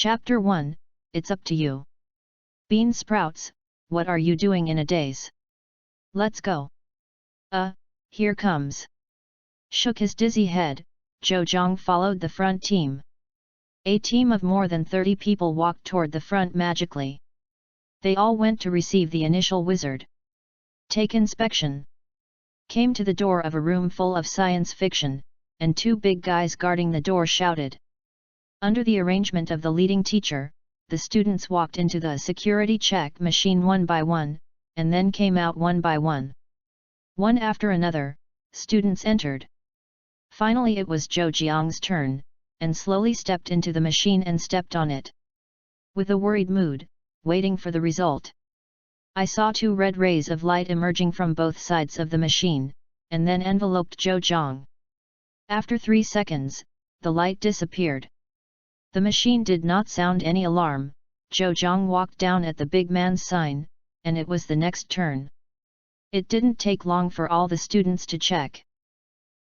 Chapter 1, It's Up to You. Bean sprouts, what are you doing in a daze? Let's go. Here comes. Shook his dizzy head, Zhou Zhang followed the front team. A team of more than 30 people walked toward the front magically. They all went to receive the initial wizard. Take inspection. Came to the door of a room full of science fiction, and two big guys guarding the door shouted. Under the arrangement of the leading teacher, the students walked into the security check machine one by one, and then came out one by one. One after another, students entered. Finally it was Zhou Jiang's turn, and slowly stepped into the machine and stepped on it. With a worried mood, waiting for the result. I saw two red rays of light emerging from both sides of the machine, and then enveloped Zhou Jiang. After 3 seconds, the light disappeared. The machine did not sound any alarm. Zhou Jiang walked down at the big man's sign, and it was the next turn. It didn't take long for all the students to check.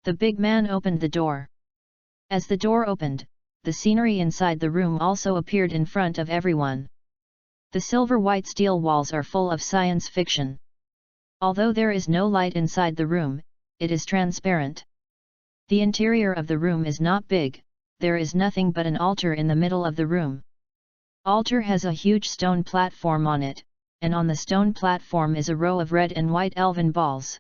The big man opened the door. As the door opened, the scenery inside the room also appeared in front of everyone. The silver-white steel walls are full of science fiction. Although there is no light inside the room, it is transparent. The interior of the room is not big. There is nothing but an altar in the middle of the room. Altar has a huge stone platform on it, and on the stone platform is a row of red and white elven balls.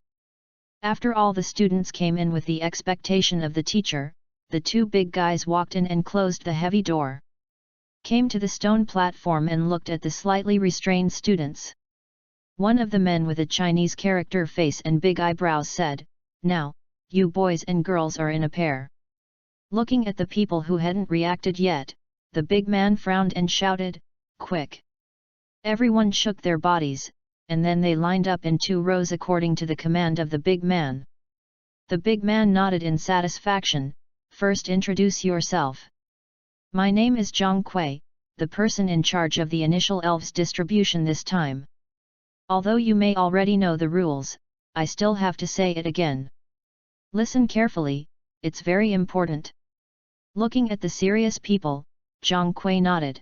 After all the students came in with the expectation of the teacher, the two big guys walked in and closed the heavy door. Came to the stone platform and looked at the slightly restrained students. One of the men with a Chinese character face and big eyebrows said, "Now, you boys and girls are in a pair." Looking at the people who hadn't reacted yet, the big man frowned and shouted, "Quick!" Everyone shook their bodies, and then they lined up in 2 rows according to the command of the big man. The big man nodded in satisfaction. "First introduce yourself." "My name is Zhang Kui, the person in charge of the initial elves distribution this time. Although you may already know the rules, I still have to say it again. Listen carefully, it's very important." Looking at the serious people, Zhang Kui nodded.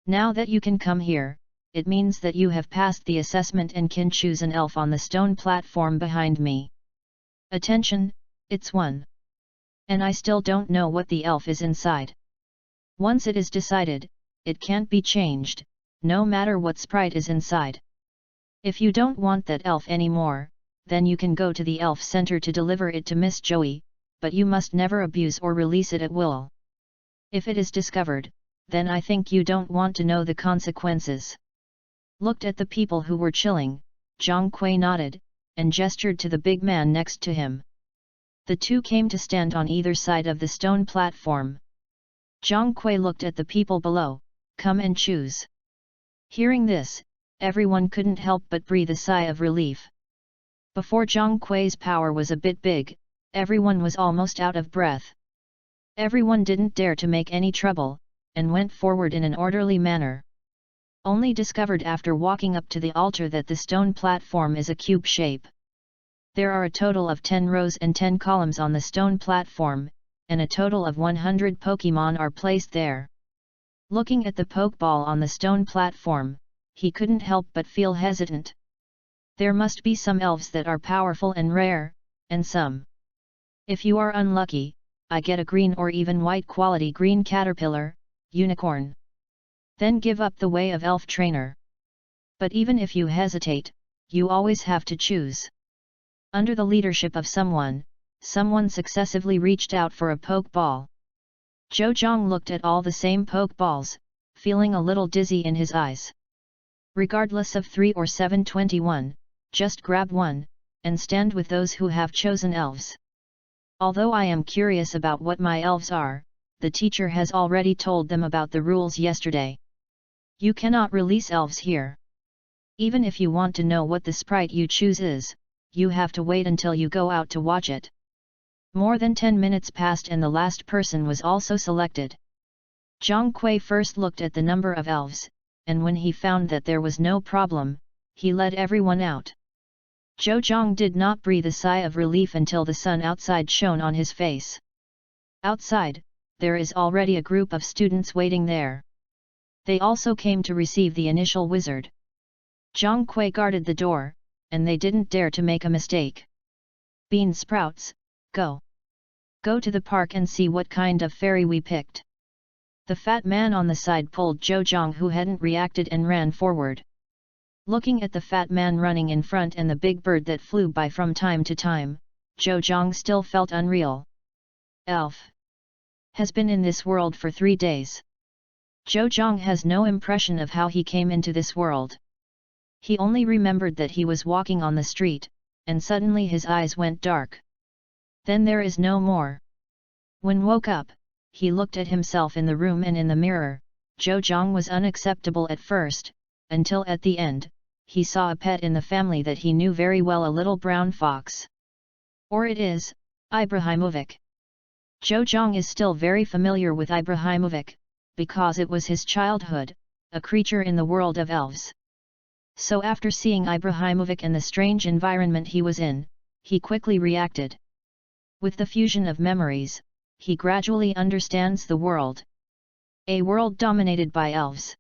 "Now that you can come here, it means that you have passed the assessment and can choose an elf on the stone platform behind me. Attention, it's one. And I still don't know what the elf is inside. Once it is decided, it can't be changed, no matter what sprite is inside. If you don't want that elf anymore, then you can go to the elf center to deliver it to Miss Joey, but you must never abuse or release it at will. If it is discovered, then I think you don't want to know the consequences." Looked at the people who were chilling, Zhang Kui nodded, and gestured to the big man next to him. The two came to stand on either side of the stone platform. Zhang Kui looked at the people below, "Come and choose." Hearing this, everyone couldn't help but breathe a sigh of relief. Before Zhang Kui's power was a bit big, everyone was almost out of breath. Everyone didn't dare to make any trouble, and went forward in an orderly manner. Only discovered after walking up to the altar that the stone platform is a cube shape. There are a total of 10 rows and 10 columns on the stone platform, and a total of 100 Pokémon are placed there. Looking at the Pokeball on the stone platform, he couldn't help but feel hesitant. There must be some elves that are powerful and rare, and some. If you are unlucky, I get a green or even white quality green caterpillar, unicorn. Then give up the way of elf trainer. But even if you hesitate, you always have to choose. Under the leadership of someone successively reached out for a Pokeball. Zhou Jiang looked at all the same Pokeballs, feeling a little dizzy in his eyes. Regardless of 3 or 721, just grab one, and stand with those who have chosen elves. Although I am curious about what my elves are, the teacher has already told them about the rules yesterday. You cannot release elves here. Even if you want to know what the sprite you choose is, you have to wait until you go out to watch it. More than 10 minutes passed and the last person was also selected. Zhang Kui first looked at the number of elves, and when he found that there was no problem, he led everyone out. Zhou Jiang did not breathe a sigh of relief until the sun outside shone on his face. Outside, there is already a group of students waiting there. They also came to receive the initial wizard. Zhang Kui guarded the door, and they didn't dare to make a mistake. Bean sprouts, go. Go to the park and see what kind of fairy we picked. The fat man on the side pulled Zhou Zhang, who hadn't reacted, and ran forward. Looking at the fat man running in front and the big bird that flew by from time to time, Zhou Zhang still felt unreal. Elf has been in this world for 3 days. Zhou Zhang has no impression of how he came into this world. He only remembered that he was walking on the street, and suddenly his eyes went dark. Then there is no more. When woke up, he looked at himself in the room and in the mirror. Zhou Zhang was unacceptable at first, until at the end, he saw a pet in the family that he knew very well, a little brown fox. Or it is, Ibrahimovic. Zhou Zhang is still very familiar with Ibrahimovic, because it was his childhood, a creature in the world of elves. So after seeing Ibrahimovic and the strange environment he was in, he quickly reacted. With the fusion of memories, he gradually understands the world. A world dominated by elves.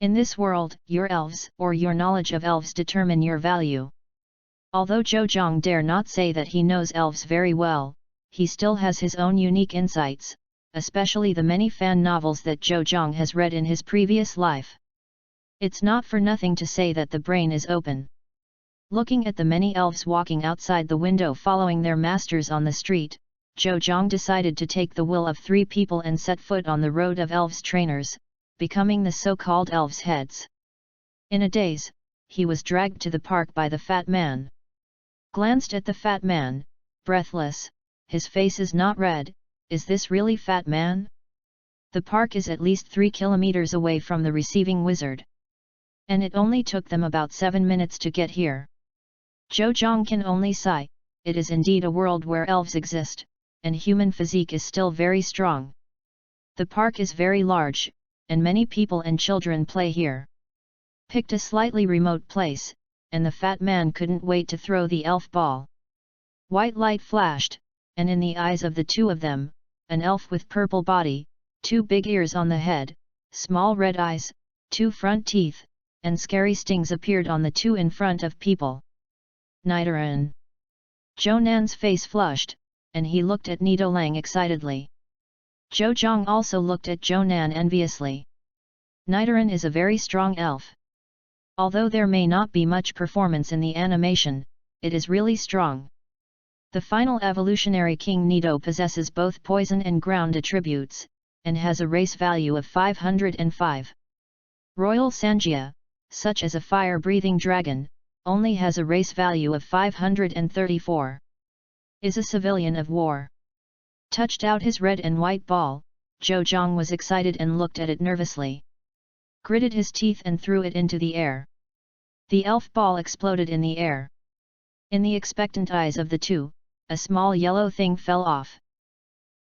In this world, your elves or your knowledge of elves determine your value. Although Zhou Zhang dare not say that he knows elves very well, he still has his own unique insights, especially the many fan novels that Zhou Zhang has read in his previous life. It's not for nothing to say that the brain is open. Looking at the many elves walking outside the window following their masters on the street, Zhou Zhang decided to take the will of 3 people and set foot on the road of elves trainers, becoming the so-called elves' heads. In a daze, he was dragged to the park by the fat man. Glanced at the fat man, breathless, his face is not red. Is this really fat man? The park is at least 3 kilometers away from the receiving wizard. And it only took them about 7 minutes to get here. Zhou Zhang can only sigh. It is indeed a world where elves exist, and human physique is still very strong. The park is very large, and many people and children play here. Picked a slightly remote place, and the fat man couldn't wait to throw the elf ball. White light flashed, and in the eyes of the 2 of them, an elf with purple body, 2 big ears on the head, small red eyes, 2 front teeth, and scary stings appeared on the 2 in front of people. Nidoran. Zhou Nan's face flushed, and he looked at Nidolang excitedly. Zhou Zhang also looked at Zhou Nan enviously. Nidoran is a very strong elf. Although there may not be much performance in the animation, it is really strong. The final evolutionary King Nido possesses both poison and ground attributes, and has a race value of 505. Royal Sanjia, such as a fire-breathing dragon, only has a race value of 534. Is a civilian of war. Touched out his red and white ball, Zhou Zhang was excited and looked at it nervously. Gritted his teeth and threw it into the air. The elf ball exploded in the air. In the expectant eyes of the 2, a small yellow thing fell off.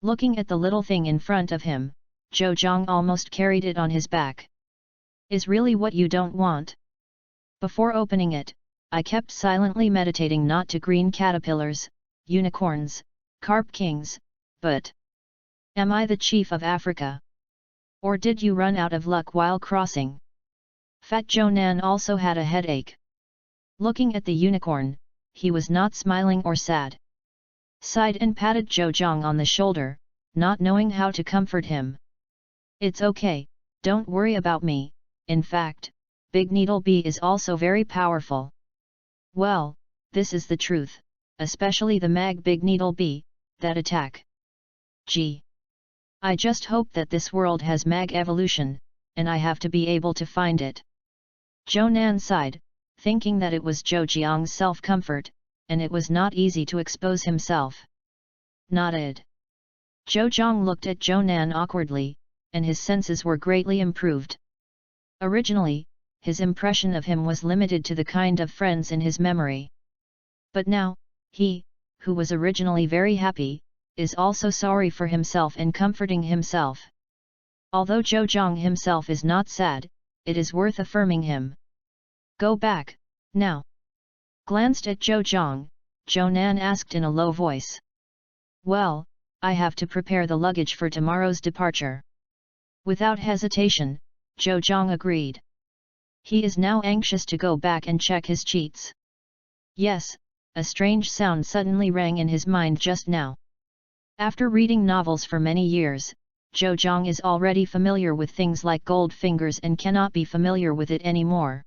Looking at the little thing in front of him, Zhou Zhang almost carried it on his back. Is really what you don't want? Before opening it, I kept silently meditating not to green caterpillars, unicorns, carp kings, but... Am I the chief of Africa? Or did you run out of luck while crossing? Fat Zhou Nan also had a headache. Looking at the unicorn, he was not smiling or sad. Sighed and patted Zhou Zhang on the shoulder, not knowing how to comfort him. It's okay, don't worry about me. In fact, Big Needle Bee is also very powerful. Well, this is the truth, especially the Mag Big Needle Bee, that attack. Gee. I just hope that this world has Mag evolution, and I have to be able to find it. Zhou Nan sighed, thinking that it was Zhou Jiang's self-comfort, and it was not easy to expose himself. Nodded. Zhou Zhang looked at Zhou Nan awkwardly, and his senses were greatly improved. Originally, his impression of him was limited to the kind of friends in his memory. But now, he, who was originally very happy, is also sorry for himself and comforting himself. Although Zhou Zhang himself is not sad, it is worth affirming him. Go back, now. Glanced at Zhou Zhang, Zhou Nan asked in a low voice. Well, I have to prepare the luggage for tomorrow's departure. Without hesitation, Zhou Zhang agreed. He is now anxious to go back and check his cheats. Yes, a strange sound suddenly rang in his mind just now. After reading novels for many years, Zhou Zhang is already familiar with things like gold fingers and cannot be familiar with it anymore.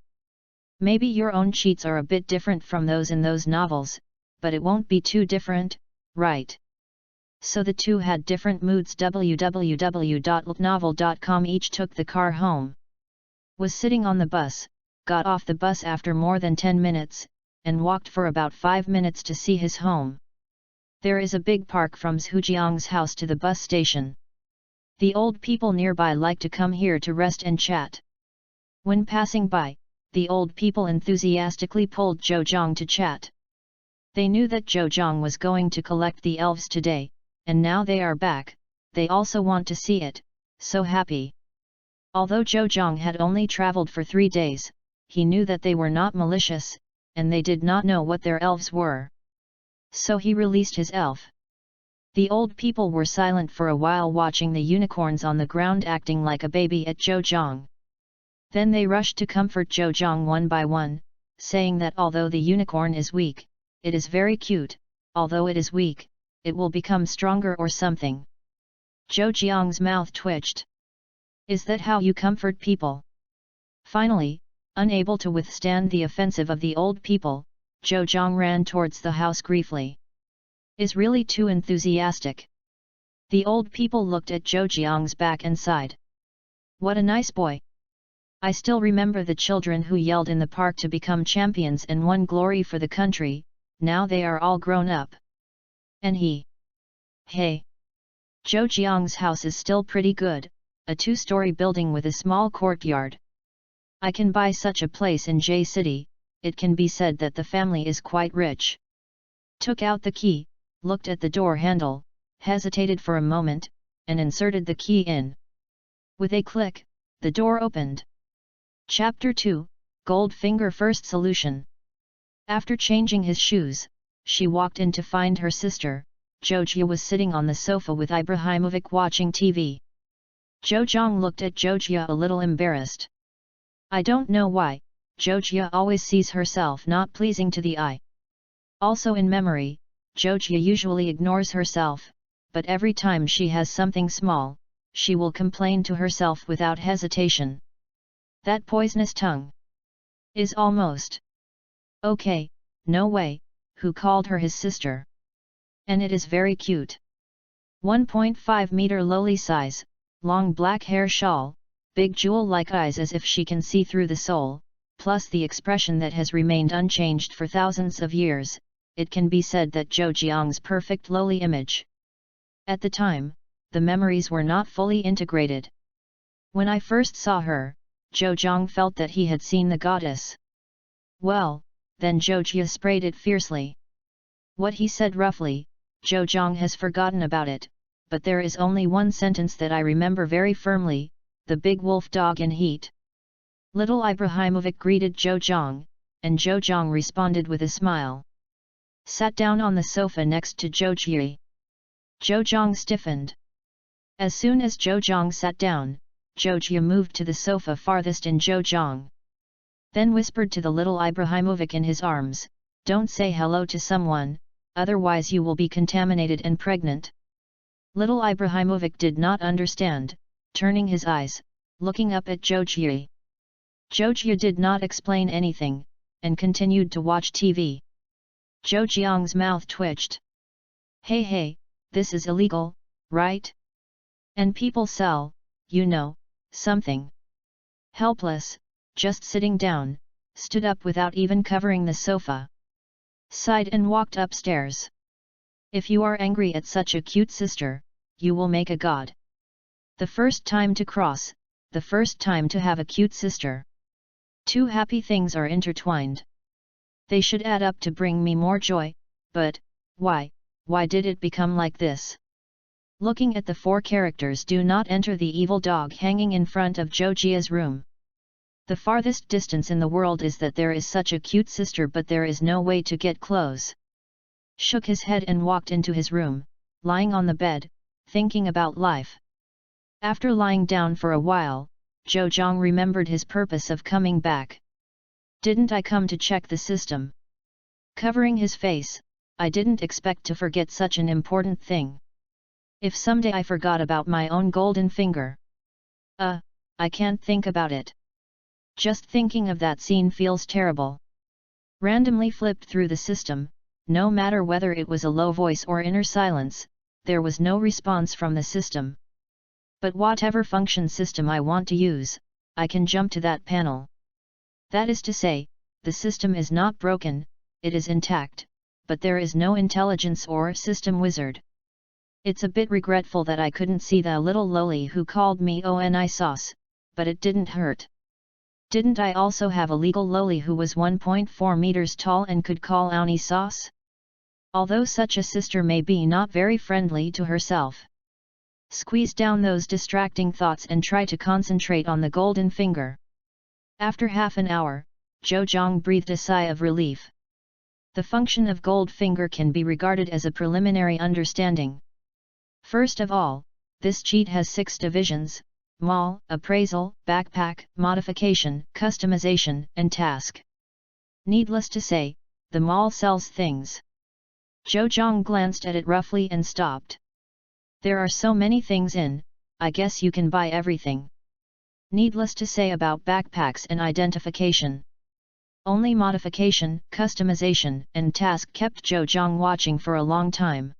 Maybe your own cheats are a bit different from those in those novels, but it won't be too different, right? So the two had different moods. www.novel.com. Each took the car home. Was sitting on the bus, got off the bus after more than 10 minutes, and walked for about 5 minutes to see his home. There is a big park from Zhujiang's house to the bus station. The old people nearby like to come here to rest and chat. When passing by, the old people enthusiastically pulled Zhou Zhang to chat. They knew that Zhou Zhang was going to collect the elves today, and now they are back, they also want to see it, so happy. Although Zhou Zhang had only traveled for 3 days, he knew that they were not malicious, and they did not know what their elves were. So he released his elf. The old people were silent for a while, watching the unicorns on the ground acting like a baby at Zhou Zhang. Then they rushed to comfort Zhou Zhang one by one, saying that although the unicorn is weak, it is very cute, although it is weak, it will become stronger or something. Zhou Jiang's mouth twitched. Is that how you comfort people? Finally, unable to withstand the offensive of the old people, Zhou Zhang ran towards the house briefly. Is really too enthusiastic. The old people looked at Zhou Jiang's back and sighed. What a nice boy. I still remember the children who yelled in the park to become champions and won glory for the country, now they are all grown up. And he. Hey. Zhou Jiang's house is still pretty good, a 2-story building with a small courtyard. I can buy such a place in J City, it can be said that the family is quite rich. Took out the key, looked at the door handle, hesitated for a moment, and inserted the key in. With a click, the door opened. Chapter 2, Goldfinger First Solution. After changing his shoes, she walked in to find her sister. Zhou was sitting on the sofa with Ibrahimovic watching TV. Zhou Zhang looked at Zhou a little embarrassed. I don't know why, Zhou always sees herself not pleasing to the eye. Also in memory, Zhou usually ignores herself, but every time she has something small, she will complain to herself without hesitation. That poisonous tongue is almost okay, no way, who called her his sister? And it is very cute. 1.5 meter lowly size, long black hair shawl, big jewel-like eyes as if she can see through the soul, plus the expression that has remained unchanged for thousands of years, it can be said that Zhou Jiang's perfect lowly image. At the time, the memories were not fully integrated. When I first saw her, Zhou Zhang felt that he had seen the goddess. Well, then Zhou sprayed it fiercely. What he said roughly, Zhou Zhang has forgotten about it, but there is only one sentence that I remember very firmly, the big wolf dog in heat. Little Ibrahimovic greeted Zhou Zhang, and Zhou Zhang responded with a smile. Sat down on the sofa next to Zhou Zhi. Zhou Zhang stiffened. As soon as Zhou Zhang sat down, Zhou Zhi moved to the sofa farthest in Zhou Zhang. Then whispered to the little Ibrahimovic in his arms, don't say hello to someone, otherwise you will be contaminated and pregnant. Little Ibrahimovic did not understand, turning his eyes, looking up at Zhou Zhi. Zhou Zhi did not explain anything, and continued to watch TV. Zhou Jiang's mouth twitched. Hey, this is illegal, right? And people sell, you know, something. Helpless, just sitting down, stood up without even covering the sofa. Sighed and walked upstairs. If you are angry at such a cute sister, you will make a god. The first time to cross, the first time to have a cute sister. Two happy things are intertwined. They should add up to bring me more joy, but, why did it become like this? Looking at the 4 characters do not enter the evil dog hanging in front of Zhou Jia's room. The farthest distance in the world is that there is such a cute sister, but there is no way to get close. Shook his head and walked into his room, lying on the bed, thinking about life. After lying down for a while, Zhou Zhang remembered his purpose of coming back. Didn't I come to check the system? Covering his face, I didn't expect to forget such an important thing. If someday I forgot about my own golden finger. I can't think about it. Just thinking of that scene feels terrible. Randomly flipped through the system, no matter whether it was a low voice or inner silence, there was no response from the system. But whatever function system I want to use, I can jump to that panel. That is to say, the system is not broken, it is intact, but there is no intelligence or system wizard. It's a bit regretful that I couldn't see the little loli who called me Oni sauce, but it didn't hurt. Didn't I also have a legal loli who was 1.4 meters tall and could call Oni sauce? Although such a sister may be not very friendly to herself. Squeeze down those distracting thoughts and try to concentrate on the golden finger. After half an hour, Zhou Zhang breathed a sigh of relief. The function of gold finger can be regarded as a preliminary understanding. First of all, this cheat has 6 divisions: mall, appraisal, backpack, modification, customization, and task. Needless to say, the mall sells things. Zhou Zhang glanced at it roughly and stopped. There are so many things in, I guess you can buy everything. Needless to say about backpacks and identification. Only modification, customization, and task kept Zhou Zhang watching for a long time.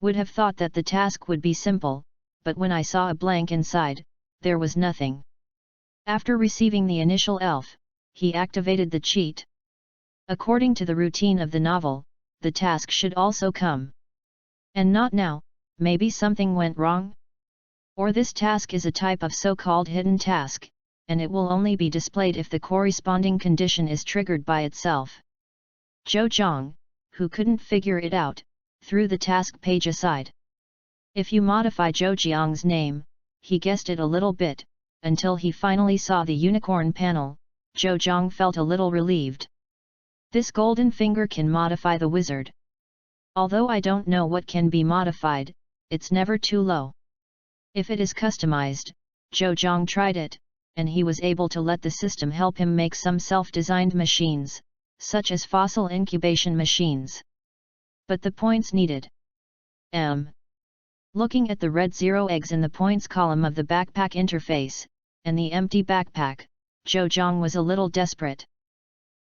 Would have thought that the task would be simple, but when I saw a blank inside, there was nothing. After receiving the initial elf, he activated the cheat. According to the routine of the novel, the task should also come. And not now, maybe something went wrong? Or this task is a type of so-called hidden task, and it will only be displayed if the corresponding condition is triggered by itself. Zhou Zhang, who couldn't figure it out, threw the task page aside. If you modify Zhou Jiang's name, he guessed it a little bit, until he finally saw the unicorn panel. Zhou Zhang felt a little relieved. This golden finger can modify the wizard. Although I don't know what can be modified, it's never too low. If it is customized, Zhou Zhang tried it, and he was able to let the system help him make some self-designed machines, such as fossil incubation machines. But the points needed. Looking at the red 0 eggs in the points column of the backpack interface, and the empty backpack, Zhou Zhang was a little desperate.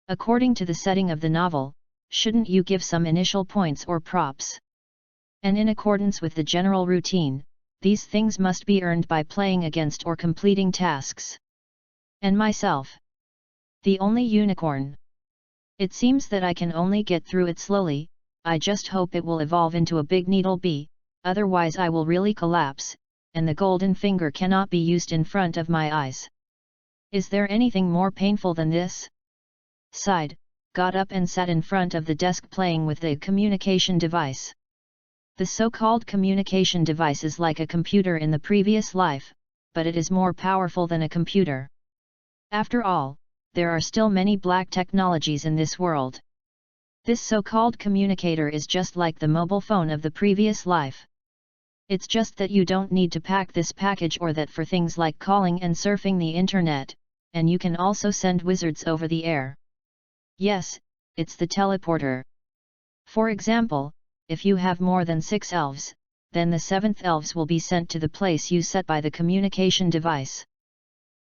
According to the setting of the novel, shouldn't you give some initial points or props? And in accordance with the general routine, these things must be earned by playing against or completing tasks. And myself, the only unicorn. It seems that I can only get through it slowly. I just hope it will evolve into a big needle bee, otherwise I will really collapse, and the golden finger cannot be used in front of my eyes. Is there anything more painful than this? Sighed, got up and sat in front of the desk playing with the communication device. The so-called communication device is like a computer in the previous life, but it is more powerful than a computer. After all, there are still many black technologies in this world. This so-called communicator is just like the mobile phone of the previous life. It's just that you don't need to pack this package or that for things like calling and surfing the internet, and you can also send wizards over the air. Yes, it's the teleporter. For example, if you have more than 6 elves, then the 7th elves will be sent to the place you set by the communication device.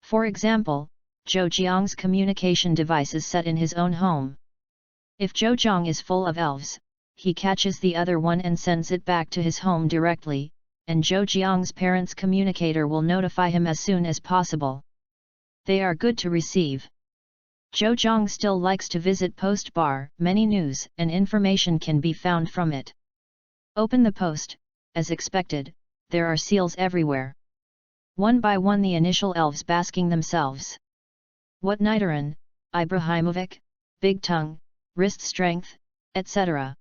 For example, Zhou Jiang's communication device is set in his own home. If Zhou Jiang is full of elves, he catches the other one and sends it back to his home directly, and Zhou Jiang's parents' communicator will notify him as soon as possible. They are good to receive. Zhou Jiang still likes to visit post bar, many news and information can be found from it. Open the post, as expected, there are seals everywhere. One by one the initial elves basking themselves. What Nidoran, Ibrahimovic, Big Tongue, Wrist Strength, etc.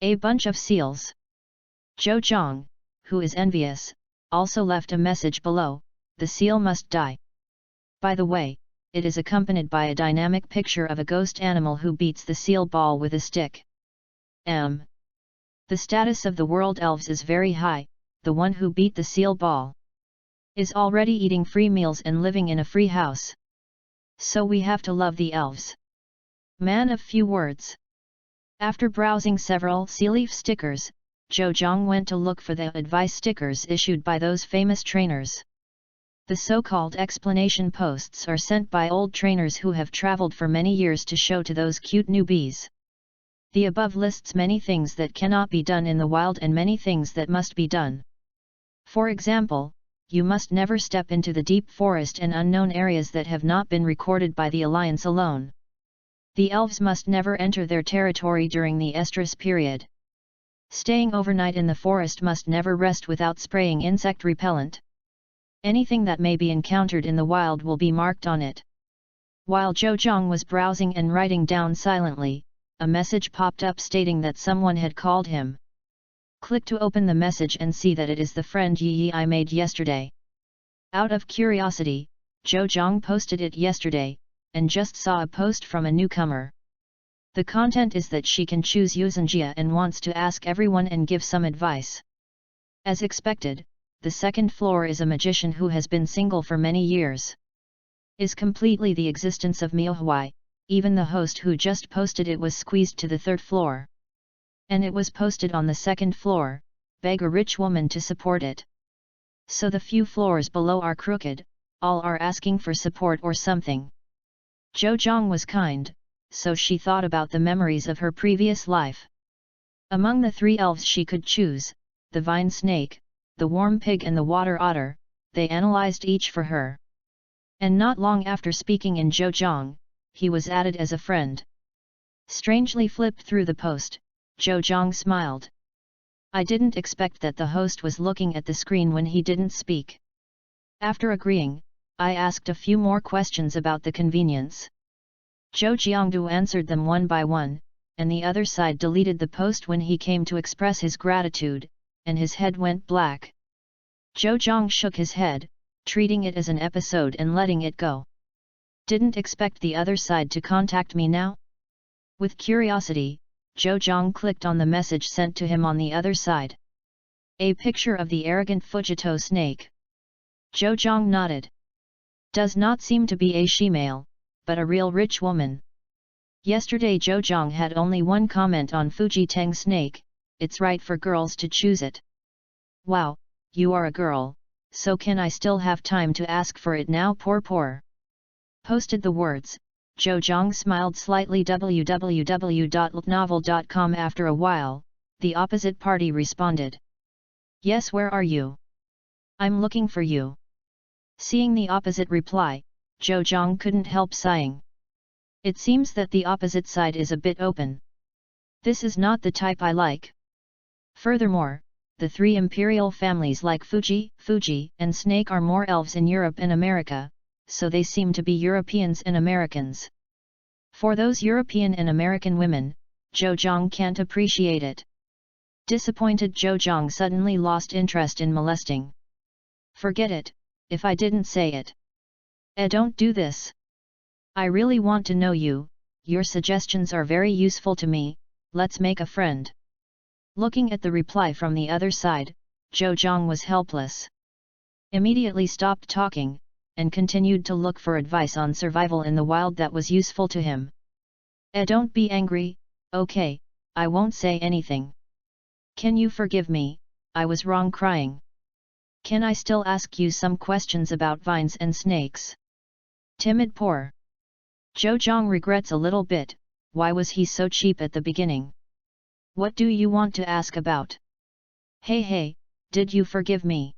A bunch of seals. Zhou Jiang, who is envious, also left a message below, the seal must die. By the way, it is accompanied by a dynamic picture of a ghost animal who beats the seal ball with a stick. The status of the world elves is very high, the one who beat the seal ball. is already eating free meals and living in a free house. So we have to love the elves. Man of few words. After browsing several sea-leaf stickers, Zhou Zhang went to look for the advice stickers issued by those famous trainers. The so-called explanation posts are sent by old trainers who have traveled for many years to show to those cute newbies. The above lists many things that cannot be done in the wild and many things that must be done. For example, you must never step into the deep forest and unknown areas that have not been recorded by the Alliance alone. The elves must never enter their territory during the estrus period. Staying overnight in the forest must never rest without spraying insect repellent. Anything that may be encountered in the wild will be marked on it. While Zhou Zhang was browsing and writing down silently, a message popped up stating that someone had called him. Click to open the message and see that it is the friend Yi I made yesterday. Out of curiosity, Zhou Zhang posted it yesterday, and just saw a post from a newcomer. The content is that she can choose Yuzenjia and wants to ask everyone and give some advice. As expected, the second floor is a magician who has been single for many years. Is completely the existence of Miaohui, even the host who just posted it was squeezed to the third floor. And it was posted on the second floor, beg a rich woman to support it. So the few floors below are crooked, all are asking for support or something. Zhou Zhang was kind, so she thought about the memories of her previous life. Among the three elves she could choose, the vine snake, the warm pig and the water otter, they analyzed each for her. And not long after speaking in Zhou Zhang, he was added as a friend. Strangely flipped through the post, Zhou Zhang smiled. I didn't expect that the host was looking at the screen when he didn't speak. After agreeing, I asked a few more questions about the convenience. Zhou Jiangdu answered them one by one, and the other side deleted the post when he came to express his gratitude, and his head went black. Zhou Zhang shook his head, treating it as an episode and letting it go. Didn't expect the other side to contact me now? With curiosity, Zhou Zhang clicked on the message sent to him on the other side. A picture of the arrogant Fujito snake. Zhou Zhang nodded. Does not seem to be a she-male, but a real rich woman. Yesterday Zhou Zhang had only one comment on Fuji Teng snake, it's right for girls to choose it. Wow, you are a girl, so can I still have time to ask for it now? Poor. Posted the words, Zhou Zhang smiled slightly. www.novel.com. After a while, the opposite party responded. Yes, where are you? I'm looking for you. Seeing the opposite reply, Zhou Zhang couldn't help sighing. It seems that the opposite side is a bit open. This is not the type I like. Furthermore, the three imperial families like Fuji, and Snake are more elves in Europe and America, so they seem to be Europeans and Americans. For those European and American women, Zhou Zhang can't appreciate it. Disappointed, Zhou Zhang suddenly lost interest in molesting. Forget it, if I didn't say it. Don't do this. I really want to know you, your suggestions are very useful to me, let's make a friend. Looking at the reply from the other side, Zhou Zhang was helpless. Immediately stopped talking, and continued to look for advice on survival in the wild that was useful to him. Don't be angry, okay, I won't say anything. Can you forgive me, I was wrong crying. Can I still ask you some questions about vines and snakes? Timid poor. Zhou Zhang regrets a little bit, why was he so cheap at the beginning? What do you want to ask about? Hey, did you forgive me?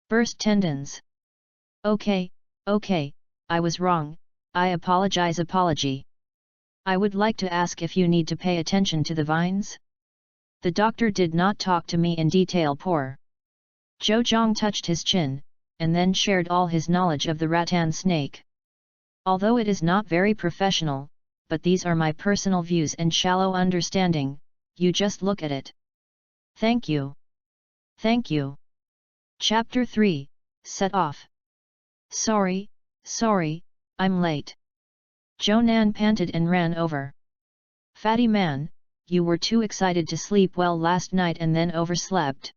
Burst tendons. Okay, I was wrong, I apologize. Apology. I would like to ask if you need to pay attention to the vines? The doctor did not talk to me in detail. Poor. Zhou Zhang touched his chin, and then shared all his knowledge of the rattan snake. Although it is not very professional, but these are my personal views and shallow understanding, you just look at it. Thank you. Chapter 3, Set Off. Sorry, I'm late. Jonan panted and ran over. Fatty man, you were too excited to sleep well last night and then overslept.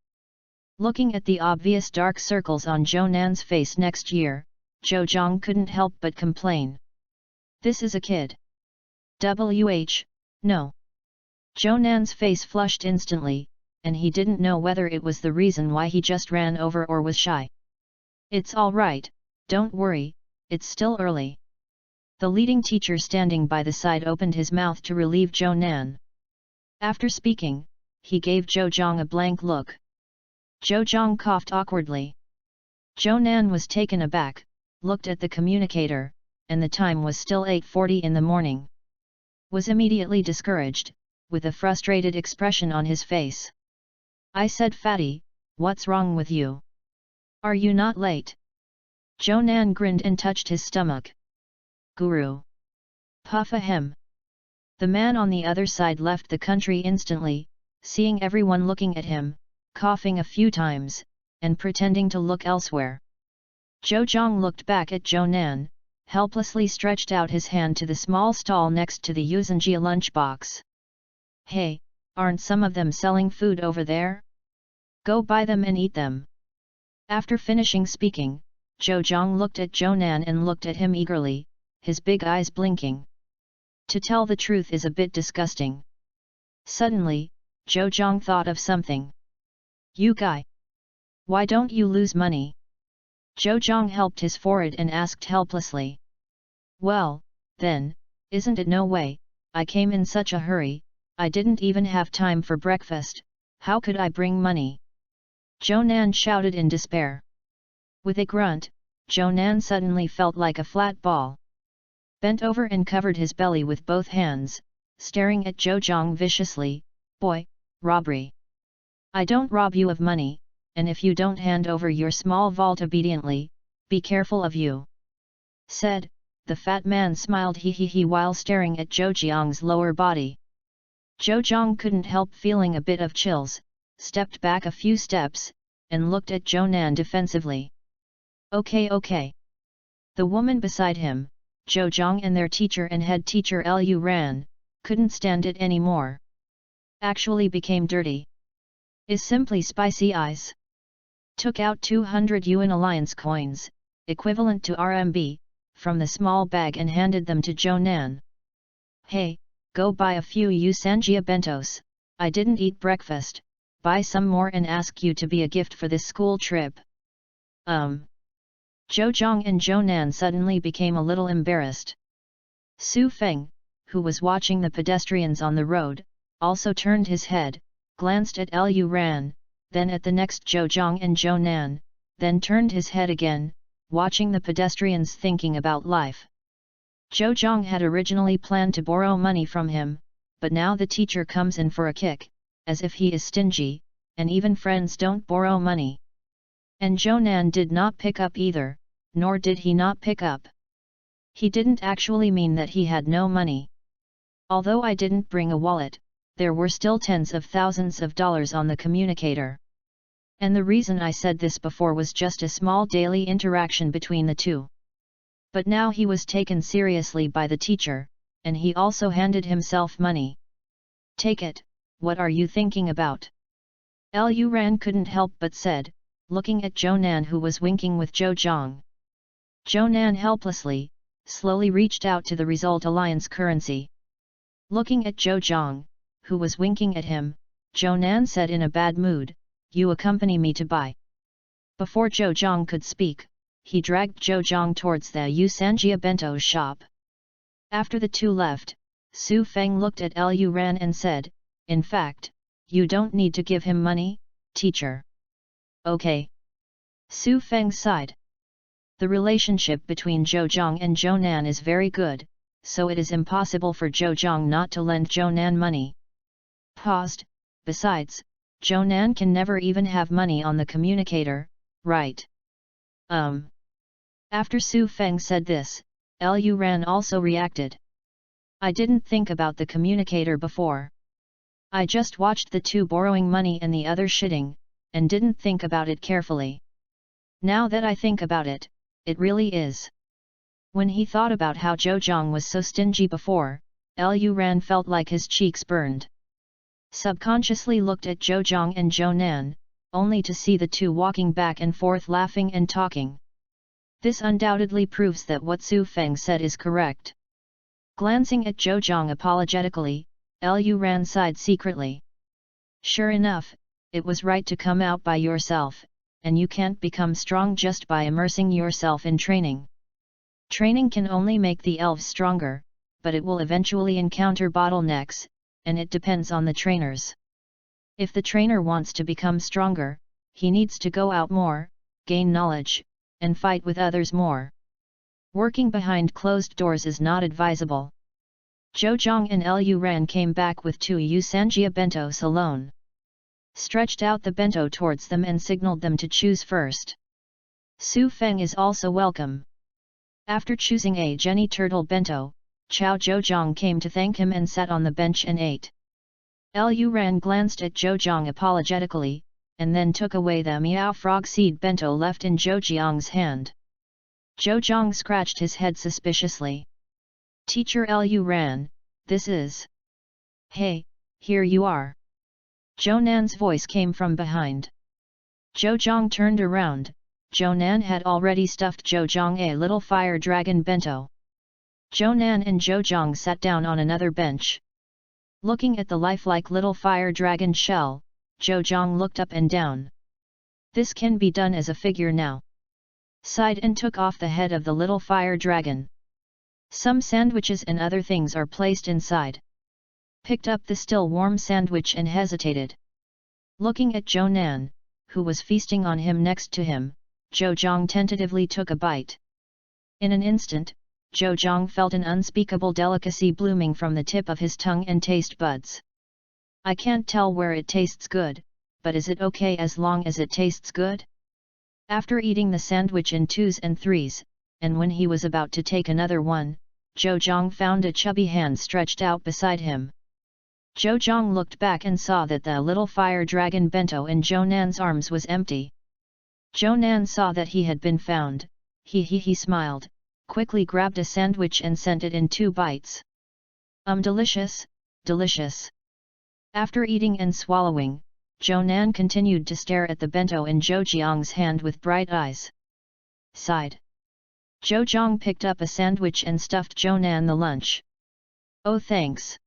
Looking at the obvious dark circles on Zhou Nan's face next year, Zhou Zhang couldn't help but complain. This is a kid. No. Zhou Nan's face flushed instantly, and he didn't know whether it was the reason why he just ran over or was shy. It's all right, don't worry, it's still early. The leading teacher standing by the side opened his mouth to relieve Zhou Nan. After speaking, he gave Zhou Zhang a blank look. Zhou Zhang coughed awkwardly. Zhou Nan was taken aback, looked at the communicator, and the time was still 8:40 in the morning. Was immediately discouraged, with a frustrated expression on his face. I said, Fatty, what's wrong with you? Are you not late? Zhou Nan grinned and touched his stomach. Guru. Puff ahem. The man on the other side left the country instantly, seeing everyone looking at him, coughing a few times, and pretending to look elsewhere. Zhou Zhang looked back at Zhou Nan, helplessly stretched out his hand to the small stall next to the Yuzhenjia lunchbox. Hey, aren't some of them selling food over there? Go buy them and eat them. After finishing speaking, Zhou Zhang looked at Zhou Nan and looked at him eagerly, his big eyes blinking. To tell the truth is a bit disgusting. Suddenly, Zhou Zhang thought of something. You guy! Why don't you lose money? Zhou Zhang helped his forehead and asked helplessly. Well, then, isn't it no way, I came in such a hurry, I didn't even have time for breakfast, how could I bring money? Zhou Nan shouted in despair. With a grunt, Zhou Nan suddenly felt like a flat ball. Bent over and covered his belly with both hands, staring at Zhou Zhang viciously. Boy, robbery. I don't rob you of money, and if you don't hand over your small vault obediently, be careful of you. Said, the fat man smiled he while staring at Zhou Jiang's lower body. Zhou Zhang couldn't help feeling a bit of chills, stepped back a few steps, and looked at Zhou Nan defensively. Okay. The woman beside him, Zhou Zhang and their teacher and head teacher Lu Ran, couldn't stand it anymore. Actually became dirty. Is simply spicy eyes. Took out 200 yuan alliance coins, equivalent to RMB, from the small bag and handed them to Zhou Nan. Hey, go buy a few Yusanjia bentos, I didn't eat breakfast, buy some more and ask you to be a gift for this school trip. Zhou Zhang and Zhou Nan suddenly became a little embarrassed. Su Feng, who was watching the pedestrians on the road, also turned his head, glanced at Lu Ran, then at the next Zhou Zhang and Zhou Nan, then turned his head again, watching the pedestrians thinking about life. Zhou Zhang had originally planned to borrow money from him, but now the teacher comes in for a kick, as if he is stingy, and even friends don't borrow money. And Zhou Nan did not pick up either, nor did he not pick up. He didn't actually mean that he had no money. Although I didn't bring a wallet, there were still tens of thousands of dollars on the communicator. And the reason I said this before was just a small daily interaction between the two. But now he was taken seriously by the teacher, and he also handed himself money. Take it, what are you thinking about? Lu Ran couldn't help but said, looking at Zhou Nan who was winking with Zhou Zhang. Zhou Nan helplessly, slowly reached out to the result alliance currency. Looking at Zhou Zhang, who was winking at him, Zhou Nan said in a bad mood, you accompany me to buy. Before Zhou Zhang could speak, he dragged Zhou Zhang towards the Yusanjia bento shop. After the two left, Su Feng looked at Lu Ran and said, in fact, you don't need to give him money, teacher. Okay. Su Feng sighed. The relationship between Zhou Zhang and Zhou Nan is very good, so it is impossible for Zhou Zhang not to lend Zhou Nan money. Paused, besides, Zhou Nan can never even have money on the communicator, right? After Su Feng said this, Lu Ran also reacted. I didn't think about the communicator before. I just watched the two borrowing money and the other shitting, and didn't think about it carefully. Now that I think about it, it really is. When he thought about how Zhou Zhang was so stingy before, Lu Ran felt like his cheeks burned. Subconsciously looked at Zhou Zhang and Zhou Nan, only to see the two walking back and forth laughing and talking. This undoubtedly proves that what Su Feng said is correct. Glancing at Zhou Zhang apologetically, Lu Ran sighed secretly. Sure enough, it was right to come out by yourself, and you can't become strong just by immersing yourself in training. Training can only make the elves stronger, but it will eventually encounter bottlenecks, and it depends on the trainers. If the trainer wants to become stronger, he needs to go out more, gain knowledge, and fight with others more. Working behind closed doors is not advisable. Zhou Zhang and Lu Ran came back with 2 Yusanjia bentos alone. Stretched out the bento towards them and signaled them to choose first. Su Feng is also welcome. After choosing a Jenny turtle bento, Zhou Zhang came to thank him and sat on the bench and ate. Lu Ran glanced at Zhou Zhang apologetically, and then took away the Miao frog seed bento left in Zhou Jiang's hand. Zhou Zhang scratched his head suspiciously. Teacher Lu Ran, this is... Hey, here you are. Zhou Nan's voice came from behind. Zhou Zhang turned around. Zhou Nan had already stuffed Zhou Zhang a little fire dragon bento. Zhou Nan and Zhou Zhang sat down on another bench. Looking at the lifelike little fire dragon shell, Zhou Zhang looked up and down. This can be done as a figure now. Sighed and took off the head of the little fire dragon. Some sandwiches and other things are placed inside. Picked up the still warm sandwich and hesitated. Looking at Zhou Nan, who was feasting on him next to him, Zhou Zhang tentatively took a bite. In an instant, Zhou Zhang felt an unspeakable delicacy blooming from the tip of his tongue and taste buds. I can't tell where it tastes good, but is it okay as long as it tastes good? After eating the sandwich in 2s and 3s, and when he was about to take another one, Zhou Zhang found a chubby hand stretched out beside him. Zhou Zhang looked back and saw that the little fire dragon bento in Zhou Nan's arms was empty. Zhou Nan saw that he had been found. He smiled, quickly grabbed a sandwich and sent it in 2 bites. Delicious, delicious. After eating and swallowing, Zhou Nan continued to stare at the bento in Zhou Jiang's hand with bright eyes. Sighed. Zhou Jiang picked up a sandwich and stuffed Zhou Nan the lunch. Oh thanks.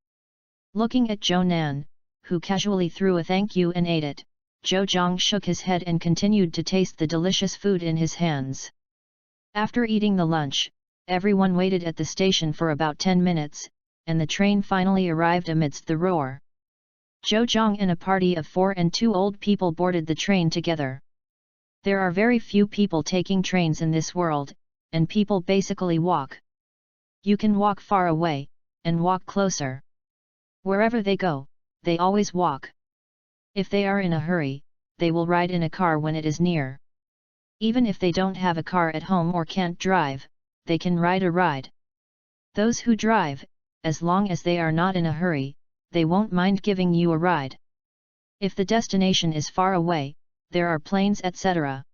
Looking at Zhou Nan, who casually threw a thank you and ate it, Zhou Jiang shook his head and continued to taste the delicious food in his hands. After eating the lunch, everyone waited at the station for about 10 minutes, and the train finally arrived amidst the roar. Zhou Jiang and a party of 4 and 2 old people boarded the train together. There are very few people taking trains in this world, and people basically walk. You can walk far away, and walk closer. Wherever they go, they always walk. If they are in a hurry, they will ride in a car when it is near. Even if they don't have a car at home or can't drive, they can ride a ride. Those who drive, as long as they are not in a hurry, they won't mind giving you a ride. If the destination is far away, there are planes etc.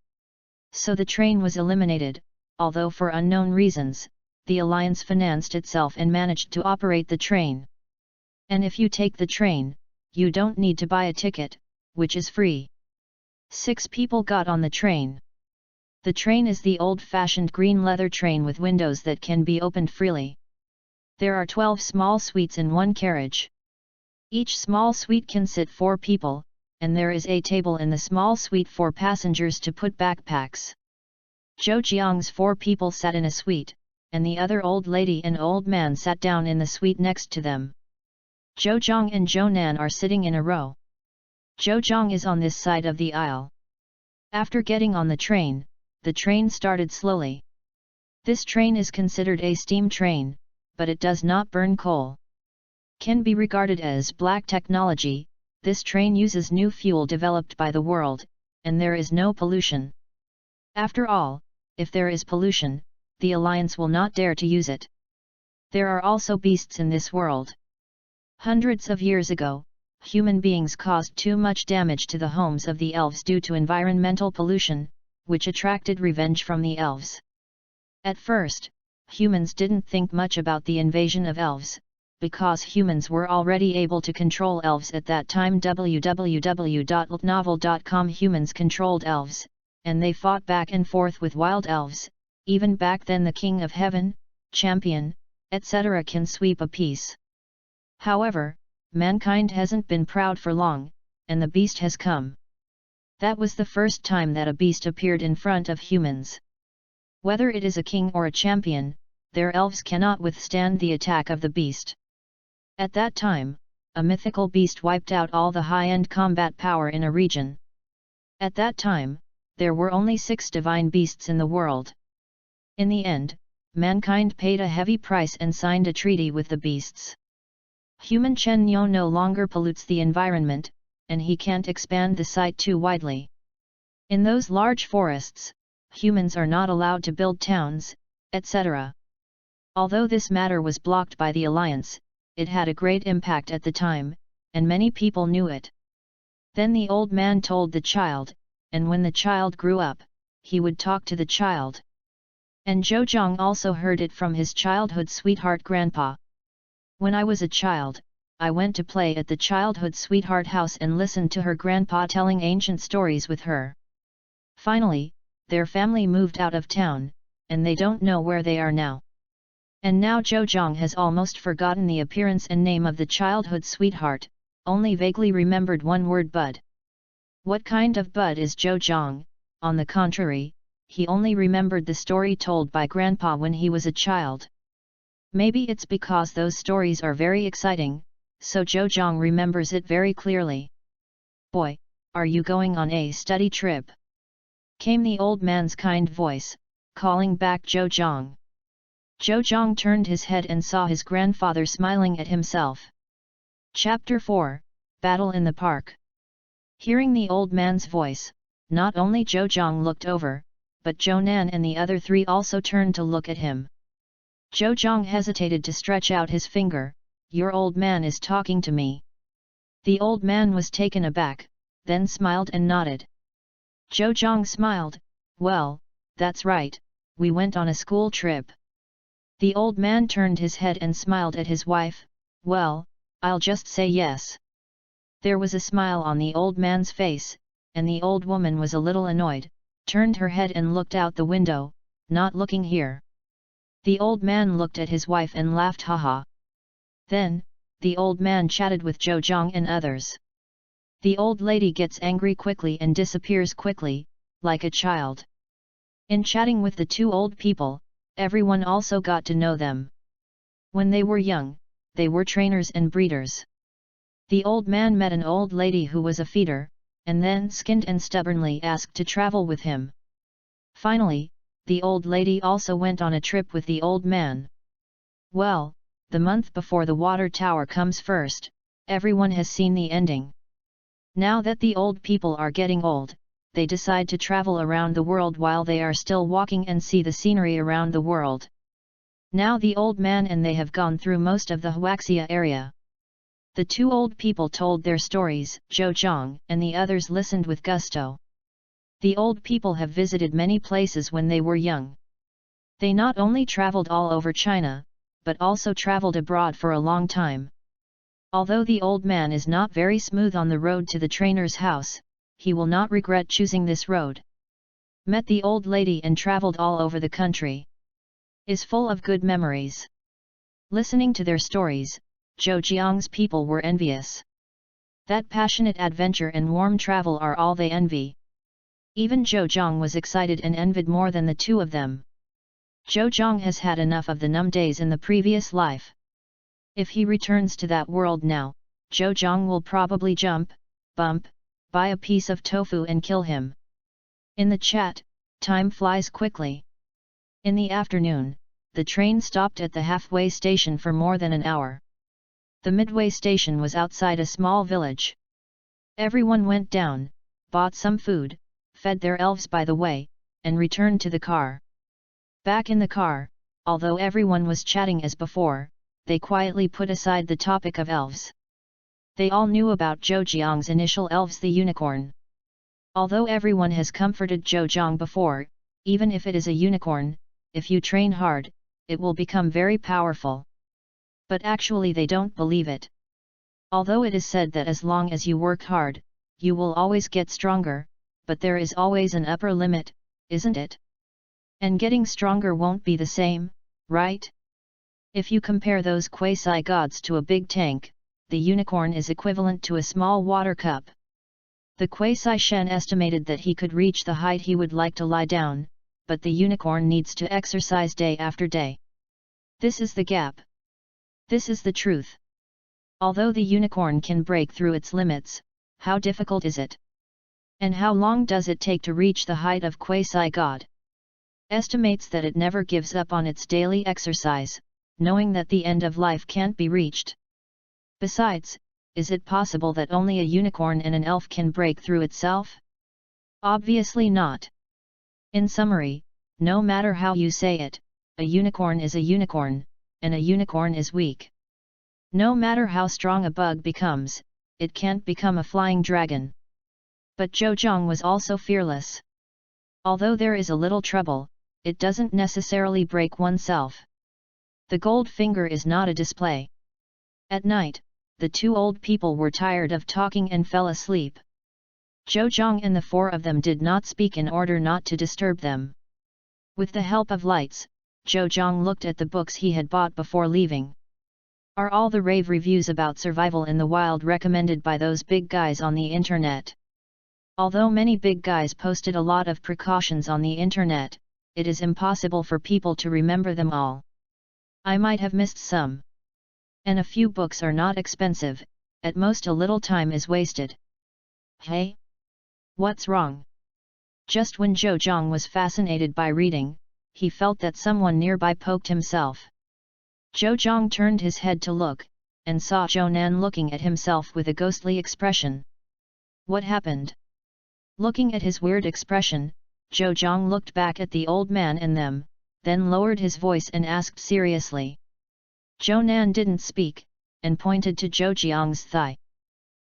So the train was eliminated, although for unknown reasons, the Alliance financed itself and managed to operate the train. And if you take the train, you don't need to buy a ticket, which is free. 6 people got on the train. The train is the old-fashioned green leather train with windows that can be opened freely. There are 12 small suites in one carriage. Each small suite can sit 4 people, and there is a table in the small suite for passengers to put backpacks. Zhou Jiang's 4 people sat in a suite, and the other old lady and old man sat down in the suite next to them. Zhou Zhang and Zhou Nan are sitting in a row. Zhou Zhang is on this side of the aisle. After getting on the train started slowly. This train is considered a steam train, but it does not burn coal. Can be regarded as black technology. This train uses new fuel developed by the world, and there is no pollution. After all, if there is pollution, the Alliance will not dare to use it. There are also beasts in this world. Hundreds of years ago, human beings caused too much damage to the homes of the elves due to environmental pollution, which attracted revenge from the elves. At first, humans didn't think much about the invasion of elves, because humans were already able to control elves at that time. www.novel.com. Humans controlled elves, and they fought back and forth with wild elves. Even back then the King of Heaven, Champion, etc. can sweep a piece. However, mankind hasn't been proud for long, and the beast has come. That was the first time that a beast appeared in front of humans. Whether it is a king or a champion, their elves cannot withstand the attack of the beast. At that time, a mythical beast wiped out all the high-end combat power in a region. At that time, there were only 6 divine beasts in the world. In the end, mankind paid a heavy price and signed a treaty with the beasts. Human Chenyo no longer pollutes the environment, and he can't expand the site too widely. In those large forests, humans are not allowed to build towns, etc. Although this matter was blocked by the Alliance, it had a great impact at the time, and many people knew it. Then the old man told the child, and when the child grew up, he would talk to the child. And Zhou also heard it from his childhood sweetheart grandpa. When I was a child, I went to play at the childhood sweetheart house and listened to her grandpa telling ancient stories with her. Finally, their family moved out of town, and they don't know where they are now. And now Zhou has almost forgotten the appearance and name of the childhood sweetheart, only vaguely remembered one word: bud. What kind of bud is Zhou? On the contrary, he only remembered the story told by Grandpa when he was a child. Maybe it's because those stories are very exciting, so Zhou remembers it very clearly. Boy, are you going on a study trip? Came the old man's kind voice, calling back Zhou. Zhou turned his head and saw his grandfather smiling at himself. Chapter 4, Battle in the Park. Hearing the old man's voice, not only Zhou looked over, but Zhou and the other 3 also turned to look at him. Zhou hesitated to stretch out his finger. Your old man is talking to me. The old man was taken aback, then smiled and nodded. Zhou smiled. Well, that's right, we went on a school trip. The old man turned his head and smiled at his wife. Well, I'll just say yes. There was a smile on the old man's face, and the old woman was a little annoyed, turned her head and looked out the window, not looking here. The old man looked at his wife and laughed, haha. Then, the old man chatted with Zhou and others. The old lady gets angry quickly and disappears quickly, like a child. In chatting with the 2 old people, everyone also got to know them. When they were young, they were trainers and breeders. The old man met an old lady who was a feeder, and then skinned and stubbornly asked to travel with him. Finally, the old lady also went on a trip with the old man. Well, the month before the water tower comes first, everyone has seen the ending. Now that the old people are getting old, they decide to travel around the world while they are still walking and see the scenery around the world. Now the old man and they have gone through most of the Huaxia area. The 2 old people told their stories. Zhou and the others listened with gusto. The old people have visited many places when they were young. They not only traveled all over China, but also traveled abroad for a long time. Although the old man is not very smooth on the road to the trainer's house, he will not regret choosing this road. Met the old lady and traveled all over the country. Is full of good memories. Listening to their stories, Zhoujiang's people were envious. That passionate adventure and warm travel are all they envy. Even Zhou was excited and envied more than the 2 of them. Zhou has had enough of the numb days in the previous life. If he returns to that world now, Zhou will probably jump, bump, buy a piece of tofu and kill him. In the chat, time flies quickly. In the afternoon, the train stopped at the halfway station for more than an hour. The midway station was outside a small village. Everyone went down, bought some food, fed their elves by the way, and returned to the car. Back in the car, although everyone was chatting as before, they quietly put aside the topic of elves. They all knew about Zhoujiang's initial elves, the unicorn. Although everyone has comforted Zhoujiang before, even if it is a unicorn, if you train hard, it will become very powerful. But actually they don't believe it. Although it is said that as long as you work hard, you will always get stronger, but there is always an upper limit, isn't it? And getting stronger won't be the same, right? If you compare those quasi-gods to a big tank, the unicorn is equivalent to a small water cup. The quasi-shen estimated that he could reach the height he would like to lie down, but the unicorn needs to exercise day after day. This is the gap. This is the truth. Although the unicorn can break through its limits, how difficult is it? And how long does it take to reach the height of quasi-god? Estimates that it never gives up on its daily exercise, knowing that the end of life can't be reached. Besides, is it possible that only a unicorn and an elf can break through itself? Obviously not. In summary, no matter how you say it, a unicorn is a unicorn, and a unicorn is weak. No matter how strong a bug becomes, it can't become a flying dragon. But Zhou was also fearless. Although there is a little trouble, it doesn't necessarily break oneself. The gold finger is not a display. At night, the two old people were tired of talking and fell asleep. Zhou and the four of them did not speak in order not to disturb them. With the help of lights, Zhou looked at the books he had bought before leaving. Are all the rave reviews about survival in the wild recommended by those big guys on the internet? Although many big guys posted a lot of precautions on the internet, it is impossible for people to remember them all. I might have missed some. And a few books are not expensive, at most a little time is wasted. Hey? What's wrong? Just when Zhou was fascinated by reading, he felt that someone nearby poked himself. Zhou turned his head to look, and saw Zhou looking at himself with a ghostly expression. What happened? Looking at his weird expression, Zhou looked back at the old man and them, then lowered his voice and asked seriously. Zhou didn't speak, and pointed to Zhou's thigh.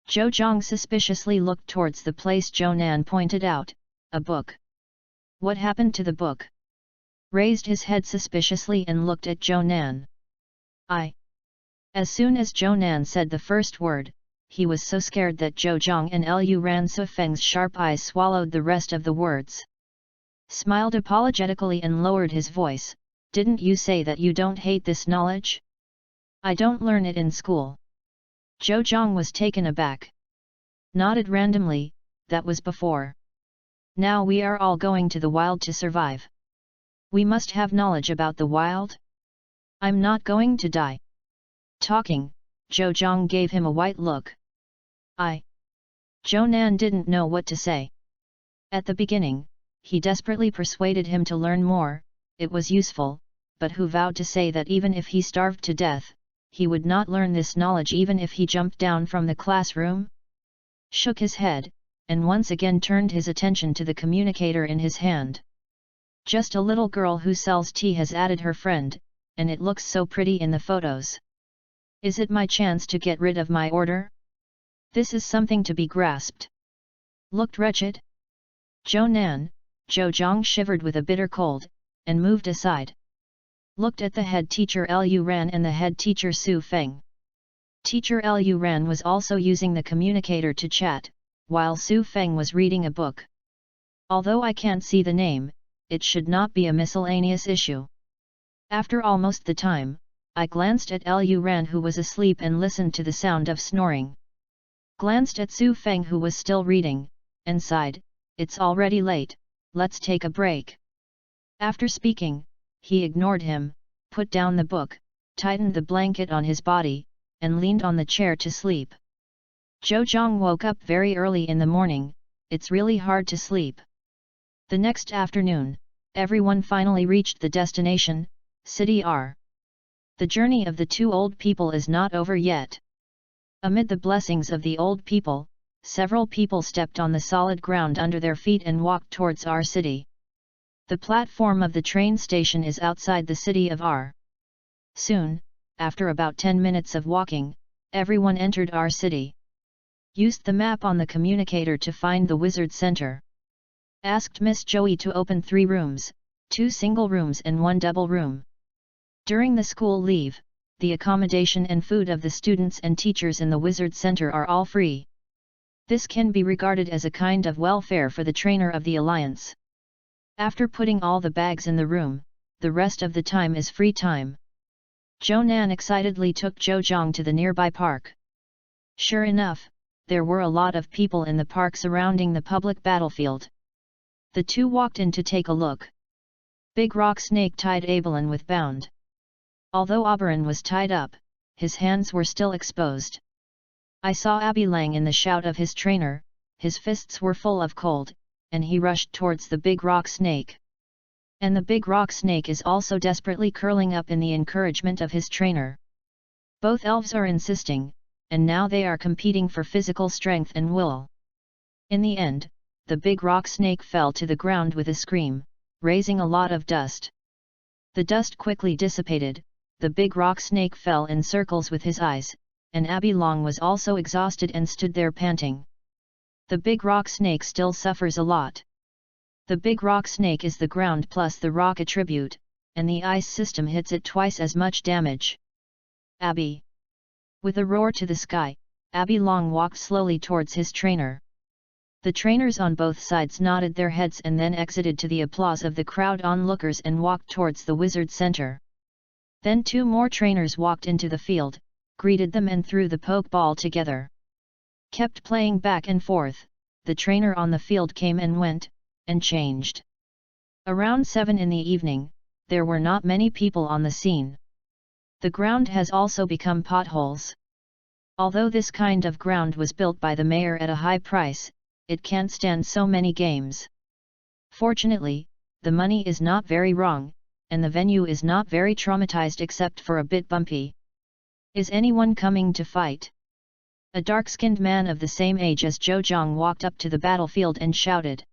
Zhou suspiciously looked towards the place Zhou pointed out, a book. What happened to the book? Raised his head suspiciously and looked at Zhou. As soon as Zhou said the first word, he was so scared that Zhou and Lu Ran Sufeng's sharp eyes swallowed the rest of the words. Smiled apologetically and lowered his voice, didn't you say that you don't hate this knowledge? I don't learn it in school. Zhou was taken aback. Nodded randomly, that was before. Now we are all going to the wild to survive. We must have knowledge about the wild? I'm not going to die. Talking, Zhou gave him a white look. Zhou didn't know what to say. At the beginning, he desperately persuaded him to learn more, it was useful, but who vowed to say that even if he starved to death, he would not learn this knowledge even if he jumped down from the classroom? Shook his head, and once again turned his attention to the communicator in his hand. Just a little girl who sells tea has added her friend, and it looks so pretty in the photos. Is it my chance to get rid of my order? This is something to be grasped. Looked wretched? Zhou shivered with a bitter cold, and moved aside. Looked at the head teacher Lu Ran and the head teacher Su Feng. Teacher Lu Ran was also using the communicator to chat, while Su Feng was reading a book. Although I can't see the name, it should not be a miscellaneous issue. After almost the time, I glanced at Lu Ran who was asleep and listened to the sound of snoring. Glanced at Su Feng who was still reading, and sighed, it's already late, let's take a break. After speaking, he ignored him, put down the book, tightened the blanket on his body, and leaned on the chair to sleep. Zhou woke up very early in the morning, it's really hard to sleep. The next afternoon, everyone finally reached the destination, City R. The journey of the two old people is not over yet. Amid the blessings of the old people, several people stepped on the solid ground under their feet and walked towards our city. The platform of the train station is outside the city of R. Soon, after about 10 minutes of walking, everyone entered our city. Used the map on the communicator to find the wizard center. Asked Miss Joey to open 3 rooms, 2 single rooms and 1 double room. During the school leave, the accommodation and food of the students and teachers in the Wizard Center are all free. This can be regarded as a kind of welfare for the trainer of the Alliance. After putting all the bags in the room, the rest of the time is free time. Zhou Nan excitedly took Zhou Zhang to the nearby park. Sure enough, there were a lot of people in the park surrounding the public battlefield. The two walked in to take a look. Big Rock Snake tied Abelin with bound. Although Oberon was tied up, his hands were still exposed. I saw Abby Lang in the shout of his trainer, his fists were full of cold, and he rushed towards the Big Rock Snake. And the Big Rock Snake is also desperately curling up in the encouragement of his trainer. Both elves are insisting, and now they are competing for physical strength and will. In the end, the Big Rock Snake fell to the ground with a scream, raising a lot of dust. The dust quickly dissipated, the Big Rock Snake fell in circles with his eyes, and Abby Long was also exhausted and stood there panting. The Big Rock Snake still suffers a lot. The Big Rock Snake is the ground plus the rock attribute, and the ice system hits it twice as much damage. Abby! With a roar to the sky, Abby Long walked slowly towards his trainer. The trainers on both sides nodded their heads and then exited to the applause of the crowd onlookers and walked towards the Wizard Center. Then two more trainers walked into the field, greeted them and threw the pokeball together. Kept playing back and forth, the trainer on the field came and went, and changed. Around 7 in the evening, there were not many people on the scene. The ground has also become potholes. Although this kind of ground was built by the mayor at a high price, it can't stand so many games. Fortunately, the money is not very wrong, and the venue is not very traumatized except for a bit bumpy. Is anyone coming to fight? A dark-skinned man of the same age as Zhou Zhang walked up to the battlefield and shouted.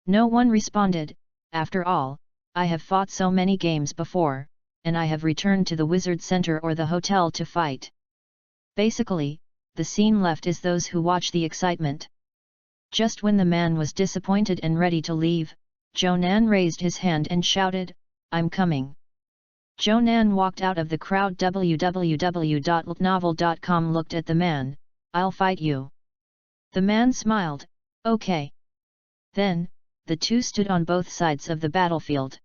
No one responded. After all, I have fought so many games before, and I have returned to the Wizard Center or the hotel to fight. Basically, the scene left is those who watch the excitement. Just when the man was disappointed and ready to leave, Zhou Nan raised his hand and shouted, I'm coming. Zhou Nan walked out of the crowd. www.novel.com looked at the man. I'll fight you. The man smiled, okay. Then, the two stood on both sides of the battlefield.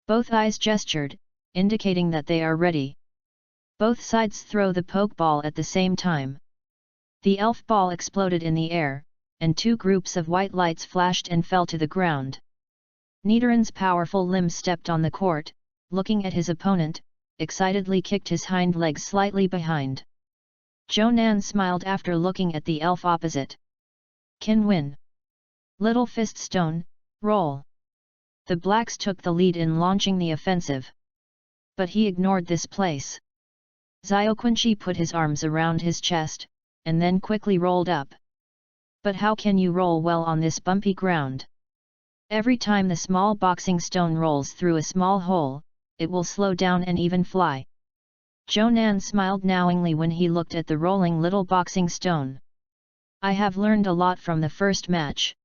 Both eyes gestured, indicating that they are ready. Both sides throw the pokeball at the same time. The elf ball exploded in the air, and two groups of white lights flashed and fell to the ground. Nidoran's powerful limb stepped on the court, looking at his opponent, excitedly kicked his hind legs slightly behind. Zhou Nan smiled after looking at the elf opposite. Can win. Little Fist Stone, roll. The blacks took the lead in launching the offensive. But he ignored this place. Xiaoquanqi put his arms around his chest, and then quickly rolled up. But how can you roll well on this bumpy ground? Every time the small boxing stone rolls through a small hole, it will slow down and even fly. Zhou Nan smiled knowingly when he looked at the rolling little boxing stone. I have learned a lot from the first match.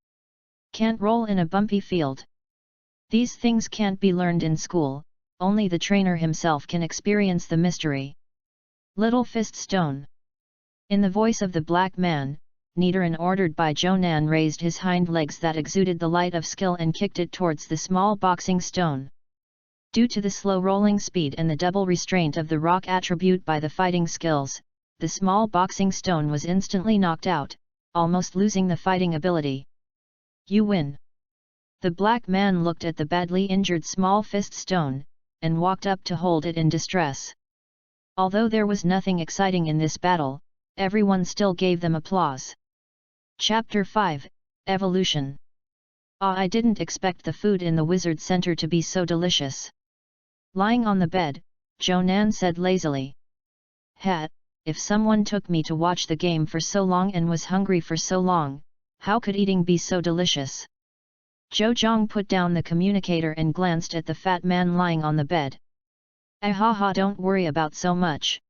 Can't roll in a bumpy field. These things can't be learned in school, only the trainer himself can experience the mystery. Little Fist Stone. In the voice of the black man, Nidoran ordered by Zhou Nan raised his hind legs that exuded the light of skill and kicked it towards the small boxing stone. Due to the slow rolling speed and the double restraint of the rock attribute by the fighting skills, the small boxing stone was instantly knocked out, almost losing the fighting ability. You win. The black man looked at the badly injured small fist stone, and walked up to hold it in distress. Although there was nothing exciting in this battle, everyone still gave them applause. Chapter 5, Evolution. I didn't expect the food in the Wizard Center to be so delicious. Lying on the bed, Zhou Nan said lazily. If someone took me to watch the game for so long and was hungry for so long, how could eating be so delicious? Zhou Zhang put down the communicator and glanced at the fat man lying on the bed. Ahaha, don't worry about so much.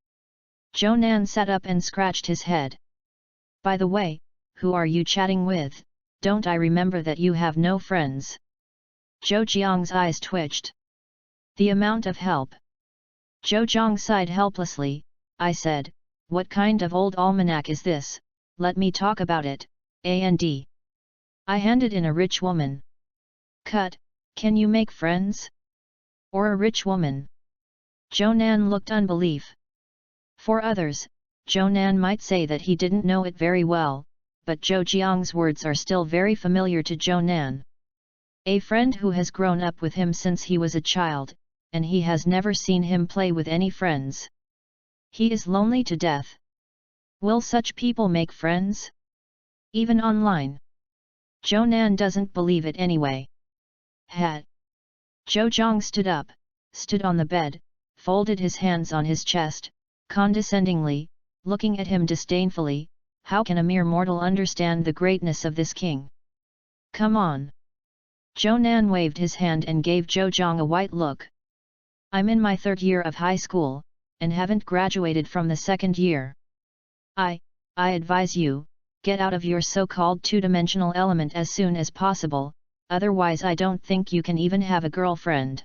Zhou Nan sat up and scratched his head. By the way, who are you chatting with? Don't I remember that you have no friends? Zhou Jiang's eyes twitched. The amount of help. Zhou Zhang sighed helplessly. I said, "What kind of old almanac is this? Let me talk about it, and I handed in a rich woman. Cut, can you make friends? Or a rich woman?" Zhou Nan looked unbelief. For others, Zhou Nan might say that he didn't know it very well, but Zhou Jiang's words are still very familiar to Zhou Nan. A friend who has grown up with him since he was a child, and he has never seen him play with any friends. He is lonely to death. Will such people make friends? Even online? Zhou Nan doesn't believe it anyway. Hat. Zhou Zhang stood on the bed, folded his hands on his chest, condescendingly, looking at him disdainfully. How can a mere mortal understand the greatness of this king? Come on. Zhou Nan waved his hand and gave Zhou Zhang a white look. I'm in my 3rd year of high school, and haven't graduated from the 2nd year. I advise you, get out of your so-called two-dimensional element as soon as possible, otherwise I don't think you can even have a girlfriend.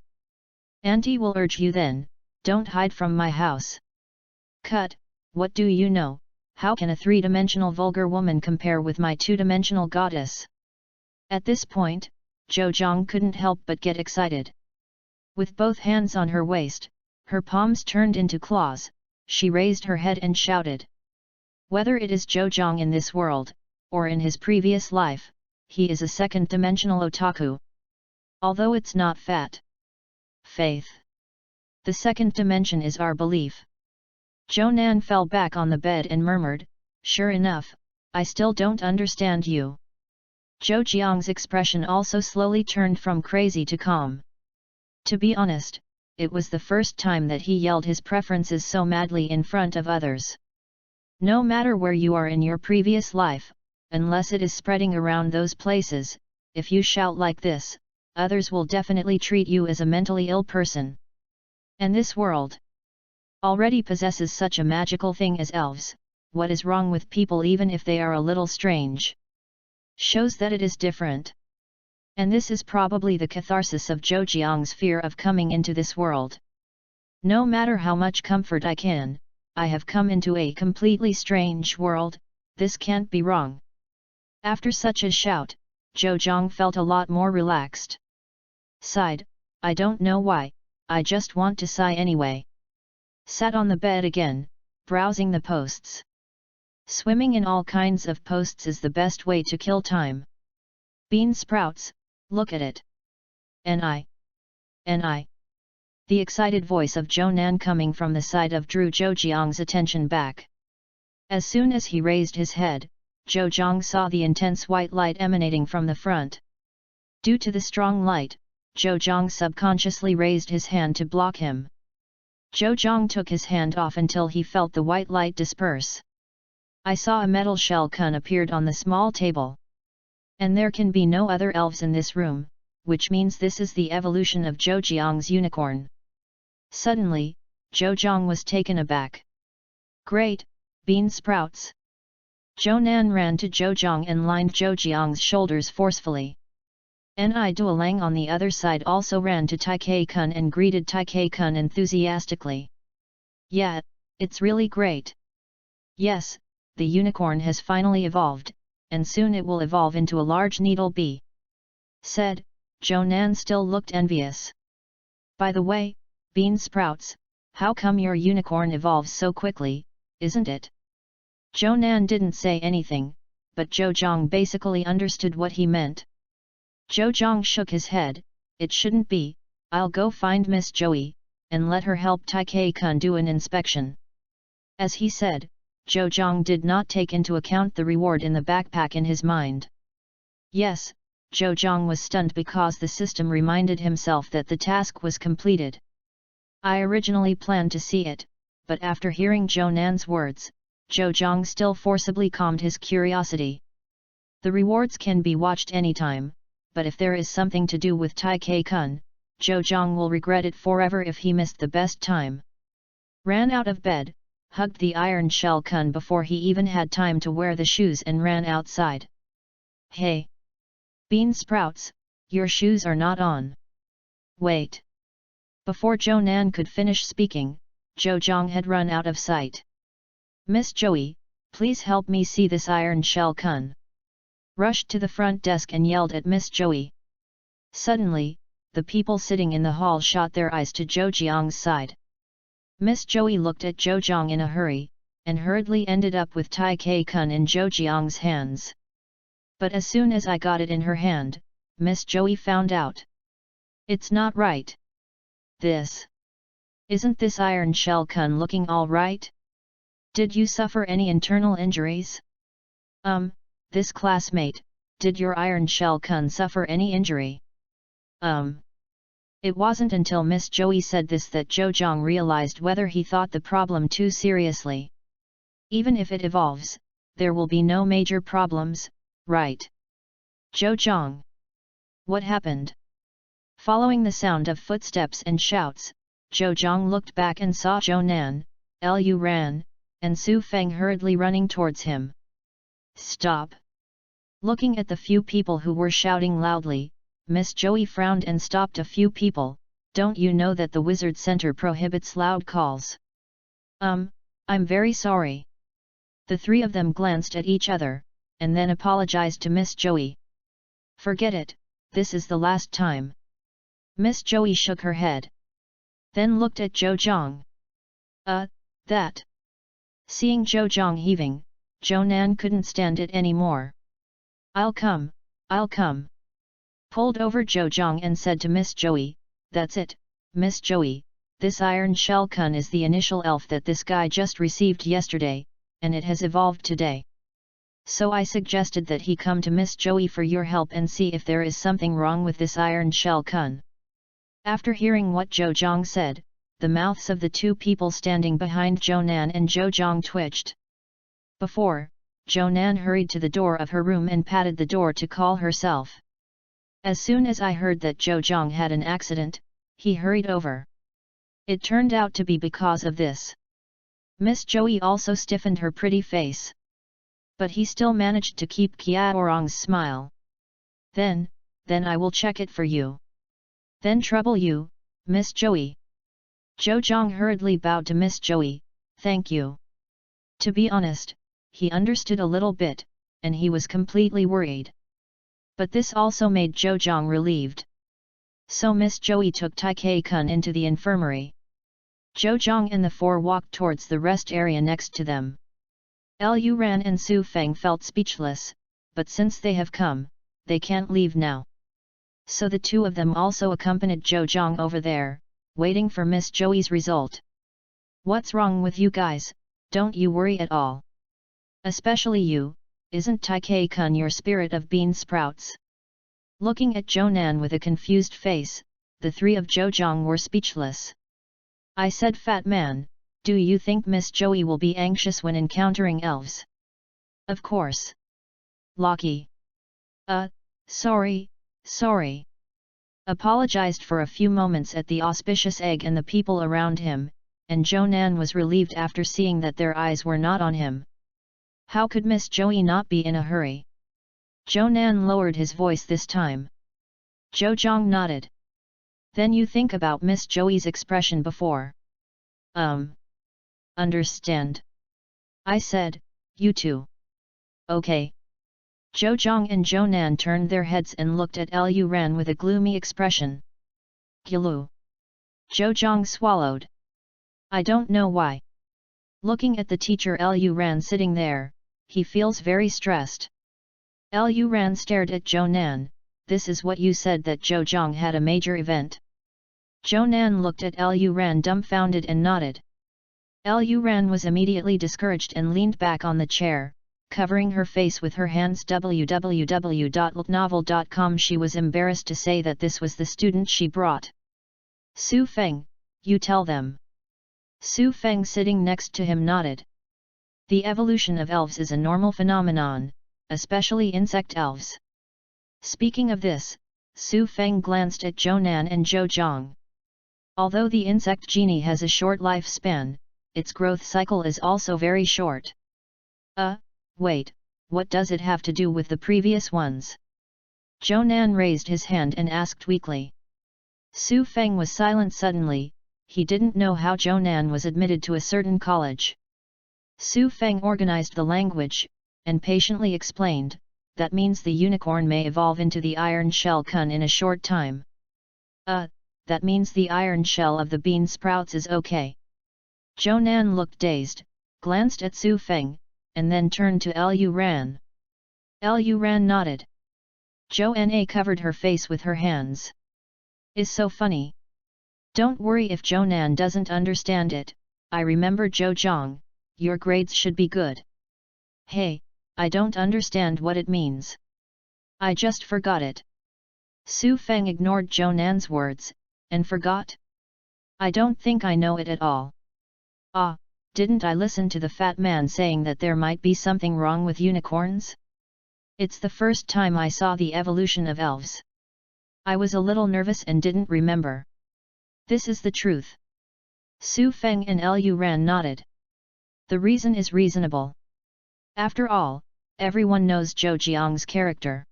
Auntie will urge you then, don't hide from my house. Cut, what do you know? How can a 3-dimensional vulgar woman compare with my 2-dimensional goddess? At this point, Zhou Zhang couldn't help but get excited. With both hands on her waist, her palms turned into claws, she raised her head and shouted. Whether it is Zhou Zhang in this world, or in his previous life, he is a 2nd-dimensional otaku. Although it's not faith. The 2nd dimension is our belief. Zhou Nan fell back on the bed and murmured, sure enough, I still don't understand you. Zhou Jiang's expression also slowly turned from crazy to calm. To be honest, it was the first time that he yelled his preferences so madly in front of others. No matter where you are in your previous life, unless it is spreading around those places, if you shout like this, others will definitely treat you as a mentally ill person. And this world already possesses such a magical thing as elves. What is wrong with people even if they are a little strange? Shows that it is different. And this is probably the catharsis of Zhou Jiang's fear of coming into this world. No matter how much comfort I have come into a completely strange world, this can't be wrong. After such a shout, Zhou Jiang felt a lot more relaxed. Sighed, I don't know why, I just want to sigh anyway. Sat on the bed again, browsing the posts. Swimming in all kinds of posts is the best way to kill time. Bean sprouts, look at it. Ni. The excited voice of Zhou Nan coming from the side of drew Zhou Jiang's attention back. As soon as he raised his head, Zhou Jiang saw the intense white light emanating from the front. Due to the strong light, Zhou Jiang subconsciously raised his hand to block him. Zhou Jiang took his hand off until he felt the white light disperse. I saw a metal shell kun appeared on the small table. And there can be no other elves in this room, which means this is the evolution of Zhou Jiang's unicorn. Suddenly, Zhou Jiang was taken aback. Great, bean sprouts! Zhou Nan ran to Zhou Jiang and lined Zhou Jiang's shoulders forcefully. Ni Duolang on the other side also ran to Tai Kei Kun and greeted Tai Kei Kun enthusiastically. Yeah, it's really great. Yes, the unicorn has finally evolved, and soon it will evolve into a large needle bee. Said, Zhou Nan still looked envious. By the way, bean sprouts, how come your unicorn evolves so quickly, isn't it? Zhou Nan didn't say anything, but Zhou Jiang basically understood what he meant. Zhou Jiang shook his head, it shouldn't be, I'll go find Miss Joey, and let her help Tai Kei Kun do an inspection. As he said, Zhou Jiang did not take into account the reward in the backpack in his mind. Yes, Zhou Jiang was stunned because the system reminded himself that the task was completed. I originally planned to see it, but after hearing Zhou Nan's words, Zhou Jiang still forcibly calmed his curiosity. The rewards can be watched anytime, but if there is something to do with Tai Kei Kun, Zhou Jiang will regret it forever if he missed the best time. Ran out of bed, hugged the iron shell kun before he even had time to wear the shoes and ran outside. Hey! Bean sprouts, your shoes are not on. Wait! Before Zhou Nan could finish speaking, Zhou Zhang had run out of sight. "Miss Joey, please help me see this iron shell kun." Rushed to the front desk and yelled at Miss Joey. Suddenly, the people sitting in the hall shot their eyes to Zhou Jiang's side. Miss Joey looked at Zhou Jiang in a hurry, and hurriedly ended up with Tai Kei kun in Zhou Jiang's hands. But as soon as I got it in her hand, Miss Joey found out. "It's not right. Isn't this iron shell kun looking all right? Did you suffer any internal injuries?" This classmate, did your iron shell kun suffer any injury?" It wasn't until Miss Joey said this that Zhou Jiang realized whether he thought the problem too seriously. "Even if it evolves, there will be no major problems, right? Zhou Jiang. What happened?" Following the sound of footsteps and shouts, Zhou Jiang looked back and saw Zhou Nan, Lu Ran, and Su Feng hurriedly running towards him. "Stop!" Looking at the few people who were shouting loudly, Miss Joey frowned and stopped a few people. "Don't you know that the Wizard Center prohibits loud calls?" I'm very sorry." The three of them glanced at each other, and then apologized to Miss Joey. "Forget it, this is the last time." Miss Joey shook her head. Then looked at Zhou Jiang. That." Seeing Zhou Jiang heaving, Zhou Nan couldn't stand it anymore. I'll come." Pulled over Zhou Jiang and said to Miss Joey, "That's it, Miss Joey, this iron shell kun is the initial elf that this guy just received yesterday, and it has evolved today. So I suggested that he come to Miss Joey for your help and see if there is something wrong with this iron shell kun." After hearing what Zhou Jiang said, the mouths of the two people standing behind Zhou Nan and Zhou Jiang twitched. Before, Zhou Nan hurried to the door of her room and patted the door to call herself. As soon as I heard that Zhou Jiang had an accident, he hurried over. It turned out to be because of this. Miss Joey also stiffened her pretty face. But he still managed to keep Qiaorong's smile. Then I will check it for you. Then trouble you, Miss Joey." Zhou Jiang hurriedly bowed to Miss Joey, "Thank you." To be honest, he understood a little bit, and he was completely worried. But this also made Zhou Jiang relieved. So Miss Joey took Tai Kei kun into the infirmary. Zhou Jiang and the four walked towards the rest area next to them. Lu Ran and Su Feng felt speechless, but since they have come, they can't leave now. So the two of them also accompanied Zhou Jiang over there, waiting for Miss Joey's result. "What's wrong with you guys? Don't you worry at all. Especially you, isn't Tai Kei kun your spirit of bean sprouts?" Looking at Zhou Nan with a confused face, the three of Zhou Jiang were speechless. "I said, fat man, do you think Miss Joey will be anxious when encountering elves?" "Of course." Lucky. Sorry. Apologized for a few moments at the auspicious egg and the people around him, and Zhou Nan was relieved after seeing that their eyes were not on him. How could Miss Joey not be in a hurry? Zhou Nan lowered his voice this time. Zhou Jiang nodded. "Then you think about Miss Joey's expression before." Understand. I said, you two. Okay. Zhou Jiang and Zhou Nan turned their heads and looked at Lu Ran with a gloomy expression. Gilu. Zhou Jiang swallowed. I don't know why. Looking at the teacher Lu Ran sitting there, he feels very stressed. Lu Ran stared at Zhou Nan. "This is what you said, that Zhou Jiang had a major event." Zhou Nan looked at Lu Ran dumbfounded and nodded. Lu Ran was immediately discouraged and leaned back on the chair, covering her face with her hands. www.novel.com. She was embarrassed to say that this was the student she brought. "Su Feng, you tell them." Su Feng sitting next to him nodded. The evolution of elves is a normal phenomenon, especially insect elves. Speaking of this, Su Feng glanced at Zhou Nan and Zhou Jiang. Although the insect genie has a short lifespan, its growth cycle is also very short. Wait, what does it have to do with the previous ones? Zhou Nan raised his hand and asked weakly. Su Feng was silent suddenly, he didn't know how Zhou Nan was admitted to a certain college. Su Feng organized the language, and patiently explained, that means the unicorn may evolve into the iron shell kun in a short time. That means the iron shell of the bean sprouts is okay. Zhou Nan looked dazed, glanced at Su Feng, and then turned to Lu Ran. Lu Ran nodded. Zhou Na covered her face with her hands. Is so funny. Don't worry if Zhou Nan doesn't understand it, I remember Zhou Zhang, your grades should be good. Hey, I don't understand what it means. I just forgot it. Su Feng ignored Zhou Nan's words, and forgot? I don't think I know it at all. Didn't I listen to the fat man saying that there might be something wrong with unicorns? It's the first time I saw the evolution of elves. I was a little nervous and didn't remember. This is the truth. Su Feng and Lu Ran nodded. The reason is reasonable. After all, everyone knows Zhou Jiang's character.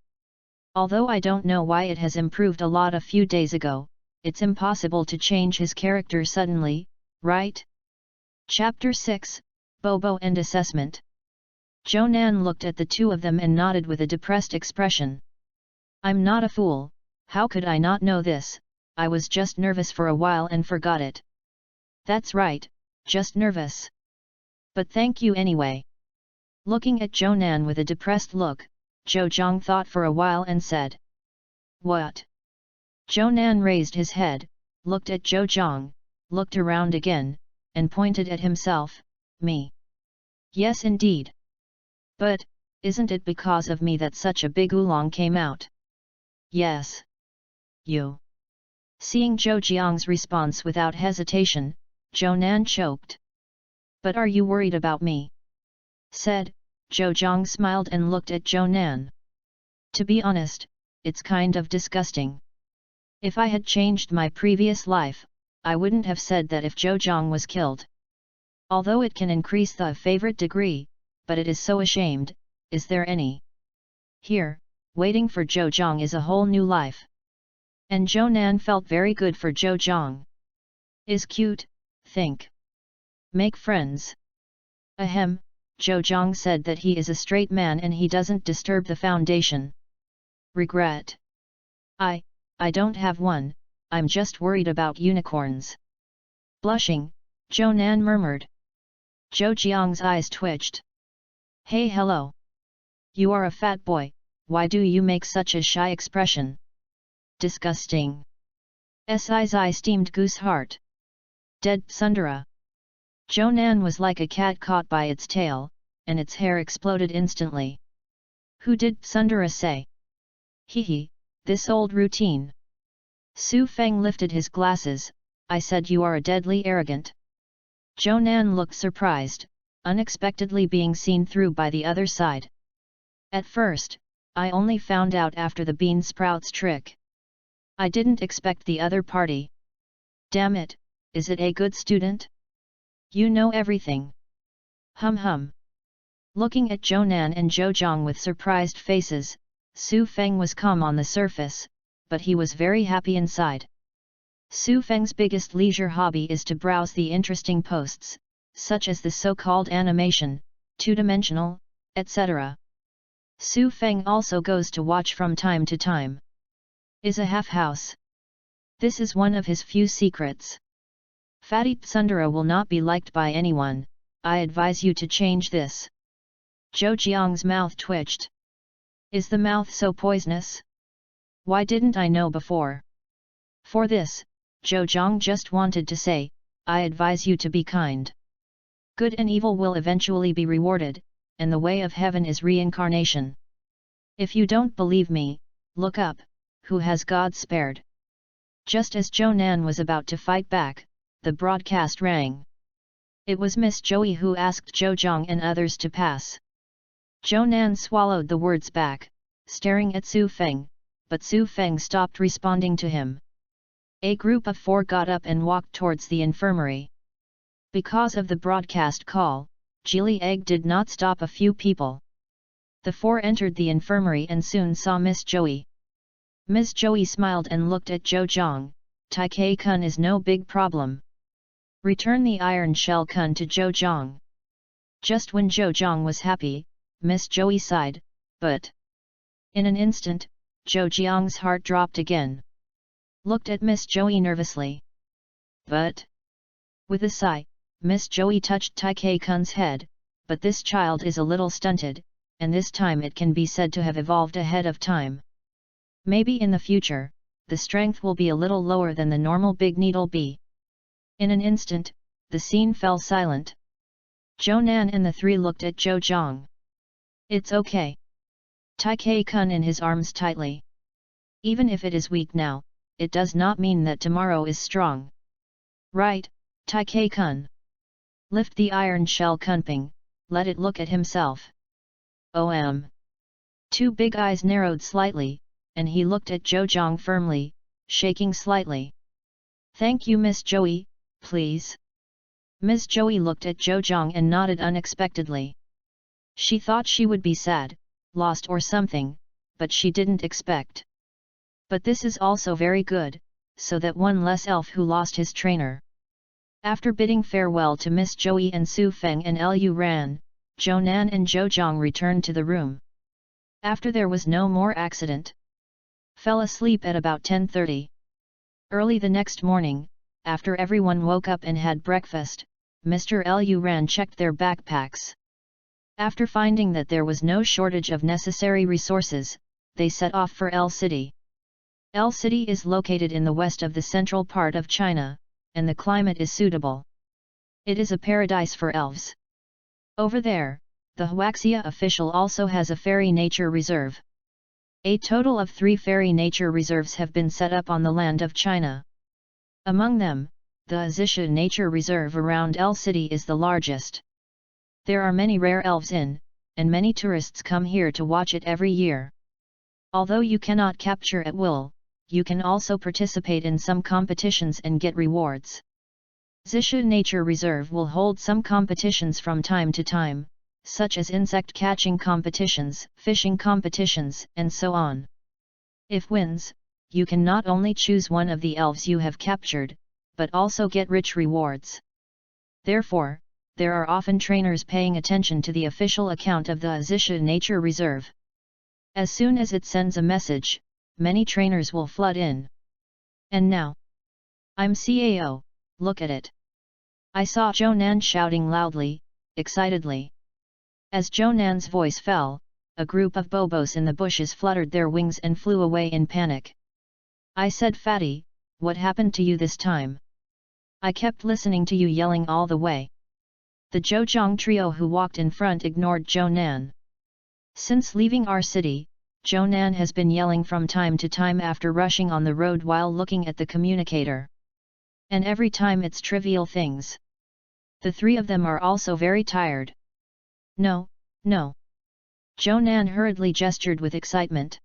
Although I don't know why it has improved a lot a few days ago, it's impossible to change his character suddenly, right? Chapter 6, Bobo and Assessment. Zhou Nan looked at the two of them and nodded with a depressed expression. I'm not a fool, how could I not know this? I was just nervous for a while and forgot it. That's right, just nervous. But thank you anyway. Looking at Zhou Nan with a depressed look, Zhou Zhang thought for a while and said. What? Zhou Nan raised his head, looked at Zhou Zhang, looked around again, and pointed at himself, me. Yes indeed. But, isn't it because of me that such a big oolong came out? Yes. You. Seeing Zhou Jiang's response without hesitation, Zhou Nan choked. But are you worried about me? Said, Zhou Zhang smiled and looked at Zhou Nan. To be honest, it's kind of disgusting. If I had changed my previous life, I wouldn't have said that if Zhou Zhang was killed. Although it can increase the favorite degree, but it is so ashamed, is there any? Here, waiting for Zhou Zhang is a whole new life. And Zhou Nan felt very good for Zhou Zhang. Is cute, think. Make friends. Ahem, Zhou Zhang said that he is a straight man and he doesn't disturb the foundation. Regret. I don't have one, I'm just worried about unicorns. Blushing, Zhou Nan murmured. Zhou Jiang's eyes twitched. Hey hello. You are a fat boy, why do you make such a shy expression? Disgusting. I steamed goose heart. Dead Sundara. Zhou Nan was like a cat caught by its tail, and its hair exploded instantly. Who did Sundara say? Hehe, this old routine. Su Feng lifted his glasses, I said you are a deadly arrogant. Zhou Nan looked surprised, unexpectedly being seen through by the other side. At first, I only found out after the bean sprouts trick. I didn't expect the other party. Damn it, is it a good student? You know everything. Hum. Looking at Zhou Nan and Zhou Zhang with surprised faces, Su Feng was calm on the surface, but he was very happy inside. Su Feng's biggest leisure hobby is to browse the interesting posts, such as the so-called animation, two-dimensional, etc. Su Feng also goes to watch from time to time. Is a half-house. This is one of his few secrets. Fatty Tsundara will not be liked by anyone, I advise you to change this. Zhou Jiang's mouth twitched. Is the mouth so poisonous? Why didn't I know before? For this, Zhou Jiang just wanted to say, I advise you to be kind. Good and evil will eventually be rewarded, and the way of heaven is reincarnation. If you don't believe me, look up, who has God spared? Just as Zhou Nan was about to fight back, the broadcast rang. It was Miss Joey who asked Zhou Zhang and others to pass. Zhou Nan swallowed the words back, staring at Su Feng, but Su Feng stopped responding to him. A group of 4 got up and walked towards the infirmary. Because of the broadcast call, Geely Egg did not stop a few people. The 4 entered the infirmary and soon saw Miss Joey. Ms. Joey smiled and looked at Zhou Zhang, Tai Kun is no big problem. Return the iron shell kun to Zhou Zhang. Just when Zhou Zhang was happy, Miss Joey sighed, but... In an instant, Zhou Jiang's heart dropped again. Looked at Miss Joey nervously. But... With a sigh, Miss Joey touched Tai Kun's head, but this child is a little stunted, and this time it can be said to have evolved ahead of time. Maybe in the future, the strength will be a little lower than the normal big needle bee. In an instant, the scene fell silent. Zhou Nan and the three looked at Zhou Zhang. It's okay. Tai Kun in his arms tightly. Even if it is weak now, it does not mean that tomorrow is strong. Right, Tai Kun. Lift the iron shell kunping, let it look at himself. Two big eyes narrowed slightly, and he looked at Zhou Zhang firmly, shaking slightly. Thank you Miss Joey, please. Miss Joey looked at Zhou Zhang and nodded unexpectedly. She thought she would be sad, lost or something, but she didn't expect. But this is also very good, so that one less elf who lost his trainer. After bidding farewell to Miss Joey and Su Feng and Lu Ran, Zhou Nan and Zhou Zhang returned to the room. After there was no more accident. Fell asleep at about 10:30. Early the next morning, after everyone woke up and had breakfast, Mr. Lu Ran checked their backpacks. After finding that there was no shortage of necessary resources, they set off for L City. L City is located in the west of the central part of China, and the climate is suitable. It is a paradise for elves. Over there, the Huaxia official also has a fairy nature reserve. A total of 3 fairy nature reserves have been set up on the land of China. Among them, the Azisha Nature Reserve around L City is the largest. There are many rare elves in, and many tourists come here to watch it every year. Although you cannot capture at will, you can also participate in some competitions and get rewards. Zisha Nature Reserve will hold some competitions from time to time, such as insect catching competitions, fishing competitions, and so on. If wins, you can not only choose one of the elves you have captured, but also get rich rewards. Therefore, there are often trainers paying attention to the official account of the Azisha Nature Reserve. As soon as it sends a message, many trainers will flood in. And now, I'm CAO, look at it. I saw Zhou Nan shouting loudly, excitedly. As Zhou Nan's voice fell, a group of bobos in the bushes fluttered their wings and flew away in panic. I said, Fatty, what happened to you this time? I kept listening to you yelling all the way. The Zhou Zhang trio who walked in front ignored Zhou Nan. Since leaving our city, Zhou Nan has been yelling from time to time after rushing on the road while looking at the communicator. And every time it's trivial things. The 3 of them are also very tired. No, no. Zhou Nan hurriedly gestured with excitement.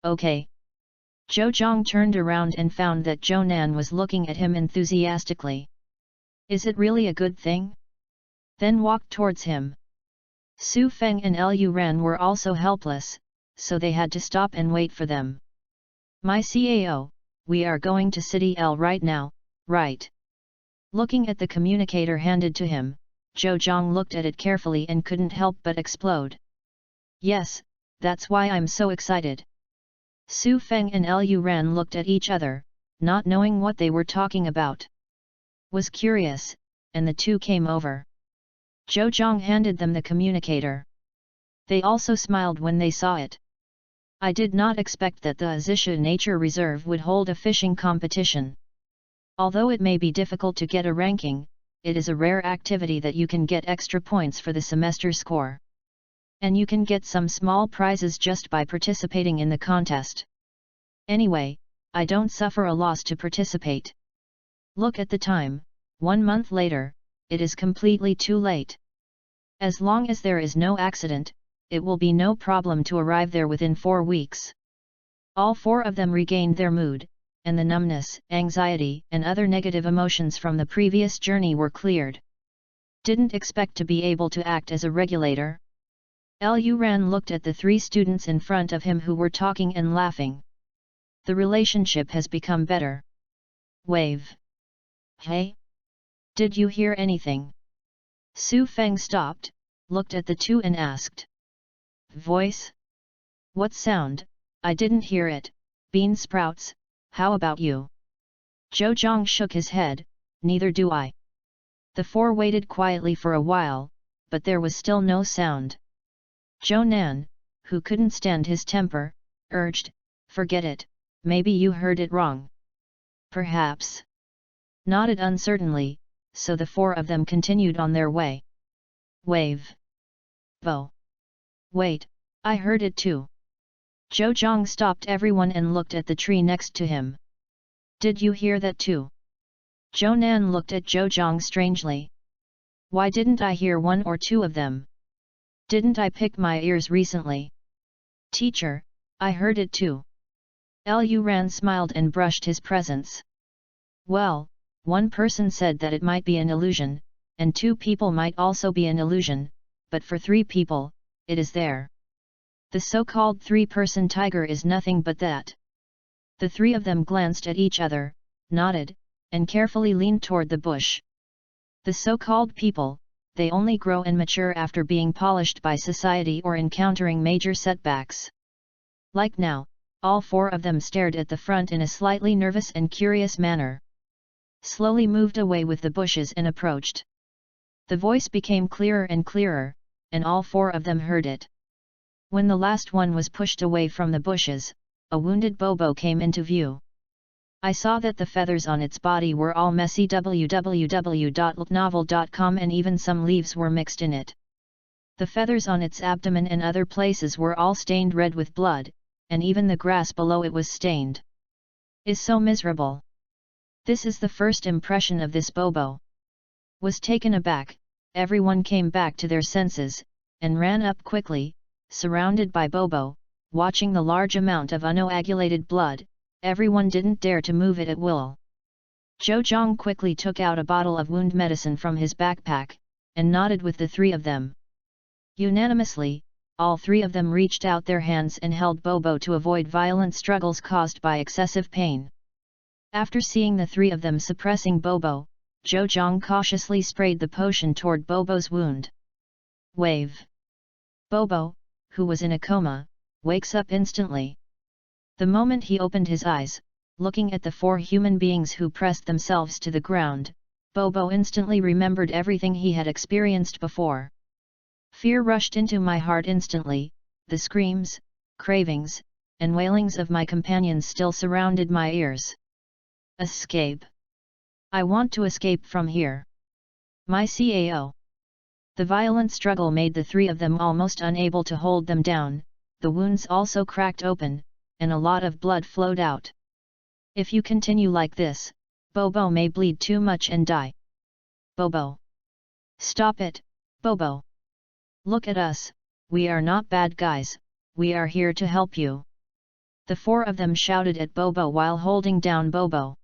Okay. Zhou Zhang turned around and found that Zhou Nan was looking at him enthusiastically. Is it really a good thing? Then walked towards him. Su Feng and Lu Ran were also helpless, so they had to stop and wait for them. My CAO, we are going to City L right now, right? Looking at the communicator handed to him, Zhou Zhang looked at it carefully and couldn't help but explode. Yes, that's why I'm so excited. Su Feng and Lu Ran looked at each other, not knowing what they were talking about. Was curious, and the two came over. Zhou Zhang handed them the communicator. They also smiled when they saw it. I did not expect that the Azisha Nature Reserve would hold a fishing competition. Although it may be difficult to get a ranking, it is a rare activity that you can get extra points for the semester score. And you can get some small prizes just by participating in the contest. Anyway, I don't suffer a loss to participate. Look at the time, 1 month later, it is completely too late. As long as there is no accident, it will be no problem to arrive there within 4 weeks. All 4 of them regained their mood, and the numbness, anxiety, and other negative emotions from the previous journey were cleared. Didn't expect to be able to act as a regulator. Lu Ran looked at the 3 students in front of him who were talking and laughing. The relationship has become better. Wave. Hey? Did you hear anything? Su Feng stopped, looked at the two and asked. Voice? What sound? I didn't hear it. Bean sprouts, how about you? Zhou Zhang shook his head, neither do I. The four waited quietly for a while, but there was still no sound. Zhou Nan, who couldn't stand his temper, urged, forget it, maybe you heard it wrong. Perhaps. Nodded uncertainly, so the four of them continued on their way. Wave. Bo. Wait, I heard it too. Zhou Zhang stopped everyone and looked at the tree next to him. Did you hear that too? Zhou Nan looked at Zhou Zhang strangely. Why didn't I hear one or two of them? Didn't I pick my ears recently? Teacher, I heard it too. Lu Ran smiled and brushed his presence. Well, one person said that it might be an illusion, and two people might also be an illusion, but for three people, it is there. The so-called three-person tiger is nothing but that. The three of them glanced at each other, nodded, and carefully leaned toward the bush. The so-called people, they only grow and mature after being polished by society or encountering major setbacks. Like now, all four of them stared at the front in a slightly nervous and curious manner. Slowly moved away with the bushes and approached. The voice became clearer and clearer, and all four of them heard it. When the last one was pushed away from the bushes, a wounded Bobo came into view. I saw that the feathers on its body were all messy www.novel.com and even some leaves were mixed in it. The feathers on its abdomen and other places were all stained red with blood, and even the grass below it was stained. Is so miserable. This is the first impression of this Bobo. Was taken aback, everyone came back to their senses, and ran up quickly, surrounded by Bobo, watching the large amount of uncoagulated blood. Everyone didn't dare to move it at will. Zhou Zhang quickly took out a bottle of wound medicine from his backpack, and nodded with the three of them. Unanimously, all three of them reached out their hands and held Bobo to avoid violent struggles caused by excessive pain. After seeing the three of them suppressing Bobo, Zhou Zhang cautiously sprayed the potion toward Bobo's wound. Wave. Bobo, who was in a coma, wakes up instantly. The moment he opened his eyes, looking at the four human beings who pressed themselves to the ground, Bobo instantly remembered everything he had experienced before. Fear rushed into my heart instantly, the screams, cravings, and wailings of my companions still surrounded my ears. Escape. I want to escape from here. My cao. The violent struggle made the three of them almost unable to hold them down, the wounds also cracked open, and a lot of blood flowed out. If you continue like this, Bobo may bleed too much and die. Bobo. Stop it, Bobo. Look at us, we are not bad guys, we are here to help you. The four of them shouted at Bobo while holding down Bobo.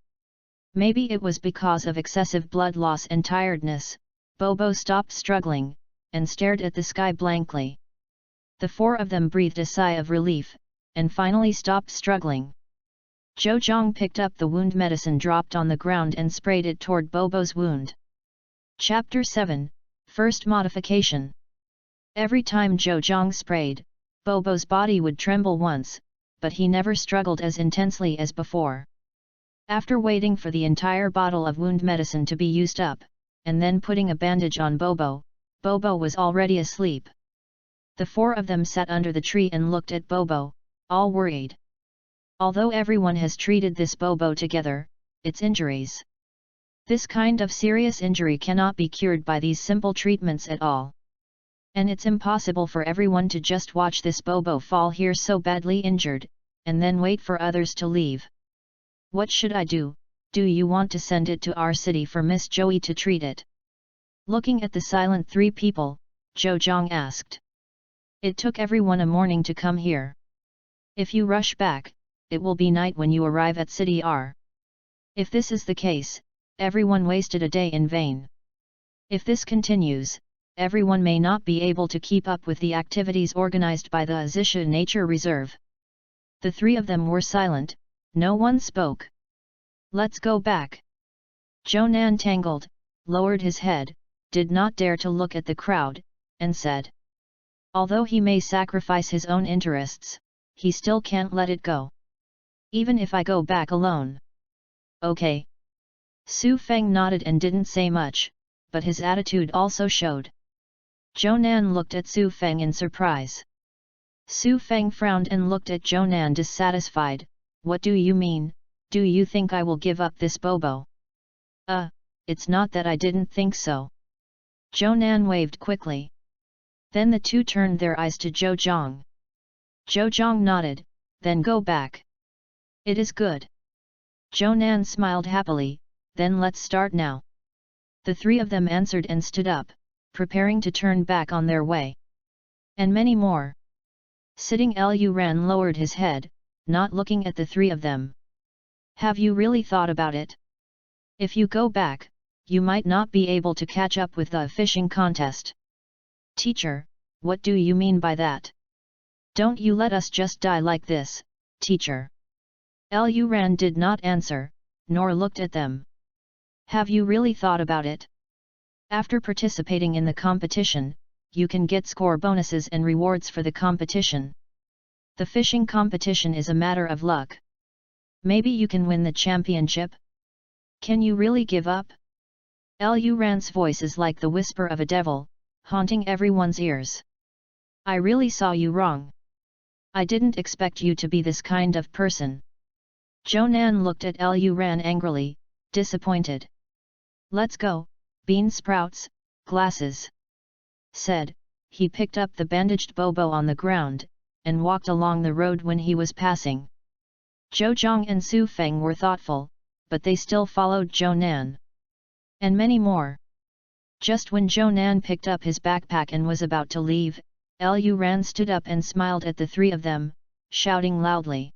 Maybe it was because of excessive blood loss and tiredness, Bobo stopped struggling, and stared at the sky blankly. The four of them breathed a sigh of relief, and finally stopped struggling. Zhou Zhang picked up the wound medicine dropped on the ground and sprayed it toward Bobo's wound. Chapter 7, First Modification. Every time Zhou Zhang sprayed, Bobo's body would tremble once, but he never struggled as intensely as before. After waiting for the entire bottle of wound medicine to be used up, and then putting a bandage on Bobo, Bobo was already asleep. The four of them sat under the tree and looked at Bobo, all worried. Although everyone has treated this Bobo together, its injuries. This kind of serious injury cannot be cured by these simple treatments at all. And it's impossible for everyone to just watch this Bobo fall here so badly injured, and then wait for others to leave. What should I do? Do you want to send it to our city for Miss Joey to treat it? Looking at the silent three people, Zhou Zhang asked. It took everyone a morning to come here. If you rush back, it will be night when you arrive at City R. If this is the case, everyone wasted a day in vain. If this continues, everyone may not be able to keep up with the activities organized by the Azisha Nature Reserve. The three of them were silent, no one spoke. Let's go back. Zhou Nan tangled, lowered his head, did not dare to look at the crowd, and said, "Although he may sacrifice his own interests, he still can't let it go. Even if I go back alone." "Okay." Su Feng nodded and didn't say much, but his attitude also showed. Zhou Nan looked at Su Feng in surprise. Su Feng frowned and looked at Zhou Nan dissatisfied. "What do you mean? Do you think I will give up this bobo?" It's not that I didn't think so." Zhou Nan waved quickly. Then the two turned their eyes to Zhou Zhang. Zhou Zhang nodded, "Then go back." "It is good." Zhou Nan smiled happily, "Then let's start now." The three of them answered and stood up, preparing to turn back on their way. And many more. Sitting Lu Ran lowered his head, not looking at the three of them. "Have you really thought about it? If you go back, you might not be able to catch up with the fishing contest." "Teacher, what do you mean by that? Don't you let us just die like this, teacher." Lu Ran did not answer, nor looked at them. "Have you really thought about it? After participating in the competition, you can get score bonuses and rewards for the competition. The fishing competition is a matter of luck. Maybe you can win the championship? Can you really give up?" Lu Ran's voice is like the whisper of a devil, haunting everyone's ears. "I really saw you wrong. I didn't expect you to be this kind of person." Zhou Nan looked at Lu Ran angrily, disappointed. "Let's go, bean sprouts, glasses," said. He picked up the bandaged bobo on the ground, and walked along the road when he was passing. Zhou Zhang and Su Feng were thoughtful, but they still followed Zhou Nan. And many more. Just when Zhou Nan picked up his backpack and was about to leave, Lu Ran stood up and smiled at the three of them, shouting loudly.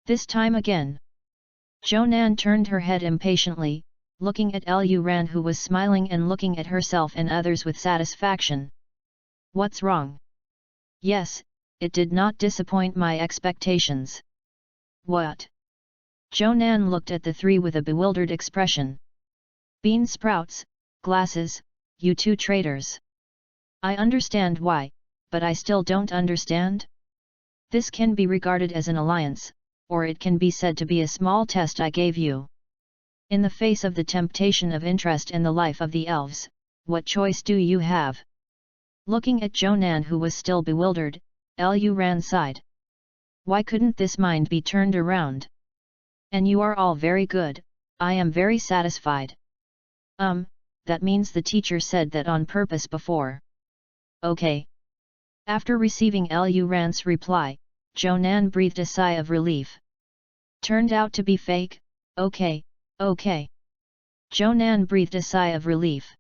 "This time again." Zhou Nan turned her head impatiently, looking at Lu Ran who was smiling and looking at herself and others with satisfaction. "What's wrong?" "Yes, it did not disappoint my expectations." "What?" Zhou Nan looked at the three with a bewildered expression. "Bean sprouts, glasses, you two traitors. I understand why, but I still don't understand. This can be regarded as an alliance, or it can be said to be a small test I gave you. In the face of the temptation of interest in the life of the elves, what choice do you have?" Looking at Zhou Nan who was still bewildered, Lu Ran sighed. "Why couldn't this mind be turned around? And you are all very good, I am very satisfied." That means the teacher said that on purpose before." "Okay." After receiving Lu Ran's reply, Zhou Nan breathed a sigh of relief. "Turned out to be fake, okay. Zhou Nan breathed a sigh of relief.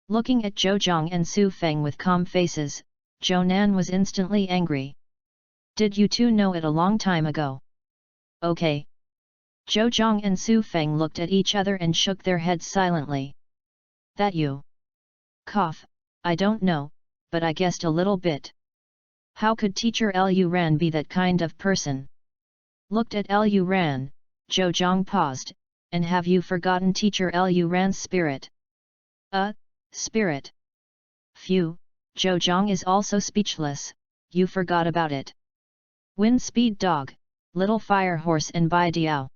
Looking at Zhou Zhang and Su Feng with calm faces, Zhou Nan was instantly angry. "Did you two know it a long time ago?" "Okay." Zhou Zhang and Su Feng looked at each other and shook their heads silently. "That you?" "Cough, I don't know, but I guessed a little bit." How could Teacher Lu Ran be that kind of person? Looked at Lu Ran, Zhou Zhang paused, "And have you forgotten Teacher Lu Ran's spirit?" Spirit? Phew, Zhou Zhang is also speechless, "You forgot about it. Wind Speed Dog, Little Fire Horse and Bai Diao.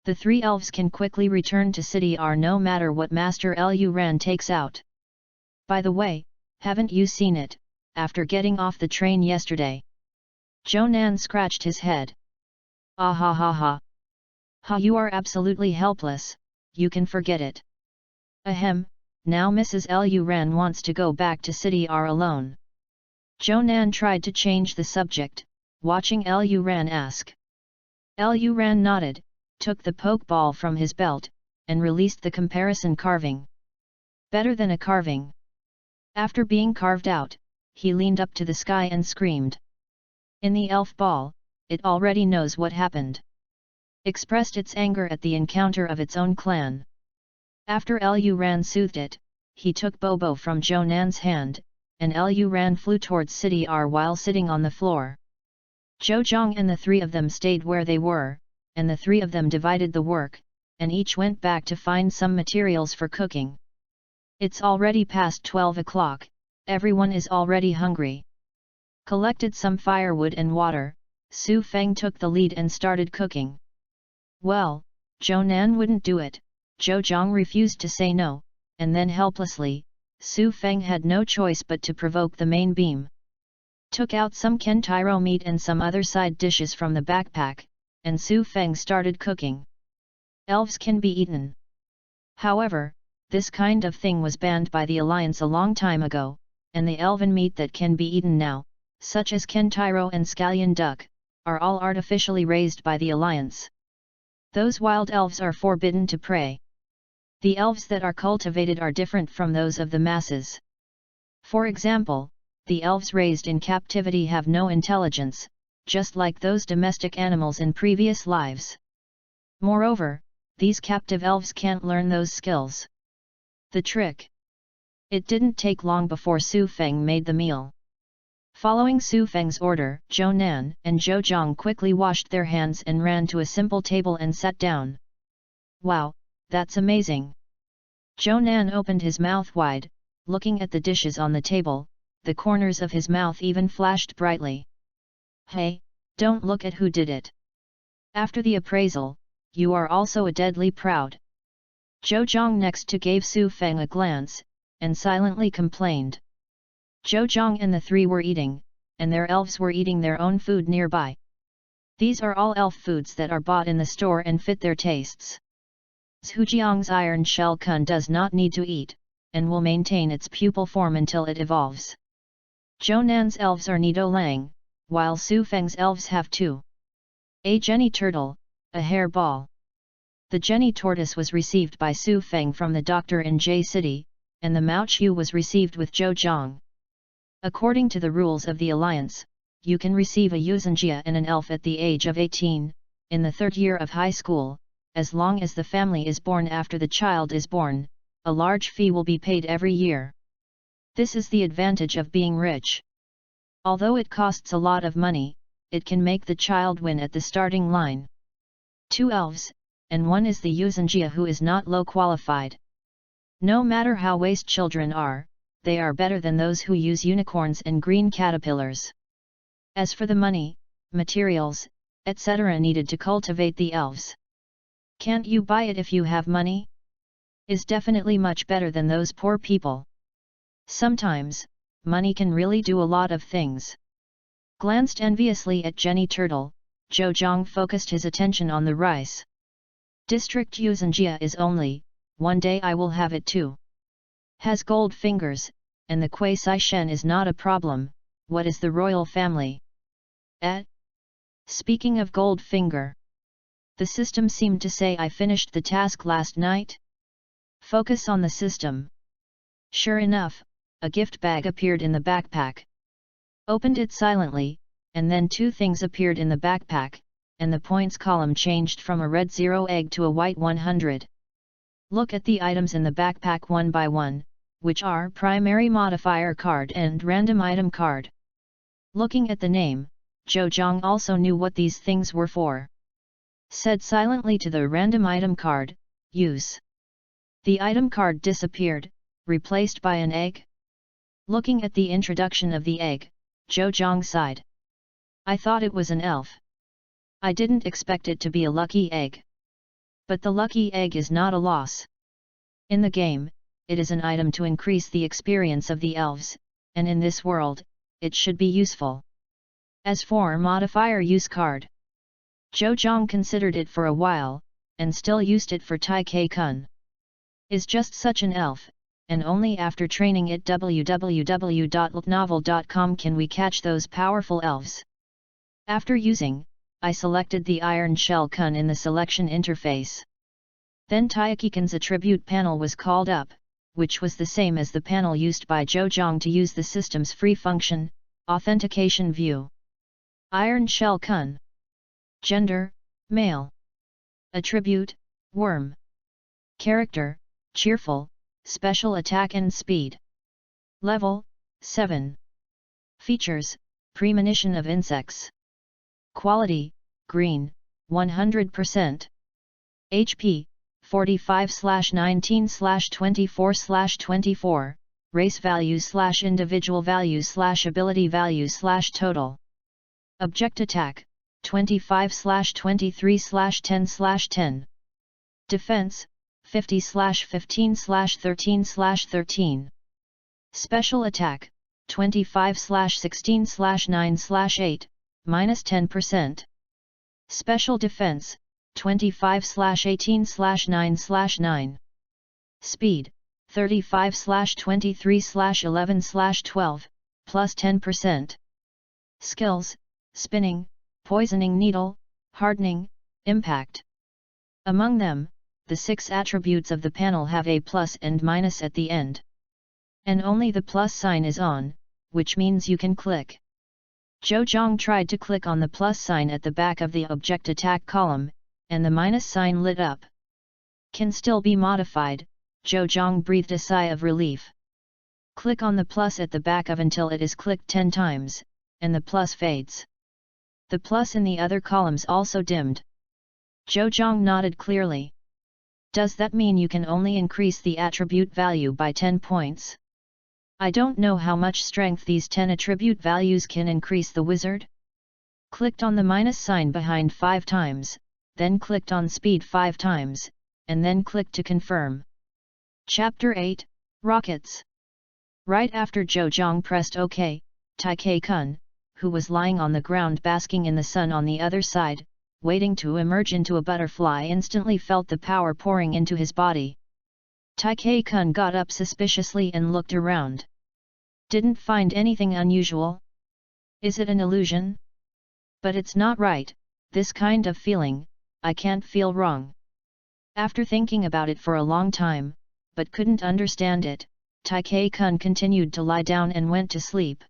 The three elves can quickly return to City R no matter what Master Lu Ran takes out. By the way, haven't you seen it, after getting off the train yesterday?" Zhou Nan scratched his head. "Ah ha ha ha. Ha, you are absolutely helpless, you can forget it. Ahem, now Mrs. Lu Ran wants to go back to City R alone." Zhou Nan tried to change the subject, watching Lu Ran ask. Lu Ran nodded, took the pokeball from his belt, and released the comparison carving. Better than a carving. After being carved out, he leaned up to the sky and screamed. In the elf ball, it already knows what happened. Expressed its anger at the encounter of its own clan. After Lu Ran soothed it, he took Bobo from Zhou Nan's hand, and Lu Ran flew towards City R while sitting on the floor. Zhou Zhang and the three of them stayed where they were, and the three of them divided the work, and each went back to find some materials for cooking. It's already past 12 o'clock, everyone is already hungry. Collected some firewood and water, Su Feng took the lead and started cooking. Well, Zhou Nan wouldn't do it, Zhou Zhang refused to say no, and then helplessly, Su Feng had no choice but to provoke the main beam. Took out some kentiro meat and some other side dishes from the backpack, and Su Feng started cooking. Elves can be eaten. However, this kind of thing was banned by the Alliance a long time ago, and the elven meat that can be eaten now, such as kentiro and scallion duck, are all artificially raised by the Alliance. Those wild elves are forbidden to prey. The elves that are cultivated are different from those of the masses. For example, the elves raised in captivity have no intelligence, just like those domestic animals in previous lives. Moreover, these captive elves can't learn those skills. The trick. It didn't take long before Su Feng made the meal. Following Su Feng's order, Zhou Nan and Zhou Zhang quickly washed their hands and ran to a simple table and sat down. Wow, that's amazing! Zhou Nan opened his mouth wide, looking at the dishes on the table, the corners of his mouth even flashed brightly. Hey, don't look at who did it. After the appraisal, you are also a deadly proud. Zhou Zhang next to gave Su Feng a glance, and silently complained. Zhou Zhang and the three were eating, and their elves were eating their own food nearby. These are all elf foods that are bought in the store and fit their tastes. Zhujiang's iron shell kun does not need to eat, and will maintain its pupil form until it evolves. Zhou Nan's elves are Nido Lang, while Su Feng's elves have two. A Jenny turtle, a hair ball. The Jenny tortoise was received by Su Feng from the doctor in J City, and the Mao Chu was received with Zhou Zhang. According to the rules of the Alliance, you can receive a Yuuzhanjia and an elf at the age of 18, in the third year of high school, as long as the family is born after the child is born, a large fee will be paid every year. This is the advantage of being rich. Although it costs a lot of money, it can make the child win at the starting line. 2 elves, and 1 is the Yuuzhanjia who is not low qualified. No matter how waste children are, they are better than those who use unicorns and green caterpillars. As for the money, materials, etc. needed to cultivate the elves, can't you buy it if you have money? Is definitely much better than those poor people. Sometimes, money can really do a lot of things. Glanced enviously at Jenny Turtle, Zhou Zhang focused his attention on the rice. District Yuuzhanjia is only, one day I will have it too. Has gold fingers, and the Kuei Sai Shen is not a problem. What is the royal family? Speaking of gold finger. The system seemed to say I finished the task last night? Focus on the system. Sure enough, a gift bag appeared in the backpack. Opened it silently, and then 2 things appeared in the backpack, and the points column changed from a red 0 egg to a white 100. Look at the items in the backpack one by one, which are primary modifier card and random item card. Looking at the name, Zhou Zhang also knew what these things were for. Said silently to the random item card, use. The item card disappeared, replaced by an egg. Looking at the introduction of the egg, Zhou Zhang sighed. I thought it was an elf. I didn't expect it to be a lucky egg. But the lucky egg is not a loss. In the game, it is an item to increase the experience of the elves, and in this world, it should be useful. As for modifier use card, Zhou Zhang considered it for a while, and still used it for Tai Kei Kun. Is just such an elf, and only after training it www.novel.com can we catch those powerful elves. After using, I selected the Iron Shell Kun in the selection interface. Then Taikikun's attribute panel was called up, which was the same as the panel used by Zhou Zhang to use the system's free function, authentication view. Iron Shell Kun. Gender, male. Attribute, worm. Character, cheerful, special attack and speed. Level, 7. Features, premonition of insects. Quality, green, 100%. HP, 45/19/24/24, race values/individual values/ability values/total. Object attack, 25/23/10/10. Defense, 50/15/13/13. Special attack, 25/16/9/8, -10%. Special defense, 25/18/9/9. Speed, 35/23/11/12, +10%. Skills, spinning, poisoning needle, hardening, impact. Among them, the 6 attributes of the panel have a plus and minus at the end. And only the plus sign is on, which means you can click. Zhou Zhang tried to click on the plus sign at the back of the object attack column, and the minus sign lit up. Can still be modified, Zhou Zhang breathed a sigh of relief. Click on the plus at the back of until it is clicked 10 times, and the plus fades. The plus in the other columns also dimmed. Zhou Zhang nodded clearly. Does that mean you can only increase the attribute value by 10 points? I don't know how much strength these 10 attribute values can increase the wizard. Clicked on the minus sign behind 5 times, then clicked on speed 5 times, and then clicked to confirm. Chapter 8, Rockets. Right after Zhou Zhang pressed OK, Tai Kun, who was lying on the ground basking in the sun on the other side, waiting to emerge into a butterfly, instantly felt the power pouring into his body. Tai Kun got up suspiciously and looked around. Didn't find anything unusual. Is it an illusion? But it's not right, this kind of feeling, I can't feel wrong. After thinking about it for a long time, but couldn't understand it, Tai Kun continued to lie down and went to sleep.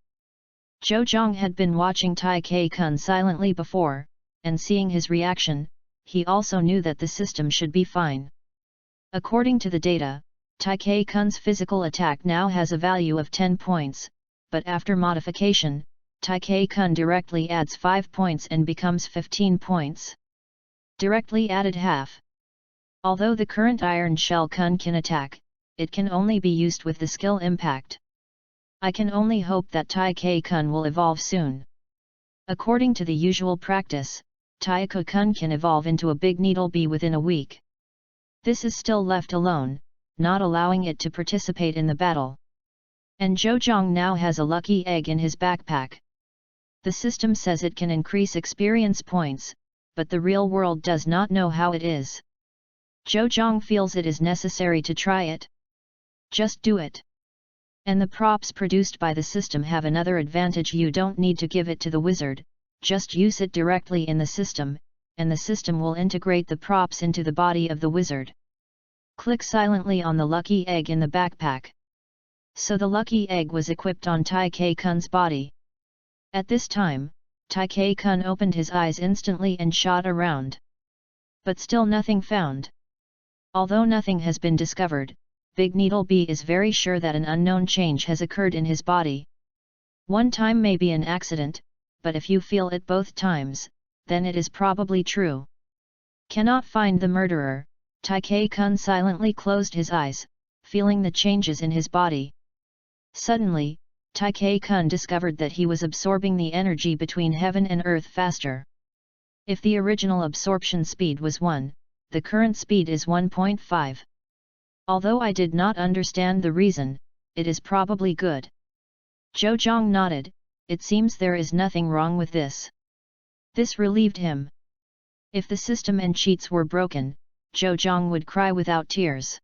Zhou Zhang had been watching Tai Kun silently before, and seeing his reaction, he also knew that the system should be fine. According to the data, Tai Kun's physical attack now has a value of 10 points, but after modification, Tai Kun directly adds 5 points and becomes 15 points. Directly added half. Although the current Iron Shell Kun can attack, it can only be used with the skill impact. I can only hope that Tai Kun will evolve soon. According to the usual practice, Tai Kun can evolve into a big needle bee within a week. This is still left alone, not allowing it to participate in the battle. And Zhou Zhang now has a lucky egg in his backpack. The system says it can increase experience points, but the real world does not know how it is. Zhou Zhang feels it is necessary to try it. Just do it. And the props produced by the system have another advantage: you don't need to give it to the wizard, just use it directly in the system, and the system will integrate the props into the body of the wizard. Click silently on the lucky egg in the backpack. So the lucky egg was equipped on Tai Kun's body. At this time, Tai Kun opened his eyes instantly and shot around. But still nothing found. Although nothing has been discovered, Big Needle Bee is very sure that an unknown change has occurred in his body. One time may be an accident, but if you feel it both times, then it is probably true. Cannot find the murderer, Tai Kun silently closed his eyes, feeling the changes in his body. Suddenly, Tai Kun discovered that he was absorbing the energy between heaven and earth faster. If the original absorption speed was 1, the current speed is 1.5. Although I did not understand the reason, it is probably good. Zhou Zhang nodded, it seems there is nothing wrong with this. This relieved him. If the system and cheats were broken, Zhou Zhang would cry without tears.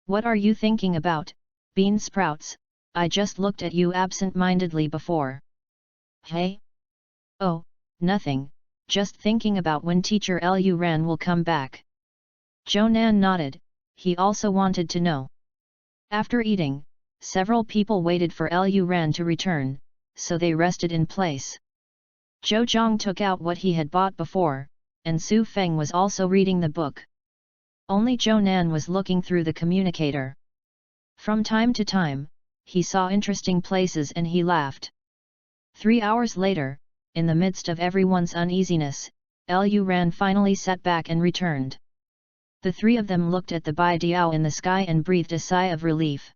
What are you thinking about, bean sprouts? I just looked at you absent-mindedly before. Hey? Oh, nothing, just thinking about when teacher Lu Ran will come back. Zhou Nan nodded, he also wanted to know. After eating, several people waited for Lu Ran to return, so they rested in place. Zhou Zhang took out what he had bought before, and Su Feng was also reading the book. Only Zhou Nan was looking through the communicator. From time to time, he saw interesting places and he laughed. 3 hours later, in the midst of everyone's uneasiness, Lu Ran finally sat back and returned. The three of them looked at the Baidiao in the sky and breathed a sigh of relief.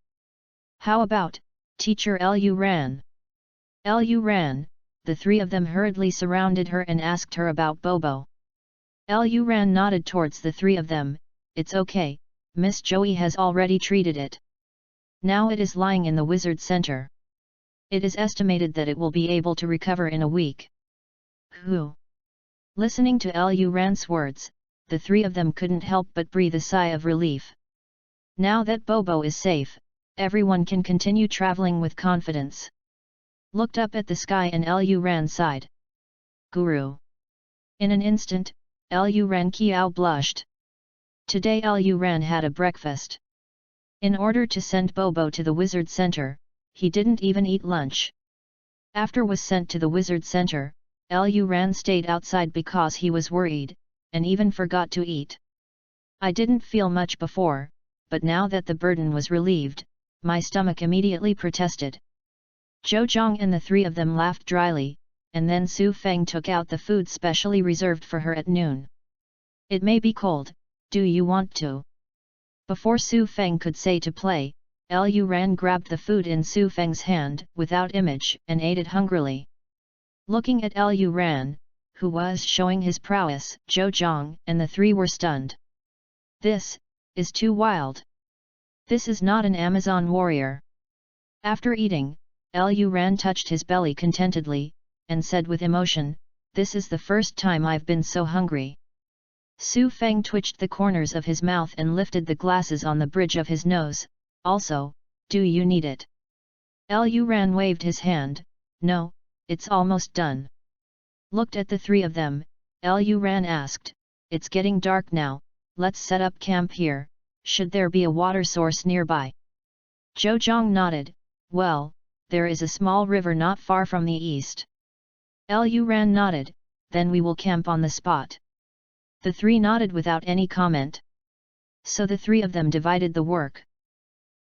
How about, Teacher Lu Ran? Lu Ran, the three of them hurriedly surrounded her and asked her about Bobo. Lu Ran nodded towards the three of them. It's okay, Miss Joey has already treated it. Now it is lying in the wizard center. It is estimated that it will be able to recover in a week. Who? Listening to Lu Ran's words, the three of them couldn't help but breathe a sigh of relief. Now that Bobo is safe, everyone can continue traveling with confidence. Looked up at the sky and Lu Ran sighed. Guru. In an instant, Lu Ran Kiao blushed. Today Lu Ran had a breakfast. In order to send Bobo to the wizard center, he didn't even eat lunch. After was sent to the wizard center, Lu Ran stayed outside because he was worried, and even forgot to eat. I didn't feel much before, but now that the burden was relieved, my stomach immediately protested. Zhou Zhang and the three of them laughed dryly, and then Su Feng took out the food specially reserved for her at noon. It may be cold, do you want to? Before Su Feng could say to play, Lu Ran grabbed the food in Su Feng's hand, without image, and ate it hungrily. Looking at Lu Ran, who was showing his prowess, Zhou Zhang and the three were stunned. This is too wild. This is not an Amazon warrior. After eating, Lu Ran touched his belly contentedly, and said with emotion, "This is the first time I've been so hungry." Su Feng twitched the corners of his mouth and lifted the glasses on the bridge of his nose. Also, do you need it? Lu Ran waved his hand. No, it's almost done. Looked at the three of them, Lu Ran asked, it's getting dark now, let's set up camp here, should there be a water source nearby? Zhou Zhang nodded, well, there is a small river not far from the east. Lu Ran nodded, then we will camp on the spot. The three nodded without any comment. So the three of them divided the work.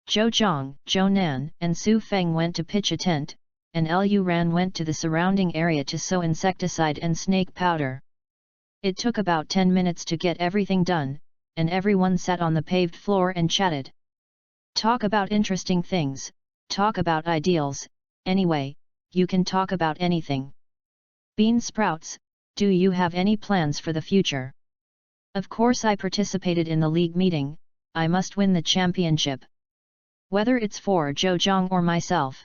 Zhou Zhang, Zhou Nan, and Su Feng went to pitch a tent, and Lu Ran went to the surrounding area to sow insecticide and snake powder. It took about 10 minutes to get everything done, and everyone sat on the paved floor and chatted. Talk about interesting things, talk about ideals, anyway, you can talk about anything. Bean sprouts, do you have any plans for the future? Of course I participated in the league meeting, I must win the championship. Whether it's for Zhou Zhang or myself.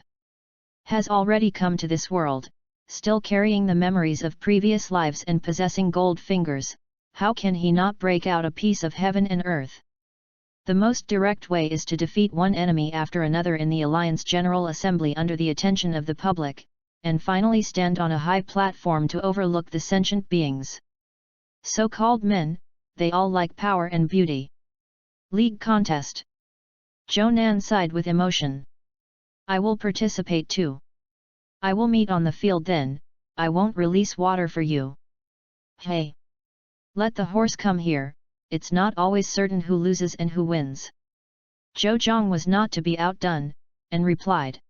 Has already come to this world, still carrying the memories of previous lives and possessing gold fingers, how can he not break out a piece of heaven and earth? The most direct way is to defeat one enemy after another in the Alliance General Assembly under the attention of the public, and finally stand on a high platform to overlook the sentient beings. So-called men, they all like power and beauty. League contest. Zhou Nan sighed with emotion. I will participate too. I will meet on the field then, I won't release water for you. Hey! Let the horse come here, it's not always certain who loses and who wins. Zhou Zhang was not to be outdone, and replied.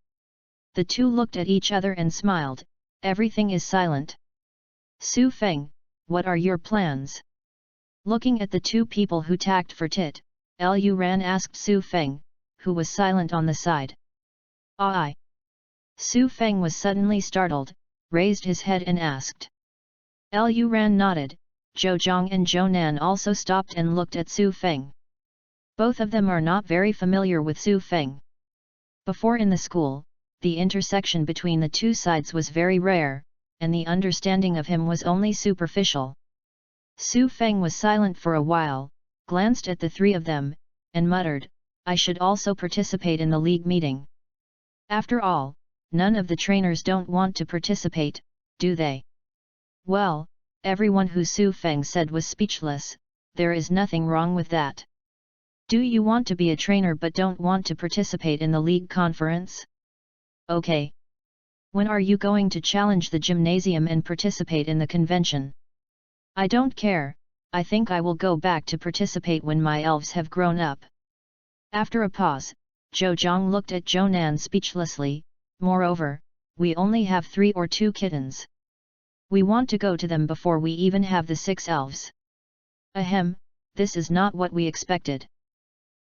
The two looked at each other and smiled, everything is silent. Su Feng, what are your plans? Looking at the two people who tacked for tit, Lu Ran asked Su Feng, who was silent on the side. I. Su Feng was suddenly startled, raised his head and asked. Lu Ran nodded, Zhou Zhang and Zhou Nan also stopped and looked at Su Feng. Both of them are not very familiar with Su Feng. Before in the school, the intersection between the two sides was very rare, and the understanding of him was only superficial. Su Feng was silent for a while, glanced at the three of them, and muttered, I should also participate in the league meeting. After all, none of the trainers don't want to participate, do they? Well, everyone who Su Feng said was speechless, there is nothing wrong with that. Do you want to be a trainer but don't want to participate in the league conference? Okay. When are you going to challenge the gymnasium and participate in the convention? I don't care, I think I will go back to participate when my elves have grown up. After a pause, Zhou Zhang looked at Zhou Nan speechlessly, moreover, we only have 3 or 2 kittens. We want to go to them before we even have the 6 elves. Ahem, this is not what we expected.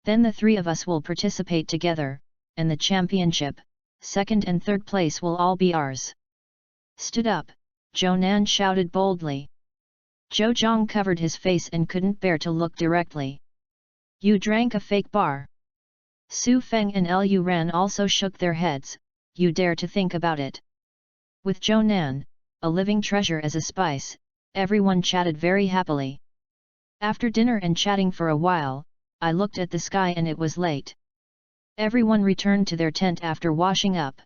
Then the three of us will participate together, and the championship, second and third place will all be ours. Stood up, Zhou Nan shouted boldly. Zhou Zhang covered his face and couldn't bear to look directly. You drank a fake bar. Su Feng and Lu Ran also shook their heads. You dare to think about it. With Zhou Nan, a living treasure as a spice, everyone chatted very happily. After dinner and chatting for a while, I looked at the sky and it was late. Everyone returned to their tent after washing up.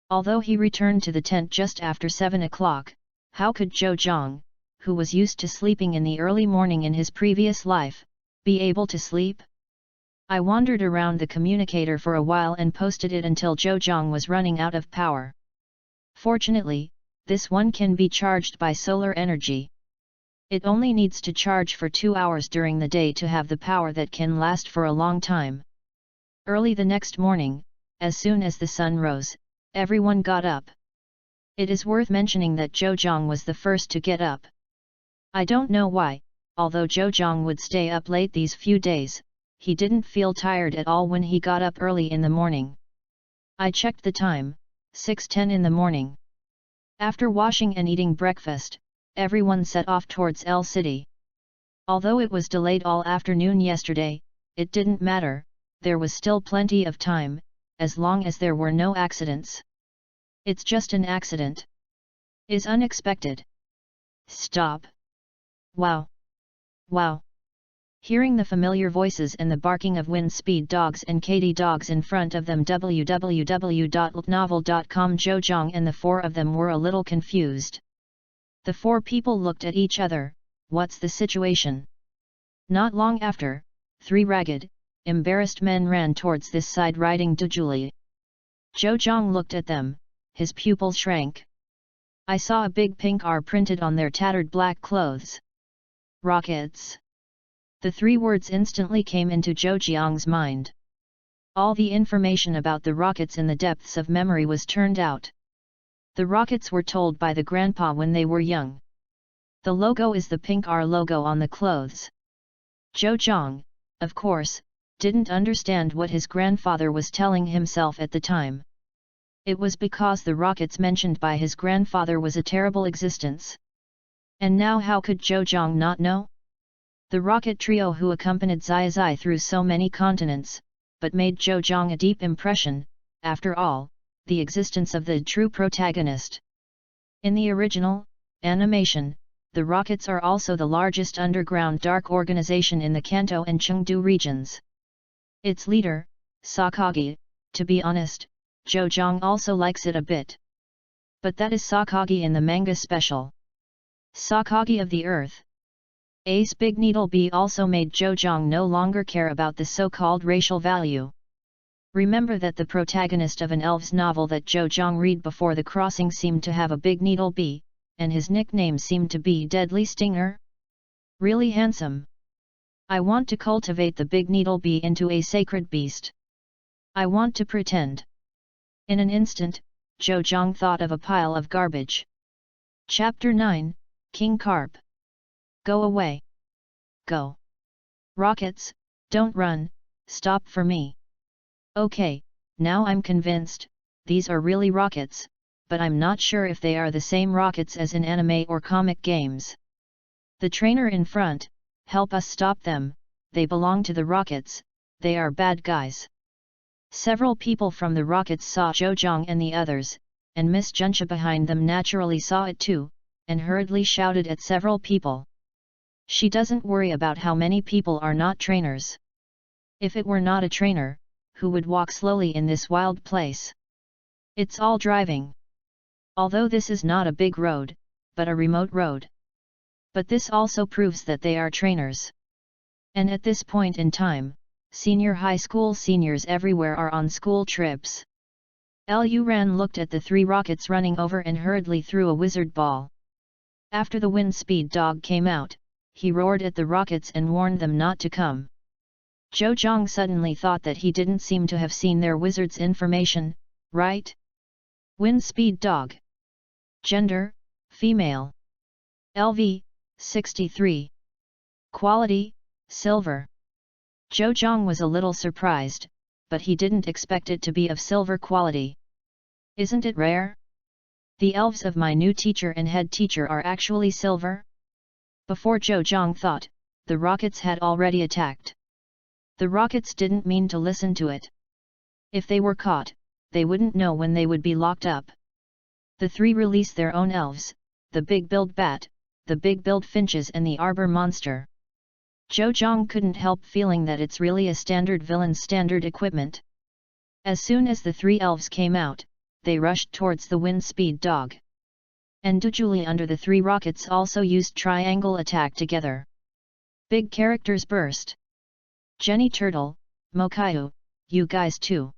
Although he returned to the tent just after 7 o'clock, how could Zhou Zhang, who was used to sleeping in the early morning in his previous life, be able to sleep? I wandered around the communicator for a while and posted it until Zhou Zhang was running out of power. Fortunately, this one can be charged by solar energy. It only needs to charge for 2 hours during the day to have the power that can last for a long time. Early the next morning, as soon as the sun rose, everyone got up. It is worth mentioning that Zhou Zhang was the first to get up. I don't know why, although Zhou Zhang would stay up late these few days, he didn't feel tired at all when he got up early in the morning. I checked the time, 6:10 in the morning. After washing and eating breakfast, everyone set off towards El City. Although it was delayed all afternoon yesterday, it didn't matter, there was still plenty of time, as long as there were no accidents. It's just an accident. Is unexpected. Stop. Wow. Wow. Hearing the familiar voices and the barking of wind speed dogs and Katy dogs in front of them, www.novel.com, Zhou Zhang and the four of them were a little confused. The four people looked at each other. What's the situation? Not long after, 3 ragged, embarrassed men ran towards this side riding Dujuli. Zhou Zhang looked at them, his pupils shrank. I saw a big pink R printed on their tattered black clothes. Rockets. The 3 words instantly came into Zhou Jiang's mind. All the information about the rockets in the depths of memory was turned out. The rockets were told by the grandpa when they were young. The logo is the pink R logo on the clothes. Zhou Zhang, of course, didn't understand what his grandfather was telling himself at the time. It was because the rockets mentioned by his grandfather was a terrible existence. And now how could Zhou Zhang not know? The rocket trio who accompanied Zai through so many continents, but made Zhou Zhang a deep impression, after all, the existence of the true protagonist. In the original animation, the Rockets are also the largest underground dark organization in the Kanto and Chengdu regions. Its leader, Sakagi, to be honest, Zhou Zhang also likes it a bit. But that is Sakagi in the manga special. Sakagi of the Earth. Ace Big Needle B also made Zhou Zhang no longer care about the so-called racial value. Remember that the protagonist of an elf's novel that Zhou Zhang read before the crossing seemed to have a big needle bee, and his nickname seemed to be Deadly Stinger? Really handsome. I want to cultivate the big needle bee into a sacred beast. I want to pretend. In an instant, Zhou Zhang thought of a pile of garbage. Chapter 9, King Carp. Go away. Go. Rockets, don't run, stop for me. Okay, now I'm convinced, these are really rockets, but I'm not sure if they are the same rockets as in anime or comic games. The trainer in front, help us stop them, they belong to the rockets, they are bad guys. Several people from the rockets saw Zhou Zhang and the others, and Miss Junsha behind them naturally saw it too, and hurriedly shouted at several people. She doesn't worry about how many people are not trainers. If it were not a trainer, who would walk slowly in this wild place? It's all driving. Although this is not a big road, but a remote road. But this also proves that they are trainers. And at this point in time, senior high school seniors everywhere are on school trips. Lu Ran looked at the 3 rockets running over and hurriedly threw a wizard ball. After the wind speed dog came out, he roared at the rockets and warned them not to come. Zhou Zhang suddenly thought that he didn't seem to have seen their wizard's information, right? Wind speed dog. Gender, female. LV, 63. Quality, Silver. Zhou Zhang was a little surprised, but he didn't expect it to be of silver quality. Isn't it rare? The elves of my new teacher and head teacher are actually silver? Before Zhou Zhang thought, the rockets had already attacked. The rockets didn't mean to listen to it. If they were caught, they wouldn't know when they would be locked up. The three release their own elves, the big-billed bat, the big-billed finches and the arbor monster. Zhou Zhang couldn't help feeling that it's really a standard villain's standard equipment. As soon as the three elves came out, they rushed towards the wind speed dog. And Dujuli under the three rockets also used triangle attack together. Big characters burst. Jenny Turtle, Mokayu, you guys too.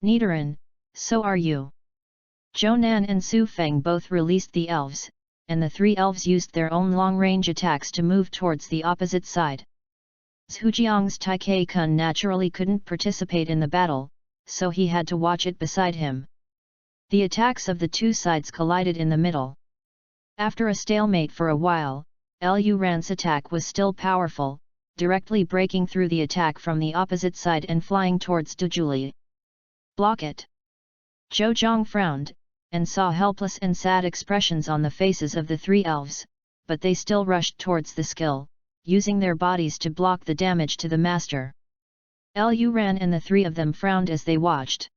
Nidoran, so are you. Zhou and Su Feng both released the elves, and the three elves used their own long-range attacks to move towards the opposite side. Zhujiang's Taikei Kun naturally couldn't participate in the battle, so he had to watch it beside him. The attacks of the two sides collided in the middle. After a stalemate for a while, Lu Ran's attack was still powerful, directly breaking through the attack from the opposite side and flying towards Dujuli. Block it! Zhou Zhang frowned, and saw helpless and sad expressions on the faces of the three elves, but they still rushed towards the skill, using their bodies to block the damage to the master. Lu Ran and the three of them frowned as they watched.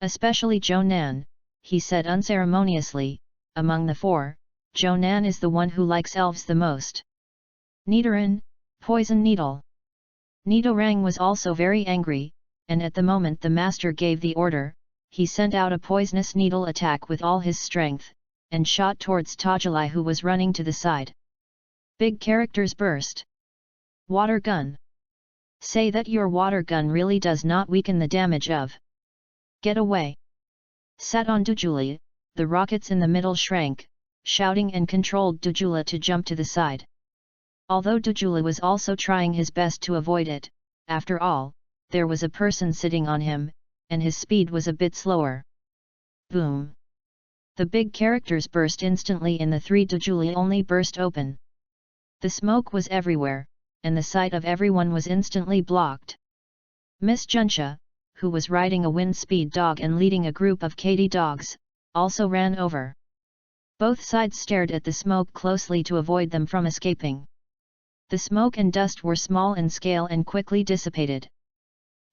Especially Zhou Nan, he said unceremoniously, among the four, Zhou Nan is the one who likes elves the most. Nidoran, poison needle. Nidorang was also very angry, and at the moment the master gave the order, he sent out a poisonous needle attack with all his strength, and shot towards Tajali who was running to the side. Big characters burst. Water gun. Say that your water gun really does not weaken the damage of. Get away. Sat on Dujuli, the rockets in the middle shrank, shouting and controlled Dujula to jump to the side. Although Dujula was also trying his best to avoid it, after all, there was a person sitting on him, and his speed was a bit slower. Boom! The big characters burst instantly and the three Dujuli only burst open. The smoke was everywhere, and the sight of everyone was instantly blocked. Miss Junsha, who was riding a wind speed dog and leading a group of Katy dogs, also ran over. Both sides stared at the smoke closely to avoid them from escaping. The smoke and dust were small in scale and quickly dissipated.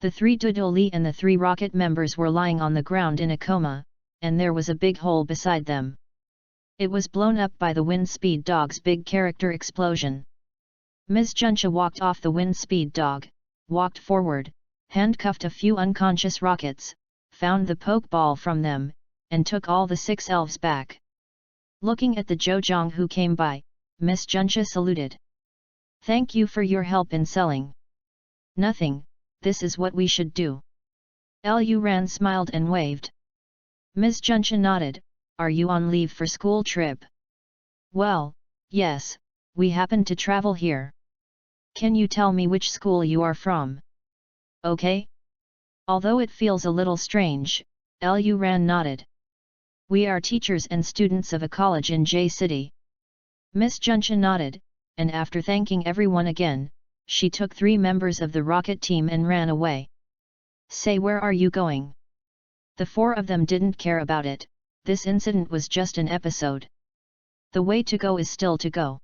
The three Dudoli and the three rocket members were lying on the ground in a coma, and there was a big hole beside them. It was blown up by the wind speed dog's big character explosion. Ms. Junsha walked off the wind speed dog, walked forward, handcuffed a few unconscious rockets, found the pokeball from them, and took all the 6 elves back. Looking at the Zhou Zhang who came by, Miss Junsha saluted. Thank you for your help in selling. Nothing, this is what we should do. Lu Ran smiled and waved. Ms. Junsha nodded, are you on leave for school trip? Well, yes, we happen to travel here. Can you tell me which school you are from? Okay. Although it feels a little strange, Lu Ran nodded. We are teachers and students of a college in J City. Miss Junsha nodded, and after thanking everyone again, she took 3 members of the rocket team and ran away. Say, where are you going? The 4 of them didn't care about it, this incident was just an episode. The way to go is still to go.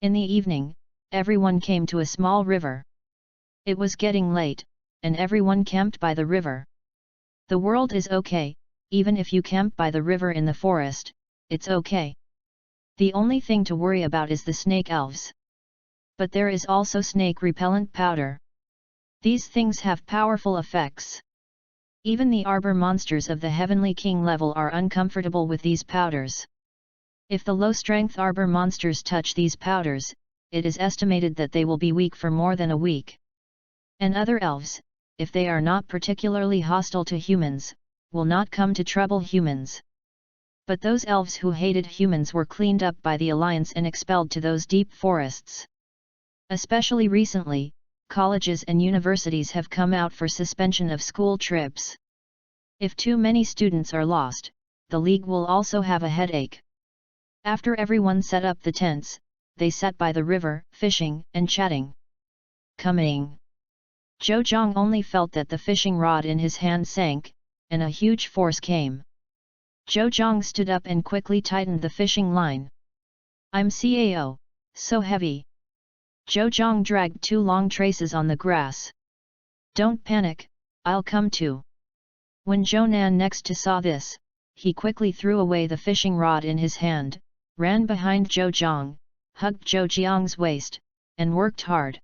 In the evening, everyone came to a small river. It was getting late, and everyone camped by the river. The world is okay, even if you camp by the river in the forest, it's okay. The only thing to worry about is the snake elves. But there is also snake repellent powder. These things have powerful effects. Even the arbor monsters of the Heavenly King level are uncomfortable with these powders. If the low-strength arbor monsters touch these powders, it is estimated that they will be weak for more than a week. And other elves, if they are not particularly hostile to humans, will not come to trouble humans. But those elves who hated humans were cleaned up by the Alliance and expelled to those deep forests. Especially recently, colleges and universities have come out for suspension of school trips. If too many students are lost, the League will also have a headache. After everyone set up the tents, they sat by the river, fishing and chatting. coming. Zhou Zhang only felt that the fishing rod in his hand sank, and a huge force came. Zhou Zhang stood up and quickly tightened the fishing line. I'm cao, so heavy. Zhou Zhang dragged 2 long traces on the grass. Don't panic, I'll come too. When Zhou Nan next to saw this, he quickly threw away the fishing rod in his hand, ran behind Zhou Zhang, hugged Zhou Jiang's waist, and worked hard.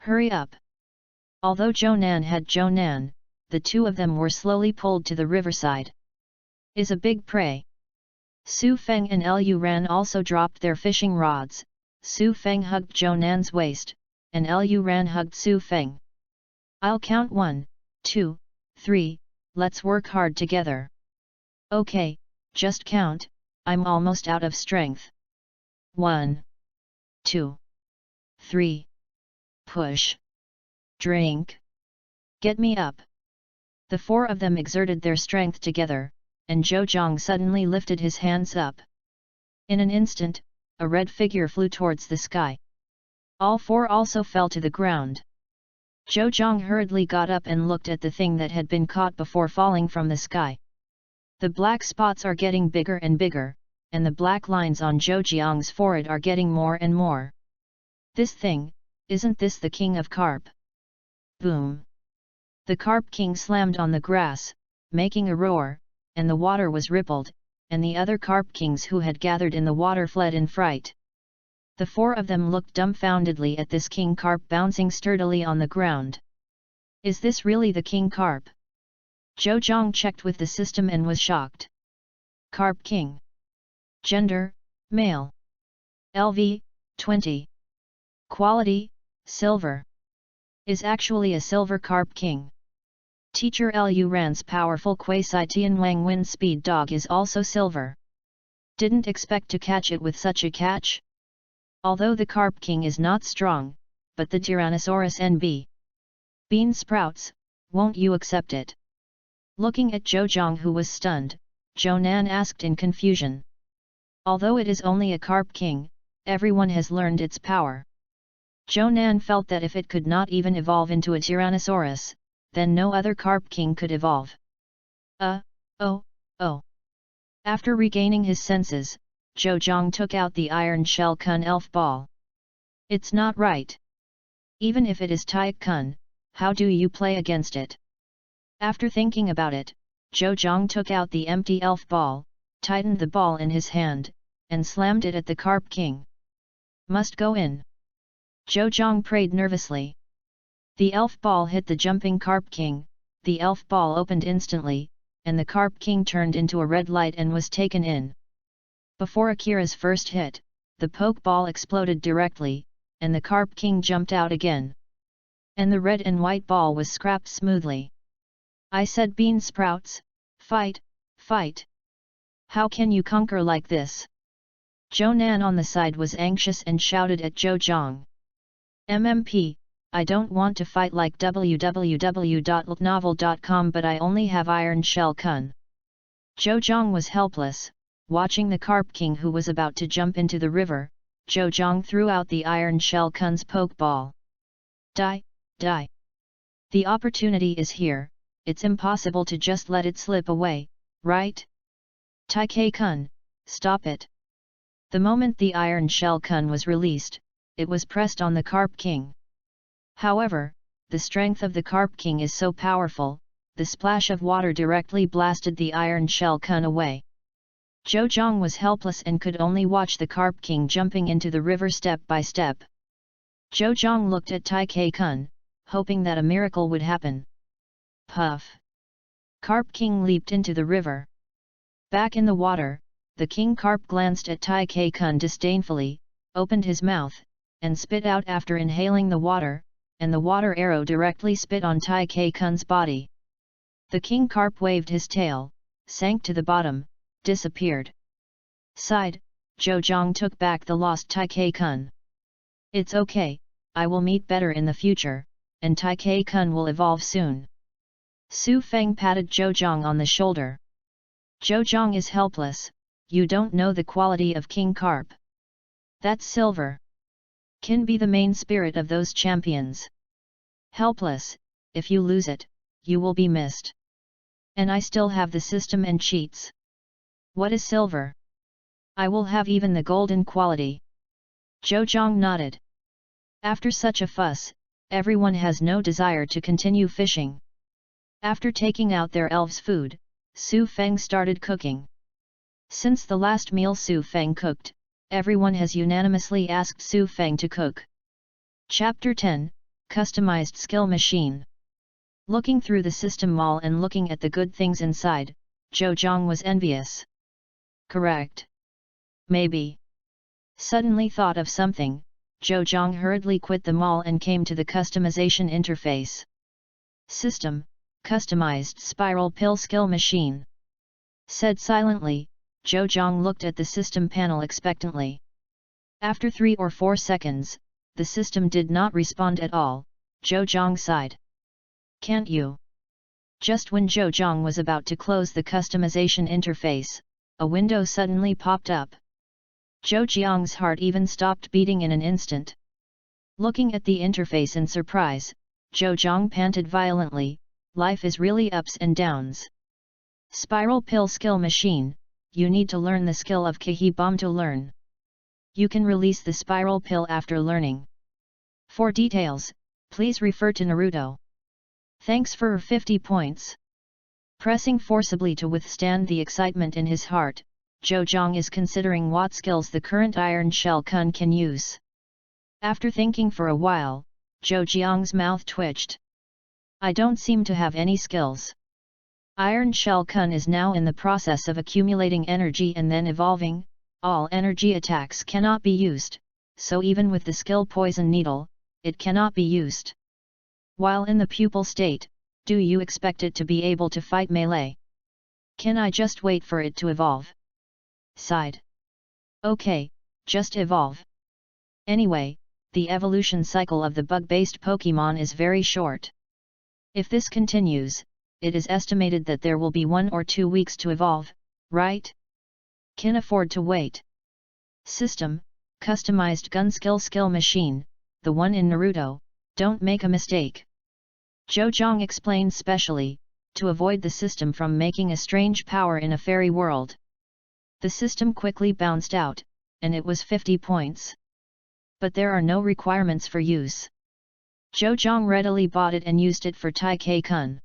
Hurry up! Although Zhou Nan had Zhou Nan, the 2 of them were slowly pulled to the riverside. Is a big prey. Su Feng and Lu Ran also dropped their fishing rods. Su Feng hugged Zhou Nan's waist, and Lu Ran hugged Su Feng. I'll count 1, 2, 3, let's work hard together. Okay, just count, I'm almost out of strength. 1, 2, 3. Push. Drink. Get me up. The 4 of them exerted their strength together, and Zhou Zhang suddenly lifted his hands up. In an instant, a red figure flew towards the sky. All 4 also fell to the ground. Zhou Zhang hurriedly got up and looked at the thing that had been caught before falling from the sky. The black spots are getting bigger and bigger, and the black lines on Zhou Jiang's forehead are getting more and more. This thing, isn't this the king of carp? Boom! The carp king slammed on the grass, making a roar, and the water was rippled, and the other carp kings who had gathered in the water fled in fright. The 4 of them looked dumbfoundedly at this king carp bouncing sturdily on the ground. Is this really the king carp? Zhou Zhang checked with the system and was shocked. Carp king. Gender, male. LV, 20. Quality, silver. Is actually a silver carp king. Teacher Lu Ran's powerful Quasi-Tian Wang wind speed dog is also silver. Didn't expect to catch it with such a catch? Although the carp king is not strong, but the Tyrannosaurus NB. Bean sprouts, won't you accept it? Looking at Zhou Zhang who was stunned, Zhou Nan asked in confusion. Although it is only a carp king, everyone has learned its power. Zhou Nan felt that if it could not even evolve into a Tyrannosaurus, then no other carp king could evolve. Oh. After regaining his senses, Zhou Zhang took out the iron shell kun elf ball. It's not right. Even if it is Taik kun, how do you play against it? After thinking about it, Zhou Zhang took out the empty elf ball, tightened the ball in his hand, and slammed it at the carp king. Must go in. Zhou Zhang prayed nervously. The elf ball hit the jumping carp king, the elf ball opened instantly, and the carp king turned into a red light and was taken in. Before Akira's first hit, the poke ball exploded directly, and the carp king jumped out again. And the red and white ball was scrapped smoothly. I said bean sprouts, fight, fight. How can you conquer like this? Zhou Nan on the side was anxious and shouted at Zhou Zhang. MMP, I don't want to fight like www.novel.com but I only have iron shell kun. Zhou Zhang was helpless, watching the carp king who was about to jump into the river. Zhou Zhang threw out the iron shell kun's poke ball. Die, die. The opportunity is here, it's impossible to just let it slip away, right? Taikei kun, stop it. The moment the iron shell kun was released, it was pressed on the carp king. However, the strength of the carp king is so powerful, the splash of water directly blasted the iron shell kun away. Zhou Zhang was helpless and could only watch the carp king jumping into the river step by step. Zhou Zhang looked at Taikei kun, hoping that a miracle would happen. Puff! Carp king leaped into the river. Back in the water, the king carp glanced at Taikei kun disdainfully, opened his mouth, and spit out after inhaling the water, and the water arrow directly spit on Taikei kun's body. The king carp waved his tail, sank to the bottom, disappeared. Sighed, Zhou Zhang took back the lost Taikei kun. It's okay, I will meet better in the future, and Taikei kun will evolve soon. Su Feng patted Zhou Zhang on the shoulder. Zhou Zhang is helpless, you don't know the quality of king carp. That's silver. can be the main spirit of those champions. Helpless, if you lose it, you will be missed. And I still have the system and cheats. What is silver? I will have even the golden quality. Zhou nodded. After such a fuss, everyone has no desire to continue fishing. After taking out their elves' food, Su Feng started cooking. Since the last meal Su Feng cooked, everyone has unanimously asked Su Feng to cook. Chapter 10, Customized Skill Machine. Looking through the system mall and looking at the good things inside, Zhou was envious. Correct. Maybe. Suddenly thought of something, Zhou hurriedly quit the mall and came to the customization interface. System, Customized Spiral Pill Skill Machine. Said silently, Zhou looked at the system panel expectantly. After 3 or 4 seconds, the system did not respond at all. Zhou sighed. Can't you? Just when Zhou was about to close the customization interface, a window suddenly popped up. Zhou's heart even stopped beating in an instant. Looking at the interface in surprise, Zhou panted violently, life is really ups and downs. Spiral Pill Skill Machine, you need to learn the skill of Kahi Bomb to learn. You can release the spiral pill after learning. For details, please refer to Naruto. Thanks for 50 points. Pressing forcibly to withstand the excitement in his heart, Zhou is considering what skills the current Iron Shell Kun can use. After thinking for a while, Zhou's mouth twitched. I don't seem to have any skills. Iron Shell Kun is now in the process of accumulating energy and then evolving. All energy attacks cannot be used, so even with the skill Poison Needle, it cannot be used. While in the pupil state, do you expect it to be able to fight melee? Can I just wait for it to evolve? Sighed. Okay, just evolve. Anyway, the evolution cycle of the bug-based Pokémon is very short. If this continues, it is estimated that there will be 1 or 2 weeks to evolve, right? Can afford to wait. System, Customized Gun Skill Machine, the one in Naruto, don't make a mistake. Zhou explained specially, to avoid the system from making a strange power in a fairy world. The system quickly bounced out, and it was 50 points. But there are no requirements for use. Zhou readily bought it and used it for Tai-Kun.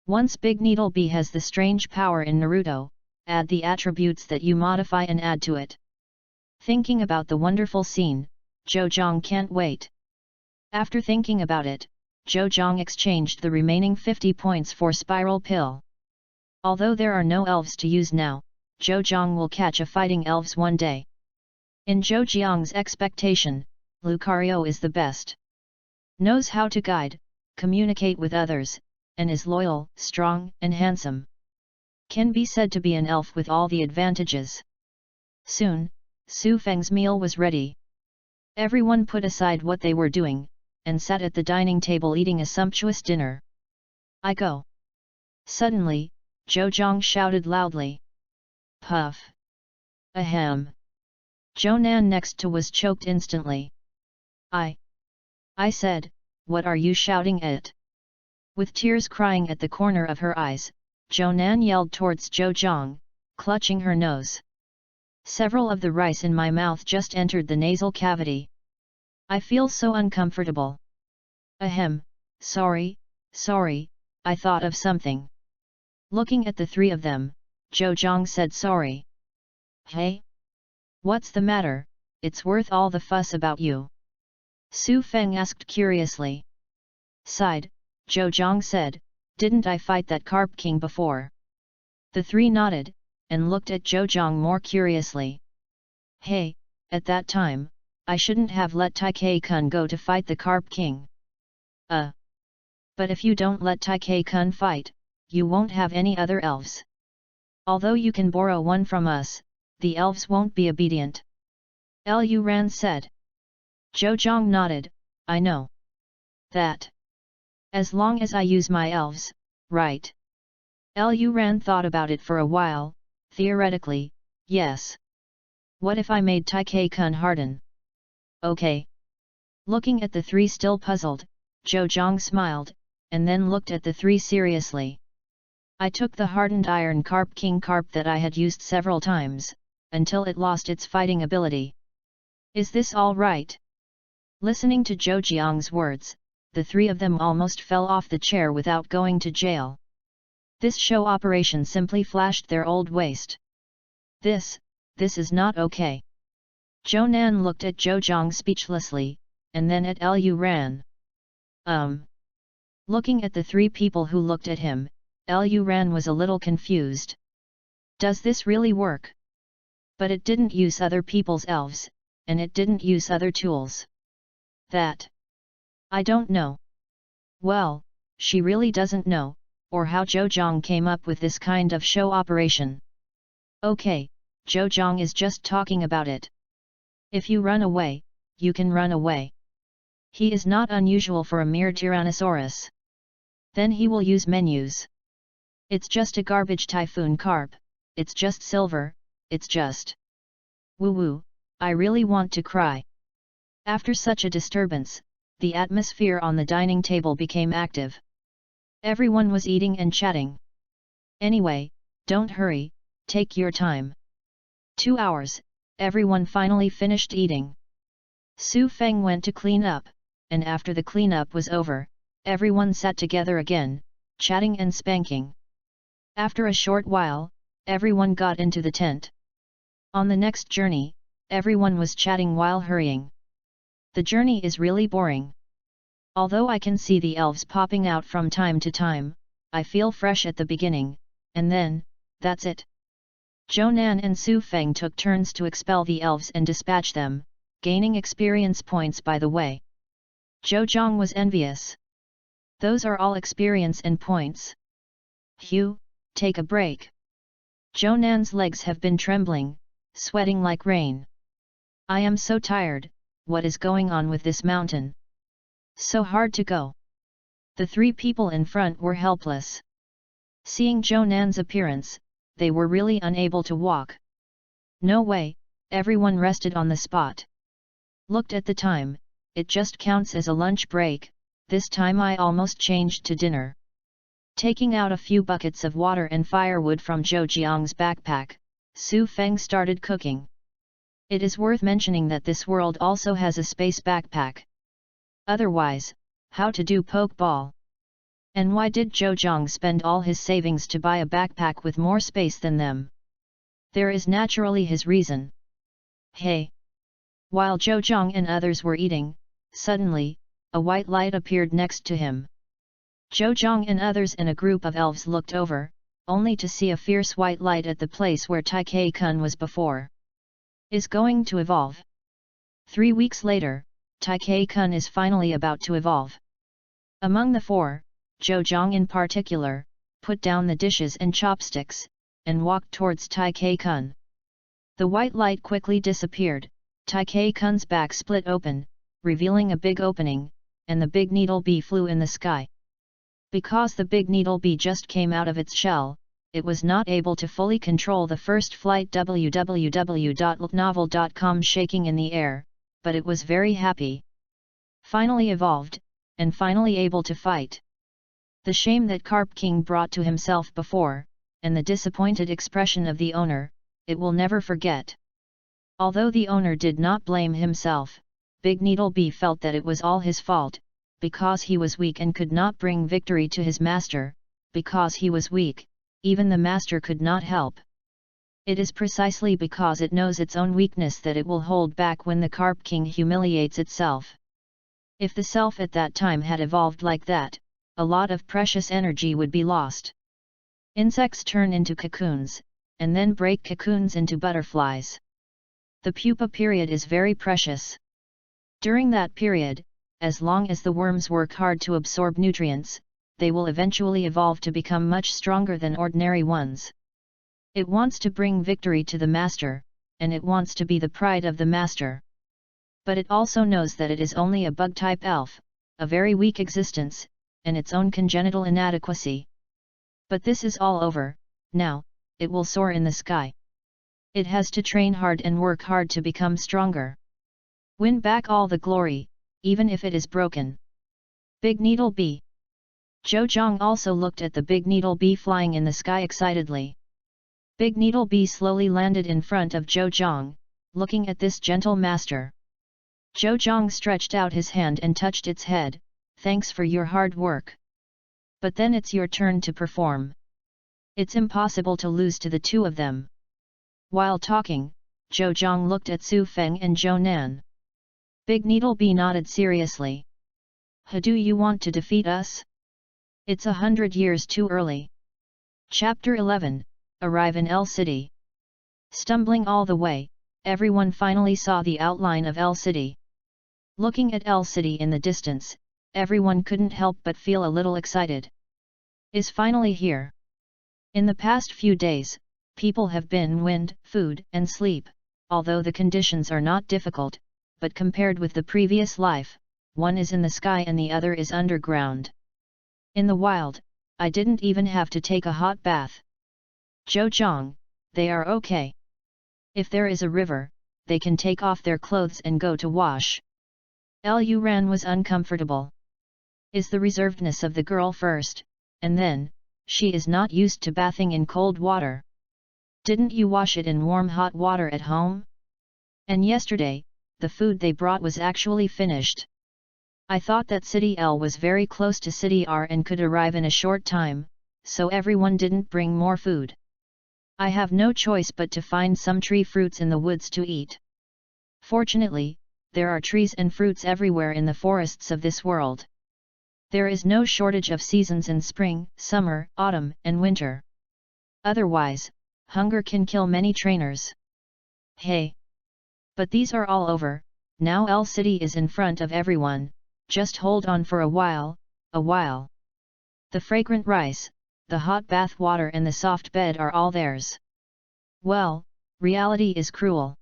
Once Big Needle Bee has the strange power in Naruto, add the attributes that you modify and add to it. Thinking about the wonderful scene, Zhou can't wait. After thinking about it, Zhou exchanged the remaining 50 points for Spiral Pill. Although there are no elves to use now, Zhou will catch a fighting elves one day. In Zhou's expectation, Lucario is the best. Knows how to guide, communicate with others, and is loyal, strong, and handsome. Can be said to be an elf with all the advantages. Soon, Su Feng's meal was ready. Everyone put aside what they were doing, and sat at the dining table eating a sumptuous dinner. I go. Suddenly, Zhou shouted loudly. Puff. Ahem. Zhou next to was choked instantly. I said, what are you shouting at? With tears crying at the corner of her eyes, Zhou yelled towards Zhou, clutching her nose. Several of the rice in my mouth just entered the nasal cavity. I feel so uncomfortable. Ahem, sorry, I thought of something. Looking at the 3 of them, Zhou said sorry. Hey? What's the matter? It's worth all the fuss about you. Su Feng asked curiously. Sighed, Zhou said, didn't I fight that Carp King before? The 3 nodded, and looked at Zhou more curiously. Hey, at that time, I shouldn't have let Tai-Kun go to fight the Carp King. But if you don't let Tai-Kun fight, you won't have any other elves. Although you can borrow one from us, the elves won't be obedient. Lu Ran said. Zhou nodded, I know. That. As long as I use my elves, right? Lu Ran thought about it for a while, theoretically, yes. What if I made Tai-Kun harden? Okay. Looking at the three still puzzled, Zhou smiled, and then looked at the three seriously. I took the hardened iron carp king carp that I had used several times, until it lost its fighting ability. Is this all right? Listening to Zhou words, the three of them almost fell off the chair without going to jail. This show operation simply flashed their old waste. This is not okay. Zhou Nan looked at Zhou speechlessly, and then at Lu Ran. Looking at the three people who looked at him, Lu Ran was a little confused. Does this really work? But it didn't use other people's elves, and it didn't use other tools. That? I don't know. Well, she really doesn't know, or how Zhou came up with this kind of show operation. Okay, Zhou is just talking about it. If you run away, you can run away. He is not unusual for a mere Tyrannosaurus. Then he will use menus. It's just a garbage typhoon carp, it's just silver, it's just... Woo-woo, I really want to cry. After such a disturbance, the atmosphere on the dining table became active. Everyone was eating and chatting. Anyway, don't hurry, take your time. 2 hours, everyone finally finished eating. Su Feng went to clean up, and after the cleanup was over, everyone sat together again, chatting and spanking. After a short while, everyone got into the tent. On the next journey, everyone was chatting while hurrying. The journey is really boring. Although I can see the elves popping out from time to time, I feel fresh at the beginning, and then, that's it. Zhou Nan and Su Feng took turns to expel the elves and dispatch them, gaining experience points by the way. Zhou was envious. Those are all experience and points. Hugh, take a break. Zhou Nan's legs have been trembling, sweating like rain. I am so tired, what is going on with this mountain? So hard to go. The three people in front were helpless. Seeing Zhou Nan's appearance, they were really unable to walk. No way, everyone rested on the spot. Looked at the time, it just counts as a lunch break, this time I almost changed to dinner. Taking out a few buckets of water and firewood from Zhou backpack, Su Feng started cooking. It is worth mentioning that this world also has a space backpack. Otherwise, how to do poke ball? And why did Zhou spend all his savings to buy a backpack with more space than them? There is naturally his reason. Hey! While Zhou and others were eating, suddenly, a white light appeared next to him. Zhou and others in a group of elves looked over, only to see a fierce white light at the place where Taikei-kun was before. Is going to evolve. 3 weeks later, Taikei-kun is finally about to evolve. Among the four, Zhou in particular, put down the dishes and chopsticks, and walked towards Taikei-kun. The white light quickly disappeared, Taikei-kun's back split open, revealing a big opening, and the big needle bee flew in the sky. Because the big needle bee just came out of its shell, it was not able to fully control the first flight www.novel.com shaking in the air, but it was very happy. Finally evolved, and finally able to fight. The shame that Carp King brought to himself before, and the disappointed expression of the owner, it will never forget. Although the owner did not blame himself, Big Needle Bee felt that it was all his fault, because he was weak and could not bring victory to his master, because he was weak, even the master could not help. It is precisely because it knows its own weakness that it will hold back when the Carp King humiliates itself. If the self at that time had evolved like that, a lot of precious energy would be lost. Insects turn into cocoons, and then break cocoons into butterflies. The pupa period is very precious. During that period, as long as the worms work hard to absorb nutrients, they will eventually evolve to become much stronger than ordinary ones. It wants to bring victory to the master, and it wants to be the pride of the master. But it also knows that it is only a bug-type elf, a very weak existence, and its own congenital inadequacy. But this is all over, now, it will soar in the sky. It has to train hard and work hard to become stronger. Win back all the glory, even if it is broken. Big Needle Bee. Zhou also looked at the big needle bee flying in the sky excitedly. Big Needle Bee slowly landed in front of Zhou, looking at this gentle master. Zhou stretched out his hand and touched its head, "Thanks for your hard work. But then it's your turn to perform. It's impossible to lose to the two of them." While talking, Zhou looked at Su Feng and Zhou Nan. Big Needle Bee nodded seriously. "How do you want to defeat us? It's 100 years too early." Chapter 11, Arrive in L City. Stumbling all the way, everyone finally saw the outline of L City. Looking at L City in the distance, everyone couldn't help but feel a little excited. Is finally here. In the past few days, people have been wind, food and sleep, although the conditions are not difficult, but compared with the previous life, one is in the sky and the other is underground. In the wild, I didn't even have to take a hot bath. Zhou, they are okay. If there is a river, they can take off their clothes and go to wash. Lu Ran was uncomfortable. Is the reservedness of the girl first, and then, she is not used to bathing in cold water. Didn't you wash it in warm hot water at home? And yesterday, the food they brought was actually finished. I thought that City L was very close to City R and could arrive in a short time, so everyone didn't bring more food. I have no choice but to find some tree fruits in the woods to eat. Fortunately, there are trees and fruits everywhere in the forests of this world. There is no shortage of seasons in spring, summer, autumn, and winter. Otherwise, hunger can kill many trainers. Hey! But these are all over, now L City is in front of everyone, just hold on for a while, a while. The fragrant rice, the hot bath water and the soft bed are all theirs. Well, reality is cruel.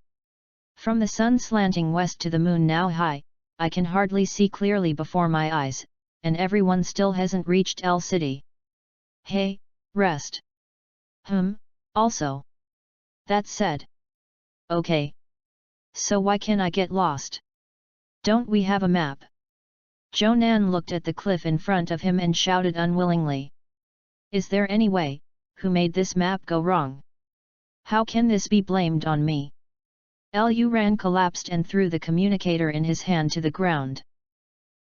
From the sun slanting west to the moon now high, I can hardly see clearly before my eyes, and everyone still hasn't reached L City. Hey, rest. Also. That said. Okay. So why can I get lost? Don't we have a map? Zhou Nan looked at the cliff in front of him and shouted unwillingly. Is there any way, who made this map go wrong? How can this be blamed on me? Lu Ran collapsed and threw the communicator in his hand to the ground.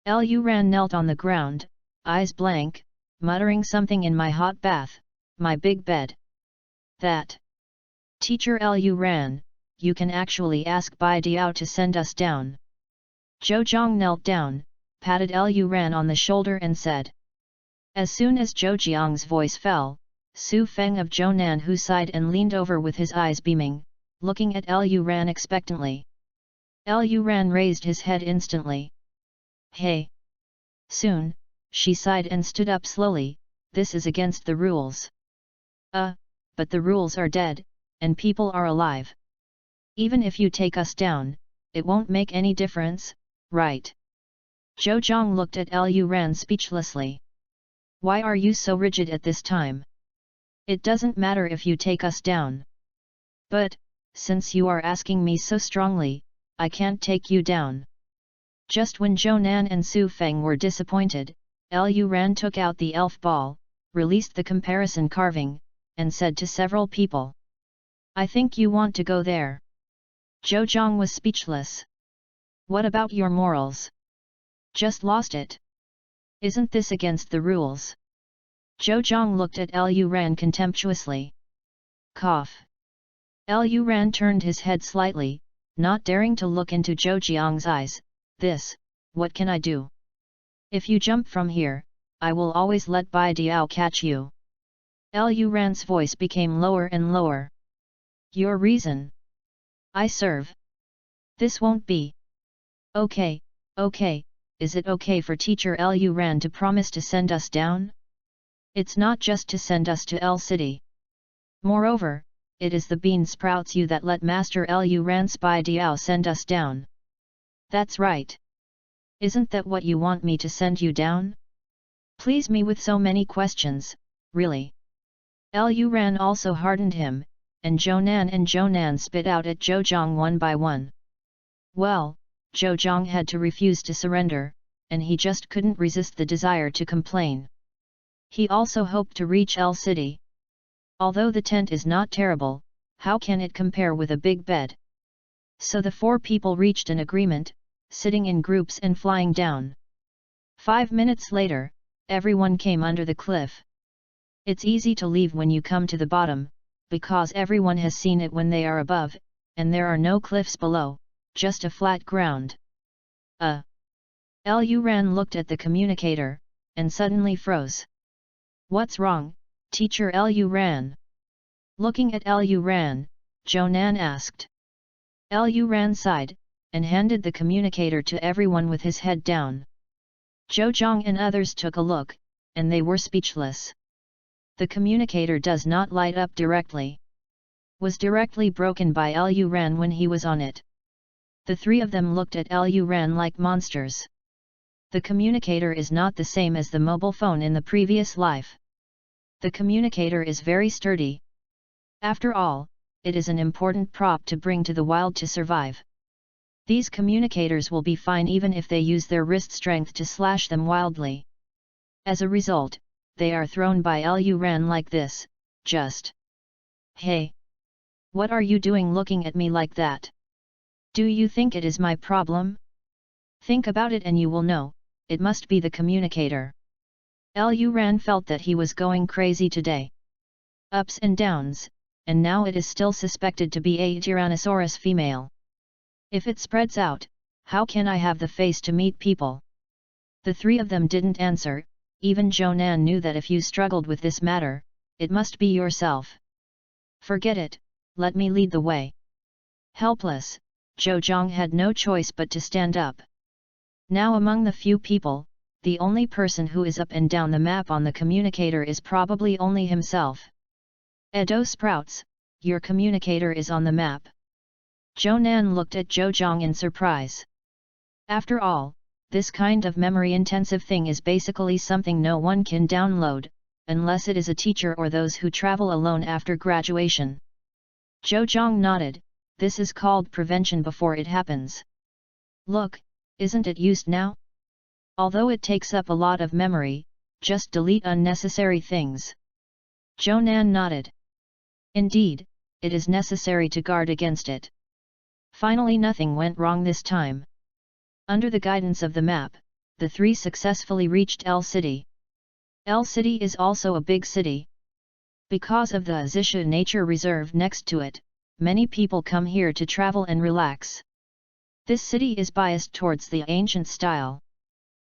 Lu Ran knelt on the ground, eyes blank, muttering something in my hot bath, my big bed. That. Teacher Lu Ran, you can actually ask Bai Diao to send us down. Zhou knelt down, patted Lu Ran on the shoulder and said. As soon as Zhou Jiang's voice fell, Su Feng of Zhou Nan who sighed and leaned over with his eyes beaming, looking at Lu Ran expectantly. Lu Ran raised his head instantly. Hey! Soon, she sighed and stood up slowly, this is against the rules. But the rules are dead, and people are alive. Even if you take us down, it won't make any difference, right? Zhou looked at Lu Ran speechlessly. Why are you so rigid at this time? It doesn't matter if you take us down. But, since you are asking me so strongly, I can't take you down. Just when Zhou Nan and Su Feng were disappointed, Lu Ran took out the elf ball, released the comparison carving, and said to several people. I think you want to go there. Zhou was speechless. What about your morals? Just lost it. Isn't this against the rules? Zhou looked at Lu Ran contemptuously. Cough. Lu Ran turned his head slightly, not daring to look into Zhou eyes. What can I do? If you jump from here, I will always let Bai Diao catch you. Lu Ran's voice became lower and lower. Your reason? I serve. This won't be. Okay, is it okay for teacher Lu Ran to promise to send us down? It's not just to send us to L City. Moreover, it is the bean sprouts you that let Master Lu Ran's Bai Diao send us down. That's right. Isn't that what you want me to send you down? Please me with so many questions, really. Lu Ran also hardened him, and Zhou Nan spit out at Zhou one by one. Well, Zhou Zhang had to refuse to surrender, and he just couldn't resist the desire to complain. He also hoped to reach L City. Although the tent is not terrible, how can it compare with a big bed? So the 4 people reached an agreement, sitting in groups and flying down. 5 minutes later, everyone came under the cliff. It's easy to leave when you come to the bottom, because everyone has seen it when they are above, and there are no cliffs below, just a flat ground. Lu Ran looked at the communicator, and suddenly froze. What's wrong, teacher Lu Ran? Looking at Lu Ran, Zhou Nan asked. Lu Ran sighed, and handed the communicator to everyone with his head down. Zhou Zhang and others took a look, and they were speechless. The communicator does not light up directly. Was directly broken by Lu Ran when he was on it. The 3 of them looked at Lu Ran like monsters. The communicator is not the same as the mobile phone in the previous life. The communicator is very sturdy. After all, it is an important prop to bring to the wild to survive. These communicators will be fine even if they use their wrist strength to slash them wildly. As a result, they are thrown by Lu Ran like this, just. Hey! What are you doing looking at me like that? Do you think it is my problem? Think about it and you will know, it must be the communicator. Lu Ran felt that he was going crazy today. Ups and downs, and now it is still suspected to be a Tyrannosaurus female. If it spreads out, how can I have the face to meet people? The 3 of them didn't answer. Even Zhou Nan knew that if you struggled with this matter, it must be yourself. Forget it, let me lead the way. Helpless, Zhou Zhang had no choice but to stand up. Now among the few people, the only person who is up and down the map on the communicator is probably only himself. Edo Sprouts, your communicator is on the map. Zhou Nan looked at Zhou Zhang in surprise. After all, this kind of memory-intensive thing is basically something no one can download, unless it is a teacher or those who travel alone after graduation. Zhou Zhang nodded, this is called prevention before it happens. Look, isn't it used now? Although it takes up a lot of memory, just delete unnecessary things. Zhou Nan nodded. Indeed, it is necessary to guard against it. Finally nothing went wrong this time. Under the guidance of the map, the 3 successfully reached L City. L City is also a big city. Because of the Azisha Nature Reserve next to it, many people come here to travel and relax. This city is biased towards the ancient style.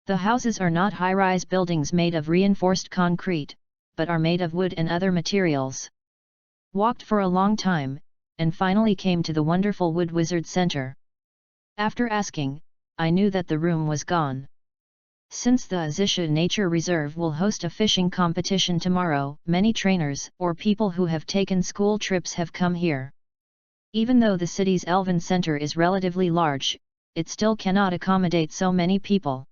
The houses are not high-rise buildings made of reinforced concrete, but are made of wood and other materials. Walked for a long time, and finally came to the wonderful Wood Wizard Center. After asking, I knew that the room was gone. Since the Azisha Nature Reserve will host a fishing competition tomorrow, many trainers or people who have taken school trips have come here. Even though the city's Elven Center is relatively large, it still cannot accommodate so many people.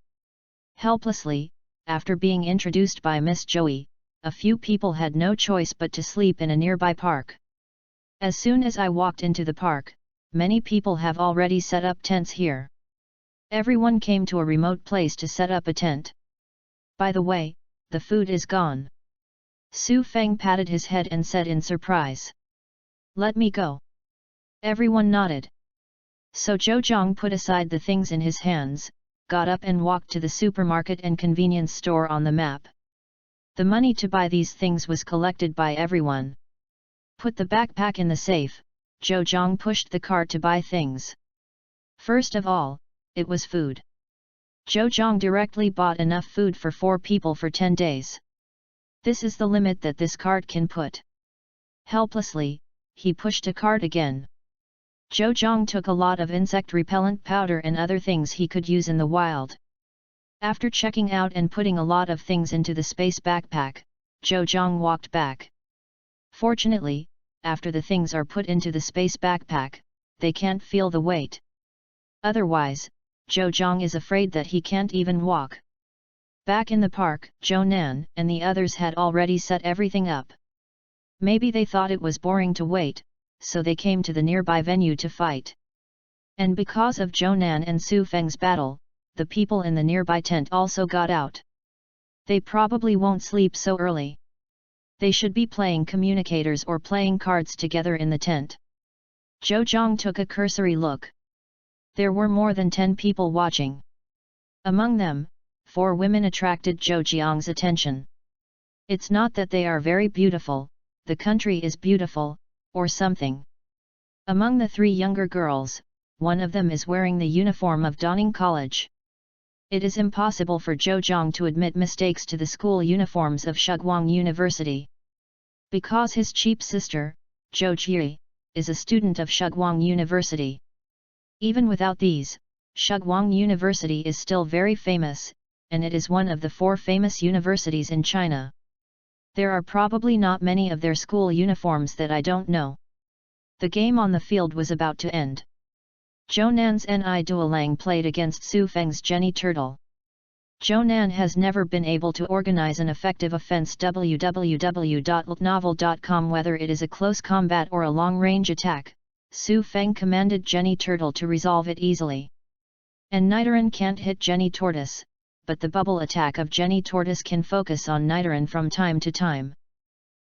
Helplessly, after being introduced by Miss Joey, a few people had no choice but to sleep in a nearby park. As soon as I walked into the park, many people have already set up tents here. Everyone came to a remote place to set up a tent. By the way, the food is gone. Su Feng patted his head and said in surprise. Let me go. Everyone nodded. So Zhou Zhang put aside the things in his hands, got up and walked to the supermarket and convenience store on the map. The money to buy these things was collected by everyone. Put the backpack in the safe, Zhou Zhang pushed the cart to buy things. First of all, it was food. Zhou Zhang directly bought enough food for 4 people for 10 days. This is the limit that this cart can put. Helplessly, he pushed a cart again. Zhou Zhang took a lot of insect repellent powder and other things he could use in the wild. After checking out and putting a lot of things into the space backpack, Zhou Zhang walked back. Fortunately, after the things are put into the space backpack, they can't feel the weight. Otherwise, Zhou Zhang is afraid that he can't even walk. Back in the park, Zhou Nan and the others had already set everything up. Maybe they thought it was boring to wait, so they came to the nearby venue to fight. And because of Zhou Nan and Su Feng's battle, the people in the nearby tent also got out. They probably won't sleep so early. They should be playing communicators or playing cards together in the tent. Zhou Zhang took a cursory look. There were more than 10 people watching. Among them, 4 women attracted Zhou Jiang's attention. It's not that they are very beautiful, the country is beautiful, or something. Among the 3 younger girls, one of them is wearing the uniform of Dawning College. It is impossible for Zhou Zhang to admit mistakes to the school uniforms of Shiguang University. Because his cheap sister, Zhou Jie, is a student of Shiguang University. Even without these, Shiguang University is still very famous, and it is one of the 4 famous universities in China. There are probably not many of their school uniforms that I don't know. The game on the field was about to end. Zhou Nan's Ni Duolang played against Su Feng's Jenny Turtle. Zhou Nan has never been able to organize an effective offense www.novel.com whether it is a close combat or a long-range attack. Su Feng commanded Jenny Turtle to resolve it easily. And Nidoran can't hit Jenny Tortoise, but the bubble attack of Jenny Tortoise can focus on Nidoran from time to time.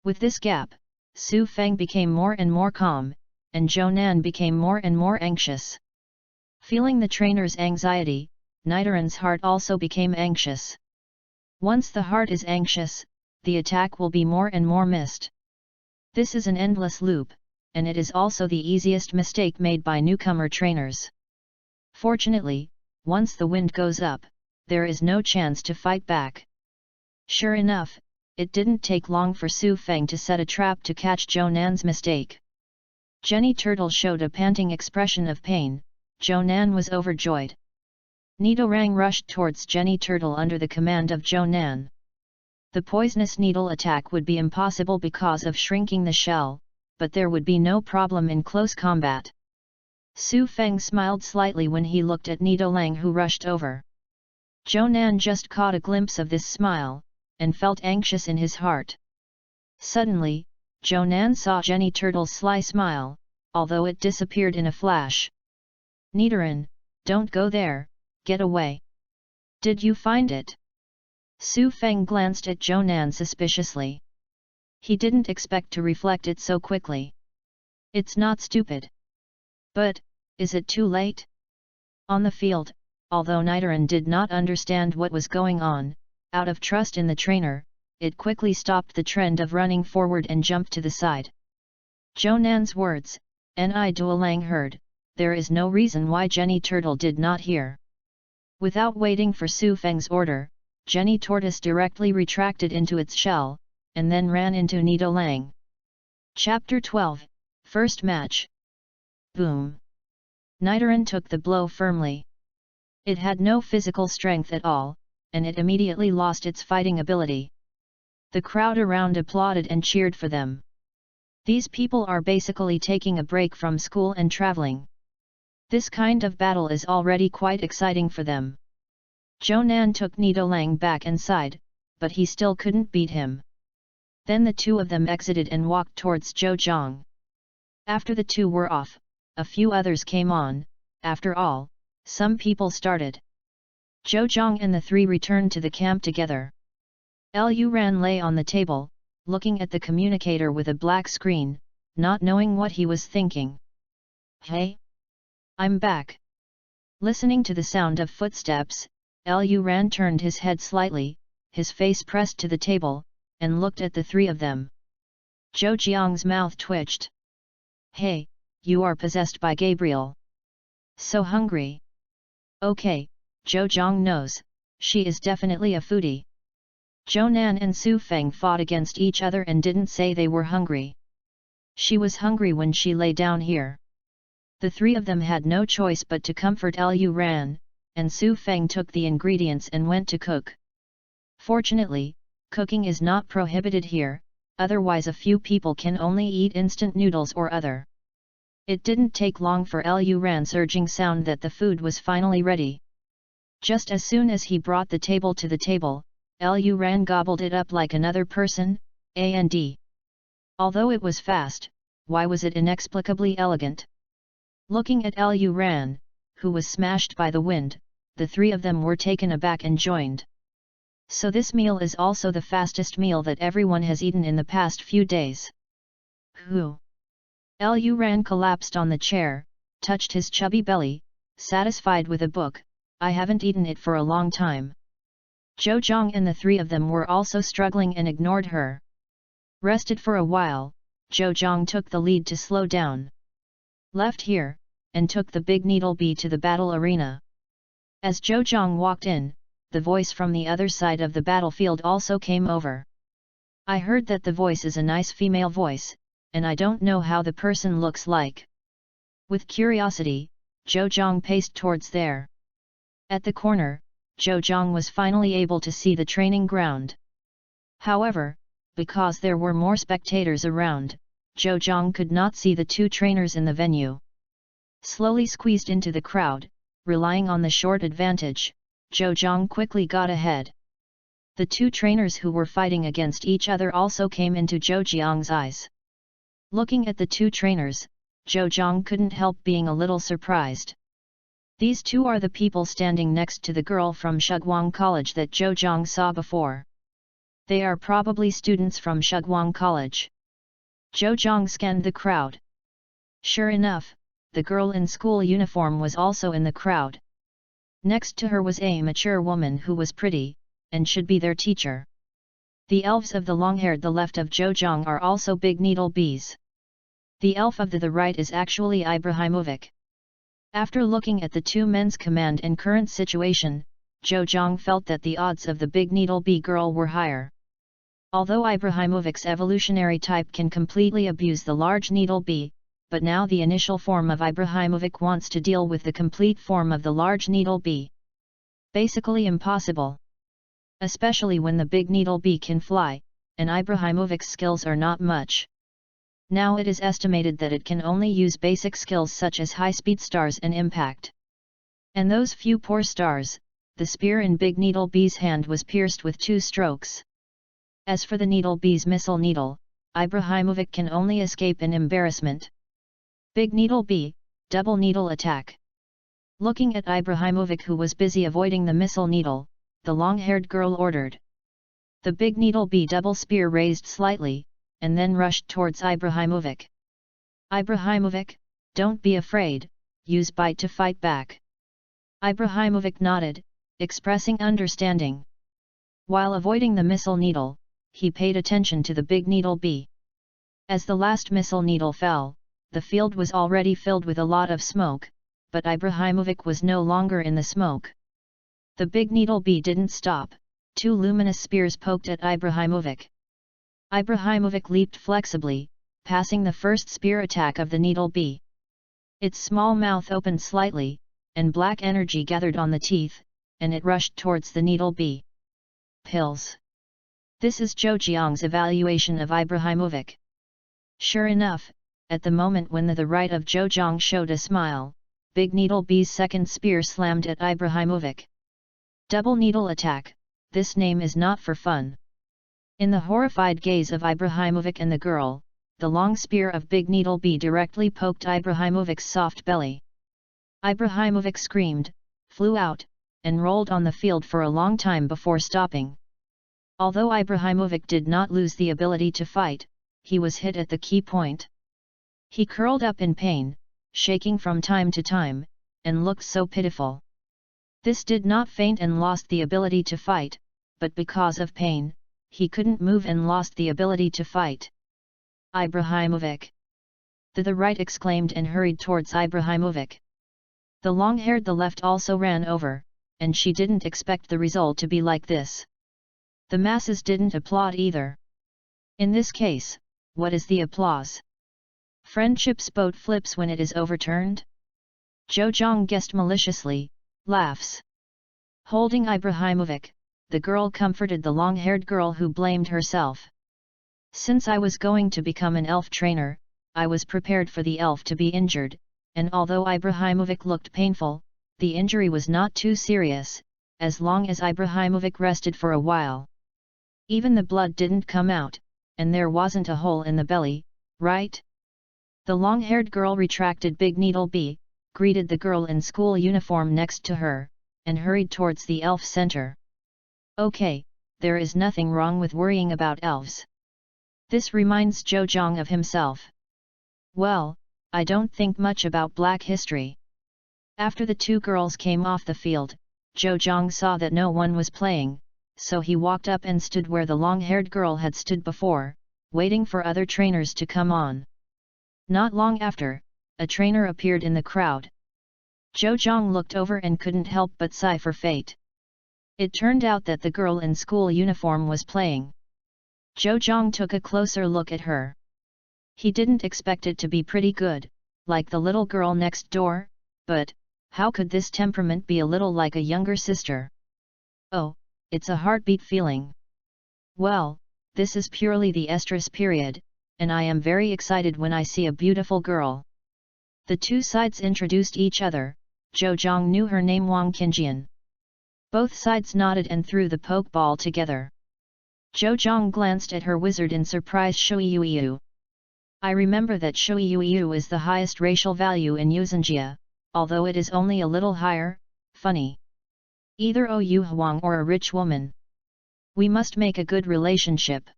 With this gap, Su Feng became more and more calm, and Zhou Nan became more and more anxious. Feeling the trainer's anxiety, Nidoran's heart also became anxious. Once the heart is anxious, the attack will be more and more missed. This is an endless loop, and it is also the easiest mistake made by newcomer trainers. Fortunately, once the wind goes up, there is no chance to fight back. Sure enough, it didn't take long for Su Feng to set a trap to catch Zhou Nan's mistake. Jenny Turtle showed a panting expression of pain. Zhou Nan was overjoyed. Nidorang rushed towards Jenny Turtle under the command of Zhou Nan. The poisonous needle attack would be impossible because of shrinking the shell, but there would be no problem in close combat. Su Feng smiled slightly when he looked at Nidorang who rushed over. Zhou Nan just caught a glimpse of this smile, and felt anxious in his heart. Suddenly, Zhou Nan saw Jenny Turtle's sly smile, although it disappeared in a flash. Nidoran, don't go there, get away. Did you find it? Su Feng glanced at Zhou Nan suspiciously. He didn't expect to reflect it so quickly. It's not stupid. But, is it too late? On the field, although Nidoran did not understand what was going on, out of trust in the trainer, it quickly stopped the trend of running forward and jumped to the side. Zhou Nan's words, Ni Duolang heard, there is no reason why Jenny Turtle did not hear. Without waiting for Su Feng's order, Jenny Tortoise directly retracted into its shell, and then ran into Nidorang. Chapter 12, First Match. Boom! Nidoran took the blow firmly. It had no physical strength at all, and it immediately lost its fighting ability. The crowd around applauded and cheered for them. These people are basically taking a break from school and traveling. This kind of battle is already quite exciting for them. Zhou Nan took Nidorang back inside, but he still couldn't beat him. Then the 2 of them exited and walked towards Zhou Zhang. After the 2 were off, a few others came on. After all, some people started. Zhou Zhang and the 3 returned to the camp together. Lu Ran lay on the table, looking at the communicator with a black screen, not knowing what he was thinking. Hey! I'm back! Listening to the sound of footsteps, Lu Ran turned his head slightly, his face pressed to the table, and looked at the 3 of them. Zhou Jiang's mouth twitched. Hey, you are possessed by Gabriel. So hungry. Okay, Zhou Jiang knows, she is definitely a foodie. Zhou Nan and Su Feng fought against each other and didn't say they were hungry. She was hungry when she lay down here. The 3 of them had no choice but to comfort Lu Ran, and Su Feng took the ingredients and went to cook. Fortunately, cooking is not prohibited here, otherwise a few people can only eat instant noodles or other. It didn't take long for Lu Ran's urging sound that the food was finally ready. Just as soon as he brought the table to the table, Lu Ran gobbled it up like another person, and. Although it was fast, why was it inexplicably elegant? Looking at Lu Ran, who was smashed by the wind, the three of them were taken aback and joined. So this meal is also the fastest meal that everyone has eaten in the past few days. Who? Lu Ran collapsed on the chair, touched his chubby belly, satisfied with a book. I haven't eaten it for a long time. Zhou Zhang and the three of them were also struggling and ignored her. Rested for a while, Zhou Zhang took the lead to slow down. Left here, and took the big needle bee to the battle arena. As Zhou Zhang walked in, the voice from the other side of the battlefield also came over. I heard that the voice is a nice female voice, and I don't know how the person looks like. With curiosity, Zhou Zhang paced towards there. At the corner, Zhou Zhang was finally able to see the training ground. However, because there were more spectators around, Zhou Zhang could not see the two trainers in the venue. Slowly squeezed into the crowd, relying on the short advantage, Zhou Zhang quickly got ahead. The two trainers who were fighting against each other also came into Zhou Jiang's eyes. Looking at the two trainers, Zhou Zhang couldn't help being a little surprised. These two are the people standing next to the girl from Shiguang College that Zhou Zhang saw before. They are probably students from Shiguang College. Zhou Zhang scanned the crowd. Sure enough, the girl in school uniform was also in the crowd. Next to her was a mature woman who was pretty, and should be their teacher. The elves of the long-haired the left of Zhou Zhang are also big needle bees. The elf of the right is actually Ibrahimovic. After looking at the two men's command and current situation, Zhou Zhang felt that the odds of the big needle bee girl were higher. Although Ibrahimovic's evolutionary type can completely abuse the large needle bee, but now the initial form of Ibrahimovic wants to deal with the complete form of the large needle bee. Basically impossible. Especially when the big needle bee can fly, and Ibrahimovic's skills are not much. Now it is estimated that it can only use basic skills such as high-speed stars and impact. And those few poor stars, the spear in big needle bee's hand was pierced with 2 strokes. As for the needle bee's missile needle, Ibrahimovic can only escape in embarrassment. Big needle bee, double needle attack. Looking at Ibrahimovic who was busy avoiding the missile needle, the long-haired girl ordered. The big needle bee double spear raised slightly, and then rushed towards Ibrahimovic. Ibrahimovic, don't be afraid, use bite to fight back. Ibrahimovic nodded, expressing understanding. While avoiding the missile needle, he paid attention to the big needle bee. As the last missile needle fell, the field was already filled with a lot of smoke, but Ibrahimovic was no longer in the smoke. The big needle bee didn't stop, 2 luminous spears poked at Ibrahimovic. Ibrahimovic leaped flexibly, passing the first spear attack of the needle bee. Its small mouth opened slightly, and black energy gathered on the teeth, and it rushed towards the needle bee. Pills. This is Zhou Jiang's evaluation of Ibrahimovic. Sure enough, at the moment when the right of Zhou Jiang showed a smile, big needle bee's second spear slammed at Ibrahimovic. Double needle attack, this name is not for fun. In the horrified gaze of Ibrahimovic and the girl, the long spear of big needle bee directly poked Ibrahimovic's soft belly. Ibrahimovic screamed, flew out, and rolled on the field for a long time before stopping. Although Ibrahimovic did not lose the ability to fight, he was hit at the key point. He curled up in pain, shaking from time to time, and looked so pitiful. This did not faint and lost the ability to fight, but because of pain, he couldn't move and lost the ability to fight. Ibrahimovic! The right exclaimed and hurried towards Ibrahimovic. The long-haired the left also ran over, and she didn't expect the result to be like this. The masses didn't applaud either. In this case, what is the applause? Friendship's boat flips when it is overturned? Zhou Zhang guessed maliciously, laughs. Holding Ibrahimovic, the girl comforted the long-haired girl who blamed herself. Since I was going to become an elf trainer, I was prepared for the elf to be injured, and although Ibrahimovic looked painful, the injury was not too serious, as long as Ibrahimovic rested for a while. Even the blood didn't come out, and there wasn't a hole in the belly, right? The long-haired girl retracted Big Needle Bee, greeted the girl in school uniform next to her, and hurried towards the elf center. Okay, there is nothing wrong with worrying about elves. This reminds Zhou of himself. Well, I don't think much about black history. After the two girls came off the field, Zhou saw that no one was playing, so he walked up and stood where the long-haired girl had stood before, waiting for other trainers to come on. Not long after, a trainer appeared in the crowd. Zhou looked over and couldn't help but sigh for fate. It turned out that the girl in school uniform was playing. Zhou took a closer look at her. He didn't expect it to be pretty good, like the little girl next door, but how could this temperament be a little like a younger sister? Oh, it's a heartbeat feeling. Well, this is purely the estrus period, and I am very excited when I see a beautiful girl. The two sides introduced each other. Zhou knew her name Wang Qinjian. Both sides nodded and threw the pokeball together. Zhou glanced at her wizard in surprise. Shuiyuiyu. I remember that Shuiyuiyu is the highest racial value in Yuuzhanjia, although it is only a little higher. Funny. Either Ou Huang or a rich woman. We must make a good relationship.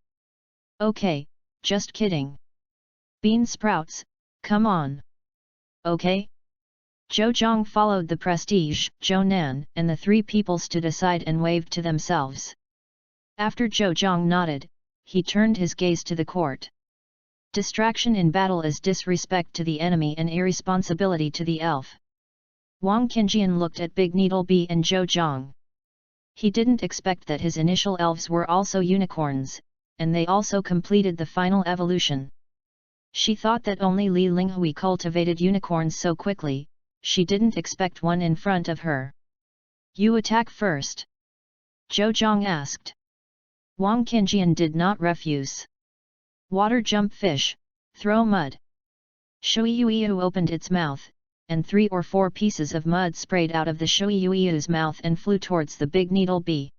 Okay, just kidding. Bean sprouts, come on. Okay? Zhou followed the prestige, Zhou, and the three people stood aside and waved to themselves. After Zhou nodded, he turned his gaze to the court. Distraction in battle is disrespect to the enemy and irresponsibility to the elf. Wang Qinjian looked at Big Needle Bee and Zhou. He didn't expect that his initial elves were also unicorns, and they also completed the final evolution. She thought that only Li Linghui cultivated unicorns so quickly. She didn't expect one in front of her. You attack first? Zhou asked. Wang Qinjian did not refuse. Water jump fish, throw mud. Shuiyuiyu opened its mouth, and 3 or 4 pieces of mud sprayed out of the Shuiyuiyu's mouth and flew towards the Big Needle Bee.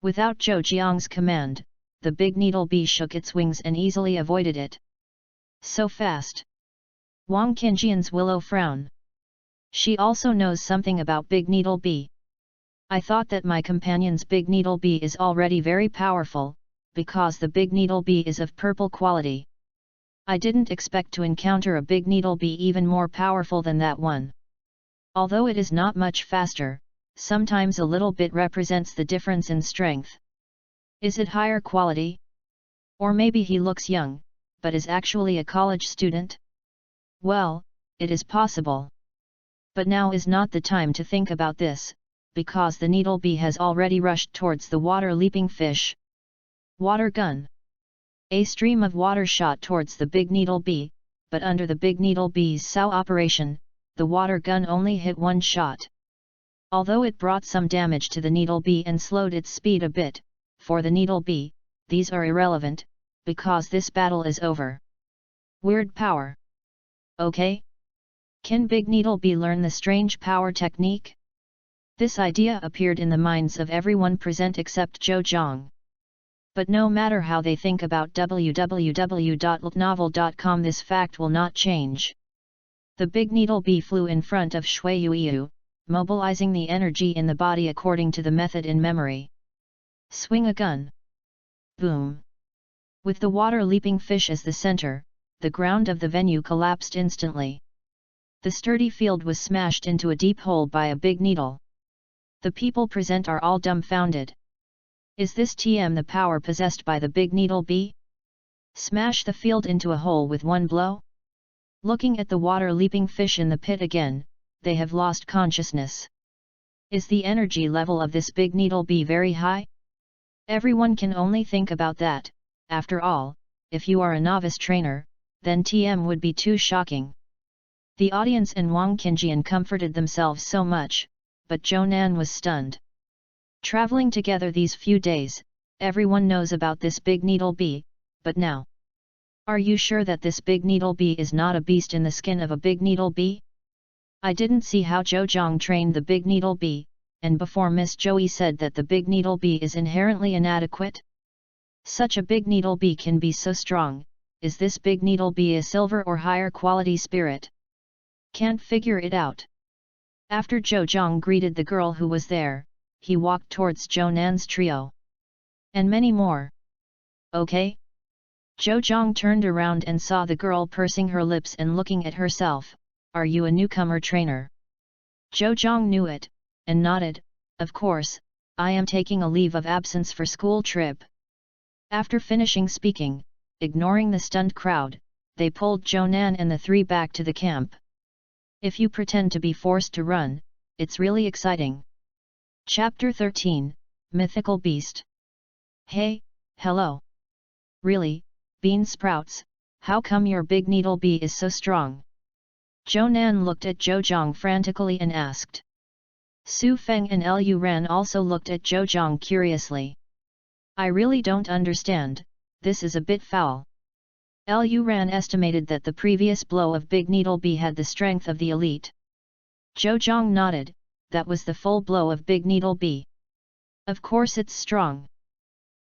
Without Zhou's command, the Big Needle Bee shook its wings and easily avoided it. So fast. Wang Qinjian's willow frown. She also knows something about Big Needle Bee. I thought that my companion's Big Needle Bee is already very powerful, because the Big Needle Bee is of purple quality. I didn't expect to encounter a Big Needle Bee even more powerful than that one. Although it is not much faster, sometimes a little bit represents the difference in strength. Is it higher quality? Or maybe he looks young, but is actually a college student? Well, it is possible. But now is not the time to think about this, because the Needle Bee has already rushed towards the water-leaping fish. Water gun. A stream of water shot towards the Big Needle Bee, but under the Big Needle Bee's sow operation, the water gun only hit one shot. Although it brought some damage to the Needle Bee and slowed its speed a bit, for the Needle Bee, these are irrelevant, because this battle is over. Weird power. Okay? Can Big Needle Bee learn the strange power technique? This idea appeared in the minds of everyone present except Zhou. But no matter how they think about www.ltnovel.com, this fact will not change. The Big Needle Bee flew in front of Shuiyuiyu, mobilizing the energy in the body according to the method in memory. Swing a gun. Boom. With the water-leaping fish as the center, the ground of the venue collapsed instantly. The sturdy field was smashed into a deep hole by a big needle. The people present are all dumbfounded. Is this the power possessed by the Big Needle Bee? Smash the field into a hole with one blow? Looking at the water-leaping fish in the pit again, they have lost consciousness. Is the energy level of this Big Needle Bee very high? Everyone can only think about that. After all, if you are a novice trainer, then would be too shocking. The audience and Wang Qinjian comforted themselves so much, but Zhou was stunned. Traveling together these few days, everyone knows about this Big Needle Bee, but now. Are you sure that this Big Needle Bee is not a beast in the skin of a Big Needle Bee? I didn't see how Zhou trained the Big Needle Bee, and before Miss Joey said that the Big Needle Bee is inherently inadequate. Such a Big Needle Bee can be so strong, is this big needle bee a silver or higher quality spirit? Can't figure it out. After Zhou Zhang greeted the girl who was there, he walked towards Zhou Nan's trio. And many more. Okay? Zhou Zhang turned around and saw the girl pursing her lips and looking at herself. Are you a newcomer trainer? Zhou Zhang knew it, and nodded. Of course, I am taking a leave of absence for school trip. After finishing speaking, ignoring the stunned crowd, they pulled Zhou Nan and the three back to the camp. If you pretend to be forced to run, it's really exciting. Chapter 13, Mythical Beast. Hey, hello. Really, bean sprouts, how come your big needle bee is so strong? Zhou Nan looked at Zhou Zhang frantically and asked. Su Feng and Lu Ran also looked at Zhou Zhang curiously. I really don't understand, this is a bit foul. Lu Ran estimated that the previous blow of Big Needle Bee had the strength of the elite. Zhou Zhang nodded, that was the full blow of Big Needle Bee. Of course it's strong.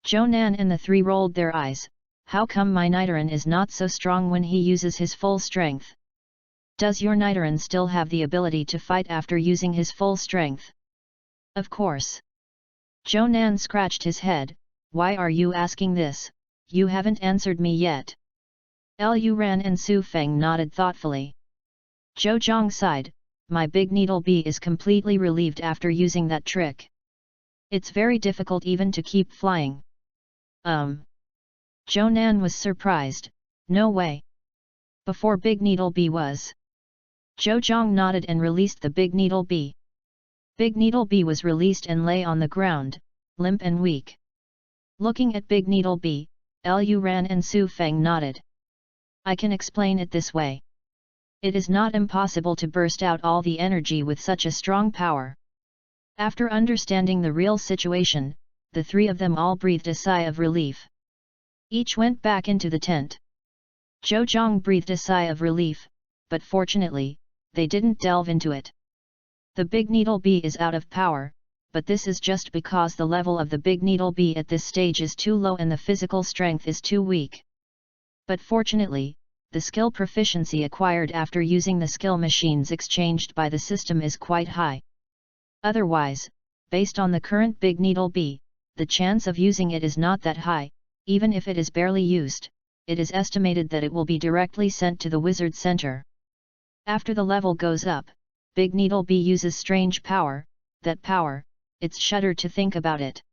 Zhou Nan and the three rolled their eyes. How come my Nidoran is not so strong when he uses his full strength? Does your Nidoran still have the ability to fight after using his full strength? Of course. Zhou Nan scratched his head. Why are you asking this? You haven't answered me yet. Lu Ran and Su Feng nodded thoughtfully. Zhou Zhang sighed. My big needle bee is completely relieved after using that trick. It's very difficult even to keep flying. Zhou Nan was surprised. No way. Before Big Needle Bee was. Zhou Zhang nodded and released the Big Needle Bee. Big Needle Bee was released and lay on the ground, limp and weak. Looking at Big Needle Bee, Lu Ran and Su Feng nodded. I can explain it this way. It is not impossible to burst out all the energy with such a strong power. After understanding the real situation, the three of them all breathed a sigh of relief. Each went back into the tent. Zhou Zhang breathed a sigh of relief, but fortunately, they didn't delve into it. The Big Needle Bee is out of power, but this is just because the level of the Big Needle Bee at this stage is too low and the physical strength is too weak. But fortunately, the skill proficiency acquired after using the skill machines exchanged by the system is quite high. Otherwise, based on the current Big Needle Bee, the chance of using it is not that high. Even if it is barely used, it is estimated that it will be directly sent to the Wizard Center. After the level goes up, Big Needle Bee uses strange power, that power, it's shudder to think about it.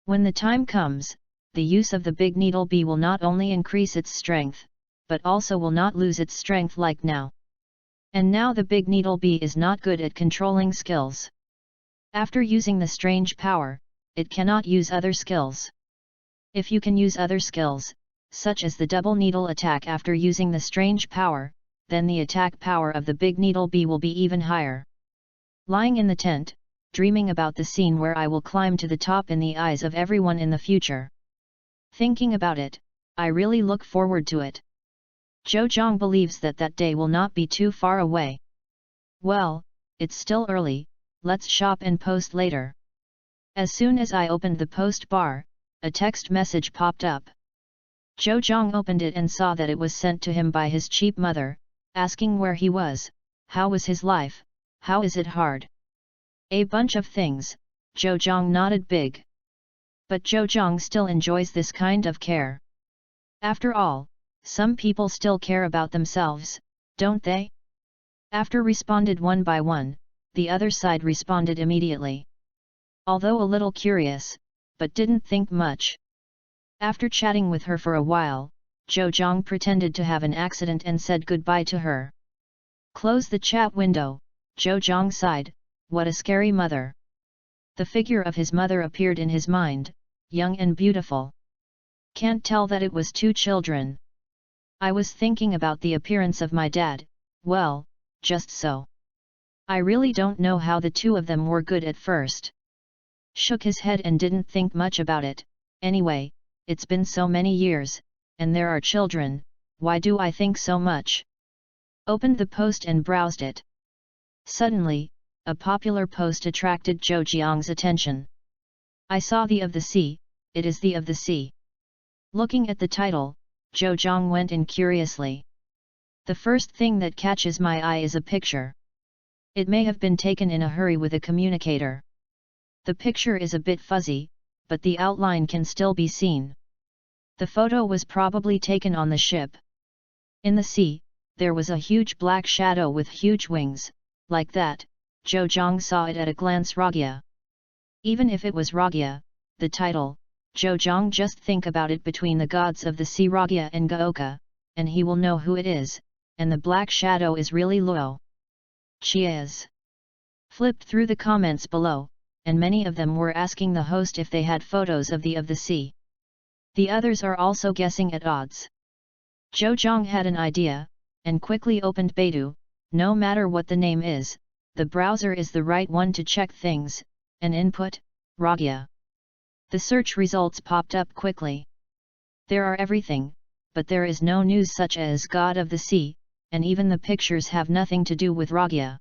When the time comes, the use of the Big Needle Bee will not only increase its strength, but also will not lose its strength like now. And now the Big Needle Bee is not good at controlling skills. After using the strange power, it cannot use other skills. If you can use other skills, such as the double needle attack after using the strange power, then the attack power of the Big Needle Bee will be even higher. Lying in the tent, dreaming about the scene where I will climb to the top in the eyes of everyone in the future. Thinking about it, I really look forward to it. Zhou Zhang believes that that day will not be too far away. Well, it's still early, let's shop and post later. As soon as I opened the post bar, a text message popped up. Zhou Zhang opened it and saw that it was sent to him by his cheap mother, asking where he was, how was his life, how is it hard. A bunch of things, Zhou Zhang nodded big. But Zhou Zhang still enjoys this kind of care. After all, some people still care about themselves, don't they? After responded one by one, the other side responded immediately. Although a little curious, but didn't think much. After chatting with her for a while, Zhou Zhang pretended to have an accident and said goodbye to her. Close the chat window, Zhou Zhang sighed, what a scary mother. The figure of his mother appeared in his mind, young and beautiful. Can't tell that it was two children. I was thinking about the appearance of my dad, well, just so. I really don't know how the two of them were good at first. Shook his head and didn't think much about it. Anyway, it's been so many years, and there are children, why do I think so much? Opened the post and browsed it. Suddenly, a popular post attracted Zhou Jiang's attention. I saw the of the sea, it is the of the sea. Looking at the title, Zhou Zhang went in curiously. The first thing that catches my eye is a picture. It may have been taken in a hurry with a communicator. The picture is a bit fuzzy, but the outline can still be seen. The photo was probably taken on the ship. In the sea, there was a huge black shadow with huge wings, like that. Zhou Zhang saw it at a glance. Ragya. Even if it was Ragya, the title, Zhou Zhang just think about it between the gods of the sea Ragya and Gaoka, and he will know who it is, and the black shadow is really Luo. Cheers. Flipped through the comments below, and many of them were asking the host if they had photos of the sea. The others are also guessing at odds. Zhou Zhang had an idea, and quickly opened Baidu. No matter what the name is, the browser is the right one to check things, and input, Ragya. The search results popped up quickly. There are everything, but there is no news such as God of the Sea, and even the pictures have nothing to do with Ragya.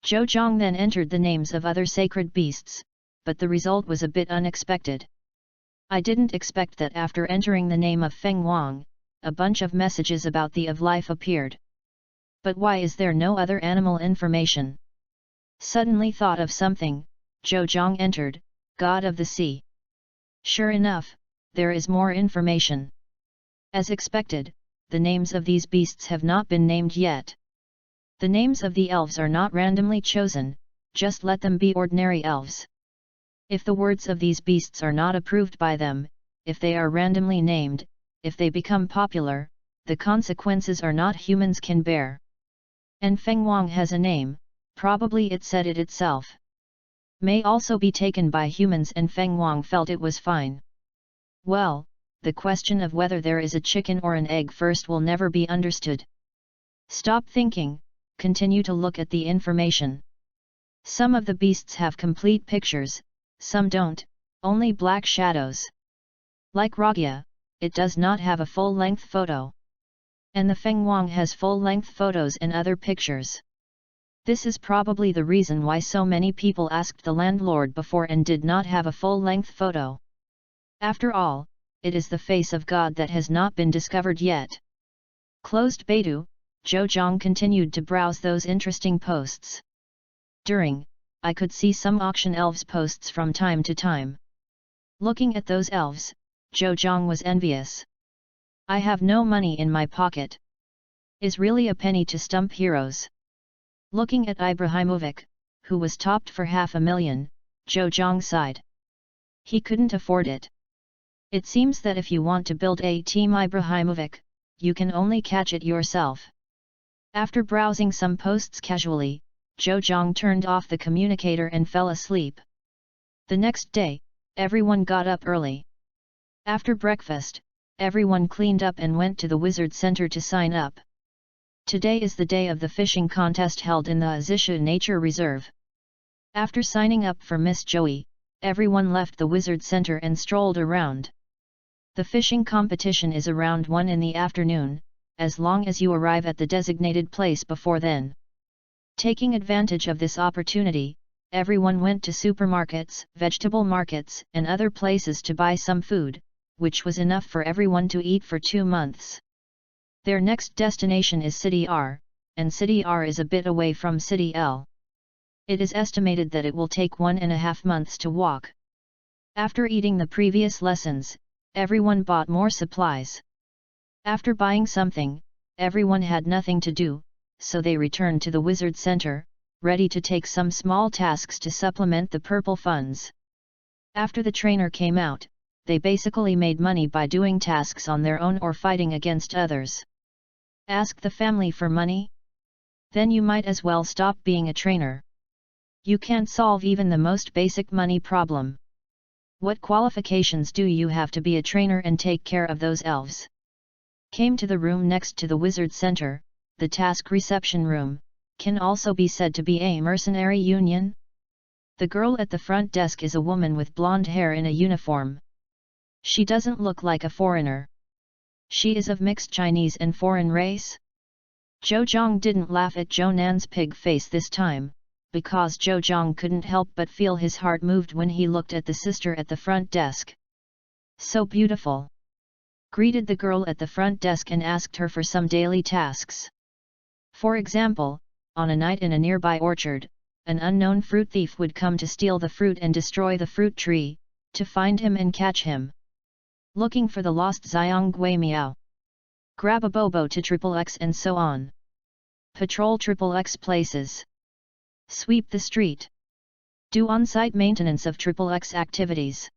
Zhou Zhang then entered the names of other sacred beasts, but the result was a bit unexpected. I didn't expect that after entering the name of Feng Wang, a bunch of messages about the of life appeared. But why is there no other animal information? Suddenly thought of something, Zhou Zhang entered, God of the Sea. Sure enough, there is more information. As expected, the names of these beasts have not been named yet. The names of the elves are not randomly chosen, just let them be ordinary elves. If the words of these beasts are not approved by them, if they are randomly named, if they become popular, the consequences are not humans can bear. And Feng Wang has a name, probably it said it itself. May also be taken by humans, and Feng Wang felt it was fine. Well, the question of whether there is a chicken or an egg first will never be understood. Stop thinking, continue to look at the information. Some of the beasts have complete pictures, some don't, only black shadows. Like Ragya, it does not have a full-length photo. And the Feng Wang has full-length photos and other pictures. This is probably the reason why so many people asked the landlord before and did not have a full-length photo. After all, it is the face of God that has not been discovered yet. Closed Baidu, Zhou Zhang continued to browse those interesting posts. I could see some auction elves posts from time to time. Looking at those elves, Zhou Zhang was envious. I have no money in my pocket. Is really a penny to stump heroes. Looking at Ibrahimovic, who was topped for $500,000, Zhou Zhang sighed. He couldn't afford it. It seems that if you want to build a team Ibrahimovic, you can only catch it yourself. After browsing some posts casually, Zhou Zhang turned off the communicator and fell asleep. The next day, everyone got up early. After breakfast, everyone cleaned up and went to the Wizard Center to sign up. Today is the day of the fishing contest held in the Azisha Nature Reserve. After signing up for Miss Joey, everyone left the Wizard Center and strolled around. The fishing competition is around 1 in the afternoon, as long as you arrive at the designated place before then. Taking advantage of this opportunity, everyone went to supermarkets, vegetable markets, and other places to buy some food, which was enough for everyone to eat for 2 months. Their next destination is City R, and City R is a bit away from City L. It is estimated that it will take 1.5 months to walk. After eating the previous lessons, everyone bought more supplies. After buying something, everyone had nothing to do, so they returned to the Wizard Center, ready to take some small tasks to supplement the purple funds. After the trainer came out, they basically made money by doing tasks on their own or fighting against others. Ask the family for money? Then you might as well stop being a trainer. You can't solve even the most basic money problem. What qualifications do you have to be a trainer and take care of those elves? Came to the room next to the Wizard Center, the task reception room, can also be said to be a mercenary union? The girl at the front desk is a woman with blonde hair in a uniform. She doesn't look like a foreigner. She is of mixed Chinese and foreign race? Zhou Zhang didn't laugh at Zhou Nan's pig face this time, because Zhou Zhang couldn't help but feel his heart moved when he looked at the sister at the front desk. So beautiful. greeted the girl at the front desk and asked her for some daily tasks. For example, on a night in a nearby orchard, an unknown fruit thief would come to steal the fruit and destroy the fruit tree, to find him and catch him. Looking for the lost Xiang Gui Miao. Grab a bobo to XXX and so on. Patrol XXX places. Sweep the street. Do on-site maintenance of XXX activities.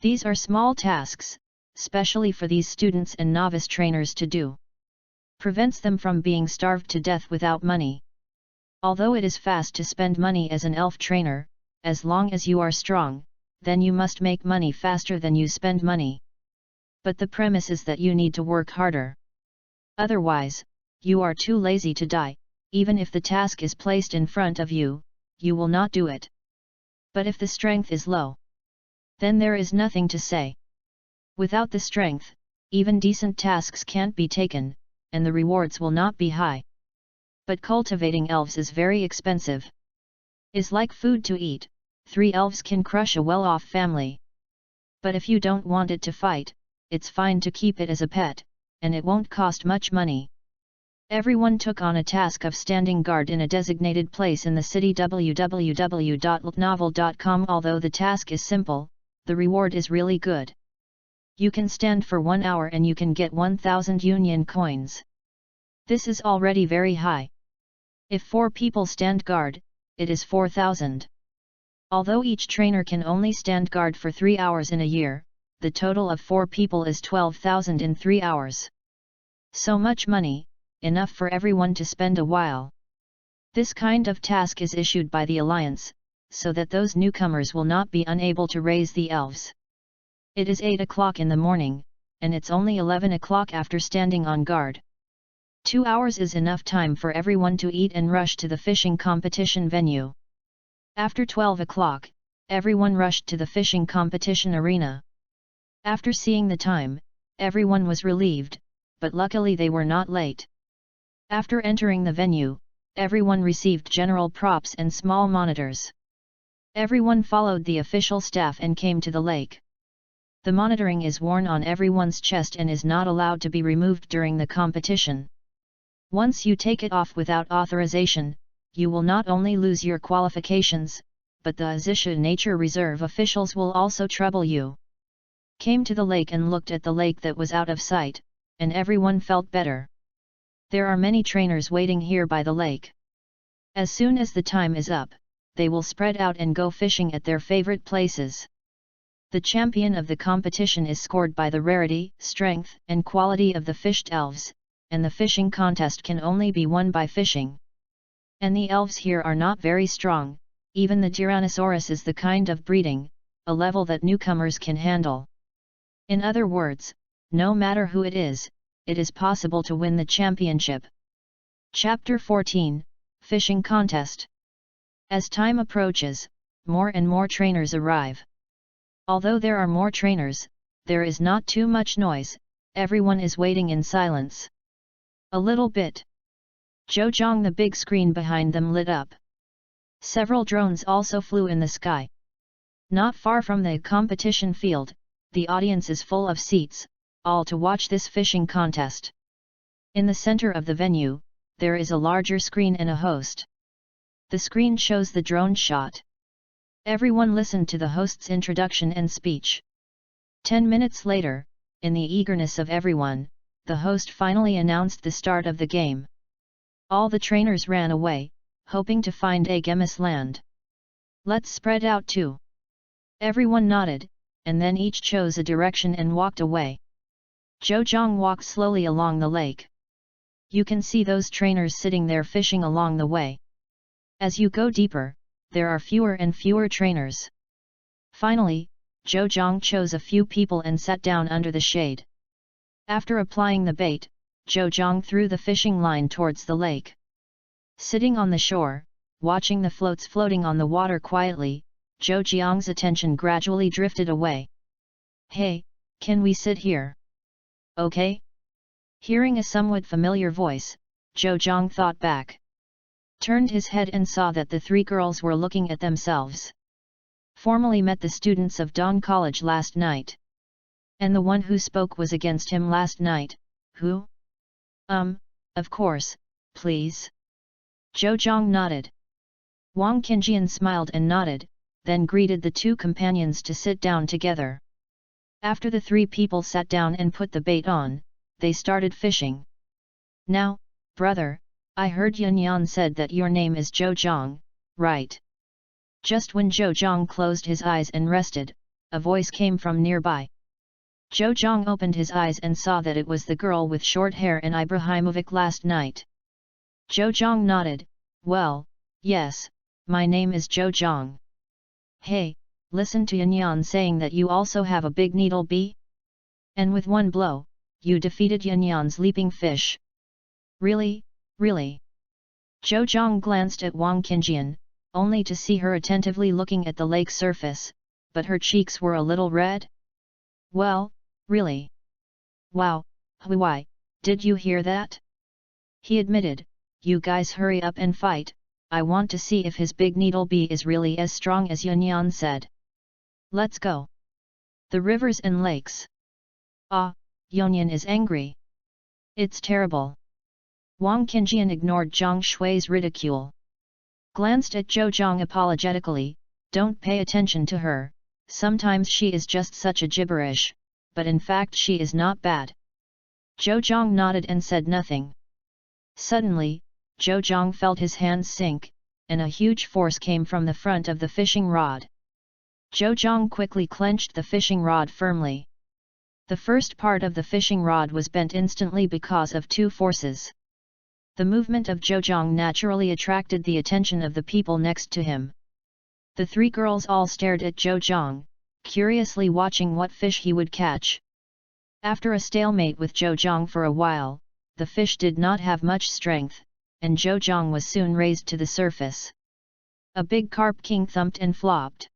These are small tasks, specially for these students and novice trainers to do. Prevents them from being starved to death without money. Although it is fast to spend money as an elf trainer, as long as you are strong, then you must make money faster than you spend money. But the premise is that you need to work harder. Otherwise, you are too lazy to die. Even if the task is placed in front of you, you will not do it. But if the strength is low, then there is nothing to say. Without the strength, even decent tasks can't be taken, and the rewards will not be high. But cultivating elves is very expensive. Is like food to eat, 3 elves can crush a well-off family. But if you don't want it to fight, it's fine to keep it as a pet, and it won't cost much money. Everyone took on a task of standing guard in a designated place in the city. www.novel.com. Although the task is simple, the reward is really good. You can stand for 1 hour and you can get 1000 union coins. This is already very high. If 4 people stand guard, it is 4000. Although each trainer can only stand guard for 3 hours in a year, the total of 4 people is 12,000 in 3 hours. So much money, enough for everyone to spend a while. This kind of task is issued by the Alliance, so that those newcomers will not be unable to raise the elves. It is 8 o'clock in the morning, and it's only 11 o'clock after standing on guard. 2 hours is enough time for everyone to eat and rush to the fishing competition venue. After 12 o'clock, everyone rushed to the fishing competition arena. After seeing the time, everyone was relieved, but luckily they were not late. After entering the venue, everyone received general props and small monitors. Everyone followed the official staff and came to the lake. The monitoring is worn on everyone's chest and is not allowed to be removed during the competition. Once you take it off without authorization, you will not only lose your qualifications, but the Azisha Nature Reserve officials will also trouble you. Came to the lake and looked at the lake that was out of sight, and everyone felt better. There are many trainers waiting here by the lake. As soon as the time is up, they will spread out and go fishing at their favorite places. The champion of the competition is scored by the rarity, strength, and quality of the fished elves, and the fishing contest can only be won by fishing. And the elves here are not very strong, even the Tyrannosaurus is the kind of breeding, a level that newcomers can handle. In other words, no matter who it is possible to win the championship. Chapter 14, Fishing Contest. As time approaches, more and more trainers arrive. Although there are more trainers, there is not too much noise, everyone is waiting in silence. A little bit. Zhou, the big screen behind them lit up. Several drones also flew in the sky. Not far from the competition field, the audience is full of seats, all to watch this fishing contest. In the center of the venue, there is a larger screen and a host. The screen shows the drone shot. Everyone listened to the host's introduction and speech. 10 minutes later, in the eagerness of everyone, the host finally announced the start of the game. All the trainers ran away, hoping to find a Gemis land. Let's spread out too. Everyone nodded, and then each chose a direction and walked away. Zhou walked slowly along the lake. You can see those trainers sitting there fishing along the way. As you go deeper, there are fewer and fewer trainers. Finally, Zhou chose a few people and sat down under the shade. After applying the bait, Zhou threw the fishing line towards the lake. Sitting on the shore, watching the floats floating on the water quietly, Zhou's attention gradually drifted away. Hey, can we sit here? Okay? Hearing a somewhat familiar voice, Zhou thought back. Turned his head and saw that the 3 girls were looking at themselves. Formally met the students of Dawn College last night. And the one who spoke was against him last night, who? Of course, please. Zhou Zhang nodded. Wang Qingjian smiled and nodded, then greeted the two companions to sit down together. After the three people sat down and put the bait on, they started fishing. Now, brother, I heard Yun Yan said that your name is Zhou Zhang, right? Just when Zhou Zhang closed his eyes and rested, a voice came from nearby. Zhou Zhang opened his eyes and saw that it was the girl with short hair in Ibrahimovic last night. Zhou Zhang nodded, well, yes, my name is Zhou Zhang. Hey, listen to Yun Yan saying that you also have a big needle bee? And with one blow, you defeated Yun Yan's leaping fish. Really, really? Zhou Zhang glanced at Wang Qingjian, only to see her attentively looking at the lake surface, but her cheeks were a little red. Well, really? Wow, Huai, did you hear that? He admitted, you guys hurry up and fight, I want to see if his big needle bee is really as strong as Yun Yan said. Let's go. The rivers and lakes. Ah, Yun Yan is angry. It's terrible. Wang Qingjian ignored Zhang Shui's ridicule. Glanced at Zhou Zhang apologetically, don't pay attention to her, sometimes she is just such a gibberish, but in fact she is not bad. Zhou Zhang nodded and said nothing. Suddenly, Zhou Zhang felt his hands sink, and a huge force came from the front of the fishing rod. Zhou Zhang quickly clenched the fishing rod firmly. The first part of the fishing rod was bent instantly because of two forces. The movement of Zhou Zhang naturally attracted the attention of the people next to him. The three girls all stared at Zhou Zhang, curiously watching what fish he would catch. After a stalemate with Zhou Zhang for a while, the fish did not have much strength, and Zhou Zhang was soon raised to the surface. A big carp king thumped and flopped.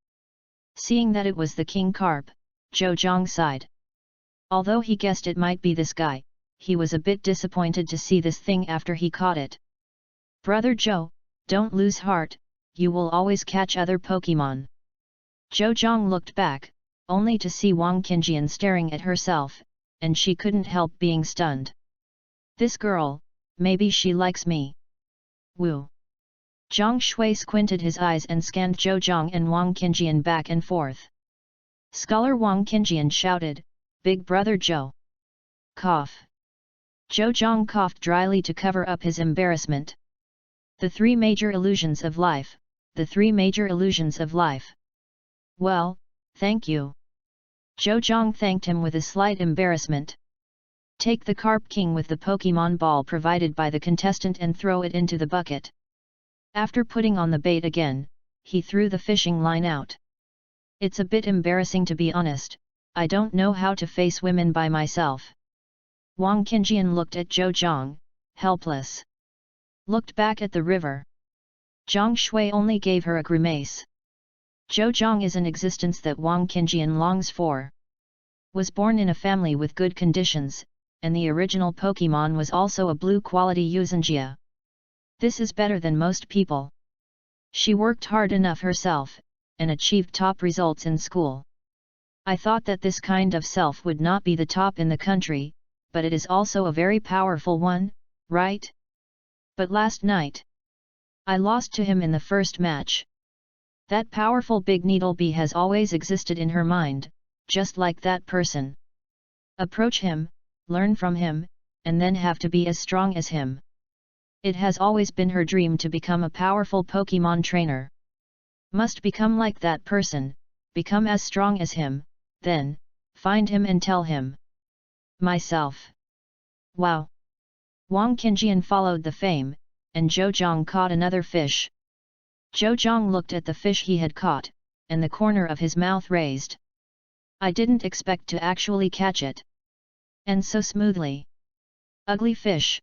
Seeing that it was the king carp, Zhou Zhang sighed. Although he guessed it might be this guy, he was a bit disappointed to see this thing after he caught it. Brother Zhou, don't lose heart, you will always catch other Pokemon. Zhou Zhang looked back, only to see Wang Qingjian staring at herself, and she couldn't help being stunned. This girl, maybe she likes me. Woo! Zhang Shui squinted his eyes and scanned Zhou Zhang and Wang Qingjian back and forth. Scholar Wang Qingjian shouted, Big Brother Zhou! Cough! Zhou Zhang coughed dryly to cover up his embarrassment. The three major illusions of life, the three major illusions of life. Well, thank you. Zhou Zhang thanked him with a slight embarrassment. Take the Carp King with the Pokemon ball provided by the contestant and throw it into the bucket. After putting on the bait again, he threw the fishing line out. It's a bit embarrassing to be honest, I don't know how to face women by myself. Wang Qingjian looked at Zhou Zhang, helpless. Looked back at the river. Zhang Shui only gave her a grimace. Zhou Zhang is an existence that Wang Qingjian longs for. Was born in a family with good conditions, and the original Pokemon was also a blue-quality Uzangia. This is better than most people. She worked hard enough herself, and achieved top results in school. I thought that this kind of self would not be the top in the country, but it is also a very powerful one, right? But last night, I lost to him in the first match. That powerful big needle bee has always existed in her mind, just like that person. Approach him, learn from him, and then have to be as strong as him. It has always been her dream to become a powerful Pokemon trainer. Must become like that person, become as strong as him, then, find him and tell him. Myself. Wow! Wang Qingjian followed the fame, and Zhou Zhang caught another fish. Zhou Zhang looked at the fish he had caught, and the corner of his mouth raised. I didn't expect to actually catch it. And so smoothly. Ugly fish.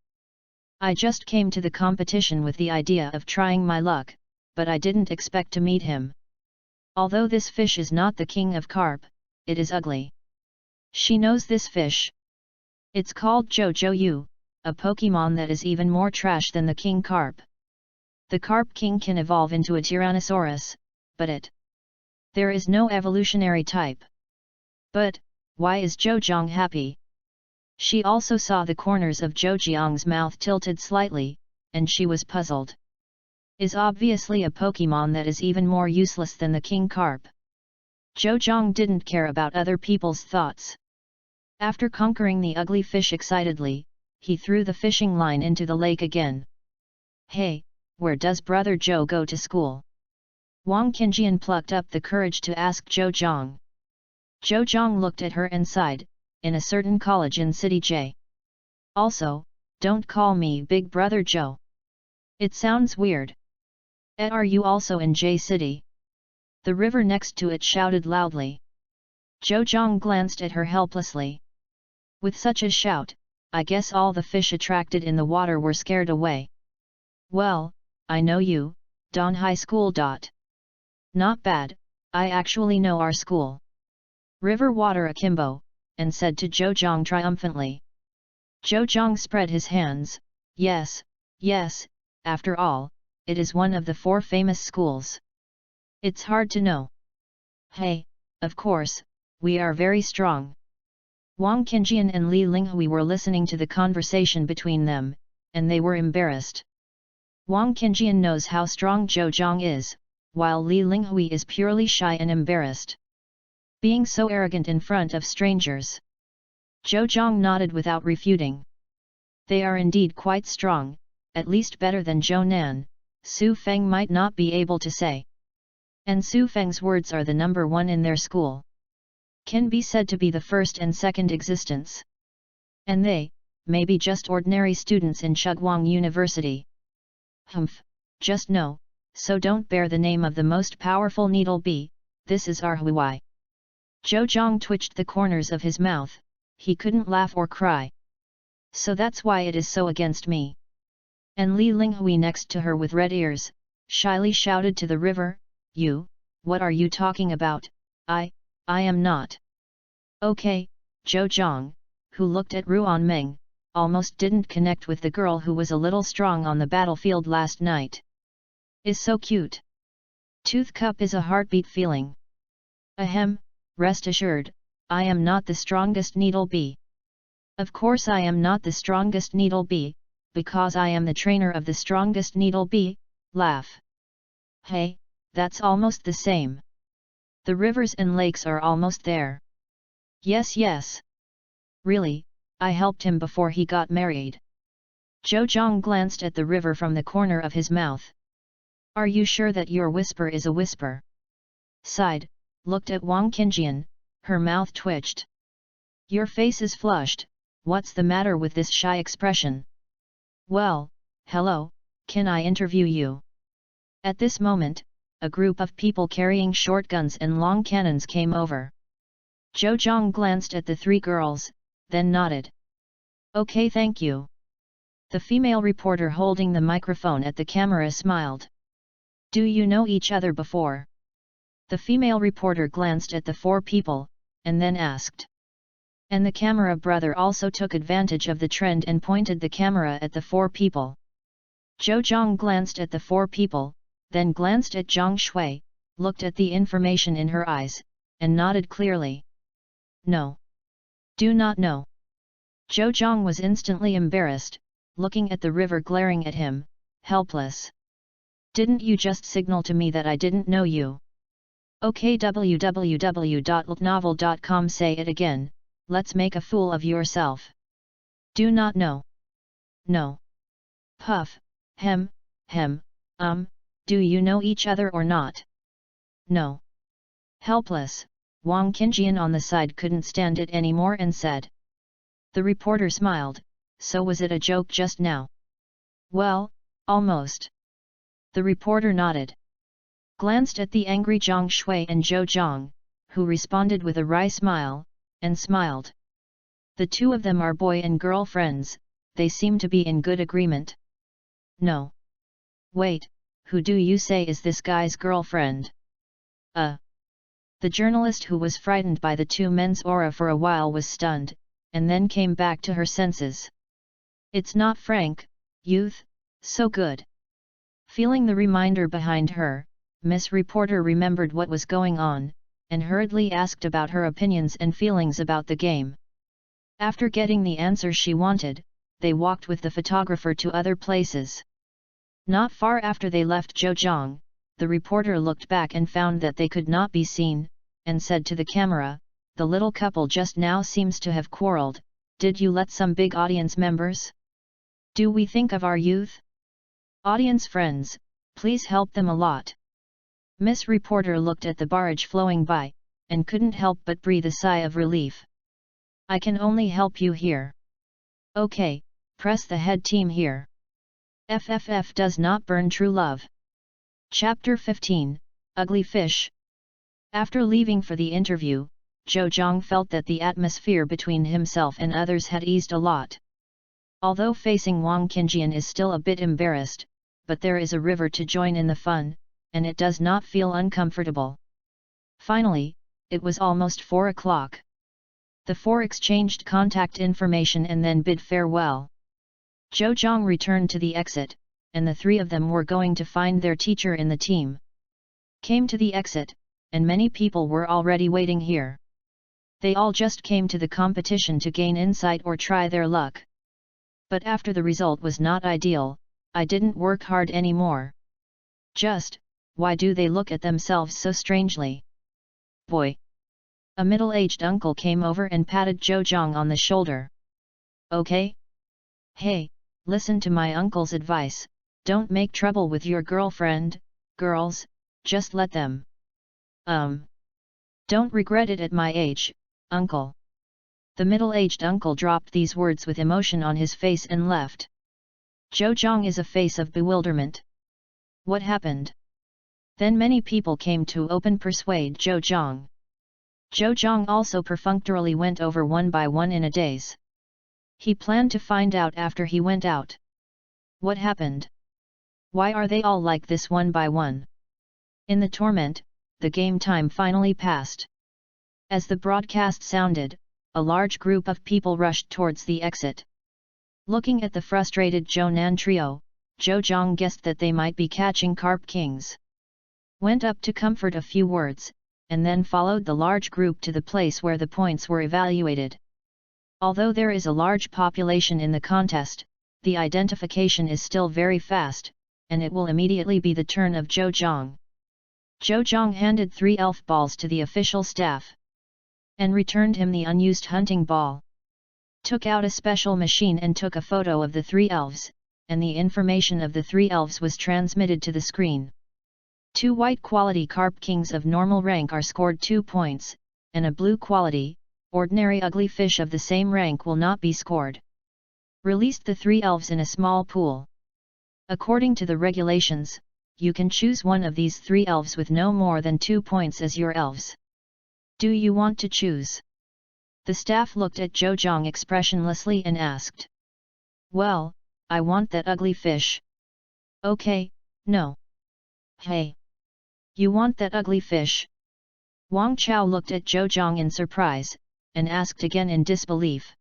I just came to the competition with the idea of trying my luck, but I didn't expect to meet him. Although this fish is not the king of carp, it is ugly. She knows this fish. It's called Zhou Yu, a Pokemon that is even more trash than the king carp. The carp king can evolve into a Tyrannosaurus, but there is no evolutionary type. But, Why is Zhou Zhang happy? She also saw the corners of Zhou Jiang's mouth tilted slightly, and she was puzzled. Is obviously a Pokemon that is even more useless than the king carp. Zhou Zhang didn't care about other people's thoughts. After conquering the ugly fish excitedly, he threw the fishing line into the lake again. Hey, where does brother Zhou go to school? Wang Qingjian plucked up the courage to ask Zhou Zhang. Zhou Zhang looked at her and sighed, in a certain college in City J. Also, don't call me Big Brother Zhou. It sounds weird. Are you also in J City? The river next to it shouted loudly. Zhou Zhang glanced at her helplessly. With such a shout, I guess all the fish attracted in the water were scared away. Well, I know you, Don High School. Not bad, I actually know our school. River water akimbo, and said to Zhou Zhang triumphantly. Zhou Zhang spread his hands, yes, yes, after all, it is one of the 4 famous schools. It's hard to know. Hey, of course, we are very strong. Wang Qingjian and Li Linghui were listening to the conversation between them, and they were embarrassed. Wang Qingjian knows how strong Zhou Zhang is, while Li Linghui is purely shy and embarrassed. Being so arrogant in front of strangers. Zhou Zhang nodded without refuting. They are indeed quite strong, at least better than Zhou Nan, Su Feng might not be able to say. And Su Feng's words are the number 1 in their school. Can be said to be the first and second existence. And they, may be just ordinary students in Chugwang University. Humph, just no, so don't bear the name of the most powerful needle bee, this is our Huai. Zhou Zhang twitched the corners of his mouth, he couldn't laugh or cry. So that's why it is so against me. And Li Linghui next to her with red ears, shyly shouted to the river, you, what are you talking about? I am not. Okay, Zhou Zhang, who looked at Ruan Meng, almost didn't connect with the girl who was a little strong on the battlefield last night. Is so cute. Tooth cup is a heartbeat feeling. Ahem, rest assured, I am not the strongest needle bee. Of course I am not the strongest needle bee, because I am the trainer of the strongest needle bee, laugh. Hey, that's almost the same. The rivers and lakes are almost there. Yes, yes. Really, I helped him before he got married. Zhou Zhang glanced at the river from the corner of his mouth. Are you sure that your whisper is a whisper? Sighed, looked at Wang Qingjian, her mouth twitched. Your face is flushed, what's the matter with this shy expression? Well, hello, can I interview you? At this moment, a group of people carrying shotguns and long cannons came over. Zhou Zhang glanced at the 3 girls, then nodded. Okay, thank you. The female reporter holding the microphone at the camera smiled. Do you know each other before? The female reporter glanced at the 4 people, and then asked. And the camera brother also took advantage of the trend and pointed the camera at the 4 people. Zhou Zhang glanced at the 4 people, then glanced at Zhang Shui, looked at the information in her eyes, and nodded clearly. No. Do not know. Zhou Zhang was instantly embarrassed, looking at the river glaring at him, helpless. Didn't you just signal to me that I didn't know you? Okay, www.ltnovel.com. Say it again, let's make a fool of yourself. Do not know. No. Puff, hem, do you know each other or not? No. Helpless, Wang Qingjian on the side couldn't stand it anymore and said. The reporter smiled, so was it a joke just now? Well, almost. The reporter nodded. Glanced at the angry Zhang Shui and Zhou Zhang, who responded with a wry smile, and smiled. The 2 of them are boy and girl friends, they seem to be in good agreement. No. Wait, who do you say is this guy's girlfriend? The journalist who was frightened by the 2 men's aura for a while was stunned, and then came back to her senses. It's not Frank, youth, so good. Feeling the reminder behind her, Miss Reporter remembered what was going on, and hurriedly asked about her opinions and feelings about the game. After getting the answer she wanted, they walked with the photographer to other places. Not far after they left Zhejiang, the reporter looked back and found that they could not be seen, and said to the camera, "The little couple just now seems to have quarreled. Did you let some big audience members? Do we think of our youth? Audience friends, please help them a lot." Miss Reporter looked at the barrage flowing by, and couldn't help but breathe a sigh of relief. "I can only help you here. Okay, press the head team here. FFF does not burn true love." Chapter 15, Ugly Fish. After leaving for the interview, Zhejiang felt that the atmosphere between himself and others had eased a lot. Although facing Wang Qingjian is still a bit embarrassed, but there is a river to join in the fun, and it does not feel uncomfortable. Finally, it was almost 4 o'clock. The four exchanged contact information and then bid farewell. Zhejiang returned to the exit, and the three of them were going to find their teacher in the team. Came to the exit, and many people were already waiting here. They all just came to the competition to gain insight or try their luck. But after the result was not ideal, I didn't work hard anymore. Just, why do they look at themselves so strangely? Boy! A middle-aged uncle came over and patted Zhejiang on the shoulder. Okay? Hey, listen to my uncle's advice, don't make trouble with your girlfriend, girls, just let them. Don't regret it at my age, uncle. The middle-aged uncle dropped these words with emotion on his face and left. Zhejiang is a face of bewilderment. What happened? Then many people came to persuade Zhejiang. Zhejiang also perfunctorily went over one by one in a daze. He planned to find out after he went out. What happened? Why are they all like this one by one? In the torment, the game time finally passed. As the broadcast sounded, a large group of people rushed towards the exit. Looking at the frustrated Zhounan trio, Zhejiang guessed that they might be catching carp kings. Went up to comfort a few words, and then followed the large group to the place where the points were evaluated. Although there is a large population in the contest, the identification is still very fast, and it will immediately be the turn of Zhejiang. Zhejiang handed 3 elf balls to the official staff, and returned him the unused hunting ball. Took out a special machine and took a photo of the 3 elves, and the information of the 3 elves was transmitted to the screen. 2 white quality carp kings of normal rank are scored 2 points, and a blue quality, ordinary ugly fish of the same rank will not be scored. Released the 3 elves in a small pool. According to the regulations, you can choose one of these 3 elves with no more than 2 points as your elves. Do you want to choose? The staff looked at Zhejiang expressionlessly and asked. Well, I want that ugly fish. Okay, no. Hey! You want that ugly fish? Wang Chao looked at Zhejiang in surprise, and asked again in disbelief.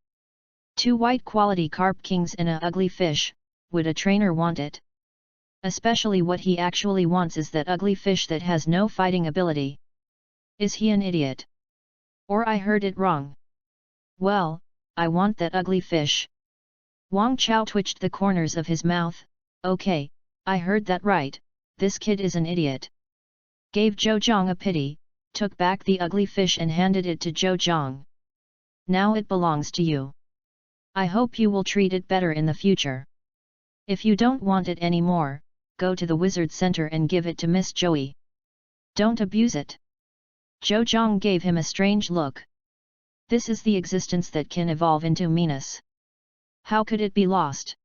2 white quality carp kings and a ugly fish, would a trainer want it? Especially what he actually wants is that ugly fish that has no fighting ability. Is he an idiot? Or I heard it wrong? Well, I want that ugly fish. Wang Chao twitched the corners of his mouth. Okay, I heard that right, this kid is an idiot. Gave Zhejiang a pity, took back the ugly fish and handed it to Zhejiang. Now it belongs to you. I hope you will treat it better in the future. If you don't want it anymore, go to the Wizard Center and give it to Miss Joey. Don't abuse it. Zhejiang gave him a strange look. This is the existence that can evolve into meanness. How could it be lost?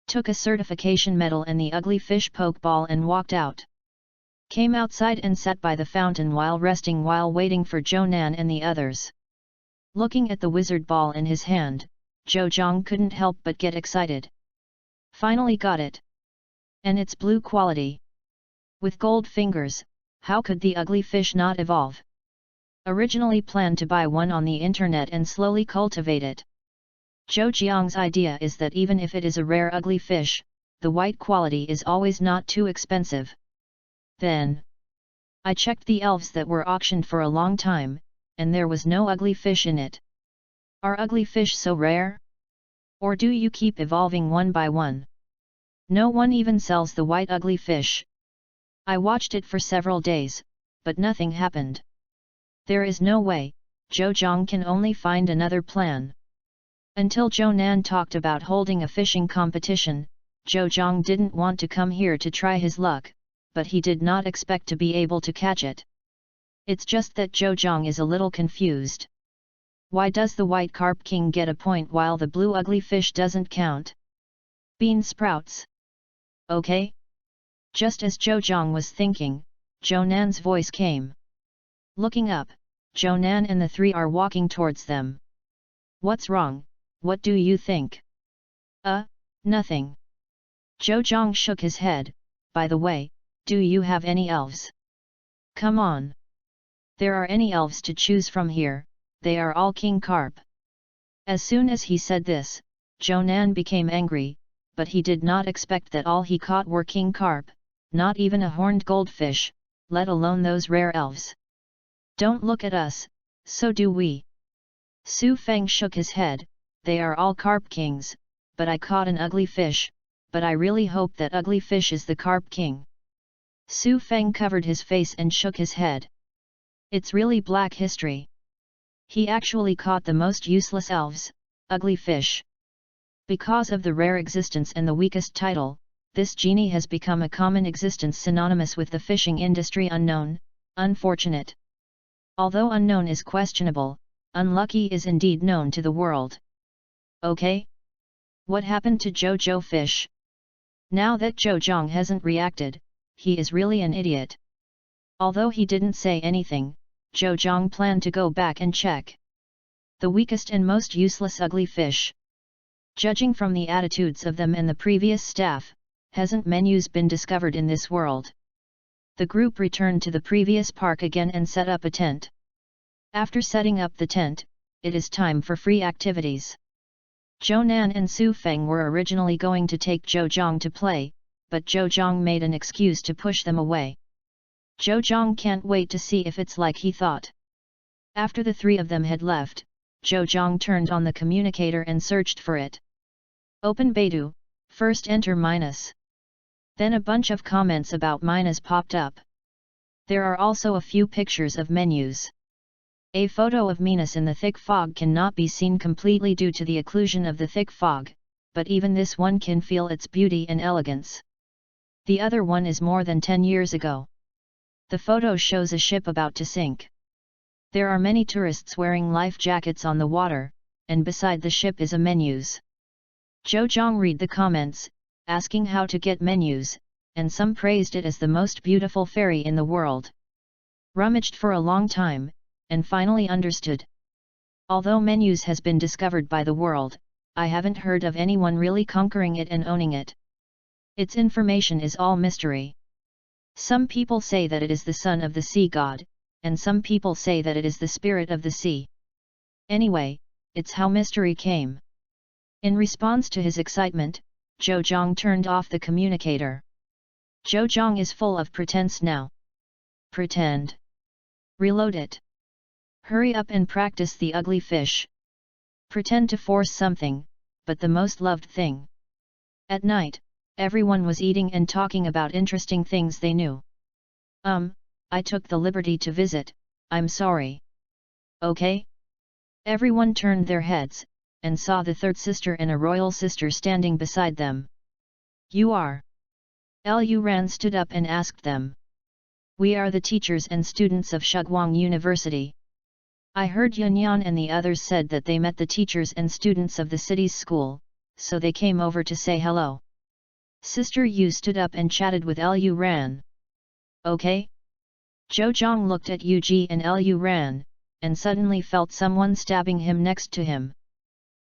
Took a certification medal and the ugly fish pokeball and walked out. Came outside and sat by the fountain while resting while waiting for Zhounan and the others. Looking at the wizard ball in his hand, Zhejiang couldn't help but get excited. Finally got it. And it's blue quality. With gold fingers, how could the ugly fish not evolve? Originally planned to buy one on the internet and slowly cultivate it. Zhejiang's idea is that even if it is a rare ugly fish, the white quality is always not too expensive. Then, I checked the elves that were auctioned for a long time, and there was no ugly fish in it. Are ugly fish so rare? Or do you keep evolving one by one? No one even sells the white ugly fish. I watched it for several days, but nothing happened. There is no way, Zhou Zhang can only find another plan. Until Zhou Nan talked about holding a fishing competition, Zhou Zhang didn't want to come here to try his luck, but he did not expect to be able to catch it. It's just that Zhou Zhang is a little confused. Why does the white carp king get a point while the blue ugly fish doesn't count? Bean sprouts. Okay? Just as Zhou Zhang was thinking, Zhou Nan's voice came. Looking up, Zhou Nan and the three are walking towards them. What's wrong? What do you think? Nothing. Zhou Zhang shook his head. By the way, do you have any elves? Come on. There are any elves to choose from here, they are all king carp. As soon as he said this, Zhou Nan became angry, but he did not expect that all he caught were king carp, not even a horned goldfish, let alone those rare elves. Don't look at us, so do we. Su Feng shook his head, they are all carp kings, but I caught an ugly fish, but I really hope that ugly fish is the carp king. Su Feng covered his face and shook his head. It's really black history. He actually caught the most useless elves, ugly fish. Because of the rare existence and the weakest title, this genie has become a common existence synonymous with the fishing industry. Unknown, unfortunate. Although unknown is questionable, unlucky is indeed known to the world. Okay? What happened to Jojo fish? Now that Zhou Zhang hasn't reacted, he is really an idiot. Although he didn't say anything, Zhou Zhang planned to go back and check. The weakest and most useless ugly fish. Judging from the attitudes of them and the previous staff, hasn't menus been discovered in this world? The group returned to the previous park again and set up a tent. After setting up the tent, it is time for free activities. Zhou Nan and Su Feng were originally going to take Zhou Zhang to play, but Zhou Zhang made an excuse to push them away. Zhou Zhang can't wait to see if it's like he thought. After the three of them had left, Zhou Zhang turned on the communicator and searched for it. Open Baidu, first enter minus. Then a bunch of comments about minus popped up. There are also a few pictures of menus. A photo of Minus in the thick fog cannot be seen completely due to the occlusion of the thick fog, but even this one can feel its beauty and elegance. The other one is more than 10 years ago. The photo shows a ship about to sink. There are many tourists wearing life jackets on the water, and beside the ship is a menus. Zhou Zhang read the comments, asking how to get menus, and some praised it as the most beautiful ferry in the world. Rummaged for a long time, and finally understood. Although menus has been discovered by the world, I haven't heard of anyone really conquering it and owning it. Its information is all mystery. Some people say that it is the son of the sea god, and some people say that it is the spirit of the sea. Anyway, it's how mystery came. In response to his excitement, Zhou Zhang turned off the communicator. Zhou Zhang is full of pretense now. Pretend. Reload it. Hurry up and practice the ugly fish. Pretend to force something, but the most loved thing. At night, everyone was eating and talking about interesting things they knew. I took the liberty to visit, I'm sorry. Okay? Everyone turned their heads, and saw the third sister and a royal sister standing beside them. You are? Lu Ran stood up and asked them. We are the teachers and students of Shiguang University. I heard Yun Yan and the others said that they met the teachers and students of the city's school, so they came over to say hello. Sister Yu stood up and chatted with Lu Ran. Okay? Zhou Zhang looked at Yu Ji and Lu Ran, and suddenly felt someone stabbing him next to him.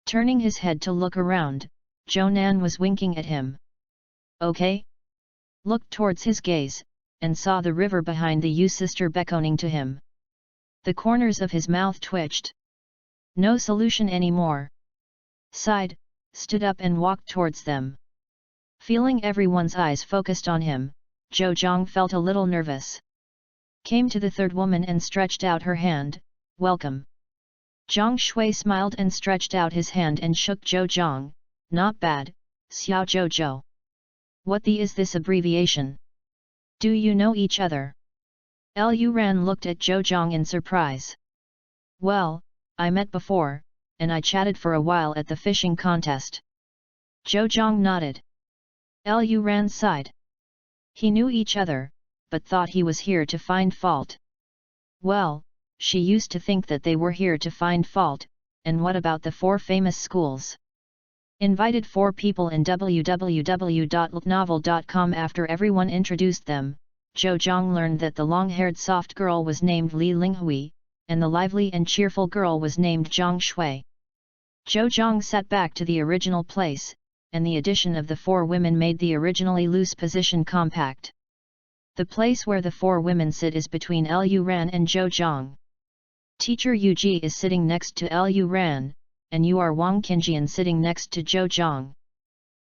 Turning his head to look around, Zhou Nan was winking at him. Okay? Looked towards his gaze, and saw the river behind the Yu sister beckoning to him. The corners of his mouth twitched. No solution anymore. Sighed, stood up and walked towards them. Feeling everyone's eyes focused on him, Zhou Zhang felt a little nervous. came to the third woman and stretched out her hand, "Welcome." Zhang Shui smiled and stretched out his hand and shook Zhou Zhang, "Not bad, Xiao Zhou Zhou. What the is this abbreviation? Do you know each other?" Lu Ran looked at Zhou Zhang in surprise. "Well, I met before, and I chatted for a while at the fishing contest." Zhou Zhang nodded. Lu Ran sighed. He knew each other, but thought he was here to find fault. Well, she used to think that they were here to find fault, and what about the 4 famous schools? Invited 4 people in www.novel.com. After everyone introduced them, Zhou Zhang learned that the long-haired soft girl was named Li Linghui, and the lively and cheerful girl was named Zhang Shui. Zhou Zhang sat back to the original place, and the addition of the 4 women made the originally loose position compact. The place where the 4 women sit is between Lu Ran and Zhou Zhang. Teacher Yuji is sitting next to Lu Ran, and you are Wang Qingjian sitting next to Zhou Zhang.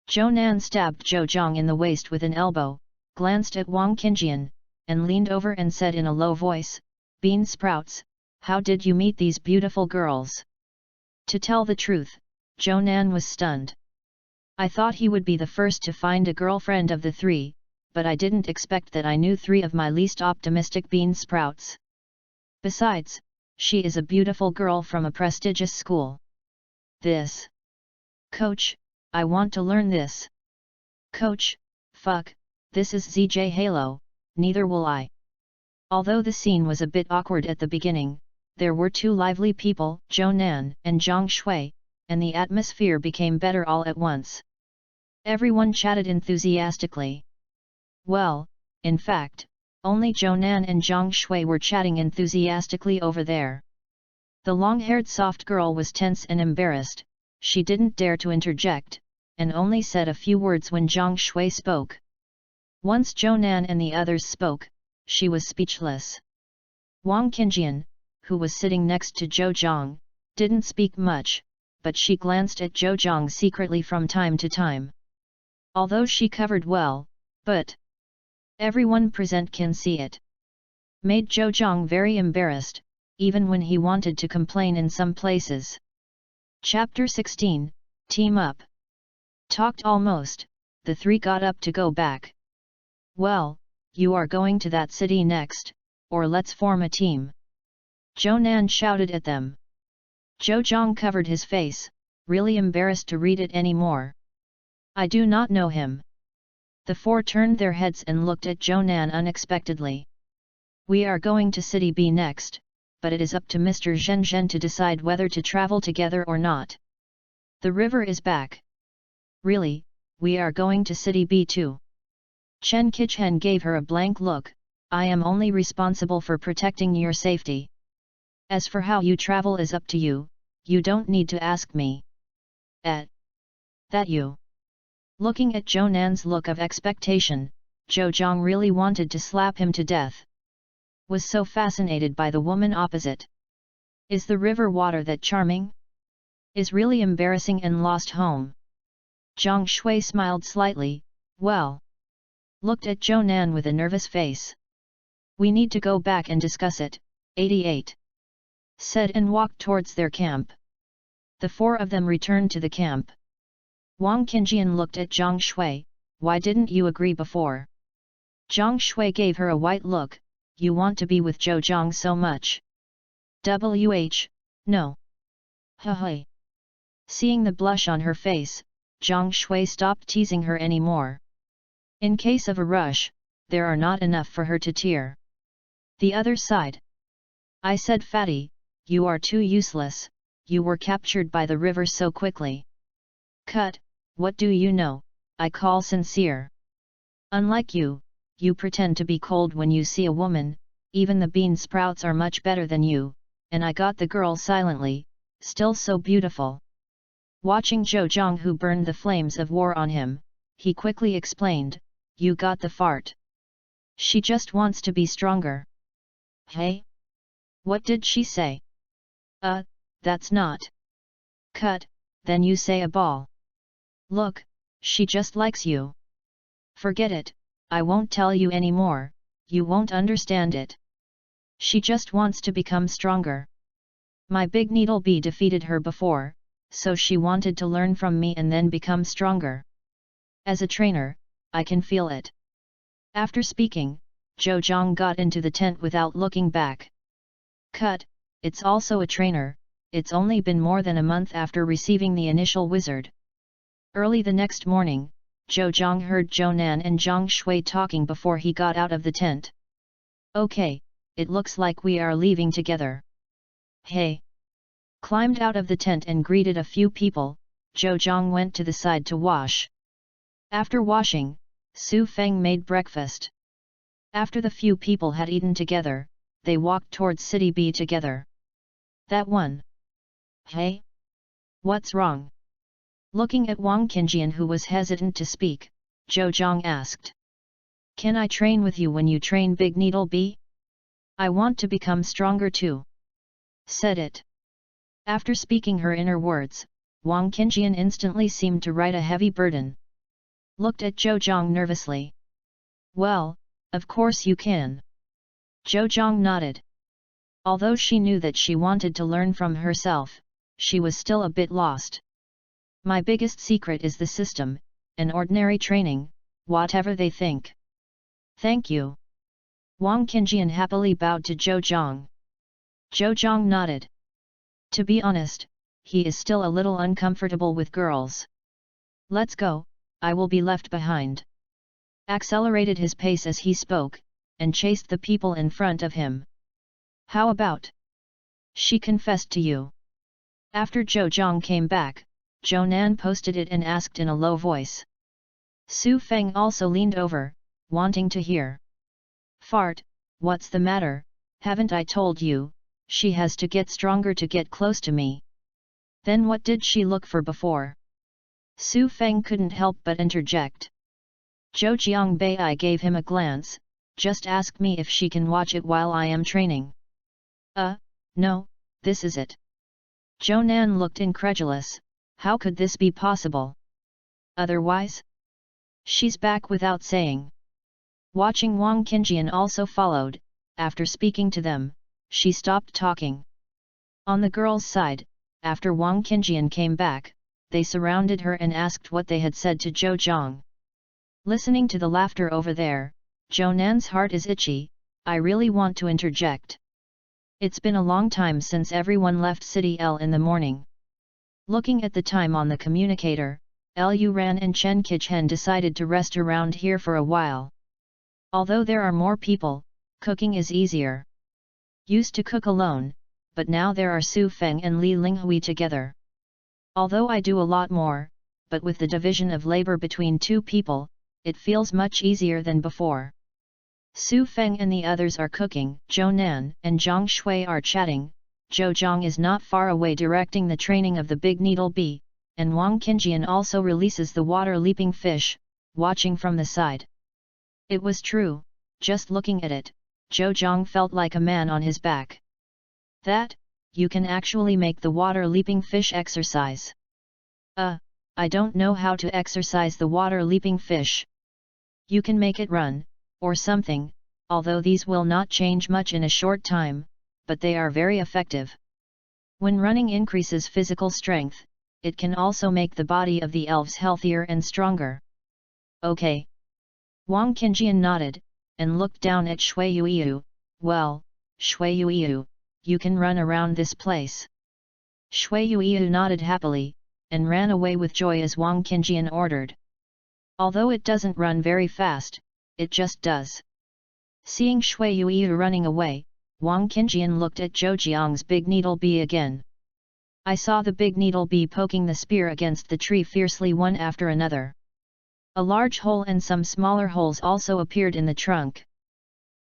Zhou Nan stabbed Zhou Zhang in the waist with an elbow, glanced at Wang Qingjian, and leaned over and said in a low voice, "Bean sprouts, how did you meet these beautiful girls?" To tell the truth, Zhou Nan was stunned. "I thought he would be the first to find a girlfriend of the 3, but I didn't expect that I knew 3 of my least optimistic bean sprouts. Besides, she is a beautiful girl from a prestigious school. This. Coach, I want to learn this." "Coach, fuck, this is ZJ Halo, neither will I." Although the scene was a bit awkward at the beginning, there were 2 lively people, Zhou Nan and Zhang Shui, and the atmosphere became better all at once. Everyone chatted enthusiastically. Well, in fact, only Zhou Nan and Zhang Shui were chatting enthusiastically over there. The long-haired soft girl was tense and embarrassed, she didn't dare to interject, and only said a few words when Zhang Shui spoke. Once Zhou Nan and the others spoke, she was speechless. Wang Qingjian, who was sitting next to Zhou Zhang, didn't speak much, but she glanced at Zhou Zhang secretly from time to time. Although she covered well, but everyone present can see it. Made Zhou Zhang very embarrassed, even when he wanted to complain in some places. Chapter 16, Team Up. Talked almost, the 3 got up to go back. "Well, you are going to that city next, or let's form a team." Zhou Nan shouted at them. Zhou Zhang covered his face, really embarrassed to read it anymore. "I do not know him." The 4 turned their heads and looked at Zhou Nan unexpectedly. "We are going to City B next, but it is up to Mr. Zhen Zhen to decide whether to travel together or not. The river is back." "Really, we are going to City B too?" Chen Qichen gave her a blank look. "I am only responsible for protecting your safety. As for how you travel is up to you, you don't need to ask me." "That you?" Looking at Zhou Nan's look of expectation, Zhou Zhang really wanted to slap him to death. Was so fascinated by the woman opposite. Is the river water that charming? Is really embarrassing and lost home? Zhang Shui smiled slightly, well. Looked at Zhou Nan with a nervous face. "We need to go back and discuss it," 88. Said and walked towards their camp. The 4 of them returned to the camp. Wang Qingjian looked at Zhang Shui, "Why didn't you agree before?" Zhang Shui gave her a white look, "You want to be with Zhou Zhang so much?" No. Hey. Seeing the blush on her face, Zhang Shui stopped teasing her anymore. In case of a rush, there are not enough for her to tear. The other side. "I said fatty, you are too useless, you were captured by the river so quickly." "Cut, what do you know, I call sincere. Unlike you, you pretend to be cold when you see a woman, even the bean sprouts are much better than you, and I got the girl silently, still so beautiful." Watching Zhou Zhang who burned the flames of war on him, he quickly explained, "You got the fart. She just wants to be stronger." "Hey? What did she say?" That's not." "Cut, then you say a ball." "Look, she just likes you." "Forget it, I won't tell you anymore, you won't understand it." She just wants to become stronger. My big needle bee defeated her before, so she wanted to learn from me and then become stronger. As a trainer, I can feel it. After speaking, Zhou Zhang got into the tent without looking back. Cut, it's also a trainer, it's only been more than a month after receiving the initial wizard. Early the next morning, Zhou Zhang heard Zhou Nan and Zhang Shui talking before he got out of the tent. Okay, it looks like we are leaving together. Hey! Climbed out of the tent and greeted a few people, Zhou Zhang went to the side to wash. After washing, Su Feng made breakfast. After the few people had eaten together, they walked towards City B together. That one. Hey? What's wrong? Looking at Wang Qingjian who was hesitant to speak, Zhou Zhang asked. Can I train with you when you train Big Needle B? I want to become stronger too. Said it. After speaking her inner words, Wang Qingjian instantly seemed to write a heavy burden. Looked at Zhou Zhang nervously. Well, of course you can. Zhou Zhang nodded. Although she knew that she wanted to learn from herself, she was still a bit lost. My biggest secret is the system, an ordinary training, whatever they think. Thank you. Wang Qingjian happily bowed to Zhou Zhang. Zhou Zhang nodded. To be honest, he is still a little uncomfortable with girls. Let's go, I will be left behind. Accelerated his pace as he spoke, and chased the people in front of him. How about? She confessed to you. After Zhou Zhang came back, Zhou Nan posted it and asked in a low voice. Su Feng also leaned over, wanting to hear. Fart, what's the matter, haven't I told you, she has to get stronger to get close to me. Then what did she look for before? Su Feng couldn't help but interject. Zhou Jiangbei gave him a glance, just ask me if she can watch it while I am training. No, this is it. Zhou Nan looked incredulous, how could this be possible? Otherwise? She's back without saying. Watching Wang Qingjian also followed, after speaking to them, she stopped talking. On the girls' side, after Wang Qingjian came back, they surrounded her and asked what they had said to Zhou Zhang. Listening to the laughter over there, Zhou Nan's heart is itchy, I really want to interject. It's been a long time since everyone left City L in the morning. Looking at the time on the communicator, Lu Ran and Chen Qichen decided to rest around here for a while. Although there are more people, cooking is easier. Used to cook alone, but now there are Su Feng and Li Linghui together. Although I do a lot more, but with the division of labor between two people, it feels much easier than before. Su Feng and the others are cooking, Zhou Nan and Zhang Shui are chatting, Zhou Zhang is not far away directing the training of the big needle bee, and Wang Qingjian also releases the water-leaping fish, watching from the side. It was true, just looking at it, Zhou Zhang felt like a man on his back. That, you can actually make the water-leaping fish exercise. I don't know how to exercise the water-leaping fish. You can make it run, or something, although these will not change much in a short time, but they are very effective. When running increases physical strength, it can also make the body of the elves healthier and stronger. Okay. Wang Qingjian nodded, and looked down at Shui Yuyu. Well, Shui Yuyu, you can run around this place. Shui Yuyu nodded happily, and ran away with joy as Wang Qingjian ordered. Although it doesn't run very fast, it just does. Seeing Shui Yuyu running away, Wang Qingjian looked at Zhou Jiang's big needle bee again. I saw the big needle bee poking the spear against the tree fiercely one after another. A large hole and some smaller holes also appeared in the trunk.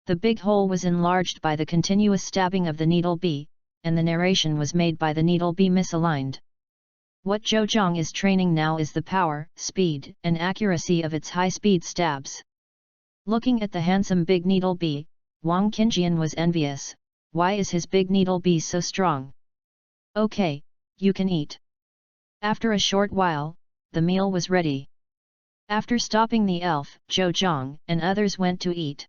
The big hole was enlarged by the continuous stabbing of the needle bee, and the narration was made by the needle bee misaligned. What Zhou Zhang is training now is the power, speed, and accuracy of its high-speed stabs. Looking at the handsome big needle bee, Wang Qingjian was envious. Why is his big needle bee so strong? Okay, you can eat. After a short while, the meal was ready. After stopping the elf, Zhou Zhang and others went to eat.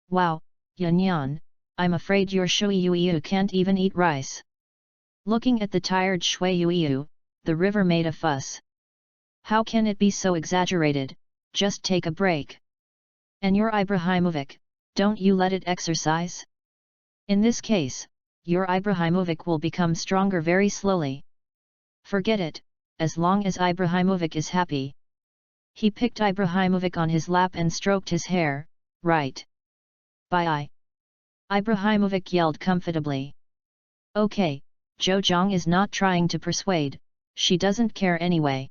Wow, Yan Yan, I'm afraid your Shui Yuiu can't even eat rice. Looking at the tired Shui Yuiu, the river made a fuss. How can it be so exaggerated? Just take a break. And your Ibrahimovic, don't you let it exercise? In this case, your Ibrahimovic will become stronger very slowly. Forget it, as long as Ibrahimovic is happy. He picked Ibrahimovic on his lap and stroked his hair. Right. Bye. Ibrahimovic yelled comfortably. Okay, Zhou is not trying to persuade, she doesn't care anyway.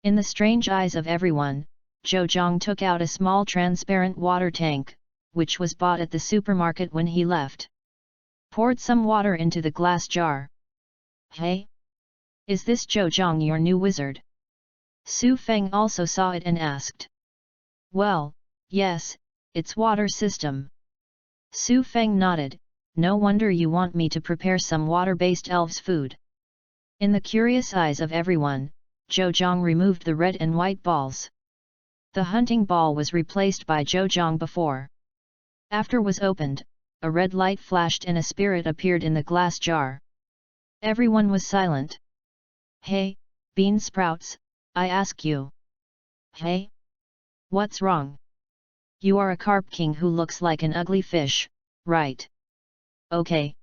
In the strange eyes of everyone, Zhou took out a small transparent water tank, which was bought at the supermarket when he left. Poured some water into the glass jar. Hey? Is this Zhou your new wizard? Su Feng also saw it and asked. Well, yes, it's water system. Su Feng nodded, no wonder you want me to prepare some water-based elves food. In the curious eyes of everyone, Zhou removed the red and white balls. The hunting ball was replaced by Zhou before. After was opened, a red light flashed and a spirit appeared in the glass jar. Everyone was silent. Hey, bean sprouts, I ask you. Hey? What's wrong? You are a carp king who looks like an ugly fish, right? Okay.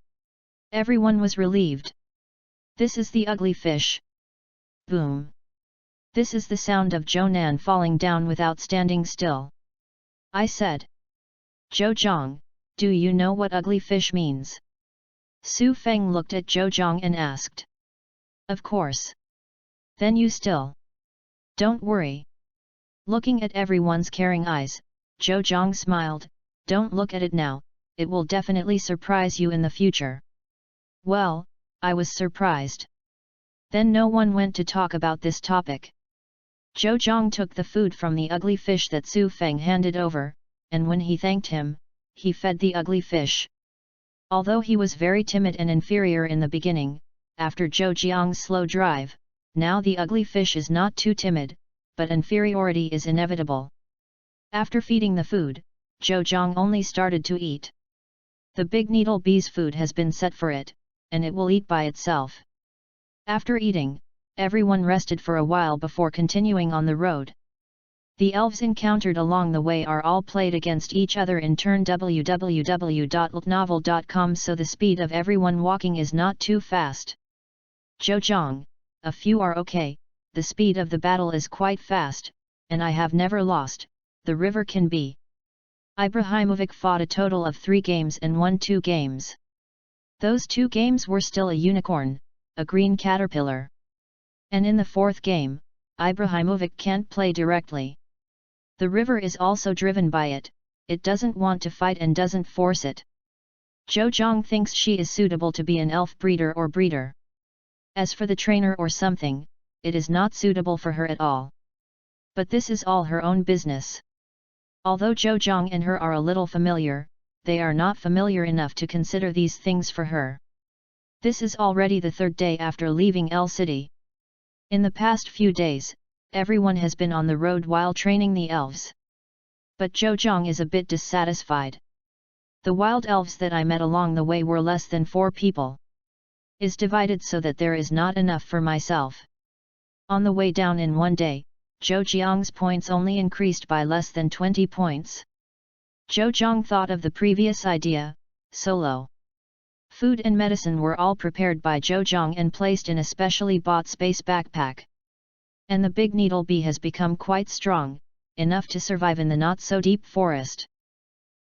Everyone was relieved. This is the ugly fish. Boom. This is the sound of Zhou falling down without standing still. I said. Zhou, do you know what ugly fish means? Su Feng looked at Zhou and asked. Of course. Then you still. Don't worry. Looking at everyone's caring eyes, Zhou smiled, don't look at it now, it will definitely surprise you in the future. Well, I was surprised. Then no one went to talk about this topic. Zhou took the food from the ugly fish that Su Feng handed over, and when he thanked him, he fed the ugly fish. Although he was very timid and inferior in the beginning, after Zhou's slow drive, now the ugly fish is not too timid, but inferiority is inevitable. After feeding the food, Zhou only started to eat. The big needle bee's food has been set for it, and it will eat by itself. After eating, everyone rested for a while before continuing on the road. The elves encountered along the way are all played against each other in turn www.ltnovel.com, so the speed of everyone walking is not too fast. Zhou, a few are okay, the speed of the battle is quite fast, and I have never lost, the river can be. Ibrahimovic fought a total of 3 games and won 2 games. Those 2 games were still a unicorn, a green caterpillar. And in the 4th game, Ibrahimovic can't play directly. The river is also driven by it, it doesn't want to fight and doesn't force it. Zhou thinks she is suitable to be an elf breeder or breeder. As for the trainer or something, it is not suitable for her at all. But this is all her own business. Although Zhou and her are a little familiar, they are not familiar enough to consider these things for her. This is already the 3rd day after leaving El City. In the past few days, everyone has been on the road while training the elves. But Zhou is a bit dissatisfied. The wild elves that I met along the way were less than 4 people. Is divided so that there is not enough for myself. On the way down in one day, Zhou's points only increased by less than 20 points. Zhou thought of the previous idea, solo. Food and medicine were all prepared by Zhou and placed in a specially bought space backpack. And the big needle bee has become quite strong, enough to survive in the not-so-deep forest.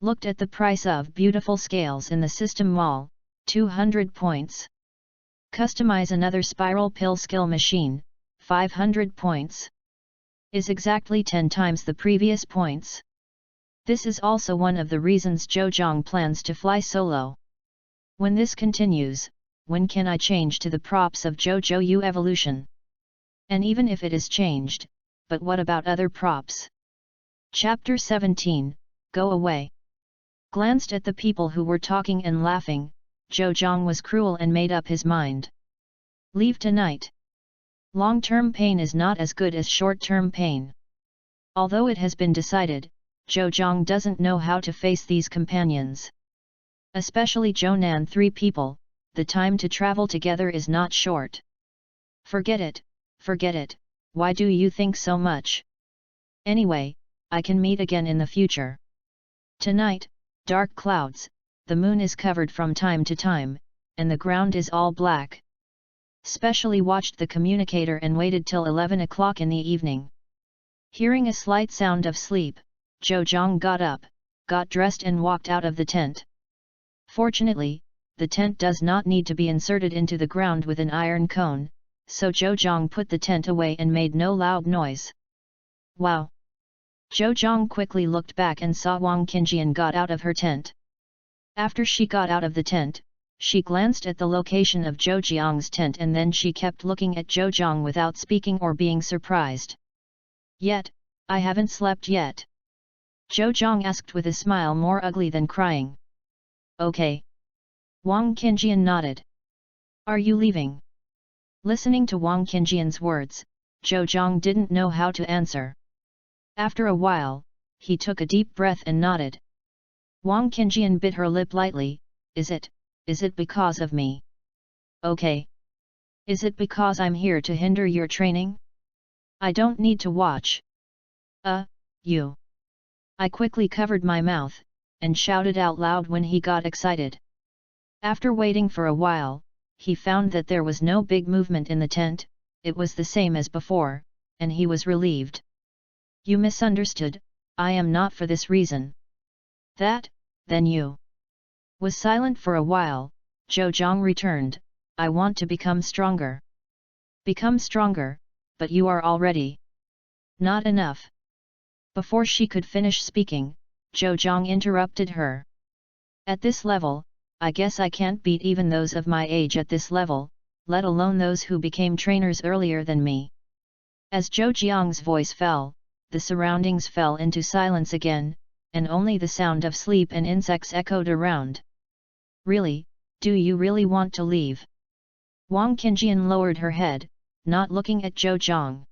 Looked at the price of beautiful scales in the system mall, 200 points. Customize another spiral pill skill machine, 500 points. Is exactly 10 times the previous points. This is also one of the reasons Zhou plans to fly solo. When this continues, when can I change to the props of Zhou evolution? And even if it is changed, but what about other props? Chapter 17, Go Away. Glanced at the people who were talking and laughing, Zhou was cruel and made up his mind. Leave tonight. Long-term pain is not as good as short-term pain. Although it has been decided, Zhou doesn't know how to face these companions. Especially Jonan, 3 people, the time to travel together is not short. Forget it, why do you think so much? Anyway, I can meet again in the future. Tonight, dark clouds, the moon is covered from time to time, and the ground is all black. Specially watched the communicator and waited till 11 o'clock in the evening. Hearing a slight sound of sleep, Zhang got up, got dressed and walked out of the tent. Fortunately, the tent does not need to be inserted into the ground with an iron cone, so Zhang put the tent away and made no loud noise. Wow! Zhang quickly looked back and saw Wang Qingjian got out of her tent. After she got out of the tent, she glanced at the location of Zhang's tent and then she kept looking at Zhang without speaking or being surprised. Yet, I haven't slept yet. Zhang asked with a smile more ugly than crying. Okay. Wang Qingjian nodded. Are you leaving? Listening to Wang Qingjian's words, Zhang didn't know how to answer. After a while, he took a deep breath and nodded. Wang Qingjian bit her lip lightly. Is it because of me? Okay. Is it because I'm here to hinder your training? I don't need to watch. You. I quickly covered my mouth, and shouted out loud when he got excited. After waiting for a while, he found that there was no big movement in the tent, it was the same as before, and he was relieved. You misunderstood, I am not for this reason. Then you. Was silent for a while, Zhang returned, I want to become stronger. Become stronger, but you are already. Not enough. Before she could finish speaking, Zhang interrupted her. At this level, I guess I can't beat even those of my age at this level, let alone those who became trainers earlier than me. As Zhang's voice fell, the surroundings fell into silence again, and only the sound of sleep and insects echoed around. Really, do you really want to leave? Wang Qingjian lowered her head, not looking at Zhang.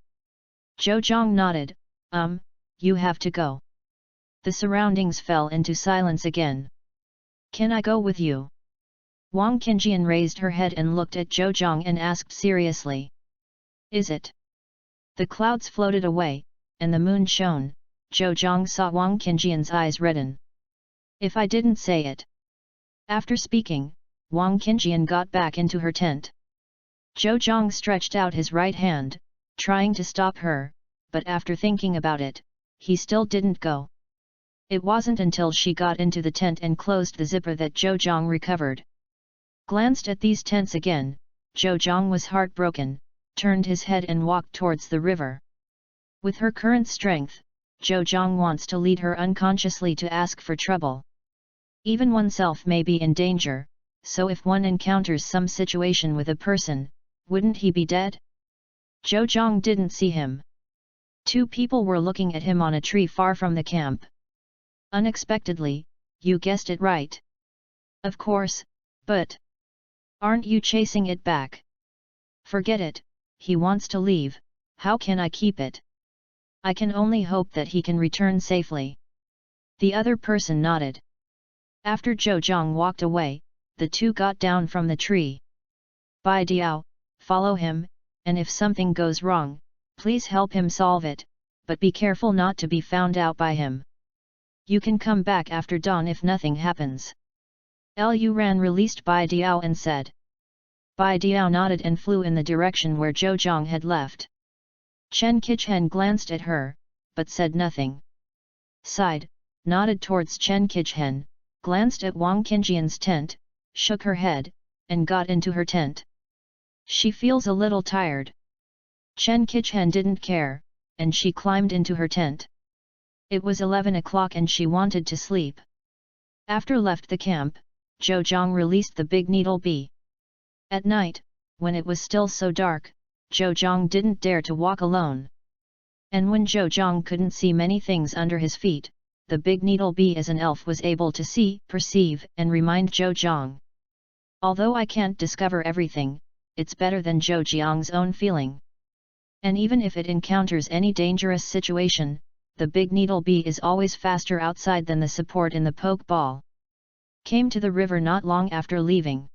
Zhang nodded, you have to go. The surroundings fell into silence again. Can I go with you? Wang Qingjian raised her head and looked at Zhang and asked seriously. Is it? The clouds floated away, and the moon shone. Zhang saw Wang Qingjian's eyes redden. If I didn't say it. After speaking, Wang Qingjian got back into her tent. Zhang stretched out his right hand, trying to stop her, but after thinking about it, he still didn't go. It wasn't until she got into the tent and closed the zipper that Zhang recovered. Glanced at these tents again, Zhang was heartbroken, turned his head and walked towards the river. With her current strength, Zhang wants to lead her unconsciously to ask for trouble. Even oneself may be in danger, so if one encounters some situation with a person, wouldn't he be dead? Zhang didn't see him. 2 people were looking at him on a tree far from the camp. Unexpectedly, you guessed it right. Of course, but aren't you chasing it back? Forget it, he wants to leave, how can I keep it? I can only hope that he can return safely. The other person nodded. After Zhang walked away, the 2 got down from the tree. Bai Diao, follow him, and if something goes wrong, please help him solve it, but be careful not to be found out by him. You can come back after dawn if nothing happens. Lu Ran released Bai Diao and said. Bai Diao nodded and flew in the direction where Zhang had left. Chen Qichen glanced at her, but said nothing. Sighed, nodded towards Chen Qichen, glanced at Wang Qingjian's tent, shook her head, and got into her tent. She feels a little tired. Chen Qichen didn't care, and she climbed into her tent. It was 11 o'clock and she wanted to sleep. After left the camp, Zhang released the big needle bee. At night, when it was still so dark, Zhang didn't dare to walk alone. And when Zhang couldn't see many things under his feet, the big needle bee as an elf was able to see, perceive, and remind Zhang. Although I can't discover everything, it's better than Zhang's own feeling. And even if it encounters any dangerous situation, the big needle bee is always faster outside than the support in the poke ball. came to the river not long after leaving.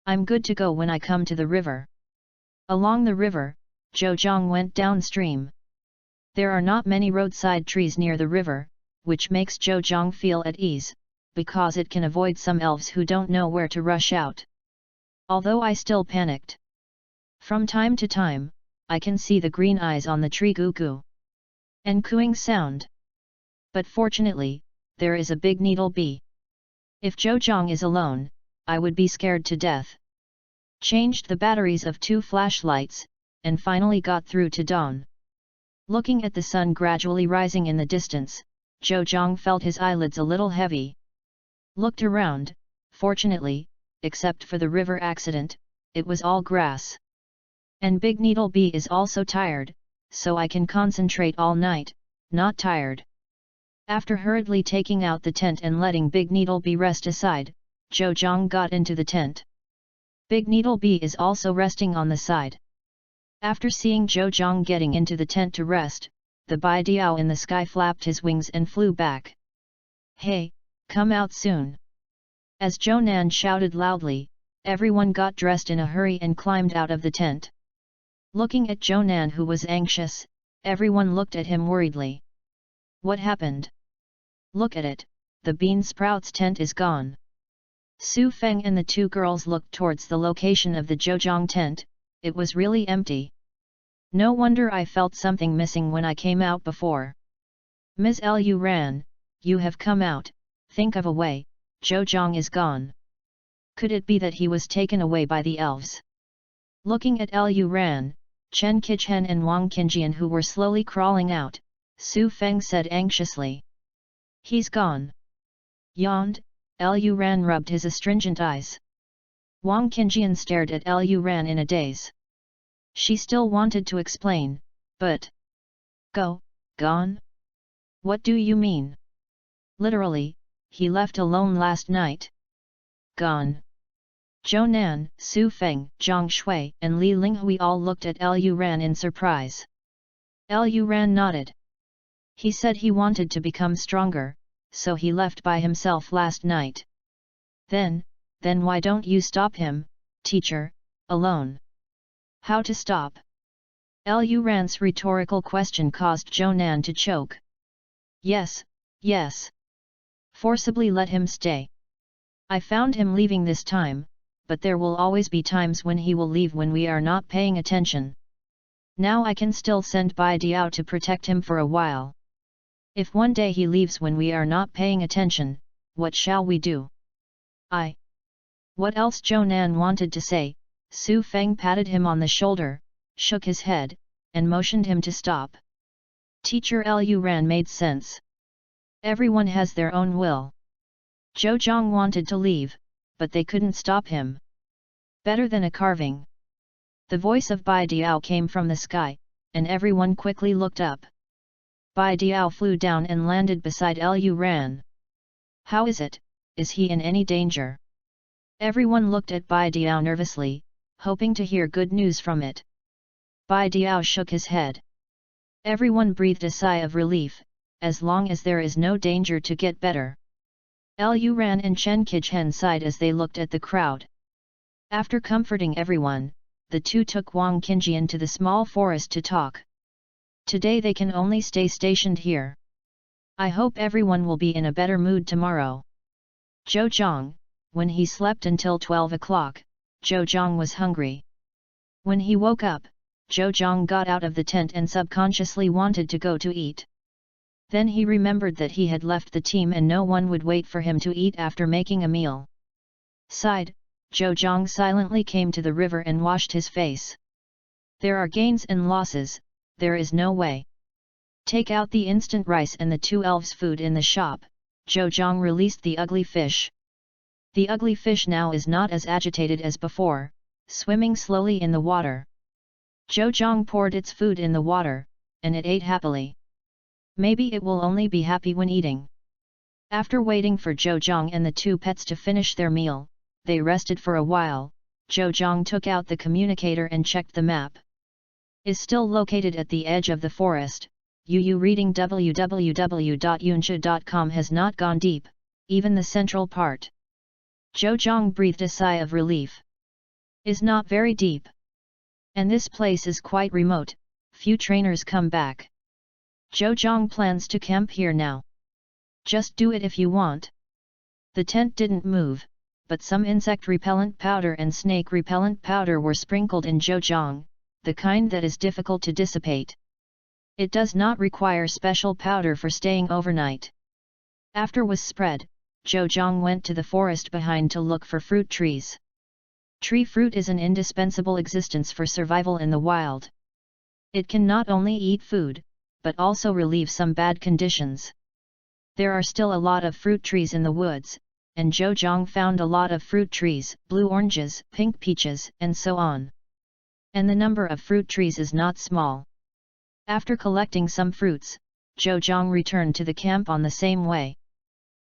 I'm good to go when I come to the river. Along the river, Zhou went downstream. There are not many roadside trees near the river, which makes Zhou feel at ease, because it can avoid some elves who don't know where to rush out. Although I still panicked. From time to time, I can see the green eyes on the tree goo and cooing sound. But fortunately, there is a big needle bee. If Zhou is alone, I would be scared to death. Changed the batteries of 2 flashlights, and finally got through to dawn. Looking at the sun gradually rising in the distance, Zhou felt his eyelids a little heavy. Looked around, fortunately, except for the river accident, it was all grass. And Big Needle Bee is also tired, so I can concentrate all night, not tired. After hurriedly taking out the tent and letting Big Needle Bee rest aside, Zhou got into the tent. Big Needle Bee is also resting on the side. After seeing Zhou getting into the tent to rest, the Bai Diao in the sky flapped his wings and flew back. Hey, come out soon! As Zhou Nan shouted loudly, everyone got dressed in a hurry and climbed out of the tent. Looking at Zhou Nan, who was anxious, everyone looked at him worriedly. What happened? Look at it, the bean sprouts tent is gone. Su Feng and the 2 girls looked towards the location of the Zhou tent. It was really empty. No wonder I felt something missing when I came out before. Ms. Lu Ran, you have come out, think of a way, Zhou is gone. Could it be that he was taken away by the elves? Looking at Lu Ran, Chen Qichen and Wang Qinjian, who were slowly crawling out, Su Feng said anxiously. He's gone. Yawned, Lu Ran rubbed his astringent eyes. Wang Qinjian stared at Lu Ran in a daze. She still wanted to explain, but... Gone? What do you mean? Literally, he left alone last night. Gone. Zhou Nan, Su Feng, Zhang Shui and Li Linghui all looked at Lu Ran in surprise. Lu Ran nodded. He said he wanted to become stronger, so he left by himself last night. Then why don't you stop him, teacher, alone? How to stop? Lu Ran's rhetorical question caused Zhou Nan to choke. Yes. Forcibly let him stay. I found him leaving this time, but there will always be times when he will leave when we are not paying attention. Now I can still send Bai Diao to protect him for a while. If one day he leaves when we are not paying attention, what shall we do? What else Zhou Nan wanted to say, Su Feng patted him on the shoulder, shook his head, and motioned him to stop. Teacher Lu Ran made sense. Everyone has their own will. Zhou wanted to leave, but they couldn't stop him. Better than a carving. The voice of Bai Diao came from the sky, and everyone quickly looked up. Bai Diao flew down and landed beside Lu Ran. How is it? Is he in any danger? Everyone looked at Bai Diao nervously, hoping to hear good news from it. Bai Diao shook his head. Everyone breathed a sigh of relief, as long as there is no danger to get better. Lu Ran and Chen Qichen sighed as they looked at the crowd. After comforting everyone, the 2 took Wang Qinjian to the small forest to talk. Today they can only stay stationed here. I hope everyone will be in a better mood tomorrow. Zhou, when he slept until 12 o'clock, Zhou was hungry. When he woke up, Zhou got out of the tent and subconsciously wanted to go to eat. Then he remembered that he had left the team and no one would wait for him to eat after making a meal. Sighed, Zhou silently came to the river and washed his face. There are gains and losses, there is no way. Take out the instant rice and the 2 elves' food in the shop, Zhou released the ugly fish. The ugly fish now is not as agitated as before, swimming slowly in the water. Zhou poured its food in the water, and it ate happily. Maybe it will only be happy when eating. After waiting for Zhou and the 2 pets to finish their meal, they rested for a while. Zhou took out the communicator and checked the map. Is still located at the edge of the forest. Reading www.yunsha.com has not gone deep, even the central part. Zhou breathed a sigh of relief. Is not very deep. And this place is quite remote, few trainers come back. Zhou plans to camp here now. Just do it if you want. The tent didn't move, but some insect repellent powder and snake repellent powder were sprinkled in Zhou, the kind that is difficult to dissipate. It does not require special powder for staying overnight. After was spread, Zhou went to the forest behind to look for fruit trees. Tree fruit is an indispensable existence for survival in the wild. It can not only eat food, but also relieve some bad conditions. There are still a lot of fruit trees in the woods, and Zhou found a lot of fruit trees, blue oranges, pink peaches, and so on. And the number of fruit trees is not small. After collecting some fruits, Zhou returned to the camp on the same way.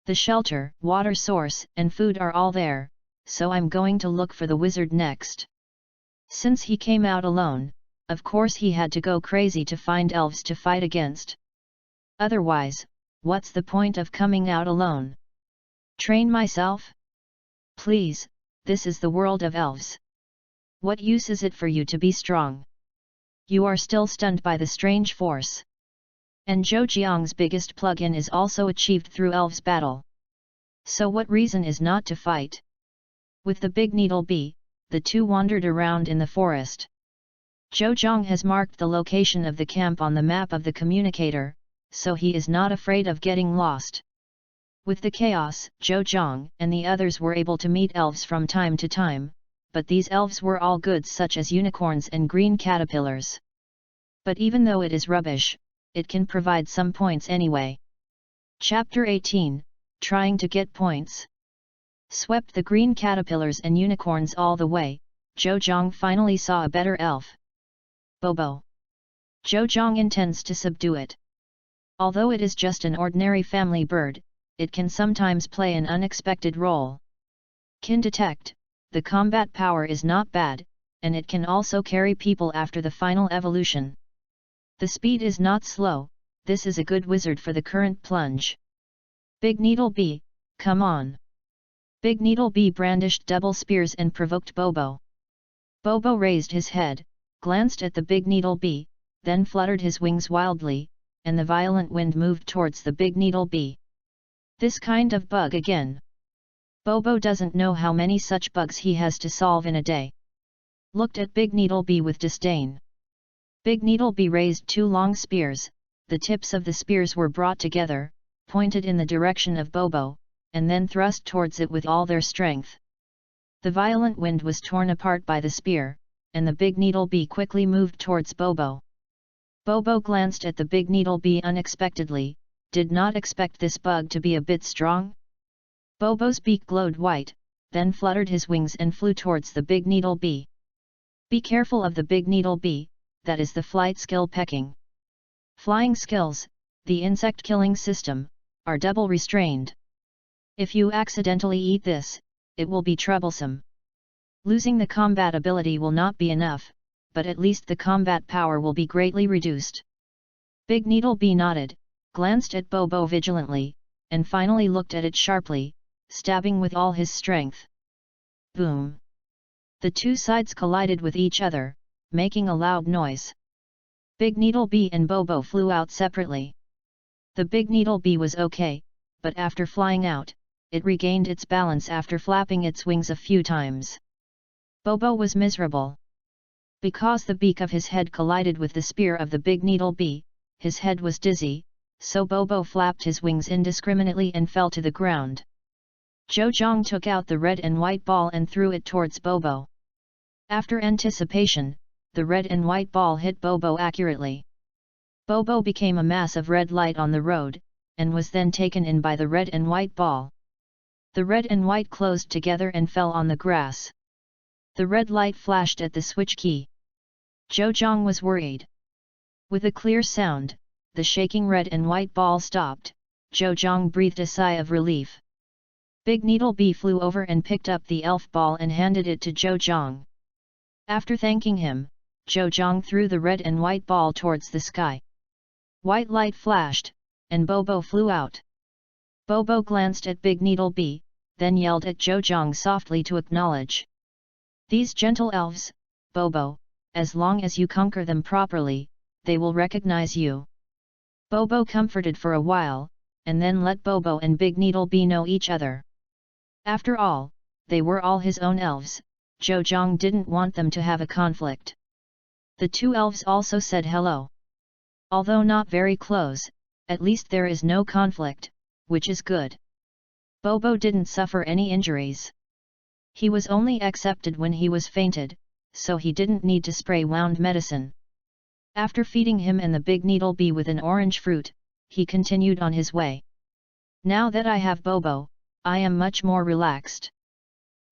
The shelter, water source, and food are all there, so I'm going to look for the wizard next. Since he came out alone, of course he had to go crazy to find elves to fight against. Otherwise, what's the point of coming out alone? Train myself? Please, this is the world of elves. What use is it for you to be strong? You are still stunned by the strange force. And Zhou biggest plug-in is also achieved through elves battle. So what reason is not to fight? With the big needle bee, the two wandered around in the forest. Zhou has marked the location of the camp on the map of the communicator, so he is not afraid of getting lost. With the chaos, Zhou and the others were able to meet elves from time to time, but these elves were all goods such as unicorns and green caterpillars. But even though it is rubbish, it can provide some points anyway. Chapter 18, Trying to get points. Swept the green caterpillars and unicorns all the way, Zhou finally saw a better elf. Bobo. Zhou intends to subdue it. Although it is just an ordinary family bird, it can sometimes play an unexpected role. Can detect, the combat power is not bad, and it can also carry people after the final evolution. The speed is not slow, this is a good wizard for the current plunge. Big Needle Bee, come on. Big Needle Bee brandished double spears and provoked Bobo. Bobo raised his head, glanced at the Big Needle Bee, then fluttered his wings wildly, and the violent wind moved towards the Big Needle Bee. This kind of bug again. Bobo doesn't know how many such bugs he has to solve in a day. Looked at Big Needle Bee with disdain. Big Needle Bee raised two long spears, the tips of the spears were brought together, pointed in the direction of Bobo, and then thrust towards it with all their strength. The violent wind was torn apart by the spear, and the Big Needle Bee quickly moved towards Bobo. Bobo glanced at the Big Needle Bee unexpectedly, did not expect this bug to be a bit strong. Bobo's beak glowed white, then fluttered his wings and flew towards the Big Needle Bee. Be careful of the Big Needle Bee, that is the flight skill pecking. Flying skills, the insect killing system, are double restrained. If you accidentally eat this, it will be troublesome. Losing the combat ability will not be enough, but at least the combat power will be greatly reduced. Big Needle Bee nodded, glanced at Bobo vigilantly, and finally looked at it sharply, stabbing with all his strength. Boom! The two sides collided with each other, making a loud noise. Big Needle Bee and Bobo flew out separately. The Big Needle Bee was okay, but after flying out, it regained its balance after flapping its wings a few times. Bobo was miserable. Because the beak of his head collided with the spear of the Big Needle Bee, his head was dizzy, so Bobo flapped his wings indiscriminately and fell to the ground. Zhou took out the red and white ball and threw it towards Bobo. After anticipation, the red and white ball hit Bobo accurately. Bobo became a mass of red light on the road, and was then taken in by the red and white ball. The red and white closed together and fell on the grass. The red light flashed at the switch key. Zhou was worried. With a clear sound, the shaking red and white ball stopped. Zhou breathed a sigh of relief. Big Needle Bee flew over and picked up the elf ball and handed it to Zhou. After thanking him, Zhou threw the red and white ball towards the sky. White light flashed, and Bobo flew out. Bobo glanced at Big Needle Bee, then yelled at Zhou softly to acknowledge. These gentle elves, Bobo, as long as you conquer them properly, they will recognize you. Bobo comforted for a while, and then let Bobo and Big Needlebee know each other. After all, they were all his own elves, Zhou didn't want them to have a conflict. The two elves also said hello. Although not very close, at least there is no conflict, which is good. Bobo didn't suffer any injuries. He was only accepted when he was fainted, so he didn't need to spray wound medicine. After feeding him and the Big Needlebee with an orange fruit, he continued on his way. Now that I have Bobo, I am much more relaxed.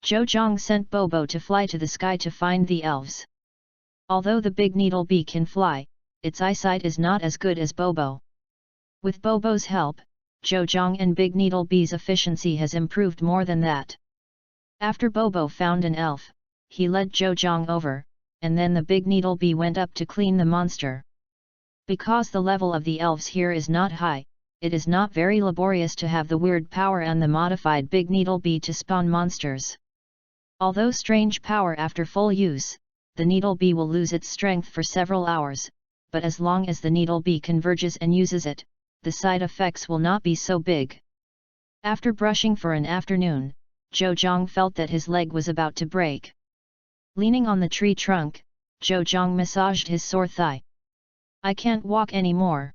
Zhou sent Bobo to fly to the sky to find the elves. Although the Big Needlebee can fly, its eyesight is not as good as Bobo. With Bobo's help, Zhou and Big Needlebee's efficiency has improved more than that. After Bobo found an elf, he led Zhou over, and then the Big Needlebee went up to clean the monster. Because the level of the elves here is not high, it is not very laborious to have the weird power and the modified Big Needlebee to spawn monsters. Although strange power after full use, the Needlebee will lose its strength for several hours, but as long as the Needlebee converges and uses it, the side effects will not be so big. After brushing for an afternoon, Zhou felt that his leg was about to break. Leaning on the tree trunk, Zhou massaged his sore thigh. I can't walk anymore.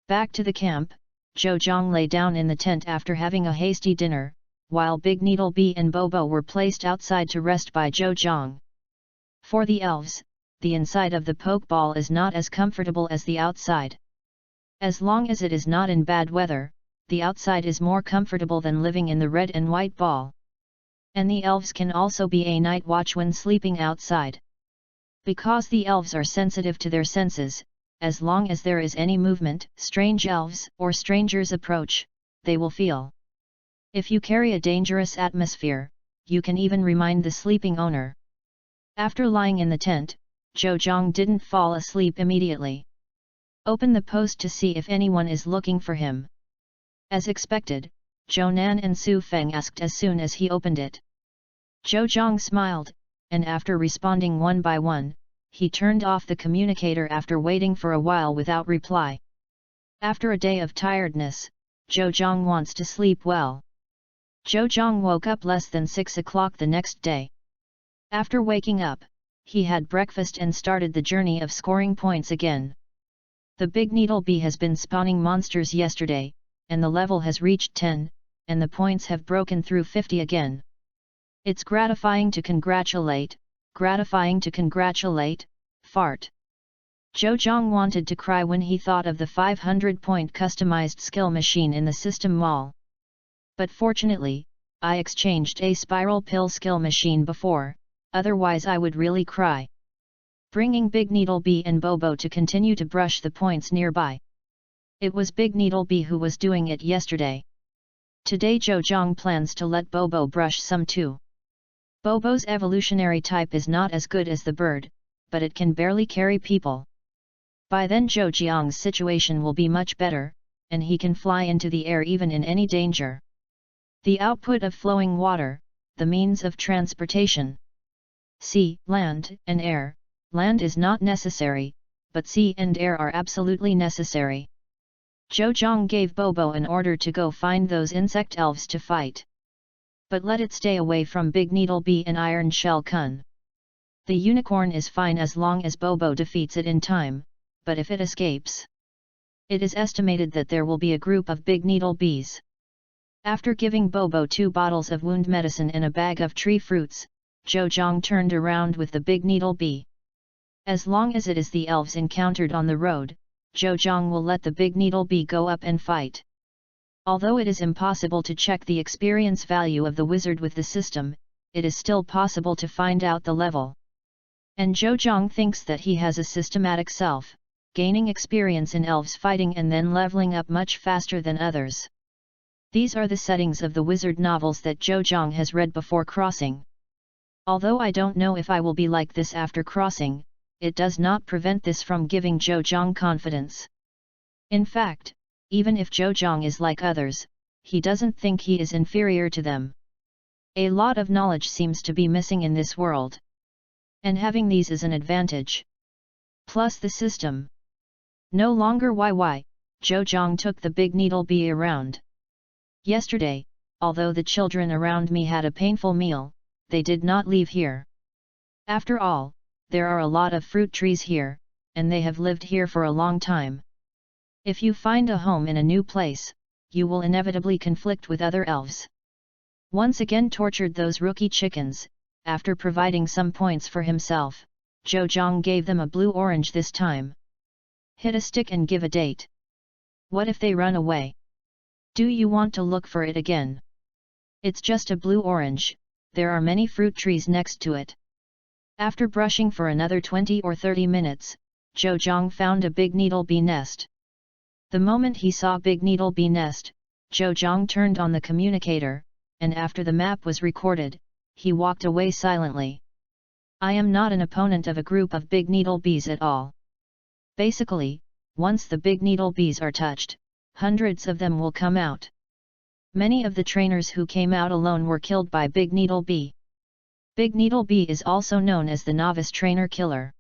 Back to the camp, Zhou lay down in the tent after having a hasty dinner, while Big Needlebee and Bobo were placed outside to rest by Zhou. For the elves, the inside of the pokeball is not as comfortable as the outside. As long as it is not in bad weather, the outside is more comfortable than living in the red and white ball. And the elves can also be a night watch when sleeping outside. Because the elves are sensitive to their senses, as long as there is any movement, strange elves or strangers approach, they will feel. If you carry a dangerous atmosphere, you can even remind the sleeping owner. After lying in the tent, Zhou didn't fall asleep immediately. Open the post to see if anyone is looking for him. As expected, Zhou and Su Feng asked as soon as he opened it. Zhou smiled, and after responding one by one, he turned off the communicator after waiting for a while without reply. After a day of tiredness, Zhou wants to sleep well. Zhou woke up less than 6 o'clock the next day. After waking up, he had breakfast and started the journey of scoring points again. The Big Needlebee has been spawning monsters yesterday, and the level has reached 10, and the points have broken through 50 again. It's gratifying to congratulate, fart. Zhou wanted to cry when he thought of the 500-point customized skill machine in the system mall. But fortunately, I exchanged a spiral pill skill machine before, otherwise I would really cry. Bringing Big Needlebee and Bobo to continue to brush the points nearby. It was Big Needlebee who was doing it yesterday. Today Zhou plans to let Bobo brush some too. Bobo's evolutionary type is not as good as the bird, but it can barely carry people. By then Zhou's situation will be much better, and he can fly into the air even in any danger. The output of flowing water, the means of transportation. Sea, land, and air. Land is not necessary, but sea and air are absolutely necessary. Zhou gave Bobo an order to go find those insect elves to fight. But let it stay away from Big Needlebee and Iron Shell Kun. The unicorn is fine as long as Bobo defeats it in time, but if it escapes. It is estimated that there will be a group of Big Needlebees. After giving Bobo 2 bottles of wound medicine and a bag of tree fruits, Zhou turned around with the Big Needlebee. As long as it is the elves encountered on the road, Zhou will let the Big Needlebee go up and fight. Although it is impossible to check the experience value of the wizard with the system, it is still possible to find out the level. And Zhou thinks that he has a systematic self, gaining experience in elves fighting and then leveling up much faster than others. These are the settings of the wizard novels that Zhou has read before crossing. Although I don't know if I will be like this after crossing, it does not prevent this from giving Zhou confidence. In fact, even if Zhou is like others, he doesn't think he is inferior to them. A lot of knowledge seems to be missing in this world. And having these is an advantage. Plus the system. No longer YY, Zhou took the big needle bee around. Yesterday, although the children around me had a painful meal, they did not leave here. After all, there are a lot of fruit trees here, and they have lived here for a long time. If you find a home in a new place, you will inevitably conflict with other elves. Once again tortured those rookie chickens. After providing some points for himself, Zhou gave them a blue-orange this time. Hit a stick and give a date. What if they run away? Do you want to look for it again? It's just a blue-orange, there are many fruit trees next to it. After brushing for another 20 or 30 minutes, Zhou found a big needle bee nest. The moment he saw big needle bee nest, Zhou turned on the communicator, and after the map was recorded, he walked away silently. I am not an opponent of a group of big needle bees at all. Basically, once the big needle bees are touched, hundreds of them will come out. Many of the trainers who came out alone were killed by big needle bee. Big needle bee is also known as the novice trainer killer.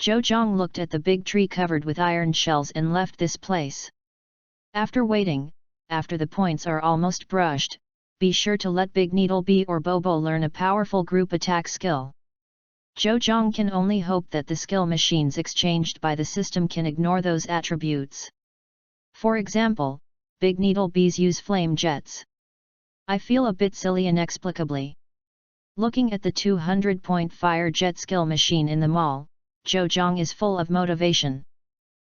Zhou looked at the big tree covered with iron shells and left this place. After waiting, after the points are almost brushed, be sure to let Big Needle Bee or Bobo learn a powerful group attack skill. Zhou can only hope that the skill machines exchanged by the system can ignore those attributes. For example, Big Needle Bees use flame jets. I feel a bit silly inexplicably. Looking at the 200-point fire jet skill machine in the mall, Zhou is full of motivation.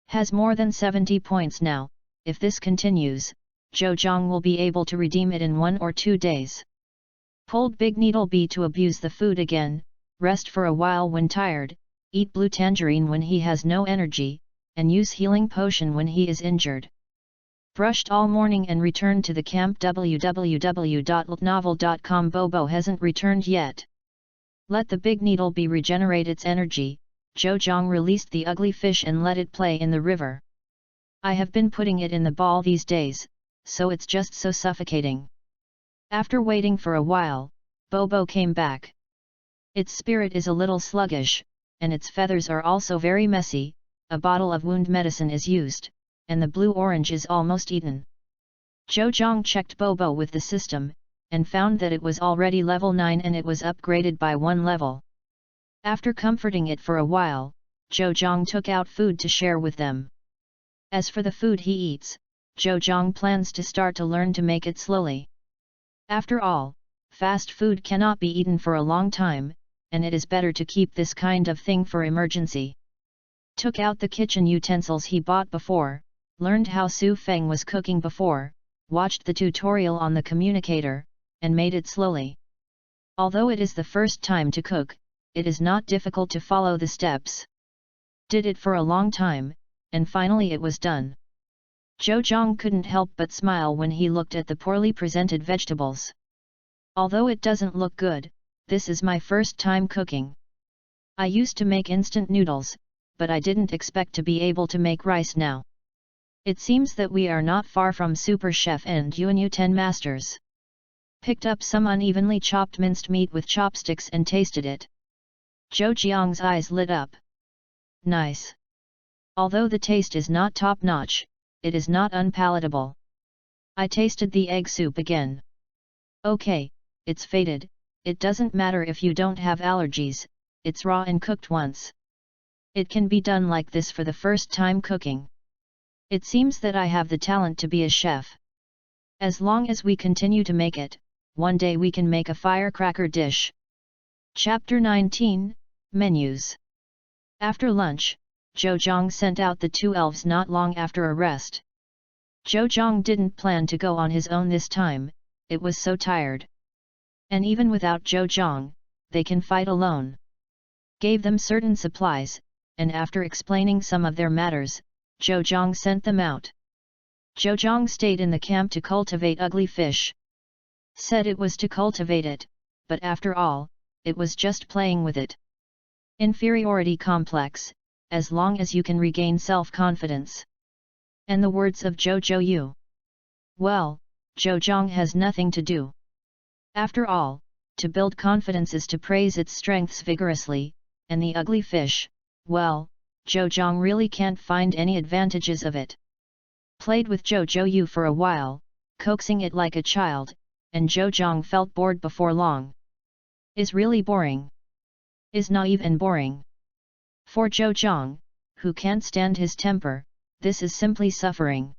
Has more than 70 points now. If this continues, Zhou will be able to redeem it in 1 or 2 days. Pulled Big Needle Bee to abuse the food again, rest for a while when tired, eat blue tangerine when he has no energy, and use healing potion when he is injured. Brushed all morning and returned to the camp. www.novel.com. Bobo hasn't returned yet. Let the Big Needle Bee regenerate its energy. Zhou released the ugly fish and let it play in the river. I have been putting it in the ball these days, so it's just so suffocating. After waiting for a while, Bobo came back. Its spirit is a little sluggish, and its feathers are also very messy. A bottle of wound medicine is used, and the blue-orange is almost eaten. Zhou checked Bobo with the system, and found that it was already level 9 and it was upgraded by 1 level. After comforting it for a while, Zhou took out food to share with them. As for the food he eats, Zhou plans to start to learn to make it slowly. After all, fast food cannot be eaten for a long time, and it is better to keep this kind of thing for emergency. Took out the kitchen utensils he bought before, learned how Su Feng was cooking before, watched the tutorial on the communicator, and made it slowly. Although it is the first time to cook, it is not difficult to follow the steps. Did it for a long time, and finally it was done. Zhou couldn't help but smile when he looked at the poorly presented vegetables. Although it doesn't look good, this is my first time cooking. I used to make instant noodles, but I didn't expect to be able to make rice now. It seems that we are not far from Super Chef and Yuanyu 10 Masters. Picked up some unevenly chopped minced meat with chopsticks and tasted it. Zhou's eyes lit up. Nice. Although the taste is not top-notch, it is not unpalatable. I tasted the egg soup again. Okay, it's faded, it doesn't matter if you don't have allergies, it's raw and cooked once. It can be done like this for the first time cooking. It seems that I have the talent to be a chef. As long as we continue to make it, one day we can make a firecracker dish. Chapter 19, Menus. After lunch, Zhou sent out the 2 elves not long after a rest. Zhou didn't plan to go on his own this time, it was so tired. And even without Zhou, they can fight alone. Gave them certain supplies, and after explaining some of their matters, Zhou sent them out. Zhou stayed in the camp to cultivate ugly fish. Said it was to cultivate it, but after all, it was just playing with it. Inferiority complex, as long as you can regain self-confidence. And the words of Zhou Yu. Well, Zhou has nothing to do. After all, to build confidence is to praise its strengths vigorously, and the ugly fish, well, Zhou really can't find any advantages of it. Played with Zhou Yu for a while, coaxing it like a child, and Zhou felt bored before long. Is really boring. Is naive and boring. For Zhou, who can't stand his temper, this is simply suffering.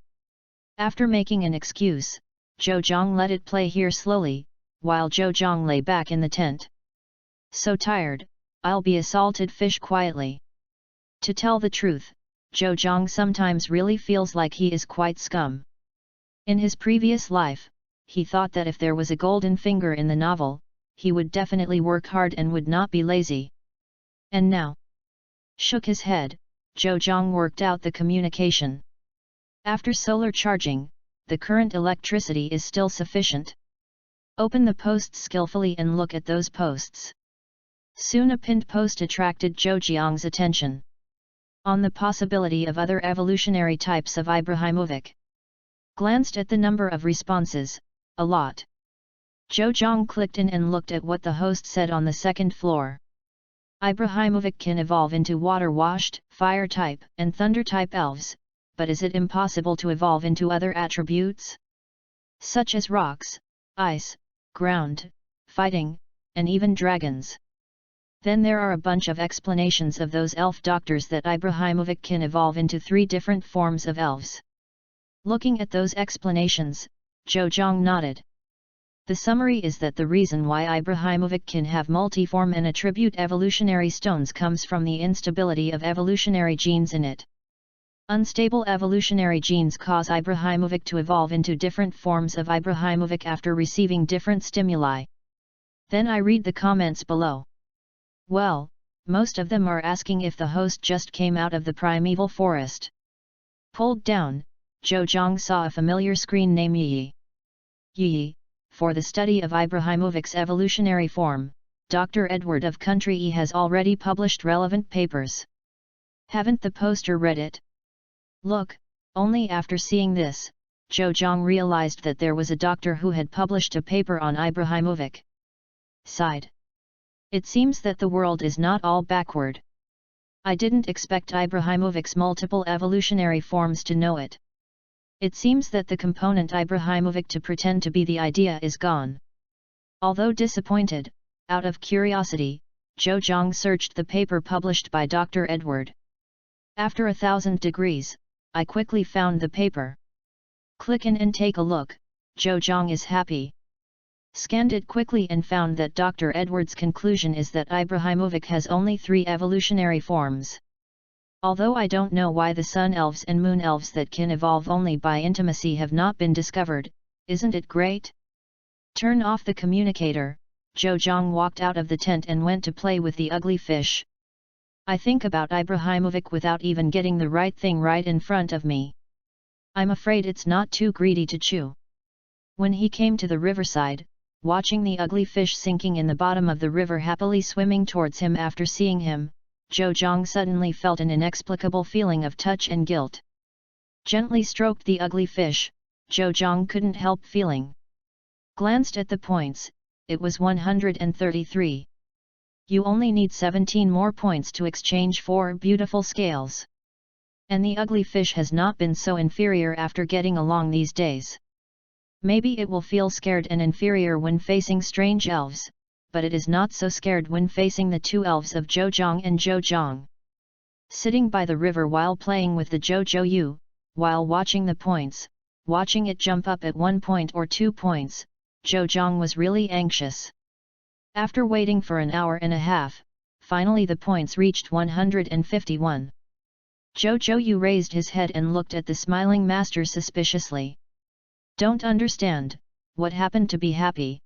After making an excuse, Zhou let it play here slowly, while Zhou lay back in the tent. So tired, I'll be a salted fish quietly. To tell the truth, Zhou sometimes really feels like he is quite scum. In his previous life, he thought that if there was a golden finger in the novel, he would definitely work hard and would not be lazy. And now? Shook his head, Zhou worked out the communication. After solar charging, the current electricity is still sufficient. Open the posts skillfully and look at those posts. Soon a pinned post attracted Zhou's attention. On the possibility of other evolutionary types of Ibrahimovic. Glanced at the number of responses, a lot. Zhou clicked in and looked at what the host said on the second floor. Ibrahimovic can evolve into water-washed, fire-type and thunder-type elves, but is it impossible to evolve into other attributes? Such as rocks, ice, ground, fighting, and even dragons. Then there are a bunch of explanations of those elf doctors that Ibrahimovic can evolve into 3 different forms of elves. Looking at those explanations, Zhou nodded. The summary is that the reason why Ibrahimovic can have multiform and attribute evolutionary stones comes from the instability of evolutionary genes in it. Unstable evolutionary genes cause Ibrahimovic to evolve into different forms of Ibrahimovic after receiving different stimuli. Then I read the comments below. Well, most of them are asking if the host just came out of the primeval forest. Pulled down, Zhou saw a familiar screen name Yi. Yi, for the study of Ibrahimovic's evolutionary form, Dr. Edward of Country E has already published relevant papers. Haven't the poster read it? Look, only after seeing this, Zhou realized that there was a doctor who had published a paper on Ibrahimovic. Sighed. It seems that the world is not all backward. I didn't expect Ibrahimovic's multiple evolutionary forms to know it. It seems that the component Ibrahimovic to pretend to be the idea is gone. Although disappointed, out of curiosity, Zhou searched the paper published by Dr. Edward. After 1,000 degrees, I quickly found the paper. Click in and take a look, Zhou is happy. Scanned it quickly and found that Dr. Edward's conclusion is that Ibrahimovic has only 3 evolutionary forms. Although I don't know why the sun elves and moon elves that can evolve only by intimacy have not been discovered, isn't it great? Turn off the communicator, Zhou walked out of the tent and went to play with the ugly fish. I think about Ibrahimovic without even getting the right thing right in front of me. I'm afraid it's not too greedy to chew. When he came to the riverside, watching the ugly fish sinking in the bottom of the river happily swimming towards him after seeing him, Zhou suddenly felt an inexplicable feeling of touch and guilt. Gently stroked the ugly fish, Zhou couldn't help feeling. Glanced at the points, it was 133. You only need 17 more points to exchange 4 beautiful scales. And the ugly fish has not been so inferior after getting along these days. Maybe it will feel scared and inferior when facing strange elves, but it is not so scared when facing the 2 elves of Zhou and Zhou. Sitting by the river while playing with the Zhou Yu, while watching the points, watching it jump up at 1 point or 2 points, Zhou was really anxious. After waiting for an hour and a half, finally the points reached 151. Zhou Yu raised his head and looked at the smiling master suspiciously. Don't understand, what happened to be happy?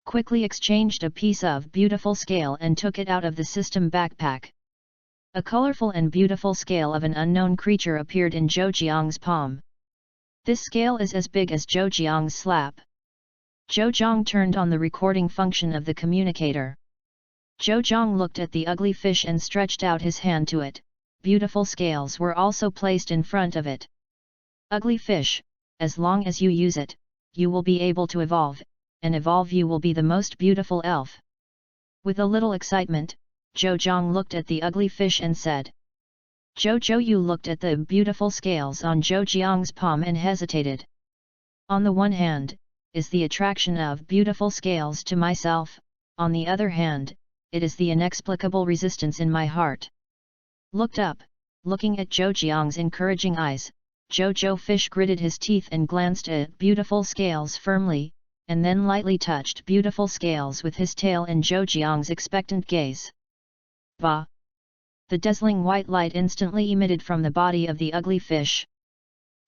Quickly exchanged a piece of beautiful scale and took it out of the system backpack. A colorful and beautiful scale of an unknown creature appeared in Zhou's palm. This scale is as big as Zhou's slap. Zhou turned on the recording function of the communicator. Zhou looked at the ugly fish and stretched out his hand to it. Beautiful scales were also placed in front of it. Ugly fish, as long as you use it, you will be able to evolve, and evolve you will be the most beautiful elf. With a little excitement, Zhou looked at the ugly fish and said. Zhou Yu looked at the beautiful scales on Zhou Jiang's palm and hesitated. On the one hand, is the attraction of beautiful scales to myself, on the other hand, it is the inexplicable resistance in my heart. Looked up, looking at Zhou Jiang's encouraging eyes, Zhou fish gritted his teeth and glanced at beautiful scales firmly, and then lightly touched beautiful scales with his tail in Zhou Jiang's expectant gaze. Bah! The dazzling white light instantly emitted from the body of the ugly fish.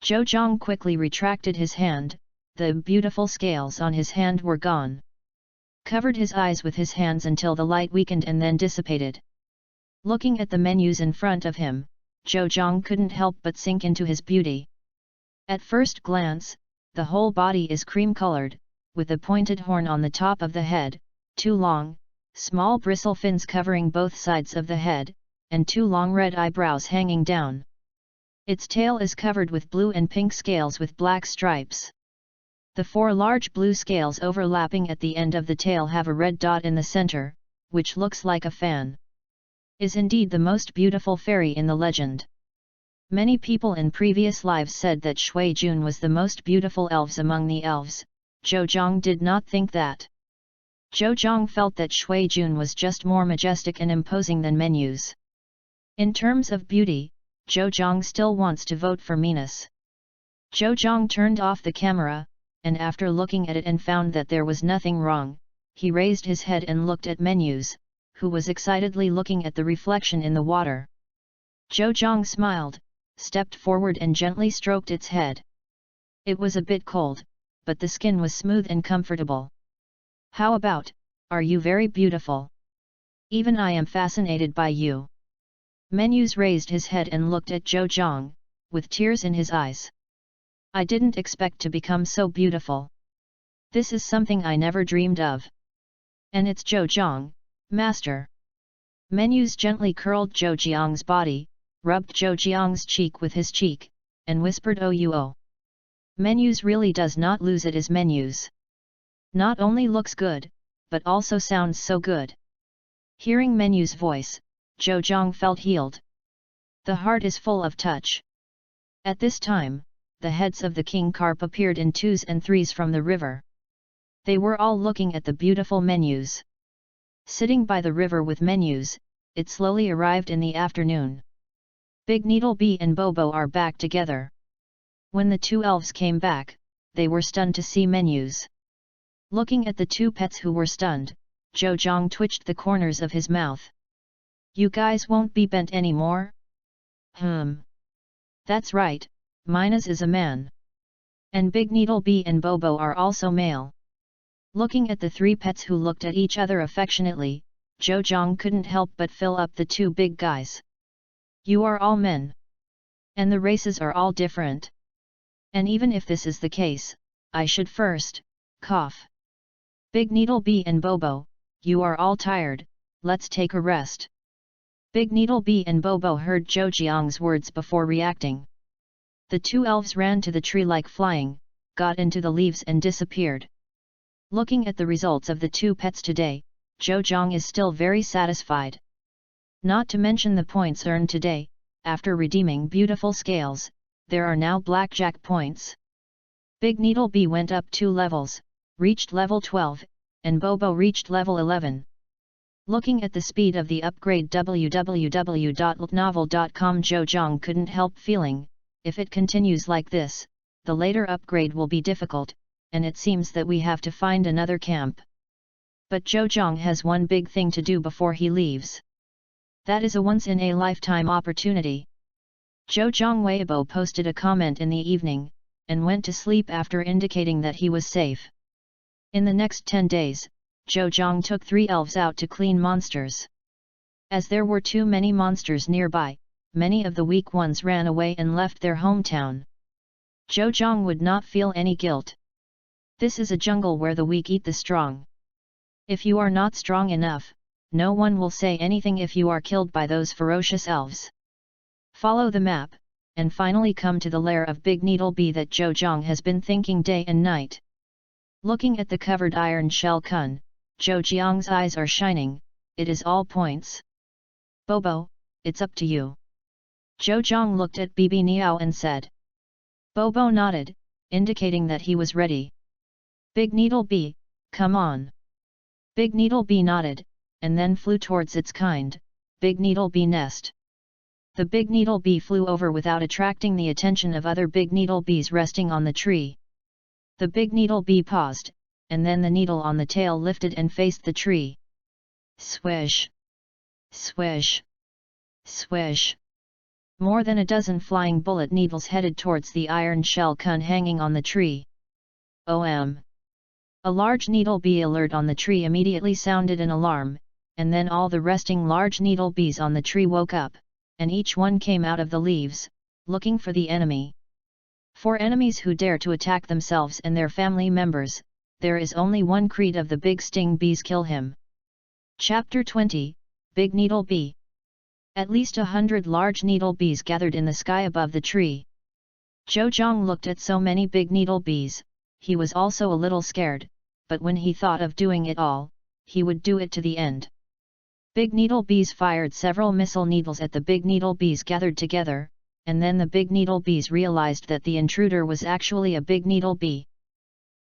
Zhou quickly retracted his hand, the beautiful scales on his hand were gone. Covered his eyes with his hands until the light weakened and then dissipated. Looking at the menus in front of him, Zhou couldn't help but sink into his beauty. At first glance, the whole body is cream-colored, with a pointed horn on the top of the head, 2 long, small bristle fins covering both sides of the head, and 2 long red eyebrows hanging down. Its tail is covered with blue and pink scales with black stripes. The 4 large blue scales overlapping at the end of the tail have a red dot in the center, which looks like a fan. Is indeed the most beautiful fairy in the legend. Many people in previous lives said that Shui Jun was the most beautiful elves among the elves. Zhou did not think that. Zhou felt that Shui Jun was just more majestic and imposing than menus. In terms of beauty, Zhou still wants to vote for Minas. Zhou turned off the camera, and after looking at it and found that there was nothing wrong, he raised his head and looked at menus, who was excitedly looking at the reflection in the water. Zhou smiled, stepped forward and gently stroked its head. It was a bit cold, but the skin was smooth and comfortable. How about, are you very beautiful? Even I am fascinated by you. Menus raised his head and looked at Zhou, with tears in his eyes. I didn't expect to become so beautiful. This is something I never dreamed of. And it's Zhou, master. Menus gently curled Zhou body, rubbed Zhou cheek with his cheek, and whispered "Oh. Menus really does not lose it as menus. Not only looks good, but also sounds so good." Hearing Menus' voice, Zhou felt healed. The heart is full of touch. At this time, the heads of the king carp appeared in 2s and 3s from the river. They were all looking at the beautiful Menus. Sitting by the river with Menus, it slowly arrived in the afternoon. Big Needle Bee and Bobo are back together. When the 2 elves came back, they were stunned to see Menus. Looking at the 2 pets who were stunned, Zhou twitched the corners of his mouth. "You guys won't be bent anymore?" That's right, Minas is a man. And Big Needle Bee and Bobo are also male." Looking at the 3 pets who looked at each other affectionately, Zhou couldn't help but fill up the 2 big guys. "You are all men. And the races are all different. And even if this is the case, I should first, cough. Big Needle Bee and Bobo, you are all tired, let's take a rest." Big Needle Bee and Bobo heard Zhou words before reacting. The 2 elves ran to the tree like flying, got into the leaves and disappeared. Looking at the results of the 2 pets today, Zhou is still very satisfied. Not to mention the points earned today, after redeeming beautiful scales, there are now blackjack points. Big Needle Bee went up 2 levels, reached level 12, and Bobo reached level 11. Looking at the speed of the upgrade www.novel.com, Zhou couldn't help feeling, if it continues like this, the later upgrade will be difficult, and it seems that we have to find another camp. But Zhou has one big thing to do before he leaves. That is a once-in-a-lifetime opportunity. Zhou Weibo posted a comment in the evening, and went to sleep after indicating that he was safe. In the next 10 days, Zhou took 3 elves out to clean monsters. As there were too many monsters nearby, many of the weak ones ran away and left their hometown. Zhou would not feel any guilt. This is a jungle where the weak eat the strong. If you are not strong enough, no one will say anything if you are killed by those ferocious elves. Follow the map, and finally come to the lair of Big Needle Bee that Zhou has been thinking day and night. Looking at the covered iron shell kun, Zhou Jiang's eyes are shining, it is all points. Bobo, it's up to you. Zhou Jiang looked at Bibi Niao and said. Bobo nodded, indicating that he was ready. Big Needle Bee, come on. Big Needle Bee nodded, and then flew towards its kind, Big Needle Bee nest. The Big Needle Bee flew over without attracting the attention of other Big Needle Bees resting on the tree. The Big Needle Bee paused, and then the needle on the tail lifted and faced the tree. Swish! Swish! Swish! More than a dozen flying bullet needles headed towards the iron shell kun hanging on the tree. OM! A large needle bee alert on the tree immediately sounded an alarm, and then all the resting large needle bees on the tree woke up, and each one came out of the leaves, looking for the enemy. For enemies who dare to attack themselves and their family members, there is only one creed of the big sting bees: kill him. Chapter 20, Big Needle Bee. At least 100 large needle bees gathered in the sky above the tree. Zhou Jiang looked at so many big needle bees, he was also a little scared, but when he thought of doing it all, he would do it to the end. Big needle bees fired several missile needles at the big needle bees gathered together, and then the big needle bees realized that the intruder was actually a big needle bee.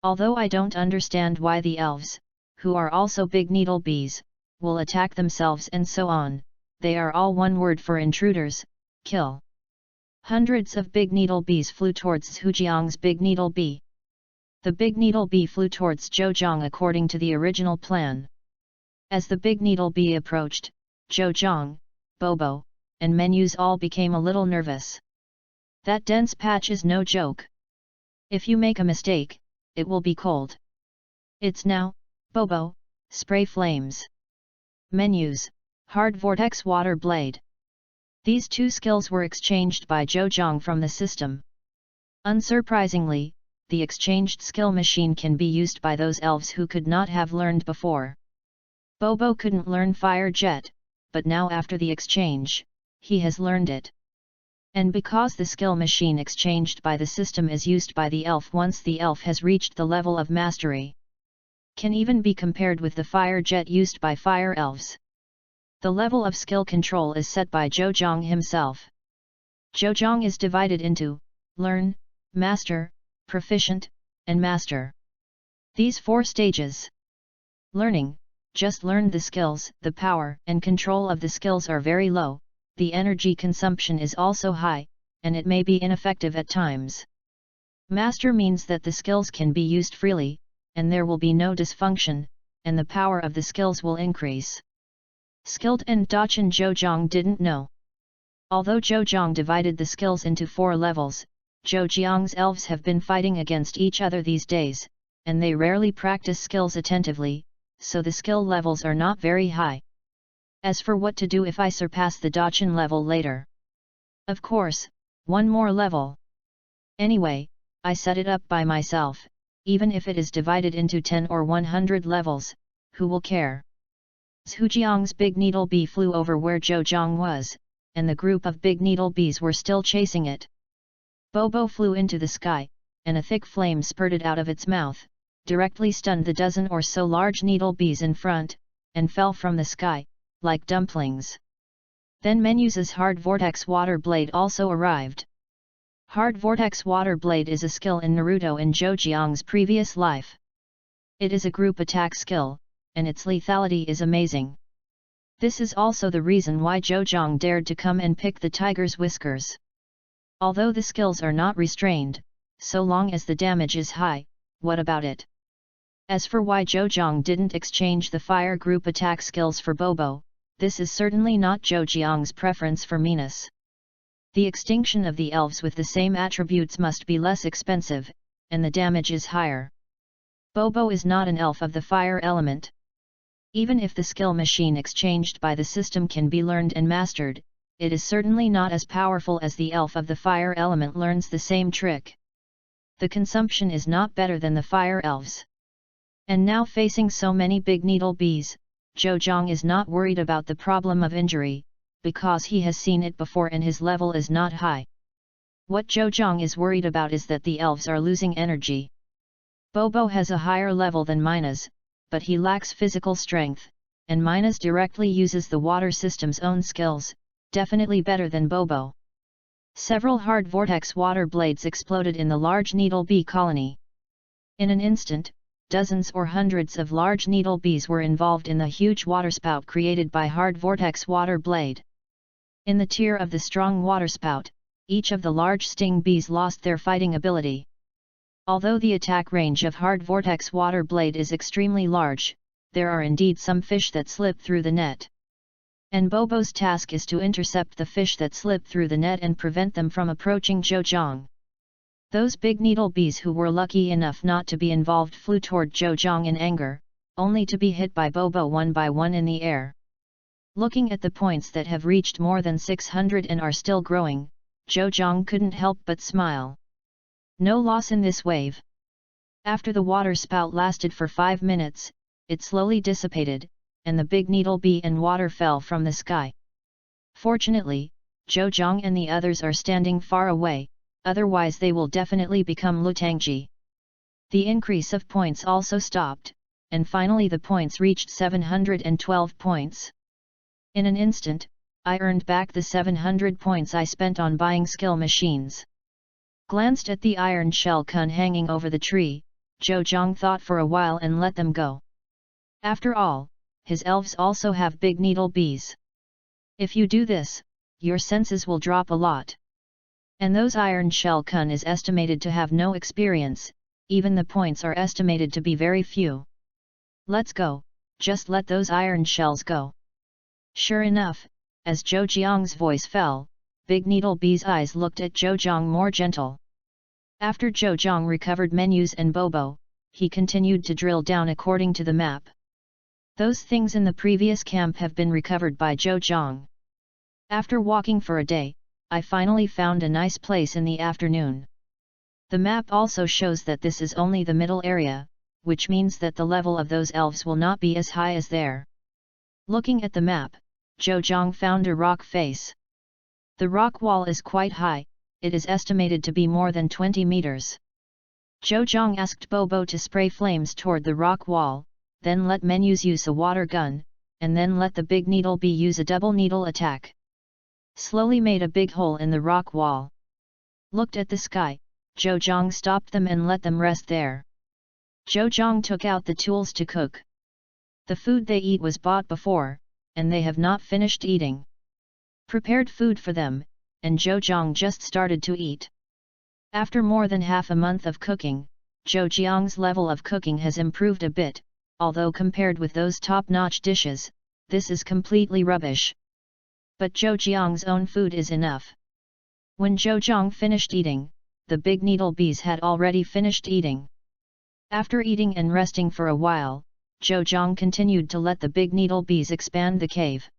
Although I don't understand why the elves, who are also big needle bees, will attack themselves and so on, they are all one word for intruders: kill. Hundreds of big needle bees flew towards Zhu Jiang's big needle bee. The big needle bee flew towards Zhou Jiang according to the original plan. As the big needle bee approached, Zhou Jiang, Bobo, and Menus all became a little nervous. That dense patch is no joke. If you make a mistake, it will be cold. It's now, Bobo, spray flames. Menus, hard vortex water blade. These two skills were exchanged by Zhou Jiang from the system. Unsurprisingly, the exchanged skill machine can be used by those elves who could not have learned before. Bobo couldn't learn fire jet, but now after the exchange, he has learned it. And because the skill machine exchanged by the system is used by the elf once the elf has reached the level of mastery, can even be compared with the fire jet used by fire elves. The level of skill control is set by Zhou Jiang himself. Zhou Jiang is divided into learn, master, proficient, and master. These 4 stages. Learning, just learn the skills. The power and control of the skills are very low, the energy consumption is also high, and it may be ineffective at times. Master means that the skills can be used freely, and there will be no dysfunction, and the power of the skills will increase. Skilled and Dachan Zhou Jiang didn't know. Although Zhou Jiang divided the skills into 4 levels, Zhou Jiang's elves have been fighting against each other these days, and they rarely practice skills attentively, so the skill levels are not very high. As for what to do if I surpass the Dachan level later? Of course, one more level. Anyway, I set it up by myself, even if it is divided into 10 or 100 levels, who will care? Zhu Jiang's big needle bee flew over where Zhou Jiang was, and the group of big needle bees were still chasing it. Bobo flew into the sky, and a thick flame spurted out of its mouth, directly stunned the dozen or so large needle bees in front, and fell from the sky, like dumplings. Then Menus's hard vortex water blade also arrived. Hard vortex water blade is a skill in Naruto in Zhou Jiang's previous life. It is a group attack skill, and its lethality is amazing. This is also the reason why Zhou Jiang dared to come and pick the tiger's whiskers. Although the skills are not restrained, so long as the damage is high, what about it? As for why Zhou Jiang didn't exchange the fire group attack skills for Bobo, this is certainly not Zhou Jiang's preference for meanness. The extinction of the elves with the same attributes must be less expensive, and the damage is higher. Bobo is not an elf of the fire element. Even if the skill machine exchanged by the system can be learned and mastered, it is certainly not as powerful as the elf of the fire element learns the same trick. The consumption is not better than the fire elves. And now facing so many big needle bees, Zhou Jiang is not worried about the problem of injury, because he has seen it before and his level is not high. What Zhou Jiang is worried about is that the elves are losing energy. Bobo has a higher level than Mina's, but he lacks physical strength, and Mina's directly uses the water system's own skills, definitely better than Bobo. Several hard vortex water blades exploded in the large needle bee colony. In an instant, dozens or hundreds of large needle bees were involved in the huge waterspout created by hard vortex water blade. In the tier of the strong waterspout, each of the large sting bees lost their fighting ability. Although the attack range of hard vortex water blade is extremely large, there are indeed some fish that slip through the net. And Bobo's task is to intercept the fish that slip through the net and prevent them from approaching Zhejiang. Those big needle bees who were lucky enough not to be involved flew toward Zhejiang in anger, only to be hit by Bobo one by one in the air. Looking at the points that have reached more than 600 and are still growing, Zhejiang couldn't help but smile. No loss in this wave. After the water spout lasted for 5 minutes, it slowly dissipated, and the big needle bee and water fell from the sky. Fortunately, Zhejiang and the others are standing far away, otherwise they will definitely become Lutangji. The increase of points also stopped, and finally the points reached 712 points. In an instant, I earned back the 700 points I spent on buying skill machines. Glanced at the iron shell kun hanging over the tree, Zhejiang thought for a while and let them go. After all, his elves also have big needle bees. If you do this, your senses will drop a lot. And those iron shell kun is estimated to have no experience, even the points are estimated to be very few. Let's go, just let those iron shells go. Sure enough, as Zhejiang's voice fell, Big Needle Bee's eyes looked at Zhejiang more gentle. After Zhejiang recovered menus and Bobo, he continued to drill down according to the map. Those things in the previous camp have been recovered by Zhejiang. After walking for a day, I finally found a nice place in the afternoon. The map also shows that this is only the middle area, which means that the level of those elves will not be as high as there. Looking at the map, Zhejiang found a rock face. The rock wall is quite high, it is estimated to be more than 20 meters. Zhejiang asked Bobo to spray flames toward the rock wall, then let menus use a water gun, and then let the big needle bee use a double needle attack. Slowly made a big hole in the rock wall. Looked at the sky, Zhejiang stopped them and let them rest there. Zhejiang took out the tools to cook. The food they eat was bought before, and they have not finished eating. Prepared food for them, and Zhejiang just started to eat. After more than half a month of cooking, Zhejiang's level of cooking has improved a bit, although compared with those top-notch dishes, this is completely rubbish. But Zhejiang's own food is enough. When Zhejiang finished eating, the big needle bees had already finished eating. After eating and resting for a while, Zhejiang continued to let the big needle bees expand the cave.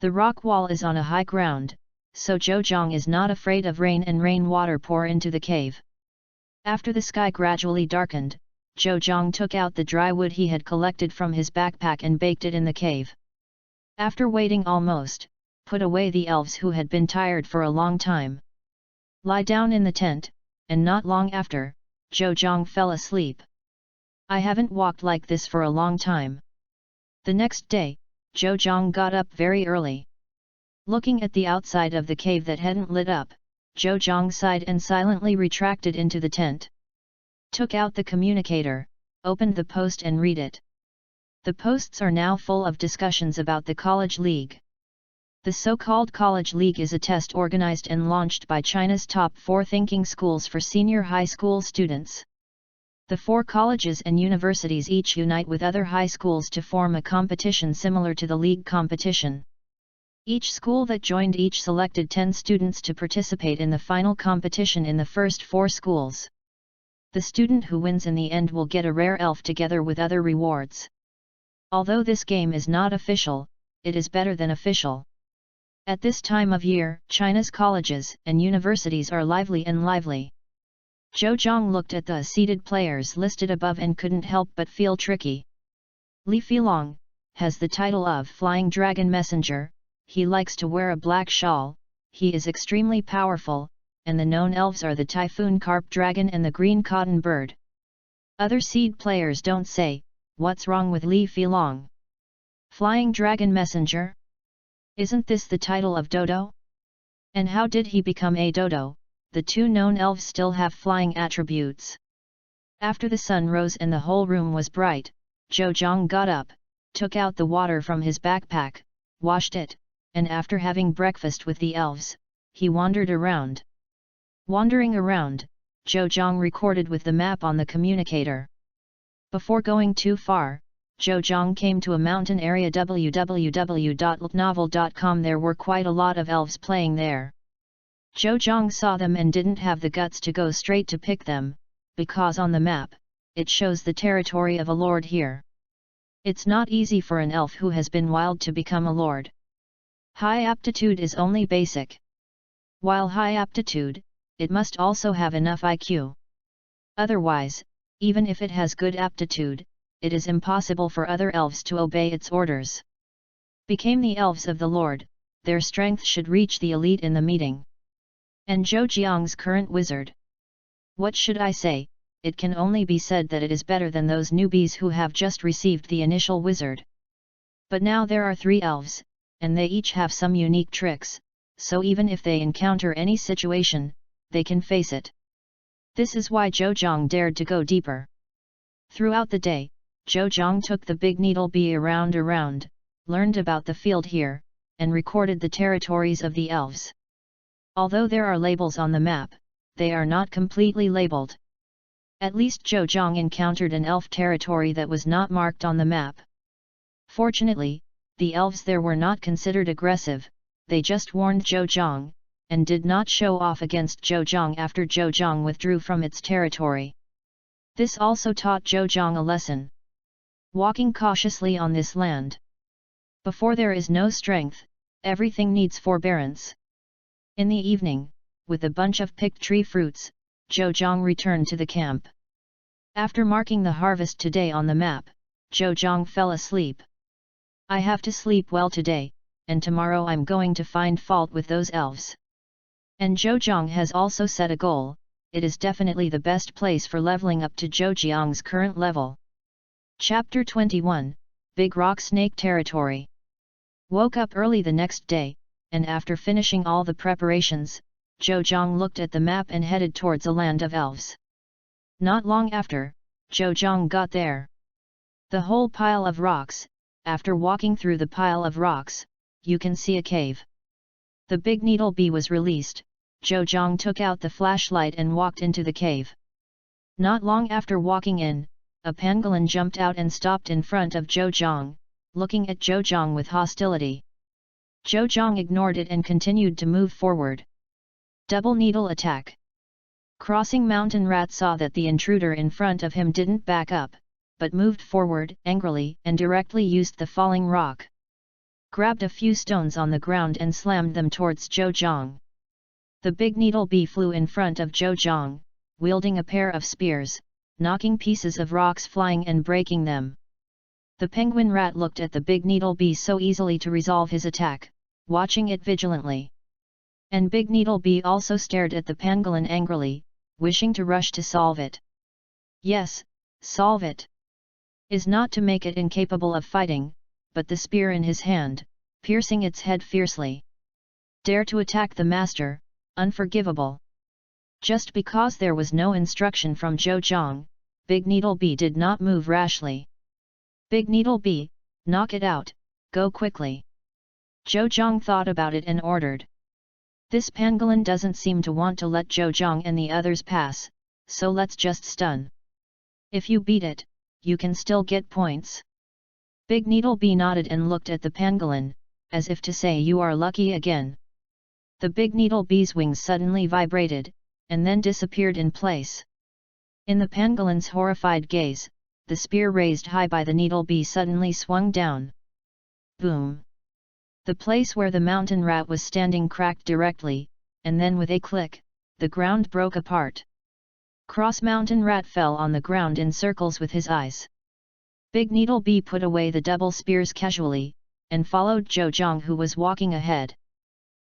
The rock wall is on a high ground, so Zhejiang is not afraid of rain and rainwater pour into the cave. After the sky gradually darkened, Zhejiang took out the dry wood he had collected from his backpack and baked it in the cave. After waiting almost, put away the elves who had been tired for a long time. Lie down in the tent, and not long after, Zhejiang fell asleep. I haven't walked like this for a long time. The next day, Zhejiang got up very early. Looking at the outside of the cave that hadn't lit up, Zhejiang sighed and silently retracted into the tent. Took out the communicator, opened the post and read it. The posts are now full of discussions about the College League. The so-called College League is a test organized and launched by China's top 4 thinking schools for senior high school students. The 4 colleges and universities each unite with other high schools to form a competition similar to the league competition. Each school that joined each selected 10 students to participate in the final competition in the first 4 schools. The student who wins in the end will get a rare elf together with other rewards. Although this game is not official, it is better than official. At this time of year, China's colleges and universities are lively and lively. Zhejiang looked at the seated players listed above and couldn't help but feel tricky. Li Filong has the title of Flying Dragon Messenger, he likes to wear a black shawl, he is extremely powerful, and the known elves are the Typhoon Carp Dragon and the Green Cotton Bird. Other seed players don't say, "What's wrong with Li Filong? Flying Dragon Messenger? Isn't this the title of Dodo? And how did he become a Dodo?" The two known elves still have flying attributes. After the sun rose and the whole room was bright, Zhou Zhang got up, took out the water from his backpack, washed it, and after having breakfast with the elves, he wandered around. Wandering around, Zhou Zhang recorded with the map on the communicator. Before going too far, Zhou Zhang came to a mountain area www.novel.com. There were quite a lot of elves playing there. Zhou Zhang saw them and didn't have the guts to go straight to pick them, because on the map, it shows the territory of a lord here. It's not easy for an elf who has been wild to become a lord. High aptitude is only basic. While high aptitude, it must also have enough IQ. Otherwise, even if it has good aptitude, it is impossible for other elves to obey its orders. Became the elves of the Lord, their strength should reach the elite in the meeting. And Zhou Jiang's current wizard. What should I say? It can only be said that it is better than those newbies who have just received the initial wizard. But now there are 3 elves, and they each have some unique tricks, so even if they encounter any situation, they can face it. This is why Zhou Zhang dared to go deeper. Throughout the day, Zhou Zhang took the big needle bee around, learned about the field here, and recorded the territories of the elves. Although there are labels on the map, they are not completely labeled. At least Zhou Zhang encountered an elf territory that was not marked on the map. Fortunately, the elves there were not considered aggressive, they just warned Zhou Zhang, and did not show off against Zhou Zhang after Zhou Zhang withdrew from its territory. This also taught Zhou Zhang a lesson. Walking cautiously on this land. Before there is no strength, everything needs forbearance. In the evening, with a bunch of picked tree fruits, Zhou Zhang returned to the camp. After marking the harvest today on the map, Zhou Zhang fell asleep. I have to sleep well today, and tomorrow I'm going to find fault with those elves. And Zhou Zhang has also set a goal. It is definitely the best place for leveling up to Zhou Jiang's current level. Chapter 21, Big Rock Snake Territory. Woke up early the next day, and after finishing all the preparations, Zhou Zhang looked at the map and headed towards a land of elves. Not long after, Zhou Zhang got there. The whole pile of rocks. After walking through the pile of rocks, you can see a cave. The big needle bee was released. Zhou Zhang took out the flashlight and walked into the cave. Not long after walking in, a pangolin jumped out and stopped in front of Zhou Zhang, looking at Zhou Zhang with hostility. Zhou Zhang ignored it and continued to move forward. Double needle attack. Crossing Mountain Rat saw that the intruder in front of him didn't back up, but moved forward angrily and directly used the falling rock. Grabbed a few stones on the ground and slammed them towards Zhou Zhang. The big needle bee flew in front of Zhou Zhang, wielding a pair of spears, knocking pieces of rocks flying and breaking them. The penguin rat looked at the big needle bee so easily to resolve his attack, watching it vigilantly. And big needle bee also stared at the pangolin angrily, wishing to rush to solve it. Yes, solve it. Is not to make it incapable of fighting, but the spear in his hand, piercing its head fiercely. Dare to attack the master, unforgivable. Just because there was no instruction from Zhou Zhang, Big Needle Bee did not move rashly. Big Needle Bee, knock it out, go quickly. Zhou Zhang thought about it and ordered. This pangolin doesn't seem to want to let Zhou Zhang and the others pass, so let's just stun. If you beat it, you can still get points. Big Needle Bee nodded and looked at the pangolin, as if to say you are lucky again. The Big Needle Bee's wings suddenly vibrated, and then disappeared in place. In the pangolin's horrified gaze, the spear raised high by the Needle Bee suddenly swung down. Boom! The place where the mountain rat was standing cracked directly, and then with a click, the ground broke apart. Cross Mountain Rat fell on the ground in circles with his eyes. Big Needle Bee put away the double spears casually, and followed Zhou Zhang who was walking ahead.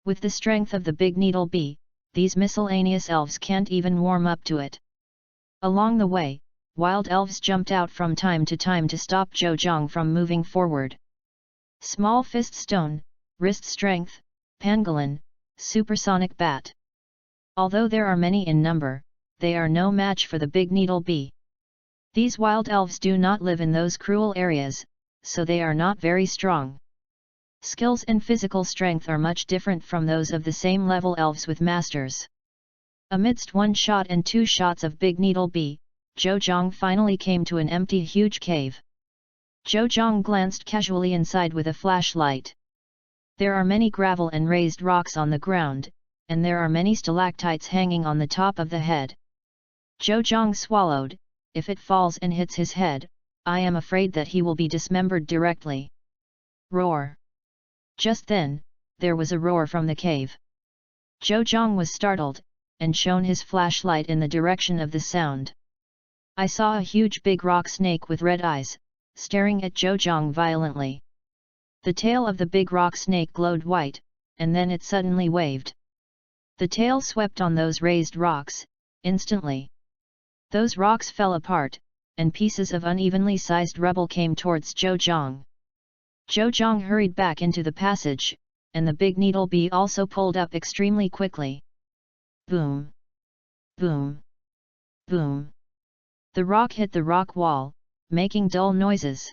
With the strength of the Big Needle Bee, these miscellaneous elves can't even warm up to it. Along the way, wild elves jumped out from time to stop Zhou from moving forward. Small fist stone, wrist strength, pangolin, supersonic bat. Although there are many in number, they are no match for the big needle bee. These wild elves do not live in those cruel areas, so they are not very strong. Skills and physical strength are much different from those of the same level elves with masters. Amidst one shot and two shots of big needle bee, Zhou finally came to an empty huge cave. Zhou glanced casually inside with a flashlight. There are many gravel and raised rocks on the ground, and there are many stalactites hanging on the top of the head. Zhou swallowed. If it falls and hits his head, I am afraid that he will be dismembered directly. Roar! Just then, there was a roar from the cave. Zhou was startled, and shone his flashlight in the direction of the sound. I saw a huge big rock snake with red eyes, staring at Zhou violently. The tail of the big rock snake glowed white, and then it suddenly waved. The tail swept on those raised rocks, instantly. Those rocks fell apart, and pieces of unevenly sized rubble came towards Zhou. Zhou hurried back into the passage, and the big needle bee also pulled up extremely quickly. Boom! Boom! Boom! The rock hit the rock wall, making dull noises.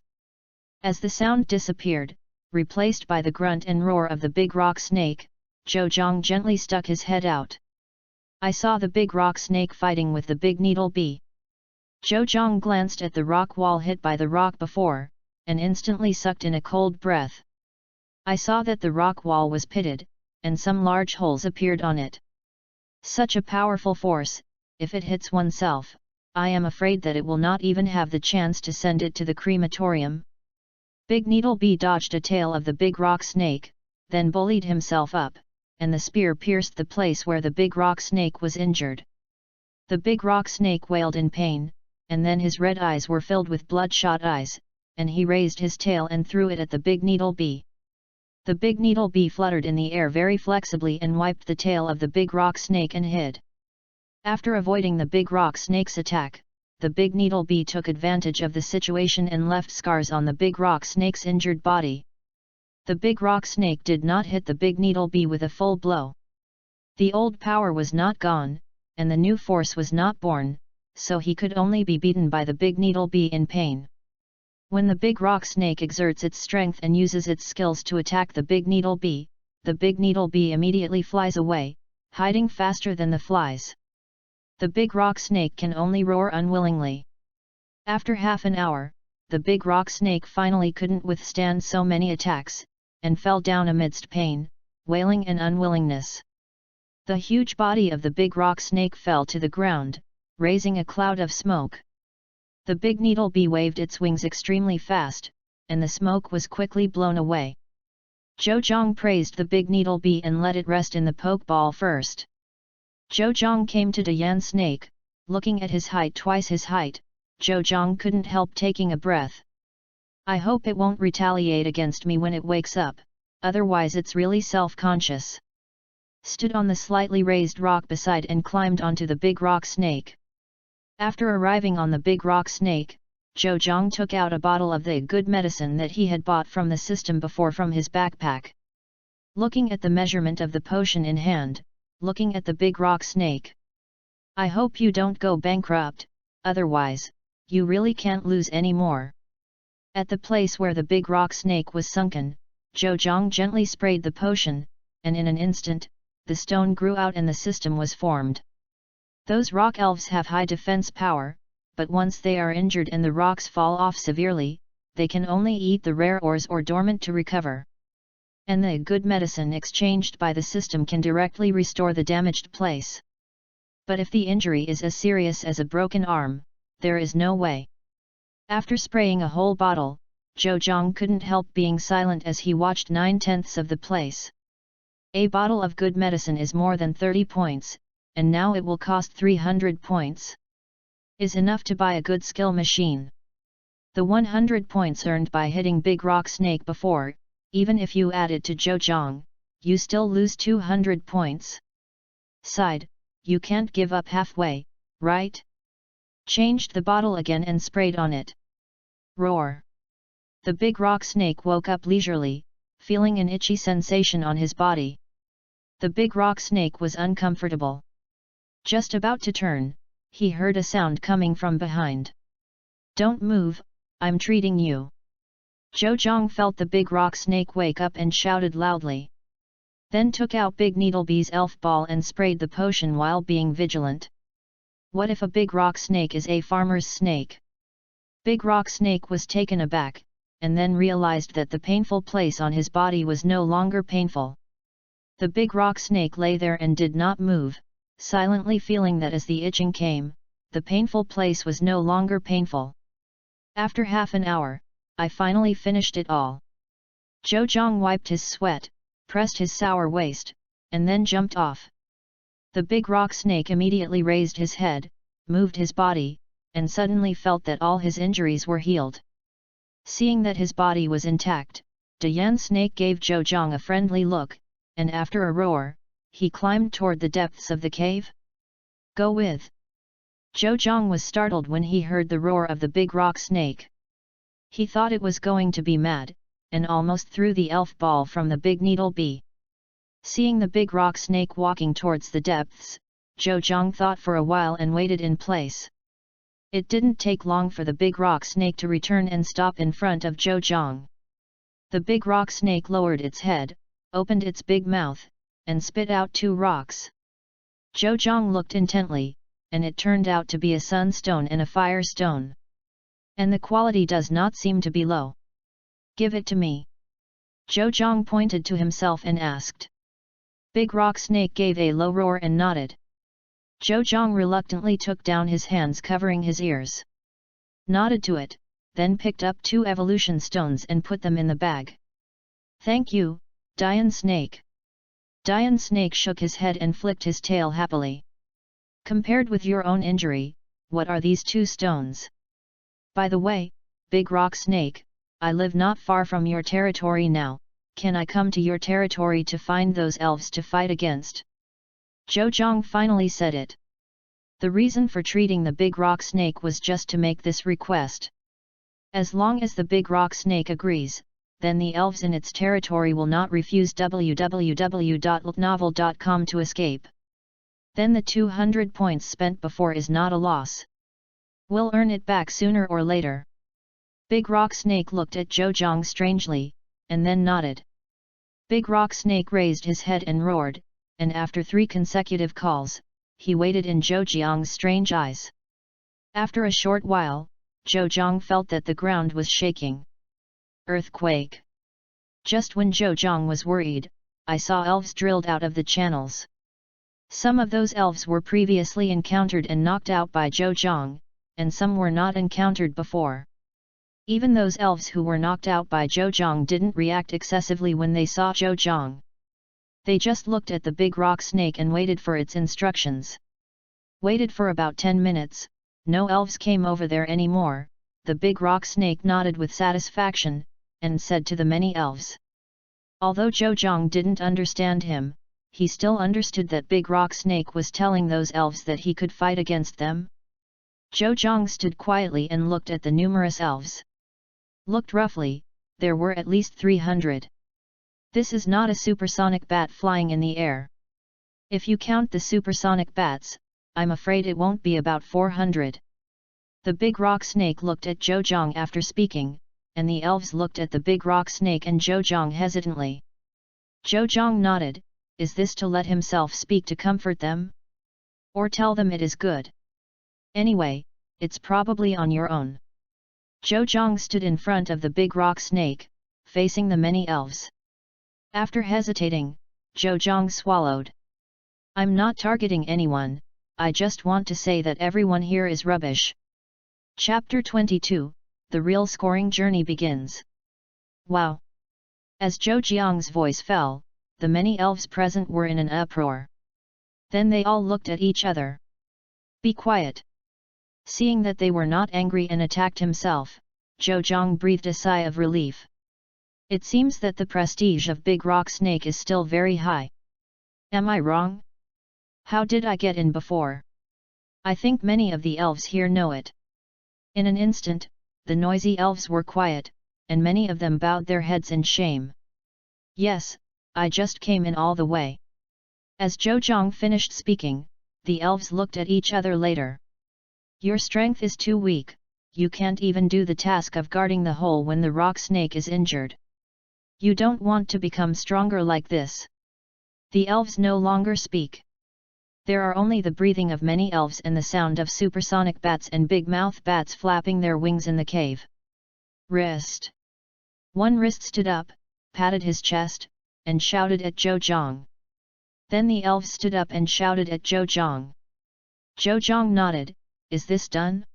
As the sound disappeared, replaced by the grunt and roar of the big rock snake, Zhou gently stuck his head out. I saw the big rock snake fighting with the big needle bee. Zhou glanced at the rock wall hit by the rock before, and instantly sucked in a cold breath. I saw that the rock wall was pitted, and some large holes appeared on it. Such a powerful force, if it hits oneself, I am afraid that it will not even have the chance to send it to the crematorium. Big needle bee dodged a tail of the big rock snake, then bullied himself up, and the spear pierced the place where the big rock snake was injured. The big rock snake wailed in pain, and then his red eyes were filled with bloodshot eyes, and he raised his tail and threw it at the big needle bee. The big needle bee fluttered in the air very flexibly and wiped the tail of the big rock snake and hid. After avoiding the big rock snake's attack, the big needle bee took advantage of the situation and left scars on the big rock snake's injured body. The big rock snake did not hit the big needle bee with a full blow. The old power was not gone, and the new force was not born, so he could only be beaten by the big needle bee in pain. When the big rock snake exerts its strength and uses its skills to attack the big needle bee immediately flies away, hiding faster than the flies. The big rock snake can only roar unwillingly. After half an hour, the big rock snake finally couldn't withstand so many attacks, and fell down amidst pain, wailing and unwillingness. The huge body of the big rock snake fell to the ground, raising a cloud of smoke. The big needle bee waved its wings extremely fast, and the smoke was quickly blown away. Zhou praised the big needle bee and let it rest in the poke ball first. Zhou came to Yan snake, looking at his height twice his height. Zhou couldn't help taking a breath. I hope it won't retaliate against me when it wakes up, otherwise it's really self-conscious. Stood on the slightly raised rock beside and climbed onto the big rock snake. After arriving on the big rock snake, Zhou took out a bottle of the good medicine that he had bought from the system before from his backpack. Looking at the measurement of the potion in hand, looking at the big rock snake. I hope you don't go bankrupt, otherwise, you really can't lose any more. At the place where the big rock snake was sunken, Zhou gently sprayed the potion, and in an instant, the stone grew out and the system was formed. Those rock elves have high defense power, but once they are injured and the rocks fall off severely, they can only eat the rare ores or dormant to recover. And the good medicine exchanged by the system can directly restore the damaged place. But if the injury is as serious as a broken arm, there is no way. After spraying a whole bottle, Zhou couldn't help being silent as he watched 9/10 of the place. A bottle of good medicine is more than 30 points, and now it will cost 300 points. Is enough to buy a good skill machine. The 100 points earned by hitting Big Rock Snake before, even if you add it to Zhou, you still lose 200 points. Sighed, you can't give up halfway, right? Changed the bottle again and sprayed on it. Roar! The big rock snake woke up leisurely, feeling an itchy sensation on his body. The big rock snake was uncomfortable. Just about to turn, he heard a sound coming from behind. Don't move, I'm treating you. Zhou felt the big rock snake wake up and shouted loudly. Then took out Big Needlebee's elf ball and sprayed the potion while being vigilant. What if a big rock snake is a farmer's snake? Big rock snake was taken aback, and then realized that the painful place on his body was no longer painful. The big rock snake lay there and did not move, silently feeling that as the itching came, the painful place was no longer painful. After half an hour, I finally finished it all. Zhou wiped his sweat, pressed his sour waist, and then jumped off. The big rock snake immediately raised his head, moved his body, and suddenly felt that all his injuries were healed. Seeing that his body was intact, Dayan snake gave Zhou a friendly look, and after a roar, he climbed toward the depths of the cave. Go with! Zhou was startled when he heard the roar of the big rock snake. He thought it was going to be mad, and almost threw the elf ball from the big Needlebee. Seeing the big rock snake walking towards the depths, Zhou thought for a while and waited in place. It didn't take long for the big rock snake to return and stop in front of Zhou. The big rock snake lowered its head, opened its big mouth, and spit out 2 rocks. Zhou looked intently, and it turned out to be a sunstone and a fire stone. And the quality does not seem to be low. Give it to me. Zhou pointed to himself and asked. Big rock snake gave a low roar and nodded. Zhou reluctantly took down his hands covering his ears. Nodded to it, then picked up 2 evolution stones and put them in the bag. Thank you, Dayan snake. Dayan snake shook his head and flicked his tail happily. Compared with your own injury, what are these 2 stones? By the way, big rock snake, I live not far from your territory now, can I come to your territory to find those elves to fight against? Zhou finally said it. The reason for treating the big rock snake was just to make this request. As long as the big rock snake agrees, then the elves in its territory will not refuse www.novel.com to escape. Then the 200 points spent before is not a loss. We'll earn it back sooner or later. Big rock snake looked at Zhou strangely, and then nodded. Big rock snake raised his head and roared, and after 3 consecutive calls, he waited in Zhou's strange eyes. After a short while, Zhou felt that the ground was shaking. Earthquake! Just when Zhou was worried, I saw elves drilled out of the channels. Some of those elves were previously encountered and knocked out by Zhou, and some were not encountered before. Even those elves who were knocked out by Zhou didn't react excessively when they saw Zhou. They just looked at the big rock snake and waited for its instructions. Waited for about 10 minutes, no elves came over there anymore. The big rock snake nodded with satisfaction, and said to the many elves. Although Zhou didn't understand him, he still understood that big rock snake was telling those elves that he could fight against them. Zhou stood quietly and looked at the numerous elves. Looked roughly, there were at least 300. This is not a supersonic bat flying in the air. If you count the supersonic bats, I'm afraid it won't be about 400. The big rock snake looked at Zhou after speaking, and the elves looked at the big rock snake and Zhou hesitantly. Zhou nodded. Is this to let himself speak to comfort them? Or tell them it is good? Anyway, it's probably on your own. Zhou stood in front of the big rock snake, facing the many elves. After hesitating, Zhou swallowed. I'm not targeting anyone, I just want to say that everyone here is rubbish. Chapter 22, The Real Scoring Journey begins. Wow! As Zhou's voice fell, the many elves present were in an uproar. Then they all looked at each other. Be quiet! Seeing that they were not angry and attacked himself, Zhou breathed a sigh of relief. It seems that the prestige of Big Rock Snake is still very high. Am I wrong? How did I get in before? I think many of the elves here know it. In an instant, the noisy elves were quiet, and many of them bowed their heads in shame. Yes, I just came in all the way. As Zhou finished speaking, the elves looked at each other later. Your strength is too weak, you can't even do the task of guarding the hole when the rock snake is injured. You don't want to become stronger like this. The elves no longer speak. There are only the breathing of many elves and the sound of supersonic bats and big-mouth bats flapping their wings in the cave. Wrist. One wrist stood up, patted his chest, and shouted at Zhou. Then the elves stood up and shouted at Zhou. Zhou nodded, is this done?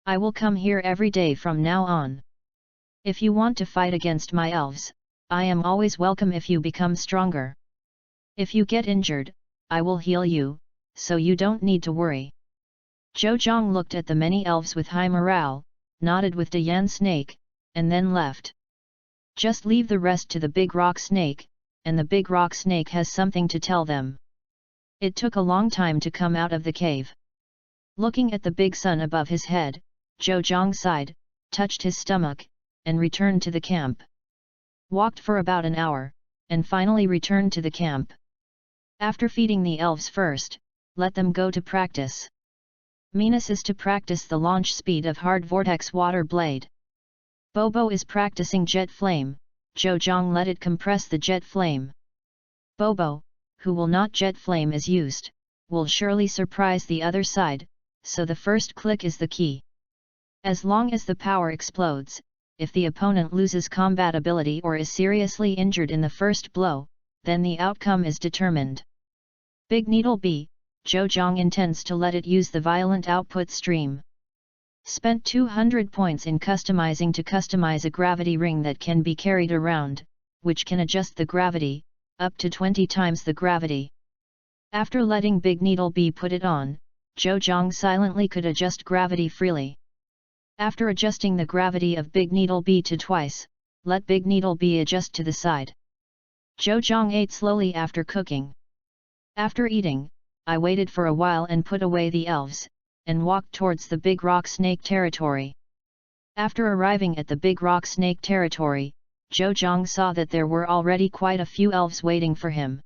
I will come here every day from now on. If you want to fight against my elves, I am always welcome if you become stronger. If you get injured, I will heal you, so you don't need to worry. Zhou looked at the many elves with high morale, nodded with the Yan snake, and then left. Just leave the rest to the big rock snake, and the big rock snake has something to tell them. It took a long time to come out of the cave. Looking at the big sun above his head, Zhou sighed, touched his stomach, and returned to the camp. Walked for about an hour, and finally returned to the camp. After feeding the elves first, let them go to practice. Minas is to practice the launch speed of hard vortex water blade. Bobo is practicing jet flame, Zhou let it compress the jet flame. Bobo, who will not jet flame is used, will surely surprise the other side, so the first click is the key. As long as the power explodes, if the opponent loses combat ability or is seriously injured in the first blow, then the outcome is determined. Big Needle B, Zhou intends to let it use the violent output stream. Spent 200 points in customizing to customize a gravity ring that can be carried around, which can adjust the gravity, up to 20 times the gravity. After letting Big Needle B put it on, Zhou silently could adjust gravity freely. After adjusting the gravity of Big Needle B to twice, let Big Needle B adjust to the side. Zhou ate slowly after cooking. After eating, I waited for a while and put away the elves, and walked towards the big rock snake territory. After arriving at the big rock snake territory, Zhou saw that there were already quite a few elves waiting for him.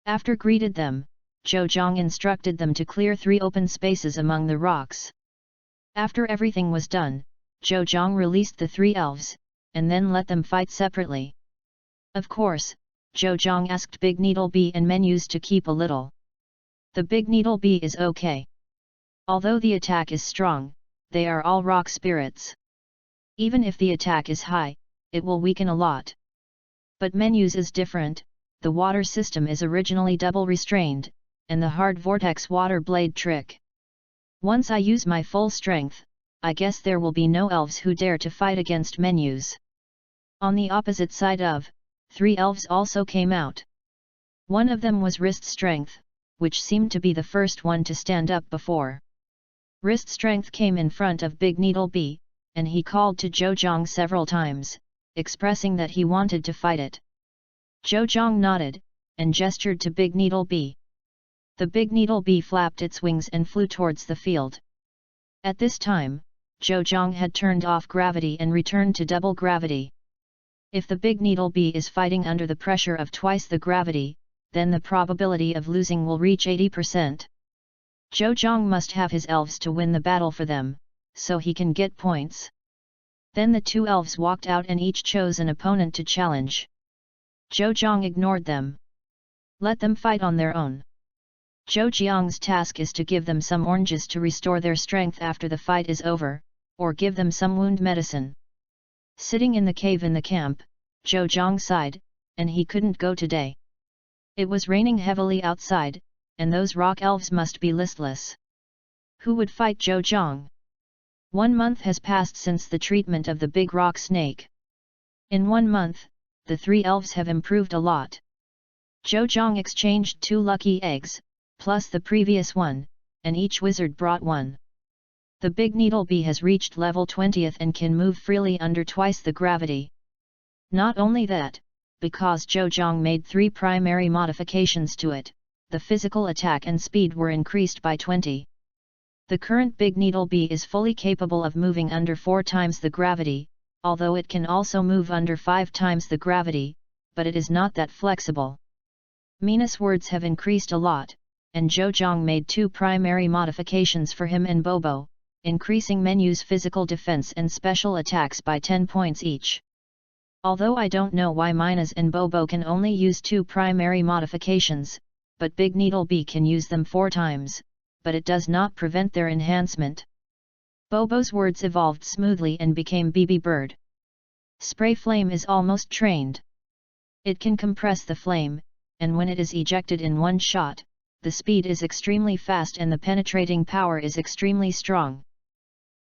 After greeted them, Zhou instructed them to clear 3 open spaces among the rocks. After everything was done, Zhou released the 3 elves, and then let them fight separately. Of course, Zhou asked Big Needle B and Menus to keep a little. The Big Needle B is okay. Although the attack is strong, they are all rock spirits. Even if the attack is high, it will weaken a lot. But Menus is different, the water system is originally double restrained, and the hard vortex water blade trick. Once I use my full strength, I guess there will be no elves who dare to fight against Menus. On the opposite side of, 3 elves also came out. One of them was Wrist Strength, which seemed to be the first one to stand up before. Wrist Strength came in front of Big Needle B, and he called to Zhou several times, expressing that he wanted to fight it. Zhou nodded, and gestured to Big Needle B. The Big Needle B flapped its wings and flew towards the field. At this time, Zhou had turned off gravity and returned to double gravity. If the Big Needle B is fighting under the pressure of twice the gravity, then the probability of losing will reach 80%. Zhou must have his elves to win the battle for them, so he can get points. Then the 2 elves walked out and each chose an opponent to challenge. Zhou ignored them. Let them fight on their own. Zhou's task is to give them some oranges to restore their strength after the fight is over, or give them some wound medicine. Sitting in the cave in the camp, Zhou sighed, and he couldn't go today. It was raining heavily outside, and those rock elves must be listless. Who would fight Zhou? 1 month has passed since the treatment of the big rock snake. In 1 month, the 3 elves have improved a lot. Zhou exchanged 2 lucky eggs, plus the previous one, and each wizard brought 1. The Big Needle B has reached level 20th and can move freely under twice the gravity. Not only that, because Zhou made 3 primary modifications to it, the physical attack and speed were increased by 20. The current Big Needle Bee is fully capable of moving under 4 times the gravity, although it can also move under 5 times the gravity, but it is not that flexible. Mina's words have increased a lot, and Zhou made 2 primary modifications for him and Bobo, increasing Menu's physical defense and special attacks by 10 points each. Although I don't know why Mina's and Bobo can only use 2 primary modifications, but Big Needle Bee can use them 4 times, but it does not prevent their enhancement. Bobo's words evolved smoothly and became BB Bird. Spray Flame is almost trained. It can compress the flame, and when it is ejected in one shot, the speed is extremely fast and the penetrating power is extremely strong.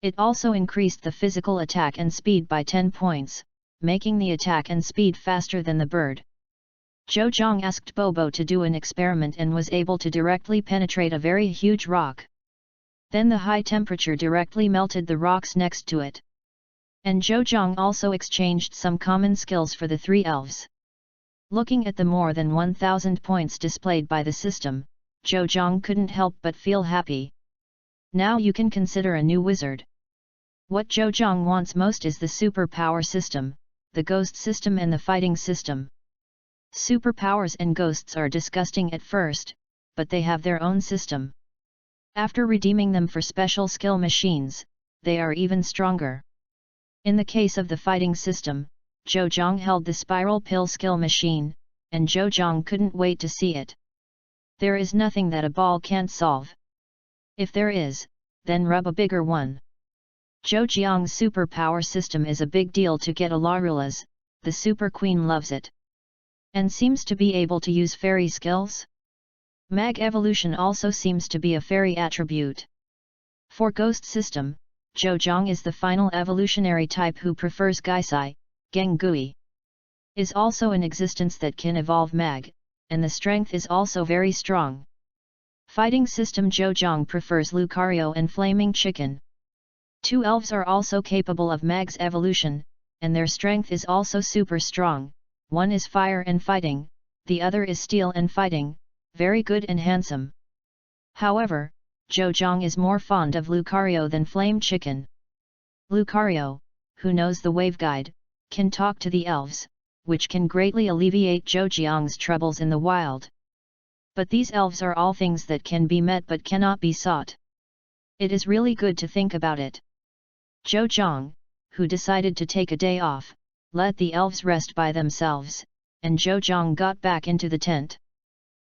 It also increased the physical attack and speed by 10 points, making the attack and speed faster than the bird. Zhou asked Bobo to do an experiment and was able to directly penetrate a very huge rock. Then the high temperature directly melted the rocks next to it. And Zhou also exchanged some common skills for the 3 elves. Looking at the more than 1,000 points displayed by the system, Zhou couldn't help but feel happy. Now you can consider a new wizard. What Zhou wants most is the superpower system, the ghost system and the fighting system. Superpowers and ghosts are disgusting at first, but they have their own system. After redeeming them for special skill machines, they are even stronger. In the case of the fighting system, Zhou held the spiral pill skill machine, and Zhou couldn't wait to see it. There is nothing that a ball can't solve. If there is, then rub a bigger one. Zhou superpower system is a big deal to get Alarula's, the super queen loves it. And seems to be able to use fairy skills? Mag evolution also seems to be a fairy attribute. For ghost system, Zhou is the final evolutionary type who prefers Gaisai, Gengui. Is also an existence that can evolve Mag, and the strength is also very strong. Fighting system Zhou prefers Lucario and Flaming Chicken. 2 elves are also capable of Mag's evolution, and their strength is also super strong. One is fire and fighting, the other is steel and fighting, very good and handsome. However, Zhou is more fond of Lucario than Flame Chicken. Lucario, who knows the wave guide, can talk to the elves, which can greatly alleviate Zhou's troubles in the wild. But these elves are all things that can be met but cannot be sought. It is really good to think about it. Zhou, who decided to take a day off, let the elves rest by themselves, and Zhou got back into the tent.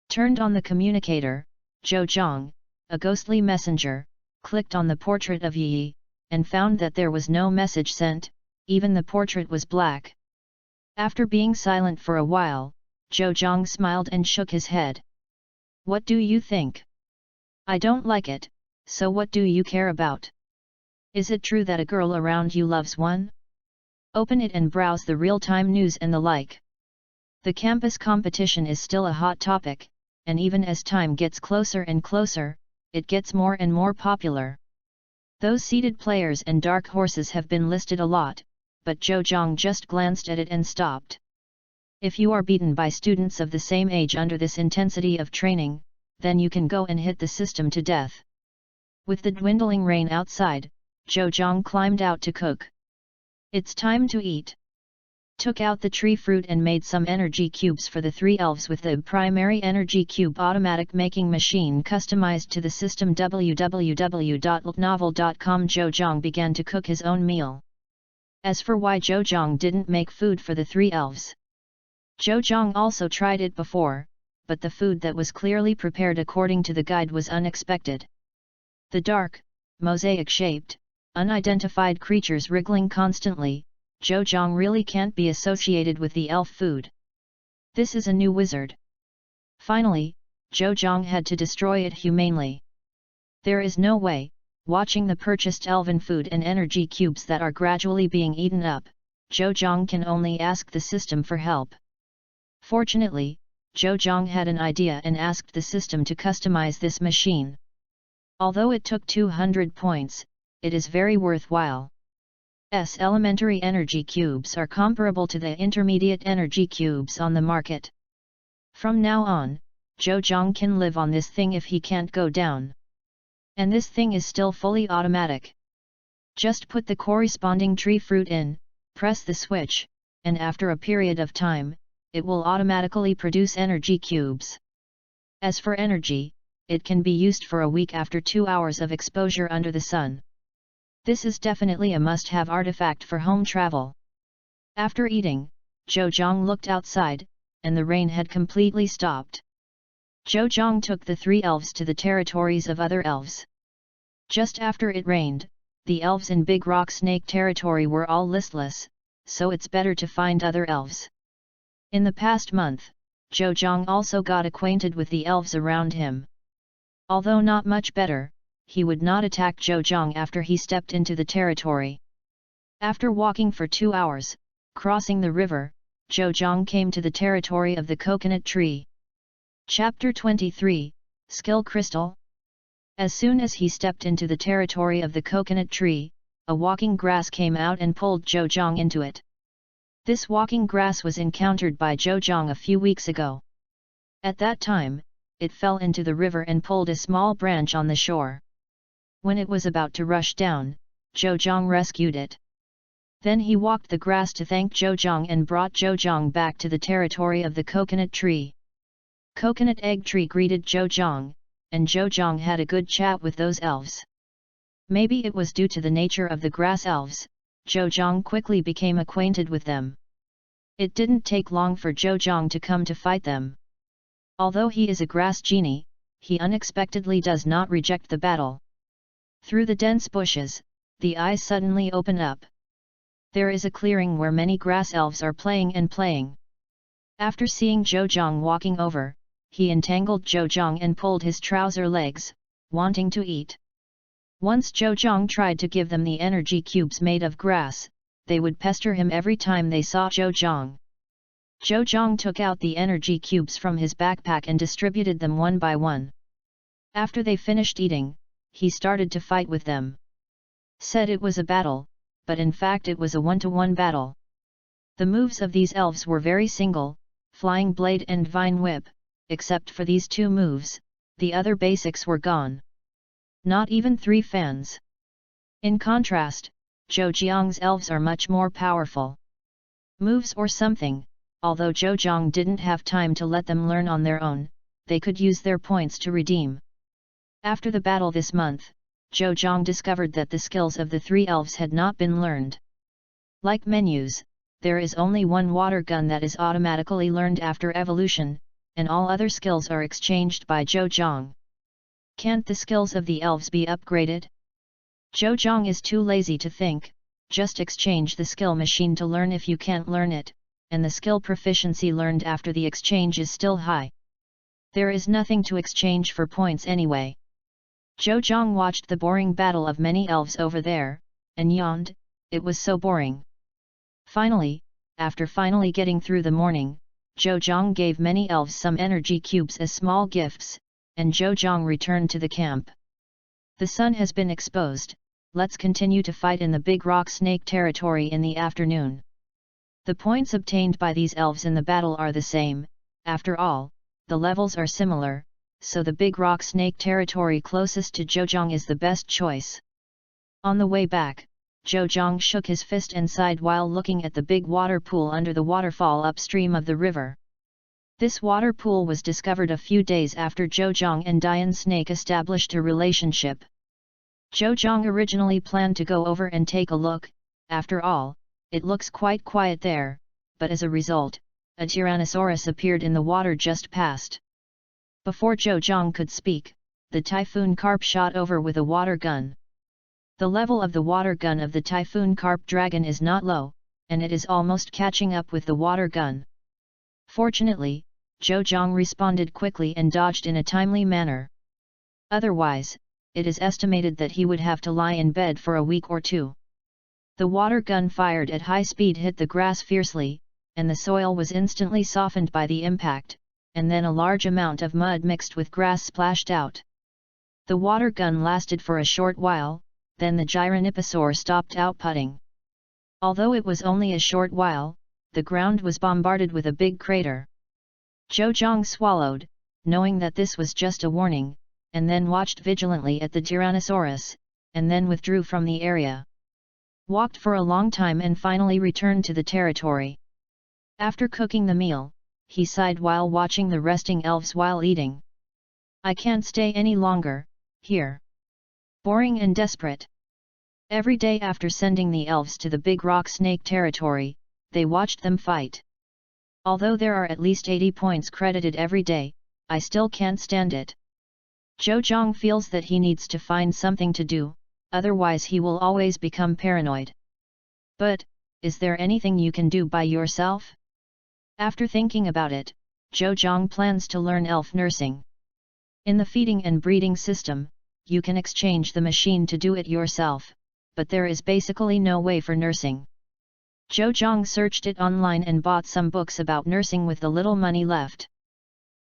Turned on the communicator, Zhou, a ghostly messenger, clicked on the portrait of Yi, and found that there was no message sent, even the portrait was black. After being silent for a while, Zhou smiled and shook his head. What do you think? I don't like it, so what do you care about? Is it true that a girl around you loves one? Open it and browse the real-time news and the like. The campus competition is still a hot topic, and even as time gets closer and closer, it gets more and more popular. Those seeded players and dark horses have been listed a lot, but Zhou just glanced at it and stopped. If you are beaten by students of the same age under this intensity of training, then you can go and hit the system to death. With the dwindling rain outside, Zhou climbed out to cook. It's time to eat. Took out the tree fruit and made some energy cubes for the 3 elves with the primary energy cube automatic making machine customized to the system. www.novel.com. Zhou began to cook his own meal. As for why Zhou didn't make food for the 3 elves. Zhou also tried it before, but the food that was clearly prepared according to the guide was unexpected. The dark, mosaic-shaped, unidentified creatures wriggling constantly, Zhou really can't be associated with the elf food. This is a new wizard. Finally, Zhou had to destroy it humanely. There is no way, watching the purchased elven food and energy cubes that are gradually being eaten up, Zhou can only ask the system for help. Fortunately, Zhou had an idea and asked the system to customize this machine. Although it took 200 points, it is very worthwhile. Elementary energy cubes are comparable to the intermediate energy cubes on the market. From now on, Zhou can live on this thing if he can't go down. And this thing is still fully automatic. Just put the corresponding tree fruit in, press the switch, and after a period of time, it will automatically produce energy cubes. As for energy, it can be used for a week after 2 hours of exposure under the sun. This is definitely a must-have artifact for home travel. After eating, Zhou looked outside, and the rain had completely stopped. Zhou took the 3 elves to the territories of other elves. Just after it rained, the elves in Big Rock Snake territory were all listless, so it's better to find other elves. In the past month, Zhou also got acquainted with the elves around him. Although not much better, he would not attack Zhou after he stepped into the territory. After walking for 2 hours, crossing the river, Zhou came to the territory of the coconut tree. Chapter 23, Skill Crystal. As soon as he stepped into the territory of the coconut tree, a walking grass came out and pulled Zhou into it. This walking grass was encountered by Zhou a few weeks ago. At that time, it fell into the river and pulled a small branch on the shore. When it was about to rush down, Zhou rescued it. Then he walked the grass to thank Zhou and brought Zhou back to the territory of the coconut tree. Coconut Egg Tree greeted Zhou, and Zhou had a good chat with those elves. Maybe it was due to the nature of the grass elves, Zhou quickly became acquainted with them. It didn't take long for Zhou to come to fight them. Although he is a grass genie, he unexpectedly does not reject the battle. Through the dense bushes, the eyes suddenly open up. There is a clearing where many grass elves are playing. After seeing Zhou walking over, he entangled Zhou and pulled his trouser legs, wanting to eat. Once Zhou tried to give them the energy cubes made of grass, they would pester him every time they saw Zhou. Zhou took out the energy cubes from his backpack and distributed them one by one. After they finished eating, he started to fight with them. Said it was a battle, but in fact it was a one-to-one battle. The moves of these elves were very single, Flying Blade and Vine Whip, except for these 2 moves, the other basics were gone. Not even 3 fans. In contrast, Zhou elves are much more powerful. Moves or something, although Zhou didn't have time to let them learn on their own, they could use their points to redeem. After the battle this month, Zhou discovered that the skills of the 3 elves had not been learned. Like menus, there is only one water gun that is automatically learned after evolution, and all other skills are exchanged by Zhou. Can't the skills of the elves be upgraded? Zhou is too lazy to think, just exchange the skill machine to learn if you can't learn it, and the skill proficiency learned after the exchange is still high. There is nothing to exchange for points anyway. Zhou watched the boring battle of many elves over there, and yawned, it was so boring. Finally, after getting through the morning, Zhou gave many elves some energy cubes as small gifts, and Zhou returned to the camp. The sun has been exposed, let's continue to fight in the Big Rock Snake territory in the afternoon. The points obtained by these elves in the battle are the same, after all, the levels are similar, so the Big Rock Snake territory closest to Zhou is the best choice. On the way back, Zhou shook his fist and sighed while looking at the big water pool under the waterfall upstream of the river. This water pool was discovered a few days after Zhou and Dian Snake established a relationship. Zhou originally planned to go over and take a look, after all, it looks quite quiet there, but as a result, a Tyrannosaurus appeared in the water just past. Before Zhou could speak, the Typhoon Carp shot over with a water gun. The level of the water gun of the Typhoon Carp Dragon is not low, and it is almost catching up with the water gun. Fortunately, Zhou responded quickly and dodged in a timely manner. Otherwise, it is estimated that he would have to lie in bed for a week or 2. The water gun fired at high speed hit the grass fiercely, and the soil was instantly softened by the impact, and then a large amount of mud mixed with grass splashed out. The water gun lasted for a short while, then the Gyraniposaur stopped outputting. Although it was only a short while, the ground was bombarded with a big crater. Zhou swallowed, knowing that this was just a warning, and then watched vigilantly at the Tyrannosaurus, and then withdrew from the area. Walked for a long time and finally returned to the territory. After cooking the meal, he sighed while watching the resting elves while eating. I can't stay any longer, here. Boring and desperate. Every day after sending the elves to the big rock snake territory, they watched them fight. Although there are at least 80 points credited every day, I still can't stand it. Zhou Zhang feels that he needs to find something to do, otherwise he will always become paranoid. But, is there anything you can do by yourself? After thinking about it, Zhou Zhang plans to learn elf nursing. In the feeding and breeding system, you can exchange the machine to do it yourself, but there is basically no way for nursing. Zhou Zhang searched it online and bought some books about nursing with the little money left.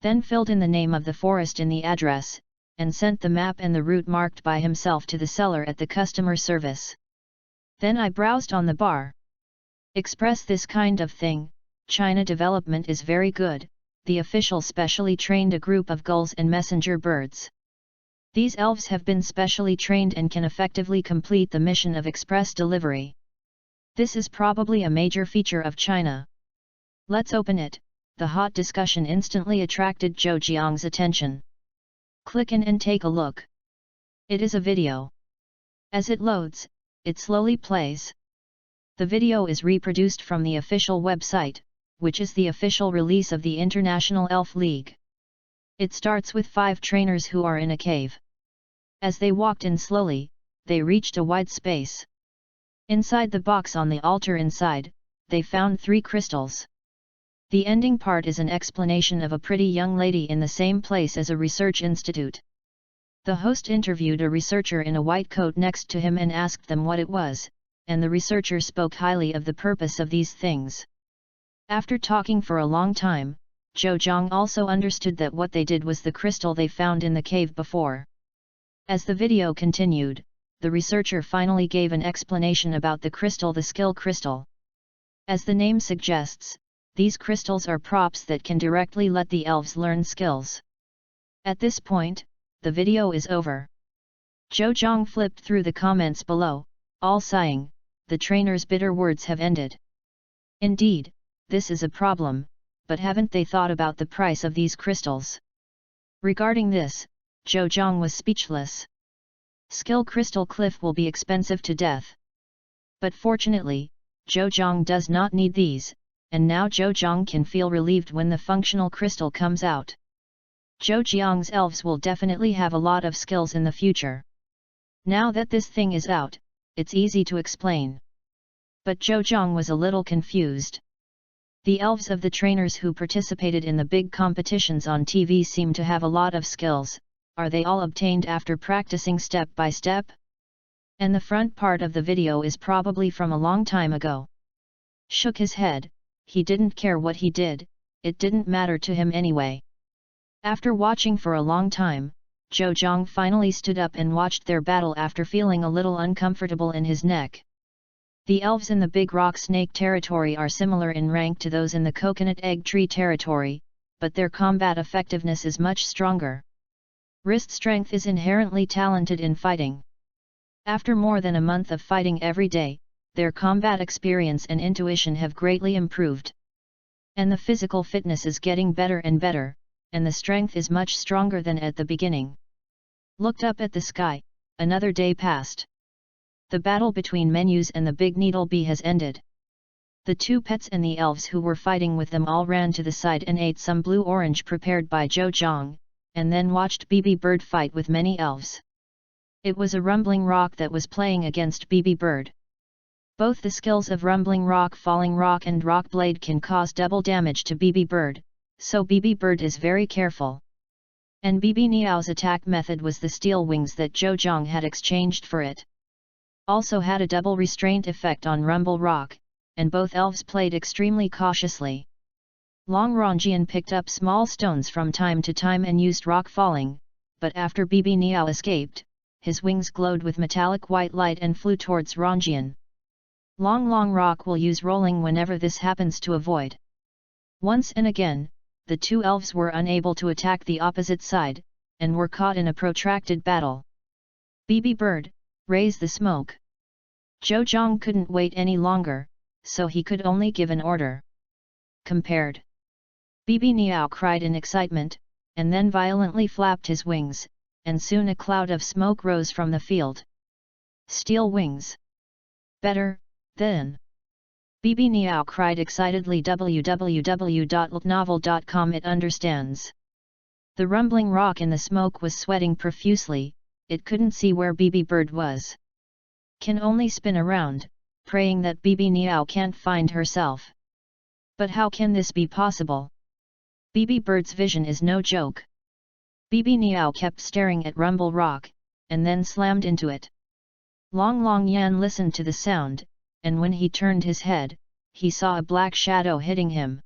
Then filled in the name of the forest in the address, and sent the map and the route marked by himself to the seller at the customer service. Then I browsed on the bar. Express this kind of thing, China development is very good, the official specially trained a group of gulls and messenger birds. These elves have been specially trained and can effectively complete the mission of express delivery. This is probably a major feature of China. Let's open it. The hot discussion instantly attracted Zhou Jiang's attention. Click in and take a look. It is a video. As it loads, it slowly plays. The video is reproduced from the official website, which is the official release of the International Elf League. It starts with 5 trainers who are in a cave. As they walked in slowly, they reached a wide space. Inside the box on the altar inside, they found 3 crystals. The ending part is an explanation of a pretty young lady in the same place as a research institute. The host interviewed a researcher in a white coat next to him and asked them what it was, and the researcher spoke highly of the purpose of these things. After talking for a long time, Zhou Zhang also understood that what they did was the crystal they found in the cave before. As the video continued, the researcher finally gave an explanation about the crystal, the skill crystal. As the name suggests, these crystals are props that can directly let the elves learn skills. At this point, the video is over. Zhou Zhang flipped through the comments below, all sighing, the trainer's bitter words have ended. Indeed, this is a problem, but haven't they thought about the price of these crystals? Regarding this, Zhou Zhang was speechless. Skill crystal cliff will be expensive to death. But fortunately, Zhou Zhang does not need these, and now Zhou Zhang can feel relieved when the functional crystal comes out. Zhou Jiang's elves will definitely have a lot of skills in the future. Now that this thing is out, it's easy to explain. But Zhou Zhang was a little confused. The elves of the trainers who participated in the big competitions on TV seem to have a lot of skills. Are they all obtained after practicing step by step? And the front part of the video is probably from a long time ago. Shook his head, he didn't care what he did, it didn't matter to him anyway. After watching for a long time, Zhou Zhang finally stood up and watched their battle after feeling a little uncomfortable in his neck. The elves in the big rock snake territory are similar in rank to those in the coconut egg tree territory, but their combat effectiveness is much stronger. Wrist strength is inherently talented in fighting. After more than a month of fighting every day, their combat experience and intuition have greatly improved. And the physical fitness is getting better and better, and the strength is much stronger than at the beginning. Looked up at the sky, another day passed. The battle between Menus and the big needle bee has ended. The 2 pets and the elves who were fighting with them all ran to the side and ate some blue-orange prepared by Zhou Zhang, and then watched BB Bird fight with many elves. It was a rumbling rock that was playing against BB Bird. Both the skills of rumbling rock, falling rock and rock blade can cause double damage to BB Bird, so BB Bird is very careful. And BB Niao's attack method was the steel wings that Zhou Zhang had exchanged for it. Also had a double restraint effect on Rumble Rock, and both elves played extremely cautiously. Long Ronjian picked up small stones from time to time and used rock falling, but after BB Niao escaped, his wings glowed with metallic white light and flew towards Ronjian. Long Rock will use rolling whenever this happens to avoid. Once and again, the 2 elves were unable to attack the opposite side, and were caught in a protracted battle. "BB Bird, raise the smoke." Zhou Zhang couldn't wait any longer, so he could only give an order. "Compared." BB Niao cried in excitement, and then violently flapped his wings, and soon a cloud of smoke rose from the field. "Steel wings. Better, then." BB Niao cried excitedly. www.novel.com. It understands. The rumbling rock in the smoke was sweating profusely. It couldn't see where BB Bird was. Can only spin around, praying that BB Niao can't find herself. But how can this be possible? BB Bird's vision is no joke. BB Niao kept staring at Rumble Rock, and then slammed into it. Long Yan listened to the sound, and when he turned his head, he saw a black shadow hitting him.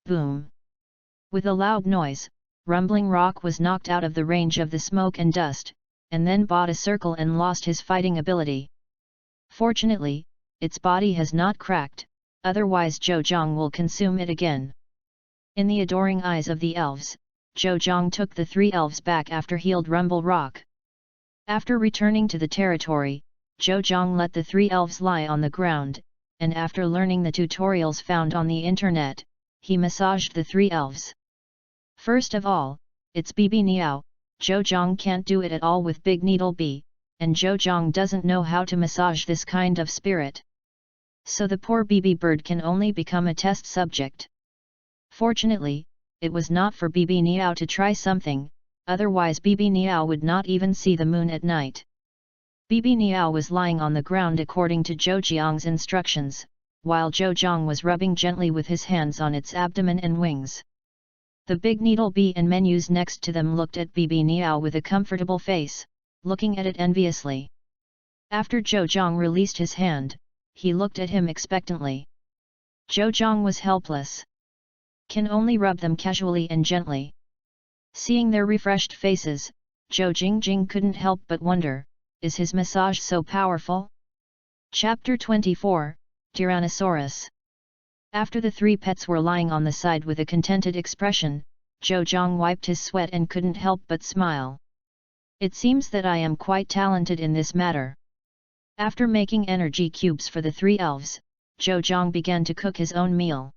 Boom! With a loud noise, Rumbling Rock was knocked out of the range of the smoke and dust, and then bought a circle and lost his fighting ability. Fortunately, its body has not cracked, otherwise Zhou Zhang will consume it again. In the adoring eyes of the elves, Zhou Zhang took the 3 elves back after healed Rumble Rock. After returning to the territory, Zhou Zhang let the 3 elves lie on the ground, and after learning the tutorials found on the internet, he massaged the 3 elves. First of all, it's BB Niao. Zhou Zhang can't do it at all with Big Needle B, and Zhou Zhang doesn't know how to massage this kind of spirit. So the poor BB Bird can only become a test subject. Fortunately, it was not for BB Niao to try something, otherwise BB Niao would not even see the moon at night. BB Niao was lying on the ground according to Zhou Jiang's instructions, while Zhou Zhang was rubbing gently with his hands on its abdomen and wings. The Big Needle Bee and menus next to them looked at BB Niao with a comfortable face, looking at it enviously. After Zhou Zhang released his hand, he looked at him expectantly. Zhou Zhang was helpless. Can only rub them casually and gently. Seeing their refreshed faces, Zhou Jingjing couldn't help but wonder, is his massage so powerful? Chapter 24, Tyrannosaurus. After the 3 pets were lying on the side with a contented expression, Zhou Zhang wiped his sweat and couldn't help but smile. It seems that I am quite talented in this matter. After making energy cubes for the 3 elves, Zhou Zhang began to cook his own meal.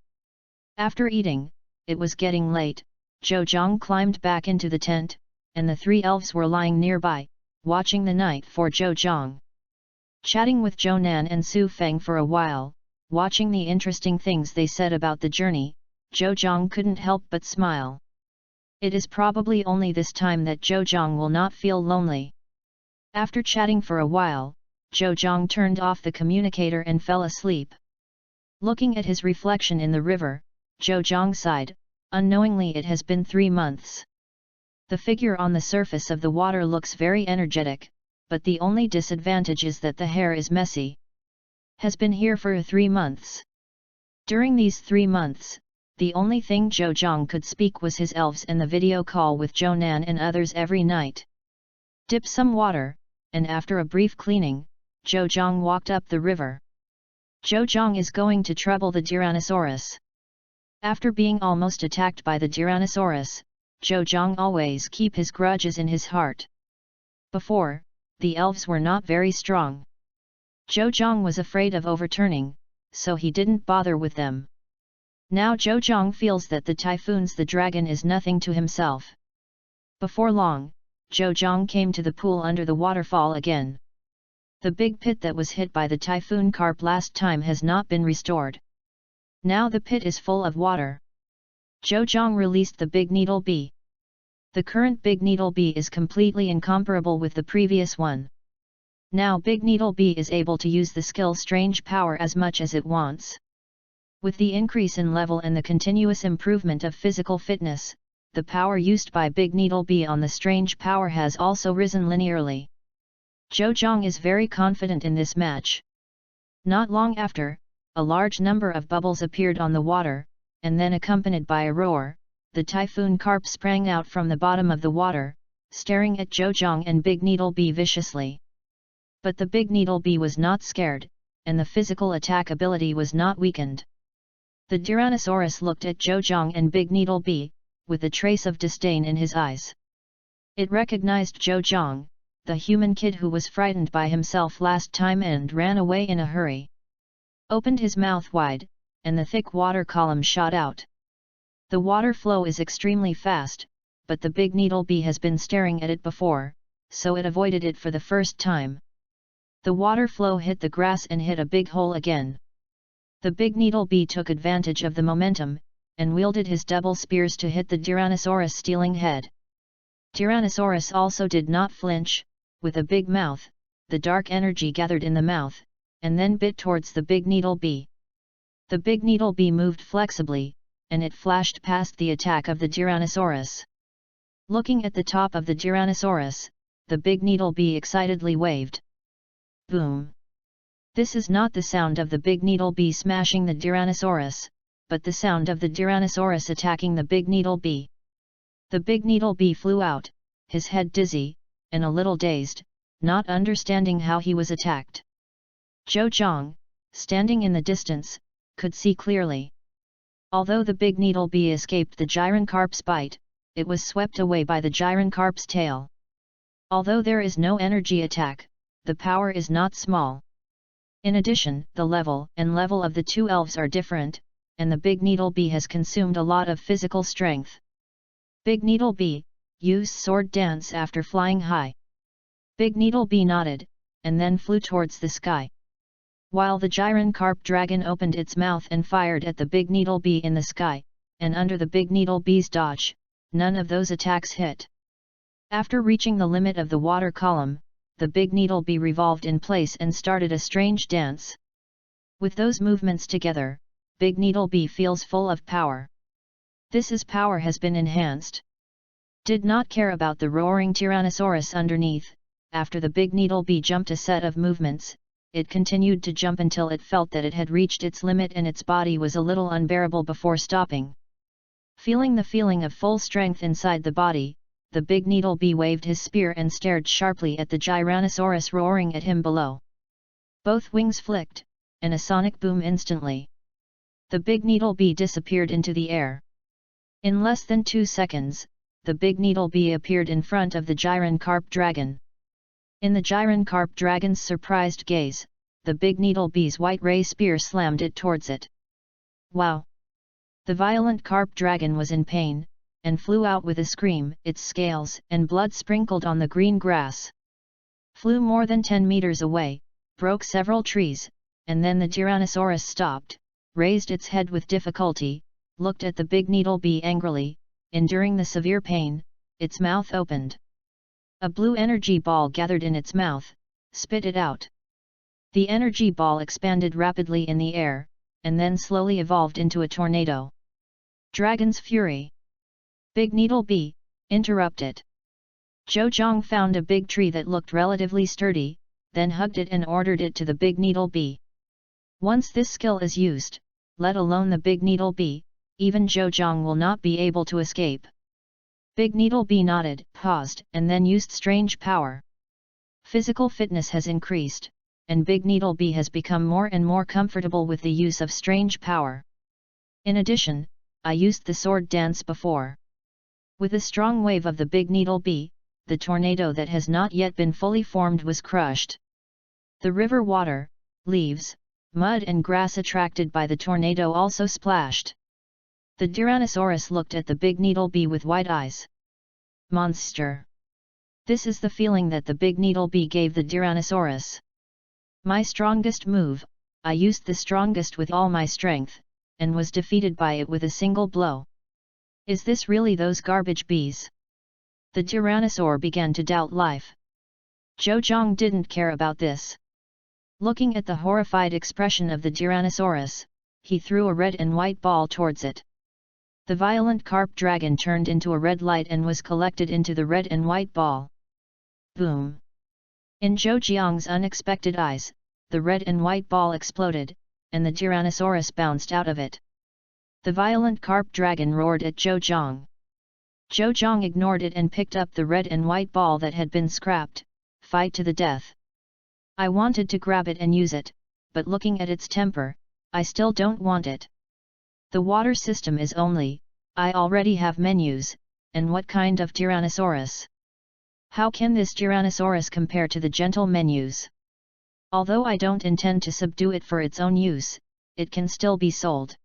After eating, it was getting late. Zhou Zhang climbed back into the tent, and the 3 elves were lying nearby, watching the night for Zhou Zhang. Chatting with Zhou Nan and Su Feng for a while, watching the interesting things they said about the journey, Zhou Zhang couldn't help but smile. It is probably only this time that Zhou Zhang will not feel lonely. After chatting for a while, Zhou Zhang turned off the communicator and fell asleep. Looking at his reflection in the river, Zhou Zhang sighed. Unknowingly it has been 3 months. The figure on the surface of the water looks very energetic, but the only disadvantage is that the hair is messy. Has been here for 3 months. During these 3 months, the only thing Zhou Zhang could speak was his elves and the video call with Zhou Nan and others every night. Dip some water, and after a brief cleaning, Zhou Zhang walked up the river. Zhou Zhang is going to trouble the Tyrannosaurus. After being almost attacked by the Tyrannosaurus, Zhou Zhang always keep his grudges in his heart. Before, the elves were not very strong. Zhou Zhang was afraid of overturning, so he didn't bother with them. Now Zhou Zhang feels that the Typhoon's the dragon is nothing to himself. Before long, Zhou Zhang came to the pool under the waterfall again. The big pit that was hit by the typhoon carp last time has not been restored. Now the pit is full of water. Zhou Zhang released the Big Needle Bee. The current Big Needle Bee is completely incomparable with the previous one. Now Big Needle Bee is able to use the skill Strange Power as much as it wants. With the increase in level and the continuous improvement of physical fitness, the power used by Big Needle Bee on the Strange Power has also risen linearly. Zhou Zhang is very confident in this match. Not long after, a large number of bubbles appeared on the water, and then accompanied by a roar, the typhoon carp sprang out from the bottom of the water, staring at Zhou Zhang and Big Needle Bee viciously. But the Big Needle Bee was not scared, and the physical attack ability was not weakened. The Tyrannosaurus looked at Zhou Zhang and Big Needle Bee, with a trace of disdain in his eyes. It recognized Zhou Zhang, the human kid who was frightened by himself last time and ran away in a hurry. Opened his mouth wide, and the thick water column shot out. The water flow is extremely fast, but the big needle bee has been staring at it before, so it avoided it for the first time. The water flow hit the grass and hit a big hole again. The big needle bee took advantage of the momentum, and wielded his double spears to hit the Tyrannosaurus stealing head. Tyrannosaurus also did not flinch. With a big mouth, the dark energy gathered in the mouth, and then bit towards the big needle bee. The big needle bee moved flexibly, and it flashed past the attack of the Tyrannosaurus. Looking at the top of the Tyrannosaurus, the big needle bee excitedly waved. Boom! This is not the sound of the big needle bee smashing the Tyrannosaurus, but the sound of the Tyrannosaurus attacking the big needle bee. The big needle bee flew out, his head dizzy, and a little dazed, not understanding how he was attacked. Zhou Zhang, standing in the distance, could see clearly. Although the big needle bee escaped the Gyroncarp's bite, it was swept away by the Gyroncarp's tail. Although there is no energy attack, the power is not small. In addition, the level of the two elves are different, and the big needle bee has consumed a lot of physical strength. Big needle bee, use sword dance after flying high. Big needle bee nodded, and then flew towards the sky. While the Gyroncarp dragon opened its mouth and fired at the big needle bee in the sky, and under the big needle bee's dodge, none of those attacks hit. After reaching the limit of the water column, the big needle bee revolved in place and started a strange dance. With those movements together, big needle bee feels full of power. This power has been enhanced. Did not care about the roaring Tyrannosaurus underneath. After the big needle bee jumped a set of movements, it continued to jump until it felt that it had reached its limit and its body was a little unbearable before stopping. Feeling the feeling of full strength inside the body, the big needle bee waved his spear and stared sharply at the Tyrannosaurus roaring at him below. Both wings flicked, and a sonic boom instantly. The big needle bee disappeared into the air. In less than 2 seconds, the big needle bee appeared in front of the Gyroncarp dragon. In the Gyroncarp dragon's surprised gaze, the big needle bee's white ray spear slammed it towards it. Wow! The violent carp dragon was in pain, and flew out with a scream, its scales and blood sprinkled on the green grass. Flew more than 10 meters away, broke several trees, and then the Tyrannosaurus stopped, raised its head with difficulty, looked at the big needle bee angrily, enduring the severe pain, its mouth opened. A blue energy ball gathered in its mouth, spit it out. The energy ball expanded rapidly in the air, and then slowly evolved into a tornado. Dragon's Fury. Big needle bee, interrupt it. Zhou Zhang found a big tree that looked relatively sturdy, then hugged it and ordered it to the big needle bee. Once this skill is used, let alone the big needle bee, even Zhou Zhang will not be able to escape. Big needle bee nodded, paused, and then used strange power. Physical fitness has increased, and big needle bee has become more and more comfortable with the use of strange power. In addition, I used the sword dance before. With a strong wave of the big needle bee, the tornado that has not yet been fully formed was crushed. The river water, leaves, mud and grass attracted by the tornado also splashed. The Tyrannosaurus looked at the big needle bee with wide eyes. Monster! This is the feeling that the big needle bee gave the Tyrannosaurus. My strongest move, I used the strongest with all my strength, and was defeated by it with a single blow. Is this really those garbage bees? The Tyrannosaur began to doubt life. Zhou Zhang didn't care about this. Looking at the horrified expression of the Tyrannosaurus, he threw a red and white ball towards it. The violent carp dragon turned into a red light and was collected into the red and white ball. Boom! In Zhou Zhang's unexpected eyes, the red and white ball exploded, and the Tyrannosaurus bounced out of it. The violent carp dragon roared at Zhou Zhang. Zhou Zhang ignored it and picked up the red and white ball that had been scrapped. Fight to the death. I wanted to grab it and use it, but looking at its temper, I still don't want it. The water system is only, I already have menus, and what kind of Tyrannosaurus? How can this Tyrannosaurus compare to the gentle menus? Although I don't intend to subdue it for its own use, it can still be sold.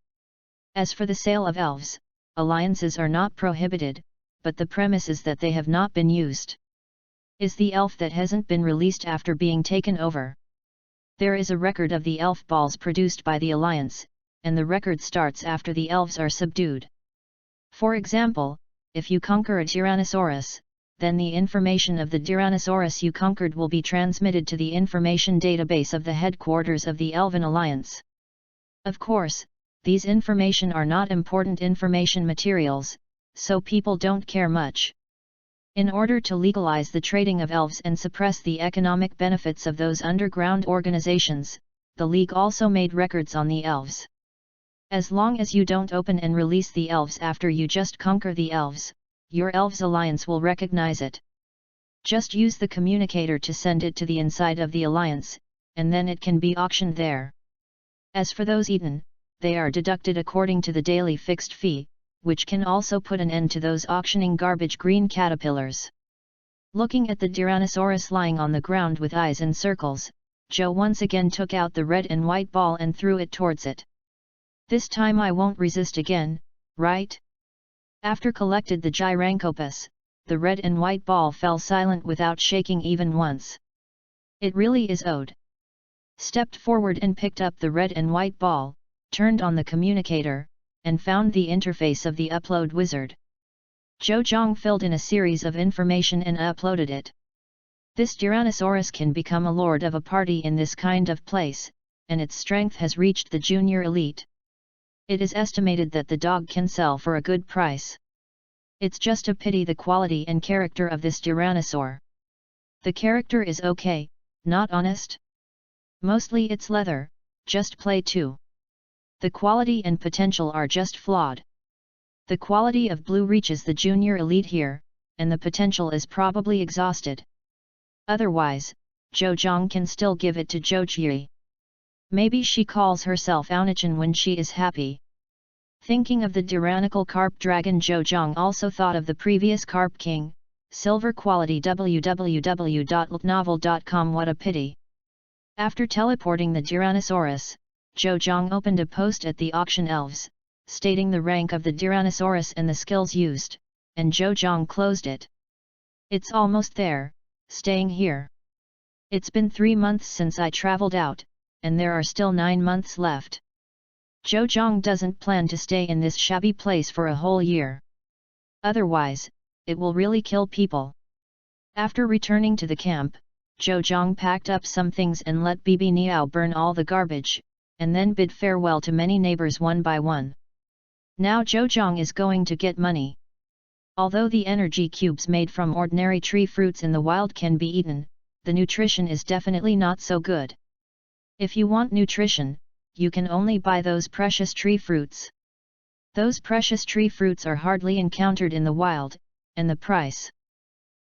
As for the sale of elves, alliances are not prohibited, but the premise is that they have not been used. Is the elf that hasn't been released after being taken over. There is a record of the elf balls produced by the alliance, and the record starts after the elves are subdued. For example, if you conquer a Tyrannosaurus, then the information of the Tyrannosaurus you conquered will be transmitted to the information database of the headquarters of the Elven Alliance. Of course, these information are not important information materials, so people don't care much. In order to legalize the trading of elves and suppress the economic benefits of those underground organizations, the League also made records on the elves. As long as you don't open and release the elves after you just conquer the elves, your elves alliance will recognize it. Just use the communicator to send it to the inside of the alliance, and then it can be auctioned there. As for those eaten, they are deducted according to the daily fixed fee, which can also put an end to those auctioning garbage green caterpillars. Looking at the Tyrannosaurus lying on the ground with eyes in circles, Joe once again took out the red and white ball and threw it towards it. This time I won't resist again, right? After collected the Gyrancopus, the red and white ball fell silent without shaking even once. It really is owed. Stepped forward and picked up the red and white ball, turned on the communicator, and found the interface of the upload wizard. Zhou Zhang filled in a series of information and uploaded it. This Tyrannosaurus can become a lord of a party in this kind of place, and its strength has reached the junior elite. It is estimated that the dog can sell for a good price. It's just a pity the quality and character of this Tyrannosaur. The character is okay, not honest. Mostly it's leather, just play too. The quality and potential are just flawed. The quality of blue reaches the junior elite here, and the potential is probably exhausted. Otherwise, Zhou Zhang can still give it to Zhou Jie. Maybe she calls herself Aonichan when she is happy. Thinking of the tyrannical carp dragon, Zhou Zhang also thought of the previous carp king, silver quality www.ltnovel.com. What a pity. After teleporting the Tyrannosaurus, Zhou Zhang opened a post at the auction elves, stating the rank of the Tyrannosaurus and the skills used, and Zhou Zhang closed it. It's almost there, staying here. It's been 3 months since I traveled out, and there are still 9 months left. Zhou Zhang doesn't plan to stay in this shabby place for a whole year. Otherwise, it will really kill people. After returning to the camp, Zhou Zhang packed up some things and let Bibi Niao burn all the garbage, and then bid farewell to many neighbors one by one. Now Zhou Zhang is going to get money. Although the energy cubes made from ordinary tree fruits in the wild can be eaten, the nutrition is definitely not so good. If you want nutrition, you can only buy those precious tree fruits. Those precious tree fruits are hardly encountered in the wild, and the price.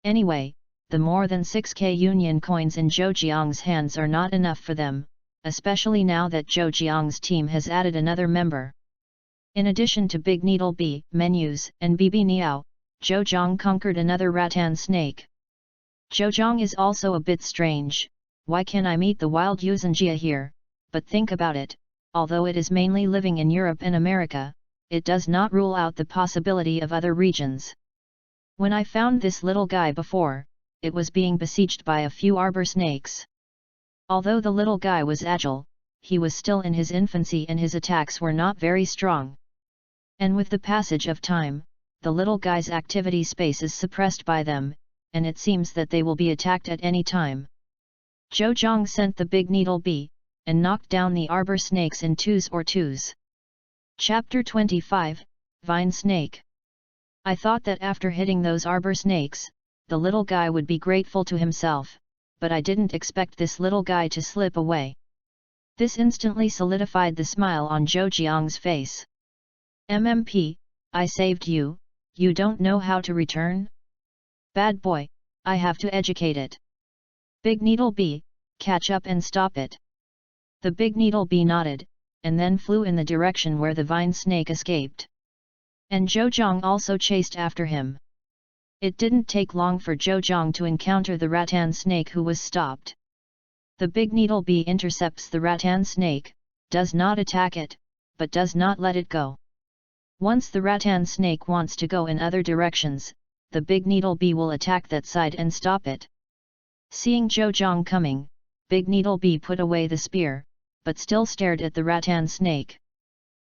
Anyway, the more than 6k union coins in Zhou Jiang's hands are not enough for them, especially now that Zhou Jiang's team has added another member. In addition to Big Needle Bee, Menus, and Bibi Niao, Zhou Jiang conquered another rattan snake. Zhou Jiang is also a bit strange. Why can I meet the wild Yuuzhanjia here? But think about it, although it is mainly living in Europe and America, it does not rule out the possibility of other regions. When I found this little guy before, it was being besieged by a few arbor snakes. Although the little guy was agile, he was still in his infancy and his attacks were not very strong. And with the passage of time, the little guy's activity space is suppressed by them, and it seems that they will be attacked at any time. Zhou Zhang sent the Big Needle Bee, and knocked down the arbor snakes in 2s. Chapter 25, Vine Snake. I thought that after hitting those arbor snakes, the little guy would be grateful to himself, but I didn't expect this little guy to slip away. This instantly solidified the smile on Zhou Jiang's face. MMP, I saved you, you don't know how to return? Bad boy, I have to educate it. Big Needle Bee, catch up and stop it. The Big Needle Bee nodded, and then flew in the direction where the vine snake escaped. And Zhou Zhang also chased after him. It didn't take long for Zhou Zhang to encounter the rattan snake, who was stopped. The big needle bee intercepts the rattan snake, does not attack it, but does not let it go. Once the rattan snake wants to go in other directions, the big needle bee will attack that side and stop it. Seeing Zhou Zhang coming, big needle bee put away the spear, but still stared at the rattan snake.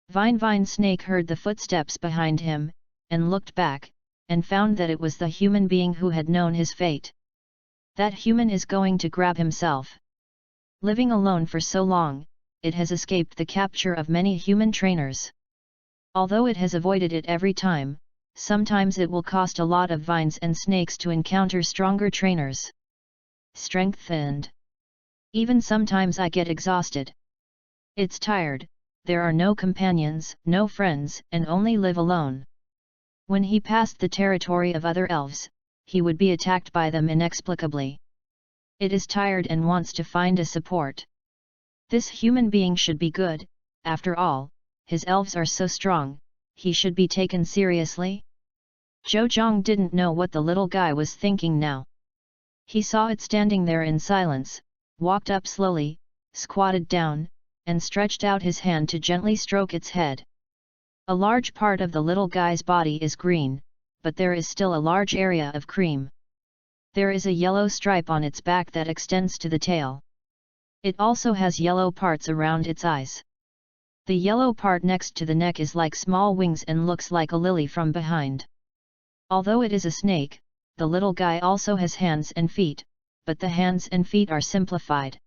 Vine snake heard the footsteps behind him, and looked back, and found that it was the human being who had known his fate. That human is going to grab himself. Living alone for so long, it has escaped the capture of many human trainers. Although it has avoided it every time, sometimes it will cost a lot of vines and snakes to encounter stronger trainers. Strengthened. Even sometimes I get exhausted. It's tired, there are no companions, no friends, and only live alone. When he passed the territory of other elves, he would be attacked by them inexplicably. It is tired and wants to find a support. This human being should be good, after all, his elves are so strong, he should be taken seriously. Zhou Zhang didn't know what the little guy was thinking now. He saw it standing there in silence, walked up slowly, squatted down, and stretched out his hand to gently stroke its head. A large part of the little guy's body is green, but there is still a large area of cream. There is a yellow stripe on its back that extends to the tail. It also has yellow parts around its eyes. The yellow part next to the neck is like small wings and looks like a lily from behind. Although it is a snake, the little guy also has hands and feet, but the hands and feet are simplified.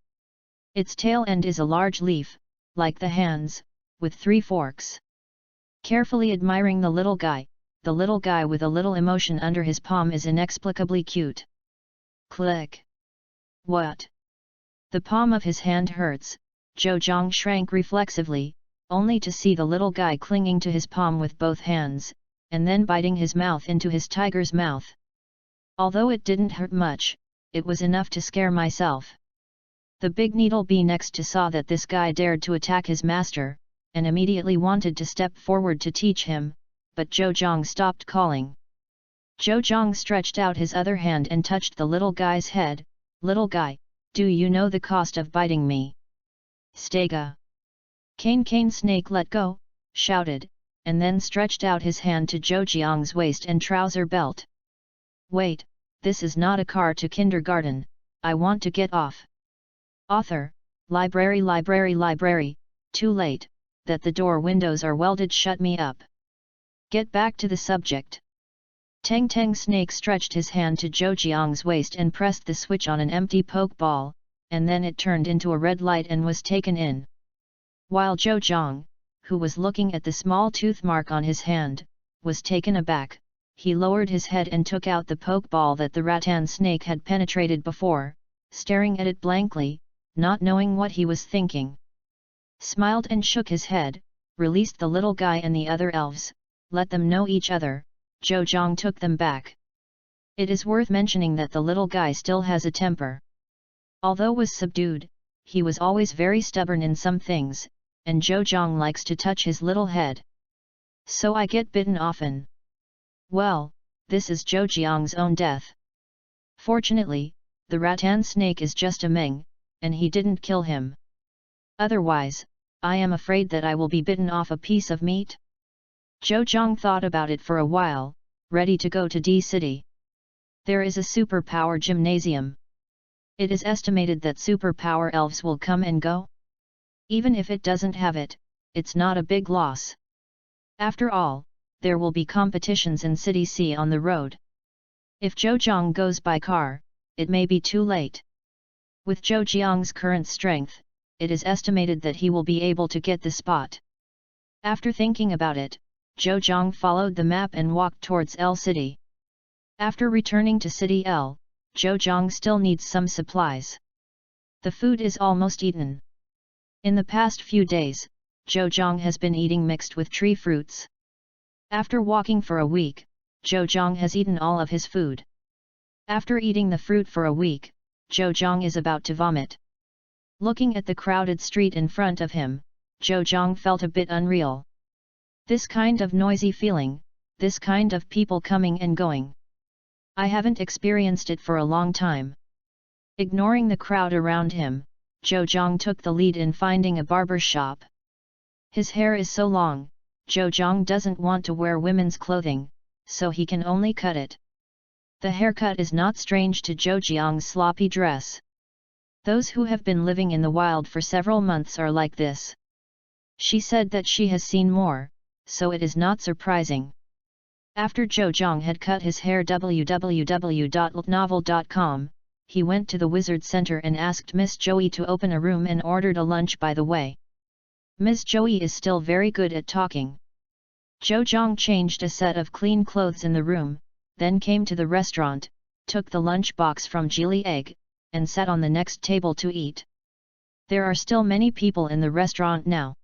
Its tail end is a large leaf, like the hands, with 3 forks. Carefully admiring the little guy with a little emotion under his palm is inexplicably cute. Click. What? The palm of his hand hurts. Zhou Zhang shrank reflexively, only to see the little guy clinging to his palm with both hands, and then biting his mouth into his tiger's mouth. Although it didn't hurt much, it was enough to scare myself. The big needle bee next to saw that this guy dared to attack his master, and immediately wanted to step forward to teach him, but Zhou Zhang stopped calling. Zhou Zhang stretched out his other hand and touched the little guy's head. Little guy, do you know the cost of biting me? Stega. Cane snake let go, shouted, and then stretched out his hand to Zhou Jiang's waist and trouser belt. Wait, this is not a car to kindergarten, I want to get off. Author, library, too late, that the door windows are welded shut me up. Get back to the subject. Teng snake stretched his hand to Zhou Jiang's waist and pressed the switch on an empty poke ball, and then it turned into a red light and was taken in. While Zhou Jiang, who was looking at the small tooth mark on his hand, was taken aback, he lowered his head and took out the poke ball that the rattan snake had penetrated before, staring at it blankly, not knowing what he was thinking. Smiled and shook his head, released the little guy and the other elves, let them know each other. Zhou Zhang took them back. It is worth mentioning that the little guy still has a temper. Although was subdued, he was always very stubborn in some things, and Zhou Zhang likes to touch his little head. So I get bitten often. Well, this is Zhou Jiang's own death. Fortunately, the rattan snake is just a meng, and he didn't kill him. Otherwise, I am afraid that I will be bitten off a piece of meat. Zhou Zhang thought about it for a while, ready to go to D City. There is a superpower gymnasium. It is estimated that superpower elves will come and go. Even if it doesn't have it, it's not a big loss. After all, there will be competitions in City C on the road. If Zhou Zhang goes by car, it may be too late. With Zhou Jiang's current strength, it is estimated that he will be able to get the spot. After thinking about it, Zhou Zhang followed the map and walked towards L City. After returning to City L, Zhou Zhang still needs some supplies. The food is almost eaten. In the past few days, Zhou Zhang has been eating mixed with tree fruits. After walking for a week, Zhou Zhang has eaten all of his food. After eating the fruit for a week, Zhou Zhang is about to vomit. Looking at the crowded street in front of him, Zhou Zhang felt a bit unreal. This kind of noisy feeling, this kind of people coming and going. I haven't experienced it for a long time. Ignoring the crowd around him, Zhou Zhang took the lead in finding a barber shop. His hair is so long, Zhou Zhang doesn't want to wear women's clothing, so he can only cut it. The haircut is not strange to Zhou Jiang's sloppy dress. Those who have been living in the wild for several months are like this. She said that she has seen more, so it is not surprising. After Zhou Zhang had cut his hair www.novel.com, he went to the Wizard Center and asked Miss Joey to open a room and ordered a lunch by the way. Miss Joey is still very good at talking. Zhou Zhang changed a set of clean clothes in the room, then came to the restaurant, took the lunch box from Geely Egg, and sat on the next table to eat. There are still many people in the restaurant now.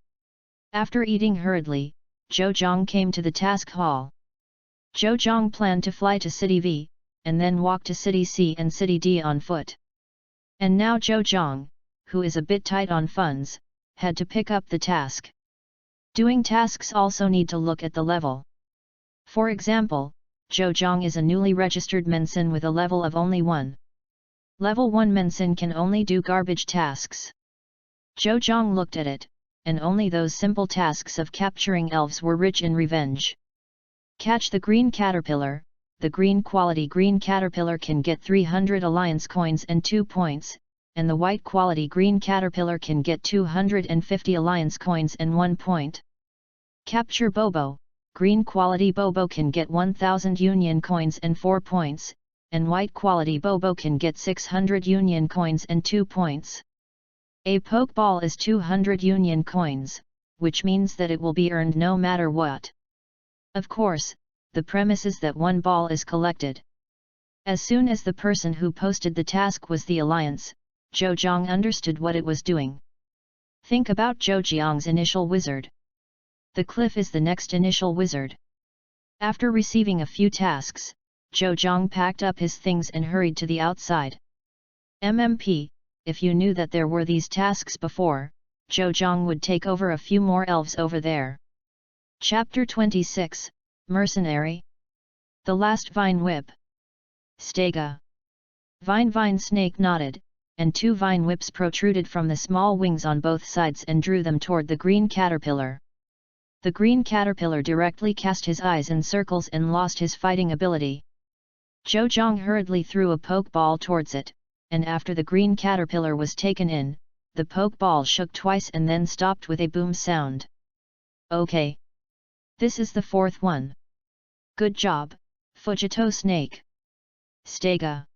After eating hurriedly, Zhou Zhang came to the task hall. Zhou Zhang planned to fly to City V, and then walk to City C and City D on foot. And now Zhou Zhang, who is a bit tight on funds, had to pick up the task. Doing tasks also need to look at the level. For example, Zhou Zhang is a newly registered Mensin with a level of only 1. Level 1 Mensin can only do garbage tasks. Zhou Zhang looked at it, and only those simple tasks of capturing elves were rich in revenge. Catch the green caterpillar. The green quality green caterpillar can get 300 alliance coins and 2 points, and the white quality green caterpillar can get 250 alliance coins and 1 point. Capture Bobo. Green quality Bobo can get 1000 union coins and 4 points, and white quality Bobo can get 600 union coins and 2 points. A Pokeball is 200 union coins, which means that it will be earned no matter what. Of course, the premise is that 1 ball is collected. As soon as the person who posted the task was the Alliance, Zhou Zhang understood what it was doing. Think about Zhou Jiang's initial wizard. The cliff is the next initial wizard. After receiving a few tasks, Zhou Zhang packed up his things and hurried to the outside. MMP, if you knew that there were these tasks before, Zhou Zhang would take over a few more elves over there. Chapter 26, Mercenary. The Last Vine Whip. Stega. Vine Snake nodded, and 2 vine whips protruded from the small wings on both sides and drew them toward the green caterpillar. The green caterpillar directly cast his eyes in circles and lost his fighting ability. Zhou Zhang hurriedly threw a pokeball towards it, and after the green caterpillar was taken in, the pokeball shook twice and then stopped with a boom sound. Okay. This is the 4th one. Good job, Fujito Snake. Stega.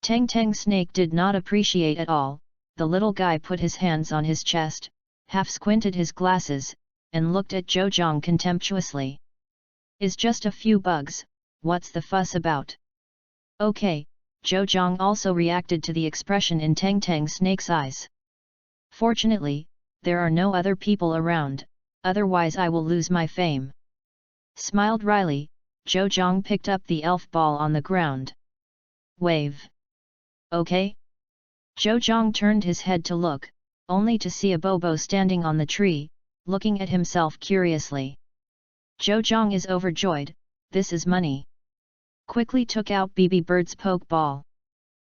Teng Snake did not appreciate at all. The little guy put his hands on his chest, half squinted his glasses, and looked at Zhou Zhang contemptuously. Is just a few bugs, what's the fuss about? Okay, Zhou Zhang also reacted to the expression in Teng Snake's eyes. Fortunately, there are no other people around, otherwise I will lose my fame. Smiled wryly, Zhou Zhang picked up the elf ball on the ground. Wave. Okay? Zhou Zhang turned his head to look, only to see a Bobo standing on the tree, looking at himself curiously. Zhou Zhang is overjoyed, this is money. Quickly took out BB Bird's Pokeball.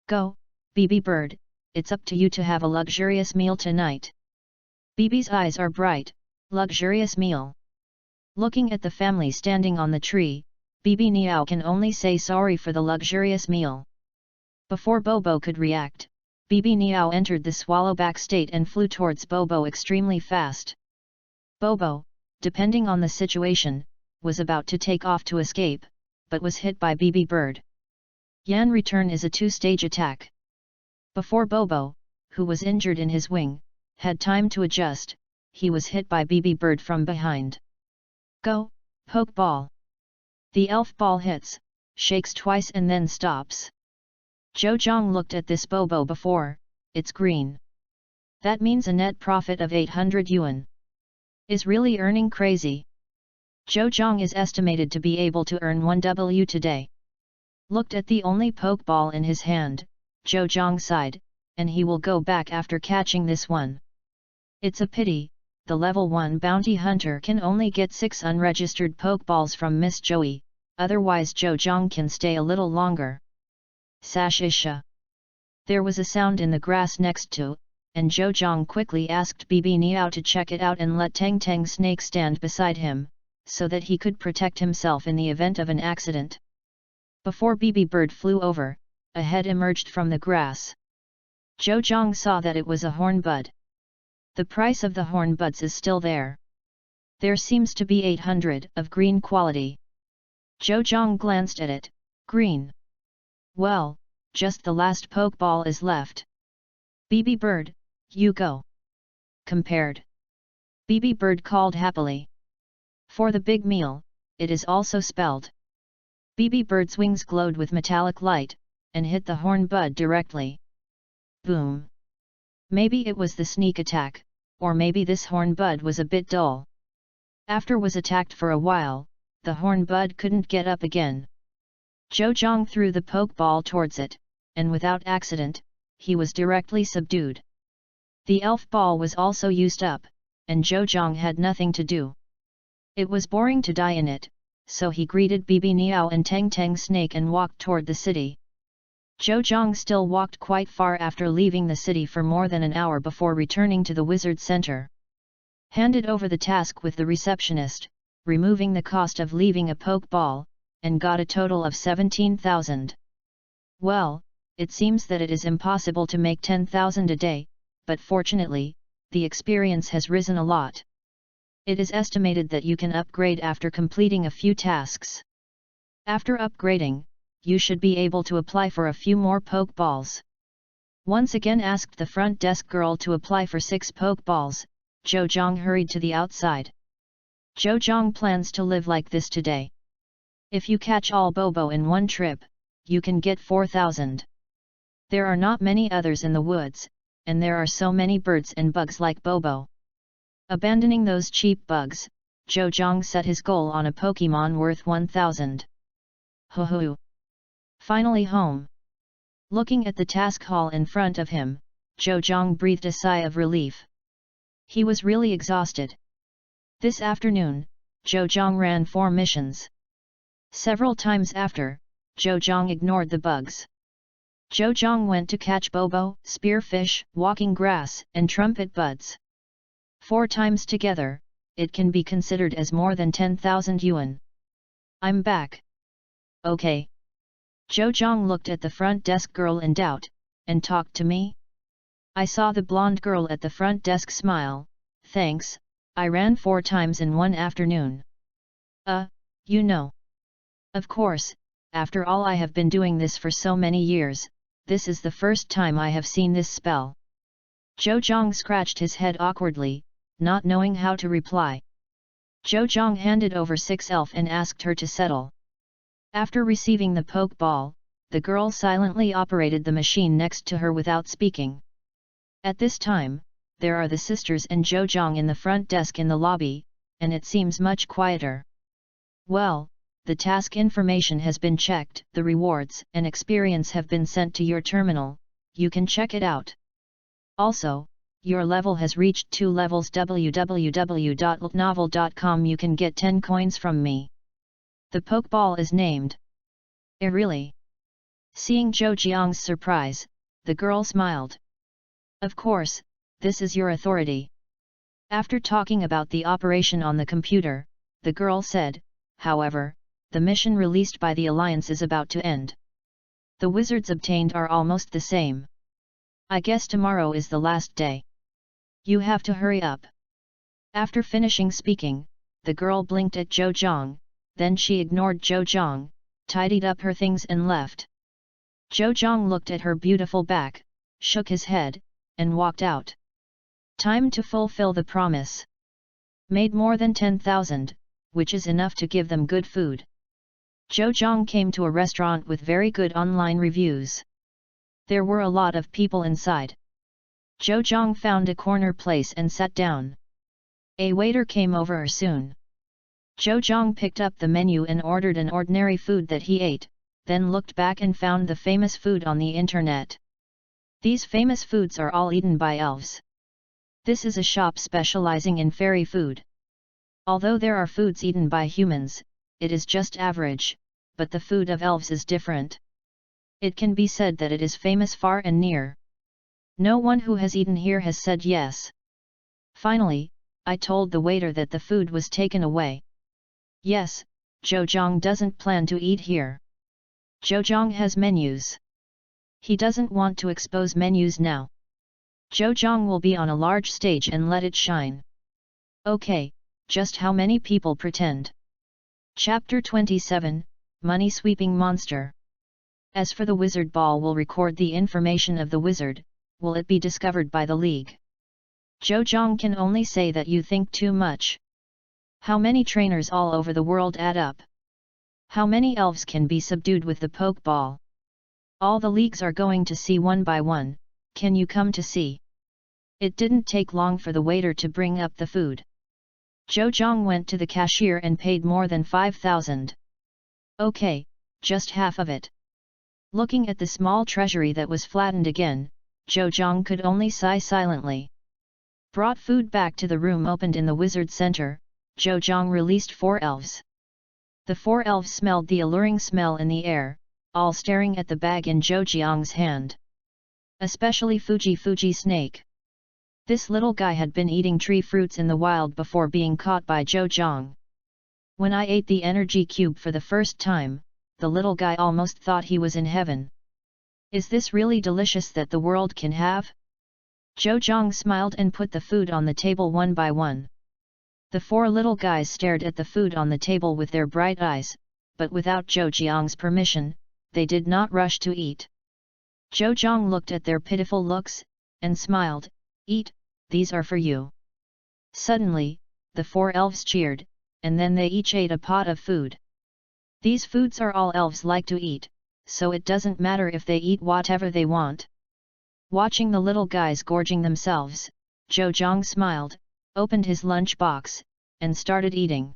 Go, BB Bird, it's up to you to have a luxurious meal tonight. BB's eyes are bright. Luxurious meal. Looking at the family standing on the tree, BB Niao can only say sorry for the luxurious meal. Before Bobo could react, BB Niao entered the swallowback state and flew towards Bobo extremely fast. Bobo, depending on the situation, was about to take off to escape, but was hit by BB Bird. Yan Return is a 2-stage attack. Before Bobo, who was injured in his wing, had time to adjust, he was hit by BB Bird from behind. Go, Pokeball. The elf ball hits, shakes twice and then stops. Zhou Zhang looked at this Bobo before, it's green. That means a net profit of 800 yuan. Is really earning crazy. Zhou Zhang is estimated to be able to earn 1 W today. Looked at the only Pokeball in his hand, Zhou Zhang sighed, and he will go back after catching this one. It's a pity, the level 1 bounty hunter can only get 6 unregistered Pokeballs from Miss Joey, otherwise Zhou Zhang can stay a little longer. Sashisha. There was a sound in the grass next to, and Zhou Zhang quickly asked Bibi Niao to check it out and let Teng Teng Snake stand beside him, so that he could protect himself in the event of an accident. Before Bibi Bird flew over, a head emerged from the grass. Zhou Zhang saw that it was a horn bud. The price of the horn buds is still there. There seems to be 800 of green quality. Zhou Zhang glanced at it, green. Well, just the last pokeball is left. Bibi Bird, you go. Compared. Bibi Bird called happily. For the big meal, it is also spelled. Bibi Bird's wings glowed with metallic light, and hit the horn bud directly. Boom. Maybe it was the sneak attack, or maybe this horn bud was a bit dull. After was attacked for a while, the horn bud couldn't get up again. Zhou Zhang threw the pokeball towards it, and without accident, he was directly subdued. The elf ball was also used up, and Zhou Zhang had nothing to do. It was boring to die in it, so he greeted Bibi Niao and Teng Teng Snake and walked toward the city. Zhou Zhang still walked quite far after leaving the city for more than an hour before returning to the wizard center. Handed over the task with the receptionist, removing the cost of leaving a pokeball, and got a total of 17,000. Well, it seems that it is impossible to make 10,000 a day, but fortunately, the experience has risen a lot. It is estimated that you can upgrade after completing a few tasks. After upgrading, you should be able to apply for a few more pokeballs. Once again asked the front desk girl to apply for 6 pokeballs, Zhou Zhang hurried to the outside. Zhou Zhang plans to live like this today. If you catch all Bobo in one trip, you can get 4,000. There are not many others in the woods, and there are so many birds and bugs like Bobo. Abandoning those cheap bugs, Zhou Zhang set his goal on a Pokemon worth 1,000. Hoo-hoo! Finally home. Looking at the task hall in front of him, Zhou Zhang breathed a sigh of relief. He was really exhausted. This afternoon, Zhou Zhang ran 4 missions. Several times after, Zhou Zhang ignored the bugs. Zhou Zhang went to catch Bobo, spearfish, walking grass, and trumpet buds. 4 times together, it can be considered as more than 10,000 yuan. I'm back. Okay. Zhou Zhang looked at the front desk girl in doubt, and talked to me? I saw the blonde girl at the front desk smile, thanks, I ran 4 times in one afternoon. You know. Of course, after all I have been doing this for so many years, this is the first time I have seen this spell. Zhou Zhang scratched his head awkwardly, not knowing how to reply. Zhou Zhang handed over 6 elf and asked her to settle. After receiving the pokeball, the girl silently operated the machine next to her without speaking. At this time, there are the sisters and Zhou Zhang in the front desk in the lobby, and it seems much quieter. Well, the task information has been checked, the rewards and experience have been sent to your terminal, you can check it out. Also, your level has reached 2 levels. www.novel.com. You can get 10 coins from me. The pokeball is named. Really? Seeing Zhou Jiang's surprise, the girl smiled. Of course, this is your authority. After talking about the operation on the computer, the girl said, however, the mission released by the Alliance is about to end. The wizards obtained are almost the same. I guess tomorrow is the last day. You have to hurry up. After finishing speaking, the girl blinked at Zhou Zhang, then she ignored Zhou Zhang, tidied up her things and left. Zhou Zhang looked at her beautiful back, shook his head, and walked out. Time to fulfill the promise. Made more than 10,000, which is enough to give them good food. Zhou Zhang came to a restaurant with very good online reviews. There were a lot of people inside. Zhou Zhang found a corner place and sat down. A waiter came over soon. Zhou Zhang picked up the menu and ordered an ordinary food that he ate, then looked back and found the famous food on the internet. These famous foods are all eaten by elves. This is a shop specializing in fairy food. Although there are foods eaten by humans, it is just average, but the food of elves is different. It can be said that it is famous far and near. No one who has eaten here has said yes. Finally, I told the waiter that the food was taken away. Yes, Zhou doesn't plan to eat here. Zhou has menus. He doesn't want to expose menus now. Zhou will be on a large stage and let it shine. Okay, just how many people pretend? Chapter 27, Money Sweeping Monster. As for the wizard ball, will record the information of the wizard. Will it be discovered by the league? Zhou can only say that you think too much. How many trainers all over the world add up? How many elves can be subdued with the poke ball? All the leagues are going to see one by one. Can you come to see? It didn't take long for the waiter to bring up the food. Zhou went to the cashier and paid more than 5,000. Okay, just half of it. Looking at the small treasury that was flattened again, Zhou could only sigh silently. Brought food back to the room opened in the wizard center, Zhou released 4 elves. The 4 elves smelled the alluring smell in the air, all staring at the bag in Zhou's hand. Especially Fuji Snake. This little guy had been eating tree fruits in the wild before being caught by Zhou. When I ate the energy cube for the first time, the little guy almost thought he was in heaven. Is this really delicious that the world can have? Zhou smiled and put the food on the table one by one. The 4 little guys stared at the food on the table with their bright eyes, but without Zhou's permission, they did not rush to eat. Zhou looked at their pitiful looks, and smiled. Eat, these are for you. Suddenly, the 4 elves cheered, and then they each ate a pot of food. These foods are all elves like to eat, so it doesn't matter if they eat whatever they want. Watching the little guys gorging themselves, Zhou smiled, opened his lunch box, and started eating.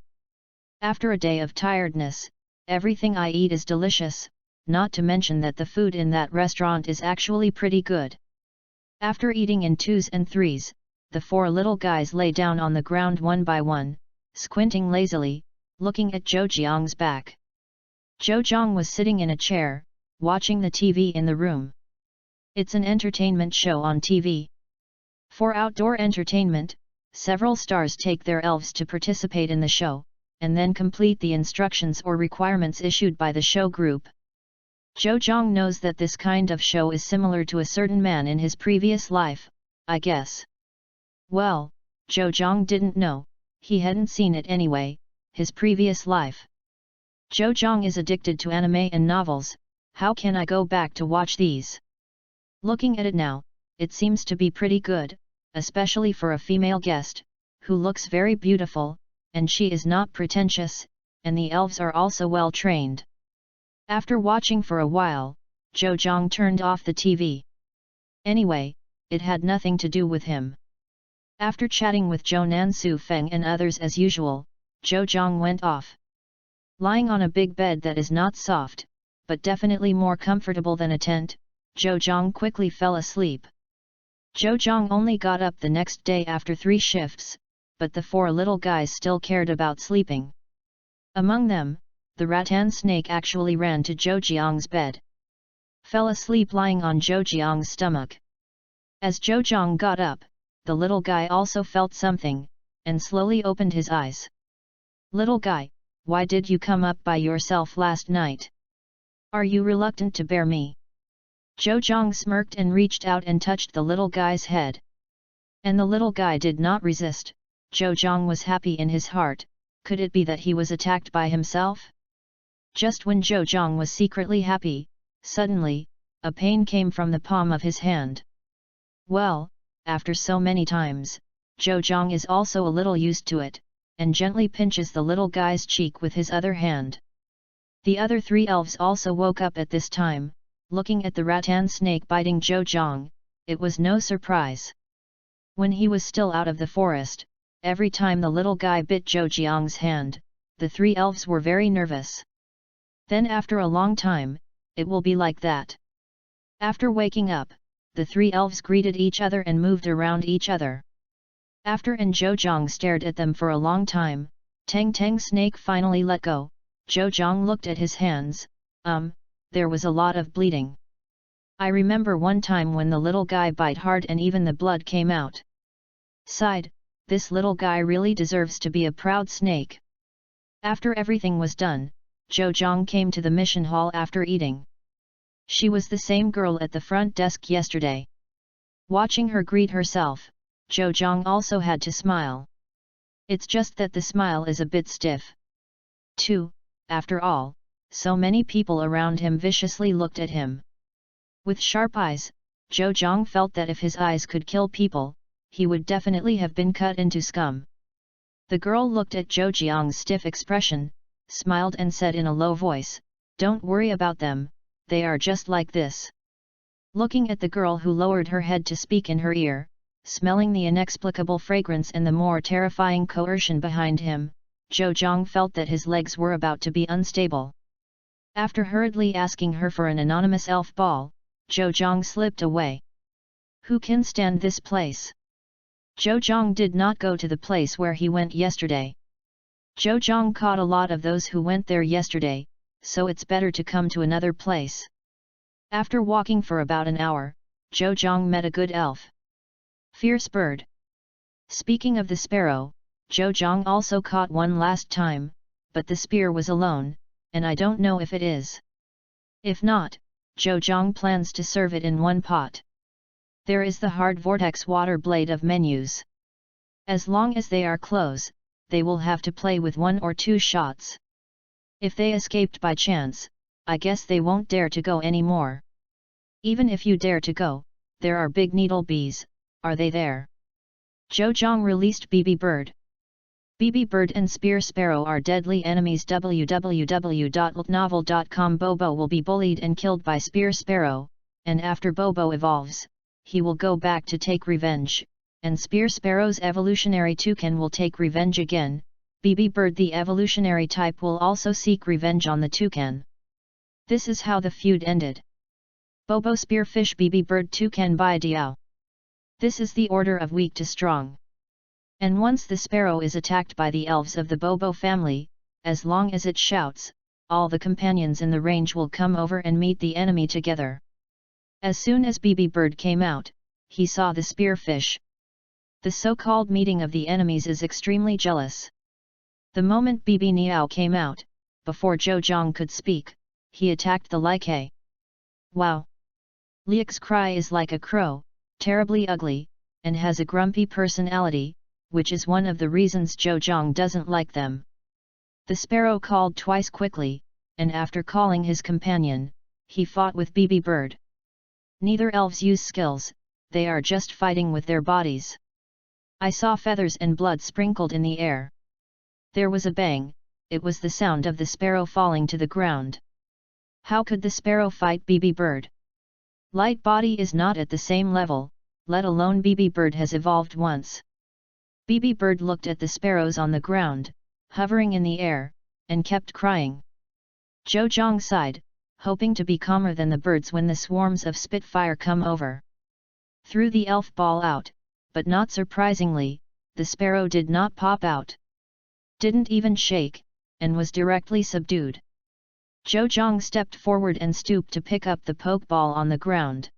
After a day of tiredness, everything I eat is delicious, not to mention that the food in that restaurant is actually pretty good. After eating in 2s and 3s, the 4 little guys lay down on the ground one by one, squinting lazily, looking at Zhou's back. Zhou was sitting in a chair, watching the TV in the room. It's an entertainment show on TV. For outdoor entertainment, several stars take their elves to participate in the show, and then complete the instructions or requirements issued by the show group. Zhou knows that this kind of show is similar to a certain man in his previous life, I guess. Well, Zhou didn't know, he hadn't seen it anyway, his previous life. Zhou is addicted to anime and novels, how can I go back to watch these? Looking at it now, it seems to be pretty good, especially for a female guest, who looks very beautiful, and she is not pretentious, and the elves are also well trained. After watching for a while, Zhou turned off the TV. Anyway, it had nothing to do with him. After chatting with Zhou Su Feng and others as usual, Zhou went off. Lying on a big bed that is not soft, but definitely more comfortable than a tent, Zhou quickly fell asleep. Zhou only got up the next day after 3 shifts, but the 4 little guys still cared about sleeping. Among them, the rattan snake actually ran to Zhou's bed. Fell asleep lying on Zhou's stomach. As Zhou got up, the little guy also felt something, and slowly opened his eyes. Little guy, why did you come up by yourself last night? Are you reluctant to bear me? Zhou smirked and reached out and touched the little guy's head. And the little guy did not resist. Zhou was happy in his heart. Could it be that he was attacked by himself? Just when Zhou was secretly happy, suddenly, a pain came from the palm of his hand. Well, after so many times, Zhou is also a little used to it, and gently pinches the little guy's cheek with his other hand. The other 3 elves also woke up at this time, looking at the rattan snake biting Zhou. It was no surprise. When he was still out of the forest, every time the little guy bit Zhou's hand, the 3 elves were very nervous. Then after a long time, it will be like that. After waking up, the 3 elves greeted each other and moved around each other. After and Zhou stared at them for a long time, Tang Tang Snake finally let go, Zhou Zhang looked at his hands. There was a lot of bleeding. I remember one time when the little guy bite hard and even the blood came out. Sighed, this little guy really deserves to be a proud snake. After everything was done, Zhou Zhang came to the mission hall after eating. She was the same girl at the front desk yesterday. Watching her greet herself, Zhou Zhang also had to smile. It's just that the smile is a bit stiff. Too, after all, so many people around him viciously looked at him. With sharp eyes, Zhou Zhang felt that if his eyes could kill people, he would definitely have been cut into scum. The girl looked at Zhou Jiang's stiff expression, smiled and said in a low voice, "Don't worry about them, they are just like this." Looking at the girl who lowered her head to speak in her ear, smelling the inexplicable fragrance and the more terrifying coercion behind him, Zhou Zhang felt that his legs were about to be unstable. After hurriedly asking her for an anonymous elf ball, Zhou Zhang slipped away. Who can stand this place? Zhou Zhang did not go to the place where he went yesterday. Zhou Zhang caught a lot of those who went there yesterday, so it's better to come to another place. After walking for about an hour, Zhou Zhang met a good elf. Fierce bird. Speaking of the sparrow, Zhou Zhang also caught one last time, but the spear was alone, and I don't know if it is. If not, Zhou Zhang plans to serve it in one pot. There is the hard vortex water blade of menus. As long as they are close, they will have to play with 1 or 2 shots. If they escaped by chance, I guess they won't dare to go anymore. Even if you dare to go, there are big needle bees, are they there? Zhou Zhang released BB Bird. BB Bird and Spear Sparrow are deadly enemies. www.novel.com. Bobo will be bullied and killed by Spear Sparrow, and after Bobo evolves, he will go back to take revenge, and Spear Sparrow's evolutionary toucan will take revenge again. BB Bird, the evolutionary type, will also seek revenge on the toucan. This is how the feud ended. Bobo Spearfish BB Bird Toucan by Diao. This is the order of weak to strong. And once the sparrow is attacked by the elves of the Bobo family, as long as it shouts, all the companions in the range will come over and meet the enemy together. As soon as BB Bird came out, he saw the spearfish. The so-called meeting of the enemies is extremely jealous. The moment BB Niao came out, before Zhou Zhang could speak, he attacked the Like. Wow! Liek's cry is like a crow, terribly ugly, and has a grumpy personality, which is one of the reasons Zhou Zhang doesn't like them. The sparrow called twice quickly, and after calling his companion, he fought with BB Bird. Neither elves use skills, they are just fighting with their bodies. I saw feathers and blood sprinkled in the air. There was a bang, it was the sound of the sparrow falling to the ground. How could the sparrow fight BB Bird? Light body is not at the same level, let alone BB Bird has evolved once. BB Bird looked at the sparrows on the ground, hovering in the air, and kept crying. Zhou Zhang sighed, hoping to be calmer than the birds when the swarms of Spitfire come over. Threw the elf ball out, but not surprisingly, the sparrow did not pop out. Didn't even shake, and was directly subdued. Zhou Zhang stepped forward and stooped to pick up the pokeball on the ground.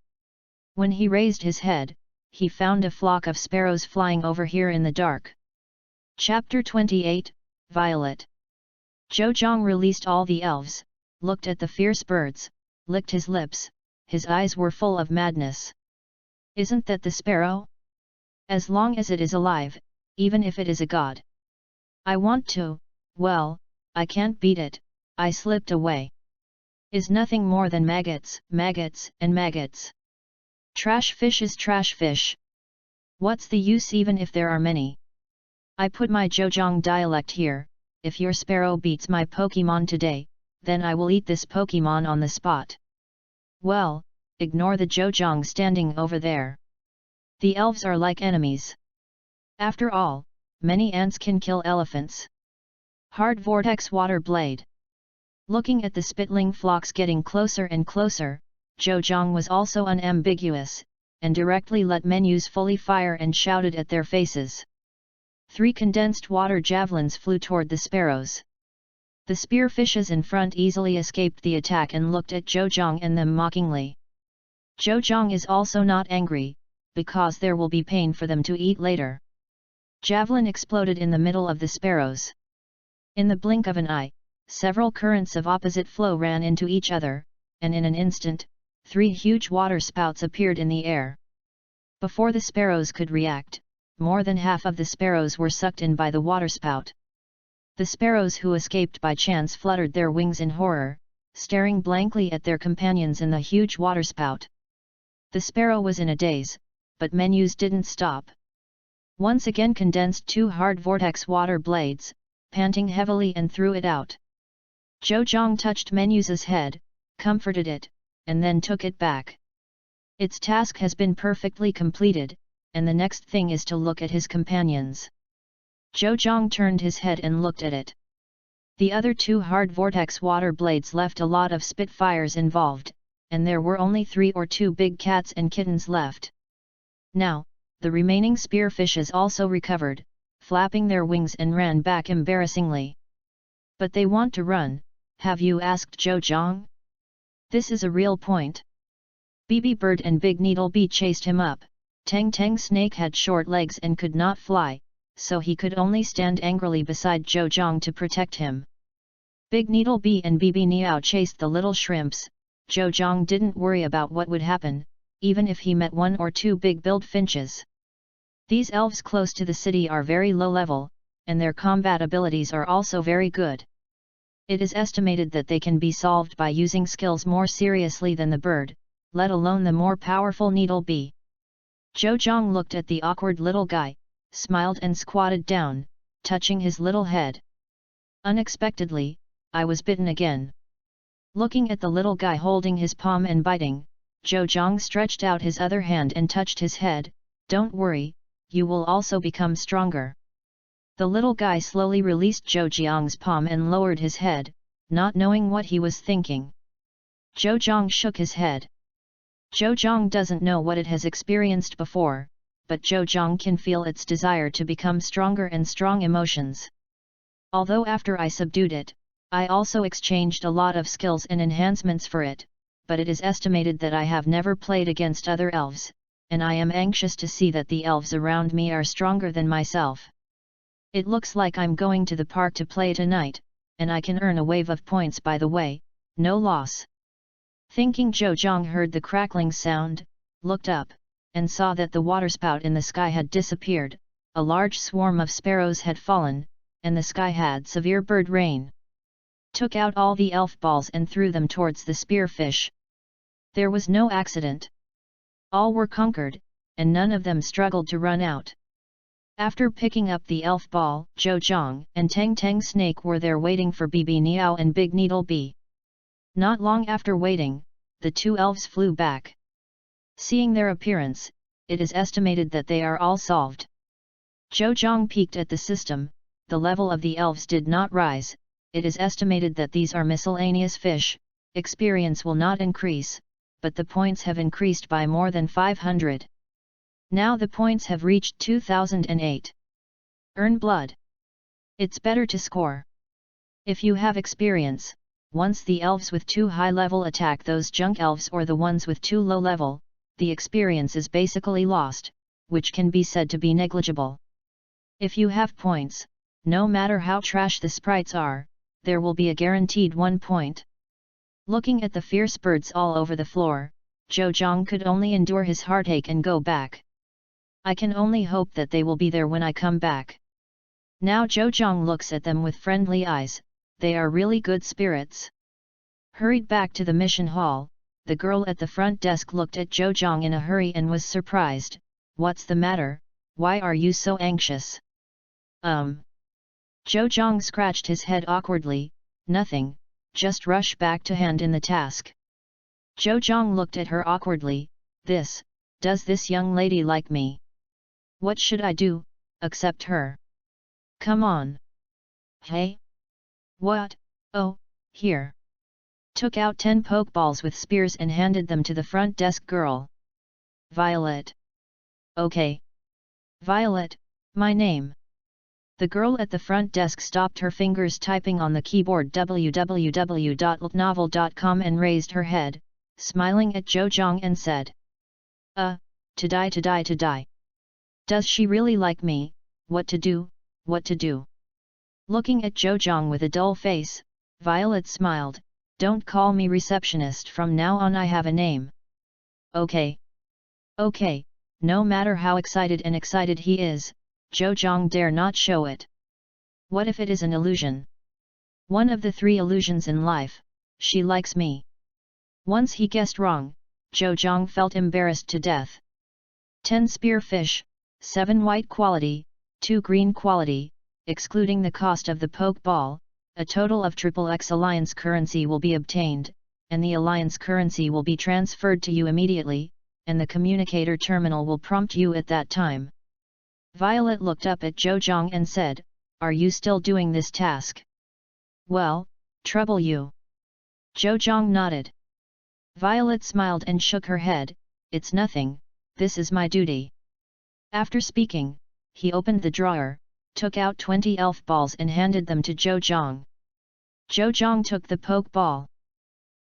When he raised his head, he found a flock of sparrows flying over here in the dark. Chapter 28, Violet. Zhou Zhang released all the elves, looked at the fierce birds, licked his lips, his eyes were full of madness. Isn't that the sparrow? As long as it is alive, even if it is a god. I want to, well, I can't beat it, I slipped away. Is nothing more than maggots, maggots, and maggots. Trash fish is trash fish. What's the use even if there are many? I put my Zhou Zhang dialect here, if your sparrow beats my Pokemon today, then I will eat this Pokemon on the spot. Well, ignore the Zhou Zhang standing over there. The elves are like enemies. After all, many ants can kill elephants. Hard Vortex Water Blade. Looking at the spitling flocks getting closer and closer, Zhou Zhang was also unambiguous, and directly let menus fully fire and shouted at their faces. 3 condensed water javelins flew toward the sparrows. The spearfishes in front easily escaped the attack and looked at Zhou and them mockingly. Zhou is also not angry, because there will be pain for them to eat later. Javelin exploded in the middle of the sparrows. In the blink of an eye, several currents of opposite flow ran into each other, and in an instant, 3 huge water spouts appeared in the air. Before the sparrows could react, more than half of the sparrows were sucked in by the waterspout. The sparrows who escaped by chance fluttered their wings in horror, staring blankly at their companions in the huge waterspout. The sparrow was in a daze, but Menus didn't stop. Once again condensed 2 hard vortex water blades, panting heavily, and threw it out. Zhou touched Menus's head, comforted it, and then took it back. Its task has been perfectly completed, and the next thing is to look at his companions. Zhou turned his head and looked at it. The other 2 hard vortex water blades left a lot of spitfires involved, and there were only 3 or 2 big cats and kittens left. Now, the remaining spearfishes also recovered, flapping their wings, and ran back embarrassingly. But they want to run, have you asked Zhou? This is a real point. BB Bird and Big Needle Bee chased him up. Tang Snake had short legs and could not fly, so he could only stand angrily beside Zhou to protect him. Big Needle Bee and BB Niao chased the little shrimps. Zhou didn't worry about what would happen, even if he met 1 or 2 big-billed finches. These elves close to the city are very low level, and their combat abilities are also very good. It is estimated that they can be solved by using skills more seriously than the bird, let alone the more powerful Needle Bee. Zhou looked at the awkward little guy, smiled and squatted down, touching his little head. Unexpectedly, I was bitten again. Looking at the little guy holding his palm and biting, Zhou stretched out his other hand and touched his head. Don't worry, you will also become stronger. The little guy slowly released Zhou's palm and lowered his head, not knowing what he was thinking. Zhou shook his head. Zhou doesn't know what it has experienced before, but Zhou can feel its desire to become stronger and strong emotions. Although after I subdued it, I also exchanged a lot of skills and enhancements for it, but it is estimated that I have never played against other elves, and I am anxious to see that the elves around me are stronger than myself. It looks like I'm going to the park to play tonight, and I can earn a wave of points by the way, no loss. Thinking, Zhou heard the crackling sound, looked up, and saw that the waterspout in the sky had disappeared, a large swarm of sparrows had fallen, and the sky had severe bird rain. Took out all the elf balls and threw them towards the spearfish. There was no accident. All were conquered, and none of them struggled to run out. After picking up the elf ball, Zhou and Tang Snake were there waiting for BB Niao and Big Needle Bee. Not long after waiting, the 2 elves flew back. Seeing their appearance, it is estimated that they are all solved. Zhou peeked at the system. The level of the elves did not rise. It is estimated that these are miscellaneous fish, experience will not increase, but the points have increased by more than 500. Now the points have reached 2008. Earn blood. It's better to score. If you have experience, once the elves with too high level attack those junk elves or the ones with too low level, the experience is basically lost, which can be said to be negligible. If you have points, no matter how trash the sprites are, there will be a guaranteed 1 point. Looking at the fierce birds all over the floor, Zhou could only endure his heartache and go back. I can only hope that they will be there when I come back. Now Zhou looks at them with friendly eyes, they are really good spirits. Hurried back to the mission hall, the girl at the front desk looked at Zhou in a hurry and was surprised. What's the matter, why are you so anxious? Zhou scratched his head awkwardly. Nothing, just rush back to hand in the task. Zhou looked at her awkwardly. Does this young lady like me? What should I do, accept her? Come on. Hey? What? Oh, here. Took out 10 pokeballs with spears and handed them to the front desk girl. Violet. Okay. Violet, my name. The girl at the front desk stopped her fingers typing on the keyboard www.novel.com and raised her head, smiling at Zhou and said, to die. Does she really like me? What to do? Looking at Zhou with a dull face, Violet smiled, don't call me receptionist from now on, I have a name. Okay, no matter how excited he is, Zhou dare not show it. What if it is an illusion? One of the 3 illusions in life, she likes me. Once he guessed wrong, Zhou felt embarrassed to death. 10 spearfish, 7 white quality, 2 green quality, excluding the cost of the poke ball, a total of XXX alliance currency will be obtained, and the alliance currency will be transferred to you immediately, and the communicator terminal will prompt you at that time. Violet looked up at Zhou and said, are you still doing this task? Well, trouble you. Zhou nodded. Violet smiled and shook her head, it's nothing, this is my duty. After speaking, he opened the drawer, took out 20 elf balls and handed them to Zhou. Zhou took the poke ball.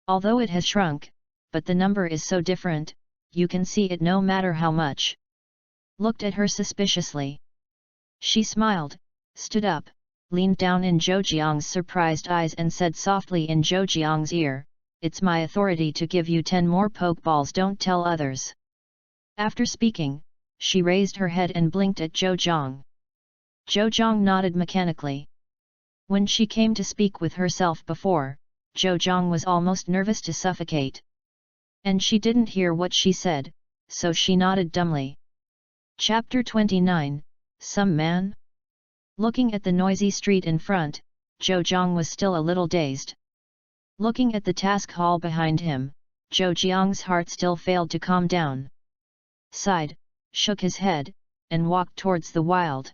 Although it has shrunk, but the number is so different, you can see it no matter how much. Looked at her suspiciously. She smiled, stood up, leaned down in Zhou surprised eyes and said softly in Zhou ear, it's my authority to give you 10 more poke balls, don't tell others. After speaking, she raised her head and blinked at Zhou. Zhou nodded mechanically. When she came to speak with herself before, Zhou was almost nervous to suffocate. And she didn't hear what she said, so she nodded dumbly. Chapter 29, Some Man? Looking at the noisy street in front, Zhou was still a little dazed. Looking at the task hall behind him, Zhou's heart still failed to calm down. Sighed, shook his head, and walked towards the wild.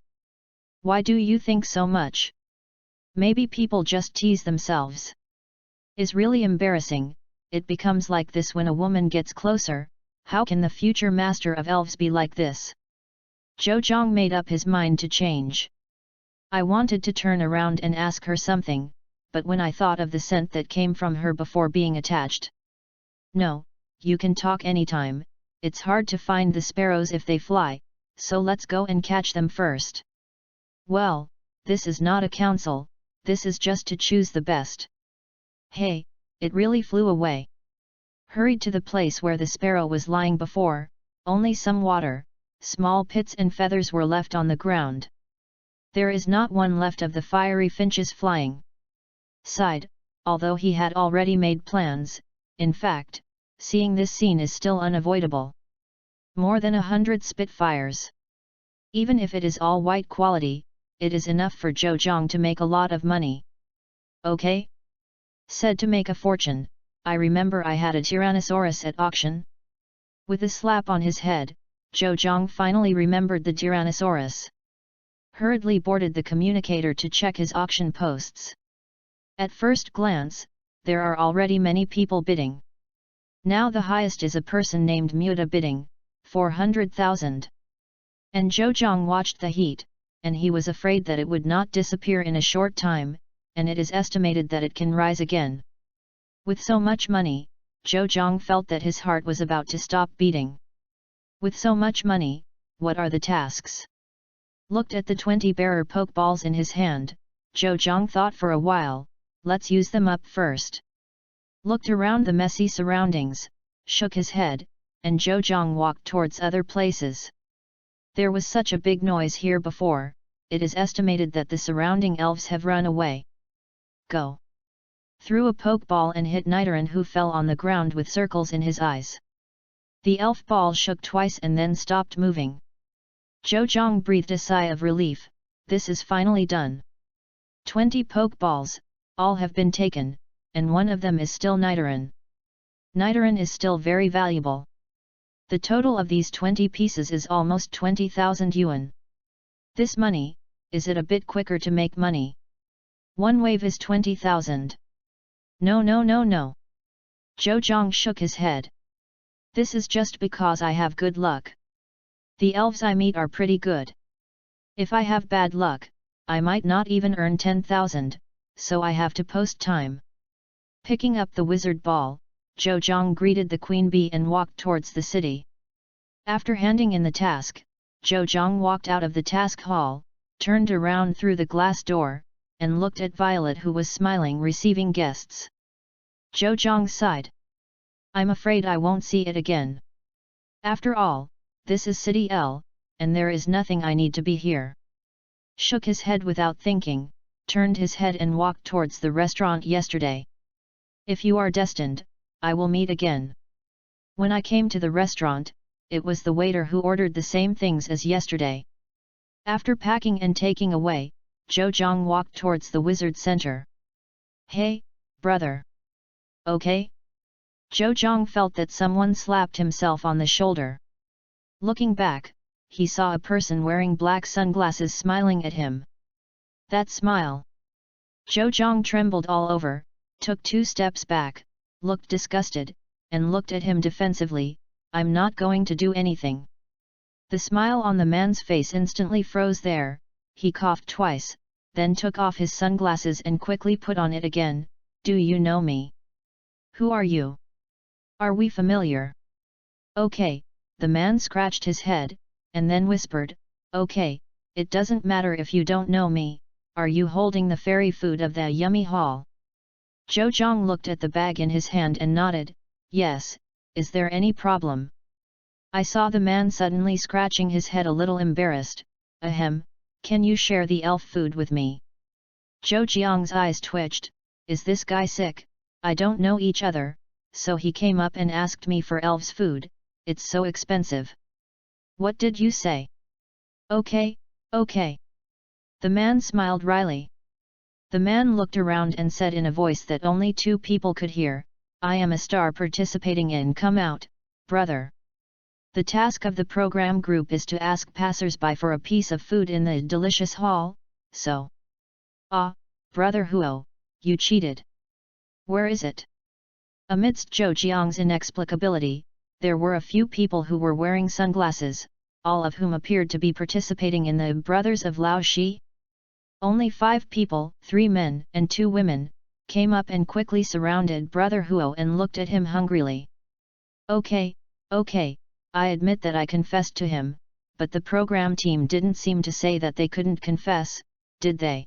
Why do you think so much? Maybe people just tease themselves. Is really embarrassing, it becomes like this when a woman gets closer, how can the future master of elves be like this? Zhou made up his mind to change. I wanted to turn around and ask her something, but when I thought of the scent that came from her before being attached. No, you can talk anytime, it's hard to find the sparrows if they fly, so let's go and catch them first. Well, this is not a council, this is just to choose the best. Hey, it really flew away. Hurried to the place where the sparrow was lying before, only some water, small pits and feathers were left on the ground. There is not one left of the fiery finches flying. Sighed, although he had already made plans, in fact, seeing this scene is still unavoidable. More than 100 spitfires. Even if it is all white quality, it is enough for Zhou to make a lot of money. Okay? Said to make a fortune, I remember I had a Tyrannosaurus at auction. With a slap on his head, Zhou finally remembered the Tyrannosaurus. Hurriedly boarded the communicator to check his auction posts. At first glance, there are already many people bidding. Now the highest is a person named Muta bidding, 400,000. And Zhou watched the heat, and he was afraid that it would not disappear in a short time, and it is estimated that it can rise again. With so much money, Zhou felt that his heart was about to stop beating. With so much money, what are the tasks? Looked at the 20 bearer pokeballs in his hand, Zhou thought for a while, let's use them up first. Looked around the messy surroundings, shook his head, and Zhou walked towards other places. There was such a big noise here before, it is estimated that the surrounding elves have run away. Go! Threw a pokeball and hit Nidoran, who fell on the ground with circles in his eyes. The elf ball shook twice and then stopped moving. Zhou breathed a sigh of relief, this is finally done. 20 pokeballs, all have been taken, and one of them is still Nidoran. Nidoran is still very valuable. The total of these 20 pieces is almost 20,000 yuan. This money, is it a bit quicker to make money? One wave is 20,000. No. Zhou shook his head. This is just because I have good luck. The elves I meet are pretty good. If I have bad luck, I might not even earn 10,000, so I have to post time. Picking up the wizard ball, Zhou Zhang greeted the queen bee and walked towards the city. After handing in the task, Zhou Zhang walked out of the task hall, turned around through the glass door, and looked at Violet, who was smiling receiving guests. Zhou Zhang sighed. I'm afraid I won't see it again. After all, this is City L, and there is nothing I need to be here. Shook his head without thinking, turned his head and walked towards the restaurant yesterday. If you are destined, I will meet again. When I came to the restaurant, it was the waiter who ordered the same things as yesterday. After packing and taking away, Zhou Zhang walked towards the wizard center. Hey, brother. Okay? Zhou Zhang felt that someone slapped himself on the shoulder. Looking back, he saw a person wearing black sunglasses smiling at him. That smile. Zhou Zhang trembled all over, took 2 steps back, looked disgusted, and looked at him defensively. I'm not going to do anything. The smile on the man's face instantly froze there. He coughed twice, then took off his sunglasses and quickly put on it again. Do you know me? Who are you? Are we familiar? Okay, the man scratched his head, and then whispered, okay, it doesn't matter if you don't know me. Are you holding the fairy food of the yummy hall? Zhou Zhang looked at the bag in his hand and nodded, yes. Is there any problem? I saw the man suddenly scratching his head a little embarrassed. Ahem, can you share the elf food with me? Zhou Jiang's eyes twitched. Is this guy sick? I don't know each other, so he came up and asked me for elf's food. It's so expensive. What did you say? Okay, okay. The man smiled wryly. The man looked around and said in a voice that only 2 people could hear, I am a star participating in Come Out, brother. The task of the program group is to ask passers-by for a piece of food in the delicious hall, so. Ah, brother Huo, you cheated. Where is it? Amidst Zhou Jiang's inexplicability, there were a few people who were wearing sunglasses, all of whom appeared to be participating in the Brothers of Lao Shi. Only 5 people, 3 men and 2 women, came up and quickly surrounded Brother Huo and looked at him hungrily. Okay, okay, I admit that I confessed to him, but the program team didn't seem to say that they couldn't confess, did they?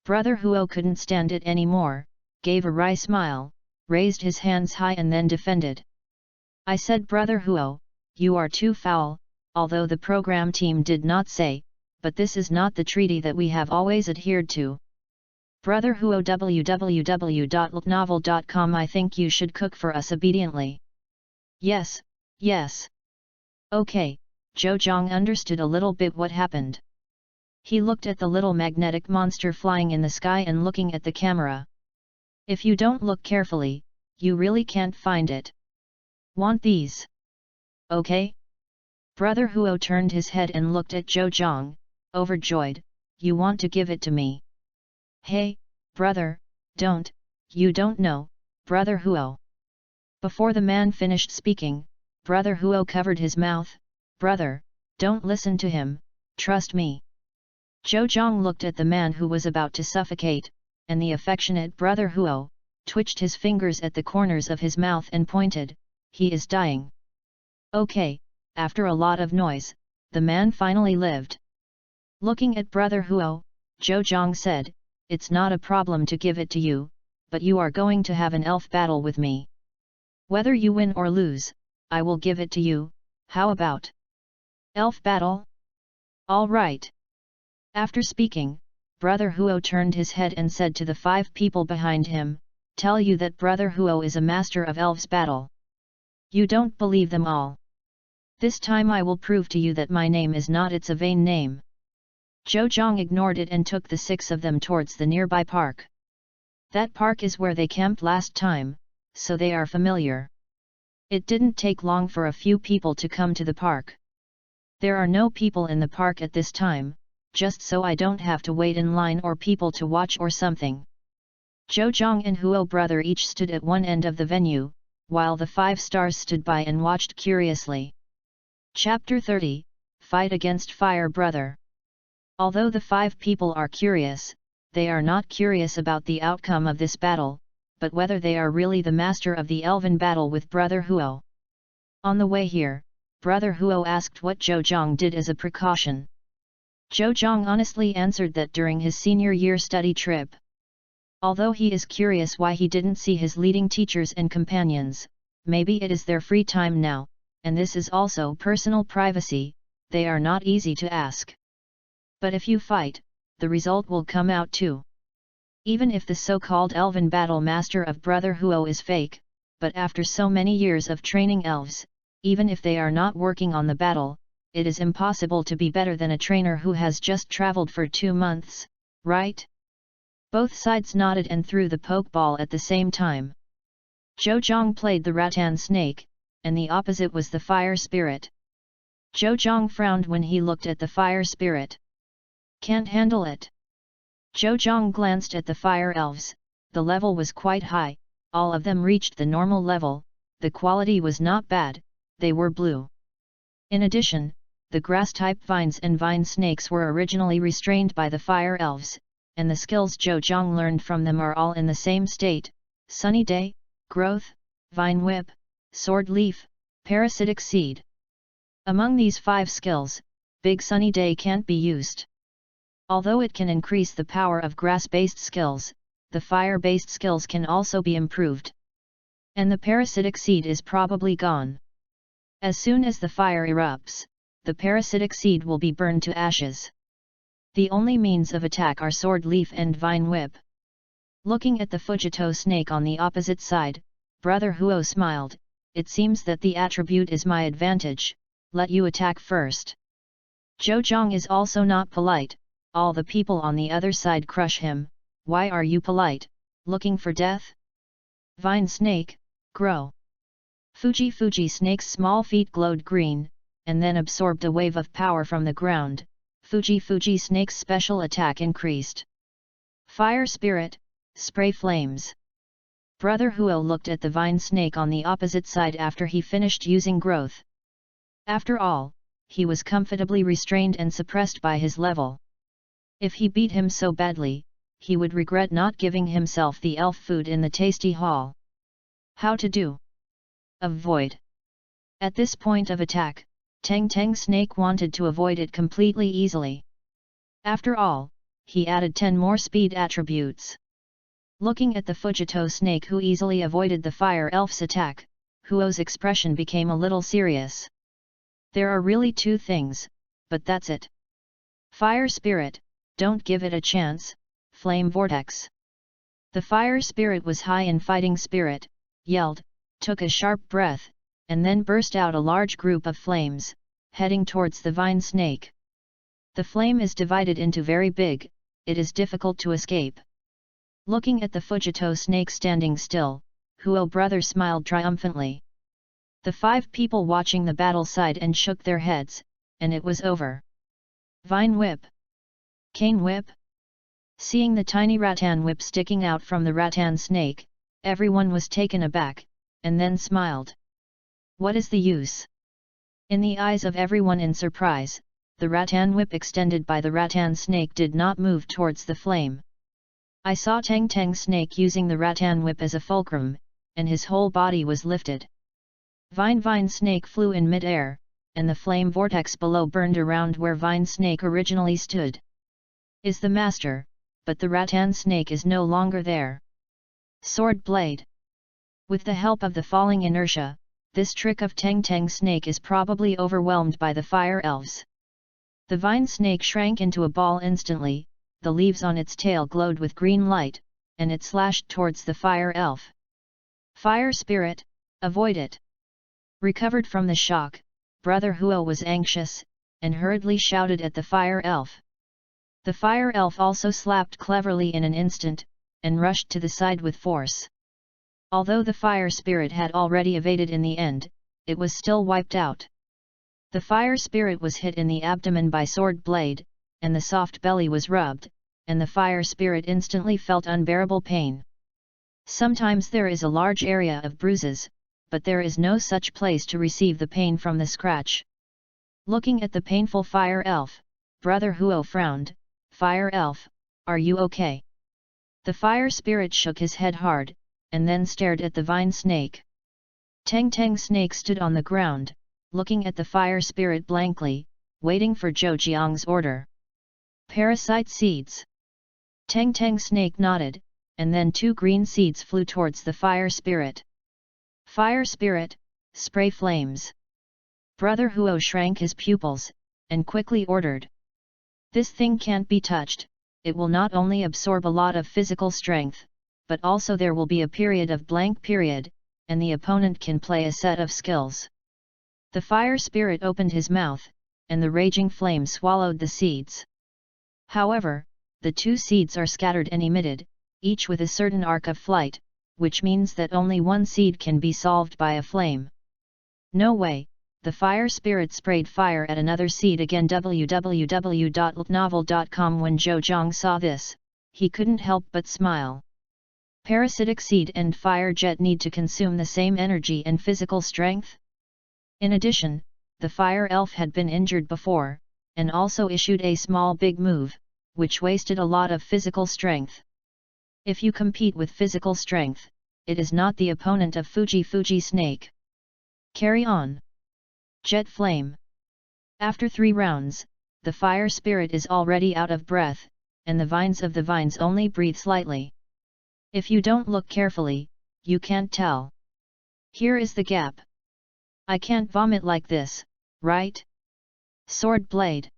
Brother Huo couldn't stand it anymore, gave a wry smile, raised his hands high and then defended. I said, Brother Huo, you are too foul, although the program team did not say, but this is not the treaty that we have always adhered to. Brother Huo, www.ltnovel.com. I think you should cook for us obediently. Yes, yes. Okay, Zhou Zhang understood a little bit what happened. He looked at the little magnetic monster flying in the sky and looking at the camera. If you don't look carefully, you really can't find it. Want these? Okay? Brother Huo turned his head and looked at Zhou Zhang, overjoyed. You want to give it to me? Hey, brother, you don't know, Brother Huo. Before the man finished speaking, Brother Huo covered his mouth. Brother, don't listen to him, trust me. Zhou Zhang looked at the man who was about to suffocate, and the affectionate Brother Huo twitched his fingers at the corners of his mouth and pointed, he is dying. Okay, after a lot of noise, the man finally lived. Looking at Brother Huo, Zhou Zhang said, it's not a problem to give it to you, but you are going to have an elf battle with me. Whether you win or lose, I will give it to you, how about? Elf battle? All right. After speaking, Brother Huo turned his head and said to the 5 people behind him, tell you that Brother Huo is a master of elves battle. You don't believe them all. This time I will prove to you that my name is not a vain name. Zhou Zhang ignored it and took the 6 of them towards the nearby park. That park is where they camped last time, so they are familiar. It didn't take long for a few people to come to the park. There are no people in the park at this time, just so I don't have to wait in line or people to watch or something. Zhou Zhang and Huo brother each stood at one end of the venue, while the 5 stars stood by and watched curiously. Chapter 30, Fight Against Fire Brother. Although the 5 people are curious, they are not curious about the outcome of this battle, but whether they are really the master of the elven battle with Brother Huo. On the way here, Brother Huo asked what Zhou Zhang did as a precaution. Zhou Zhang honestly answered that during his senior year study trip. Although he is curious why he didn't see his leading teachers and companions, maybe it is their free time now, and this is also personal privacy, they are not easy to ask. But if you fight, the result will come out too. Even if the so-called elven battle master of Brother Huo is fake, but after so many years of training elves, even if they are not working on the battle, it is impossible to be better than a trainer who has just traveled for 2 months, right? Both sides nodded and threw the pokeball at the same time. Zhou Zhang played the rattan snake, and the opposite was the fire spirit. Zhou Zhang frowned when he looked at the fire spirit. Can't handle it. Zhou Zhang glanced at the fire elves, the level was quite high, all of them reached the normal level, the quality was not bad, they were blue. In addition, the grass-type vines and vine snakes were originally restrained by the fire elves, and the skills Zhou Zhang learned from them are all in the same state: Sunny Day, Growth, Vine Whip, Sword Leaf, Parasitic Seed. Among these 5 skills, Big Sunny Day can't be used. Although it can increase the power of grass-based skills, the fire-based skills can also be improved. And the Parasitic Seed is probably gone. As soon as the fire erupts, the Parasitic Seed will be burned to ashes. The only means of attack are Sword Leaf and Vine Whip. Looking at the Fujito snake on the opposite side, Brother Huo smiled. It seems that the attribute is my advantage, let you attack first. Zhou Zhang is also not polite, all the people on the other side crush him. Why are you polite, looking for death? Vine snake, grow. Fuji snake's small feet glowed green, and then absorbed a wave of power from the ground. Fuji snake's special attack increased. Fire spirit, spray flames. Brother Huo looked at the vine snake on the opposite side after he finished using growth. After all, he was comfortably restrained and suppressed by his level. If he beat him so badly, he would regret not giving himself the elf food in the tasty hall. How to do? Avoid. At this point of attack, Tang snake wanted to avoid it completely easily. After all, he added 10 more speed attributes. Looking at the Fujito snake who easily avoided the fire elf's attack, Huo's expression became a little serious. There are really 2 things, but that's it. Fire spirit, don't give it a chance. Flame vortex. The fire spirit was high in fighting spirit, yelled, took a sharp breath, and then burst out a large group of flames, heading towards the vine snake. The flame is divided into very big, it is difficult to escape. Looking at the Fujito snake standing still, Huo brother smiled triumphantly. The 5 people watching the battle sighed and shook their heads, and it was over. Vine whip. Cane whip. Seeing the tiny rattan whip sticking out from the rattan snake, everyone was taken aback, and then smiled. What is the use? In the eyes of everyone in surprise, the rattan whip extended by the rattan snake did not move towards the flame. I saw Tang snake using the rattan whip as a fulcrum, and his whole body was lifted. Vine snake flew in mid-air, and the flame vortex below burned around where vine snake originally stood. Is the master, but the rattan snake is no longer there. Sword blade. With the help of the falling inertia, this trick of Tang snake is probably overwhelmed by the fire elves. The vine snake shrank into a ball instantly, the leaves on its tail glowed with green light, and it slashed towards the fire elf. Fire spirit, avoid it. Recovered from the shock, Brother Huo was anxious, and hurriedly shouted at the fire elf. The fire elf also slapped cleverly in an instant, and rushed to the side with force. Although the fire spirit had already evaded in the end, it was still wiped out. The fire spirit was hit in the abdomen by sword blade, and the soft belly was rubbed, and the fire spirit instantly felt unbearable pain. Sometimes there is a large area of bruises, but there is no such place to receive the pain from the scratch. Looking at the painful fire elf, Brother Huo frowned. Fire elf, are you okay? The fire spirit shook his head hard, and then stared at the vine snake. Tang Tang Snake stood on the ground, looking at the fire spirit blankly, waiting for Zhou Jiang's order. Parasite seeds. Tang Tang Snake nodded, and then 2 green seeds flew towards the fire spirit. Fire spirit, spray flames. Brother Huo shrank his pupils, and quickly ordered. This thing can't be touched, it will not only absorb a lot of physical strength, but also there will be a period of blank period, and the opponent can play a set of skills. The fire spirit opened his mouth, and the raging flame swallowed the seeds. However, the 2 seeds are scattered and emitted, each with a certain arc of flight, which means that only 1 seed can be solved by a flame. No way! The fire spirit sprayed fire at another seed again. www.novel.com. When Zhou Jiang saw this, he couldn't help but smile. Parasitic seed and fire jet need to consume the same energy and physical strength? In addition, the fire elf had been injured before, and also issued a small big move, which wasted a lot of physical strength. If you compete with physical strength, it is not the opponent of Fuji Snake. Carry on. Jet flame. After 3 rounds, the fire spirit is already out of breath, and the vines only breathe slightly. If you don't look carefully, you can't tell. Here is the gap. I can't vomit like this, right? Sword blade.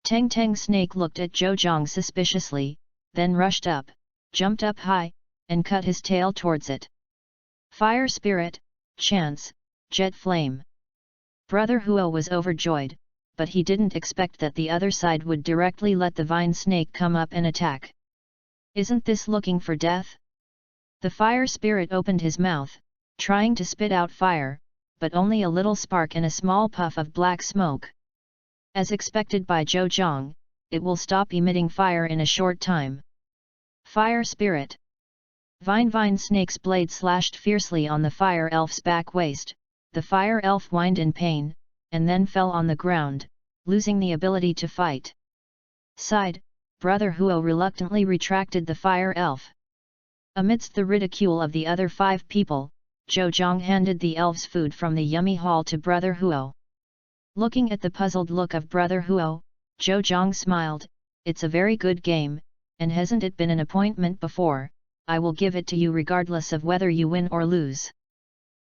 Tang Tang Snake looked at Zhou Jiang suspiciously, then rushed up, jumped up high, and cut his tail towards it. Fire spirit, chance, jet flame. Brother Huo was overjoyed, but he didn't expect that the other side would directly let the vine snake come up and attack. Isn't this looking for death? The fire spirit opened his mouth, trying to spit out fire, but only a little spark and a small puff of black smoke. As expected by Zhou Jiang, it will stop emitting fire in a short time. Fire spirit. Vine snake's blade slashed fiercely on the fire elf's back waist. The fire elf whined in pain, and then fell on the ground, losing the ability to fight. Sighed, Brother Huo reluctantly retracted the fire elf. Amidst the ridicule of the other 5 people, Zhou Jiang handed the elves food from the yummy hall to Brother Huo. Looking at the puzzled look of Brother Huo, Zhou Jiang smiled. It's a very good game, and hasn't it been an appointment before? I will give it to you regardless of whether you win or lose.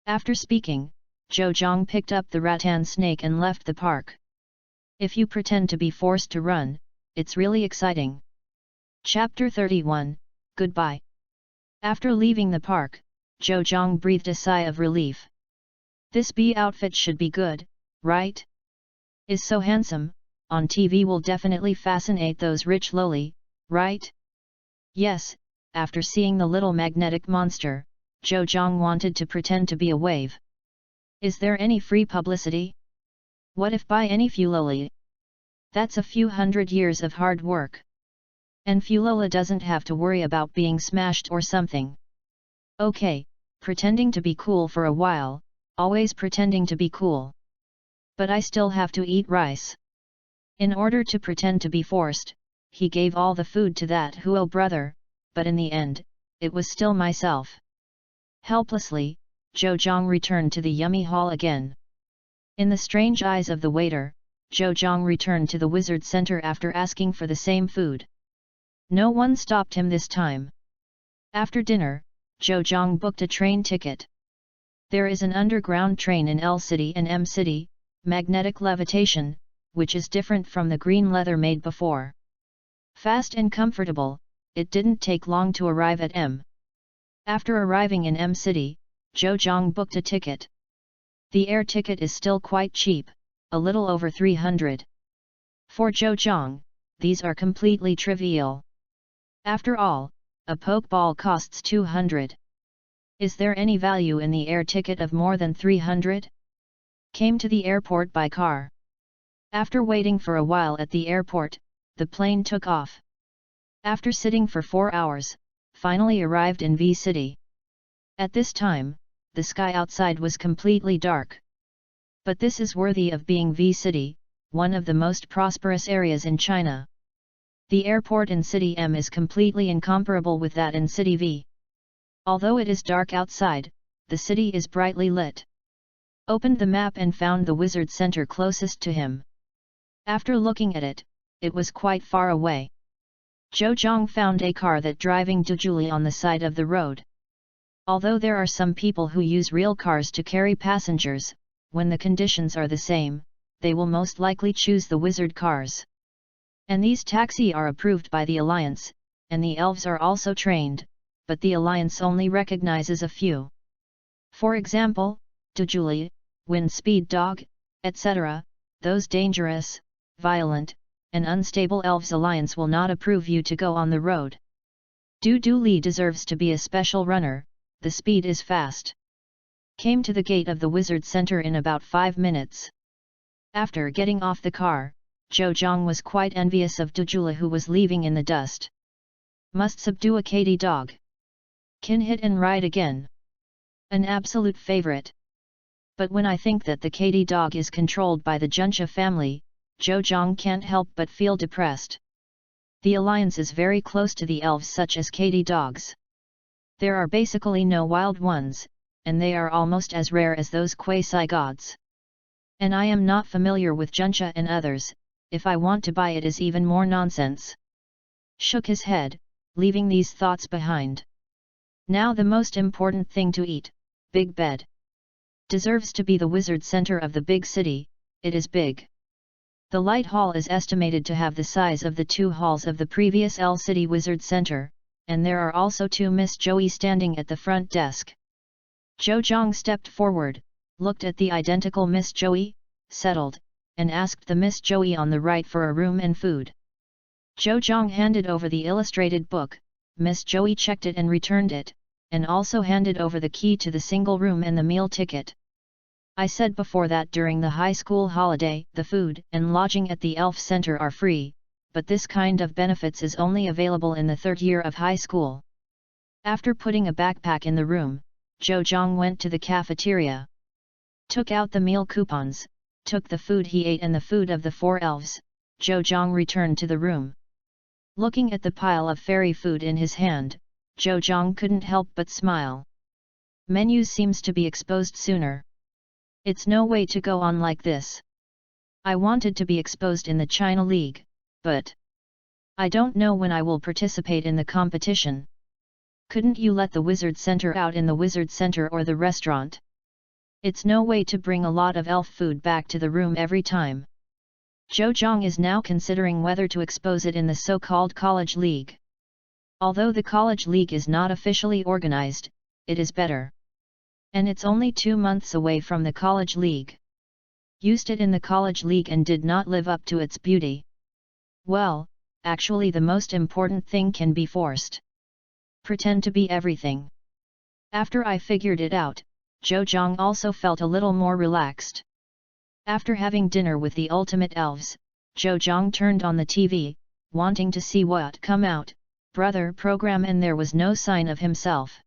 After speaking, Zhou Jiang picked up the rattan snake and left the park. If you pretend to be forced to run, it's really exciting. Chapter 31, Goodbye. After leaving the park, Zhou Jiang breathed a sigh of relief. This bee outfit should be good, right? Is so handsome, on TV will definitely fascinate those rich loli, right? Yes, after seeing the little magnetic monster, Zhou Jiang wanted to pretend to be a wave. Is there any free publicity? What if buy any Fuloli? That's a few hundred years of hard work. And Fulola doesn't have to worry about being smashed or something. Okay, pretending to be cool for a while, always pretending to be cool. But I still have to eat rice. In order to pretend to be forced, he gave all the food to that Huo brother, but in the end, it was still myself. Helplessly, Zhou Jiang returned to the yummy hall again. In the strange eyes of the waiter, Zhou Jiang returned to the wizard center after asking for the same food. No one stopped him this time. After dinner, Zhou Jiang booked a train ticket. There is an underground train in L City and M City, magnetic levitation, which is different from the green leather made before. Fast and comfortable, it didn't take long to arrive at M. After arriving in M City, Zhou Jiang booked a ticket. The air ticket is still quite cheap, a little over 300. For Zhou Jiang, these are completely trivial. After all, a pokeball costs 200. Is there any value in the air ticket of more than 300? Came to the airport by car. After waiting for a while at the airport, the plane took off. After sitting for 4 hours, finally arrived in V City. At this time, the sky outside was completely dark. But this is worthy of being V City, one of the most prosperous areas in China. The airport in City M is completely incomparable with that in City V. Although it is dark outside, the city is brightly lit. Opened the map and found the wizard center closest to him. After looking at it, it was quite far away. Zhou Zhang found a car that driving duly on the side of the road. Although there are some people who use real cars to carry passengers, when the conditions are the same, they will most likely choose the wizard cars. And these taxi are approved by the Alliance, and the elves are also trained, but the Alliance only recognizes a few. For example, Dujuli, Wind Speed Dog, etc., those dangerous, violent, and unstable elves Alliance will not approve you to go on the road. Du Li deserves to be a special runner, the speed is fast. Came to the gate of the wizard center in about 5 minutes. After getting off the car, Zhou Zhang was quite envious of Dujula who was leaving in the dust. Must subdue a Katy dog. Can hit and ride again. An absolute favorite. But when I think that the Katy dog is controlled by the Juncha family, Zhou Zhang can't help but feel depressed. The alliance is very close to the elves such as Katy dogs. There are basically no wild ones, and they are almost as rare as those quasi-gods. And I am not familiar with Juncha and others, if I want to buy it is even more nonsense. Shook his head, leaving these thoughts behind. Now the most important thing to eat, big bed. Deserves to be the wizard center of the big city, it is big. The light hall is estimated to have the size of the 2 halls of the previous L City Wizard Center, and there are also 2 Miss Joey standing at the front desk. Zhou Zhang stepped forward, looked at the identical Miss Joey, settled, and asked the Miss Joey on the right for a room and food. Zhou Zhang handed over the illustrated book, Miss Joey checked it and returned it, and also handed over the key to the single room and the meal ticket. I said before that during the high school holiday, the food and lodging at the Elf Center are free, but this kind of benefits is only available in the 3rd year of high school. After putting a backpack in the room, Zhou Zhang went to the cafeteria. Took out the meal coupons, took the food he ate and the food of the 4 elves, Zhou Zhang returned to the room. Looking at the pile of fairy food in his hand, Zhou Zhang couldn't help but smile. Menus seems to be exposed sooner. It's no way to go on like this. I wanted to be exposed in the China League, but I don't know when I will participate in the competition. Couldn't you let the Wizard Center out in the Wizard Center or the restaurant? It's no way to bring a lot of elf food back to the room every time. Zhou Zhang is now considering whether to expose it in the so-called College League. Although the College League is not officially organized, it is better. And it's only 2 months away from the College League. Used it in the College League and did not live up to its beauty. Well, actually the most important thing can be forced. Pretend to be everything. After I figured it out, Zhou Zhang also felt a little more relaxed. After having dinner with the ultimate elves, Zhou Zhang turned on the TV, wanting to see what come out, brother program, and there was no sign of himself.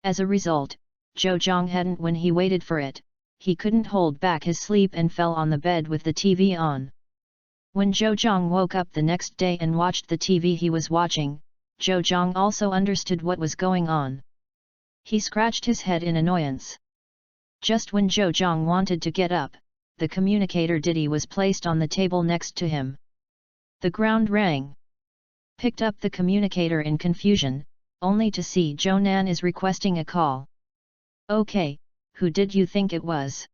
As a result, Zhou Zhang hadn't when he waited for it, he couldn't hold back his sleep and fell on the bed with the TV on. When Zhou Zhang woke up the next day and watched the TV he was watching, Zhou Zhang also understood what was going on. He scratched his head in annoyance. Just when Zhou Zhang wanted to get up, the communicator Didi was placed on the table next to him. The ground rang. Picked up the communicator in confusion, only to see Zhou Nan is requesting a call. Okay, who did you think it was?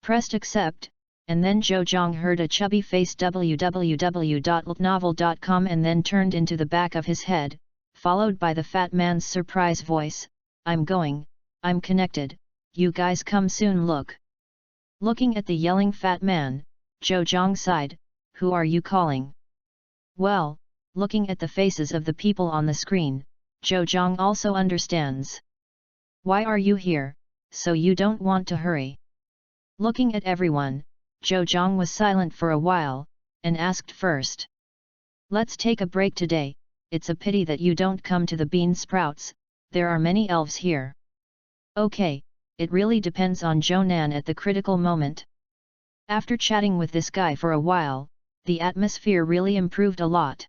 Pressed accept, and then Zhou Zhang heard a chubby face www.novel.com and then turned into the back of his head, followed by the fat man's surprise voice, I'm connected, you guys come soon look. Looking at the yelling fat man, Zhou Zhang sighed, who are you calling? Well, looking at the faces of the people on the screen, Zhou Zhang also understands. Why are you here, so you don't want to hurry? Looking at everyone, Zhou Zhang was silent for a while, and asked first. Let's take a break today, it's a pity that you don't come to the bean sprouts, there are many elves here. Okay, it really depends on Zhou Nan at the critical moment. After chatting with this guy for a while, the atmosphere really improved a lot.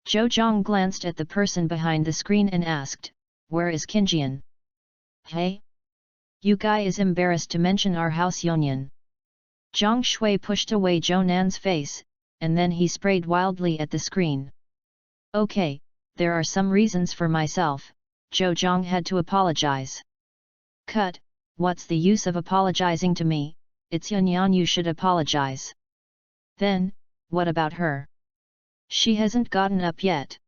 Zhou Zhang glanced at the person behind the screen and asked, "Where is Qinjian?" "Hey? You guy is embarrassed to mention our house Yonyan." Zhang Shui pushed away Zhou Nan's face, and then he sprayed wildly at the screen. "Okay, there are some reasons for myself," Zhou Zhang had to apologize. "Cut, what's the use of apologizing to me, it's Yonyan you should apologize." "Then, what about her? She hasn't gotten up yet."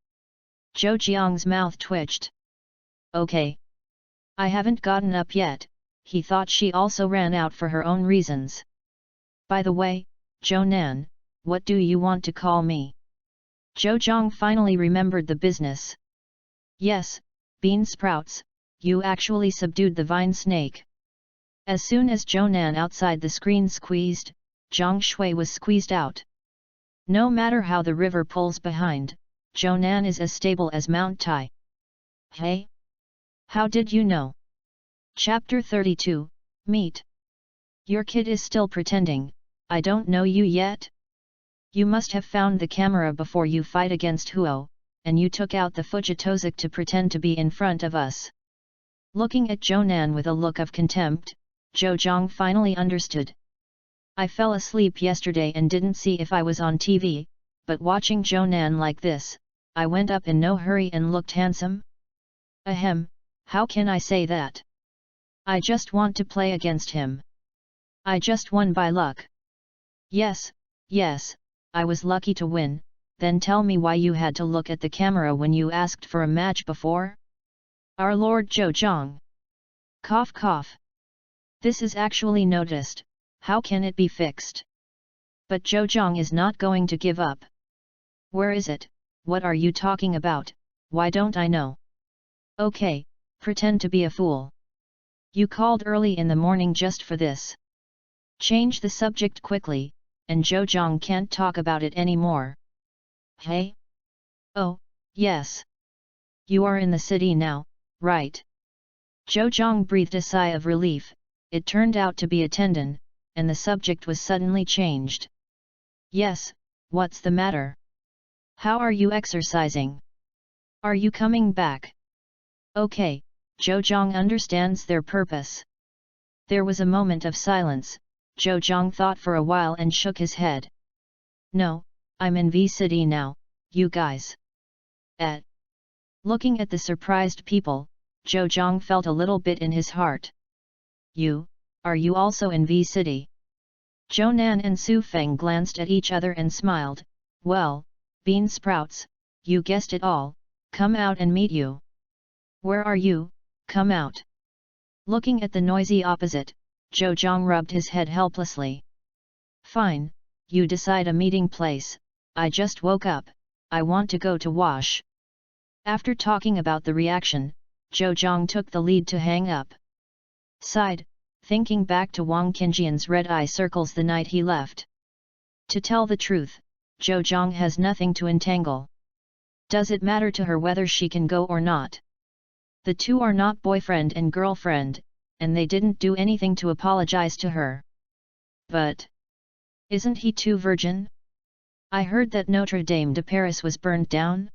Zhou Jiang's mouth twitched. "Okay. I haven't gotten up yet," he thought she also ran out for her own reasons. "By the way, Zhou Nan, what do you want to call me?" Zhou Zhang finally remembered the business. "Yes, bean sprouts, you actually subdued the vine snake." As soon as Zhou Nan outside the screen squeezed, Zhang Shui was squeezed out. No matter how the river pulls behind, Zhou Nan is as stable as Mount Tai. "Hey? How did you know?" Chapter 32, Meet. "Your kid is still pretending, I don't know you yet? You must have found the camera before you fight against Huo, and you took out the Fujitozik to pretend to be in front of us." Looking at Zhou Nan with a look of contempt, Zhou Zhang finally understood. "I fell asleep yesterday and didn't see if I was on TV, but watching Zhou Nan like this, I went up in no hurry and looked handsome? Ahem, how can I say that? I just want to play against him. I just won by luck." Yes, I was lucky to win, then tell me why you had to look at the camera when you asked for a match before? Our Lord Zhou Zhang. Cough cough. This is actually noticed, how can it be fixed? But Zhou Zhang is not going to give up. "Where is it, what are you talking about, why don't I know?" "Okay, pretend to be a fool. You called early in the morning just for this. Change the subject quickly, and Zhou Zhang can't talk about it anymore." "Hey? Oh, yes. You are in the city now, right?" Zhou Zhang breathed a sigh of relief. It turned out to be a tendon, and the subject was suddenly changed. "Yes, what's the matter? How are you exercising? Are you coming back?" "Okay," Zhou Zhang understands their purpose. There was a moment of silence. Zhou Zhang thought for a while and shook his head. "No, I'm in V-City now, you guys." Looking at the surprised people, Zhou Zhang felt a little bit in his heart. Are you also in V-City?" Zhou Nan and Su Feng glanced at each other and smiled. "Well, bean sprouts, you guessed it all, come out and meet you." "Where are you, come out?" Looking at the noisy opposite, Zhou Zhang rubbed his head helplessly. "Fine, you decide a meeting place, I just woke up, I want to go to wash." After talking about the reaction, Zhou Zhang took the lead to hang up. Sighed, thinking back to Wang Qinjian's red eye circles the night he left. To tell the truth, Zhou Zhang has nothing to entangle. Does it matter to her whether she can go or not? The two are not boyfriend and girlfriend, and they didn't do anything to apologize to her. But isn't he too virgin? I heard that Notre Dame de Paris was burned down.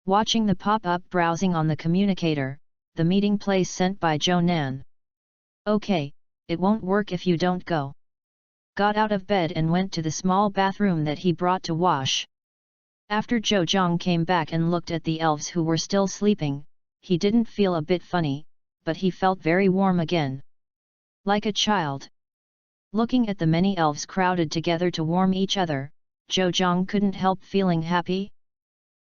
Watching the pop-up browsing on the communicator, the meeting place sent by Zhou Nan. Okay, it won't work if you don't go. Got out of bed and went to the small bathroom that he brought to wash. After Zhou Zhang came back and looked at the elves who were still sleeping, he didn't feel a bit funny, but he felt very warm again. Like a child. Looking at the many elves crowded together to warm each other, Zhou Zhang couldn't help feeling happy.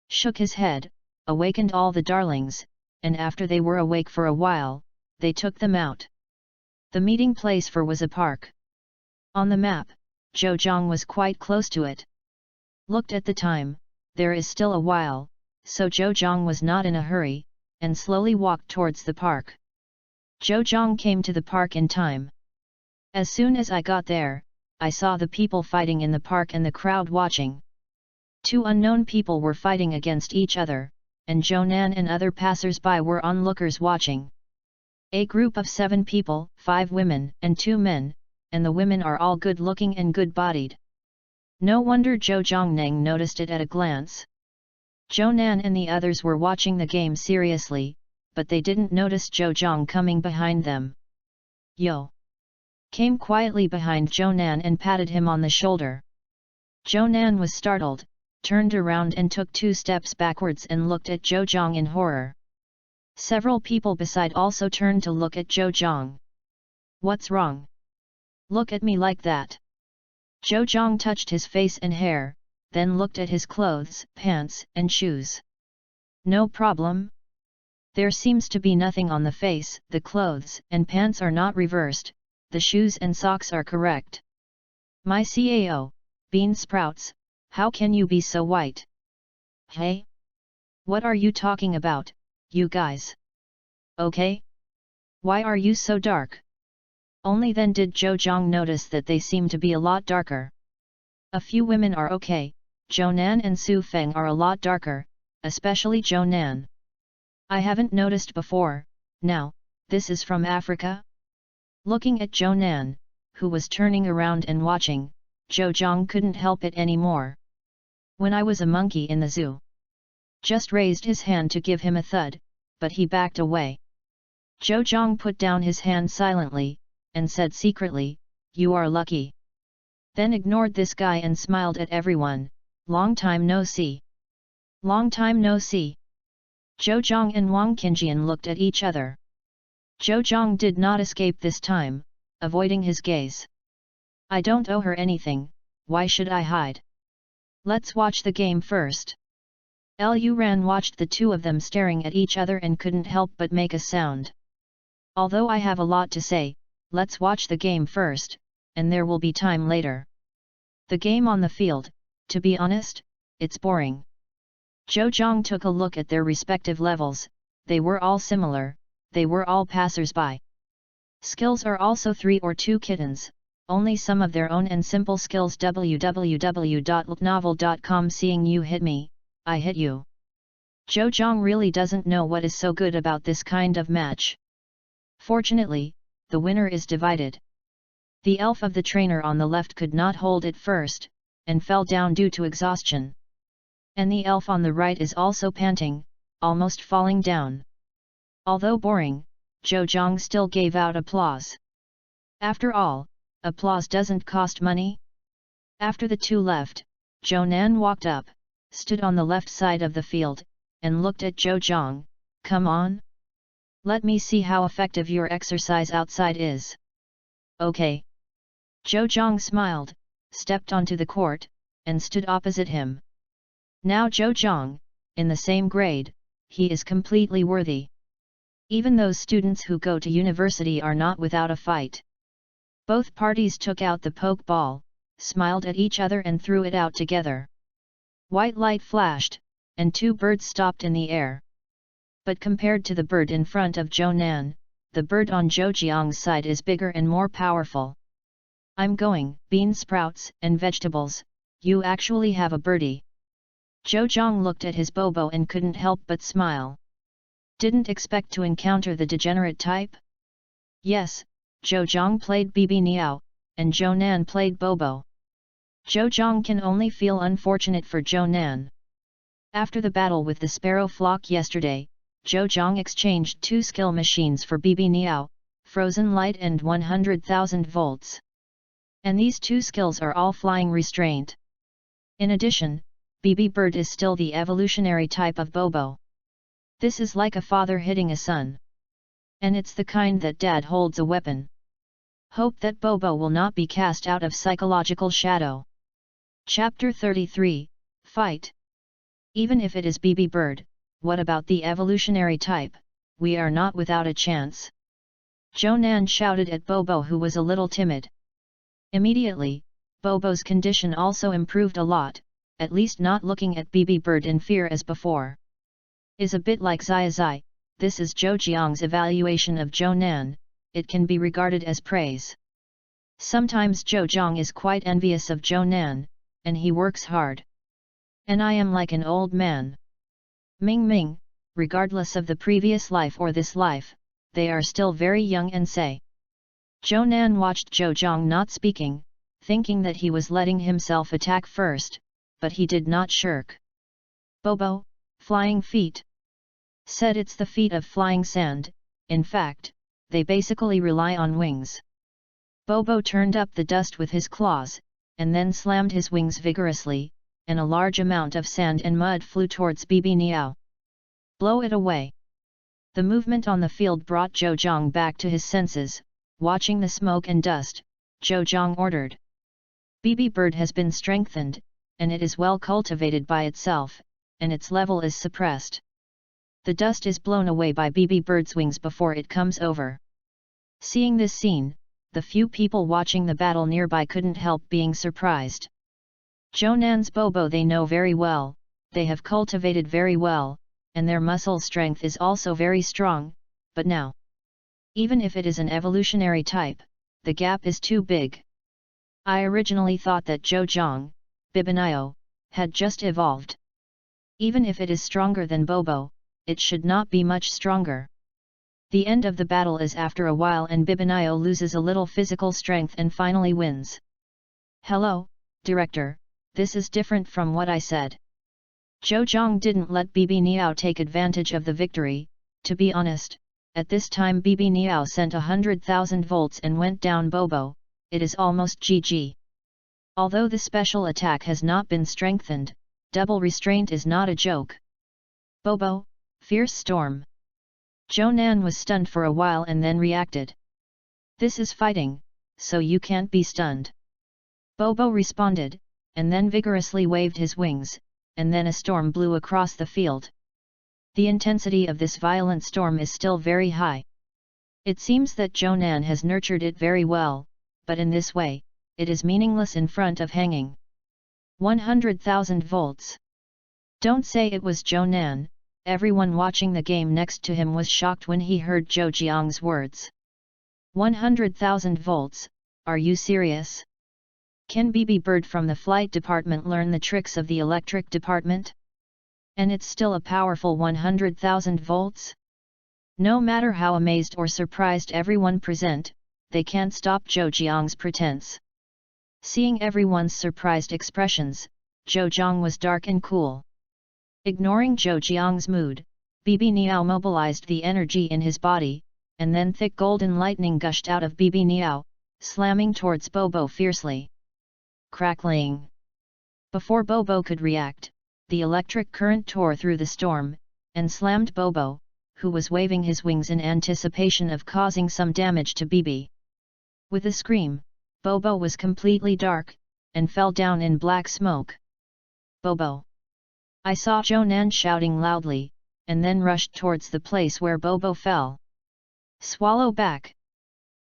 Shook his head, awakened all the darlings, and after they were awake for a while, they took them out. The meeting place was a park. On the map, Zhou Zhang was quite close to it. Looked at the time, there is still a while, so Zhou Zhang was not in a hurry, and slowly walked towards the park. Zhou Zhang came to the park in time. As soon as I got there, I saw the people fighting in the park and the crowd watching. Two unknown people were fighting against each other, and Zhou Nan and other passers-by were onlookers watching. A group of 7 people, 5 women and 2 men, and the women are all good-looking and good-bodied. No wonder Zhou Zhongneng noticed it at a glance. Zhou Nan and the others were watching the game seriously, but they didn't notice Zhou Zhong coming behind them. Yo! Came quietly behind Zhou Nan and patted him on the shoulder. Zhou Nan was startled, turned around and took 2 steps backwards and looked at Zhou Zhong in horror. Several people beside also turned to look at Zhou Zhong. What's wrong? Look at me like that. Zhou Zhong touched his face and hair, then looked at his clothes, pants, and shoes. No problem. There seems to be nothing on the face, the clothes and pants are not reversed, the shoes and socks are correct. My cao, bean sprouts, how can you be so white? Hey? What are you talking about, you guys? Okay? Why are you so dark? Only then did Zhou Zhong notice that they seem to be a lot darker. A few women are okay, Zhou Nan and Su Feng are a lot darker, especially Zhou Nan. I haven't noticed before. Now, this is from Africa? Looking at Zhou Nan, who was turning around and watching, Zhou Zhong couldn't help it anymore. When I was a monkey in the zoo. Just raised his hand to give him a thud, but he backed away. Zhou Zhong put down his hand silently, and said secretly, "You are lucky." Then ignored this guy and smiled at everyone. Long time no see. Long time no see. Zhou Zhong and Wang Qingjian looked at each other. Zhou Zhong did not escape this time, avoiding his gaze. I don't owe her anything, why should I hide? Let's watch the game first. Lu Ran watched the two of them staring at each other and couldn't help but make a sound. Although I have a lot to say, let's watch the game first, and there will be time later. The game on the field, to be honest, it's boring. Zhou Zhong took a look at their respective levels, they were all similar, they were all passers-by. Skills are also 3 or 2 kittens, only some of their own and simple skills. www.novel.com. Seeing you hit me, I hit you. Zhou Zhong really doesn't know what is so good about this kind of match. Fortunately, the winner is divided. The elf of the trainer on the left could not hold it first, and fell down due to exhaustion. And the elf on the right is also panting, almost falling down. Although boring, Zhou Zhong still gave out applause. After all, applause doesn't cost money. After the two left, Zhou Nan walked up, stood on the left side of the field, and looked at Zhou Zhong. Come on. Let me see how effective your exercise outside is. Okay. Zhou Zhong smiled, stepped onto the court, and stood opposite him. Now Zhou Zhong, in the same grade, he is completely worthy. Even those students who go to university are not without a fight. Both parties took out the poke ball, smiled at each other and threw it out together. White light flashed, and 2 birds stopped in the air. But compared to the bird in front of Zhou Nan, the bird on Zhou Jiang's side is bigger and more powerful. I'm going, bean sprouts and vegetables, you actually have a birdie. Zhou Zhong looked at his Bobo and couldn't help but smile. Didn't expect to encounter the degenerate type? Yes, Zhou Zhong played Bibi Niao, and Zhou Nan played Bobo. Zhou Zhong can only feel unfortunate for Zhou Nan. After the battle with the sparrow flock yesterday, Zhou Zhong exchanged 2 skill machines for Bibi Niao, Frozen Light and 100,000 volts. And these 2 skills are all flying restraint. In addition, Bibi Bird is still the evolutionary type of Bobo. This is like a father hitting a son. And it's the kind that dad holds a weapon. Hope that Bobo will not be cast out of psychological shadow. Chapter 33, Fight. Even if it is Bibi Bird, what about the evolutionary type? We are not without a chance. Zhou Nan shouted at Bobo, who was a little timid. Immediately, Bobo's condition also improved a lot, at least not looking at Bibi Bird in fear as before. Is a bit like Zai Zai, this is Zhou Jiang's evaluation of Zhou Nan, it can be regarded as praise. Sometimes Zhou Jiang is quite envious of Zhou Nan, and he works hard. And I am like an old man. Ming Ming, regardless of the previous life or this life, they are still very young and say. Zhou Nan watched Zhou Zhang not speaking, thinking that he was letting himself attack first, but he did not shirk. Bobo, flying feet. Said it's the feet of flying sand, in fact, they basically rely on wings. Bobo turned up the dust with his claws, and then slammed his wings vigorously, and a large amount of sand and mud flew towards Bibi Niao. Blow it away. The movement on the field brought Zhou Zhang back to his senses. Watching the smoke and dust, Zhou Zhang ordered. Bibi bird has been strengthened, and it is well cultivated by itself, and its level is suppressed. The dust is blown away by Bibi bird's wings before it comes over. Seeing this scene, the few people watching the battle nearby couldn't help being surprised. Zhou Nan's Bobo they know very well, they have cultivated very well, and their muscle strength is also very strong, but now, even if it is an evolutionary type, the gap is too big. I originally thought that Zhou Zhang, Bibinio, had just evolved. Even if it is stronger than Bobo, it should not be much stronger. The end of the battle is after a while and Bibinio loses a little physical strength and finally wins. Hello, director, this is different from what I said. Zhou Zhang didn't let Bibi Niao take advantage of the victory. To be honest, at this time Bibi Niao sent 100,000 volts and went down Bobo, it is almost GG. Although the special attack has not been strengthened, double restraint is not a joke. Bobo, fierce storm. Zhou Nan was stunned for a while and then reacted. This is fighting, so you can't be stunned. Bobo responded, and then vigorously waved his wings, and then a storm blew across the field. The intensity of this violent storm is still very high. It seems that Zhou Nan has nurtured it very well, but in this way, it is meaningless in front of hanging. 100,000 volts. Don't say it was Zhou Nan, everyone watching the game next to him was shocked when he heard Zhou Jiang's words. 100,000 volts, are you serious? Can Bibi Bird from the flight department learn the tricks of the electric department? And it's still a powerful 100,000 volts? No matter how amazed or surprised everyone present, they can't stop Zhou Jiang's pretense. Seeing everyone's surprised expressions, Zhou Zhang was dark and cool. Ignoring Zhou Jiang's mood, Bibi Niao mobilized the energy in his body, and then thick golden lightning gushed out of Bibi Niao, slamming towards Bobo fiercely. Crackling. Before Bobo could react, the electric current tore through the storm, and slammed Bobo, who was waving his wings in anticipation of causing some damage to Bibi. With a scream, Bobo was completely dark, and fell down in black smoke. Bobo! I saw Zhou Nan shouting loudly, and then rushed towards the place where Bobo fell. Swallow back!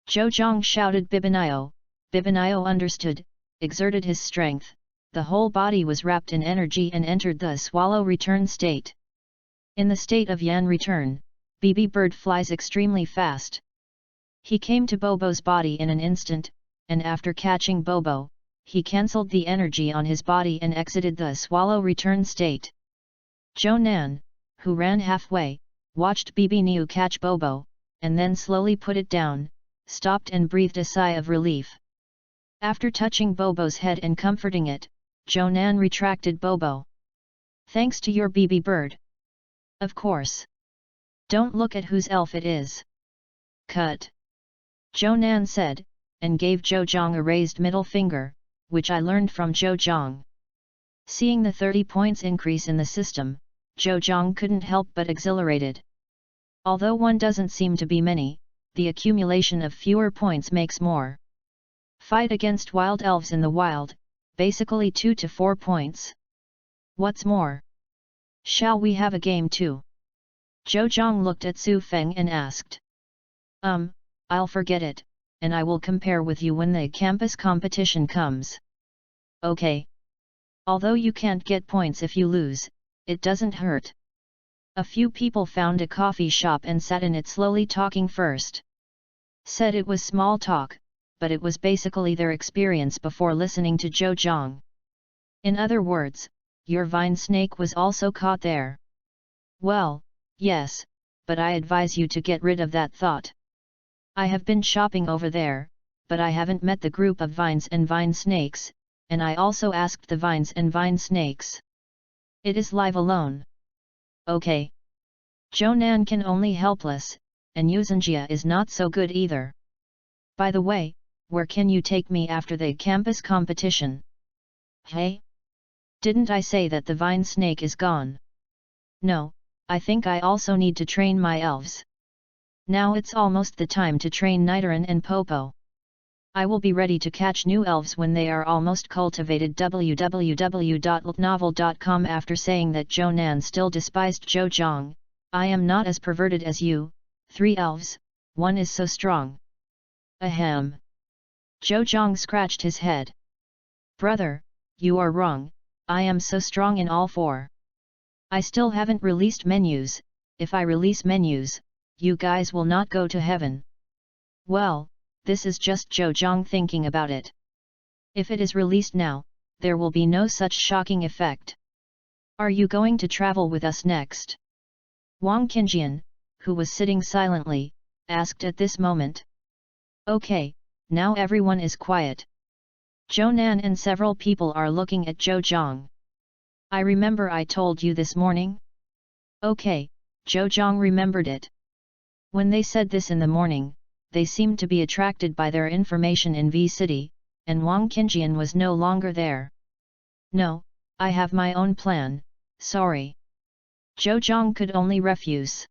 Zhou Zhang shouted Bibinio. Bibinio understood, exerted his strength. The whole body was wrapped in energy and entered the swallow return state. In the state of Yan return, Bibi Bird flies extremely fast. He came to Bobo's body in an instant, and after catching Bobo, he cancelled the energy on his body and exited the swallow return state. Zhou Nan, who ran halfway, watched Bibi Niu catch Bobo, and then slowly put it down, stopped and breathed a sigh of relief. After touching Bobo's head and comforting it, Zhou Nan retracted Bobo. Thanks to your Bibi Bird. Of course. Don't look at whose elf it is. Cut. Zhou Nan said, and gave Zhou Zhang a raised middle finger, which I learned from Zhou Zhang. Seeing the 30 points increase in the system, Zhou Zhang couldn't help but exhilarated. Although one doesn't seem to be many, the accumulation of fewer points makes more. Fight against wild elves in the wild, basically 2 to 4 points. What's more? Shall we have a game too? Zhou Zhang looked at Su Feng and asked. I'll forget it, and I will compare with you when the campus competition comes. Okay. Although you can't get points if you lose, it doesn't hurt. A few people found a coffee shop and sat in it slowly talking first. Said it was small talk, but it was basically their experience before listening to Zhou Zhang. In other words, your vine snake was also caught there. Well, yes, but I advise you to get rid of that thought. I have been shopping over there, but I haven't met the group of vines and vine snakes, and I also asked the vines and vine snakes. It is live alone. Okay. Jonan can only helpless, and Yuzanjia is not so good either. By the way, where can you take me after the campus competition? Hey? Didn't I say that the vine snake is gone? No, I think I also need to train my elves. Now it's almost the time to train Nidoran and Popo. I will be ready to catch new elves when they are almost cultivated. www.novel.com. After saying that Jonan still despised Zhou, I am not as perverted as you, 3 elves, one is so strong. Ahem. Zhou scratched his head. Brother, you are wrong, I am so strong in all 4. I still haven't released menus, if I release menus, you guys will not go to heaven. Well, this is just Zhou thinking about it. If it is released now, there will be no such shocking effect. Are you going to travel with us next? Wang Qingjian, who was sitting silently, asked at this moment. Okay, now everyone is quiet. Jonan and several people are looking at Zhou. I remember I told you this morning? Okay, Zhou remembered it. When they said this in the morning, they seemed to be attracted by their information in V City, and Wang Qingjian was no longer there. No, I have my own plan, sorry. Zhou could only refuse.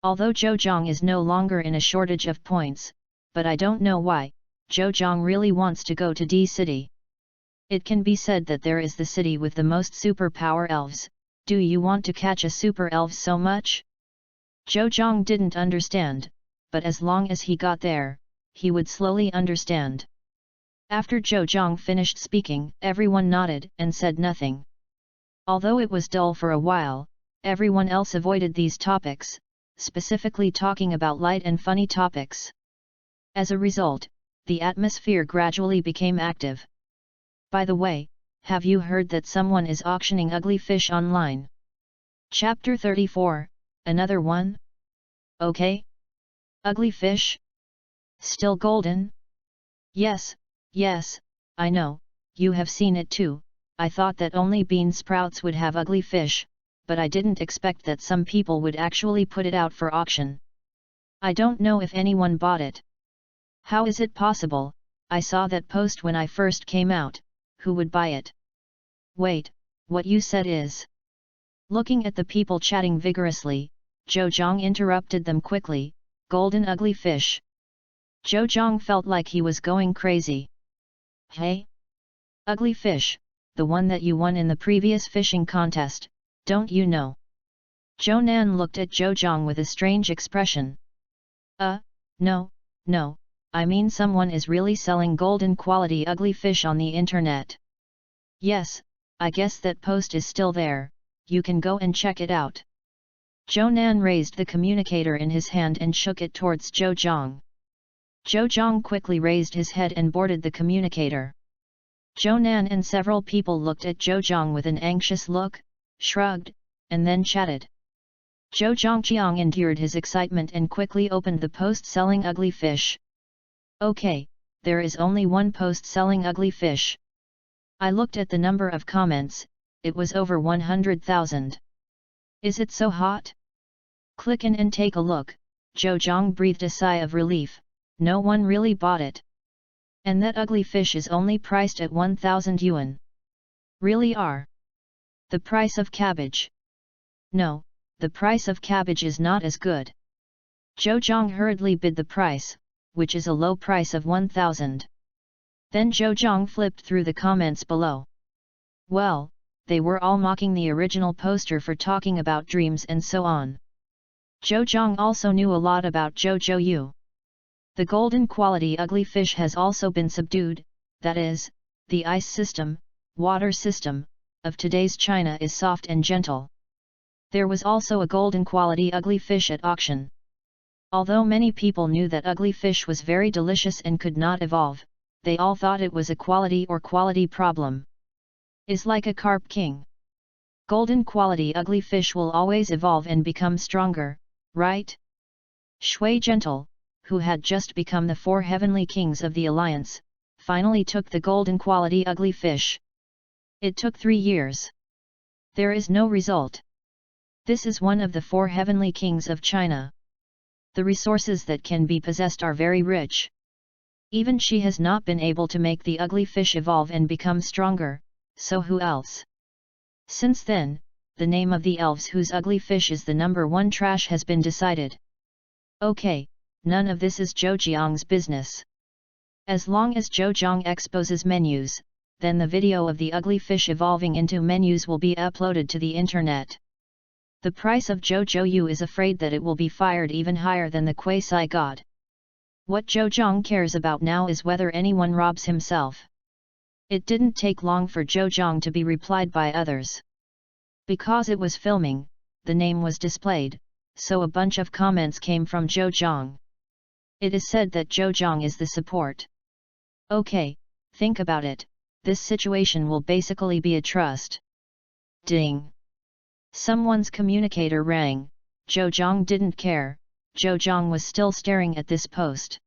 Although Zhou is no longer in a shortage of points, but I don't know why, Zhou really wants to go to D City. It can be said that there is the city with the most superpower elves. Do you want to catch a super elf so much? Zhou didn't understand, but as long as he got there, he would slowly understand. After Zhou finished speaking, everyone nodded and said nothing. Although it was dull for a while, everyone else avoided these topics, specifically talking about light and funny topics. As a result, the atmosphere gradually became active. By the way, have you heard that someone is auctioning ugly fish online? Chapter 34, another one? Okay? Ugly fish? Still golden? Yes, I know, you have seen it too. I thought that only bean sprouts would have ugly fish, but I didn't expect that some people would actually put it out for auction. I don't know if anyone bought it. How is it possible? I saw that post when I first came out. Who would buy it? Wait, what you said is... Looking at the people chatting vigorously, Zhou interrupted them quickly. Golden ugly fish. Zhou felt like he was going crazy. Hey? Ugly fish, the one that you won in the previous fishing contest, don't you know? Jonan looked at Zhou with a strange expression. No, I mean someone is really selling golden quality ugly fish on the internet. Yes, I guess that post is still there, you can go and check it out. Jonan raised the communicator in his hand and shook it towards Zhou. Zhou quickly raised his head and boarded the communicator. Jonan and several people looked at Zhou with an anxious look, shrugged, and then chatted. Zhou endured his excitement and quickly opened the post selling ugly fish. Okay, there is only one post selling ugly fish. I looked at the number of comments, it was over 100,000. Is it so hot? Click in and take a look. Zhou breathed a sigh of relief, no one really bought it. And that ugly fish is only priced at 1,000 yuan. Really are? The price of cabbage? No, the price of cabbage is not as good. Zhou hurriedly bid the price, which is a low price of 1,000. Then Zhou flipped through the comments below. Well, they were all mocking the original poster for talking about dreams and so on. Zhou also knew a lot about Zhou Yu. The golden quality ugly fish has also been subdued, that is, the ice system, water system, of today's China is soft and gentle. There was also a golden quality ugly fish at auction. Although many people knew that ugly fish was very delicious and could not evolve, they all thought it was a quality problem. Is like a carp king. Golden quality ugly fish will always evolve and become stronger, right? Shui Gentle, who had just become the 4 heavenly kings of the alliance, finally took the golden quality ugly fish. It took 3 years. There is no result. This is one of the 4 heavenly kings of China. The resources that can be possessed are very rich. Even she has not been able to make the ugly fish evolve and become stronger, so who else? Since then, the name of the elves whose ugly fish is the #1 trash has been decided. Okay, none of this is Zhou Jiang's business. As long as Zhou Jiang exposes menus, then the video of the ugly fish evolving into menus will be uploaded to the internet. The price of Zhou Yu is afraid that it will be fired even higher than the quasi-god. What Zhou Jiang cares about now is whether anyone robs himself. It didn't take long for Zhou Jiang to be replied by others. Because it was filming, the name was displayed, so a bunch of comments came from Zhou Jiang. It is said that Zhou Jiang is the support. Okay, think about it, this situation will basically be a trust. Ding! Someone's communicator rang. Zhou Jiang didn't care, Zhou Jiang was still staring at this post.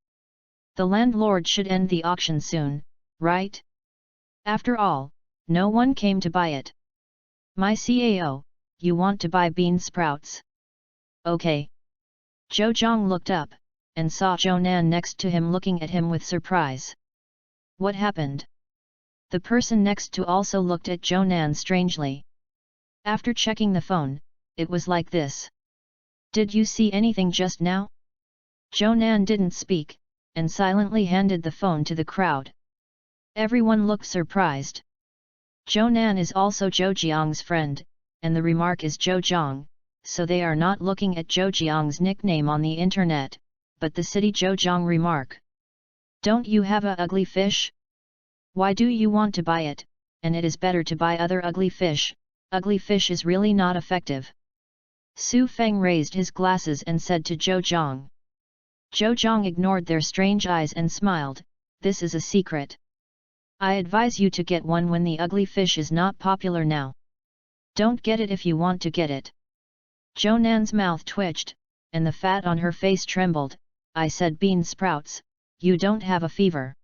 The landlord should end the auction soon, right? After all, no one came to buy it. My CAO, you want to buy bean sprouts? Okay. Zhou Jiang looked up, and saw Zhou Nan next to him looking at him with surprise. What happened? The person next to also looked at Zhou Nan strangely. After checking the phone, it was like this. Did you see anything just now? Zhou Nan didn't speak, and silently handed the phone to the crowd. Everyone looked surprised. Zhou Nan is also Zhou Jiang's friend, and the remark is Zhou Jiang, so they are not looking at Zhou Jiang's nickname on the internet, but the city Zhou Jiang remark. Don't you have a ugly fish? Why do you want to buy it, and it is better to buy other ugly fish is really not effective. Su Feng raised his glasses and said to Zhou Jiang. Zhou Jiang ignored their strange eyes and smiled, this is a secret. I advise you to get one when the ugly fish is not popular now. Don't get it if you want to get it. Zhou Nan's mouth twitched, and the fat on her face trembled. I said bean sprouts, you don't have a fever.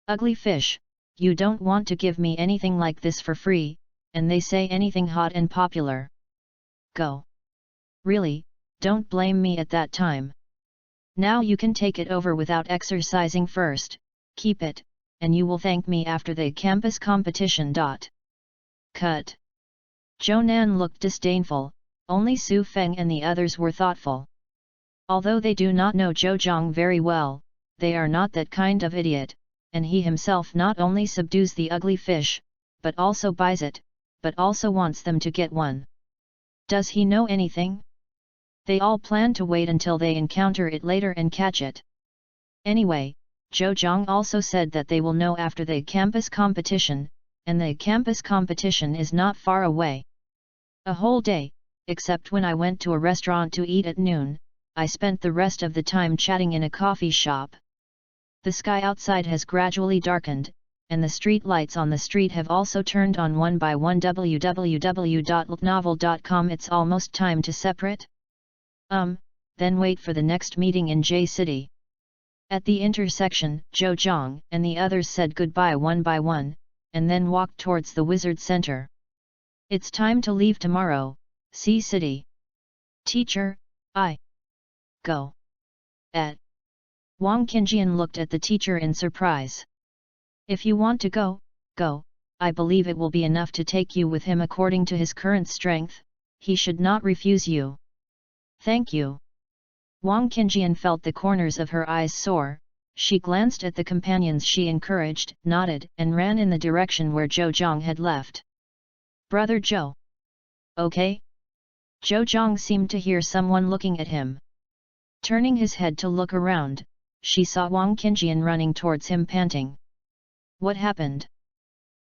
Ugly fish, you don't want to give me anything like this for free, and they say anything hot and popular. Go. Really, don't blame me at that time. Now you can take it over without exercising first, keep it, and you will thank me after the campus competition. Cut. Zhou Nan looked disdainful, only Su Feng and the others were thoughtful. Although they do not know Zhou Jiang very well, they are not that kind of idiot, and he himself not only subdues the ugly fish, but also buys it, but also wants them to get one. Does he know anything? They all plan to wait until they encounter it later and catch it. Anyway, Zhou Jiang also said that they will know after the campus competition, and the campus competition is not far away. A whole day, except when I went to a restaurant to eat at noon, I spent the rest of the time chatting in a coffee shop. The sky outside has gradually darkened, and the street lights on the street have also turned on one by one. www.novel.com. It's almost time to separate? Then wait for the next meeting in J City. At the intersection, Zhou Jiang and the others said goodbye one by one, and then walked towards the Wizard Center. It's time to leave tomorrow, C City. Teacher, I go. At. Wang Qinjian looked at the teacher in surprise. If you want to go, go, I believe it will be enough to take you with him according to his current strength, he should not refuse you. Thank you. Wang Qinjian felt the corners of her eyes sore, she glanced at the companions she encouraged, nodded, and ran in the direction where Zhou Jiang had left. Brother Zhou. Okay? Zhou Jiang seemed to hear someone looking at him. Turning his head to look around, she saw Wang Qinjian running towards him panting. What happened?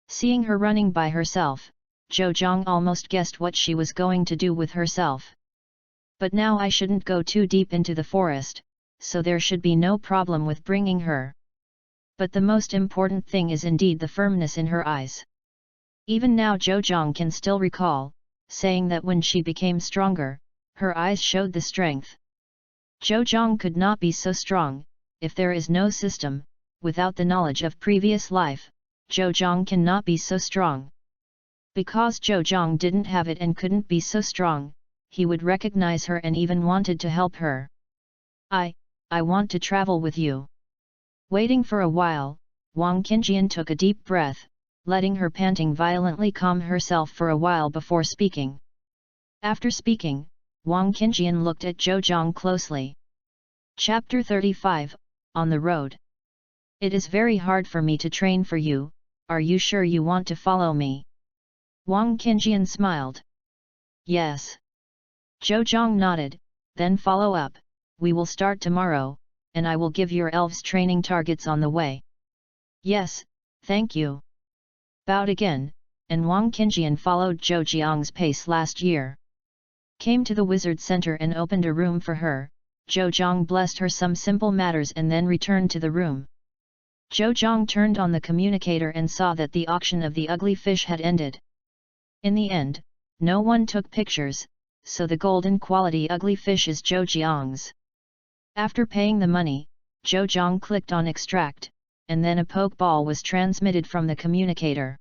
Seeing her running by herself, Zhou Jiang almost guessed what she was going to do with herself. But now I shouldn't go too deep into the forest, so there should be no problem with bringing her. But the most important thing is indeed the firmness in her eyes. Even now Zhou Jiang can still recall, saying that when she became stronger, her eyes showed the strength. Zhou Zhang could not be so strong. If there is no system, without the knowledge of previous life, Zhou Zhang cannot be so strong. Because Zhou Zhang didn't have it and couldn't be so strong, he would recognize her and even wanted to help her. I want to travel with you. Waiting for a while, Wang Qingjian took a deep breath, letting her panting violently calm herself for a while before speaking. After speaking, Wang Qingjian looked at Zhou Zhang closely. Chapter 35, On the Road. It is very hard for me to train for you, are you sure you want to follow me? Wang Qingjian smiled. Yes. Zhou Zhang nodded, then follow up, we will start tomorrow, and I will give your elves training targets on the way. Yes, thank you. Bowed again, and Wang Qingjian followed Zhou Jiang's pace last year. Came to the wizard center and opened a room for her. Zhou Zhang blessed her some simple matters and then returned to the room. Zhou Zhang turned on the communicator and saw that the auction of the ugly fish had ended. In the end, no one took pictures, so the golden quality ugly fish is Zhou Jiang's. After paying the money, Zhou Zhang clicked on extract, and then a pokeball was transmitted from the communicator.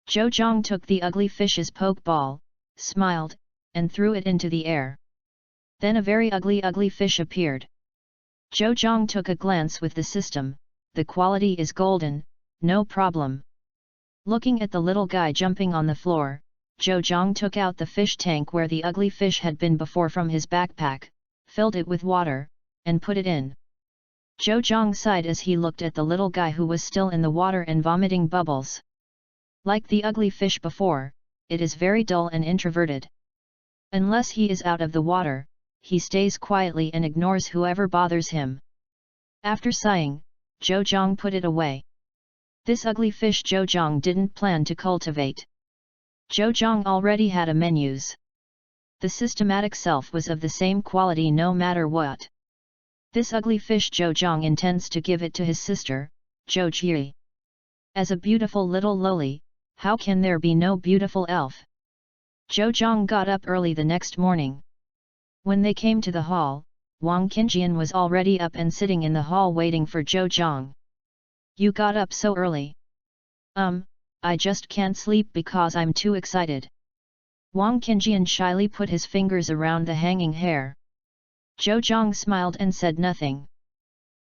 Zhou Zhang took the ugly fish's pokeball, smiled, and threw it into the air. Then a very ugly fish appeared. Zhou Zhang took a glance with the system, the quality is golden, no problem. Looking at the little guy jumping on the floor, Zhou Zhang took out the fish tank where the ugly fish had been before from his backpack, filled it with water, and put it in. Zhou Zhang sighed as he looked at the little guy who was still in the water and vomiting bubbles. Like the ugly fish before, it is very dull and introverted. Unless he is out of the water, he stays quietly and ignores whoever bothers him. After sighing, Zhou Zhang put it away. This ugly fish Zhou Zhang didn't plan to cultivate. Zhou Zhang already had a menus. The systematic self was of the same quality no matter what. This ugly fish Zhou Zhang intends to give it to his sister, Zhou Jie. As a beautiful little loli, how can there be no beautiful elf? Zhou Zhang got up early the next morning. When they came to the hall, Wang Qingjian was already up and sitting in the hall waiting for Zhou Zhang. You got up so early? I just can't sleep because I'm too excited. Wang Qingjian shyly put his fingers around the hanging hair. Zhou Zhang smiled and said nothing.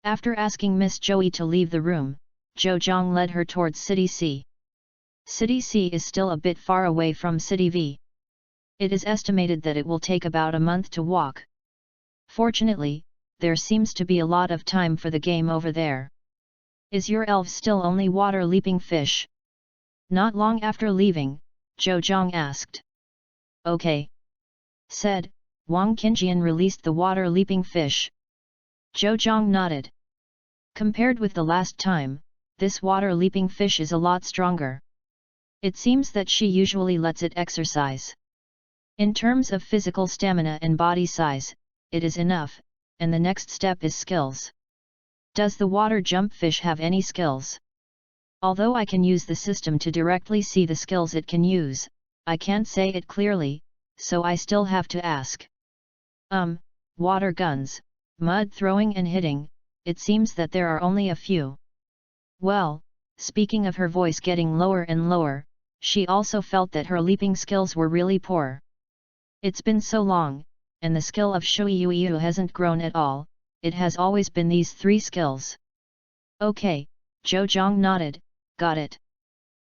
After asking Miss Joey to leave the room, Zhou Zhang led her towards City C. City C is still a bit far away from City V. It is estimated that it will take about a month to walk. Fortunately, there seems to be a lot of time for the game over there. Is your elf still only water-leaping fish? Not long after leaving, Zhou Zhang asked. Okay. Said, Wang Qingjian released the water-leaping fish. Zhou Zhang nodded. Compared with the last time, this water-leaping fish is a lot stronger. It seems that she usually lets it exercise. In terms of physical stamina and body size, it is enough, and the next step is skills. Does the water jump fish have any skills? Although I can use the system to directly see the skills it can use, I can't say it clearly, so I still have to ask. Water guns, mud throwing and hitting, it seems that there are only a few. Well, speaking of her voice getting lower and lower, she also felt that her leaping skills were really poor. It's been so long, and the skill of Shui Yu hasn't grown at all, it has always been these three skills. Okay, Zhou Zhang nodded, got it.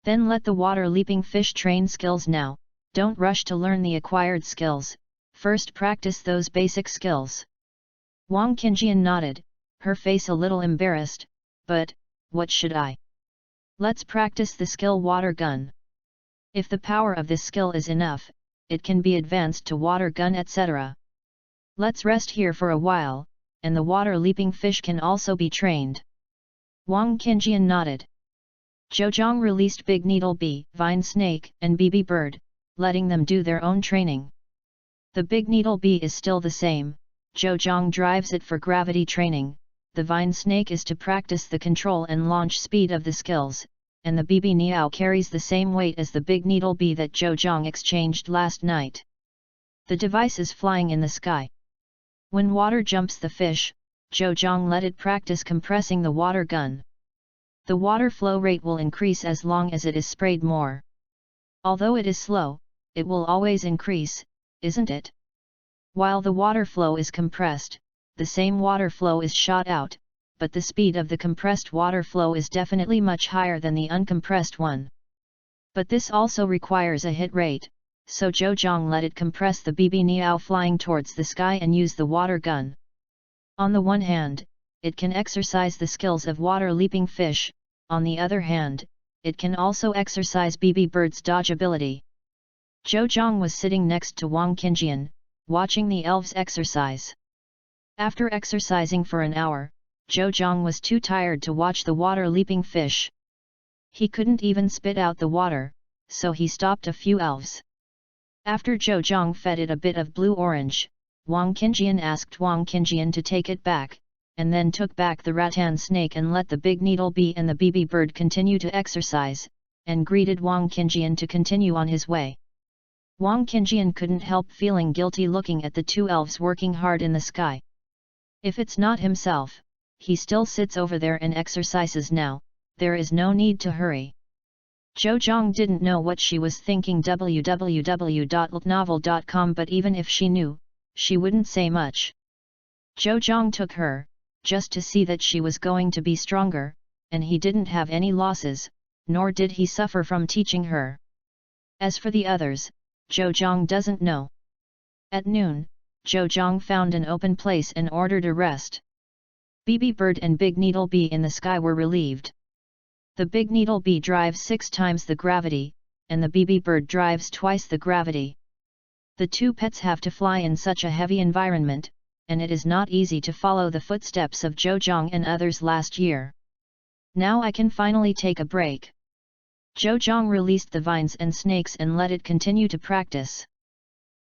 Then let the water-leaping fish train skills now, don't rush to learn the acquired skills, first practice those basic skills. Wang Qingjian nodded, her face a little embarrassed, but, what should I? Let's practice the skill water gun. If the power of this skill is enough, it can be advanced to water gun etc. Let's rest here for a while, and the water-leaping fish can also be trained. Wang Qingjian nodded. Zhou Zhang released Big Needle Bee, Vine Snake and BB Bird, letting them do their own training. The Big Needle Bee is still the same, Zhou Zhang drives it for gravity training, the Vine Snake is to practice the control and launch speed of the skills, and the BB Niao carries the same weight as the Big Needle Bee that Zhou Zhang exchanged last night. The device is flying in the sky. When water jumps the fish, Zhou let it practice compressing the water gun. The water flow rate will increase as long as it is sprayed more. Although it is slow, it will always increase, isn't it? While the water flow is compressed, the same water flow is shot out, but the speed of the compressed water flow is definitely much higher than the uncompressed one. But this also requires a hit rate, so Zhou let it compress the BB Niao flying towards the sky and use the water gun. On the one hand, it can exercise the skills of water-leaping fish, on the other hand, it can also exercise BB bird's dodge ability. Zhou was sitting next to Wang Qingjian, watching the elves exercise. After exercising for an hour, Zhou was too tired to watch the water-leaping fish. He couldn't even spit out the water, so he stopped a few elves. After Zhou fed it a bit of blue-orange, Wang Qingjian asked Wang Qingjian to take it back, and then took back the rattan snake and let the big needle bee and the BB bird continue to exercise, and greeted Wang Qingjian to continue on his way. Wang Qingjian couldn't help feeling guilty looking at the two elves working hard in the sky. If it's not himself, he still sits over there and exercises now, there is no need to hurry. Zhou didn't know what she was thinking www.novel.com, but even if she knew, she wouldn't say much. Zhou took her, just to see that she was going to be stronger, and he didn't have any losses, nor did he suffer from teaching her. As for the others, Zhou doesn't know. At noon, Zhou found an open place and ordered a rest. BB bird and big needle bee in the sky were relieved. The big needle bee drives 6 times the gravity, and the BB bird drives twice the gravity. The two pets have to fly in such a heavy environment, and it is not easy to follow the footsteps of Zhou and others last year. Now I can finally take a break. Zhou released the vines and snakes and let it continue to practice.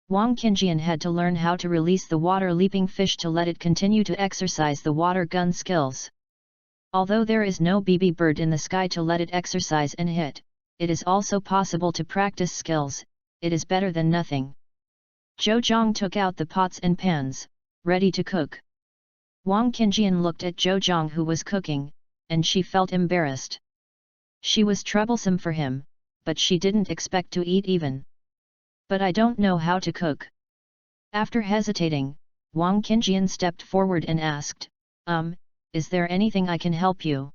Wang Qingjian had to learn how to release the water-leaping fish to let it continue to exercise the water gun skills. Although there is no BB bird in the sky to let it exercise and hit, it is also possible to practice skills, it is better than nothing. Zhou took out the pots and pans, ready to cook. Wang Qingjian looked at Zhou who was cooking, and she felt embarrassed. She was troublesome for him, but she didn't expect to eat even. But I don't know how to cook. After hesitating, Wang Qingjian stepped forward and asked, is there anything I can help you?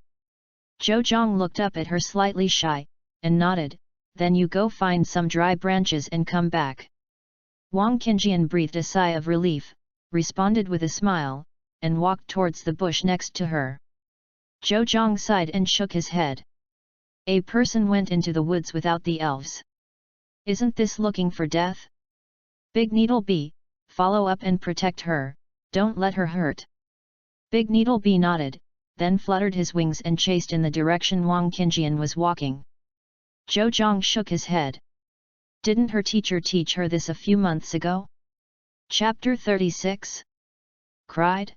Zhou looked up at her slightly shy, and nodded, then you go find some dry branches and come back. Wang Qingjian breathed a sigh of relief, responded with a smile, and walked towards the bush next to her. Zhou sighed and shook his head. A person went into the woods without the elves. Isn't this looking for death? Big Needle Bee, follow up and protect her, don't let her hurt. Big Needle Bee nodded, then fluttered his wings and chased in the direction Wang Qingjian was walking. Zhou shook his head. Didn't her teacher teach her this a few months ago? Chapter 36. Cried?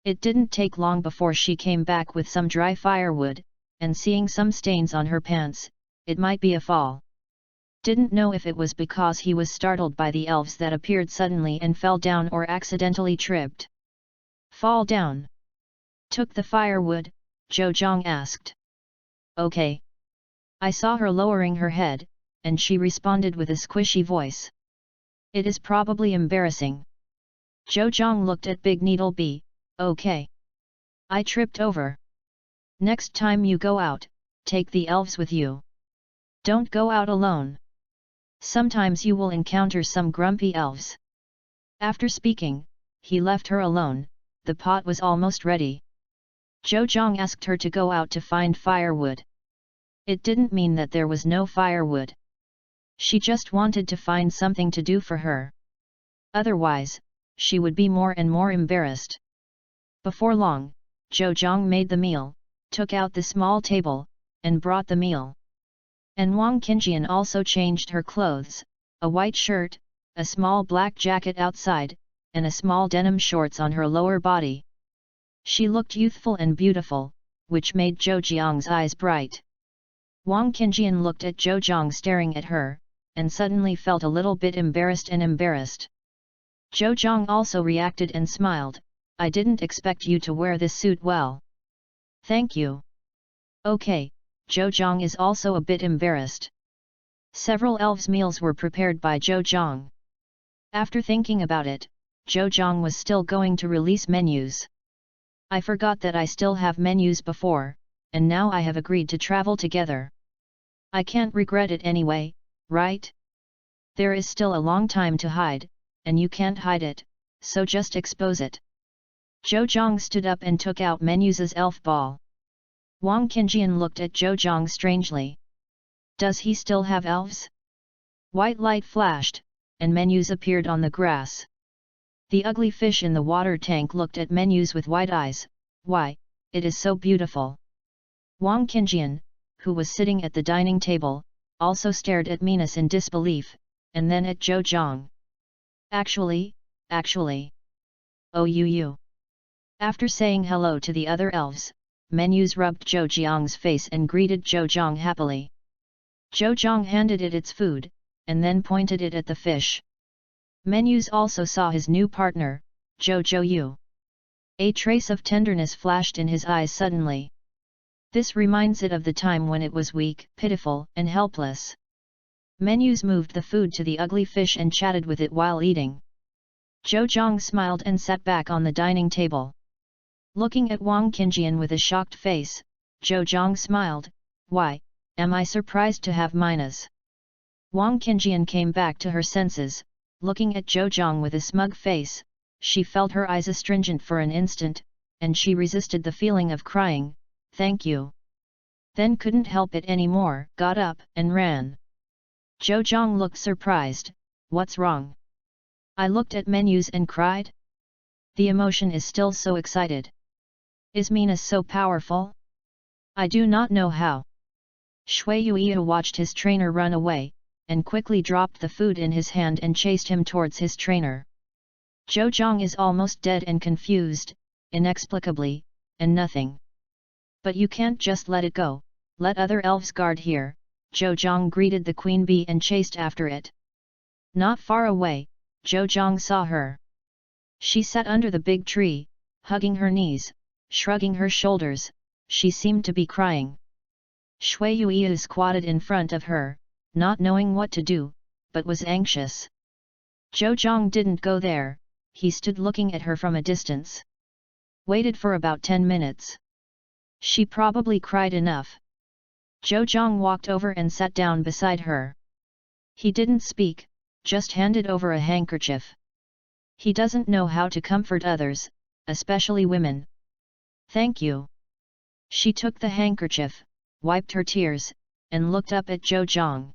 It didn't take long before she came back with some dry firewood, and seeing some stains on her pants, it might be a fall. Didn't know if it was because he was startled by the elves that appeared suddenly and fell down or accidentally tripped. Fall down. Took the firewood? Zhou asked. Okay. I saw her lowering her head, and she responded with a squishy voice. It is probably embarrassing. Zhou looked at Big Needle Bee, okay. I tripped over. Next time you go out, take the elves with you. Don't go out alone. Sometimes you will encounter some grumpy elves. After speaking, he left her alone, the pot was almost ready. Zhou asked her to go out to find firewood. It didn't mean that there was no firewood. She just wanted to find something to do for her. Otherwise, she would be more and more embarrassed. Before long, Zhou made the meal, took out the small table, and brought the meal. And Wang Qingjian also changed her clothes, a white shirt, a small black jacket outside, and a small denim shorts on her lower body. She looked youthful and beautiful, which made Zhou's eyes bright. Wang Qingjian looked at Zhou staring at her, and suddenly felt a little bit embarrassed. Zhou Zhang also reacted and smiled, I didn't expect you to wear this suit well. Thank you. Okay, Zhou Zhang is also a bit embarrassed. Several elves' meals were prepared by Zhou Zhang. After thinking about it, Zhou Zhang was still going to release menus. I forgot that I still have menus before, and now I have agreed to travel together. I can't regret it anyway, right? There is still a long time to hide, and you can't hide it, so just expose it. Zhou Zhang stood up and took out Menus' elf ball. Wang Qingjian looked at Zhou Zhang strangely. Does he still have elves? White light flashed, and Menus appeared on the grass. The ugly fish in the water tank looked at Menus with wide eyes. Why, it is so beautiful. Wang Qingjian, who was sitting at the dining table, also stared at Menus in disbelief, and then at Zhou Zhang. Actually. Oh you. After saying hello to the other elves, Menus rubbed Zhou Zhang's face and greeted Zhou Zhang happily. Zhou Zhang handed it its food, and then pointed it at the fish. Menus also saw his new partner, Zhou Yu. A trace of tenderness flashed in his eyes suddenly. This reminds it of the time when it was weak, pitiful, and helpless. Menus moved the food to the ugly fish and chatted with it while eating. Zhou Zhang smiled and sat back on the dining table. Looking at Wang Qingjian with a shocked face, Zhou Zhang smiled, why, am I surprised to have Minas? Wang Qingjian came back to her senses, looking at Zhou Zhang with a smug face. She felt her eyes astringent for an instant, and she resisted the feeling of crying, thank you. Then couldn't help it anymore, got up, and ran. Zhou Zhang looked surprised, what's wrong? I looked at Menus and cried? The emotion is still so excited. Is Minas so powerful? I do not know how. Shui Yuiyu watched his trainer run away, and quickly dropped the food in his hand and chased him towards his trainer. Zhou Zhang is almost dead and confused, inexplicably, and nothing. But you can't just let it go, let other elves guard here, Zhou Zhang greeted the queen bee and chased after it. Not far away, Zhou Zhang saw her. She sat under the big tree, hugging her knees, shrugging her shoulders, she seemed to be crying. Shui Yuiyu squatted in front of her, not knowing what to do, but was anxious. Zhou Zhang didn't go there, he stood looking at her from a distance. Waited for about 10 minutes. She probably cried enough. Zhou Zhang walked over and sat down beside her. He didn't speak, just handed over a handkerchief. He doesn't know how to comfort others, especially women. Thank you. She took the handkerchief, wiped her tears, and looked up at Zhou Zhang.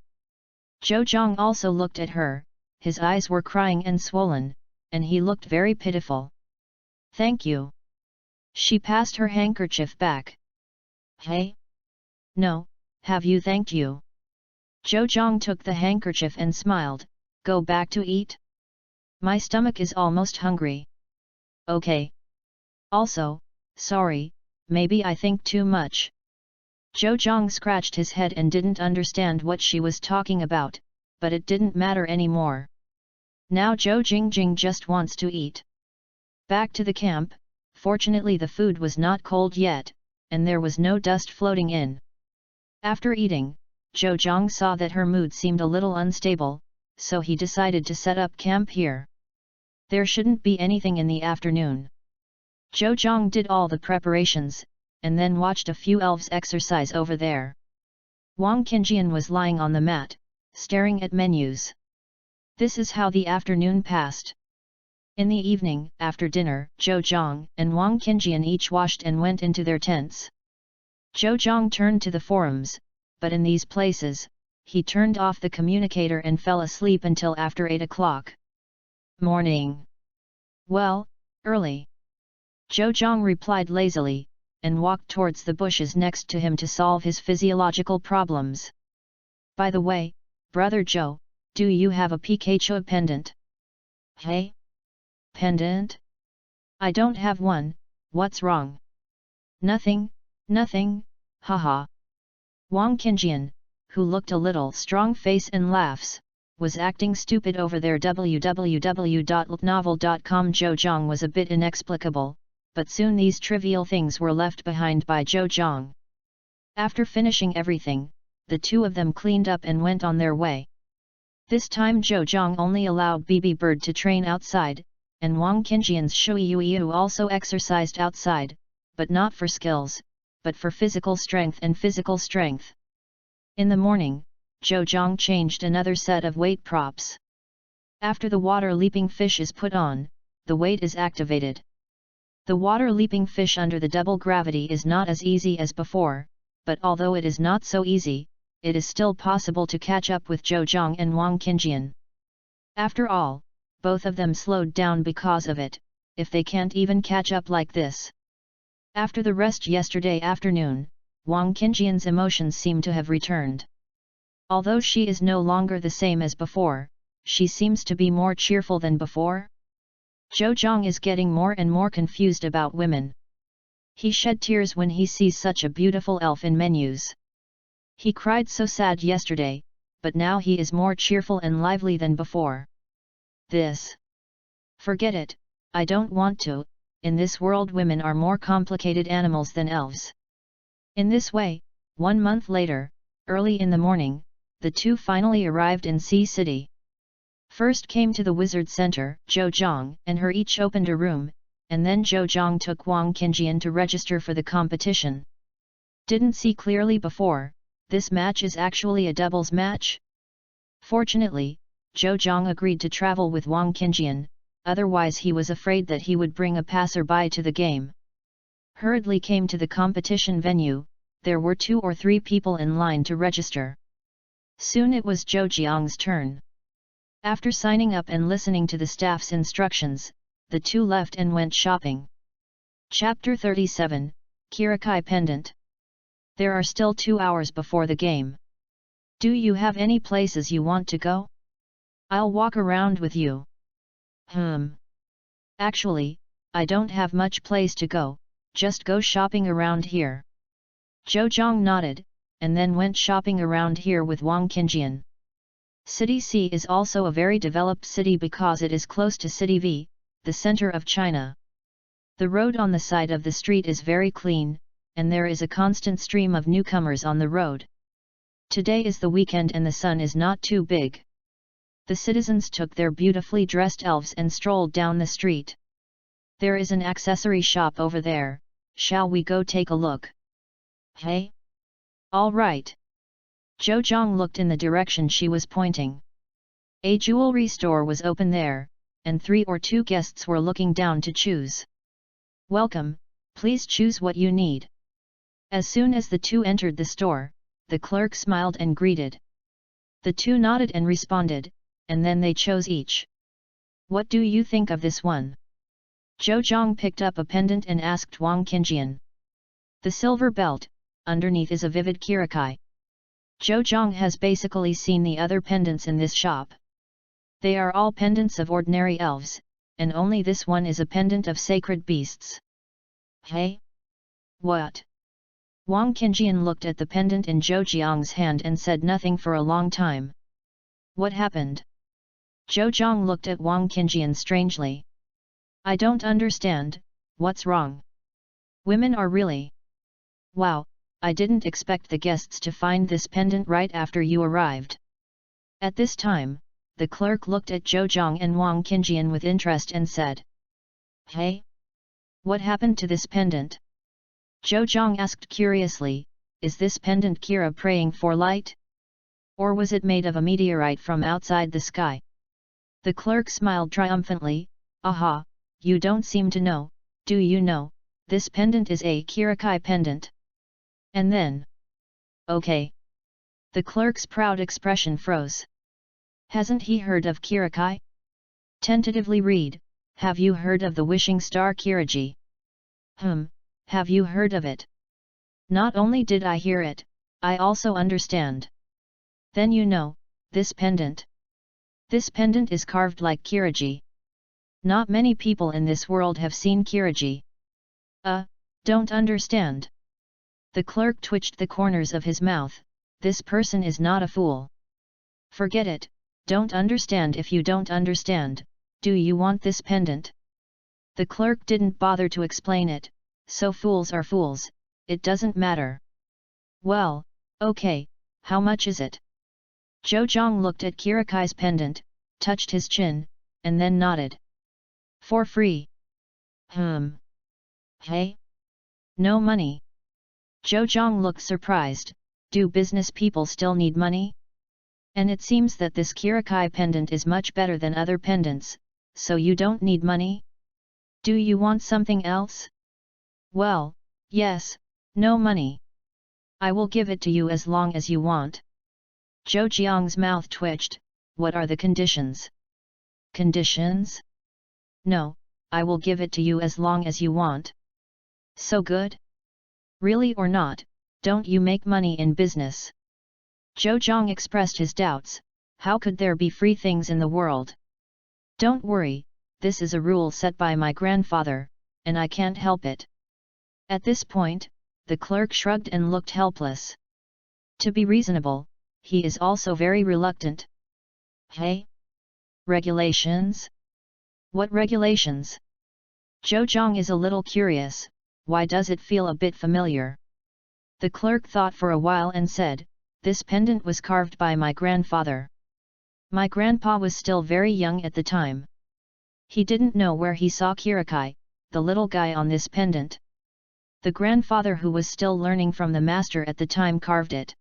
Zhou Zhang also looked at her, his eyes were crying and swollen, and he looked very pitiful. Thank you. She passed her handkerchief back. Hey? No, have you thanked you? Zhou Zhang took the handkerchief and smiled, go back to eat? My stomach is almost hungry. Okay. Also, sorry, maybe I think too much. Zhou Zhang scratched his head and didn't understand what she was talking about, but it didn't matter anymore. Now Zhou Jingjing just wants to eat. Back to the camp, fortunately the food was not cold yet, and there was no dust floating in. After eating, Zhou Zhang saw that her mood seemed a little unstable, so he decided to set up camp here. There shouldn't be anything in the afternoon. Zhou Zhang did all the preparations, and then watched a few elves exercise over there. Wang Qingjian was lying on the mat, staring at Menus. This is how the afternoon passed. In the evening, after dinner, Zhou Zhang and Wang Qingjian each washed and went into their tents. Zhou Zhang turned to the forums, but in these places, he turned off the communicator and fell asleep until after 8 o'clock. Morning. Well, early. Zhou Zhang replied lazily, and walked towards the bushes next to him to solve his physiological problems. By the way, brother Zhou, do you have a Pikachu pendant? Hey? Pendant? I don't have one, what's wrong? Nothing, haha. Wang Qingjian, who looked a little strong face and laughs, was acting stupid over there. www.novel.com. Zhou Zhang was a bit inexplicable, but soon these trivial things were left behind by Zhou Zhang. After finishing everything, the two of them cleaned up and went on their way. This time Zhou Zhang only allowed Bibi Bird to train outside, and Wang Qingjian's Shui Yu also exercised outside, but not for skills, but for physical strength and physical strength. In the morning, Zhou Zhang changed another set of weight props. After the water leaping fish is put on, the weight is activated. The water leaping fish under the double gravity is not as easy as before, but although it is not so easy, it is still possible to catch up with Zhou Zhang and Wang Qingjian. After all, both of them slowed down because of it, if they can't even catch up like this. After the rest yesterday afternoon, Wang Qingjian's emotions seem to have returned. Although she is no longer the same as before, she seems to be more cheerful than before. Zhou Zhang is getting more and more confused about women. He shed tears when he sees such a beautiful elf in menus. He cried so sad yesterday, but now he is more cheerful and lively than before. Forget it, I don't want to. In this world women are more complicated animals than elves. In this way, 1 month later, early in the morning, the two finally arrived in Sea City. First came to the Wizard Center, Zhou Zhang and her each opened a room, and then Zhou Zhang took Wang Qingjian to register for the competition. Didn't see clearly before, this match is actually a doubles match? Fortunately, Zhou Zhang agreed to travel with Wang Qingjian, otherwise he was afraid that he would bring a passerby to the game. Hurriedly came to the competition venue, there were 2 or 3 people in line to register. Soon it was Zhou Jiang's turn. After signing up and listening to the staff's instructions, the two left and went shopping. Chapter 37, Kirakai Pendant. There are still 2 hours before the game. Do you have any places you want to go? I'll walk around with you. Actually, I don't have much place to go, just go shopping around here. Zhou Zhang nodded, and then went shopping around here with Wang Qingjian. City C is also a very developed city because it is close to City V, the center of China. The road on the side of the street is very clean, and there is a constant stream of newcomers on the road. Today is the weekend and the sun is not too big. The citizens took their beautifully dressed elves and strolled down the street. There is an accessory shop over there, shall we go take a look? Hey? All right. Zhou Zhang looked in the direction she was pointing. A jewelry store was open there, and 3 or 2 guests were looking down to choose. Welcome, please choose what you need. As soon as the two entered the store, the clerk smiled and greeted. The two nodded and responded, and then they chose each. What do you think of this one? Zhou Zhang picked up a pendant and asked Wang Qingjian. The silver belt, underneath is a vivid kirakai. Zhou Zhang has basically seen the other pendants in this shop. They are all pendants of ordinary elves, and only this one is a pendant of sacred beasts. Hey? What? Wang Qingjian looked at the pendant in Zhou Jiang's hand and said nothing for a long time. What happened? Zhou Zhang looked at Wang Qingjian strangely. I don't understand, what's wrong? Women are really... Wow, I didn't expect the guests to find this pendant right after you arrived. At this time, the clerk looked at Zhou Zhang and Wang Qingjian with interest and said. Hey? What happened to this pendant? Zhou Zhang asked curiously, is this pendant Kira praying for light? Or was it made of a meteorite from outside the sky? The clerk smiled triumphantly, aha, you don't seem to know, do you know, this pendant is a Kirakai pendant. And then... Okay. The clerk's proud expression froze. Hasn't he heard of Kirakai? Tentatively read, have you heard of the wishing star Kiraji? Have you heard of it? Not only did I hear it, I also understand. Then you know, this pendant. This pendant is carved like Kiraji. Not many people in this world have seen Kiraji. Don't understand. The clerk twitched the corners of his mouth, this person is not a fool. Forget it, Don't understand. If you don't understand, do you want this pendant? The clerk didn't bother to explain it, so fools are fools, it doesn't matter. Well, okay, how much is it? Zhou looked at Kirikai's pendant, touched his chin, and then nodded. For free. Hey? No money. Zhou looked surprised. Do business people still need money? And it seems that this Kirikai pendant is much better than other pendants, so you don't need money? Do you want something else? Well, yes, no money. I will give it to you as long as you want. Zhou mouth twitched. What are the conditions? Conditions? No, I will give it to you as long as you want. So good? Really or not, don't you make money in business? Zhou expressed his doubts. How could there be free things in the world? Don't worry, this is a rule set by my grandfather, and I can't help it. At this point, the clerk shrugged and looked helpless. To be reasonable, he is also very reluctant. Hey? Regulations? What regulations? Zhou is a little curious. Why does it feel a bit familiar? The clerk thought for a while and said, this pendant was carved by my grandfather. My grandpa was still very young at the time. He didn't know where he saw Kirikai, the little guy, on this pendant. The grandfather, who was still learning from the master at the time, carved it.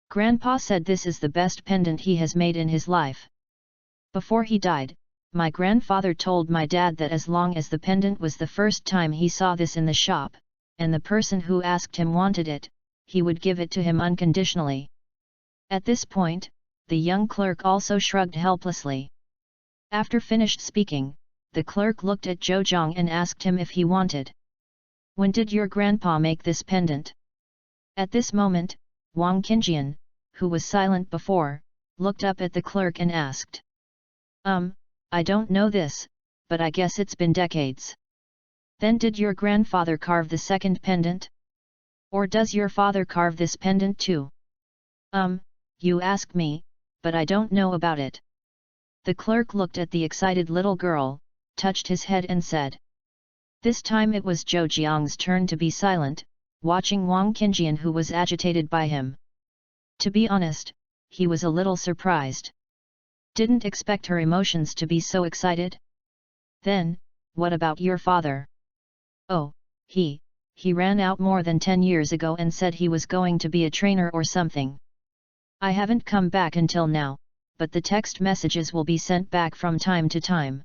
Grandpa said this is the best pendant he has made in his life. Before he died, my grandfather told my dad that as long as the pendant was the first time he saw this in the shop, and the person who asked him wanted it, he would give it to him unconditionally. At this point, the young clerk also shrugged helplessly. After finished speaking, the clerk looked at Zhou and asked him if he wanted. When did your grandpa make this pendant? At this moment, Wang Qingjian, who was silent before, looked up at the clerk and asked. I don't know this, but I guess it's been decades. Then did your grandfather carve the second pendant? Or does your father carve this pendant too? You ask me, but I don't know about it. The clerk looked at the excited little girl, touched his head and said. This time it was Zhou turn to be silent, watching Wang Qingjian, who was agitated by him. To be honest, he was a little surprised. Didn't expect her emotions to be so excited. Then, what about your father? Oh, he ran out more than 10 years ago and said he was going to be a trainer or something. I haven't come back until now, but the text messages will be sent back from time to time.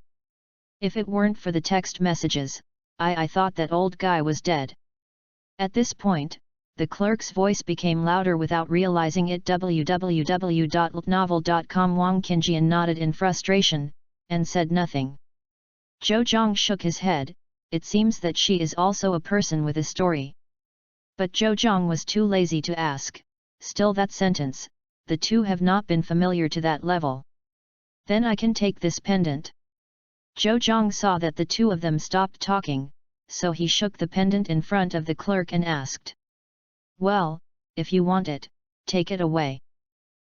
If it weren't for the text messages, I thought that old guy was dead. At this point, the clerk's voice became louder without realizing it. www.novel.com. Wang Qingjian nodded in frustration, and said nothing. Zhou shook his head. It seems that she is also a person with a story. But Zhou was too lazy to ask. Still, that sentence, the two have not been familiar to that level. Then I can take this pendant. Zhou saw that the two of them stopped talking, so he shook the pendant in front of the clerk and asked. Well, if you want it, take it away.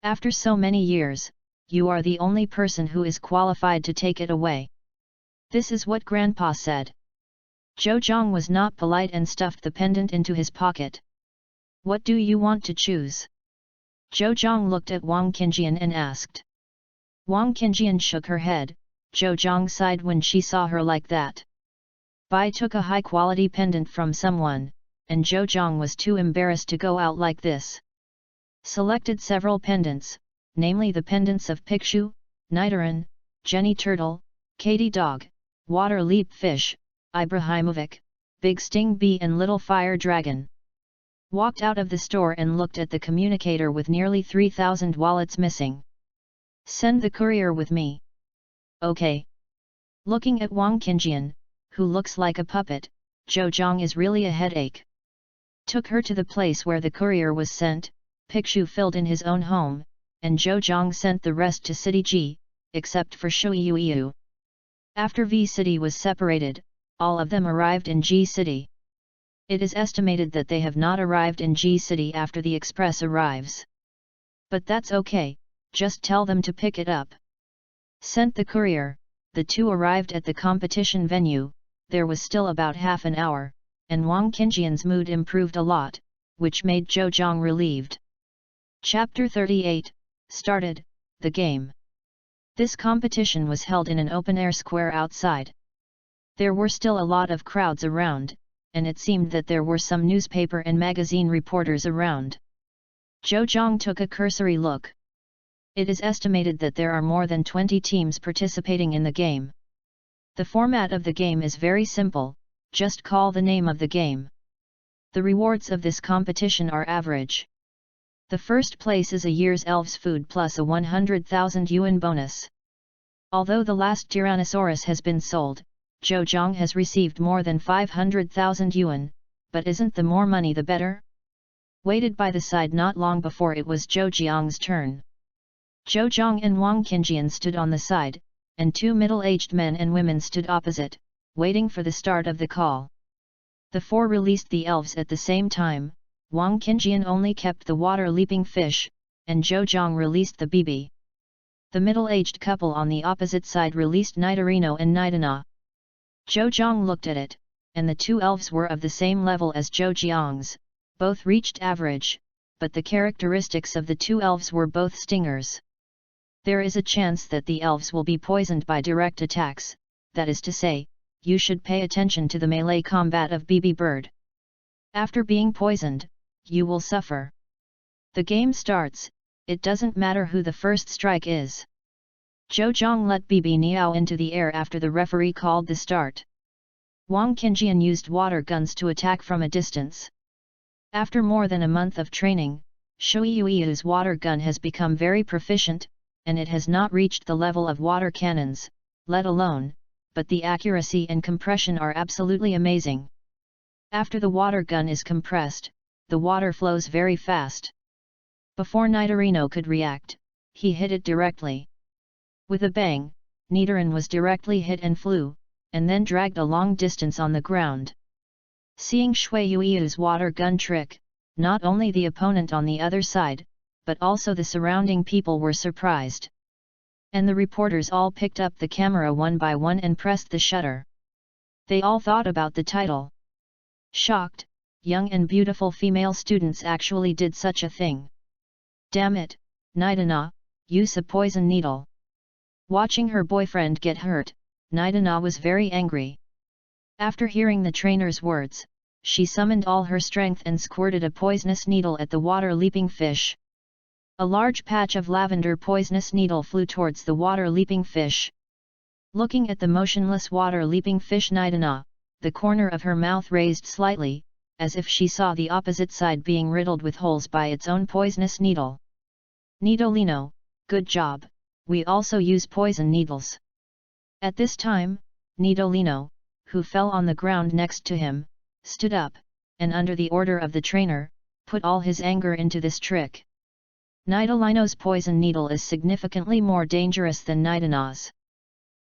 After so many years, you are the only person who is qualified to take it away. This is what Grandpa said. Zhou was not polite and stuffed the pendant into his pocket. What do you want to choose? Zhou looked at Wang Qingjian and asked. Wang Qingjian shook her head. Zhou sighed when she saw her like that. Bai took a high-quality pendant from someone, and Zhou was too embarrassed to go out like this. Selected several pendants, namely the pendants of Pikshu, Nidoran, Jenny Turtle, Katy Dog, Water Leap Fish, Ibrahimovic, Big Sting Bee and Little Fire Dragon. Walked out of the store and looked at the communicator with nearly 3,000 wallets missing. Send the courier with me. Okay. Looking at Wang Qingjian, who looks like a puppet, Zhou is really a headache. Took her to the place where the courier was sent. Pikshu filled in his own home, and Zhou sent the rest to City G, except for Shuiyu. After V City was separated, all of them arrived in G City. It is estimated that they have not arrived in G City after the express arrives. But that's okay, just tell them to pick it up. Sent the courier, the two arrived at the competition venue. There was still about half an hour, and Wang Qingjian's mood improved a lot, which made Zhou Zhang relieved. Chapter 38, started, the game. This competition was held in an open-air square outside. There were still a lot of crowds around, and it seemed that there were some newspaper and magazine reporters around. Zhou Zhang took a cursory look. It is estimated that there are more than 20 teams participating in the game. The format of the game is very simple, just call the name of the game. The rewards of this competition are average. The first place is a year's elves food plus a 100,000 yuan bonus. Although the last Tyrannosaurus has been sold, Zhou Zhang has received more than 500,000 yuan, but isn't the more money the better? Waited by the side not long before it was Zhou Jiang's turn. Zhou Zhang and Wang Qingjian stood on the side, and two middle-aged men and women stood opposite, waiting for the start of the call. The four released the elves at the same time. Wang Qingjian only kept the water-leaping fish, and Zhou Zhang released the bibi. The middle-aged couple on the opposite side released Nidorino and Nidana. Zhou Zhang looked at it, and the two elves were of the same level as Zhou Jiang's, both reached average, but the characteristics of the two elves were both stingers. There is a chance that the elves will be poisoned by direct attacks, that is to say, you should pay attention to the melee combat of bibi bird. After being poisoned, you will suffer. The game starts, it doesn't matter who the first strike is. Zhou Zhang let Bibi Niao into the air after the referee called the start. Wang Qingjian used water guns to attack from a distance. After more than a month of training, Shui Yui's water gun has become very proficient, and it has not reached the level of water cannons, let alone, but the accuracy and compression are absolutely amazing. After the water gun is compressed, the water flows very fast. Before Nidorino could react, he hit it directly. With a bang, Nidoran was directly hit and flew, and then dragged a long distance on the ground. Seeing Shui Yui's water gun trick, not only the opponent on the other side, but also the surrounding people were surprised. And the reporters all picked up the camera one by one and pressed the shutter. They all thought about the title. Shocked, young and beautiful female students actually did such a thing. Damn it, Nidana, use a poison needle. Watching her boyfriend get hurt, Nidana was very angry. After hearing the trainer's words, she summoned all her strength and squirted a poisonous needle at the water-leaping fish. A large patch of lavender poisonous needle flew towards the water-leaping fish. Looking at the motionless water-leaping fish Nidana, the corner of her mouth raised slightly, as if she saw the opposite side being riddled with holes by its own poisonous needle. Nidolino, good job, we also use poison needles. At this time, Nidolino, who fell on the ground next to him, stood up, and under the order of the trainer, put all his anger into this trick. Nidolino's poison needle is significantly more dangerous than Nidana's.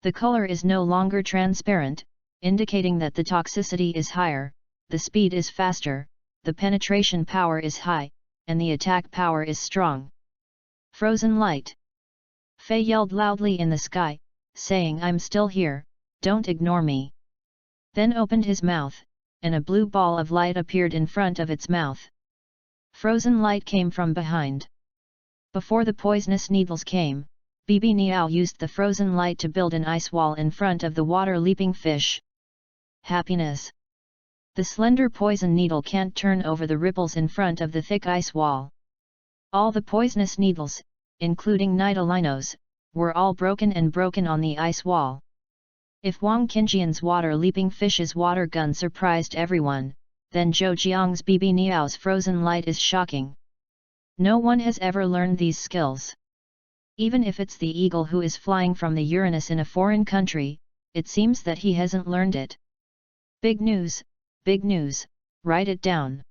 The color is no longer transparent, indicating that the toxicity is higher, the speed is faster, the penetration power is high, and the attack power is strong. Frozen light. Fei yelled loudly in the sky, saying, "I'm still here, don't ignore me." Then opened his mouth, and a blue ball of light appeared in front of its mouth. Frozen light came from behind. Before the poisonous needles came, Bibi Niao used the frozen light to build an ice wall in front of the water-leaping fish. Happiness. The slender poison needle can't turn over the ripples in front of the thick ice wall. All the poisonous needles, including Nidolino's, were all broken on the ice wall. If Wang Qingjian's water-leaping fish's water gun surprised everyone, then Zhou Jiang's Bibi Niao's frozen light is shocking. No one has ever learned these skills. Even if it's the eagle who is flying from the Uranus in a foreign country, it seems that he hasn't learned it. Big news, write it down.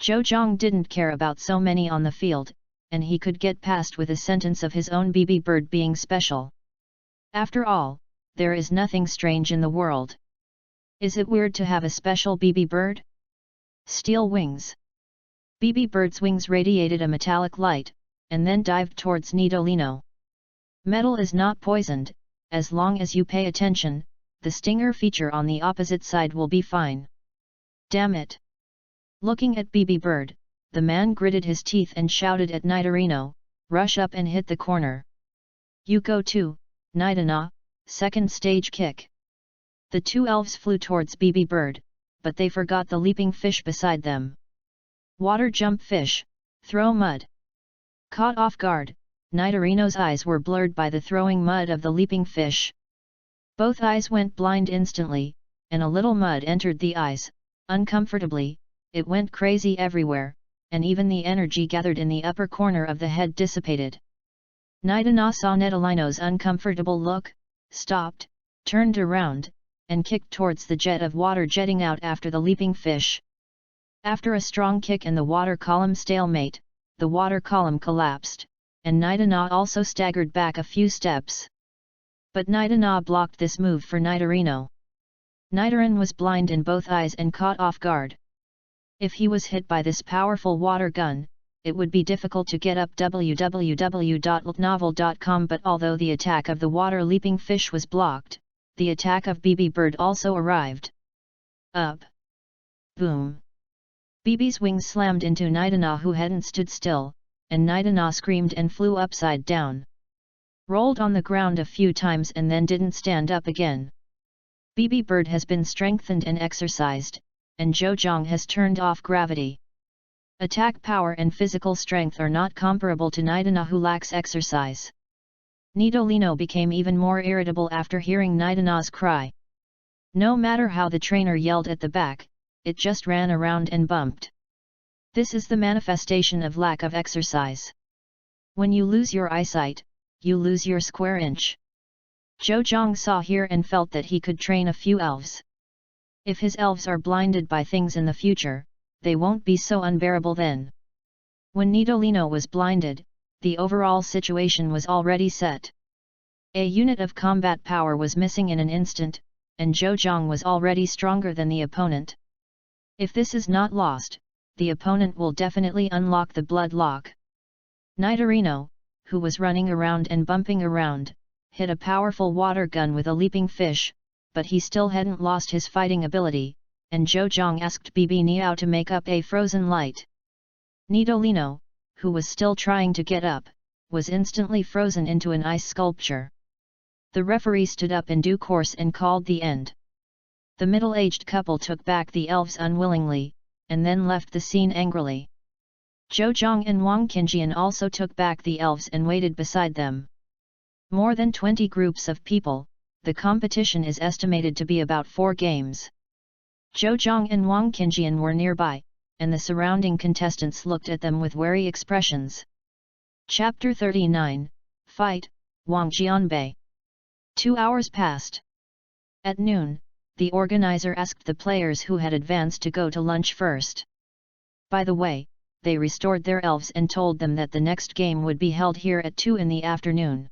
Zhou Zhang didn't care about so many on the field, and he could get past with a sentence of his own Bibi bird being special. After all, there is nothing strange in the world. Is it weird to have a special Bibi bird? Steel wings. Bibi bird's wings radiated a metallic light, and then dived towards Nidolino. Metal is not poisoned, as long as you pay attention, the stinger feature on the opposite side will be fine. Damn it! Looking at BB Bird, the man gritted his teeth and shouted at Nidorino, rush up and hit the corner. You go too, Nidana, second stage kick. The two elves flew towards BB Bird, but they forgot the leaping fish beside them. Water jump fish, throw mud. Caught off guard, Nidorino's eyes were blurred by the throwing mud of the leaping fish. Both eyes went blind instantly, and a little mud entered the eyes, uncomfortably, it went crazy everywhere, and even the energy gathered in the upper corner of the head dissipated. Nidana saw Nidolino's uncomfortable look, stopped, turned around, and kicked towards the jet of water jetting out after the leaping fish. After a strong kick and the water column stalemate, the water column collapsed, and Nidana also staggered back a few steps. But Nidana blocked this move for Nidorino. Nidoran was blind in both eyes and caught off guard. If he was hit by this powerful water gun, it would be difficult to get up www.novel.com, but although the attack of the water leaping fish was blocked, the attack of BB Bird also arrived. Up! Boom! BB's wings slammed into Nidana, who hadn't stood still, and Nidana screamed and flew upside down. Rolled on the ground a few times and then didn't stand up again. BB Bird has been strengthened and exercised, and Zhejiang has turned off gravity. Attack power and physical strength are not comparable to Nidana, who lacks exercise. Nidolino became even more irritable after hearing Nidana's cry. No matter how the trainer yelled at the back, it just ran around and bumped. This is the manifestation of lack of exercise. When you lose your eyesight, you lose your square inch. Zhejiang saw here and felt that he could train a few elves. If his elves are blinded by things in the future, they won't be so unbearable then. When Nidolino was blinded, the overall situation was already set. A unit of combat power was missing in an instant, and Zhejiang was already stronger than the opponent. If this is not lost, the opponent will definitely unlock the blood lock. Nidorino, who was running around and bumping around, hit a powerful water gun with a leaping fish, but he still hadn't lost his fighting ability, and Zhejiang asked BB Niao to make up a frozen light. Nidolino, who was still trying to get up, was instantly frozen into an ice sculpture. The referee stood up in due course and called the end. The middle-aged couple took back the elves unwillingly, and then left the scene angrily. Zhejiang and Wang Qingjian also took back the elves and waited beside them. More than 20 groups of people, the competition is estimated to be about 4 games. Zhejiang and Wang Qingjian were nearby, and the surrounding contestants looked at them with wary expressions. Chapter 39, Fight, Wang Jianbei. 2 hours passed. At noon, the organizer asked the players who had advanced to go to lunch first. By the way, they restored their elves and told them that the next game would be held here at 2 in the afternoon.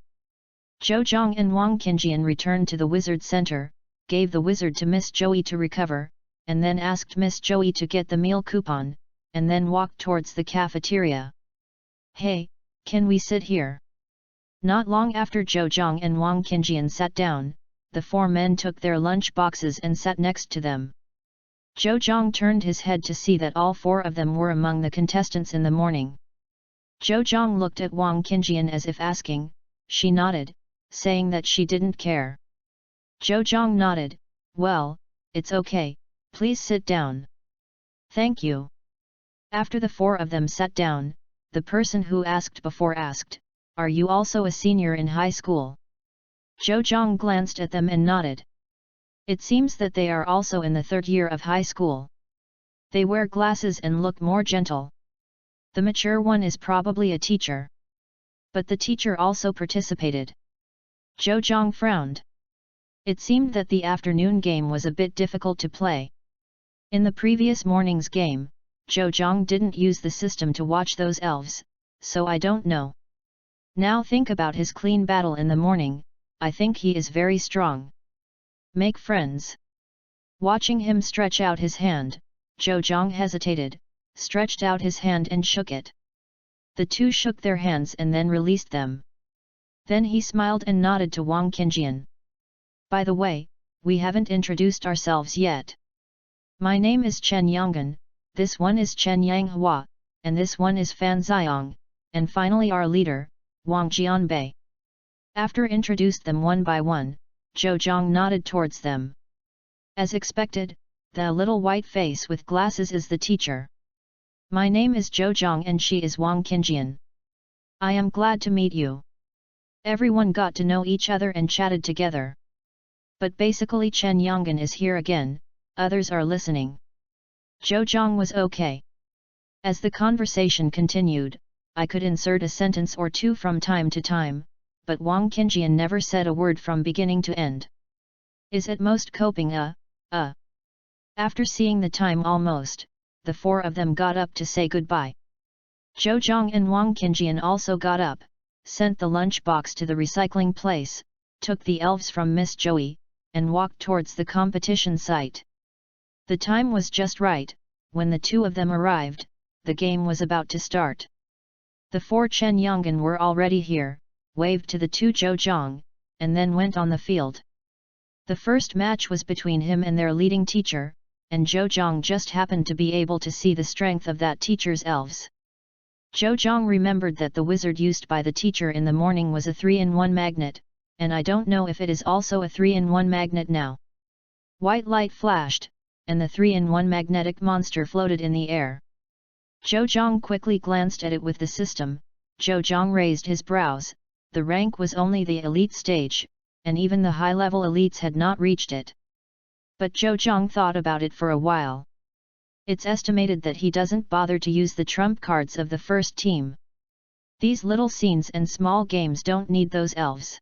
Zhejiang and Wang Qingjian returned to the Wizard Center, gave the wizard to Miss Joey to recover, and then asked Miss Joey to get the meal coupon, and then walked towards the cafeteria. Hey, can we sit here? Not long after Zhejiang and Wang Qingjian sat down, the 4 men took their lunch boxes and sat next to them. Zhejiang turned his head to see that all 4 of them were among the contestants in the morning. Zhejiang looked at Wang Qingjian as if asking, she nodded, saying that she didn't care. Zhejiang nodded, well, it's okay, please sit down. Thank you. After the 4 of them sat down, the person who asked before asked, are you also a senior in high school? Zhejiang glanced at them and nodded. It seems that they are also in the 3rd year of high school. They wear glasses and look more gentle. The mature one is probably a teacher. But the teacher also participated. Zhejiang frowned. It seemed that the afternoon game was a bit difficult to play. In the previous morning's game, Zhejiang didn't use the system to watch those elves, so I don't know. Now think about his clean battle in the morning, I think he is very strong. Make friends. Watching him stretch out his hand, Zhejiang hesitated, stretched out his hand and shook it. The two shook their hands and then released them. Then he smiled and nodded to Wang Qingjian. By the way, we haven't introduced ourselves yet. My name is Chen Yonggan, this one is Chen Yanghua, and this one is Fan Xiong, and finally our leader, Wang Jianbei. After introduced them one by one, Zhou Zhang nodded towards them. As expected, the little white face with glasses is the teacher. My name is Zhou Zhang and she is Wang Qingjian. I am glad to meet you. Everyone got to know each other and chatted together. But basically Chen Yonggan is here again, others are listening. Zhou Zhang was okay. As the conversation continued, I could insert a sentence or two from time to time, but Wang Qingjian never said a word from beginning to end. Is at most coping After seeing the time almost, the four of them got up to say goodbye. Zhou Zhang and Wang Qingjian also got up, sent the lunch box to the recycling place, took the elves from Miss Joey, and walked towards the competition site. The time was just right. When the two of them arrived, the game was about to start. The four Chen Yonggan were already here, waved to the two Zhou Zhang, and then went on the field. The first match was between him and their leading teacher, and Zhou Zhang just happened to be able to see the strength of that teacher's elves. Zhou Zhang remembered that the wizard used by the teacher in the morning was a 3-in-1 magnet, and I don't know if it is also a 3-in-1 magnet now. White light flashed, and the 3-in-1 magnetic monster floated in the air. Zhou Zhang quickly glanced at it with the system. Zhou Zhang raised his brows. The rank was only the elite stage, and even the high-level elites had not reached it. But Zhou Zhang thought about it for a while. It's estimated that he doesn't bother to use the trump cards of the first team. These little scenes and small games don't need those elves.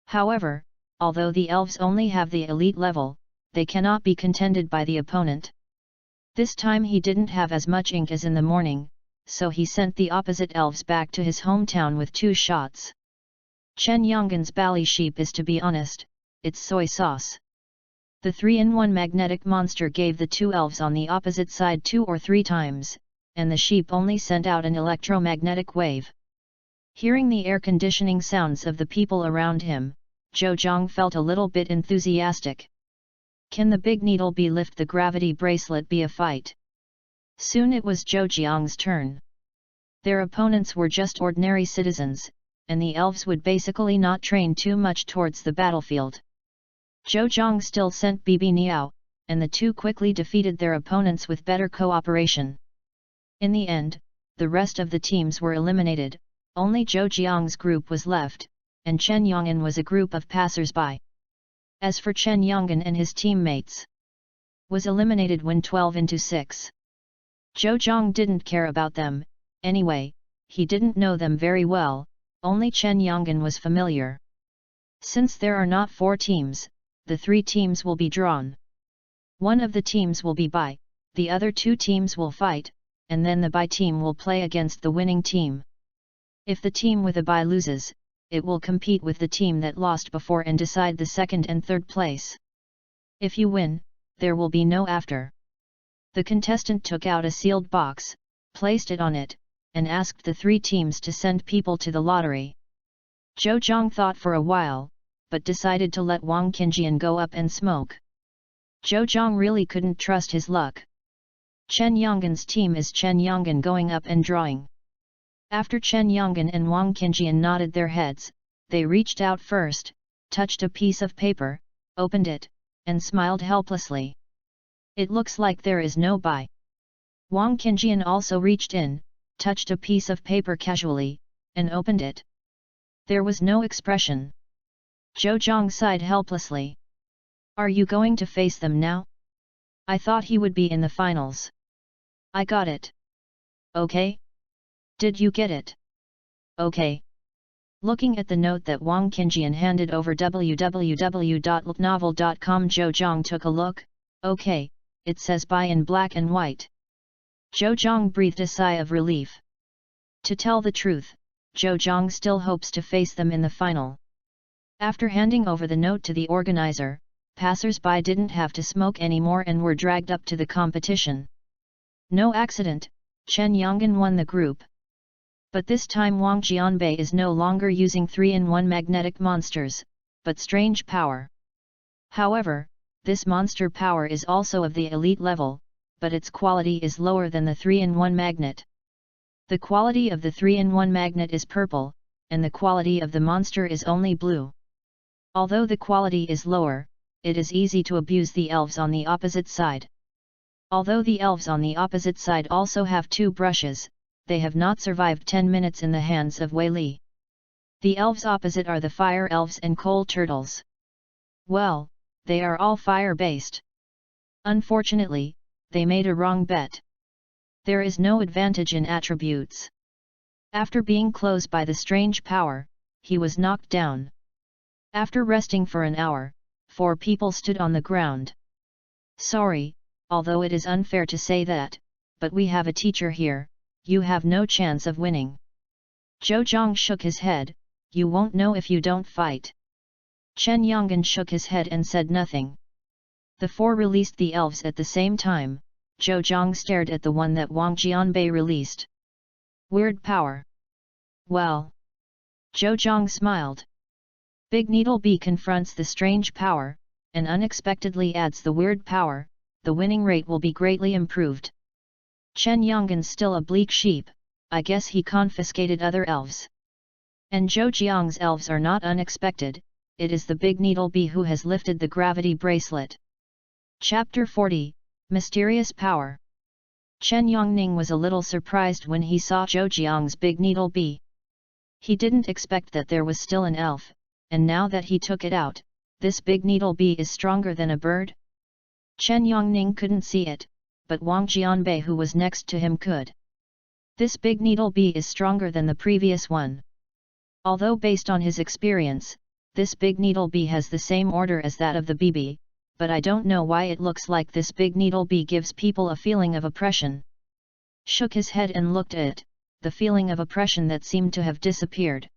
However, although the elves only have the elite level, they cannot be contended by the opponent. This time he didn't have as much ink as in the morning, so he sent the opposite elves back to his hometown with 2 shots. Chen Yonggan's bally sheep is, to be honest, it's soy sauce. The 3-in-1 magnetic monster gave the 2 elves on the opposite side 2 or 3 times, and the sheep only sent out an electromagnetic wave. Hearing the air conditioning sounds of the people around him, Zhou Zhang felt a little bit enthusiastic. Can the big needle be lift the gravity bracelet be a fight? Soon it was Zhou Jiang's turn. Their opponents were just ordinary citizens, and the elves would basically not train too much towards the battlefield. Zhou Zhang still sent Bibi Niao, and the two quickly defeated their opponents with better cooperation. In the end, the rest of the teams were eliminated, only Zhou Jiang's group was left, and Chen Yonggan was a group of passers-by. As for Chen Yonggan and his teammates, was eliminated when 12-6. Zhou Zhang didn't care about them, anyway, he didn't know them very well, only Chen Yonggan was familiar. Since there are not 4 teams, the 3 teams will be drawn. One of the teams will be bye, the other 2 teams will fight, and then the bye team will play against the winning team. If the team with a bye loses, it will compete with the team that lost before and decide the 2nd and 3rd place. If you win, there will be no after. The contestant took out a sealed box, placed it on it, and asked the 3 teams to send people to the lottery. Zhou Zhang thought for a while, but decided to let Wang Qingjian go up and smoke. Zhou Zhang really couldn't trust his luck. Chen Yonggan's team is Chen Yonggan going up and drawing. After Chen Yonggan and Wang Qingjian nodded their heads, they reached out first, touched a piece of paper, opened it, and smiled helplessly. It looks like there is no bye. Wang Qingjian also reached in, touched a piece of paper casually, and opened it. There was no expression. Zhou Zhang sighed helplessly. Are you going to face them now? I thought he would be in the finals. I got it. Okay? Did you get it? Okay. Looking at the note that Wang Qingjian handed over www.novel.com, Zhou Zhang took a look. Okay, it says bye in black and white. Zhou Zhang breathed a sigh of relief. To tell the truth, Zhou Zhang still hopes to face them in the final. After handing over the note to the organizer, passers-by didn't have to smoke anymore and were dragged up to the competition. No accident, Chen Yonggan won the group. But this time Wang Jianbei is no longer using 3-in-1 magnetic monsters, but strange power. However, this monster power is also of the elite level, but its quality is lower than the 3-in-1 magnet. The quality of the 3-in-1 magnet is purple, and the quality of the monster is only blue. Although the quality is lower, it is easy to abuse the elves on the opposite side. Although the elves on the opposite side also have 2 brushes, they have not survived 10 minutes in the hands of Wei Li. The elves opposite are the fire elves and coal turtles. Well, they are all fire-based. Unfortunately, they made a wrong bet. There is no advantage in attributes. After being closed by the strange power, he was knocked down. After resting for an hour, 4 people stood on the ground. Sorry, although it is unfair to say that, but we have a teacher here, you have no chance of winning. Zhou Zhang shook his head, you won't know if you don't fight. Chen Yonggan shook his head and said nothing. The 4 released the elves at the same time. Zhou Zhang stared at the one that Wang Jianbei released. Weird power. Well. Zhou Zhang smiled. Big Needle Bee confronts the strange power, and unexpectedly adds the weird power, the winning rate will be greatly improved. Chen Yonggan's still a bleak sheep, I guess he confiscated other elves. And Zhou Jiang's elves are not unexpected, it is the Big Needle Bee who has lifted the gravity bracelet. Chapter 40, Mysterious Power. Chen Yongning was a little surprised when he saw Zhou Jiang's Big Needle Bee. He didn't expect that there was still an elf, and now that he took it out, this Big Needle Bee is stronger than a bird? Chen Yongning couldn't see it, but Wang Jianbei who was next to him could. This Big Needle Bee is stronger than the previous one. Although based on his experience, this Big Needle Bee has the same order as that of the BB, but I don't know why it looks like this Big Needle Bee gives people a feeling of oppression. Shook his head and looked at it, the feeling of oppression that seemed to have disappeared.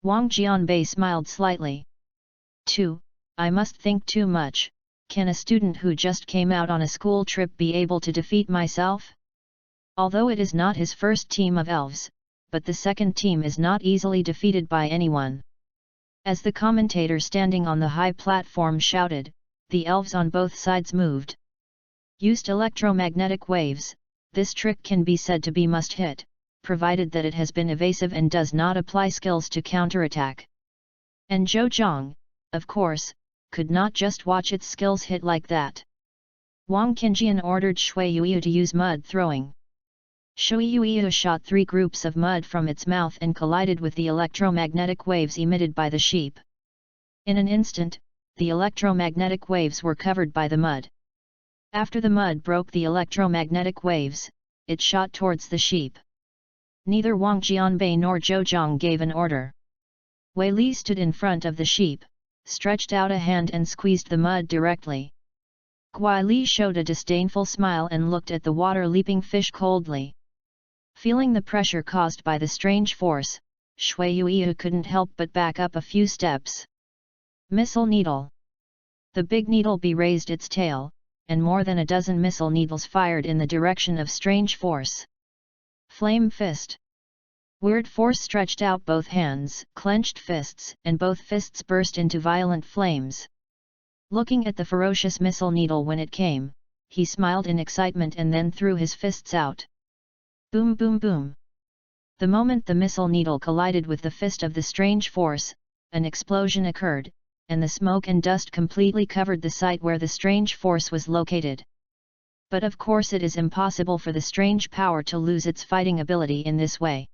Wang Jianbei smiled slightly. 2. I must think too much, can a student who just came out on a school trip be able to defeat myself? Although it is not his first team of elves, but the second team is not easily defeated by anyone. As the commentator standing on the high platform shouted, the elves on both sides moved. Used electromagnetic waves, this trick can be said to be must-hit, provided that it has been evasive and does not apply skills to counterattack. And Zhou Zhang, of course, could not just watch its skills hit like that. Wang Qingjian ordered Shui Yuyu to use mud throwing. Shui Yuyu shot 3 groups of mud from its mouth and collided with the electromagnetic waves emitted by the sheep. In an instant, the electromagnetic waves were covered by the mud. After the mud broke the electromagnetic waves, it shot towards the sheep. Neither Wang Jianbei nor Zhou Zhang gave an order. Wei Li stood in front of the sheep, stretched out a hand and squeezed the mud directly. Guai Li showed a disdainful smile and looked at the water-leaping fish coldly. Feeling the pressure caused by the strange force, Shui Yuyu couldn't help but back up a few steps. Missile Needle. The Big Needle Bee raised its tail, and more than a dozen missile needles fired in the direction of strange force. Flame Fist. Weird force stretched out both hands, clenched fists, and both fists burst into violent flames. Looking at the ferocious missile needle when it came, he smiled in excitement and then threw his fists out. Boom boom boom. The moment the missile needle collided with the fist of the strange force, an explosion occurred, and the smoke and dust completely covered the site where the strange force was located. But of course it is impossible for the strange power to lose its fighting ability in this way.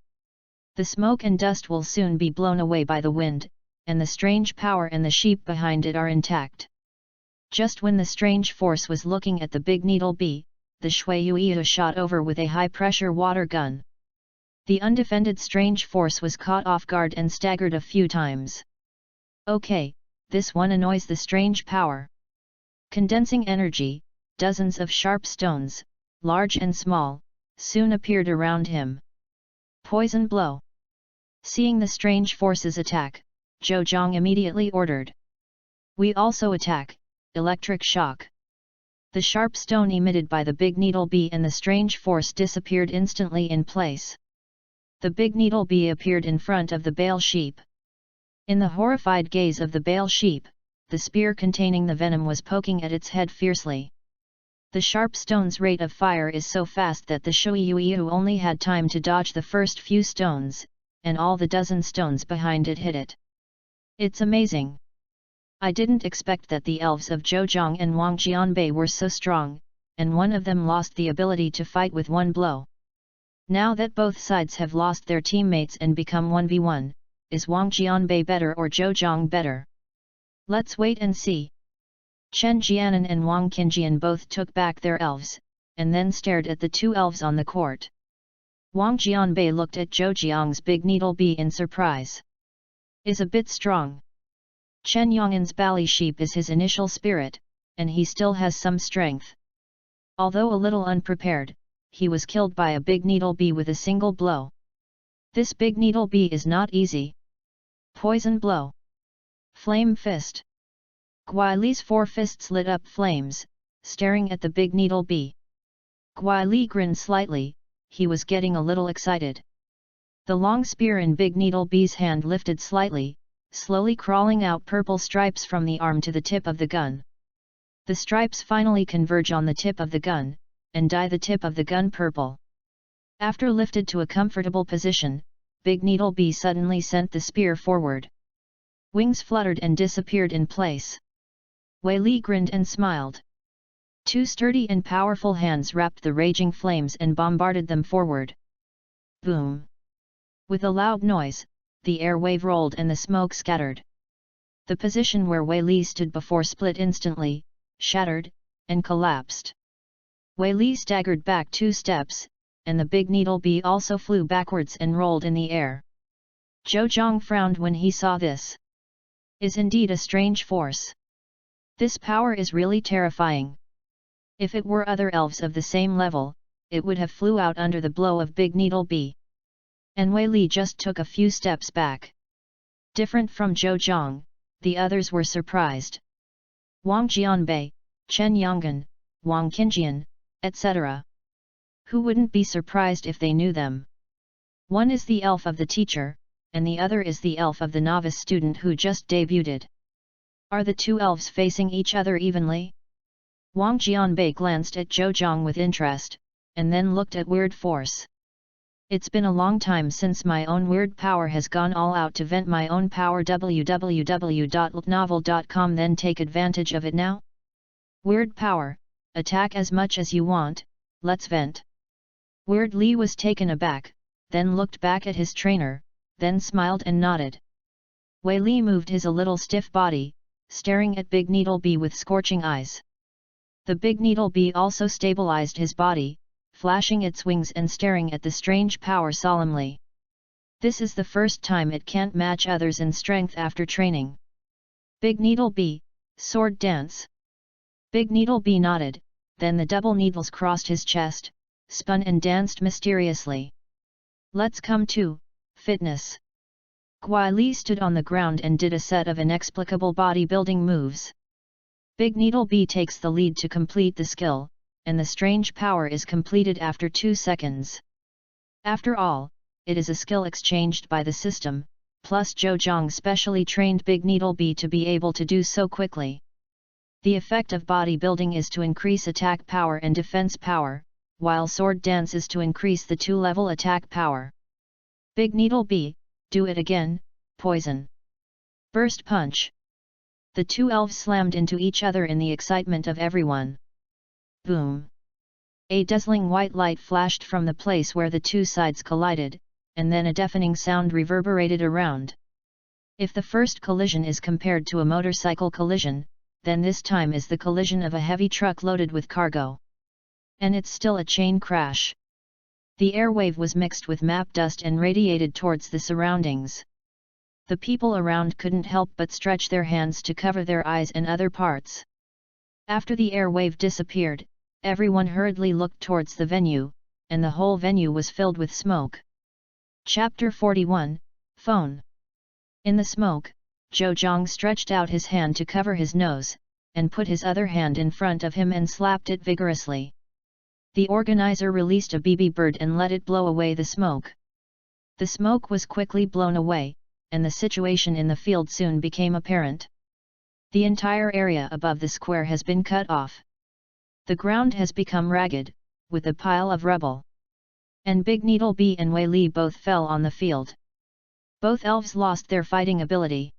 The smoke and dust will soon be blown away by the wind, and the strange power and the sheep behind it are intact. Just when the strange force was looking at the Big Needle Bee, the Shui Yuyu shot over with a high-pressure water gun. The undefended strange force was caught off guard and staggered a few times. Okay, this one annoys the strange power. Condensing energy, dozens of sharp stones, large and small, soon appeared around him. Poison Blow. Seeing the strange force's attack, Zhou Zhang immediately ordered. We also attack, Electric Shock. The sharp stone emitted by the Big Needle Bee and the strange force disappeared instantly in place. The big needle bee appeared in front of the bale sheep. In the horrified gaze of the bale sheep, the spear containing the venom was poking at its head fiercely. The sharp stone's rate of fire is so fast that the Shuiyu only had time to dodge the first few stones, and all the dozen stones behind it hit it. It's amazing. I didn't expect that the elves of Zhejiang and Wang Jianbei were so strong, and one of them lost the ability to fight with one blow. Now that both sides have lost their teammates and become 1v1, is Wang Jianbei better or Zhejiang better? Let's wait and see. Chen Jianan and Wang Qinjian both took back their elves, and then stared at the two elves on the court. Wang Jianbei looked at Zhejiang's big needle bee in surprise. Is a bit strong. Chen Yong'an's bally sheep is his initial spirit, and he still has some strength. Although a little unprepared, he was killed by a big needle bee with a single blow. This big needle bee is not easy. Poison blow. Flame fist. Guai Li's four fists lit up flames, staring at the big needle bee. Guai Li grinned slightly, he was getting a little excited. The long spear in big needle bee's hand lifted slightly, slowly crawling out purple stripes from the arm to the tip of the gun. The stripes finally converge on the tip of the gun, and dye the tip of the gun purple. After lifted to a comfortable position, big needle bee suddenly sent the spear forward. Wings fluttered and disappeared in place. Wei Li grinned and smiled. Two sturdy and powerful hands wrapped the raging flames and bombarded them forward. Boom! With a loud noise, the air wave rolled and the smoke scattered. The position where Wei Li stood before split instantly, shattered, and collapsed. Wei Li staggered back 2 steps, and the big needle bee also flew backwards and rolled in the air. Zhejiang frowned when he saw this. Is indeed a strange force. This power is really terrifying. If it were other elves of the same level, it would have flew out under the blow of big needle bee. And Wei Li just took a few steps back. Different from Zhejiang, the others were surprised. Wang Jianbei, Chen Yong'an, Wang Qinjian, etc. Who wouldn't be surprised if they knew them? One is the elf of the teacher, and the other is the elf of the novice student who just debuted. Are the two elves facing each other evenly? Wang Jianbei glanced at Zhejiang with interest, and then looked at Weird Force. It's been a long time since my own weird power has gone all out to vent my own power. www.novel.com. Then take advantage of it now? Weird power, attack as much as you want, let's vent. Weird Li was taken aback, then looked back at his trainer, then smiled and nodded. Wei Li moved his a little stiff body, staring at Big Needle Bee with scorching eyes. The Big Needle Bee also stabilized his body, flashing its wings and staring at the strange power solemnly. This is the first time it can't match others in strength after training. Big Needle Bee, sword dance. Big Needle Bee nodded, then the double needles crossed his chest, spun and danced mysteriously. Let's come to fitness. Guai Li stood on the ground and did a set of inexplicable bodybuilding moves. Big Needle Bee takes the lead to complete the skill, and the strange power is completed after 2 seconds. After all, it is a skill exchanged by the system, plus Zhejiang specially trained Big Needle Bee to be able to do so quickly. The effect of bodybuilding is to increase attack power and defense power, while sword dance is to increase the 2-level attack power. Big Needle Bee, do it again, poison. Burst punch. The two elves slammed into each other in the excitement of everyone. Boom! A dazzling white light flashed from the place where the two sides collided, and then a deafening sound reverberated around. If the first collision is compared to a motorcycle collision, then this time is the collision of a heavy truck loaded with cargo. And it's still a chain crash. The airwave was mixed with map dust and radiated towards the surroundings. The people around couldn't help but stretch their hands to cover their eyes and other parts. After the airwave disappeared, everyone hurriedly looked towards the venue, and the whole venue was filled with smoke. Chapter 41, Phone. In the smoke, Zhejiang stretched out his hand to cover his nose, and put his other hand in front of him and slapped it vigorously. The organizer released a BB bird and let it blow away the smoke. The smoke was quickly blown away, and the situation in the field soon became apparent. The entire area above the square has been cut off. The ground has become ragged, with a pile of rubble. And Big Needle Bee and Wei Li both fell on the field. Both elves lost their fighting ability.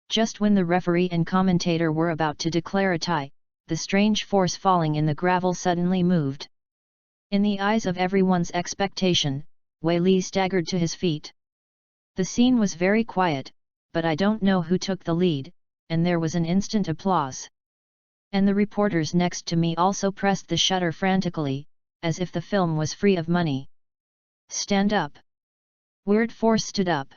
Just when the referee and commentator were about to declare a tie, the strange force falling in the gravel suddenly moved. In the eyes of everyone's expectation, Wei Li staggered to his feet. The scene was very quiet, but I don't know who took the lead, and there was an instant applause. And the reporters next to me also pressed the shutter frantically, as if the film was free of money. Stand up! Weird Force stood up.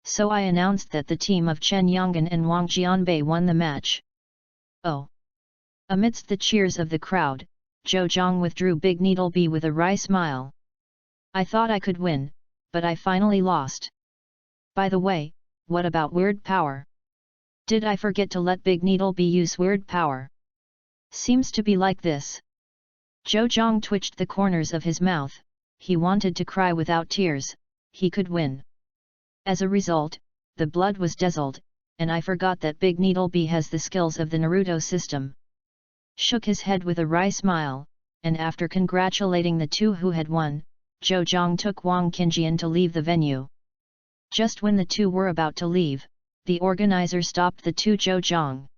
So I announced that the team of Chen Yonggan and Wang Jianbei won the match. Oh! Amidst the cheers of the crowd, Zhou Zhang withdrew Big Needle Bee with a wry smile. I thought I could win, but I finally lost. By the way, what about weird power? Did I forget to let Big Needle Bee use weird power? Seems to be like this. Zhou Zhang twitched the corners of his mouth. He wanted to cry without tears. He could win. As a result, the blood was dazzled, and I forgot that Big Needle Bee has the skills of the Naruto system. Shook his head with a wry smile, and after congratulating the two who had won, Zhou Zhang took Wang Qingjian to leave the venue. Just when the two were about to leave, the organizer stopped the two Zhou Zhang.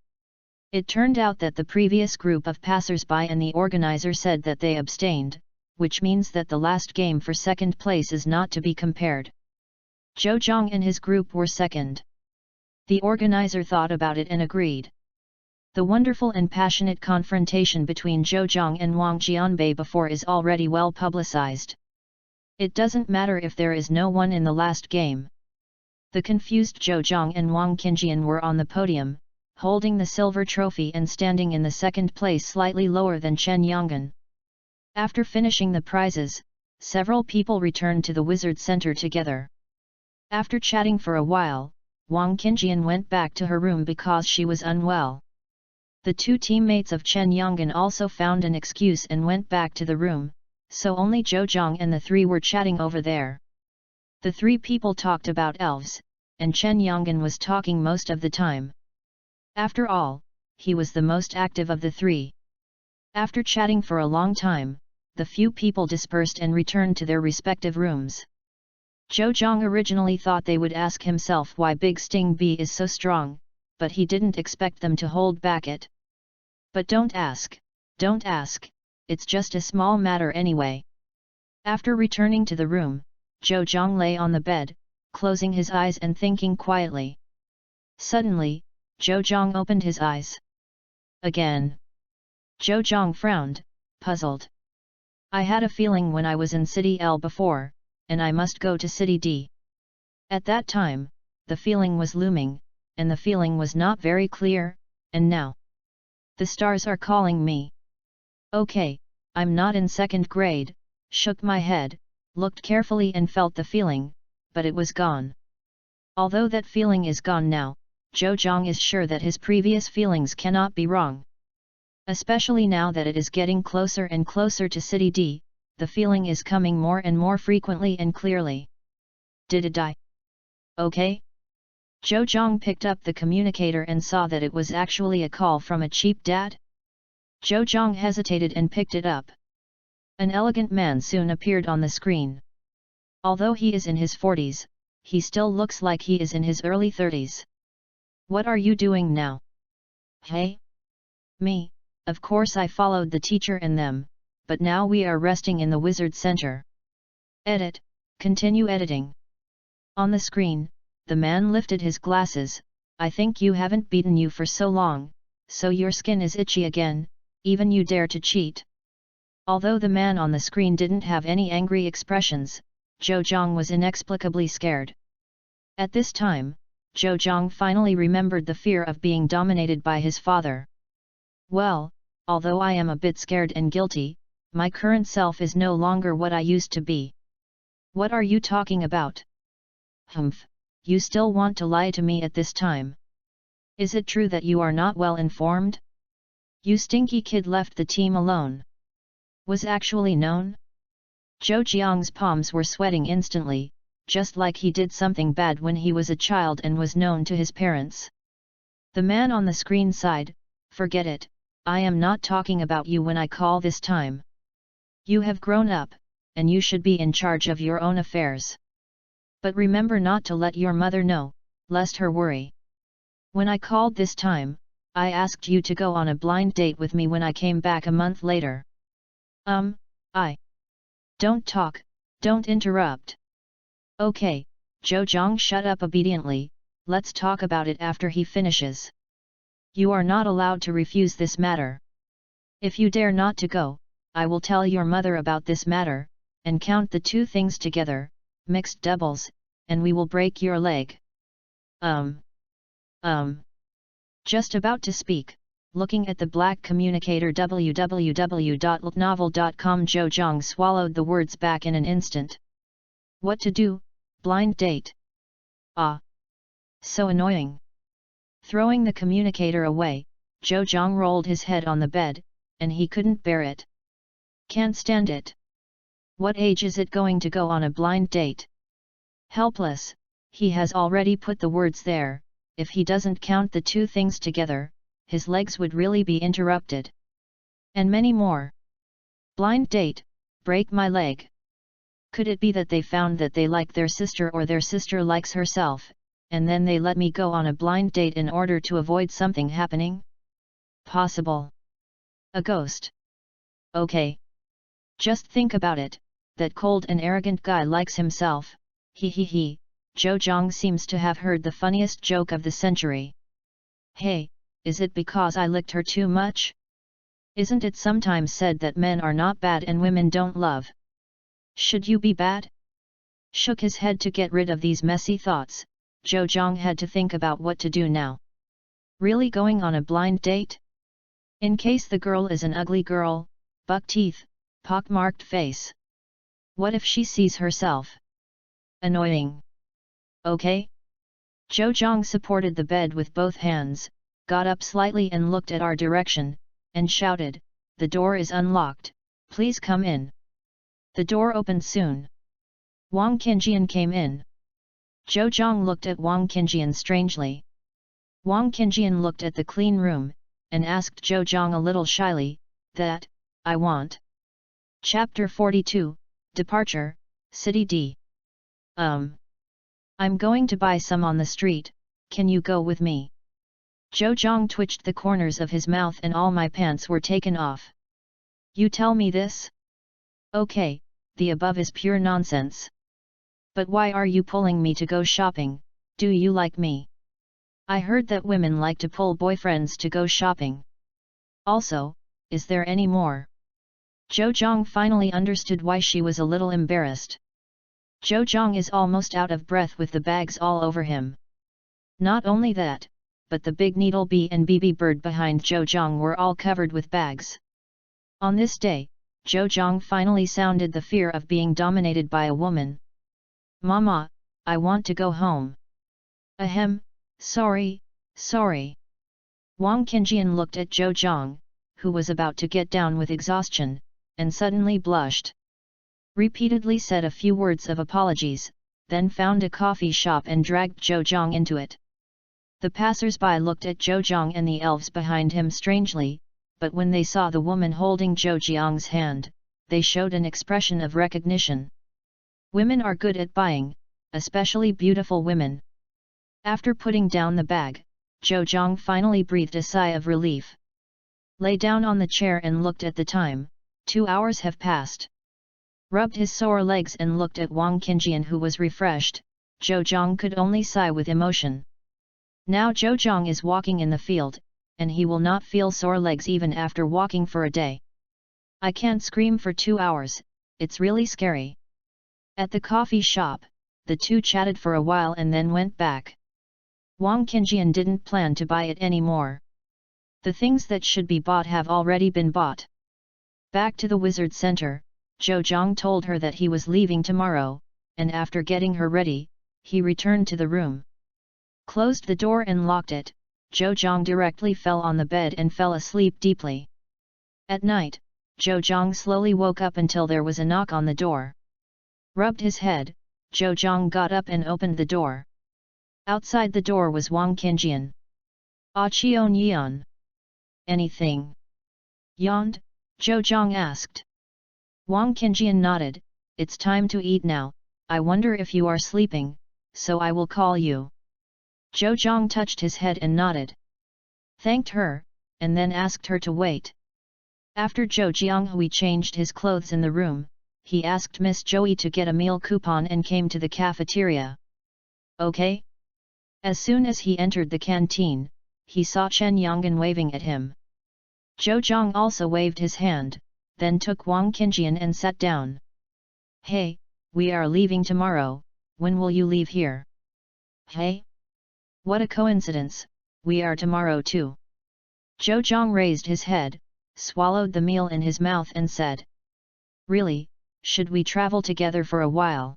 It turned out that the previous group of passers-by and the organizer said that they abstained, which means that the last game for second place is not to be compared. Zhou Zhang and his group were second. The organizer thought about it and agreed. The wonderful and passionate confrontation between Zhou Zhang and Wang Jianbei before is already well publicized. It doesn't matter if there is no one in the last game. The confused Zhou Zhang and Wang Qingjian were on the podium, holding the silver trophy and standing in the second place slightly lower than Chen Yonggan. After finishing the prizes, several people returned to the Wizard Center together. After chatting for a while, Wang Qingjian went back to her room because she was unwell. The two teammates of Chen Yonggan also found an excuse and went back to the room, so only Zhou Zhang and the three were chatting over there. The three people talked about elves, and Chen Yonggan was talking most of the time. After all, he was the most active of the three. After chatting for a long time, the few people dispersed and returned to their respective rooms. Zhou Zhang originally thought they would ask himself why Big Sting Bee is so strong, but he didn't expect them to hold back it. But don't ask, it's just a small matter anyway. After returning to the room, Zhou Zhang lay on the bed, closing his eyes and thinking quietly. Suddenly, Zhou Zhang opened his eyes. Again. Zhou Zhang frowned, puzzled. I had a feeling when I was in City L before, and I must go to City D. At that time, the feeling was looming, and the feeling was not very clear, and now. The stars are calling me. Okay, I'm not in second grade, shook my head, looked carefully and felt the feeling, but it was gone. Although that feeling is gone now, Zhou Zhang is sure that his previous feelings cannot be wrong. Especially now that it is getting closer and closer to City D, the feeling is coming more and more frequently and clearly. Did it die? Okay? Zhou Zhang picked up the communicator and saw that it was actually a call from a cheap dad. Zhou Zhang hesitated and picked it up. An elegant man soon appeared on the screen. Although he is in his 40s, he still looks like he is in his early 30s. What are you doing now? Hey? Me, of course I followed the teacher and them, but now we are resting in the Wizard Center. Edit, continue editing. On the screen, the man lifted his glasses. I think you haven't beaten you for so long, so your skin is itchy again, even you dare to cheat. Although the man on the screen didn't have any angry expressions, Zhou Zhang was inexplicably scared. At this time, Zhou Zhang finally remembered the fear of being dominated by his father. Well, although I am a bit scared and guilty, my current self is no longer what I used to be. What are you talking about? Humph, you still want to lie to me at this time? Is it true that you are not well informed? You stinky kid left the team alone. Was actually known? Zhou Jiang's palms were sweating instantly, just like he did something bad when he was a child and was known to his parents. The man on the screen sighed, "Forget it, I am not talking about you when I call this time. You have grown up, and you should be in charge of your own affairs. But remember not to let your mother know, lest her worry. When I called this time, I asked you to go on a blind date with me when I came back a month later." I. Don't talk, don't interrupt. Okay, Zhou Zhang shut up obediently, let's talk about it after he finishes. You are not allowed to refuse this matter. If you dare not to go, I will tell your mother about this matter, and count the two things together, mixed doubles, and we will break your leg. Just about to speak, looking at the black communicator www.ltnovel.com, Zhou Zhang swallowed the words back in an instant. What to do? Blind date? Ah! So annoying. Throwing the communicator away, Zhou Zhang rolled his head on the bed, and he couldn't bear it. Can't stand it. What age is it going to go on a blind date? Helpless, he has already put the words there, if he doesn't count the two things together, his legs would really be interrupted. And many more. Blind date, break my leg. Could it be that they found that they like their sister or their sister likes herself, and then they let me go on a blind date in order to avoid something happening? Possible. A ghost. Okay. Just think about it, that cold and arrogant guy likes himself, he. Zhou Zhang seems to have heard the funniest joke of the century. Hey, is it because I licked her too much? Isn't it sometimes said that men are not bad and women don't love? Should you be bad? Shook his head to get rid of these messy thoughts, Zhou Zhang had to think about what to do now. Really going on a blind date? In case the girl is an ugly girl, buck teeth, pock-marked face. What if she sees herself? Annoying. Okay? Zhou Zhang supported the bed with both hands, got up slightly and looked at our direction, and shouted, "The door is unlocked, please come in." The door opened soon. Wang Qingjian came in. Zhou Zhang looked at Wang Qingjian strangely. Wang Qingjian looked at the clean room, and asked Zhou Zhang a little shyly, "That, I want." Chapter 42, Departure, City D. I'm going to buy some on the street, can you go with me? Zhou Zhang twitched the corners of his mouth and all my pants were taken off. You tell me this? Okay, the above is pure nonsense. But why are you pulling me to go shopping, do you like me? I heard that women like to pull boyfriends to go shopping. Also, is there any more? Zhou Zhang finally understood why she was a little embarrassed. Zhou Zhang is almost out of breath with the bags all over him. Not only that, but the big needle bee and BB bird behind Zhou Zhang were all covered with bags. On this day, Zhou Zhang finally sounded the fear of being dominated by a woman. Mama, I want to go home. Ahem, sorry. Wang Qingjian looked at Zhou Zhang, who was about to get down with exhaustion, and suddenly blushed. Repeatedly said a few words of apologies, then found a coffee shop and dragged Zhou Zhang into it. The passers-by looked at Zhou Zhang and the elves behind him strangely, but when they saw the woman holding Zhou Zhang's hand, they showed an expression of recognition. Women are good at buying, especially beautiful women. After putting down the bag, Zhou Zhang finally breathed a sigh of relief. Lay down on the chair and looked at the time, 2 hours have passed. Rubbed his sore legs and looked at Wang Qingjian who was refreshed, Zhou Zhang could only sigh with emotion. Now Zhou Zhang is walking in the field, and he will not feel sore legs even after walking for a day. I can't scream for 2 hours, it's really scary. At the coffee shop, the two chatted for a while and then went back. Wang Qingjian didn't plan to buy it anymore. The things that should be bought have already been bought. Back to the Wizard Center, Zhou Zhang told her that he was leaving tomorrow, and after getting her ready, he returned to the room. Closed the door and locked it, Zhou Zhang directly fell on the bed and fell asleep deeply. At night, Zhou Zhang slowly woke up until there was a knock on the door. Rubbed his head, Zhou Zhang got up and opened the door. Outside the door was Wang Qingjian. "Ah Qian Yan. Anything?" "Yawned?" Zhou Zhang asked. Wang Qingjian nodded. "It's time to eat now, I wonder if you are sleeping, so I will call you." Zhou Zhang touched his head and nodded. Thanked her, and then asked her to wait. After Zhou Jianghui changed his clothes in the room, he asked Miss Joey to get a meal coupon and came to the cafeteria. "Okay?" As soon as he entered the canteen, he saw Chen Yonggan waving at him. Zhou Zhang also waved his hand, then took Wang Qingjian and sat down. "Hey, we are leaving tomorrow, when will you leave here?" "Hey? What a coincidence, we are tomorrow too." Zhou Zhang raised his head, swallowed the meal in his mouth and said. "Really, should we travel together for a while?"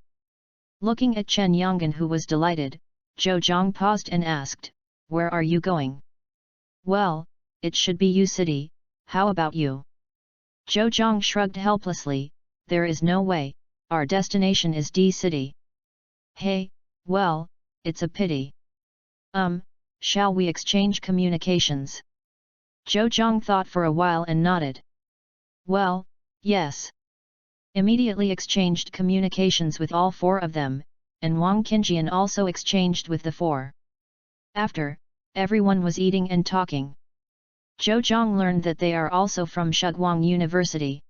Looking at Chen Yonggan, who was delighted, Zhou Zhang paused and asked, "Where are you going?" "Well, it should be U City, how about you?" Zhou Zhang shrugged helplessly, "There is no way, our destination is D City." "Hey, well, it's a pity. Shall we exchange communications?" Zhou Zhang thought for a while and nodded. "Well, yes." Immediately exchanged communications with all four of them, and Wang Qingjian also exchanged with the four. After, everyone was eating and talking. Zhou Zhang learned that they are also from Shiguang University.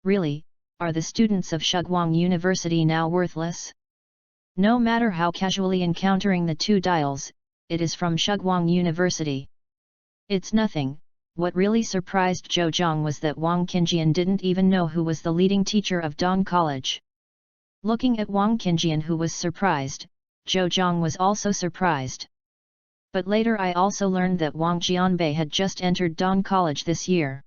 Really, are the students of Shiguang University now worthless? No matter how casually encountering the two dials, it is from Shiguang University. It's nothing. What really surprised Zhou Zhang was that Wang Qingjian didn't even know who was the leading teacher of Dong College. Looking at Wang Qingjian, who was surprised, Zhou Zhang was also surprised. But later I also learned that Wang Jianbei had just entered Dong College this year.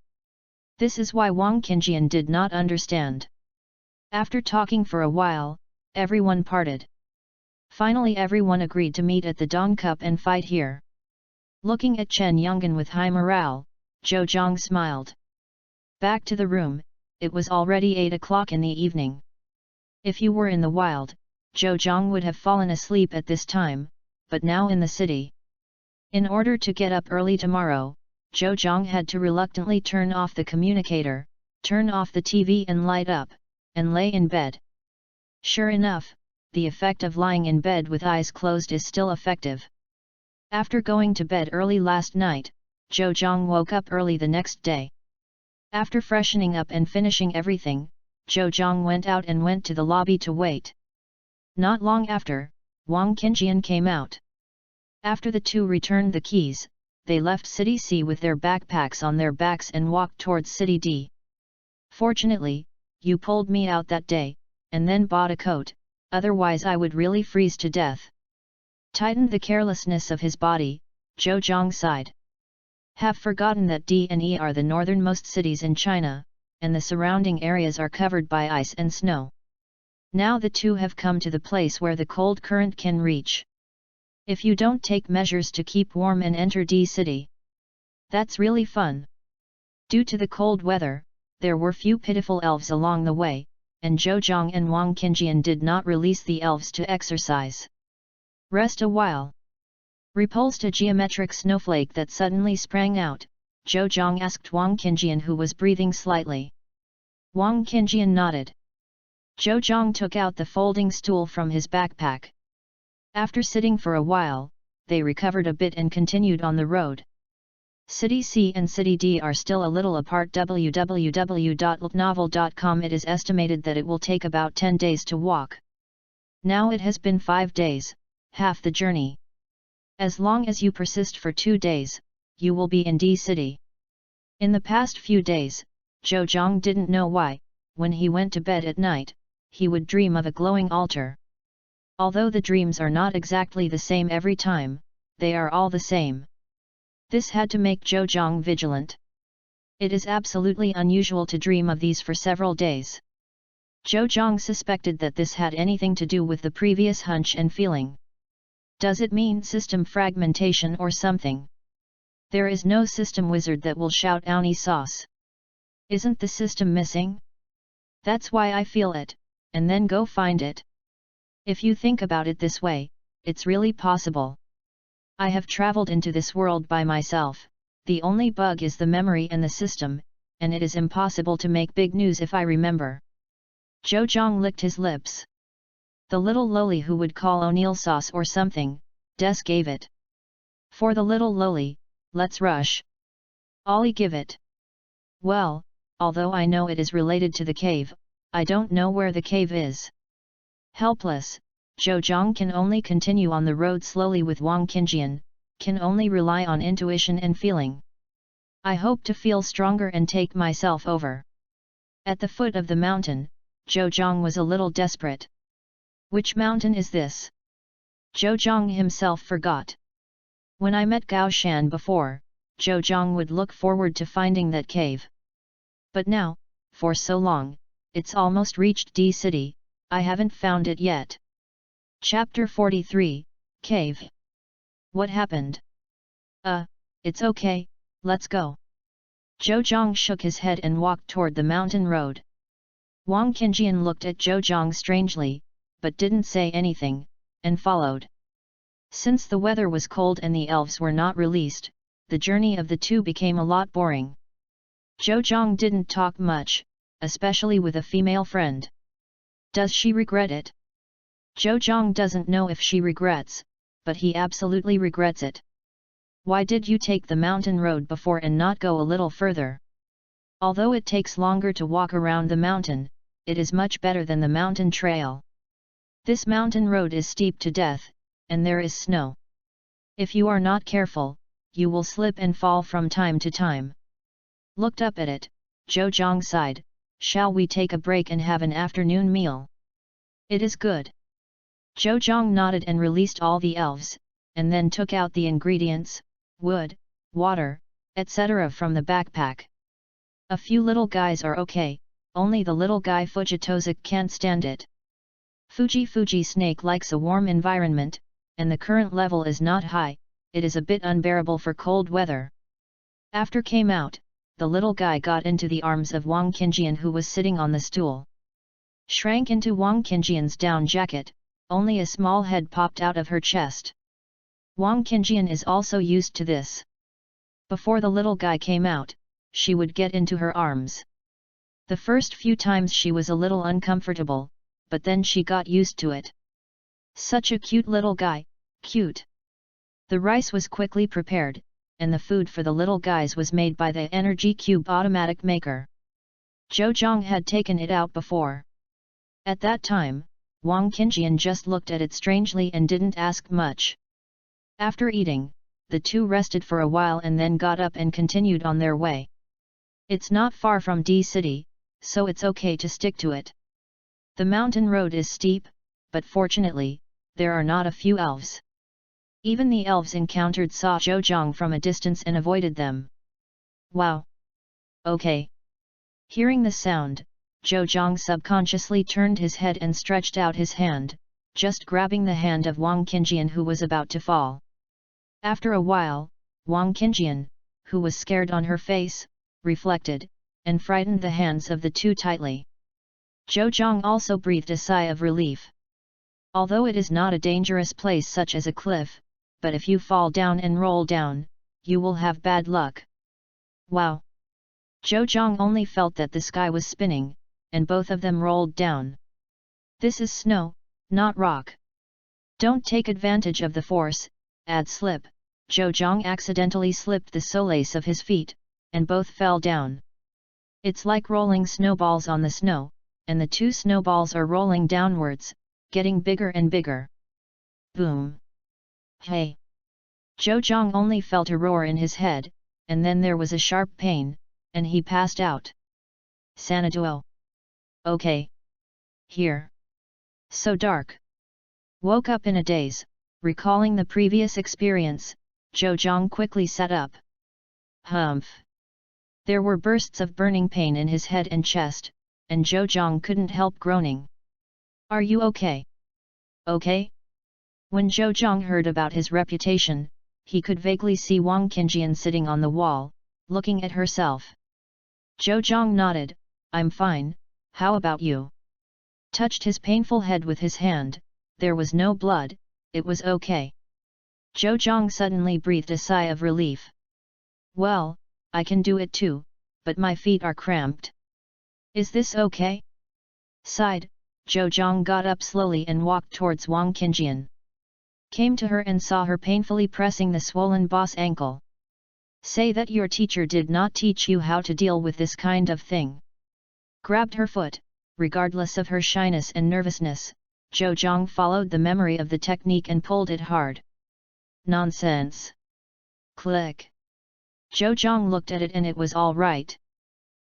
This is why Wang Qingjian did not understand. After talking for a while, everyone parted. Finally everyone agreed to meet at the Dong Cup and fight here. Looking at Chen Yonggan with high morale, Zhou Zhang smiled. Back to the room, it was already 8 o'clock in the evening. If you were in the wild, Zhou Zhang would have fallen asleep at this time, but now in the city. In order to get up early tomorrow, Zhou Zhang had to reluctantly turn off the communicator, turn off the TV and light up, and lay in bed. Sure enough, the effect of lying in bed with eyes closed is still effective. After going to bed early last night, Zhou Zhang woke up early the next day. After freshening up and finishing everything, Zhou Zhang went out and went to the lobby to wait. Not long after, Wang Qingjian came out. After the two returned the keys, they left City C with their backpacks on their backs and walked towards City D. "Fortunately, you pulled me out that day, and then bought a coat, otherwise I would really freeze to death." Tightened the carelessness of his body, Zhou Zhang sighed. "Have forgotten that D and E are the northernmost cities in China, and the surrounding areas are covered by ice and snow. Now the two have come to the place where the cold current can reach. If you don't take measures to keep warm and enter D City, that's really fun." Due to the cold weather, there were few pitiful elves along the way, and Zhou Zhang and Wang Qingjian did not release the elves to exercise. "Rest a while." Repulsed a geometric snowflake that suddenly sprang out, Zhou Zhang asked Wang Qingjian, who was breathing slightly. Wang Qingjian nodded. Zhou Zhang took out the folding stool from his backpack. After sitting for a while, they recovered a bit and continued on the road. City C and City D are still a little apart. www.novel.com. It is estimated that it will take about 10 days to walk. Now it has been 5 days, half the journey. As long as you persist for 2 days, you will be in D City. In the past few days, Zhou Zhang didn't know why, when he went to bed at night, he would dream of a glowing altar. Although the dreams are not exactly the same every time, they are all the same. This had to make Zhou Zhang vigilant. It is absolutely unusual to dream of these for several days. Zhou Zhang suspected that this had anything to do with the previous hunch and feeling. Does it mean system fragmentation or something? There is no system wizard that will shout "Ouni sauce." Isn't the system missing? That's why I feel it, and then go find it. If you think about it this way, it's really possible. I have traveled into this world by myself, the only bug is the memory and the system, and it is impossible to make big news if I remember. Zhou licked his lips. The little loli who would call O'Neill sauce or something, Des gave it. For the little loli, let's rush. Ollie give it. Well, although I know it is related to the cave, I don't know where the cave is. Helpless, Zhou can only continue on the road slowly with Wang Qingjian, can only rely on intuition and feeling. I hope to feel stronger and take myself over. At the foot of the mountain, Zhou was a little desperate. Which mountain is this? Zhou himself forgot. When I met Gao Shan before, Zhou would look forward to finding that cave. But now, for so long, it's almost reached D City, I haven't found it yet. Chapter 43, Cave. What happened? It's okay, let's go. Zhou shook his head and walked toward the mountain road. Wang Qingjian looked at Zhou strangely, but didn't say anything, and followed. Since the weather was cold and the elves were not released, the journey of the two became a lot boring. Zhou didn't talk much, especially with a female friend. Does she regret it? Zhou doesn't know if she regrets, but he absolutely regrets it. Why did you take the mountain road before and not go a little further? Although it takes longer to walk around the mountain, it is much better than the mountain trail. This mountain road is steep to death, and there is snow. If you are not careful, you will slip and fall from time to time. Looked up at it, Zhou sighed, shall we take a break and have an afternoon meal? It is good. Zhou nodded and released all the elves, and then took out the ingredients, wood, water, etc. from the backpack. A few little guys are okay, only the little guy Fujitozik can't stand it. Fuji snake likes a warm environment, and the current level is not high, it is a bit unbearable for cold weather. After came out, the little guy got into the arms of Wang Qingjian who was sitting on the stool. Shrank into Wang Qingjian's down jacket, only a small head popped out of her chest. Wang Qingjian is also used to this. Before the little guy came out, she would get into her arms. The first few times she was a little uncomfortable, but then she got used to it. Such a cute little guy, cute. The rice was quickly prepared, and the food for the little guys was made by the Energy Cube automatic maker. Zhou had taken it out before. At that time, Wang Qingjian just looked at it strangely and didn't ask much. After eating, the two rested for a while and then got up and continued on their way. It's not far from D City, so it's okay to stick to it. The mountain road is steep, but fortunately, there are not a few elves. Even the elves encountered saw Zhou from a distance and avoided them. Wow! Okay. Hearing the sound, Zhou subconsciously turned his head and stretched out his hand, just grabbing the hand of Wang Qingjian who was about to fall. After a while, Wang Qingjian, who was scared on her face, reflected, and frightened the hands of the two tightly. Zhou also breathed a sigh of relief. Although it is not a dangerous place such as a cliff, but if you fall down and roll down, you will have bad luck. Wow! Zhou only felt that the sky was spinning, and both of them rolled down. This is snow, not rock. Don't take advantage of the force, add slip. Zhou accidentally slipped the solace of his feet, and both fell down. It's like rolling snowballs on the snow, and the two snowballs are rolling downwards, getting bigger and bigger. Boom! Hey! Zhou only felt a roar in his head, and then there was a sharp pain, and he passed out. Sanaduo. Okay. Here. So dark. Woke up in a daze, recalling the previous experience, Zhou quickly sat up. Humph! There were bursts of burning pain in his head and chest, and Zhou couldn't help groaning. Are you okay? Okay? When Zhou heard about his reputation, he could vaguely see Wang Qingjian sitting on the wall, looking at herself. Zhou nodded, I'm fine, how about you? Touched his painful head with his hand, there was no blood, it was okay. Zhou Zhang suddenly breathed a sigh of relief. Well, I can do it too, but my feet are cramped. Is this okay? Sighed, Zhou Zhang got up slowly and walked towards Wang Qingjian. Came to her and saw her painfully pressing the swollen boss ankle. Say that your teacher did not teach you how to deal with this kind of thing. Grabbed her foot, regardless of her shyness and nervousness, Zhou Zhang followed the memory of the technique and pulled it hard. Nonsense. Click. Zhou Zhang looked at it and it was all right.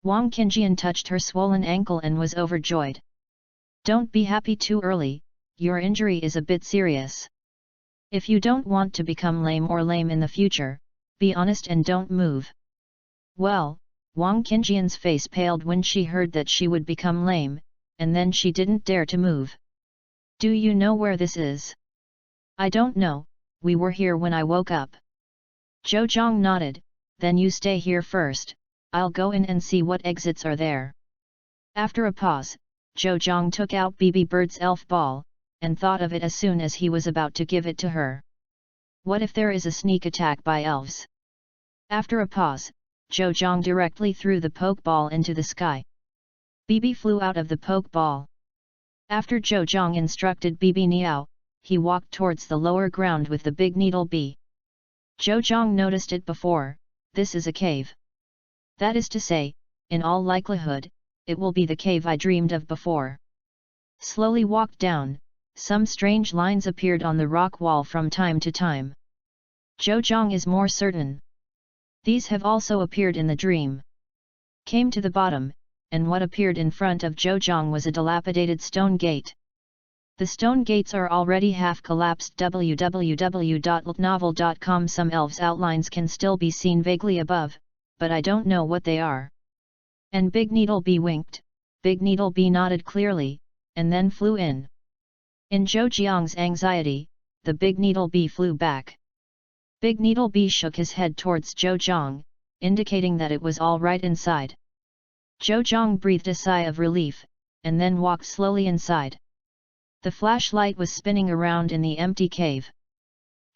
Wang Qingjian touched her swollen ankle and was overjoyed. Don't be happy too early, your injury is a bit serious. If you don't want to become lame in the future, be honest and don't move. Well, Wang Qingjian's face paled when she heard that she would become lame, and then she didn't dare to move. Do you know where this is? I don't know, we were here when I woke up. Zhou Zhang nodded, then you stay here first, I'll go in and see what exits are there. After a pause, Zhou Zhang took out BB Bird's elf ball, and thought of it as soon as he was about to give it to her. What if there is a sneak attack by elves? After a pause, Zhou Zhang directly threw the pokeball into the sky. BB flew out of the pokeball. After Zhou Zhang instructed BB Niao, he walked towards the lower ground with the big needle bee. Zhou Zhang noticed it before, this is a cave. That is to say, in all likelihood, it will be the cave I dreamed of before. Slowly walked down, some strange lines appeared on the rock wall from time to time. Zhou Zhang is more certain. These have also appeared in the dream. Came to the bottom, and what appeared in front of Zhou Zhang was a dilapidated stone gate. The stone gates are already half collapsed. www.novel.com. Some elves' outlines can still be seen vaguely above, but I don't know what they are. And Big Needle Bee winked, Big Needle Bee nodded clearly, and then flew in. In Zhou Jiang's anxiety, the Big Needle Bee flew back. Big Needle Bee shook his head towards Zhou Zhang, indicating that it was all right inside. Zhou Zhang breathed a sigh of relief, and then walked slowly inside. The flashlight was spinning around in the empty cave.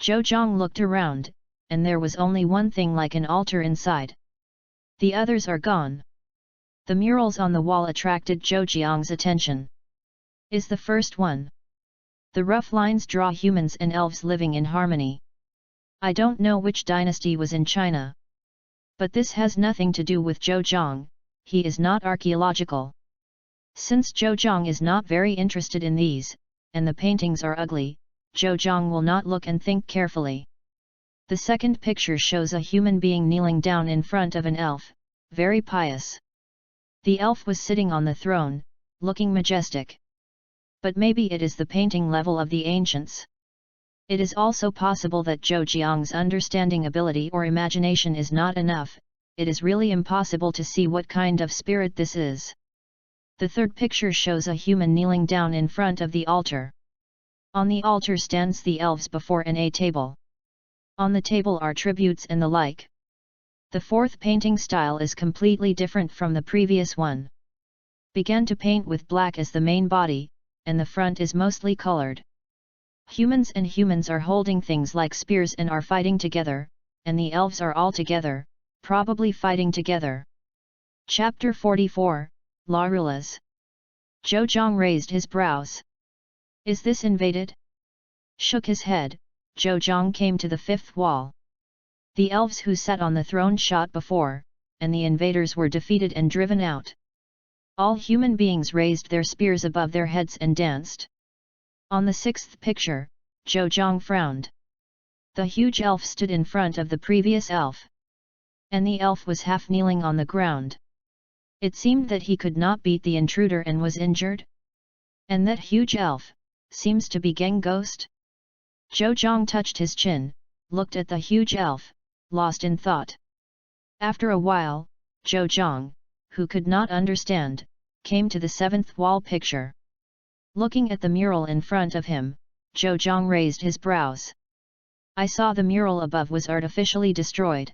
Zhou Zhang looked around, and there was only one thing like an altar inside. The others are gone. The murals on the wall attracted Zhou Jiang's attention. Is the first one. The rough lines draw humans and elves living in harmony. I don't know which dynasty was in China. But this has nothing to do with Zhou Zhang, he is not archaeological. Since Zhou Zhang is not very interested in these, and the paintings are ugly, Zhou Zhang will not look and think carefully. The second picture shows a human being kneeling down in front of an elf, very pious. The elf was sitting on the throne, looking majestic. But maybe it is the painting level of the ancients. It is also possible that Zhou Jiang's understanding ability or imagination is not enough, it is really impossible to see what kind of spirit this is. The third picture shows a human kneeling down in front of the altar. On the altar stands the elves before a table. On the table are tributes and the like. The fourth painting style is completely different from the previous one. Began to paint with black as the main body, and the front is mostly colored. Humans are holding things like spears and are fighting together, and the elves are all together, probably fighting together. Chapter 44, La Rulas. Zhou Zhang raised his brows. Is this invaded? Shook his head, Zhou Zhang came to the fifth wall. The elves who sat on the throne shot before, and the invaders were defeated and driven out. All human beings raised their spears above their heads and danced. On the sixth picture, Zhou Zhang frowned. The huge elf stood in front of the previous elf. And the elf was half kneeling on the ground. It seemed that he could not beat the intruder and was injured. And that huge elf seems to be Geng Ghost. Zhou Zhang touched his chin, looked at the huge elf, lost in thought. After a while, Zhou Zhang, who could not understand, came to the seventh wall picture. Looking at the mural in front of him, Zhou Zhang raised his brows. I saw the mural above was artificially destroyed.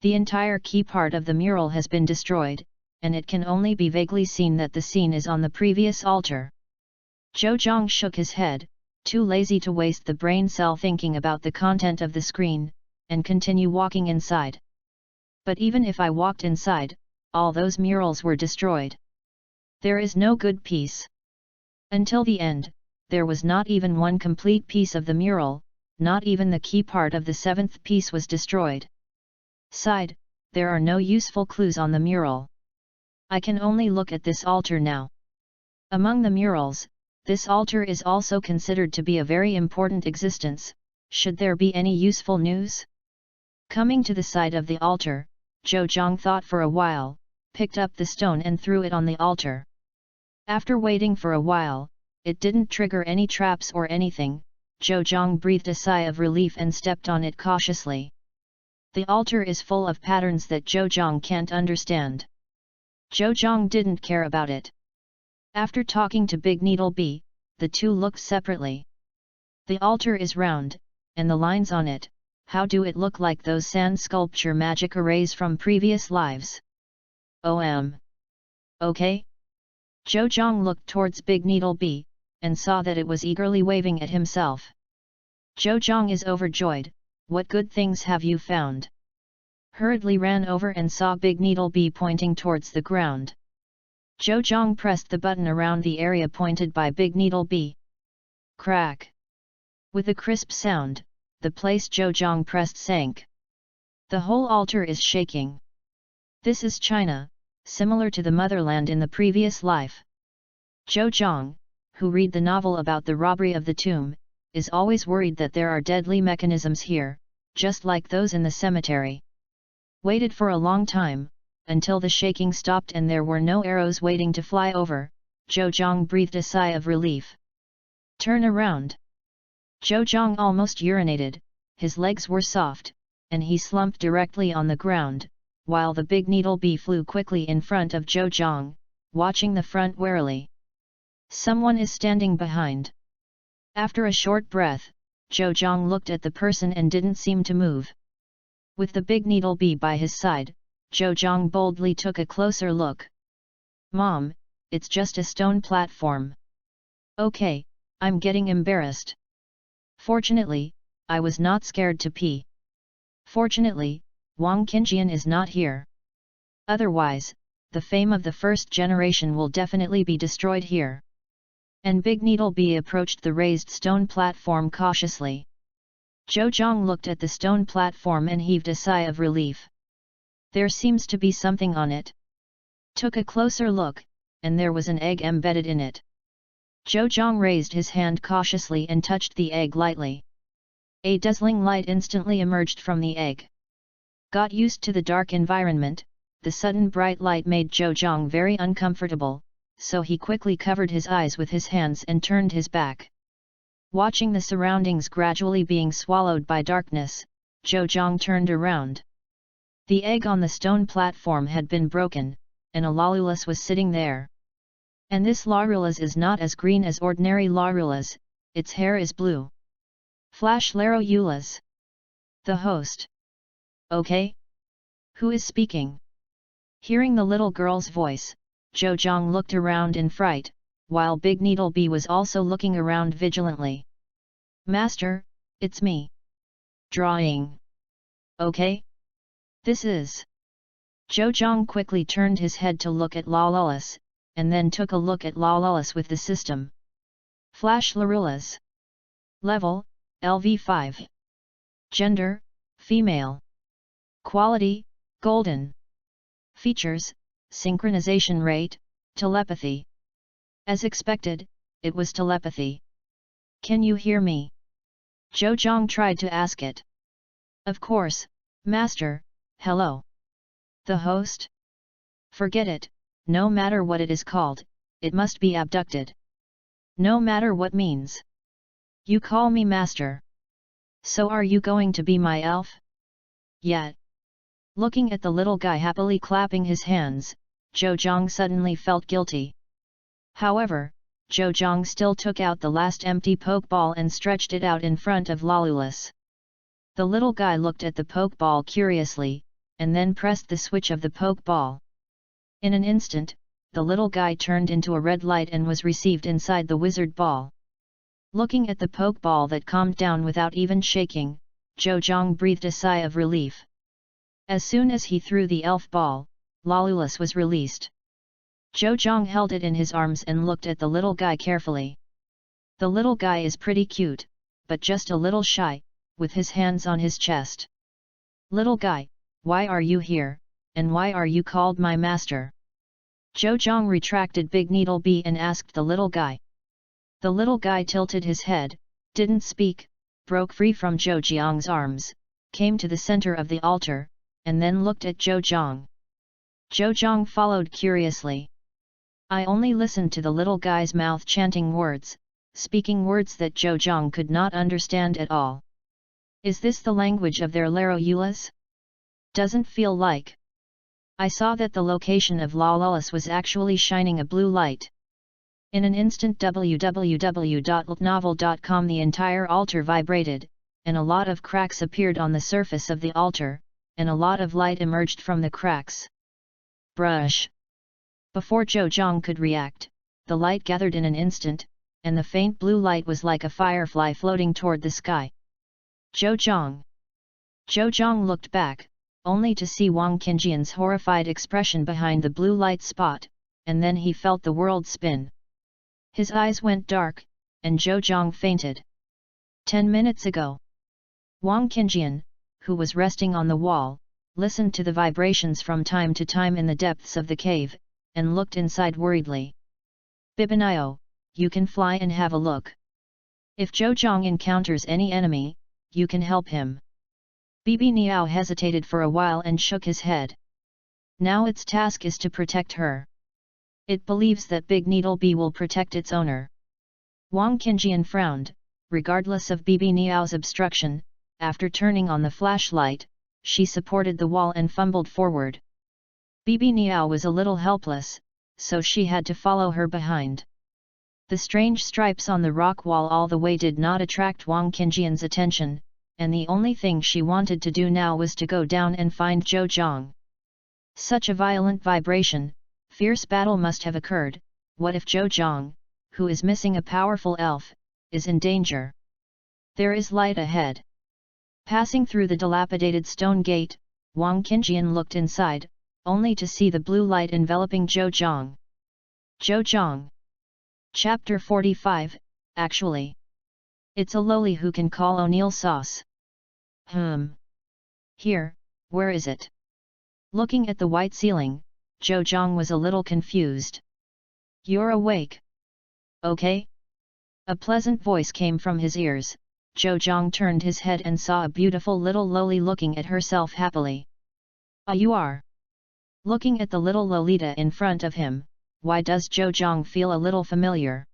The entire key part of the mural has been destroyed, and it can only be vaguely seen that the scene is on the previous altar. Zhou Zhang shook his head, too lazy to waste the brain cell thinking about the content of the screen, and continue walking inside. But even if I walked inside, all those murals were destroyed. There is no good piece. Until the end, there was not even one complete piece of the mural, not even the key part of the seventh piece was destroyed. Side, there are no useful clues on the mural. I can only look at this altar now. Among the murals, this altar is also considered to be a very important existence. Should there be any useful news? Coming to the side of the altar, Zhou Zhang thought for a while, picked up the stone and threw it on the altar. After waiting for a while, it didn't trigger any traps or anything. Zhou Zhang breathed a sigh of relief and stepped on it cautiously. The altar is full of patterns that Zhou Zhang can't understand. Zhou Zhang didn't care about it. After talking to Big Needle Bee, the two looked separately. The altar is round, and the lines on it, how do it look like those sand sculpture magic arrays from previous lives? Okay? Zhou Zhang looked towards Big Needle Bee, and saw that it was eagerly waving at himself. Zhou Zhang is overjoyed. What good things have you found? Hurriedly ran over and saw Big Needle Bee pointing towards the ground. Zhou Zhang pressed the button around the area pointed by Big Needle Bee. Crack! With a crisp sound, the place Zhou Zhang pressed sank. The whole altar is shaking. This is China, similar to the motherland in the previous life. Zhou Zhang, who read the novel about the robbery of the tomb, is always worried that there are deadly mechanisms here, just like those in the cemetery. Waited for a long time, until the shaking stopped and there were no arrows waiting to fly over. Zhou Zhang breathed a sigh of relief. Turn around. Zhou Zhang almost urinated, his legs were soft, and he slumped directly on the ground, while the Big Needle Bee flew quickly in front of Zhou Zhang, watching the front warily. Someone is standing behind. After a short breath, Zhou Zhang looked at the person and didn't seem to move. With the Big Needle Bee by his side, Zhou Zhang boldly took a closer look. Mom, it's just a stone platform. Okay, I'm getting embarrassed. Fortunately, I was not scared to pee. Fortunately, Wang Qingjian is not here. Otherwise, the fame of the first generation will definitely be destroyed here. And Big Needle Bee approached the raised stone platform cautiously. Zhou Zhang looked at the stone platform and heaved a sigh of relief. There seems to be something on it. Took a closer look, and there was an egg embedded in it. Zhou Zhang raised his hand cautiously and touched the egg lightly. A dazzling light instantly emerged from the egg. Got used to the dark environment, the sudden bright light made Zhou Zhang very uncomfortable, so he quickly covered his eyes with his hands and turned his back. Watching the surroundings gradually being swallowed by darkness, Zhou Zhang turned around. The egg on the stone platform had been broken, and a Larulus was sitting there. And this Larulus is not as green as ordinary Larulus, its hair is blue. Flash Larulus. The host. Okay? Who is speaking? Hearing the little girl's voice, Zhou Zhang looked around in fright, while Big Needle Bee was also looking around vigilantly. Master, it's me. Drawing. Okay? This is. Zhou Zhang quickly turned his head to look at Larulus, and then took a look at Larulus with the system. Flash Larulus. Level, LV5. Gender, female. Quality, golden. Features, synchronization rate, telepathy. As expected, it was telepathy. Can you hear me? Zhou Zhang tried to ask it. Of course, Master, hello. The host? Forget it, no matter what it is called, it must be abducted. No matter what means. You call me Master. So are you going to be my elf? Yet. Looking at the little guy happily clapping his hands, Zhou Zhang suddenly felt guilty. However, Zhou Zhang still took out the last empty pokeball and stretched it out in front of Larulus. The little guy looked at the pokeball curiously, and then pressed the switch of the pokeball. In an instant, the little guy turned into a red light and was received inside the wizard ball. Looking at the pokeball that calmed down without even shaking, Zhou breathed a sigh of relief. As soon as he threw the elf ball, Lawless was released. Zhou held it in his arms and looked at the little guy carefully. The little guy is pretty cute, but just a little shy, with his hands on his chest. Little guy, why are you here, and why are you called my master? Zhou retracted Big Needle Bee and asked the little guy. The little guy tilted his head, didn't speak, broke free from Zhou arms, came to the center of the altar, and then looked at Zhou. Zhou followed curiously. I only listened to the little guy's mouth chanting words, speaking words that Zhou could not understand at all. Is this the language of their Laroulas? Doesn't feel like. I saw that the location of Lawless was actually shining a blue light. In an instant www.novel.com the entire altar vibrated, and a lot of cracks appeared on the surface of the altar, and a lot of light emerged from the cracks. Brush! Before Zhou could react, the light gathered in an instant, and the faint blue light was like a firefly floating toward the sky. Zhou looked back, only to see Wang Qingjian's horrified expression behind the blue light spot, and then he felt the world spin. His eyes went dark, and Zhou fainted. 10 minutes ago. Wang Qingjian, who was resting on the wall, listened to the vibrations from time to time in the depths of the cave, and looked inside worriedly. Bibinio, you can fly and have a look. If Zhou encounters any enemy, you can help him. Bibi Niao hesitated for a while and shook his head. Now its task is to protect her. It believes that Big Needle Bee will protect its owner. Wang Qingjian frowned, regardless of Bibi Niao's obstruction. After turning on the flashlight, she supported the wall and fumbled forward. Bibi Niao was a little helpless, so she had to follow her behind. The strange stripes on the rock wall all the way did not attract Wang Qingjian's attention, and the only thing she wanted to do now was to go down and find Zhou. Such a violent vibration, fierce battle must have occurred. What if Zhou, who is missing a powerful elf, is in danger? There is light ahead. Passing through the dilapidated stone gate, Wang Qingjian looked inside, only to see the blue light enveloping Zhou. Zhou. Chapter 45, actually. It's a lowly who can call O'Neill sauce. Here, where is it? Looking at the white ceiling, Zhou was a little confused. You're awake. Okay? A pleasant voice came from his ears. Zhou turned his head and saw a beautiful little lowly looking at herself happily. Ah, you are. Looking at the little Lolita in front of him, why does Zhou feel a little familiar?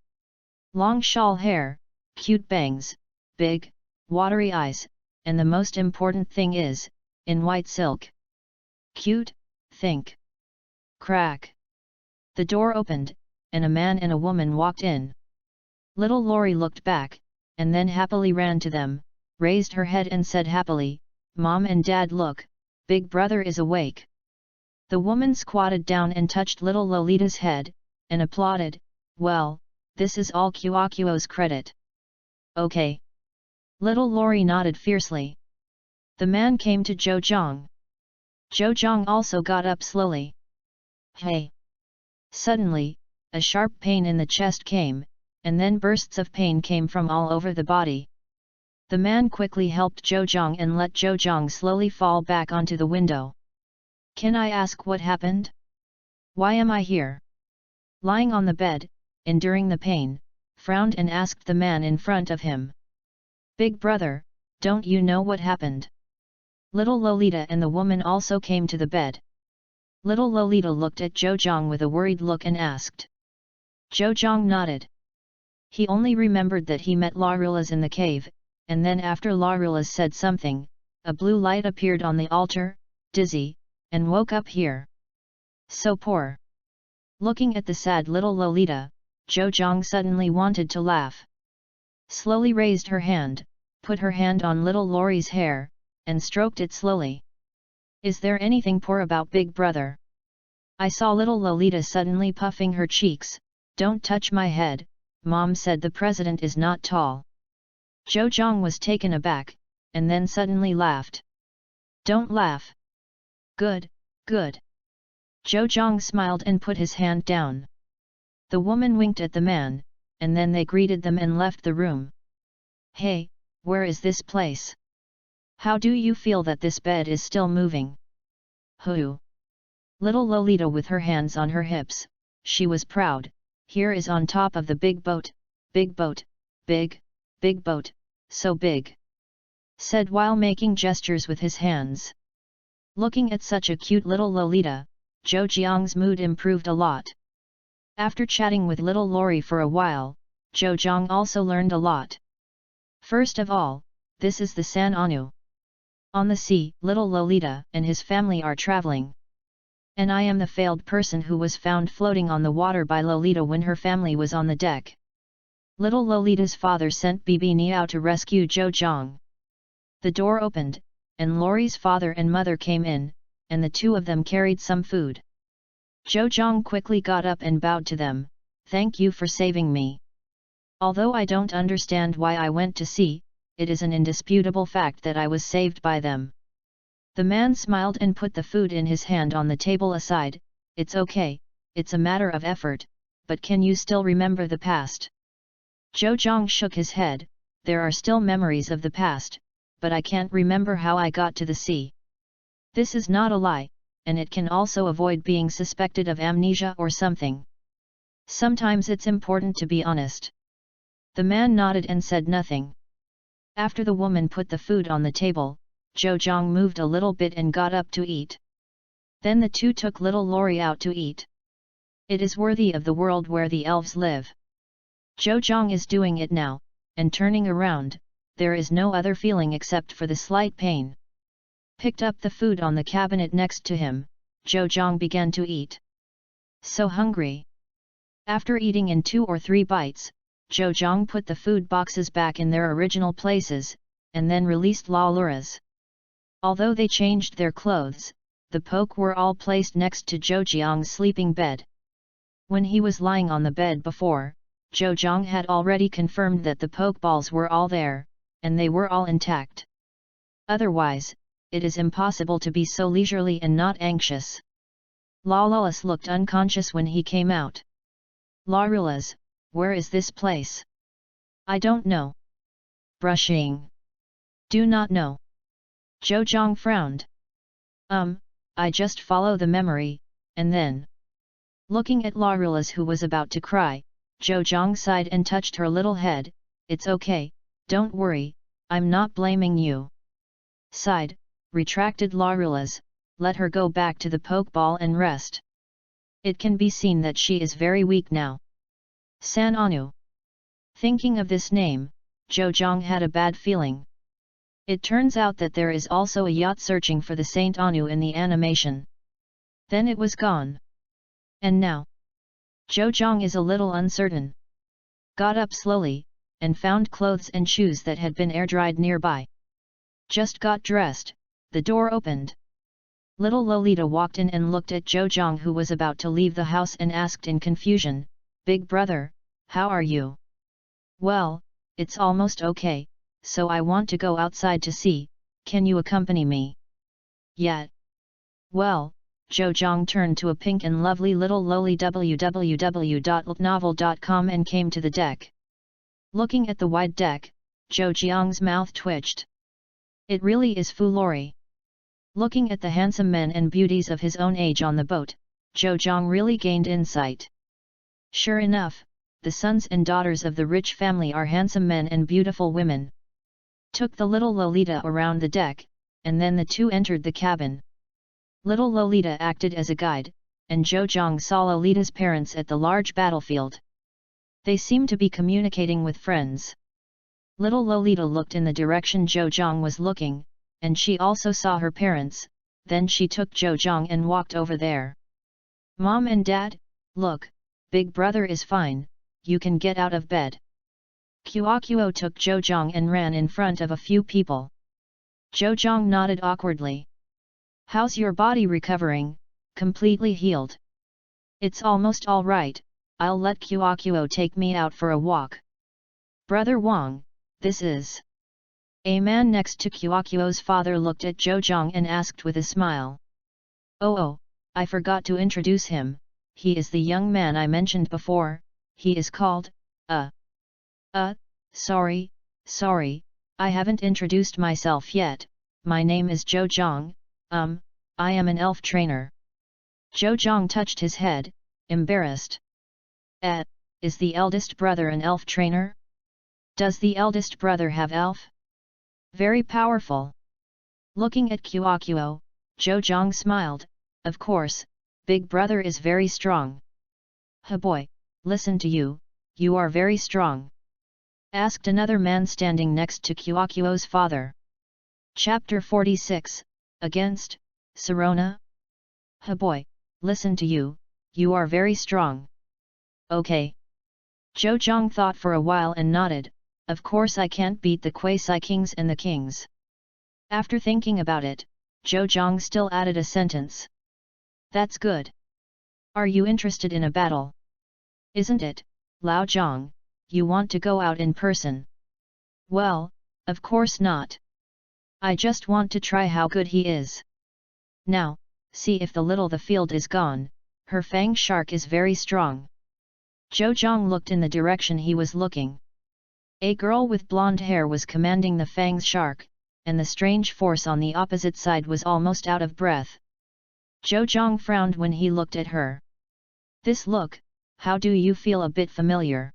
Long shawl hair, cute bangs, big, watery eyes, and the most important thing is, in white silk. Cute, think. Crack. The door opened, and a man and a woman walked in. Little Lori looked back, and then happily ran to them, raised her head and said happily, Mom and Dad, look, Big Brother is awake. The woman squatted down and touched little Lolita's head, and applauded, well, this is all Kuo's credit. Okay. Little Lori nodded fiercely. The man came to Zhou. Zhou also got up slowly. Hey! Suddenly, a sharp pain in the chest came, and then bursts of pain came from all over the body. The man quickly helped Zhou and let Zhou slowly fall back onto the window. Can I ask what happened? Why am I here? Lying on the bed, enduring the pain, frowned and asked the man in front of him. Big Brother, don't you know what happened? Little Lolita and the woman also came to the bed. Little Lolita looked at Zhou with a worried look and asked. Zhou nodded. He only remembered that he met Larulas in the cave, and then after Larulas said something, a blue light appeared on the altar, dizzy, and woke up here. So poor. Looking at the sad little Lolita, Zhou suddenly wanted to laugh. Slowly raised her hand, put her hand on little Lori's hair, and stroked it slowly. Is there anything poor about Big Brother? I saw little Lolita suddenly puffing her cheeks. Don't touch my head, Mom said the president is not tall. Zhou Zhang was taken aback, and then suddenly laughed. Don't laugh. Good, good. Zhou Zhang smiled and put his hand down. The woman winked at the man, and then they greeted them and left the room. Hey, where is this place? How do you feel that this bed is still moving? Who? Little Lolita with her hands on her hips, she was proud. Here is on top of the big boat, big boat, big boat, so big. Said while making gestures with his hands. Looking at such a cute little Lolita, Zhou Jiang's mood improved a lot. After chatting with little Lori for a while, Zhou Jiang also learned a lot. First of all, this is the San Anu. On the sea, little Lolita and his family are traveling. And I am the failed person who was found floating on the water by Lolita when her family was on the deck. Little Lolita's father sent Bibi Niao to rescue Zhou Jiang. The door opened, and Lori's father and mother came in, and the two of them carried some food. Zhou Jiang quickly got up and bowed to them. Thank you for saving me. Although I don't understand why I went to sea, it is an indisputable fact that I was saved by them. The man smiled and put the food in his hand on the table aside. It's okay, it's a matter of effort, but can you still remember the past? Zhou Jiang shook his head. There are still memories of the past, but I can't remember how I got to the sea. This is not a lie, and it can also avoid being suspected of amnesia or something. Sometimes it's important to be honest. The man nodded and said nothing. After the woman put the food on the table, Zhou Jiang moved a little bit and got up to eat. Then the two took little Lori out to eat. It is worthy of the world where the elves live. Zhou Jiang is doing it now, and turning around, there is no other feeling except for the slight pain. Picked up the food on the cabinet next to him, Zhou Jiang began to eat. So hungry. After eating in 2 or 3 bites, Zhou Jiang put the food boxes back in their original places, and then released La Luras. Although they changed their clothes, the poke were all placed next to Zhou Jiang's sleeping bed. When he was lying on the bed before, Zhou Jiang had already confirmed that the poke balls were all there, and they were all intact. Otherwise, it is impossible to be so leisurely and not anxious. La Lulas looked unconscious when he came out. La Lulas, where is this place? I don't know. Brushing. Do not know. Zhou Jiang frowned. I just follow the memory, and then. Looking at La Lulas who was about to cry, Zhou Jiang sighed and touched her little head. It's okay, don't worry, I'm not blaming you. Sighed, retracted La Lulas, let her go back to the poke ball and rest. It can be seen that she is very weak now. San Anu. Thinking of this name, Zhou Jiang had a bad feeling. It turns out that there is also a yacht searching for the Saint Anu in the animation. Then it was gone. And now? Zhou Jiang is a little uncertain. Got up slowly, and found clothes and shoes that had been air-dried nearby. Just got dressed, the door opened. Little Lolita walked in and looked at Zhou Jiang who was about to leave the house and asked in confusion, Big brother, how are you? Well, it's almost okay, so I want to go outside to see, can you accompany me? Yet. Well, Zhou Jiang turned to a pink and lovely little loli www.novel.com and came to the deck. Looking at the wide deck, Zhou Jiang's mouth twitched. It really is Fu Lori. Looking at the handsome men and beauties of his own age on the boat, Zhou Jiang really gained insight. Sure enough, the sons and daughters of the rich family are handsome men and beautiful women. Took the little Lolita around the deck, and then the two entered the cabin. Little Lolita acted as a guide, and Zhou Jiang saw Lolita's parents at the large battlefield. They seemed to be communicating with friends. Little Lolita looked in the direction Zhou Jiang was looking, and she also saw her parents, then she took Zhou Jiang and walked over there. Mom and Dad, look, Big brother is fine, you can get out of bed. Kuo took Zhou Jiang and ran in front of a few people. Zhou Jiang nodded awkwardly. How's your body recovering? Completely healed? It's almost all right, I'll let Kuokuo take me out for a walk. Brother Wang, this is... A man next to Kuokuo's father looked at Zhou and asked with a smile. Oh, I forgot to introduce him, he is the young man I mentioned before, he is called, sorry, I haven't introduced myself yet, my name is Zhou, I am an elf trainer. Zhou touched his head, embarrassed. Is the eldest brother an elf trainer? Does the eldest brother have elf? Very powerful. Looking at Kuokuo, Zhou smiled, of course, big brother is very strong. Ha boy, listen to you, you are very strong. Asked another man standing next to Kuokuo's father. Chapter 46, Against, Sirona? Ha boy, listen to you, you are very strong. Okay. Zhou thought for a while and nodded, of course I can't beat the Kuei kings and the kings. After thinking about it, Zhou still added a sentence. That's good. Are you interested in a battle? Isn't it, Lao Zhang, you want to go out in person? Well, of course not. I just want to try how good he is. Now, see if the field is gone, her fang shark is very strong. Zhou looked in the direction he was looking. A girl with blonde hair was commanding the fang shark, and the strange force on the opposite side was almost out of breath. Zhou frowned when he looked at her. This look, how do you feel a bit familiar?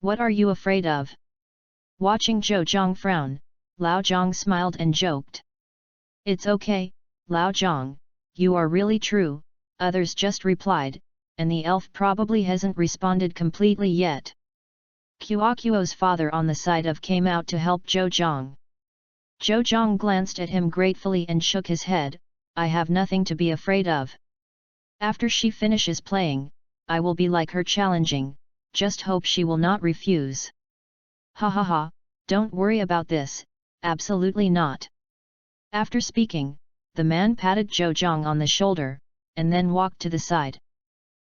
What are you afraid of? Watching Zhou frown, Lao Zhang smiled and joked. It's okay, Lao Zhang, you are really true, others just replied, and the elf probably hasn't responded completely yet. Kuokuo's father on the side of came out to help Zhou. Zhou glanced at him gratefully and shook his head, I have nothing to be afraid of. After she finishes playing, I will be like her challenging, just hope she will not refuse. Ha ha ha, don't worry about this, absolutely not. After speaking, the man patted Zhou on the shoulder, and then walked to the side.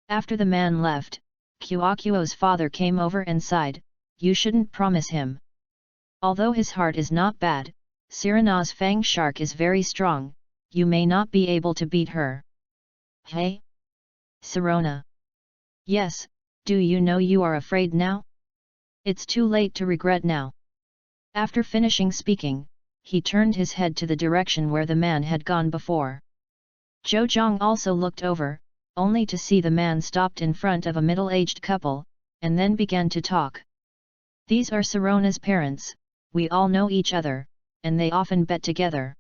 After the man left, Kuokuo's father came over and sighed, you shouldn't promise him. Although his heart is not bad, Sirena's fang shark is very strong, you may not be able to beat her. Hey? Sirona. Yes, do you know you are afraid now? It's too late to regret now. After finishing speaking, he turned his head to the direction where the man had gone before. Zhou also looked over, only to see the man stopped in front of a middle-aged couple, and then began to talk. These are Sirona's parents, we all know each other, and they often bet together.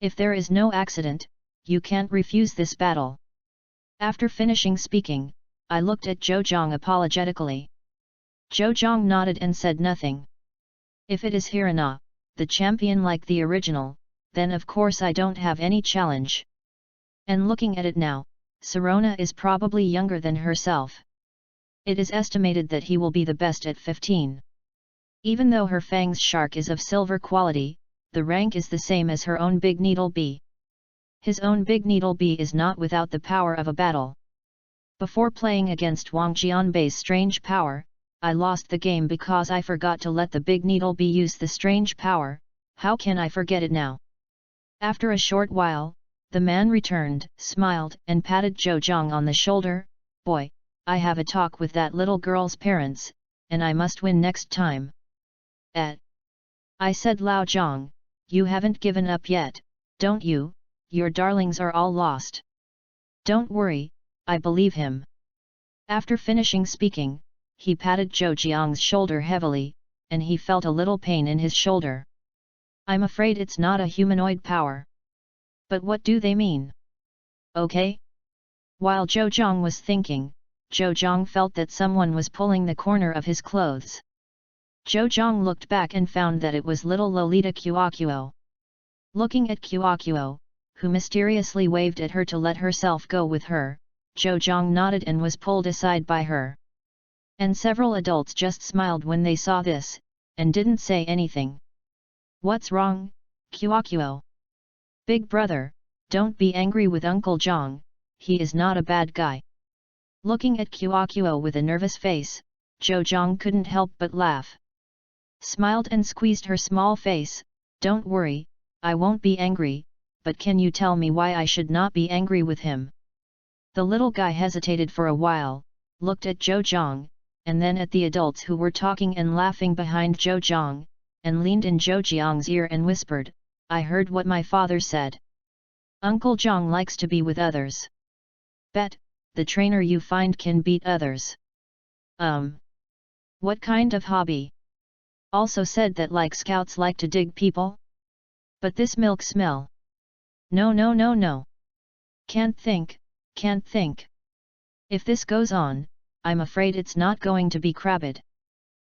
If there is no accident, you can't refuse this battle. After finishing speaking, I looked at Zhou apologetically. Zhou nodded and said nothing. If it is Hirana, the champion like the original, then of course I don't have any challenge. And looking at it now, Sirona is probably younger than herself. It is estimated that he will be the best at 15. Even though her fang's shark is of silver quality, the rank is the same as her own big needle bee. His own big needle bee is not without the power of a battle. Before playing against Wang Jianbei's strange power, I lost the game because I forgot to let the big needle bee use the strange power, how can I forget it now? After a short while, the man returned, smiled and patted Zhou on the shoulder, boy, I have a talk with that little girl's parents, and I must win next time. I said Lao Zhang, you haven't given up yet, don't you? Your darlings are all lost. Don't worry, I believe him. After finishing speaking, he patted Zhou's shoulder heavily, and he felt a little pain in his shoulder. I'm afraid it's not a humanoid power. But what do they mean? Okay? While Zhou was thinking, Zhou felt that someone was pulling the corner of his clothes. Zhou looked back and found that it was little Lolita Kuokuo. Looking at Kuokuo, who mysteriously waved at her to let herself go with her, Zhou nodded and was pulled aside by her. And several adults just smiled when they saw this, and didn't say anything. What's wrong, Kuokuo? Big brother, don't be angry with Uncle Zhang, he is not a bad guy. Looking at Kuo with a nervous face, Zhang couldn't help but laugh. Smiled and squeezed her small face. Don't worry, I won't be angry, but can you tell me why I should not be angry with him? The little guy hesitated for a while, looked at Zhang, and then at the adults who were talking and laughing behind Zhang, and leaned in Zhang's ear and whispered, I heard what my father said. Uncle Zhang likes to be with others. Bet, the trainer you find can beat others. What kind of hobby? Also said that like scouts like to dig people? But this milk smell. No. Can't think. If this goes on, I'm afraid it's not going to be crabbed.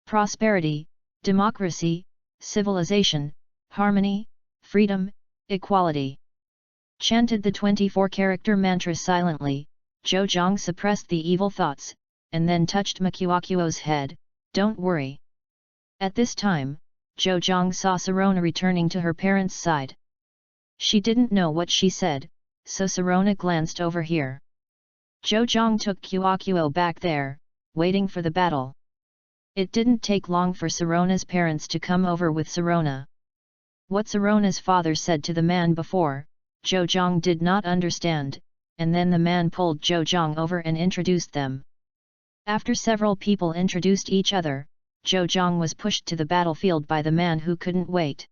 Prosperity, democracy, civilization, harmony, freedom, equality. Chanted the 24-character mantra silently. Zhang suppressed the evil thoughts, and then touched Kuo's head. Don't worry. At this time, Zhang saw Sirona returning to her parents' side. She didn't know what she said, so Sirona glanced over here. Zhang took Kuo back there, waiting for the battle. It didn't take long for Sirona's parents to come over with Sirona. What Sirona's father said to the man before, Zhang did not understand, and then the man pulled Zhang over and introduced them. After several people introduced each other, Zhang was pushed to the battlefield by the man who couldn't wait.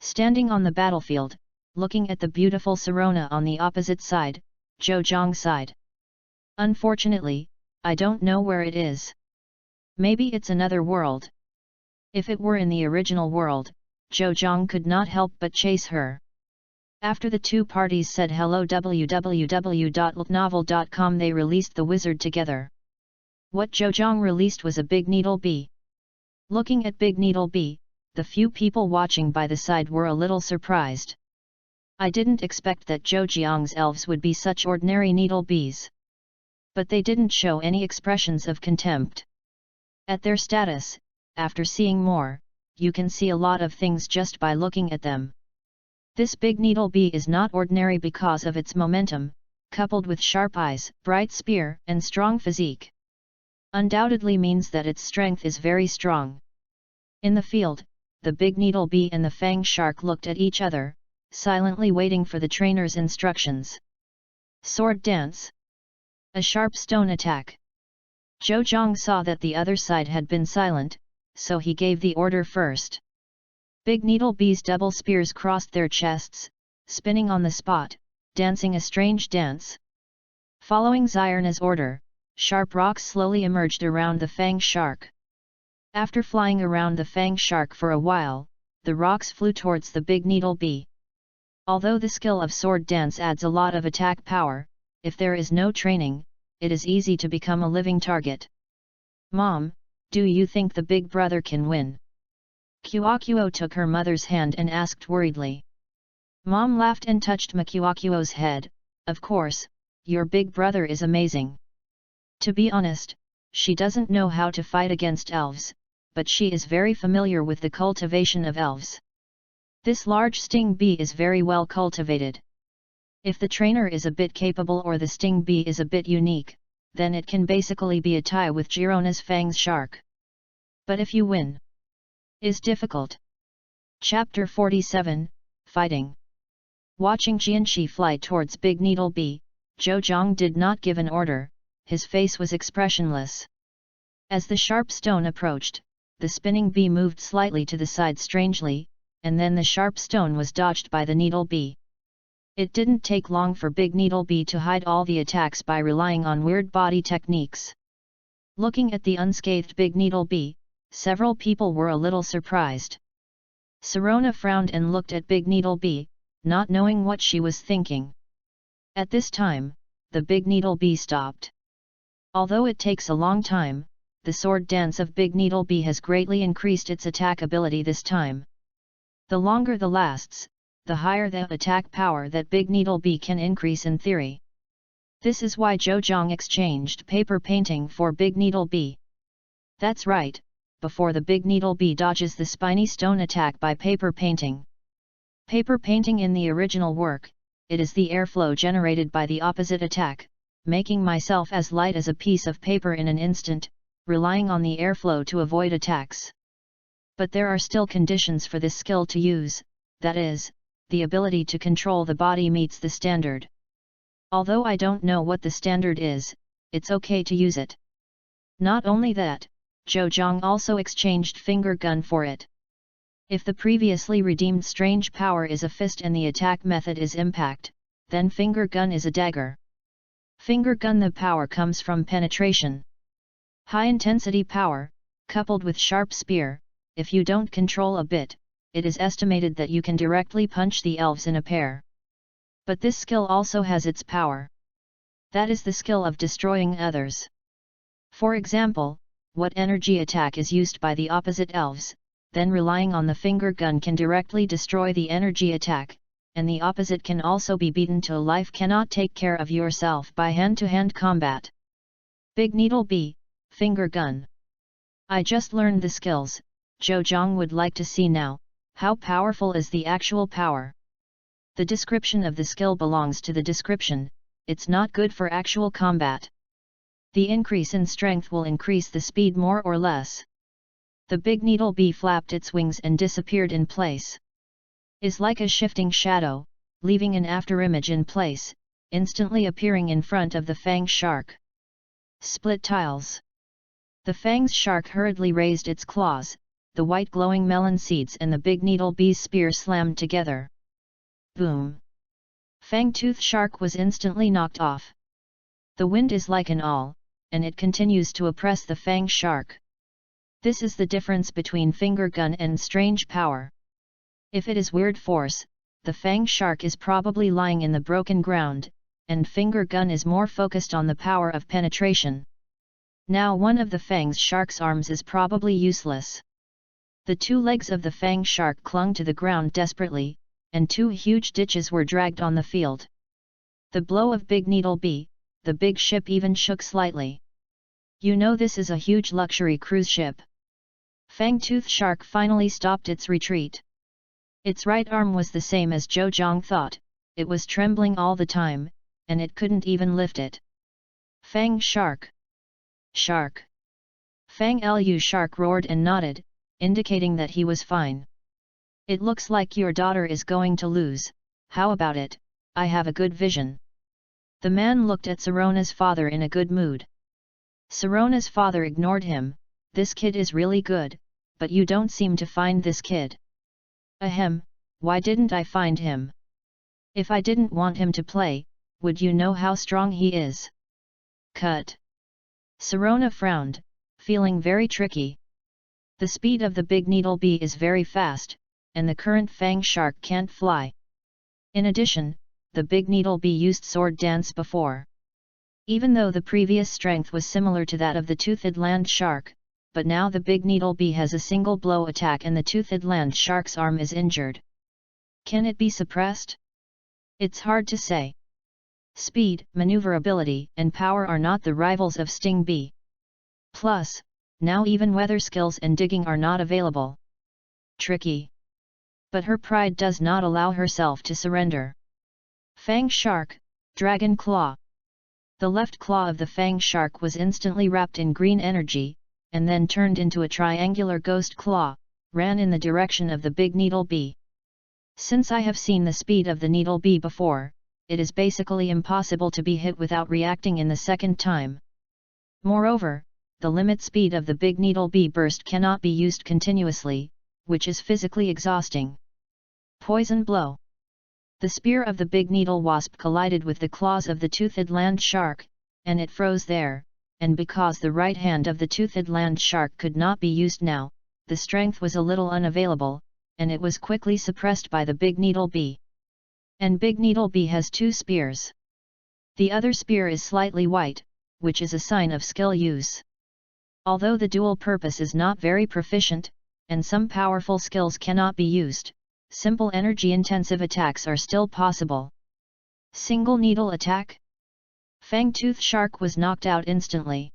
Standing on the battlefield, looking at the beautiful Sirona on the opposite side, Zhang sighed. Unfortunately, I don't know where it is. Maybe it's another world. If it were in the original world, Zhang could not help but chase her. After the two parties said hello www.novel.com, they released the wizard together. What Zhang released was a big needle bee. Looking at big needle bee, the few people watching by the side were a little surprised. I didn't expect that Zhang's elves would be such ordinary needle bees. But they didn't show any expressions of contempt. At their status, after seeing more, you can see a lot of things just by looking at them. This big needle bee is not ordinary because of its momentum, coupled with sharp eyes, bright spear, and strong physique. Undoubtedly means that its strength is very strong. In the field, the big needle bee and the fang shark looked at each other, silently waiting for the trainer's instructions. Sword dance. A sharp stone attack. Zhang saw that the other side had been silent, so he gave the order first. Big needle bees' double spears crossed their chests, spinning on the spot, dancing a strange dance. Following Zyrna's order, sharp rocks slowly emerged around the fang shark. After flying around the fang shark for a while, the rocks flew towards the big needle bee. Although the skill of sword dance adds a lot of attack power, if there is no training, it is easy to become a living target. Mom, do you think the big brother can win? Kuo took her mother's hand and asked worriedly. Mom laughed and touched Kuo's head. Of course, your big brother is amazing. To be honest, she doesn't know how to fight against elves, but she is very familiar with the cultivation of elves. This large sting bee is very well cultivated. If the trainer is a bit capable or the sting bee is a bit unique, then it can basically be a tie with Girona's fangs shark. But if you win, is difficult. Chapter 47, Fighting. Watching Jianxi fly towards big needle bee, Zhang did not give an order, his face was expressionless. As the sharp stone approached, the spinning bee moved slightly to the side strangely, and then the sharp stone was dodged by the needle bee. It didn't take long for Big Needle Bee to hide all the attacks by relying on weird body techniques. Looking at the unscathed Big Needle Bee, several people were a little surprised. Sirona frowned and looked at Big Needle Bee, not knowing what she was thinking. At this time, the Big Needle Bee stopped. Although it takes a long time, the sword dance of Big Needle Bee has greatly increased its attack ability this time. The longer the lasts, the higher the attack power that Big Needle Bee can increase in theory. This is why Zhang exchanged paper painting for Big Needle Bee. That's right, before the Big Needle Bee dodges the spiny stone attack by paper painting. Paper painting in the original work, it is the airflow generated by the opposite attack, making myself as light as a piece of paper in an instant, relying on the airflow to avoid attacks. But there are still conditions for this skill to use, that is, the ability to control the body meets the standard. Although I don't know what the standard is, it's okay to use it. Not only that, Zhou Zhang also exchanged finger gun for it. If the previously redeemed strange power is a fist and the attack method is impact, then finger gun is a dagger. Finger gun, the power comes from penetration. High intensity power, coupled with sharp spear. If you don't control a bit, it is estimated that you can directly punch the elves in a pair. But this skill also has its power. That is the skill of destroying others. For example, what energy attack is used by the opposite elves, then relying on the finger gun can directly destroy the energy attack, and the opposite can also be beaten to life. Cannot take care of yourself by hand-to-hand combat. Big Needle B, Finger Gun. I just learned the skills. Zhou Zhang would like to see now, how powerful is the actual power. The description of the skill belongs to the description, it's not good for actual combat. The increase in strength will increase the speed more or less. The Big Needle bee flapped its wings and disappeared in place. Is like a shifting shadow, leaving an afterimage in place, instantly appearing in front of the Fang shark. Split tiles. The Fang's shark hurriedly raised its claws, the white glowing melon seeds and the Big Needle bee's spear slammed together. Boom! Fang-tooth shark was instantly knocked off. The wind is like an awl, and it continues to oppress the Fang shark. This is the difference between finger gun and strange power. If it is weird force, the Fang shark is probably lying in the broken ground, and finger gun is more focused on the power of penetration. Now one of the Fang's shark's arms is probably useless. The two legs of the Fang shark clung to the ground desperately, and two huge ditches were dragged on the field. The blow of Big Needle bee, the big ship even shook slightly. You know this is a huge luxury cruise ship. Fang-tooth shark finally stopped its retreat. Its right arm was the same as Zhou Zhang thought, it was trembling all the time, and it couldn't even lift it. Fang shark! Shark! Fang Lu shark roared and nodded, indicating that he was fine. It looks like your daughter is going to lose, how about it, I have a good vision. The man looked at Sirona's father in a good mood. Sirona's father ignored him, this kid is really good, but you don't seem to find this kid. Ahem, why didn't I find him? If I didn't want him to play, would you know how strong he is? Cut. Sirona frowned, feeling very tricky. The speed of the Big Needle bee is very fast, and the current Fang shark can't fly. In addition, the Big Needle bee used sword dance before. Even though the previous strength was similar to that of the toothed land shark, but now the Big Needle bee has a single blow attack and the toothed land shark's arm is injured. Can it be suppressed? It's hard to say. Speed, maneuverability, and power are not the rivals of Sting Bee. Plus, now even weather skills and digging are not available. Tricky. But her pride does not allow herself to surrender. Fang Shark, Dragon Claw. The left claw of the Fang Shark was instantly wrapped in green energy, and then turned into a triangular ghost claw, ran in the direction of the Big Needle Bee. Since I have seen the speed of the Needle Bee before, it is basically impossible to be hit without reacting in the second time. Moreover, the limit speed of the Big Needle Bee burst cannot be used continuously, which is physically exhausting. Poison Blow. The spear of the Big Needle Wasp collided with the claws of the toothed land shark, and it froze there, and because the right hand of the toothed land shark could not be used now, the strength was a little unavailable, and it was quickly suppressed by the Big Needle Bee. And Big Needle Bee has two spears. The other spear is slightly white, which is a sign of skill use. Although the dual purpose is not very proficient, and some powerful skills cannot be used, simple energy-intensive attacks are still possible. Single needle attack? Fang-tooth shark was knocked out instantly.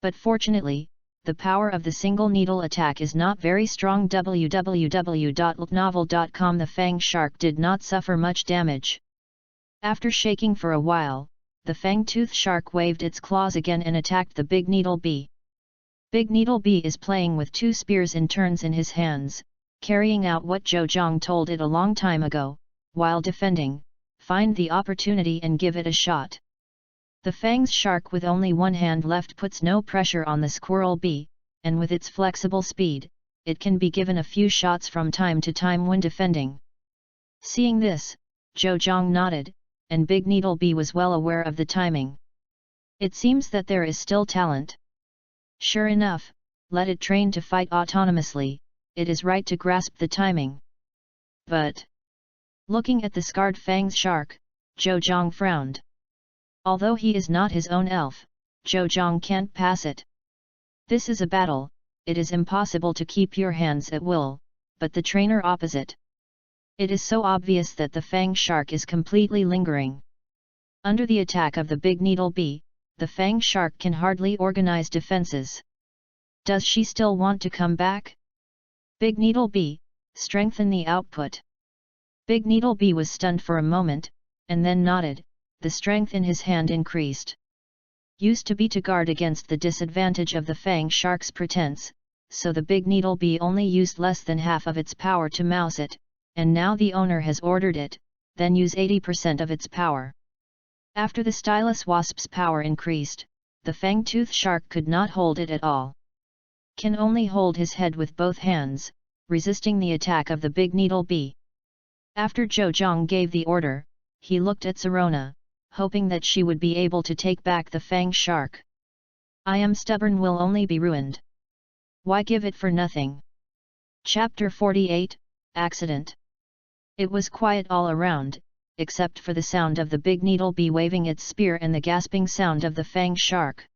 But fortunately, the power of the single needle attack is not very strong. www.novel.com. The Fang shark did not suffer much damage. After shaking for a while, the fang-toothed shark waved its claws again and attacked the big needle bee. Big Needle Bee is playing with 2 spears in turns in his hands, carrying out what Zhou Zhang told it a long time ago, while defending, find the opportunity and give it a shot. The Fang's shark with only one hand left puts no pressure on the squirrel bee, and with its flexible speed, it can be given a few shots from time to time when defending. Seeing this, Zhou Zhang nodded, and Big Needle Bee was well aware of the timing. It seems that there is still talent. Sure enough, let it train to fight autonomously, it is right to grasp the timing. But, looking at the scarred Fang's shark, Zhou Zhang frowned. Although he is not his own elf, Zhou Zhang can't pass it. This is a battle, it is impossible to keep your hands at will, but the trainer opposite. It is so obvious that the Fang shark is completely lingering. Under the attack of the Big Needle Bee, the Fang shark can hardly organize defenses. Does she still want to come back? Big Needle Bee, strengthen the output. Big Needle Bee was stunned for a moment, and then nodded, the strength in his hand increased. Used to be to guard against the disadvantage of the Fang shark's pretense, so the Big Needle Bee only used less than half of its power to mouse it, and now the owner has ordered it, then use 80% of its power. After the stylus wasp's power increased, the fang-toothed shark could not hold it at all. Can only hold his head with both hands, resisting the attack of the Big Needle Bee. After Zhou Zhang gave the order, he looked at Sirona, hoping that she would be able to take back the Fang shark. I am stubborn will only be ruined. Why give it for nothing? Chapter 48, Accident. It was quiet all around, except for the sound of the Big Needle Bee waving its spear and the gasping sound of the Fang shark.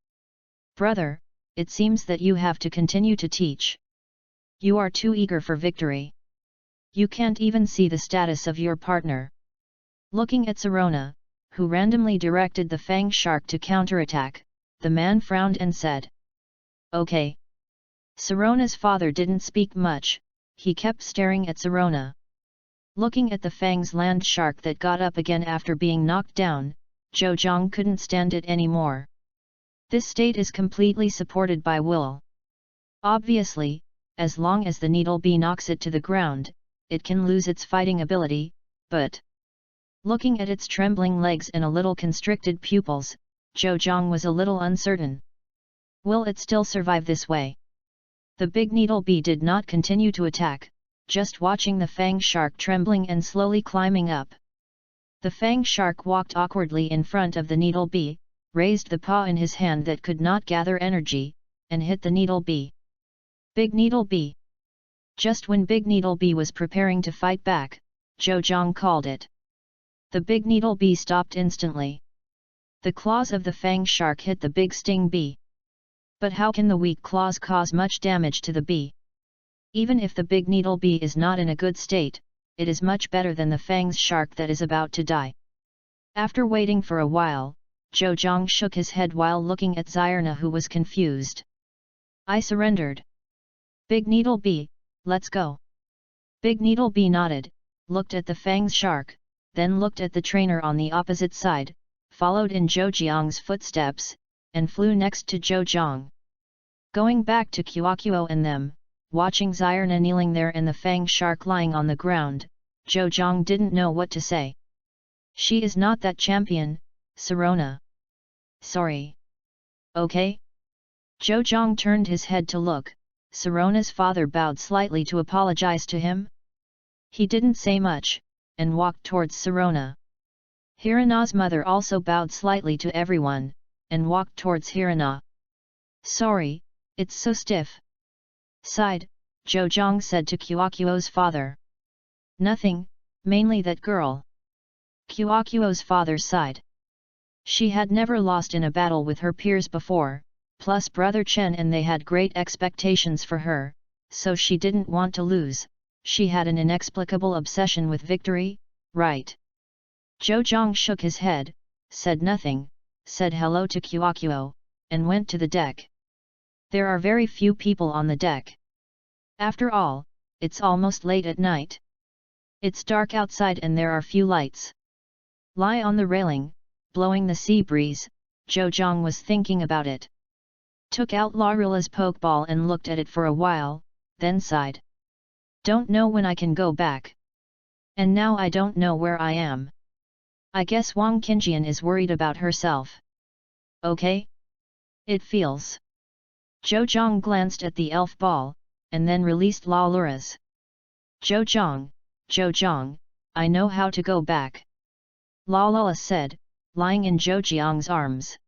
Brother, it seems that you have to continue to teach. You are too eager for victory. You can't even see the status of your partner. Looking at Sirona, who randomly directed the Fang shark to counterattack, the man frowned and said, "Okay." Sirona's father didn't speak much, he kept staring at Sirona. Looking at the Fang's land shark that got up again after being knocked down, Zhou Zhang couldn't stand it anymore. This state is completely supported by will. Obviously, as long as the needle bee knocks it to the ground, it can lose its fighting ability, but... Looking at its trembling legs and a little constricted pupils, Zhou Zhang was a little uncertain. Will it still survive this way? The Big Needle Bee did not continue to attack, just watching the Fang shark trembling and slowly climbing up. The Fang shark walked awkwardly in front of the Needle Bee, raised the paw in his hand that could not gather energy, and hit the Needle Bee. Big Needle Bee. Just when Big Needle Bee was preparing to fight back, Zhou Zhang called it. The Big Needle Bee stopped instantly. The claws of the Fang shark hit the big sting bee. But how can the weak claws cause much damage to the bee? Even if the Big Needle Bee is not in a good state, it is much better than the Fang's shark that is about to die. After waiting for a while, Zhou Zhang shook his head while looking at Zyrna, who was confused. I surrendered. Big Needle Bee, let's go. Big Needle Bee nodded, looked at the Fang's shark, then looked at the trainer on the opposite side, followed in Zhou Jiang's footsteps, and flew next to Zhou Zhang. Going back to Qiaoqiao and them, watching Zyrna kneeling there and the Fang shark lying on the ground, Zhou Zhang didn't know what to say. She is not that champion, Sirona. Sorry. Okay? Zhou Zhang turned his head to look. Sirona's father bowed slightly to apologize to him. He didn't say much, and walked towards Sirona. Hirana's mother also bowed slightly to everyone, and walked towards Hirana. Sorry, it's so stiff. Sighed, Zhou Zhang said to Qiaoqiao's father. Nothing, mainly that girl. Qiaoqiao's father sighed. She had never lost in a battle with her peers before, plus brother Chen and they had great expectations for her, so she didn't want to lose. She had an inexplicable obsession with victory, right? Zhou Zhang shook his head, said nothing, said hello to Qiaoqiao, and went to the deck. There are very few people on the deck. After all, it's almost late at night. It's dark outside and there are few lights. Lie on the railing, blowing the sea breeze, Zhou was thinking about it. Took out La Rula's pokeball and looked at it for a while, then sighed. Don't know when I can go back. And now I don't know where I am. I guess Wang Qingjian is worried about herself. Okay? It feels. Zhou glanced at the elf ball, and then released La Lura's. Zhou, I know how to go back. La Lula said, lying in Zhou arms.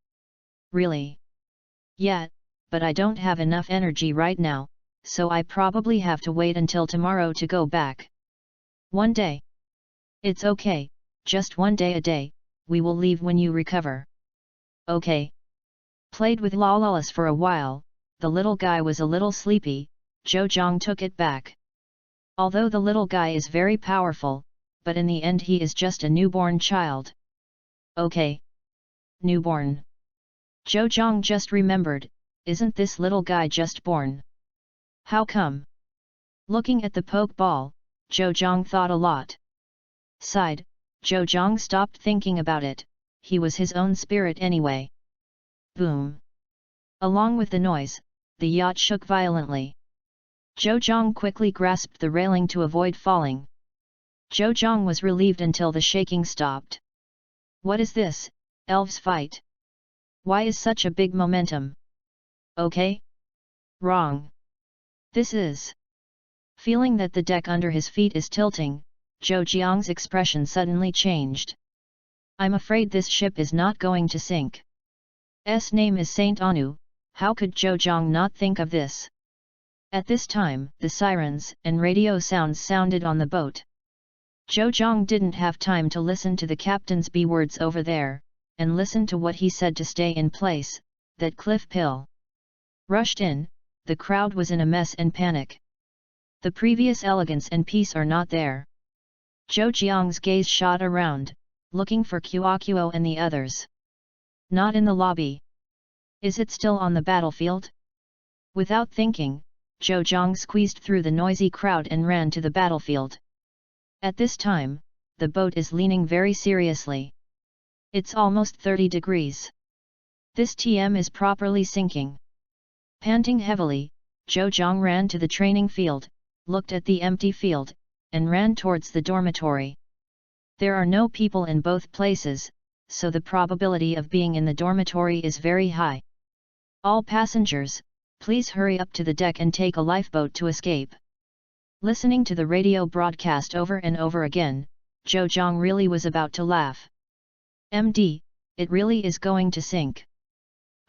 Really? Yeah, but I don't have enough energy right now, so I probably have to wait until tomorrow to go back. One day. It's okay, just one day a day, we will leave when you recover. Okay. Played with La Lula's for a while, the little guy was a little sleepy, Zhou took it back. Although the little guy is very powerful, but in the end he is just a newborn child. Okay. Newborn. Zhou just remembered, isn't this little guy just born? How come? Looking at the poke ball, Zhou thought a lot. Sighed, Zhou stopped thinking about it, he was his own spirit anyway. Boom. Along with the noise, the yacht shook violently. Zhou quickly grasped the railing to avoid falling. Zhou was relieved until the shaking stopped. What is this, elves fight? Why is such a big momentum? Okay? Wrong. This is. Feeling that the deck under his feet is tilting, Zhou's expression suddenly changed. I'm afraid this ship is not going to sink. S name is Saint Anu, how could Zhou not think of this? At this time, the sirens and radio sounds sounded on the boat. Zhou didn't have time to listen to the captain's words over there, and listen to what he said to stay in place, that cliff pill. Rushed in, the crowd was in a mess and panic. The previous elegance and peace are not there. Zhou's gaze shot around, looking for Qiuo and the others. Not in the lobby. Is it still on the battlefield? Without thinking, Zhou squeezed through the noisy crowd and ran to the battlefield. At this time, the boat is leaning very seriously. It's almost 30 degrees. This TM is properly sinking. Panting heavily, Zhou ran to the training field, looked at the empty field, and ran towards the dormitory. There are no people in both places, so the probability of being in the dormitory is very high. All passengers, please hurry up to the deck and take a lifeboat to escape. Listening to the radio broadcast over and over again, Zhou really was about to laugh. MD, it really is going to sink.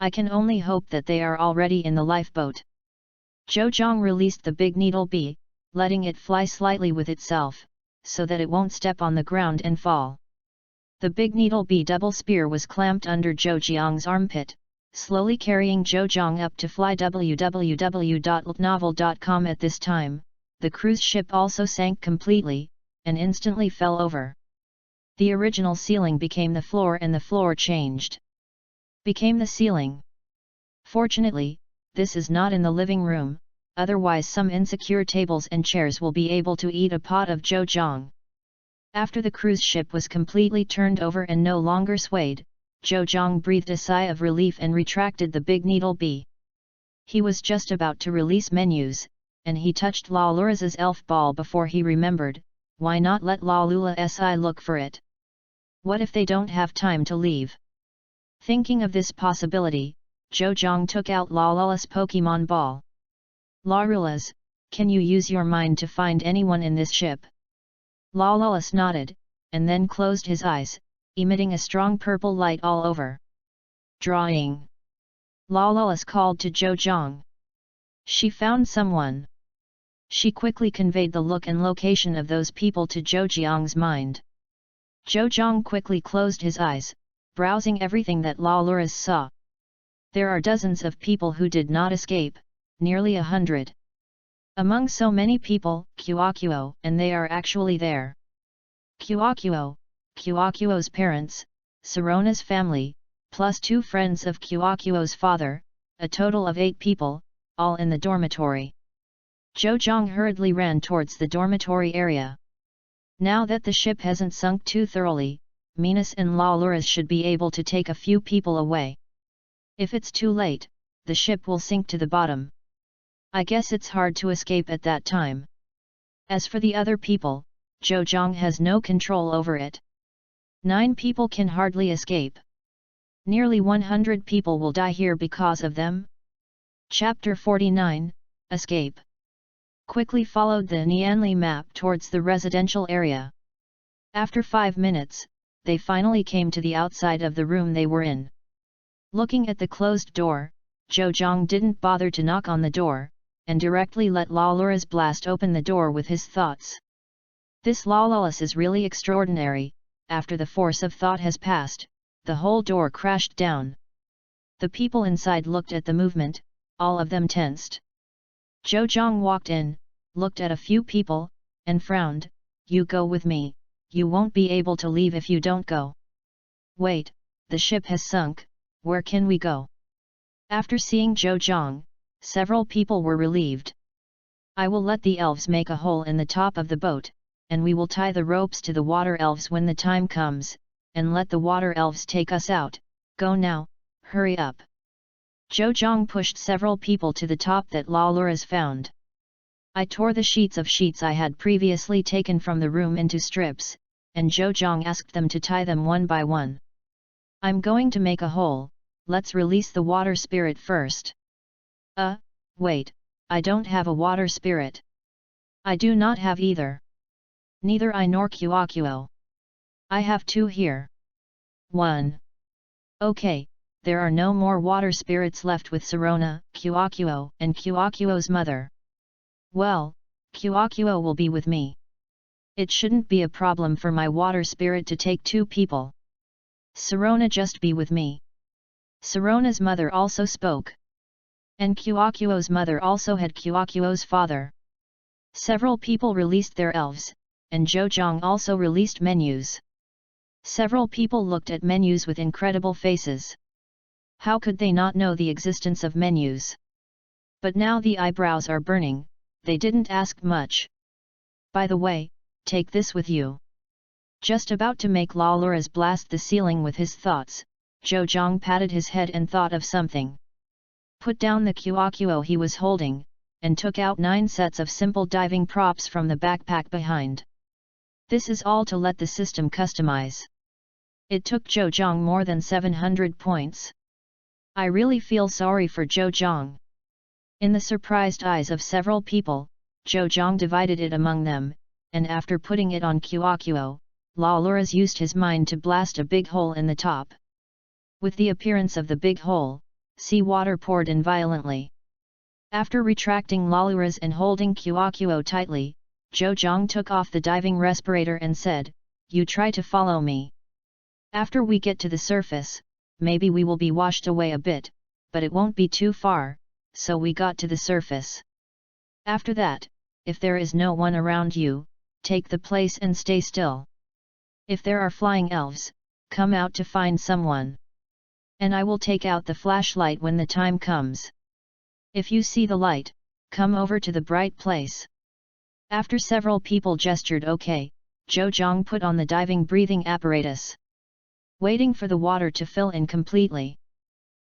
I can only hope that they are already in the lifeboat. Zhou released the big needle bee, letting it fly slightly with itself, so that it won't step on the ground and fall. The big needle bee double spear was clamped under Zhou's armpit, slowly carrying Zhou up to fly. www.novel.com. At this time, the cruise ship also sank completely, and instantly fell over. The original ceiling became the floor and the floor changed. Became the ceiling. Fortunately, this is not in the living room, otherwise some insecure tables and chairs will be able to eat a pot of Zhou. After the cruise ship was completely turned over and no longer swayed, Zhou breathed a sigh of relief and retracted the big needle bee. He was just about to release menus, and he touched La Lura's elf ball before he remembered, why not let La Lula's look for it? What if they don't have time to leave? Thinking of this possibility, Zhou took out La Lula's Pokemon ball. La Lula's, can you use your mind to find anyone in this ship? La Lula nodded, and then closed his eyes, emitting a strong purple light all over. Drawing. La Lula called to Zhou. She found someone. She quickly conveyed the look and location of those people to Zhou's mind. Zhou quickly closed his eyes, browsing everything that La Lura saw. There are dozens of people who did not escape, nearly 100. Among so many people, Qiuo, and they are actually there. Qiuo's parents, Sirona's family, plus 2 friends of Qiuo's father, a total of 8 people, all in the dormitory. Zhou hurriedly ran towards the dormitory area. Now that the ship hasn't sunk too thoroughly, Minas and Laluras should be able to take a few people away. If it's too late, the ship will sink to the bottom. I guess it's hard to escape at that time. As for the other people, Zhou has no control over it. 9 people can hardly escape. Nearly 100 people will die here because of them. Chapter 49, Escape. Quickly followed the Nianli map towards the residential area. After 5 minutes, they finally came to the outside of the room they were in. Looking at the closed door, Zhou didn't bother to knock on the door, and directly let Laluras blast open the door with his thoughts. This Laluras is really extraordinary. After the force of thought has passed, the whole door crashed down. The people inside looked at the movement, all of them tensed. Zhou walked in, looked at a few people, and frowned. You go with me, you won't be able to leave if you don't go. Wait, the ship has sunk, where can we go? After seeing Zhou, several people were relieved. I will let the elves make a hole in the top of the boat, and we will tie the ropes to the water elves when the time comes, and let the water elves take us out. Go now, hurry up. Zhou pushed several people to the top that Laluras found. I tore the sheets I had previously taken from the room into strips, and Zhou asked them to tie them one by one. I'm going to make a hole, let's release the water spirit first. Wait, I don't have a water spirit. I do not have either. Neither I nor Kuo. I have 2 here. 1. Okay, there are no more water spirits left with Sirona, Kuo, and Kuo's mother. Well, Kuo will be with me. It shouldn't be a problem for my water spirit to take 2 people. Sirona just be with me. Sirona's mother also spoke. And Kuo's mother also had Kuo's father. Several people released their elves, and Zhou also released menus. Several people looked at menus with incredible faces. How could they not know the existence of menus? But now the eyebrows are burning, they didn't ask much. By the way, take this with you. Just about to make Laluras blast the ceiling with his thoughts, Zhou patted his head and thought of something. Put down the Kuo he was holding, and took out 9 sets of simple diving props from the backpack behind. This is all to let the system customize. It took Zhou more than 700 points. I really feel sorry for Zhou. In the surprised eyes of several people, Zhou divided it among them, and after putting it on Kuo, Laluras used his mind to blast a big hole in the top. With the appearance of the big hole, sea water poured in violently. After retracting Laluras and holding Kuo tightly, Zhou took off the diving respirator and said, "You try to follow me. After we get to the surface, maybe we will be washed away a bit, but it won't be too far," so we got to the surface. After that, if there is no one around you, take the place and stay still. If there are flying elves, come out to find someone. And I will take out the flashlight when the time comes. If you see the light, come over to the bright place. After several people gestured okay, Zhou put on the diving breathing apparatus. Waiting for the water to fill in completely.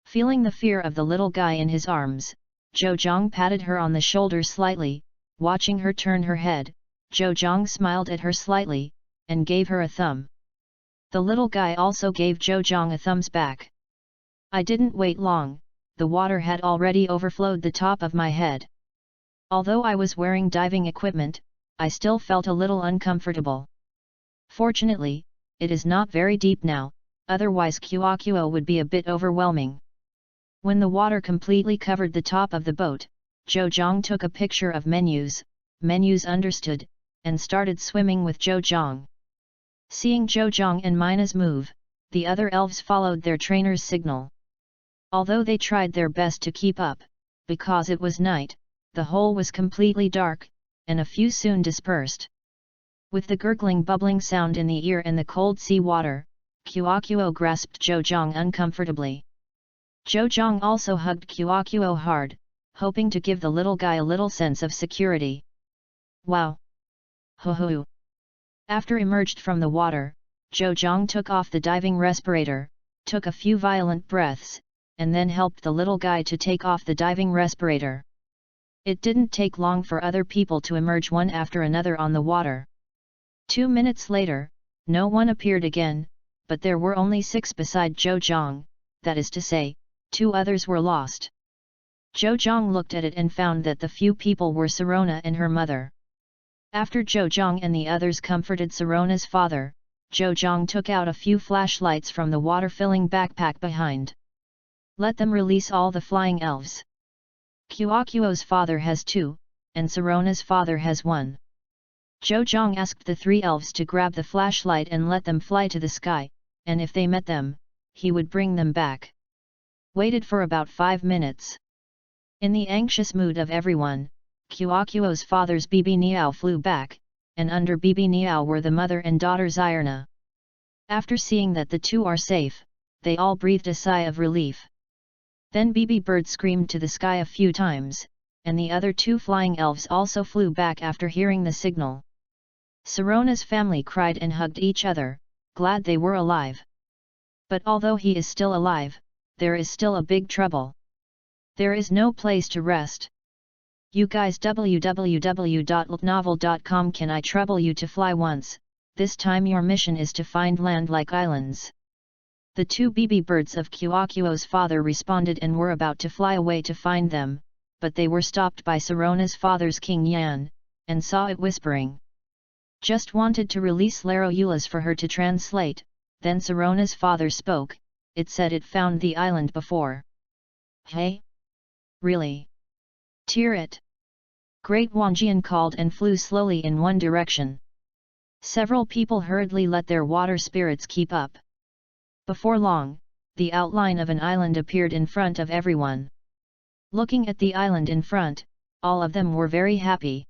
Feeling the fear of the little guy in his arms, Zhou patted her on the shoulder slightly. Watching her turn her head, Zhou smiled at her slightly, and gave her a thumb. The little guy also gave Zhou a thumbs back. I didn't wait long, the water had already overflowed the top of my head. Although I was wearing diving equipment, I still felt a little uncomfortable. Fortunately, it is not very deep now, otherwise Kuo would be a bit overwhelming. When the water completely covered the top of the boat, Zhou took a picture of menus understood, and started swimming with Zhou. Seeing Zhou and Mina's move, the other elves followed their trainer's signal. Although they tried their best to keep up, because it was night, the hole was completely dark, and a few soon dispersed. With the gurgling bubbling sound in the ear and the cold sea water, Kuo grasped Zhou uncomfortably. Zhou also hugged Kuo hard, hoping to give the little guy a little sense of security. Wow! Ho ho! After emerged from the water, Zhou Zhang took off the diving respirator, took a few violent breaths, and then helped the little guy to take off the diving respirator. It didn't take long for other people to emerge one after another on the water. 2 minutes later, no one appeared again, but there were only 6 beside Zhou Zhang, that is to say, 2 others were lost. Zhou Zhang looked at it and found that the few people were Sirona and her mother. After Zhou Zhang and the others comforted Sirona's father, Zhou Zhang took out a few flashlights from the water-filling backpack behind. Let them release all the flying elves. Qiaoqiuo's father has 2, and Sirona's father has 1. Zhou Zhang asked the 3 elves to grab the flashlight and let them fly to the sky, and if they met them, he would bring them back. Waited for about 5 minutes. In the anxious mood of everyone, Qiaoqiuo's father's Bibi Niao flew back, and under Bibi Niao were the mother and daughter Xierna. After seeing that the 2 are safe, they all breathed a sigh of relief. Then Bibi Bird screamed to the sky a few times, and the other 2 flying elves also flew back after hearing the signal. Sirona's family cried and hugged each other, glad they were alive. But although he is still alive, there is still a big trouble. There is no place to rest. You guys www.novel.com. Can I trouble you to fly once? This time your mission is to find land-like islands. The 2 Bibi birds of Qiaoqiuo's father responded and were about to fly away to find them, but they were stopped by Sirona's father's King Yan, and saw it whispering. Just wanted to release Laro Eulas for her to translate, then Sirona's father spoke, it said it found the island before. Hey? Really? Tear it! Great Wanjian called and flew slowly in one direction. Several people hurriedly let their water spirits keep up. Before long, the outline of an island appeared in front of everyone. Looking at the island in front, all of them were very happy.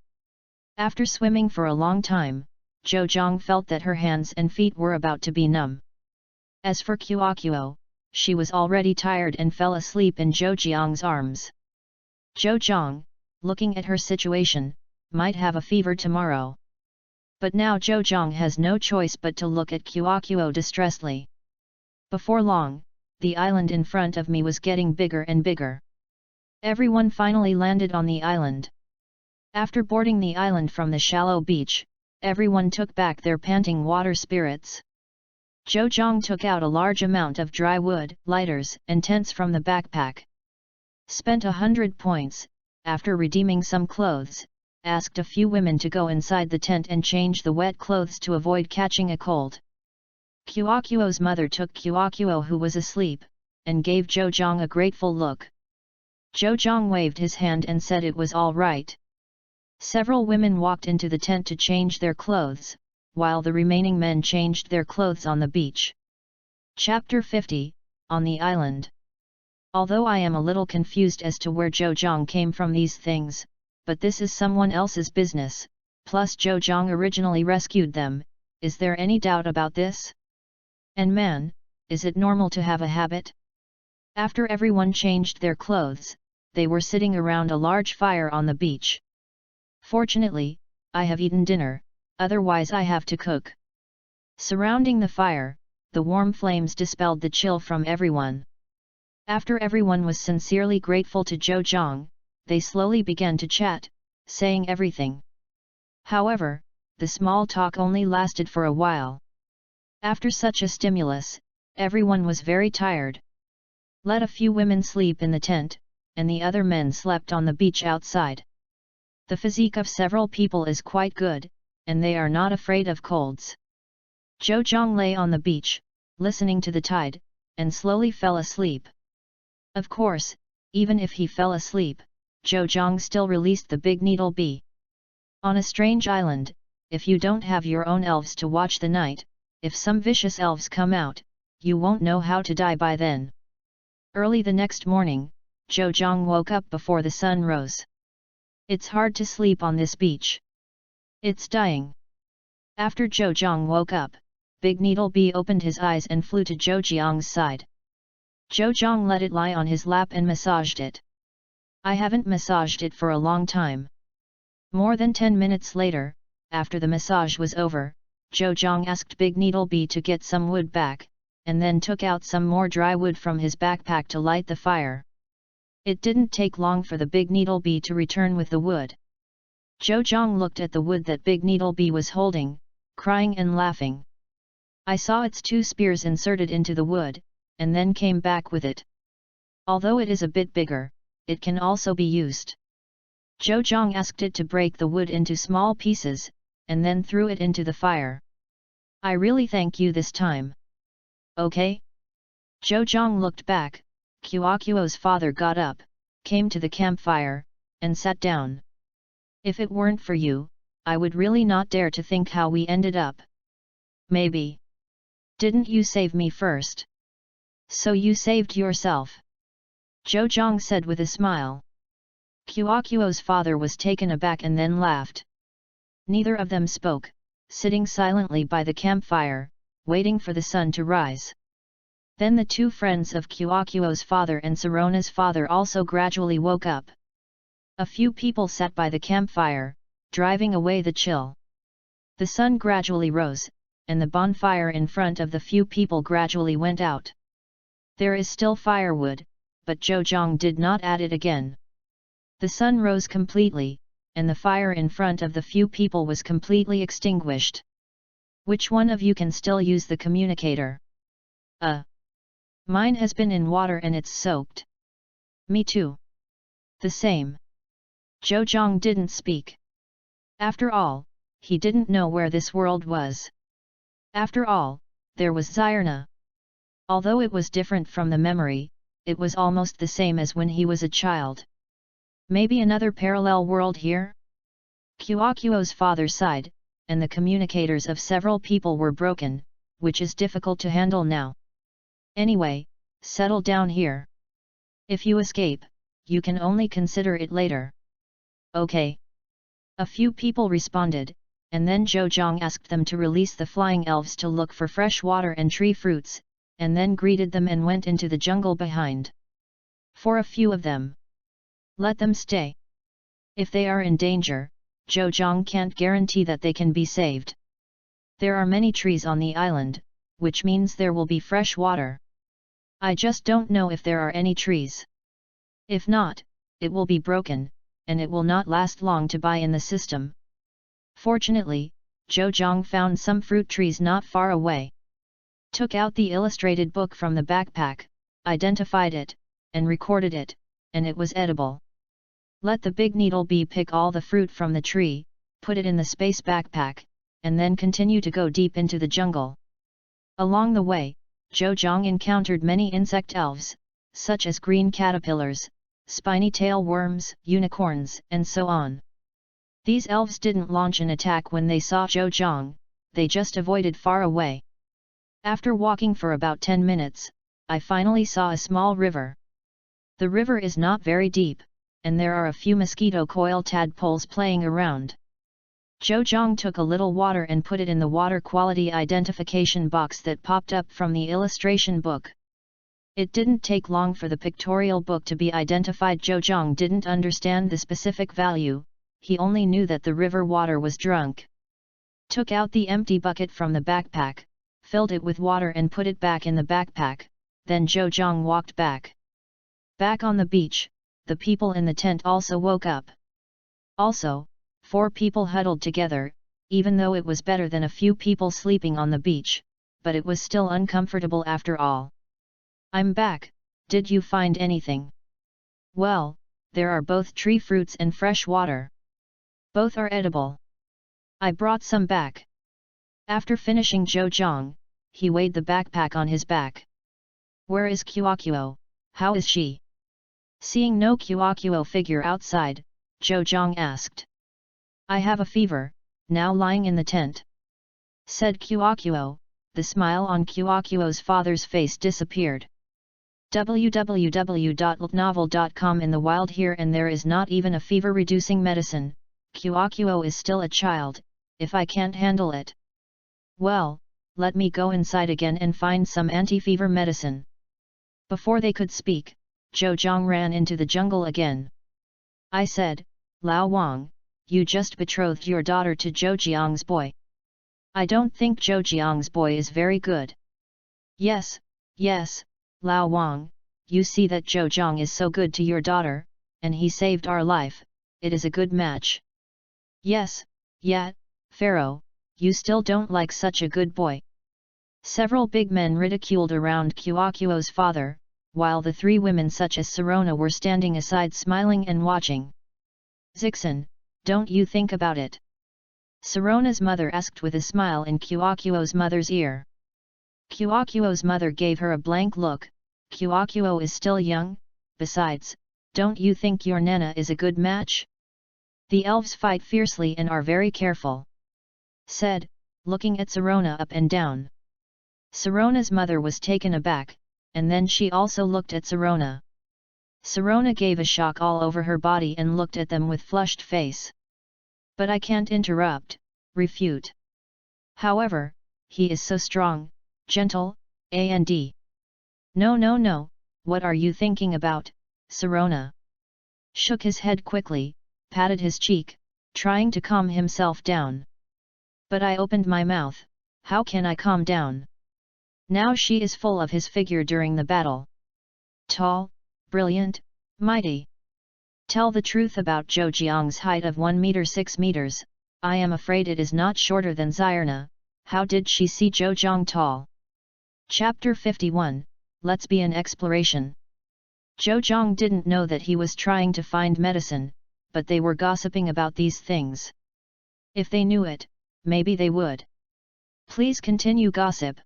After swimming for a long time, Zhou Zhang felt that her hands and feet were about to be numb. As for Qiaoqiuo, she was already tired and fell asleep in Zhou Jiang's arms. Zhou Zhang, looking at her situation, might have a fever tomorrow. But now Zhou Zhang has no choice but to look at Qiaoqiuo distressedly. Before long, the island in front of me was getting bigger and bigger. Everyone finally landed on the island. After boarding the island from the shallow beach, everyone took back their panting water spirits. Zhou Zhang took out a large amount of dry wood, lighters, and tents from the backpack. Spent 100 points, after redeeming some clothes, asked a few women to go inside the tent and change the wet clothes to avoid catching a cold. Qiaoqiuo's mother took Qiaoqiuo, who was asleep, and gave Zhou Zhang a grateful look. Zhou Zhang waved his hand and said it was all right. Several women walked into the tent to change their clothes, while the remaining men changed their clothes on the beach. Chapter 50, On the Island. Although I am a little confused as to where Zhou Zhang came from these things, but this is someone else's business, plus Zhou Zhang originally rescued them, is there any doubt about this? And man, is it normal to have a habit? After everyone changed their clothes, they were sitting around a large fire on the beach. Fortunately, I have eaten dinner, otherwise I have to cook. Surrounding the fire, the warm flames dispelled the chill from everyone. After everyone was sincerely grateful to Zhou Zhang, they slowly began to chat, saying everything. However, the small talk only lasted for a while. After such a stimulus, everyone was very tired. Let a few women sleep in the tent, and the other men slept on the beach outside. The physique of several people is quite good, and they are not afraid of colds. Zhou Zhang lay on the beach, listening to the tide, and slowly fell asleep. Of course, even if he fell asleep, Zhou Zhang still released the big needle bee. On a strange island, if you don't have your own elves to watch the night, if some vicious elves come out, you won't know how to die by then. Early the next morning, Zhou Zhang woke up before the sun rose. It's hard to sleep on this beach. It's dying. After Zhou Zhang woke up, Big Needle Bee opened his eyes and flew to Zhou Jiang's side. Zhou Zhang let it lie on his lap and massaged it. I haven't massaged it for a long time. More than 10 minutes later, after the massage was over, Zhou Zhang asked Big Needle Bee to get some wood back, and then took out some more dry wood from his backpack to light the fire. It didn't take long for the Big Needle Bee to return with the wood. Zhou Zhang looked at the wood that Big Needle Bee was holding, crying and laughing. I saw its 2 spears inserted into the wood, and then came back with it. Although it is a bit bigger, it can also be used. Zhou Zhang asked it to break the wood into small pieces, and then threw it into the fire. I really thank you this time. Okay? Zhou Zhang looked back. Qiaoqiuo's father got up, came to the campfire, and sat down. If it weren't for you, I would really not dare to think how we ended up. Maybe. Didn't you save me first? So you saved yourself. Zhou Zhang said with a smile. Qiaoqiuo's father was taken aback and then laughed. Neither of them spoke, sitting silently by the campfire, waiting for the sun to rise. Then the 2 friends of Qiaoqiuo's father and Sarona's father also gradually woke up. A few people sat by the campfire, driving away the chill. The sun gradually rose, and the bonfire in front of the few people gradually went out. There is still firewood, but Zhou Zhang did not add it again. The sun rose completely, and the fire in front of the few people was completely extinguished. Which one of you can still use the communicator? Mine has been in water and it's soaked. Me too. The same. Zhou Zhang didn't speak. After all, he didn't know where this world was. After all, there was Zyrna. Although it was different from the memory, it was almost the same as when he was a child. Maybe another parallel world here? Qiaoqiuo's father sighed, and the communicators of several people were broken, which is difficult to handle now. Anyway, settle down here. If you escape, you can only consider it later. Okay. A few people responded, and then Zhou Zhang asked them to release the flying elves to look for fresh water and tree fruits, and then greeted them and went into the jungle behind. For a few of them, let them stay. If they are in danger, Zhou Zhang can't guarantee that they can be saved. There are many trees on the island, which means there will be fresh water. I just don't know if there are any trees. If not, it will be broken, and it will not last long to buy in the system. Fortunately, Zhou Zhang found some fruit trees not far away. Took out the illustrated book from the backpack, identified it, and recorded it, and it was edible. Let the Big Needle Bee pick all the fruit from the tree, put it in the space backpack, and then continue to go deep into the jungle. Along the way, Zhou Zhang encountered many insect elves, such as green caterpillars, spiny tail worms, unicorns, and so on. These elves didn't launch an attack when they saw Zhou Zhang, they just avoided far away. After walking for about 10 minutes, I finally saw a small river. The river is not very deep, and there are a few mosquito coil tadpoles playing around. Zhou Zhang took a little water and put it in the water quality identification box that popped up from the illustration book. It didn't take long for the pictorial book to be identified. Zhou Zhang didn't understand the specific value, he only knew that the river water was drunk. Took out the empty bucket from the backpack, filled it with water and put it back in the backpack, then Zhou Zhang walked back. Back on the beach, the people in the tent also woke up. Also, 4 people huddled together, even though it was better than a few people sleeping on the beach, but it was still uncomfortable after all. I'm back, did you find anything? Well, there are both tree fruits and fresh water. Both are edible. I brought some back. After finishing Zhou Zhang, he weighed the backpack on his back. Where is Qiaoqiuo, how is she? Seeing no Qiaoqiuo figure outside, Zhou Zhang asked. I have a fever, now lying in the tent. Said Qiaoqiuo, the smile on Qiaoqiuo's father's face disappeared. www.novel.com In the wild here and there is not even a fever-reducing medicine, Qiaoqiuo is still a child, if I can't handle it. Well, let me go inside again and find some anti-fever medicine. Before they could speak, Zhou Zhang ran into the jungle again. I said, Lao Wang, you just betrothed your daughter to Zhou Jiang's boy. I don't think Zhou Jiang's boy is very good. Yes, yes, Lao Wang, you see that Zhou Jiang is so good to your daughter, and he saved our life, it is a good match. Yes, yet, Pharaoh, you still don't like such a good boy. Several big men ridiculed around Kuokuo's father, while the three women such as Sirona were standing aside smiling and watching. Zixin, don't you think about it? Sirona's mother asked with a smile in Kuokuo's mother's ear. Kuokuo's mother gave her a blank look. Kuokuo is still young, besides, don't you think your Nana is a good match? The elves fight fiercely and are very careful, said, looking at Sirona up and down. Sirona's mother was taken aback, and then she also looked at Sirona. Sirona gave a shock all over her body and looked at them with flushed face. But I can't interrupt, refute. However, he is so strong, gentle, and No, what are you thinking about, Sirona? Shook his head quickly, patted his cheek, trying to calm himself down. But I opened my mouth, how can I calm down? Now she is full of his figure during the battle. Tall, brilliant, mighty. Tell the truth about Zhou Jiang's height of 1 meter 6 meters, I am afraid it is not shorter than Xyrna. How did she see Zhou Jiang tall? Chapter 51, Let's be an exploration. Zhou Jiang didn't know that he was trying to find medicine, but they were gossiping about these things. If they knew it, maybe they would. Please continue gossip.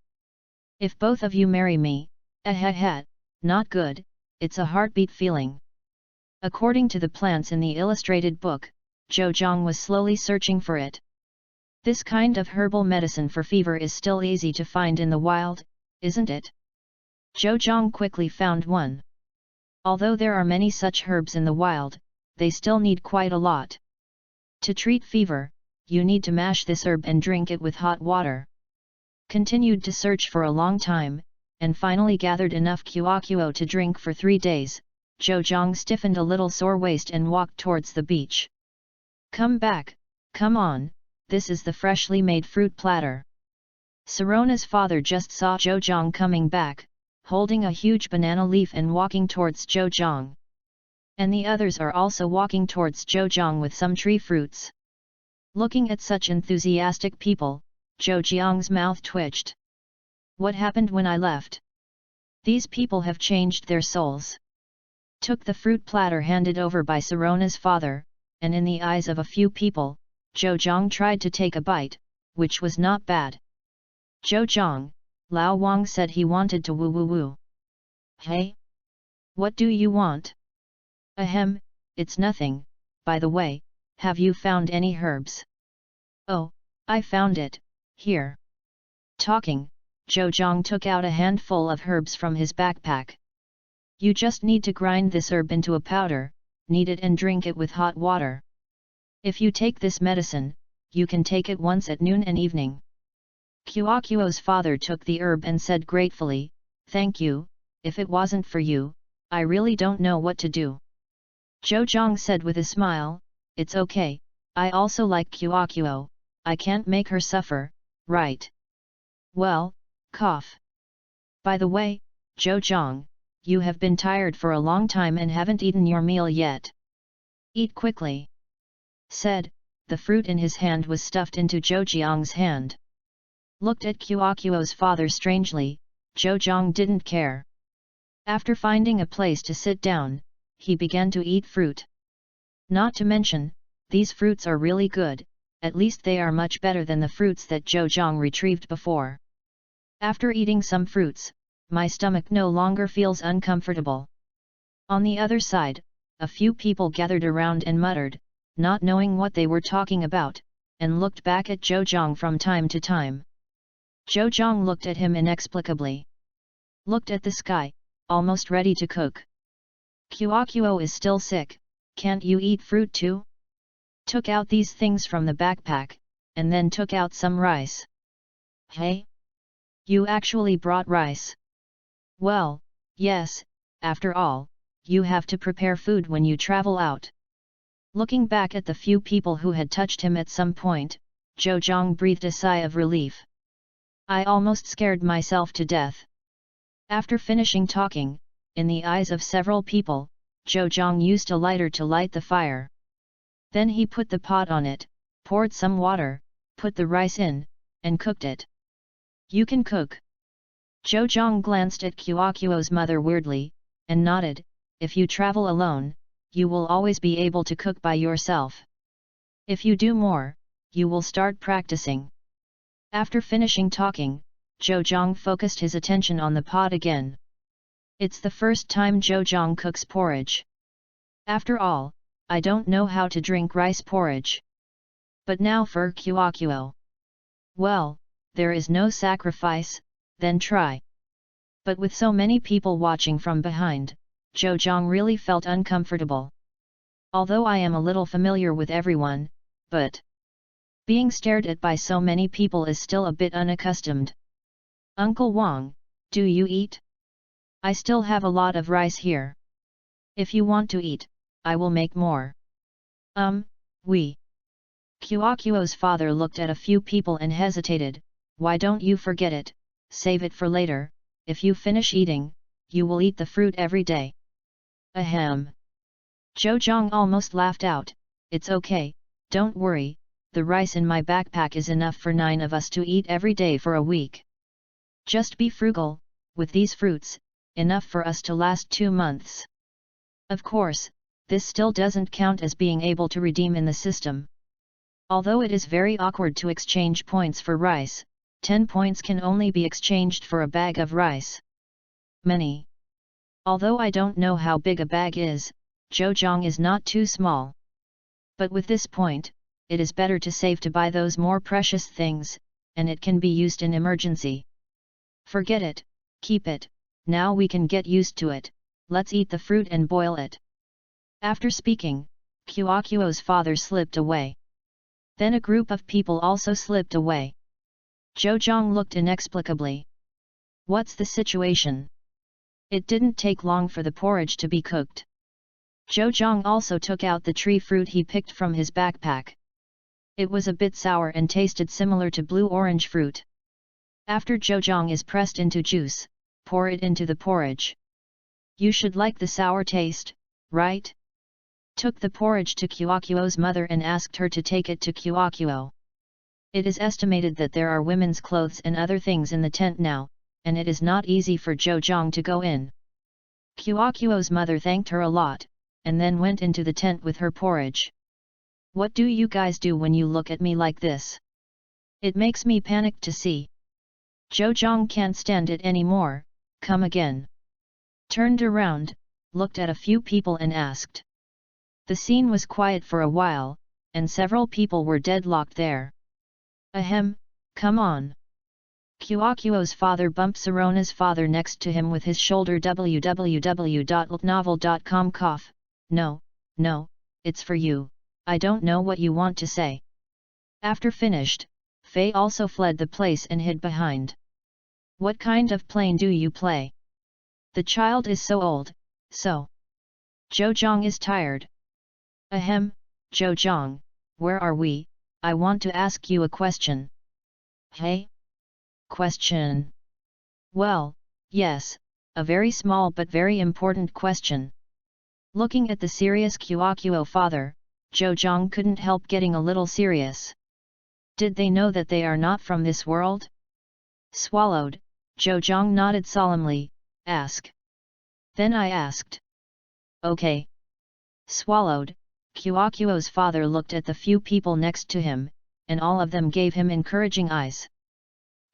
If both of you marry me, not good, it's a heartbeat feeling. According to the plants in the illustrated book, Zhou Jiang was slowly searching for it. This kind of herbal medicine for fever is still easy to find in the wild, isn't it? Zhou Jiang quickly found one. Although there are many such herbs in the wild, they still need quite a lot. To treat fever, you need to mash this herb and drink it with hot water. Continued to search for a long time, and finally gathered enough Kuokuo to drink for 3 days, Zhou Jiang stiffened a little sore waist and walked towards the beach. Come back, come on, this is the freshly made fruit platter. Sirona's father just saw Zhou Jiang coming back, holding a huge banana leaf and walking towards Zhou Jiang. And the others are also walking towards Zhou Jiang with some tree fruits. Looking at such enthusiastic people, Zhou Jiang's mouth twitched. What happened when I left? These people have changed their souls. Took the fruit platter handed over by Sirona's father, and in the eyes of a few people, Zhou Jiang tried to take a bite, which was not bad. Zhou Jiang, Lao Wang said he wanted to woo. Hey? What do you want? Ahem, it's nothing, by the way, have you found any herbs? Oh, I found it, here. Talking, Zhou Jiang took out a handful of herbs from his backpack. You just need to grind this herb into a powder, knead it and drink it with hot water. If you take this medicine, you can take it once at noon and evening. Kuokuo's father took the herb and said gratefully, thank you, if it wasn't for you, I really don't know what to do. Zhou Jiang said with a smile, it's okay, I also like Kuokuo, I can't make her suffer, right? Well, cough. By the way, Zhou Jiang, you have been tired for a long time and haven't eaten your meal yet. Eat quickly. Said, the fruit in his hand was stuffed into Zhou Jiang's hand. Looked at Kuokuo's father strangely, Zhou Jiang didn't care. After finding a place to sit down, he began to eat fruit. Not to mention, these fruits are really good, at least they are much better than the fruits that Zhou Jiang retrieved before. After eating some fruits, my stomach no longer feels uncomfortable. On the other side, a few people gathered around and muttered, not knowing what they were talking about, and looked back at Zhou Jiang from time to time. Zhou Jiang looked at him inexplicably. Looked at the sky, almost ready to cook. Kuokuo is still sick, can't you eat fruit too? Took out these things from the backpack, and then took out some rice. Hey? You actually brought rice? Well, yes, after all, you have to prepare food when you travel out. Looking back at the few people who had touched him at some point, Zhou Zhang breathed a sigh of relief. I almost scared myself to death. After finishing talking, in the eyes of several people, Zhou Zhang used a lighter to light the fire. Then he put the pot on it, poured some water, put the rice in, and cooked it. You can cook. Zhou Zhang glanced at Qiaoqiuo's mother weirdly, and nodded. If you travel alone, you will always be able to cook by yourself. If you do more, you will start practicing. After finishing talking, Zhou Zhang focused his attention on the pot again. It's the first time Zhou Zhang cooks porridge. After all, I don't know how to drink rice porridge. But now for Qiaoqiuo. Well, there is no sacrifice, then try. But with so many people watching from behind, Zhou Zhang really felt uncomfortable. Although I am a little familiar with everyone, but being stared at by so many people is still a bit unaccustomed. Uncle Wang, do you eat? I still have a lot of rice here. If you want to eat, I will make more. We. Qiaoqiuo's father looked at a few people and hesitated. Why don't you forget it, save it for later, if you finish eating, you will eat the fruit every day. Ahem. Zhou Zhang almost laughed out. It's okay, don't worry, the rice in my backpack is enough for 9 of us to eat every day for a week. Just be frugal, with these fruits, enough for us to last 2 months. Of course, this still doesn't count as being able to redeem in the system. Although it is very awkward to exchange points for rice, 10 points can only be exchanged for a bag of rice. Many. Although I don't know how big a bag is, Zhou Zhang is not too small. But with this point, it is better to save to buy those more precious things, and it can be used in emergency. Forget it, keep it, now we can get used to it, let's eat the fruit and boil it. After speaking, Qiaoqiuo's father slipped away. Then a group of people also slipped away. Zhou Zhang looked inexplicably. What's the situation? It didn't take long for the porridge to be cooked. Zhou Zhang also took out the tree fruit he picked from his backpack. It was a bit sour and tasted similar to blue-orange fruit. After Zhou Zhang is pressed into juice, pour it into the porridge. You should like the sour taste, right? Took the porridge to Qiaoqiuo's mother and asked her to take it to Qiaoqiuo. It is estimated that there are women's clothes and other things in the tent now, and it is not easy for Zhou Zhang to go in. Qiaoqiuo's mother thanked her a lot, and then went into the tent with her porridge. What do you guys do when you look at me like this? It makes me panic to see. Zhou Zhang can't stand it anymore, come again. Turned around, looked at a few people and asked. The scene was quiet for a while, and several people were deadlocked there. Ahem, come on. Qiaoqiuo's father bumped Sarona's father next to him with his shoulder. www.novel.com cough. No, it's for you, I don't know what you want to say. After finished, Fei also fled the place and hid behind. What kind of plane do you play? The child is so old, so. Zhou Zhang is tired. Ahem, Zhou Zhang, where are we? I want to ask you a question. Hey? Question. Well, yes, a very small but very important question. Looking at the serious Qiaoqiuo father, Zhou Zhang couldn't help getting a little serious. Did they know that they are not from this world? Swallowed, Zhou Zhang nodded solemnly, ask. Then I asked. Okay. Swallowed, Qiaoqiuo's father looked at the few people next to him, and all of them gave him encouraging eyes.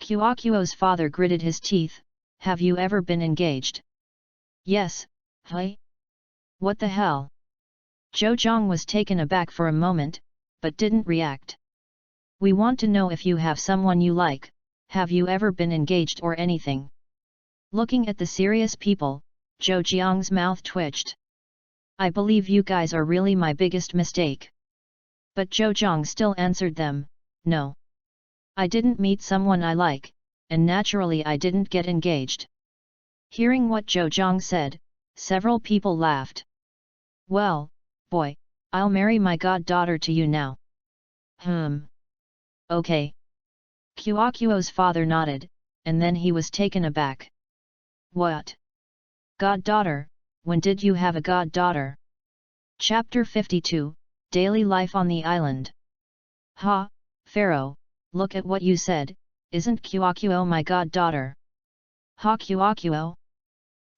Qiaoqiuo's father gritted his teeth. Have you ever been engaged? Yes, hey? What the hell? Zhou Zhang was taken aback for a moment, but didn't react. We want to know if you have someone you like, have you ever been engaged or anything? Looking at the serious people, Zhou Jiang's mouth twitched. I believe you guys are really my biggest mistake. But Zhou Zhang still answered them, no. I didn't meet someone I like, and naturally I didn't get engaged. Hearing what Zhou Zhang said, several people laughed. Well, boy, I'll marry my goddaughter to you now. Okay. Kyokuo's father nodded, and then he was taken aback. What? Goddaughter, when did you have a goddaughter? Chapter 52, Daily Life on the Island. Ha, Pharaoh, look at what you said, isn't Kyokuo my goddaughter? Ha Kyokuo?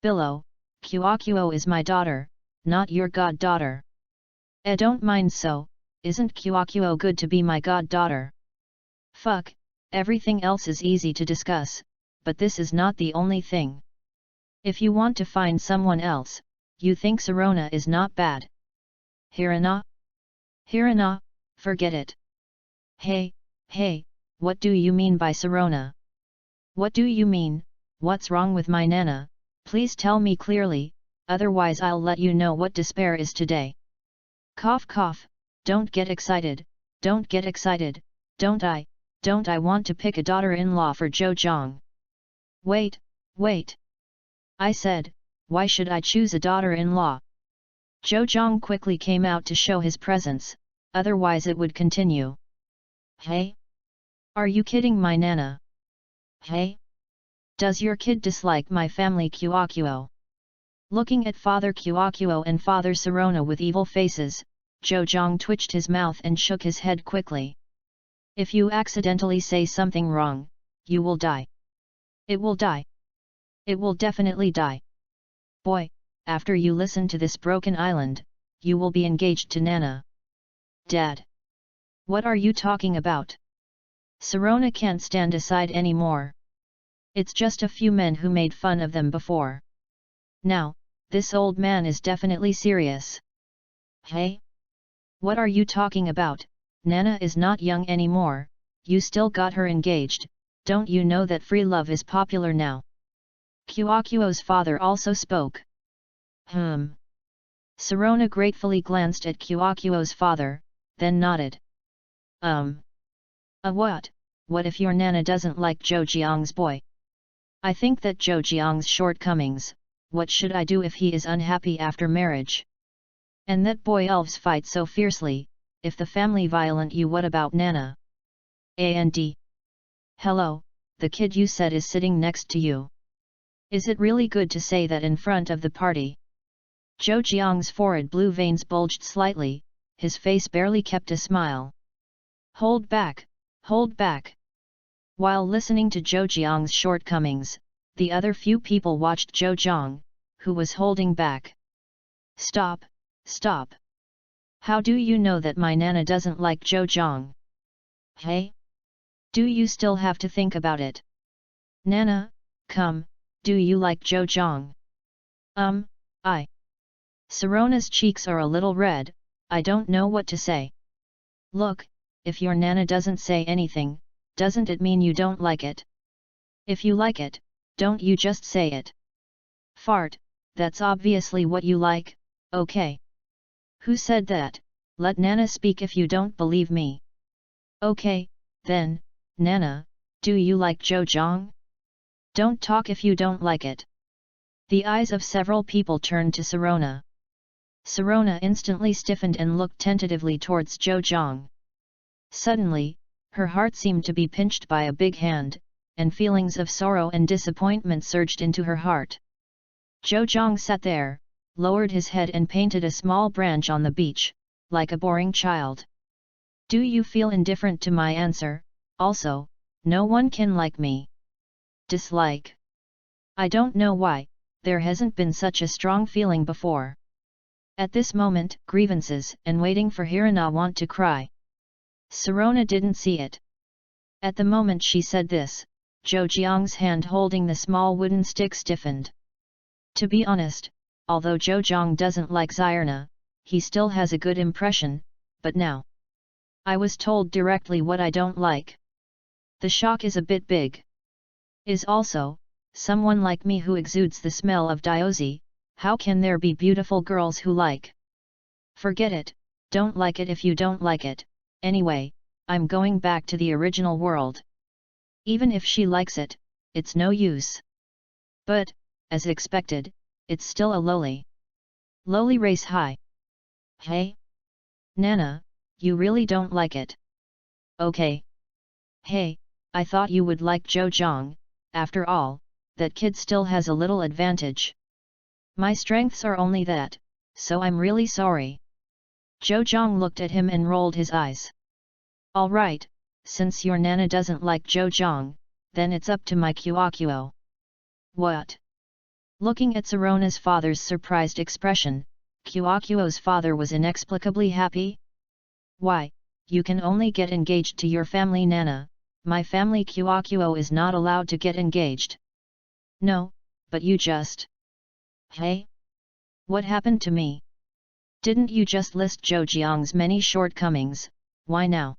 Billow, Kyokuo is my daughter, not your goddaughter. Don't mind so, isn't Kyokuo good to be my goddaughter? Fuck, everything else is easy to discuss, but this is not the only thing. If you want to find someone else, you think Sirona is not bad. Hirana? Hirana, forget it. Hey, what do you mean by Sirona? What do you mean, what's wrong with my Nana? Please tell me clearly, otherwise I'll let you know what despair is today. Cough cough, don't get excited, don't get excited, don't I want to pick a daughter-in-law for Zhejiang. Wait. I said, why should I choose a daughter-in-law? Zhejiang quickly came out to show his presence, otherwise it would continue. Hey? Are you kidding my Nana? Hey? Does your kid dislike my family Kyokuo? Looking at Father Kyokuo and Father Sirona with evil faces, Zhejiang twitched his mouth and shook his head quickly. If you accidentally say something wrong, you will die. It will die. It will definitely die. Boy, after you listen to this broken island, you will be engaged to Nana. Dad. What are you talking about? Sirona can't stand aside anymore. It's just a few men who made fun of them before. Now, this old man is definitely serious. Hey? What are you talking about? Nana is not young anymore, you still got her engaged, don't you know that free love is popular now? Kyokuo's father also spoke. Sirona gratefully glanced at Kyokuo's father, then nodded. What? What if your Nana doesn't like Zhejiang's boy? I think that Zhejiang's shortcomings, what should I do if he is unhappy after marriage? And that boy elves fight so fiercely, if the family violent you, what about Nana? And hello, the kid you said is sitting next to you. Is it really good to say that in front of the party? Zhejiang's forehead blue veins bulged slightly, his face barely kept a smile. Hold back, hold back. While listening to Zhejiang's shortcomings, the other few people watched Zhejiang, who was holding back. Stop. How do you know that my Nana doesn't like Zhejiang? Hey? Do you still have to think about it? Nana, come, do you like Zhejiang? I. Sirona's cheeks are a little red, I don't know what to say. Look, if your Nana doesn't say anything, doesn't it mean you don't like it? If you like it, don't you just say it? Fart, that's obviously what you like, okay. Who said that? Let Nana speak if you don't believe me. Okay, then, Nana, do you like Zhejiang? Don't talk if you don't like it. The eyes of several people turned to Sirona. Sirona instantly stiffened and looked tentatively towards Zhejiang. Suddenly, her heart seemed to be pinched by a big hand, and feelings of sorrow and disappointment surged into her heart. Zhejiang sat there, lowered his head and painted a small branch on the beach, like a boring child. Do you feel indifferent to my answer? Also, no one can like me. Dislike. I don't know why, there hasn't been such a strong feeling before. At this moment, grievances and waiting for Hirana want to cry. Sirona didn't see it. At the moment she said this, Zhejiang's hand holding the small wooden stick stiffened. To be honest, although Zhejiang doesn't like Zyrna, he still has a good impression, but now I was told directly what I don't like. The shock is a bit big. Is also, someone like me who exudes the smell of Diozi, how can there be beautiful girls who like? Forget it, don't like it if you don't like it, anyway, I'm going back to the original world. Even if she likes it, it's no use. But, as expected, it's still a lowly race high. Hey? Nana, you really don't like it? Okay. Hey, I thought you would like Zhou Zhang, after all, that kid still has a little advantage. My strengths are only that, so I'm really sorry. Zhou Zhang looked at him and rolled his eyes. Alright, since your Nana doesn't like Zhou Zhang, then it's up to my Kuokuo. What? Looking at Sarona's father's surprised expression, Kuokuo's father was inexplicably happy. Why, you can only get engaged to your family Nana, my family Kuokuo is not allowed to get engaged. No, but you just... Hey? What happened to me? Didn't you just list Zhou Jiang's many shortcomings, why now?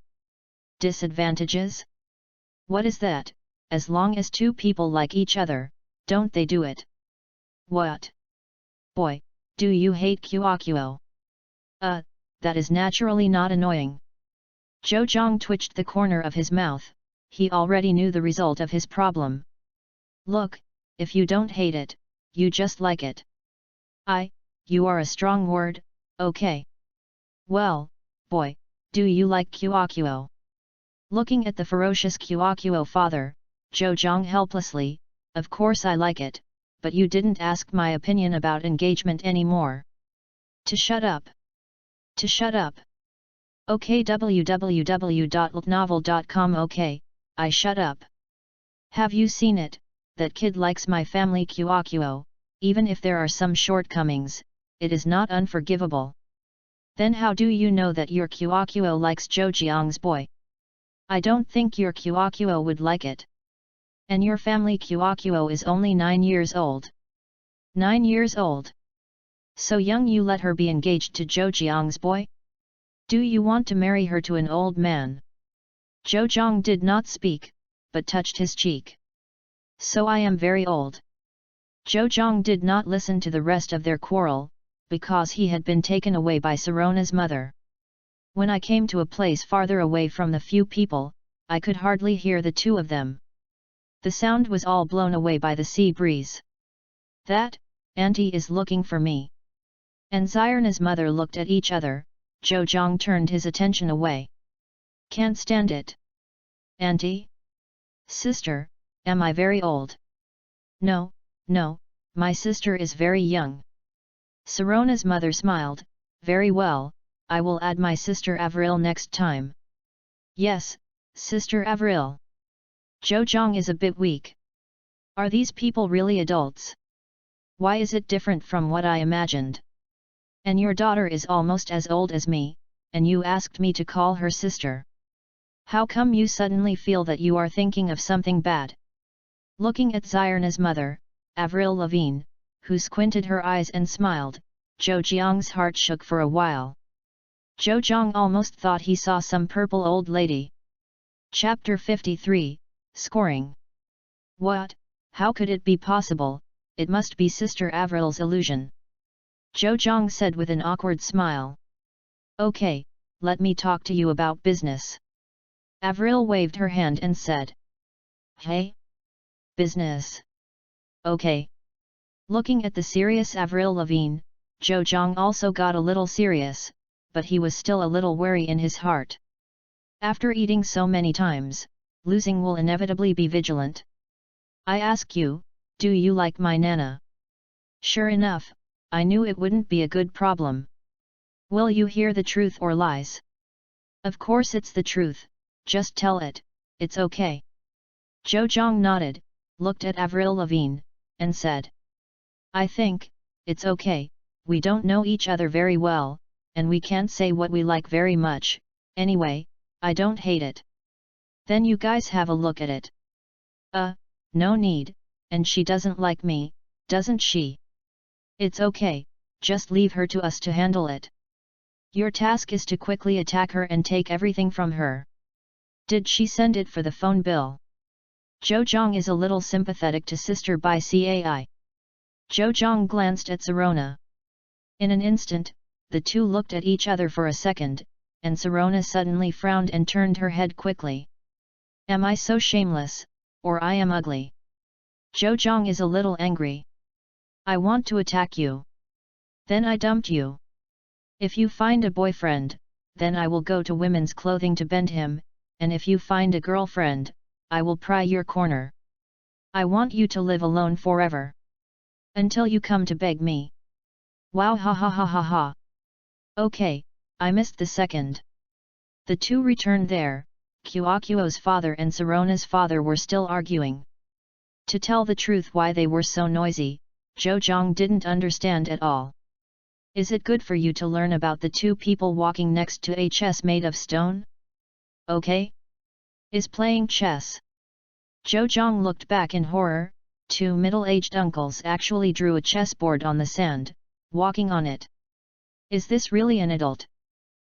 Disadvantages? What is that? As long as two people like each other, don't they do it? What? Boy, do you hate Kuokuo? That is naturally not annoying. Zhou Zhang twitched the corner of his mouth, he already knew the result of his problem. Look, if you don't hate it, you just like it. You are a strong word, okay. Well, boy, do you like Kuokuo? Looking at the ferocious Kuokuo father, Zhou Zhang helplessly, of course I like it, but you didn't ask my opinion about engagement anymore. To shut up. To shut up. Okay, www.novel.com. Okay, I shut up. Have you seen it? That kid likes my family Kuokuo, even if there are some shortcomings, it is not unforgivable. Then how do you know that your Kuokuo likes Zhou Jiang's boy? I don't think your Kuokuo would like it. And your family Kuokuo is only 9 years old. 9 years old? So young you let her be engaged to Zhou Jiang's boy? Do you want to marry her to an old man? Zhou Zhang did not speak, but touched his cheek. So I am very old. Zhou Zhang did not listen to the rest of their quarrel, because he had been taken away by Sarona's mother. When I came to a place farther away from the few people, I could hardly hear the two of them. The sound was all blown away by the sea breeze. That, Auntie is looking for me. And Zyrna's mother looked at each other, Zhou Zhang turned his attention away. Can't stand it. Auntie? Sister, am I very old? No, my sister is very young. Sarona's mother smiled, very well, I will add my sister Avril next time. Yes, Sister Avril. Zhou Zhang is a bit weak. Are these people really adults? Why is it different from what I imagined? And your daughter is almost as old as me, and you asked me to call her sister. How come you suddenly feel that you are thinking of something bad? Looking at Zyrna's mother, Avril Lavigne, who squinted her eyes and smiled, Zhou Jiang's heart shook for a while. Zhou Zhang almost thought he saw some purple old lady. Chapter 53, Scoring. What? How could it be possible? It must be Sister Avril's illusion. Zhou Zhang said with an awkward smile. Okay, let me talk to you about business. Avril waved her hand and said. Hey? Business. Okay. Looking at the serious Avril Lavigne, Zhou Zhang also got a little serious, but he was still a little wary in his heart. After eating so many times, losing will inevitably be vigilant. I ask you, do you like my Nana? Sure enough, I knew it wouldn't be a good problem. Will you hear the truth or lies? Of course it's the truth, just tell it, it's okay. Zhou Zhang nodded, looked at Avril Lavigne, and said. I think, it's okay, we don't know each other very well, and we can't say what we like very much, anyway, I don't hate it. Then you guys have a look at it. No need, and she doesn't like me, doesn't she? It's okay, just leave her to us to handle it. Your task is to quickly attack her and take everything from her. Did she send it for the phone bill? Zhou Zhang is a little sympathetic to Sister by Cai. Zhou Zhang glanced at Sirona. In an instant, the two looked at each other for a second, and Sirona suddenly frowned and turned her head quickly. Am I so shameless, or I am ugly? Zhou Zhang is a little angry. I want to attack you. Then I dumped you. If you find a boyfriend, then I will go to women's clothing to bend him, and if you find a girlfriend, I will pry your corner. I want you to live alone forever. Until you come to beg me. Wow, ha ha ha ha ha. Okay, I missed the second. The two returned there. Kyokuo's father and Sarona's father were still arguing. To tell the truth, why they were so noisy, Zhou didn't understand at all. Is it good for you to learn about the two people walking next to a chess made of stone? Okay? Is playing chess. Zhou looked back in horror. Two middle-aged uncles actually drew a chessboard on the sand, walking on it. Is this really an adult?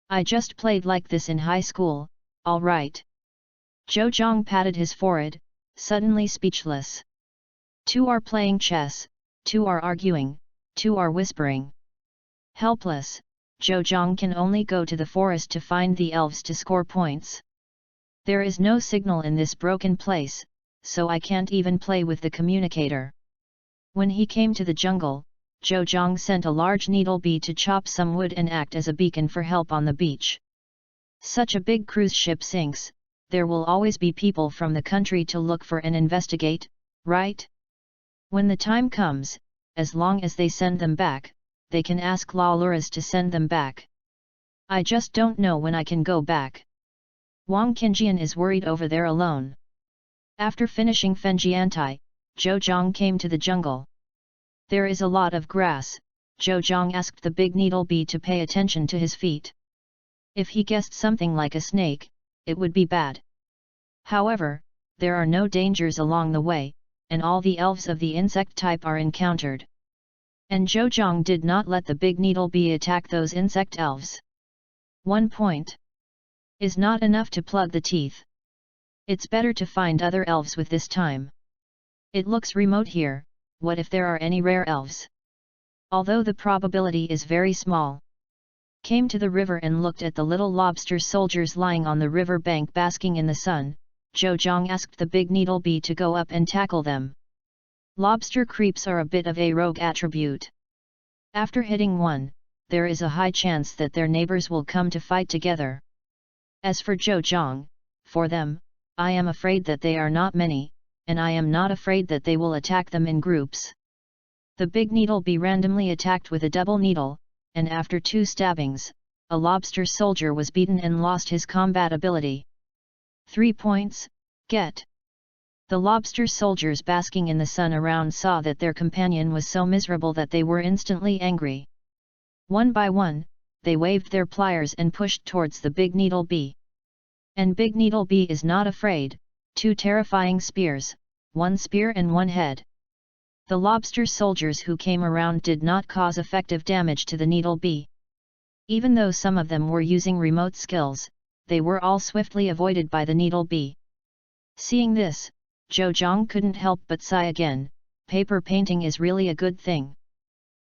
I just played like this in high school, all right. Zhou patted his forehead, suddenly speechless. Two are playing chess, two are arguing, two are whispering. Helpless, Zhou can only go to the forest to find the elves to score points. There is no signal in this broken place, so I can't even play with the communicator. When he came to the jungle, Zhou sent a large needle bee to chop some wood and act as a beacon for help on the beach. Such a big cruise ship sinks, there will always be people from the country to look for and investigate, right? When the time comes, as long as they send them back, they can ask Laluras to send them back. I just don't know when I can go back. Wang Qingjian is worried over there alone. After finishing Fenjiantai, Zhou came to the jungle. There is a lot of grass. Zhou asked the big needle bee to pay attention to his feet. If he guessed something like a snake, it would be bad. However, there are no dangers along the way, and all the elves of the insect type are encountered. And Zhou did not let the big needle bee attack those insect elves. 1 point is not enough to plug the teeth. It's better to find other elves with this time. It looks remote here. What if there are any rare elves? Although the probability is very small. Came to the river and looked at the little lobster soldiers lying on the river bank basking in the sun. Zhou asked the big needle bee to go up and tackle them. Lobster creeps are a bit of a rogue attribute. After hitting one, there is a high chance that their neighbors will come to fight together. As for Zhou, for them, I am afraid that they are not many, and I am not afraid that they will attack them in groups. The big needle bee randomly attacked with a double needle, and after 2 stabbings, a lobster soldier was beaten and lost his combat ability. 3 points, get. The lobster soldiers basking in the sun around saw that their companion was so miserable that they were instantly angry. One by one, they waved their pliers and pushed towards the big needle bee. And big needle bee is not afraid. 2 terrifying spears, 1 spear and 1 head. The lobster soldiers who came around did not cause effective damage to the needle bee. Even though some of them were using remote skills, they were all swiftly avoided by the needle bee. Seeing this, Zhou couldn't help but sigh again. Paper painting is really a good thing.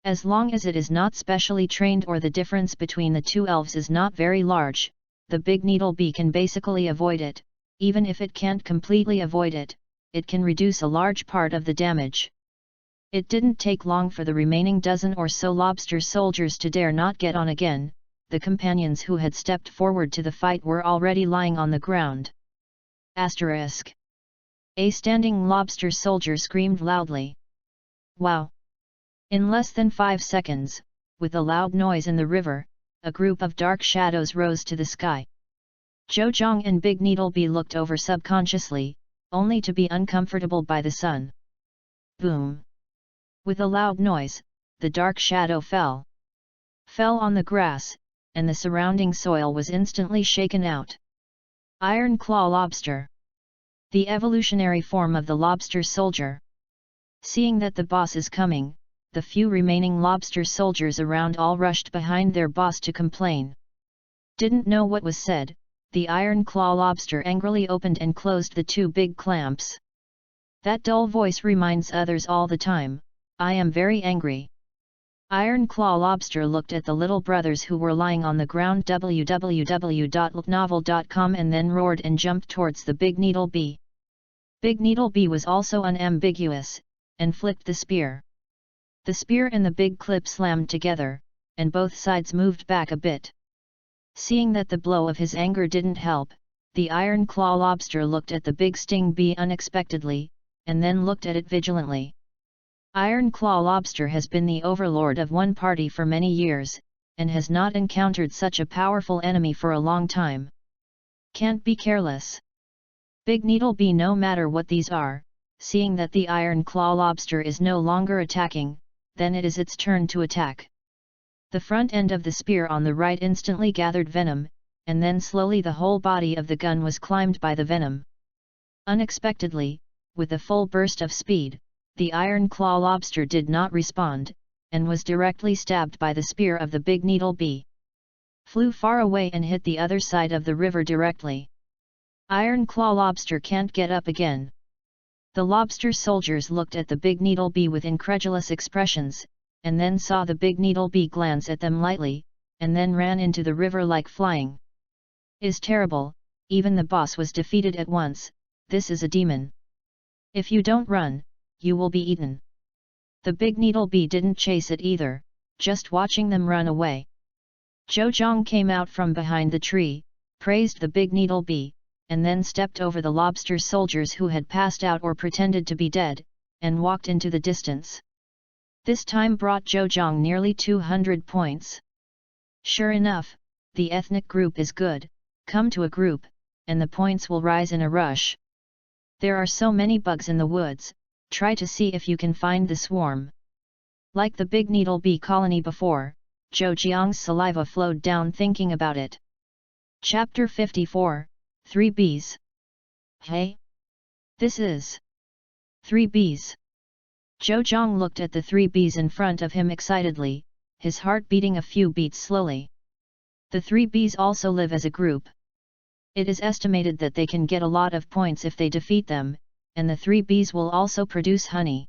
As long as it is not specially trained or the difference between the two elves is not very large, the big needle bee can basically avoid it. Even if it can't completely avoid it, it can reduce a large part of the damage. It didn't take long for the remaining dozen or so lobster soldiers to dare not get on again. The companions who had stepped forward to the fight were already lying on the ground. Asterisk. A standing lobster soldier screamed loudly. Wow! In less than 5 seconds, with a loud noise in the river, a group of dark shadows rose to the sky. Zhou and Big Needle Bee looked over subconsciously, only to be uncomfortable by the sun. Boom! With a loud noise, the dark shadow fell on the grass, and the surrounding soil was instantly shaken out. Iron Claw Lobster. The evolutionary form of the lobster soldier. Seeing that the boss is coming, the few remaining lobster soldiers around all rushed behind their boss to complain. Didn't know what was said. The Iron Claw Lobster angrily opened and closed the 2 big clamps. That dull voice reminds others all the time, I am very angry. Iron Claw Lobster looked at the little brothers who were lying on the ground www.novel.com and then roared and jumped towards the Big Needle Bee. Big Needle Bee was also unambiguous, and flicked the spear. The spear and the big clip slammed together, and both sides moved back a bit. Seeing that the blow of his anger didn't help, the iron claw lobster looked at the big sting bee unexpectedly, and then looked at it vigilantly. Iron claw lobster has been the overlord of one party for many years, and has not encountered such a powerful enemy for a long time. Can't be careless. Big needle bee, no matter what these are, seeing that the iron claw lobster is no longer attacking, then it is its turn to attack. The front end of the spear on the right instantly gathered venom, and then slowly the whole body of the gun was climbed by the venom. Unexpectedly, with a full burst of speed, the iron claw lobster did not respond, and was directly stabbed by the spear of the big needle bee. Flew far away and hit the other side of the river directly. Iron claw lobster can't get up again. The lobster soldiers looked at the big needle bee with incredulous expressions, and then saw the big needle bee glance at them lightly, and then ran into the river like flying. Is terrible, even the boss was defeated at once. This is a demon. If you don't run, you will be eaten. The big needle bee didn't chase it either, just watching them run away. Zhou Zhang came out from behind the tree, praised the big needle bee, and then stepped over the lobster soldiers who had passed out or pretended to be dead, and walked into the distance. This time brought Zhou Zhang nearly 200 points. Sure enough, the ethnic group is good. Come to a group, and the points will rise in a rush. There are so many bugs in the woods, try to see if you can find the swarm. Like the big needle bee colony before, Zhou Jiang's saliva flowed down thinking about it. Chapter 54, 3 Bees. Hey? This is 3 bees. Zhou Zhang looked at the 3 bees in front of him excitedly, his heart beating a few beats slowly. The 3 bees also live as a group. It is estimated that they can get a lot of points if they defeat them, and the 3 bees will also produce honey.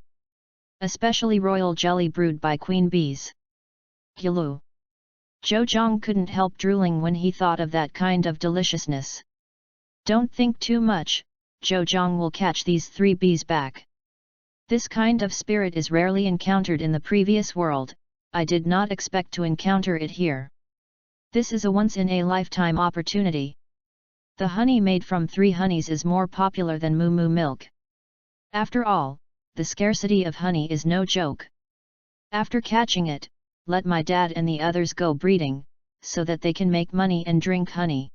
Especially royal jelly brewed by queen bees. Gulu. Zhou Zhang couldn't help drooling when he thought of that kind of deliciousness. Don't think too much, Zhou Zhang will catch these 3 bees back. This kind of spirit is rarely encountered in the previous world, I did not expect to encounter it here. This is a once-in-a-lifetime opportunity. The honey made from 3 honeys is more popular than moo milk. After all, the scarcity of honey is no joke. After catching it, let my dad and the others go breeding, so that they can make money and drink honey.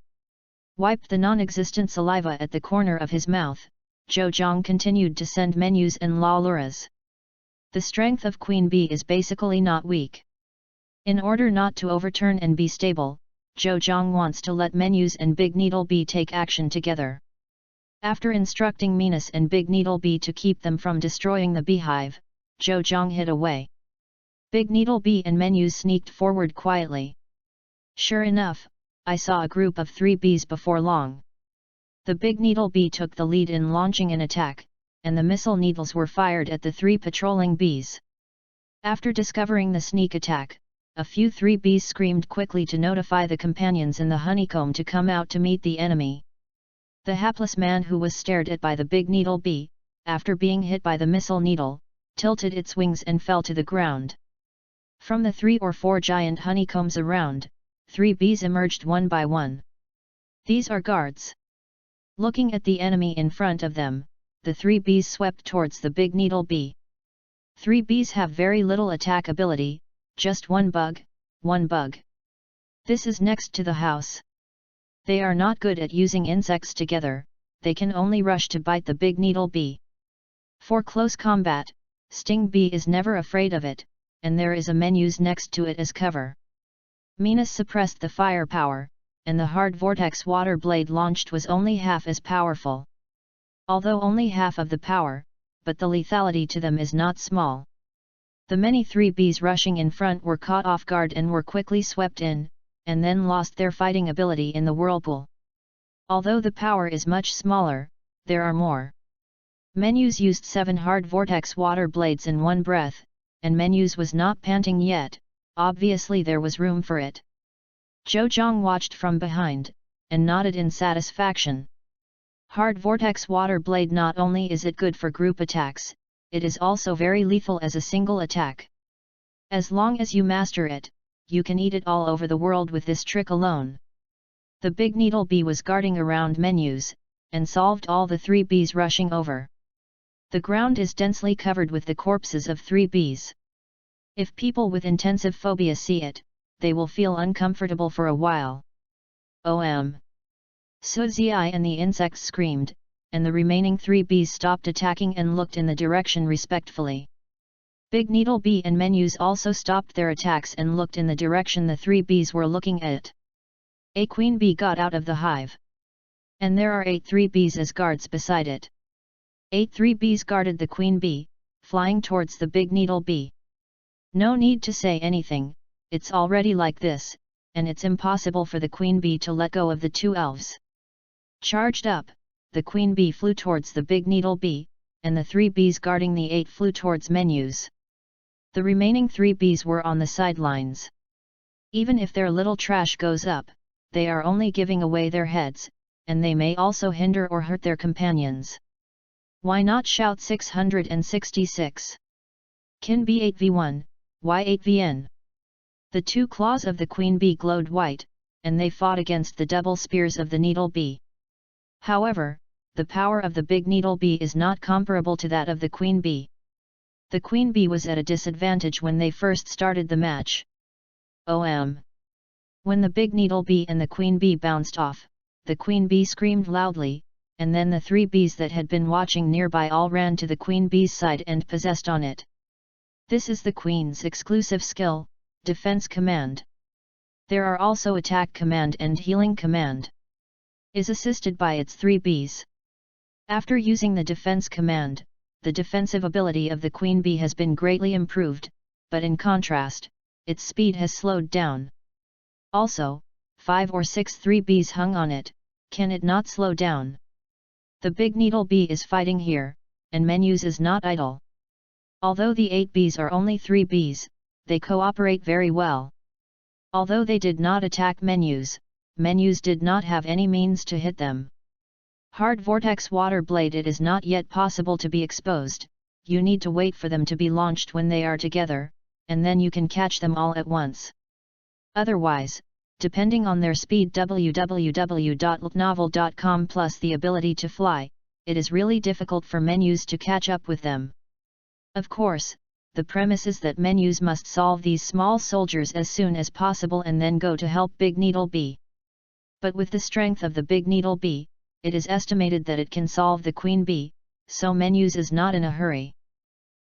Wiped the non-existent saliva at the corner of his mouth, Zhou Zhang continued to send menus and laluras. The strength of queen bee is basically not weak. In order not to overturn and be stable, Zhou Zhang wants to let menus and big needle bee take action together. After instructing Minas and big needle bee to keep them from destroying the beehive, Zhou Zhang hid away. Big needle bee and menus sneaked forward quietly. Sure enough, I saw a group of 3 bees before long. The big needle bee took the lead in launching an attack, and the missile needles were fired at the 3 patrolling bees. After discovering the sneak attack, a few 3 bees screamed quickly to notify the companions in the honeycomb to come out to meet the enemy. The hapless man who was stared at by the big needle bee, after being hit by the missile needle, tilted its wings and fell to the ground. From the 3 or 4 giant honeycombs around, 3 bees emerged one by one. These are guards. Looking at the enemy in front of them, the 3 bees swept towards the big needle bee. 3 bees have very little attack ability, just one bug. This is next to the house. They are not good at using insects together, they can only rush to bite the big needle bee. For close combat, sting bee is never afraid of it, and there is a menus next to it as cover. Minas suppressed the firepower, and the hard vortex water blade launched was only half as powerful. Although only half of the power, but the lethality to them is not small. The many 3 bees rushing in front were caught off guard and were quickly swept in, and then lost their fighting ability in the whirlpool. Although the power is much smaller, there are more. Menus used 7 hard vortex water blades in one breath, and Menus was not panting yet, obviously there was room for it. Zhou Zhang watched from behind, and nodded in satisfaction. Hard vortex water blade, not only is it good for group attacks, it is also very lethal as a single attack. As long as you master it, you can eat it all over the world with this trick alone. The big needle bee was guarding around menus, and solved all the 3 bees rushing over. The ground is densely covered with the corpses of 3 bees. If people with intensive phobia see it, they will feel uncomfortable for a while. OM. Suzi and the insects screamed, and the remaining 3 bees stopped attacking and looked in the direction respectfully. Big needle bee and menus also stopped their attacks and looked in the direction the 3 bees were looking at. A queen bee got out of the hive. And there are 8 3 bees as guards beside it. 8 3 bees guarded the queen bee, flying towards the big needle bee. No need to say anything, it's already like this, and it's impossible for the queen bee to let go of the 2 elves. Charged up, the queen bee flew towards the big needle bee, and the 3 bees guarding the 8 flew towards menus. The remaining 3 bees were on the sidelines. Even if their little trash goes up, they are only giving away their heads, and they may also hinder or hurt their companions. Why not shout 666? Kin B 8v1, Y 8vn. The 2 claws of the queen bee glowed white, and they fought against the double spears of the needle bee. However, the power of the big needle bee is not comparable to that of the queen bee. The queen bee was at a disadvantage when they first started the match. OM. When the big needle bee and the queen bee bounced off, the queen bee screamed loudly, and then the 3 bees that had been watching nearby all ran to the queen bee's side and possessed on it. This is the queen's exclusive skill, Defense Command. There are also Attack Command and Healing Command. Is assisted by its 3 bees. After using the Defense Command, the defensive ability of the queen bee has been greatly improved, but in contrast, its speed has slowed down. Also, 5 or 6 3 bees hung on it, can it not slow down? The big needle bee is fighting here, and menus is not idle. Although the 8 bees are only 3 bees, they cooperate very well. Although they did not attack menus, menus did not have any means to hit them. Hard vortex water blade. It is not yet possible to be exposed, you need to wait for them to be launched when they are together, and then you can catch them all at once. Otherwise, depending on their speed www.novel.com plus the ability to fly, it is really difficult for menus to catch up with them. Of course, the premise is that menus must solve these small soldiers as soon as possible and then go to help big needle bee. But with the strength of the big needle bee, it is estimated that it can solve the queen bee, so menus is not in a hurry.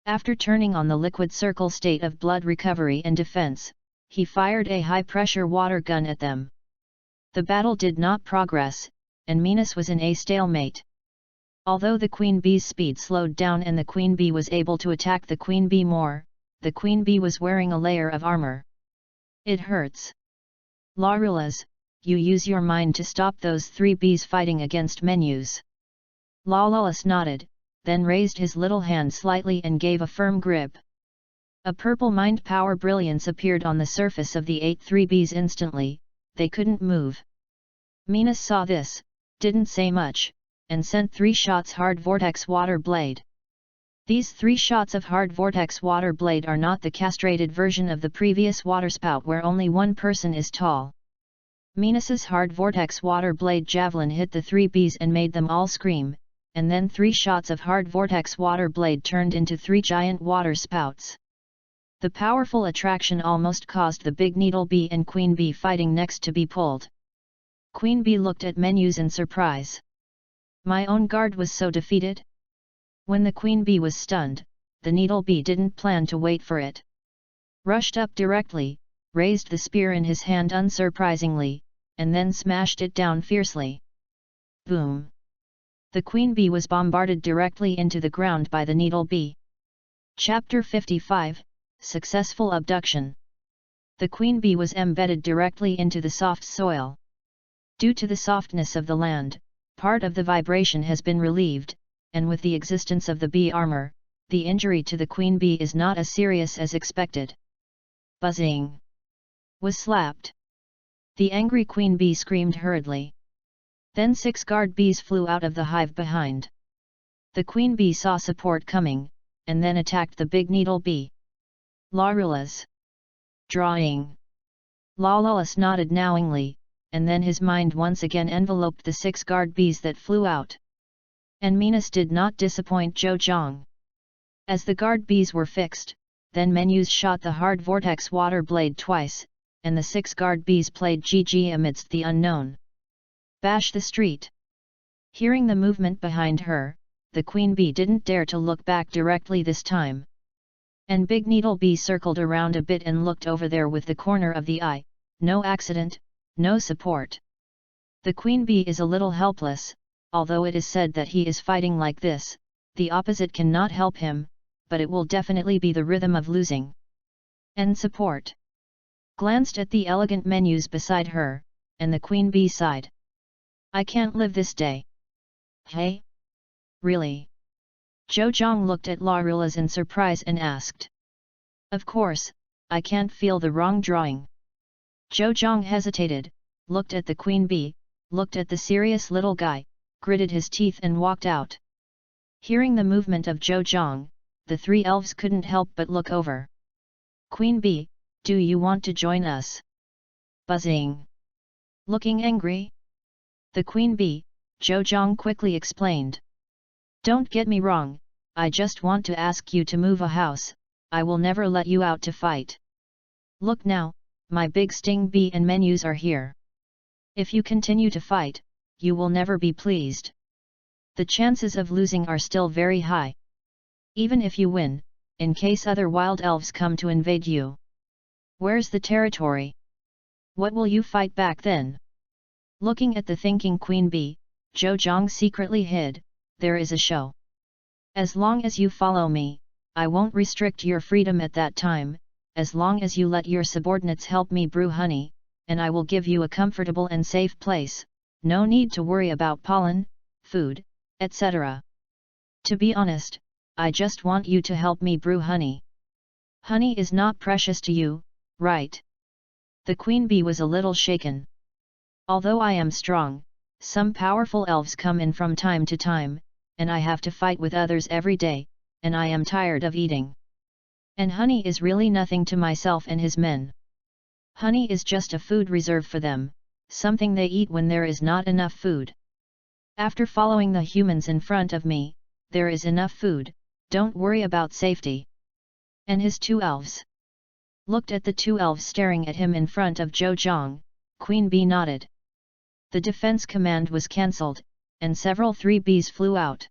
After turning on the liquid circle state of blood recovery and defense, he fired a high-pressure water gun at them. The battle did not progress, and Minas was in a stalemate. Although the queen bee's speed slowed down and the queen bee was able to attack the queen bee more, the queen bee was wearing a layer of armor. It hurts. Larulas, you use your mind to stop those 3 bees fighting against menus. Laulus nodded, then raised his little hand slightly and gave a firm grip. A purple mind power brilliance appeared on the surface of the 8 3 bees instantly, they couldn't move. Minas saw this, didn't say much, and sent 3 shots hard vortex water blade. These 3 shots of hard vortex water blade are not the castrated version of the previous waterspout where only one person is tall. Minas's hard vortex water blade javelin hit the 3 bees and made them all scream, and then 3 shots of hard vortex water blade turned into 3 giant water spouts. The powerful attraction almost caused the big needle bee and queen bee fighting next to be pulled. Queen bee looked at menus in surprise. My own guard was so defeated? When the queen bee was stunned, the needle bee didn't plan to wait for it. Rushed up directly, raised the spear in his hand unsurprisingly, and then smashed it down fiercely. Boom! The queen bee was bombarded directly into the ground by the needle bee. Chapter 55, Successful Abduction. The queen bee was embedded directly into the soft soil. Due to the softness of the land, part of the vibration has been relieved, and with the existence of the bee armor, the injury to the queen bee is not as serious as expected. Buzzing! Was slapped. The angry queen bee screamed hurriedly. Then 6 guard bees flew out of the hive behind. The queen bee saw support coming, and then attacked the big needle bee. Larulas. Drawing. Laulus nodded knowingly, and then his mind once again enveloped the 6 guard bees that flew out. And Minas did not disappoint Zhou Zhang. As the guard bees were fixed, then Menus shot the hard vortex water blade twice, and the 6 guard bees played GG amidst the unknown. Bash the street. Hearing the movement behind her, the queen bee didn't dare to look back directly this time. And Big Needle Bee circled around a bit and looked over there with the corner of the eye. No accident, no support. The queen bee is a little helpless, although it is said that he is fighting like this, the opposite cannot help him, but it will definitely be the rhythm of losing. And support. Glanced at the elegant menus beside her, and the queen bee sighed. I can't live this day. Hey? Really? Zhou Zhang looked at Larulas in surprise and asked. Of course, I can't feel the wrong drawing. Zhou Zhang hesitated, looked at the queen bee, looked at the serious little guy, gritted his teeth and walked out. Hearing the movement of Zhou Zhang, the 3 elves couldn't help but look over. Queen bee, do you want to join us? Buzzing. Looking angry? The queen bee, Zhou Zhang quickly explained. Don't get me wrong, I just want to ask you to move a house, I will never let you out to fight. Look now, my big sting bee and menus are here. If you continue to fight, you will never be pleased. The chances of losing are still very high. Even if you win, in case other wild elves come to invade you. Where's the territory? What will you fight back then? Looking at the thinking queen bee, Zhou Zhang secretly hid. There is a show. As long as you follow me, I won't restrict your freedom at that time, as long as you let your subordinates help me brew honey, and I will give you a comfortable and safe place, no need to worry about pollen, food, etc. To be honest, I just want you to help me brew honey. Honey is not precious to you, right? The queen bee was a little shaken. Although I am strong, some powerful elves come in from time to time, and I have to fight with others every day, and I am tired of eating. And honey is really nothing to myself and his men. Honey is just a food reserve for them, something they eat when there is not enough food. After following the humans in front of me, there is enough food, don't worry about safety. And his 2 elves. Looked at the 2 elves staring at him in front of Zhou Zhang, Queen Bee nodded. The defense command was cancelled, and several 3 bees flew out.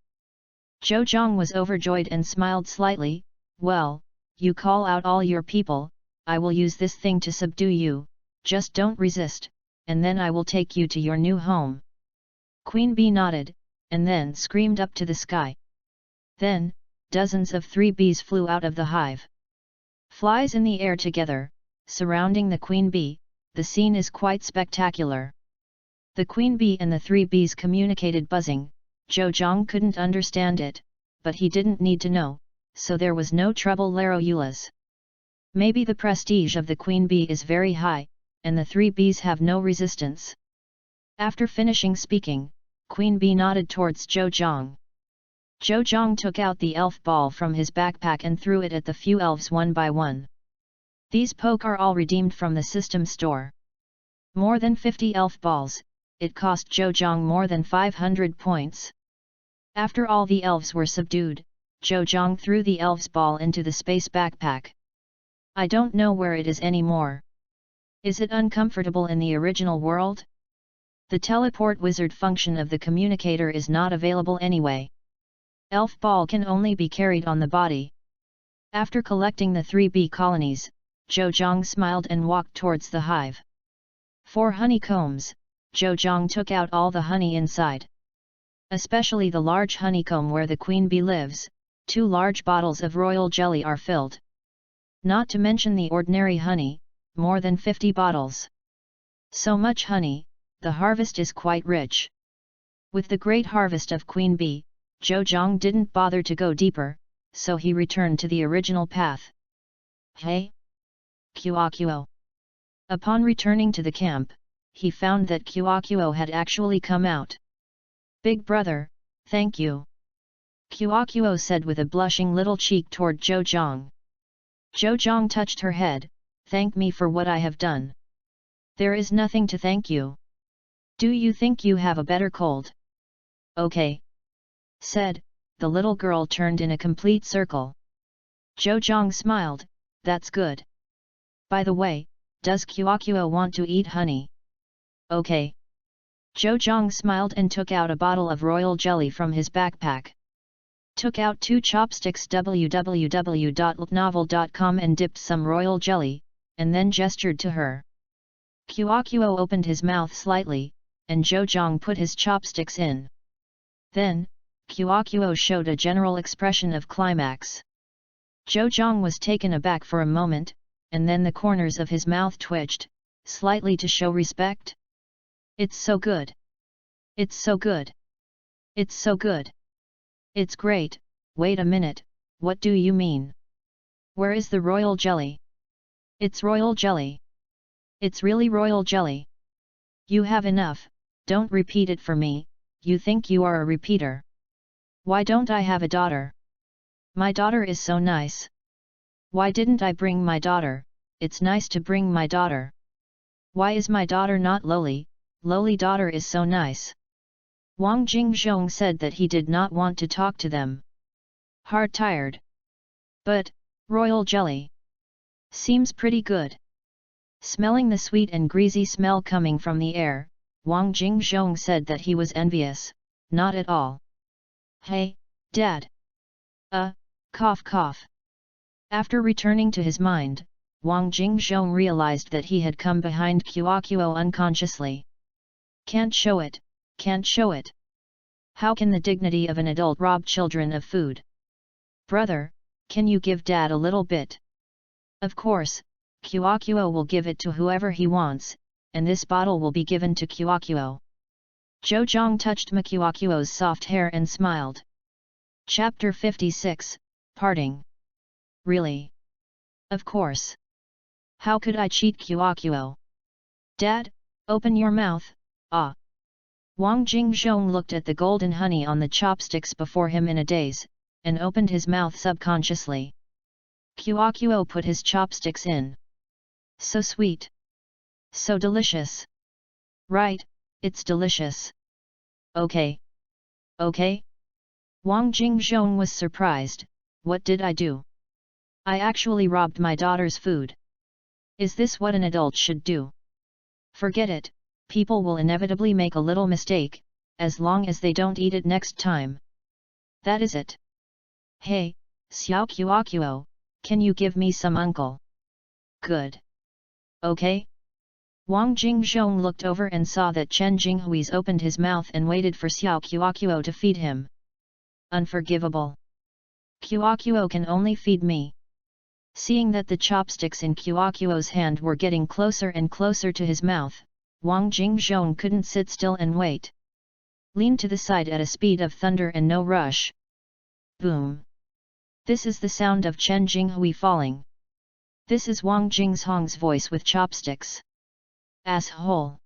Zhou Zhang was overjoyed and smiled slightly. Well, you call out all your people, I will use this thing to subdue you, just don't resist, and then I will take you to your new home. Queen Bee nodded, and then screamed up to the sky. Then, dozens of 3 bees flew out of the hive. Flies in the air together, surrounding the queen bee, the scene is quite spectacular. The queen bee and the 3 bees communicated buzzing. Zhou Zhang couldn't understand it, but he didn't need to know, so there was no trouble. Larulas. Maybe the prestige of the queen bee is very high, and the 3 bees have no resistance. After finishing speaking, Queen Bee nodded towards Zhou Zhang. Zhou Zhang took out the elf ball from his backpack and threw it at the few elves one by one. These poke are all redeemed from the system store. More than 50 elf balls. It cost Zhou Zhang more than 500 points. After all the elves were subdued, Zhou Zhang threw the elf's ball into the space backpack. I don't know where it is anymore. Is it uncomfortable in the original world? The teleport wizard function of the communicator is not available anyway. Elf ball can only be carried on the body. After collecting the 3 bee colonies, Zhou Zhang smiled and walked towards the hive. 4 honeycombs. Zhou Zhang took out all the honey inside. Especially the large honeycomb where the queen bee lives, 2 large bottles of royal jelly are filled. Not to mention the ordinary honey, more than 50 bottles. So much honey, the harvest is quite rich. With the great harvest of queen bee, Zhou Zhang didn't bother to go deeper, so he returned to the original path. Hey? Kuo. Upon returning to the camp, he found that Kuo had actually come out. Big brother, thank you. Kuo said with a blushing little cheek toward Zhou Zhang. Zhou Zhang touched her head, thank me for what I have done. There is nothing to thank you. Do you think you have a better cold? Okay. Said, the little girl turned in a complete circle. Zhou Zhang smiled, that's good. By the way, does Qiaoqiao want to eat honey? Okay. Zhou Zhang smiled and took out a bottle of royal jelly from his backpack. Took out 2 chopsticks www.novel.com and dipped some royal jelly, and then gestured to her. Qiaoqiao opened his mouth slightly, and Zhou Zhang put his chopsticks in. Then, Qiaoqiao showed a general expression of climax. Zhou Zhang was taken aback for a moment, and then the corners of his mouth twitched, slightly to show respect. It's so good. It's so good. It's so good. It's great. Wait a minute, what do you mean? Where is the royal jelly? It's royal jelly. It's really royal jelly. You have enough, don't repeat it for me, you think you are a repeater. Why don't I have a daughter? My daughter is so nice. Why didn't I bring my daughter? It's nice to bring my daughter. Why is my daughter not lowly? Lowly daughter is so nice. Wang Jingzhong said that he did not want to talk to them. Hard tired. But, royal jelly. Seems pretty good. Smelling the sweet and greasy smell coming from the air, Wang Jingzhong said that he was envious, not at all. Hey, Dad. Cough cough. After returning to his mind, Wang Jingzhong realized that he had come behind Qiaoqiao unconsciously. Can't show it, can't show it. How can the dignity of an adult rob children of food? Brother, can you give Dad a little bit? Of course, Qiaoqiao will give it to whoever he wants, and this bottle will be given to Qiaoqiao. Zhou Zhang touched Qiaoqiao's soft hair and smiled. Chapter 56, Parting. Really? Of course. How could I cheat Qiaoqiao? Dad, open your mouth, ah. Wang Jingzhong looked at the golden honey on the chopsticks before him in a daze, and opened his mouth subconsciously. Qiaoqiao put his chopsticks in. So sweet. So delicious. Right, it's delicious. Okay. Okay? Wang Jingzhong was surprised, what did I do? I actually robbed my daughter's food. Is this what an adult should do? Forget it, people will inevitably make a little mistake, as long as they don't eat it next time. That is it. Hey, Xiao Qiaoqiao, can you give me some uncle? Good. Okay? Wang Jingzhong looked over and saw that Chen Jinghui's opened his mouth and waited for Xiao Qiaoqiao to feed him. Unforgivable. Qiaoqiao can only feed me. Seeing that the chopsticks in Qiaoqiao's hand were getting closer and closer to his mouth, Wang Jingzhong couldn't sit still and wait. Lean to the side at a speed of thunder and no rush. Boom. This is the sound of Chen Jinghui falling. This is Wang Jingzhong's voice with chopsticks. Asshole.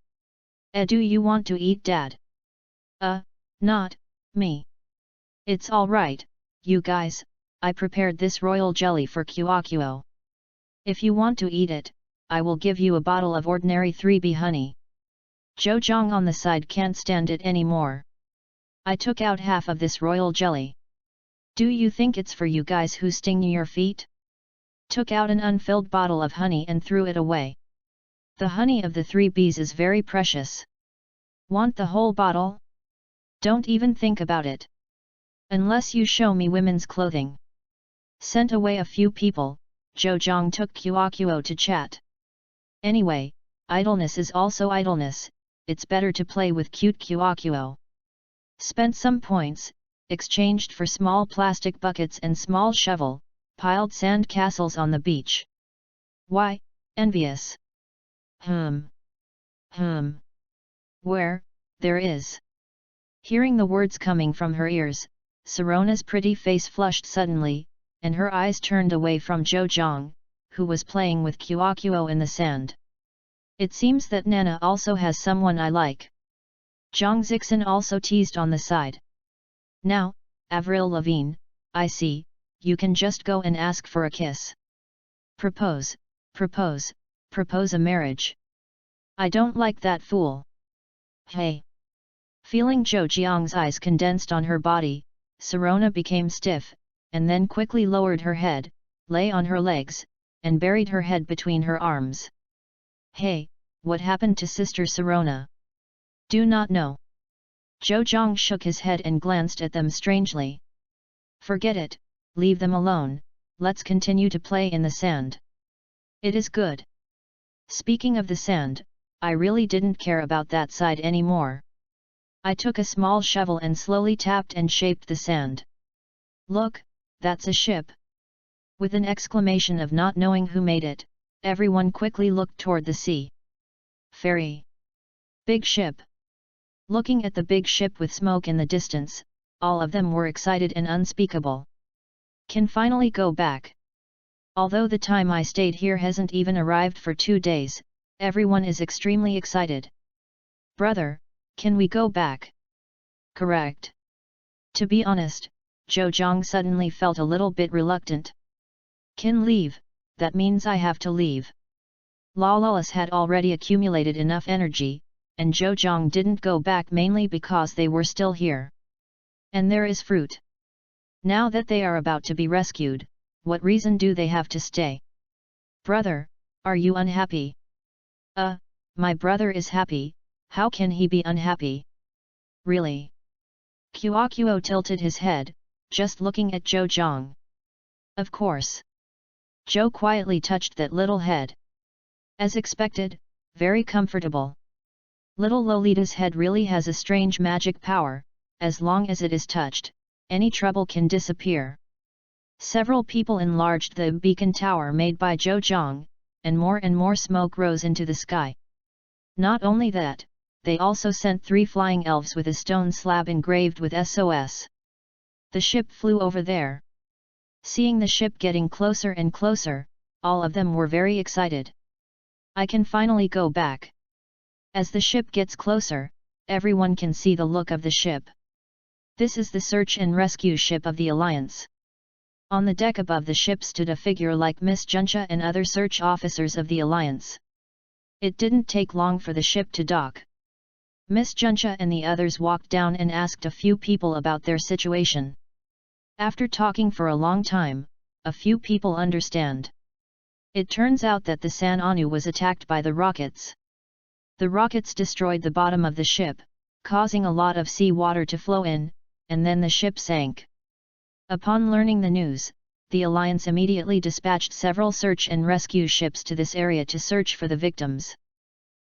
Do you want to eat Dad? Not me. It's all right, you guys, I prepared this royal jelly for Qiaoqiao. If you want to eat it, I will give you a bottle of ordinary 3B honey. Zhou Zhang on the side can't stand it anymore. I took out half of this royal jelly. Do you think it's for you guys who sting your feet? Took out an unfilled bottle of honey and threw it away. The honey of the 3Bs is very precious. Want the whole bottle? Don't even think about it. Unless you show me women's clothing. Sent away a few people, Zhou Zhang took Qiaoqiao to chat. Anyway, idleness is also idleness, it's better to play with cute Qiaoqiao. Spent some points, exchanged for small plastic buckets and small shovel, piled sand castles on the beach. Why, envious. Where, there is. Hearing the words coming from her ears, Sirona's pretty face flushed suddenly, and her eyes turned away from Zhou Zhang, who was playing with Qiaoqiao in the sand. It seems that Nana also has someone I like. Zhang Zixin also teased on the side. Now, Avril Lavigne, I see, you can just go and ask for a kiss. Propose, propose, propose a marriage. I don't like that fool. Hey! Feeling Zhou Jiang's eyes condensed on her body, Sirona became stiff, and then quickly lowered her head, lay on her legs, and buried her head between her arms. Hey, what happened to Sister Sirona? Do not know. Zhou Jiang shook his head and glanced at them strangely. Forget it, leave them alone, let's continue to play in the sand. It is good. Speaking of the sand, I really didn't care about that side anymore. I took a small shovel and slowly tapped and shaped the sand. Look, that's a ship. With an exclamation of not knowing who made it, everyone quickly looked toward the sea. Ferry. Big ship. Looking at the big ship with smoke in the distance, all of them were excited and unspeakable. Can finally go back. Although the time I stayed here hasn't even arrived for 2 days, everyone is extremely excited. Brother, can we go back? Correct. To be honest, Zhou Jiang suddenly felt a little bit reluctant. Can leave, that means I have to leave. Lawless had already accumulated enough energy, and Zhou Jiang didn't go back mainly because they were still here. And there is fruit. Now that they are about to be rescued, what reason do they have to stay? Brother, are you unhappy? My brother is happy, how can he be unhappy? Really? Qiuo tilted his head, just looking at Zhou Jiang. Of course. Zhou quietly touched that little head. As expected, very comfortable. Little Lolita's head really has a strange magic power, as long as it is touched, any trouble can disappear. Several people enlarged the beacon tower made by Zhou Jiang, and more smoke rose into the sky. Not only that, they also sent 3 flying elves with a stone slab engraved with SOS. The ship flew over there. Seeing the ship getting closer and closer, all of them were very excited. I can finally go back. As the ship gets closer, everyone can see the look of the ship. This is the search and rescue ship of the Alliance. On the deck above the ship stood a figure like Miss Juncha and other search officers of the Alliance. It didn't take long for the ship to dock. Miss Juncha and the others walked down and asked a few people about their situation. After talking for a long time, a few people understand. It turns out that the San Anu was attacked by the rockets. The rockets destroyed the bottom of the ship, causing a lot of sea water to flow in, and then the ship sank. Upon learning the news, the Alliance immediately dispatched several search and rescue ships to this area to search for the victims.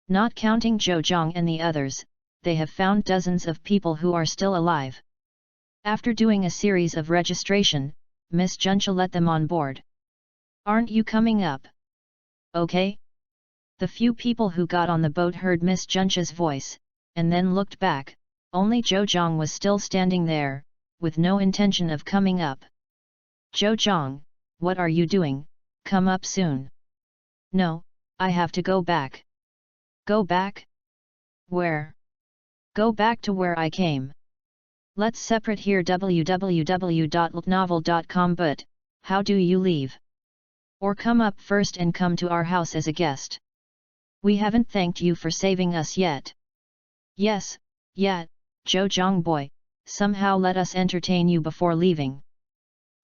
Not counting Zhou Jiang and the others, they have found dozens of people who are still alive. After doing a series of registration, Miss Juncha let them on board. Aren't you coming up? Okay. The few people who got on the boat heard Miss Juncha's voice, and then looked back. Only Zhou Jiang was still standing there, with no intention of coming up. Zhou Jiang, what are you doing? Come up soon. No, I have to go back. Go back? Where? Go back to where I came. Let's separate here www.novel.com, but how do you leave? Or come up first and come to our house as a guest. We haven't thanked you for saving us yet. Yes, Zhou Jiang boy, somehow let us entertain you before leaving.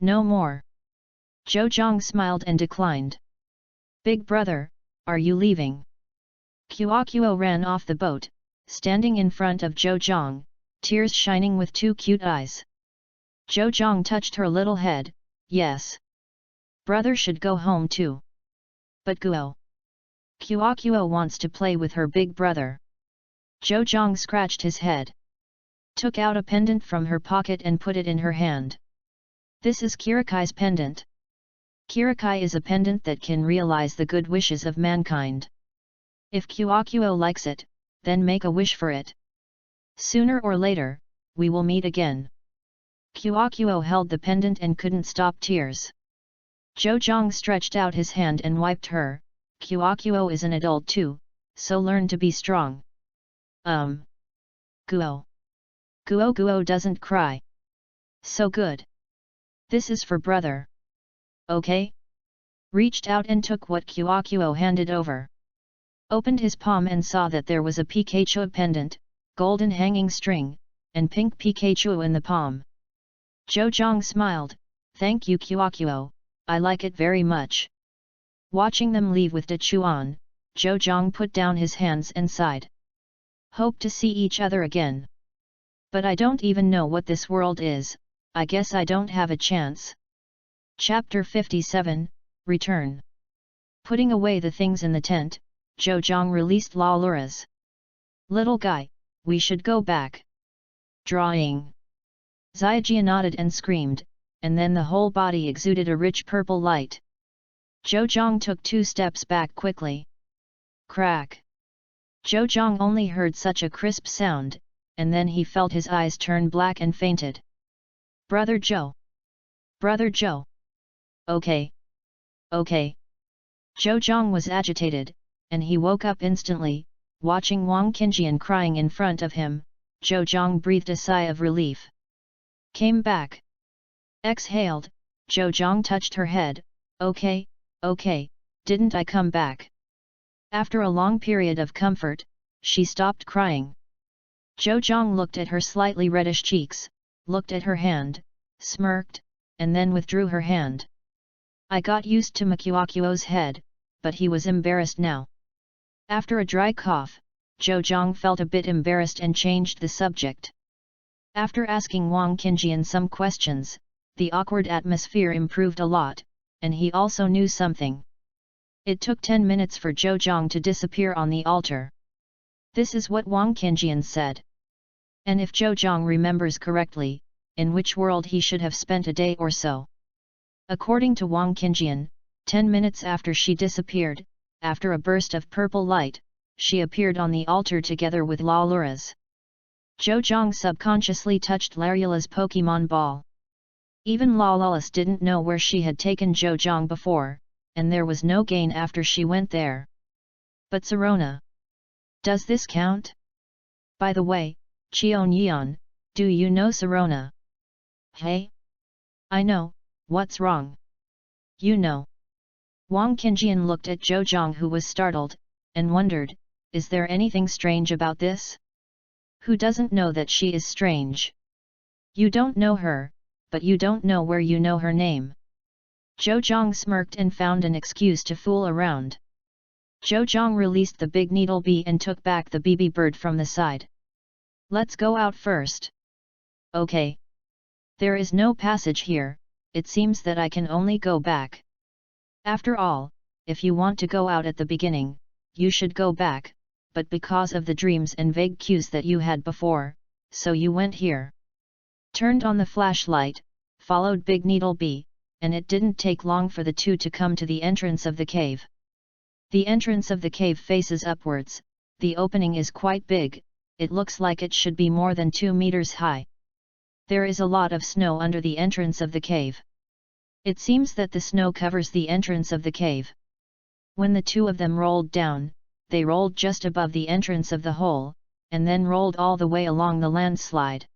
No more. Zhou Jiang smiled and declined. Big brother, are you leaving? Qiuo ran off the boat, standing in front of Zhou Jiang, tears shining with 2 cute eyes. Zhou Jiang touched her little head, yes. Brother should go home too. But Qiuo wants to play with her big brother. Zhou Jiang scratched his head. Took out a pendant from her pocket and put it in her hand. This is Kirikai's pendant. Kirikai is a pendant that can realize the good wishes of mankind. If Qiuo likes it, then make a wish for it. Sooner or later, we will meet again. Qiuo held the pendant and couldn't stop tears. Zhou Jiang stretched out his hand and wiped her. Qiuo is an adult too, so learn to be strong. Guo doesn't cry. So good. This is for brother. Okay? Reached out and took what Qiuo handed over. Opened his palm and saw that there was a Pikachu pendant, golden hanging string, and pink Pikachu in the palm. Zhou smiled, "Thank you Kuokuo, I like it very much." Watching them leave with De Chuan, Zhou put down his hands and sighed. "Hope to see each other again. But I don't even know what this world is, I guess I don't have a chance." Chapter 57, Return. Putting away the things in the tent, Zhou released La Lura's. "Little guy, we should go back." Drawing. Xiaojia nodded and screamed, and then the whole body exuded a rich purple light. Zhou took 2 steps back quickly. Crack! Zhou only heard such a crisp sound, and then he felt his eyes turn black and fainted. "Brother Zhou! Brother Zhou! Okay. Okay." Zhou was agitated, and he woke up instantly. Watching Wang Qingjian crying in front of him, Zhou breathed a sigh of relief. "Came back." Exhaled, Zhou touched her head. "Okay, okay, didn't I come back?" After a long period of comfort, she stopped crying. Zhou looked at her slightly reddish cheeks, looked at her hand, smirked, and then withdrew her hand. "I got used to Makuokuo's head, but he was embarrassed now." After a dry cough, Zhou felt a bit embarrassed and changed the subject. After asking Wang Qingjian some questions, the awkward atmosphere improved a lot, and he also knew something. It took 10 minutes for Zhou to disappear on the altar. This is what Wang Qingjian said. And if Zhou remembers correctly, in which world he should have spent a day or so. According to Wang Qingjian, 10 minutes after she disappeared, after a burst of purple light, she appeared on the altar together with La Lura's. Zhou subconsciously touched Larula's Pokemon ball. Even La Lula's didn't know where she had taken Zhou before, and there was no gain after she went there. But Sirona. Does this count? By the way, Qion Yan, do you know Sirona? Hey? I know, what's wrong? You know. Wang Qingjian looked at Zhou who was startled, and wondered, is there anything strange about this? Who doesn't know that she is strange? You don't know her, but you don't know where you know her name. Zhou smirked and found an excuse to fool around. Zhou released the big needle bee and took back the BB bird from the side. Let's go out first. Okay. There is no passage here, it seems that I can only go back. After all, if you want to go out at the beginning, you should go back, but because of the dreams and vague cues that you had before, so you went here. Turned on the flashlight, followed Big Needle Bee, and it didn't take long for the two to come to the entrance of the cave. The entrance of the cave faces upwards, the opening is quite big, it looks like it should be more than 2 meters high. There is a lot of snow under the entrance of the cave. It seems that the snow covers the entrance of the cave. When the two of them rolled down, they rolled just above the entrance of the hole, and then rolled all the way along the landslide.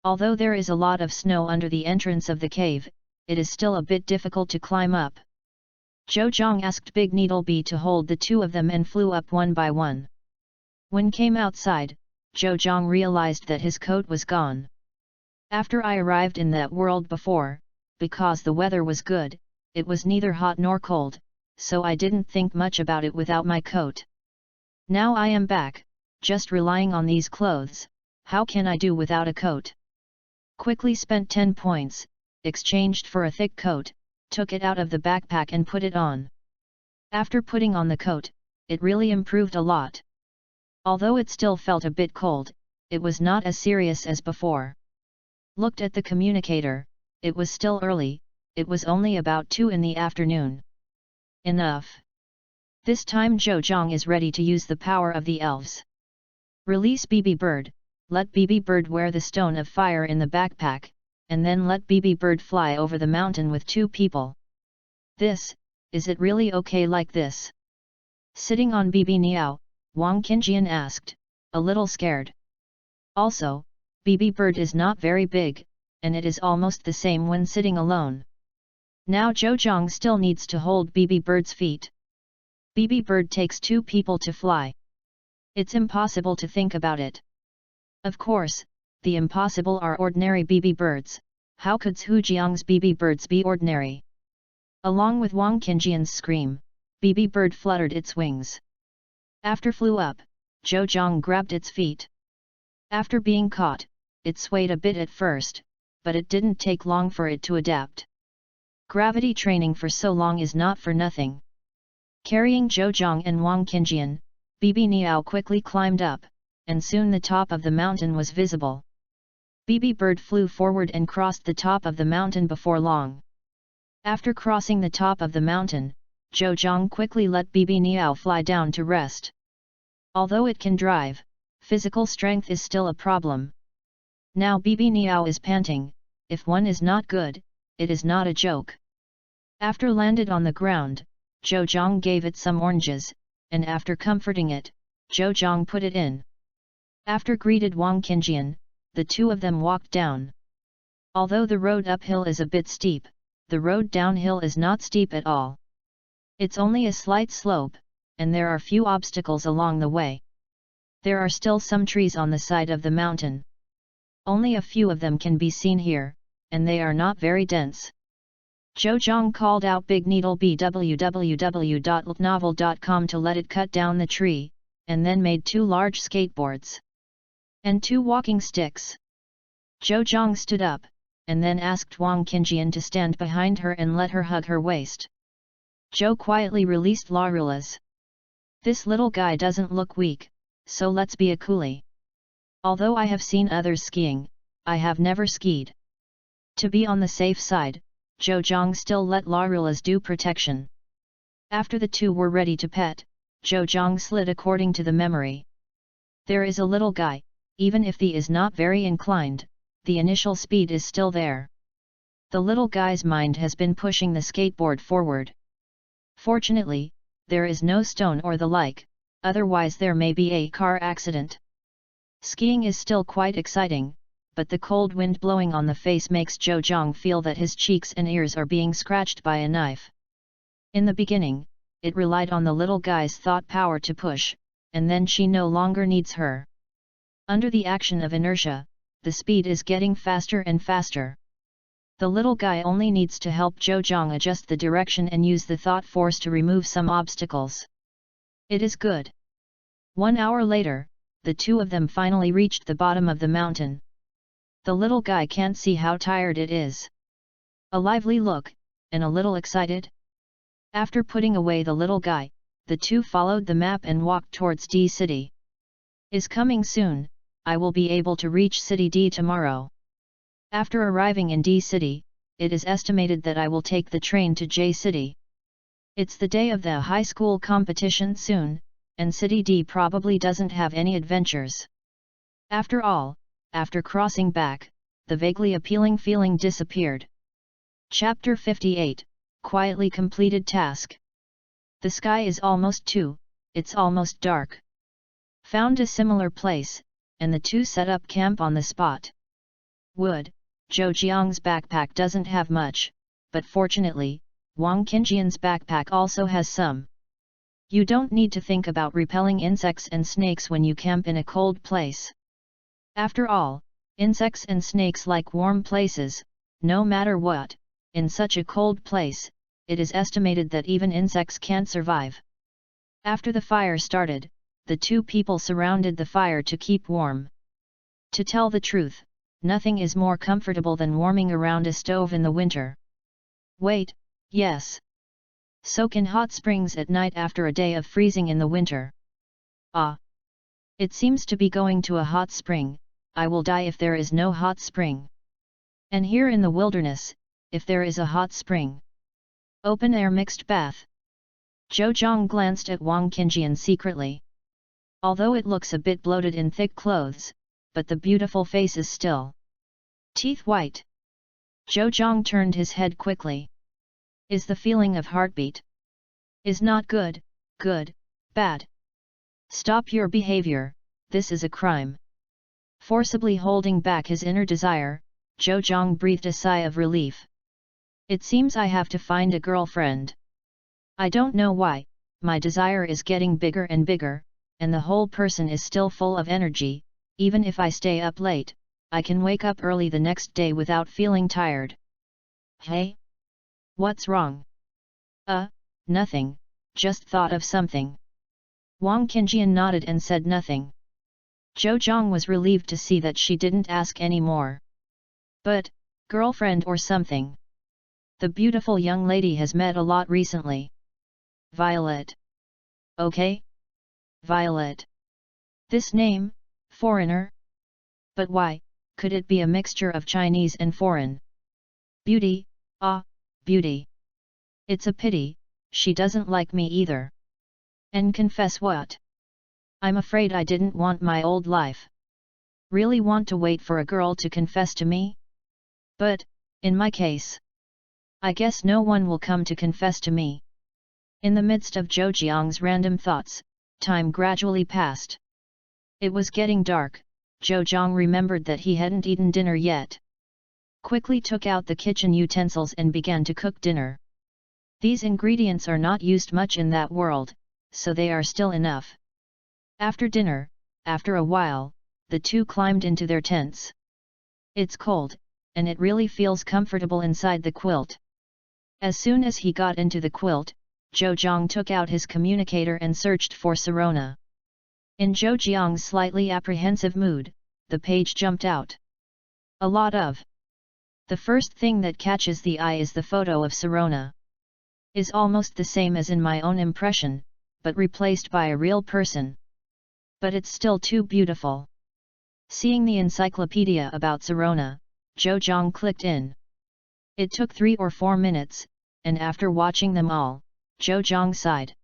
Although there is a lot of snow under the entrance of the cave, it is still a bit difficult to climb up. Zhou asked Big Needle Bee to hold the two of them and flew up one by one. When came outside, Zhou realized that his coat was gone. After I arrived in that world before, because the weather was good, it was neither hot nor cold, so I didn't think much about it without my coat. Now I am back, just relying on these clothes, how can I do without a coat? Quickly spent 10 points, exchanged for a thick coat, took it out of the backpack and put it on. After putting on the coat, it really improved a lot. Although it still felt a bit cold, it was not as serious as before. Looked at the communicator, it was still early, it was only about 2 in the afternoon. Enough. This time Zhou is ready to use the power of the elves. Release BB Bird, let BB Bird wear the stone of fire in the backpack, and then let BB Bird fly over the mountain with 2 people. Is it really okay like this? Sitting on BB Niao, Wang Qingjian asked, a little scared. Also, BB Bird is not very big, and it is almost the same when sitting alone. Now Zhou still needs to hold BB Bird's feet. BB Bird takes 2 people to fly. It's impossible to think about it. Of course, the impossible are ordinary BB birds. How could Zhujiang's BB birds be ordinary? Along with Wang Qingjian's scream, BB bird fluttered its wings. After flew up, Zhou Zhang grabbed its feet. After being caught, it swayed a bit at first, but it didn't take long for it to adapt. Gravity training for so long is not for nothing. Carrying Zhou Zhang and Wang Qingjian, BB Niao quickly climbed up, and soon the top of the mountain was visible. BB bird flew forward and crossed the top of the mountain before long. After crossing the top of the mountain, Zhou Zhang quickly let BB Niao fly down to rest. Although it can drive, physical strength is still a problem. Now BB Niao is panting. If one is not good, it is not a joke. After landed on the ground, Zhou Zhang gave it some oranges, and after comforting it, Zhou Zhang put it in. After greeted Wang Qingjian, the two of them walked down. Although the road uphill is a bit steep, the road downhill is not steep at all. It's only a slight slope, and there are few obstacles along the way. There are still some trees on the side of the mountain. Only a few of them can be seen here, and they are not very dense. Zhou Zhang called out Big Needle www.novel.com to let it cut down the tree, and then made 2 large skateboards and 2 walking sticks. Zhou Zhang stood up, and then asked Wang Qingjian to stand behind her and let her hug her waist. Zhou quietly released Larulas. This little guy doesn't look weak, so let's be a coolie. Although I have seen others skiing, I have never skied. To be on the safe side, Zhou Zhang still let Larulas do protection. After the two were ready to pet, Zhou Zhang slid according to the memory. There is a little guy, even if the is not very inclined, the initial speed is still there. The little guy's mind has been pushing the skateboard forward. Fortunately, there is no stone or the like, otherwise there may be a car accident. Skiing is still quite exciting, but the cold wind blowing on the face makes Zhou Zhang feel that his cheeks and ears are being scratched by a knife. In the beginning, it relied on the little guy's thought power to push, and then she no longer needs her. Under the action of inertia, the speed is getting faster and faster. The little guy only needs to help Zhou Zhang adjust the direction and use the thought force to remove some obstacles. It is good. 1 hour later, the two of them finally reached the bottom of the mountain. The little guy can't see how tired it is. A lively look, and a little excited. After putting away the little guy, the two followed the map and walked towards D City. Is coming soon, I will be able to reach City D tomorrow. After arriving in D City, it is estimated that I will take the train to J City. It's the day of the high school competition soon, and City D probably doesn't have any adventures. After all, after crossing back, the vaguely appealing feeling disappeared. Chapter 58, Quietly Completed Task. The sky is almost it's almost dark. Found a similar place, and the two set up camp on the spot. Wood, Zhou Jiang's backpack doesn't have much, but fortunately, Wang Qingjian's backpack also has some. You don't need to think about repelling insects and snakes when you camp in a cold place. After all, insects and snakes like warm places, no matter what. In such a cold place, it is estimated that even insects can't survive. After the fire started, the two people surrounded the fire to keep warm. To tell the truth, nothing is more comfortable than warming around a stove in the winter. Wait, yes. Soak in hot springs at night after a day of freezing in the winter. Ah! It seems to be going to a hot spring. I will die if there is no hot spring. And here in the wilderness, if there is a hot spring. Open air mixed bath. Zhou Zhang glanced at Wang Qingjian secretly. Although it looks a bit bloated in thick clothes, but the beautiful face is still teeth white. Zhou Zhang turned his head quickly. Is the feeling of heartbeat? Is not good, bad. Stop your behavior, this is a crime. Forcibly holding back his inner desire, Zhou Zhang breathed a sigh of relief. It seems I have to find a girlfriend. I don't know why, my desire is getting bigger and bigger, and the whole person is still full of energy, even if I stay up late, I can wake up early the next day without feeling tired. Hey? What's wrong? Nothing, just thought of something. Wang Qingjian nodded and said nothing. Zhou Zhang was relieved to see that she didn't ask any more. But, girlfriend or something? The beautiful young lady has met a lot recently. Violet. Okay? Violet. This name, foreigner? But why, could it be a mixture of Chinese and foreign? Beauty, beauty. It's a pity, she doesn't like me either. And confess what? I'm afraid I didn't want my old life. Really want to wait for a girl to confess to me? But, in my case, I guess no one will come to confess to me. In the midst of Zhou Jiang's random thoughts, time gradually passed. It was getting dark. Zhou Jiang remembered that he hadn't eaten dinner yet. Quickly took out the kitchen utensils and began to cook dinner. These ingredients are not used much in that world, so they are still enough. After dinner, after a while, the two climbed into their tents. It's cold, and it really feels comfortable inside the quilt. As soon as he got into the quilt, Zhou Jiang took out his communicator and searched for Sirona. In Zhou Jiang's slightly apprehensive mood, the page jumped out. A lot of. The first thing that catches the eye is the photo of Sirona. Is almost the same as in my own impression, but replaced by a real person. But it's still too beautiful. Seeing the encyclopedia about Sirona, Zhou Jiang clicked in. It took 3 or 4 minutes, and after watching them all, Zhou Jiang sighed.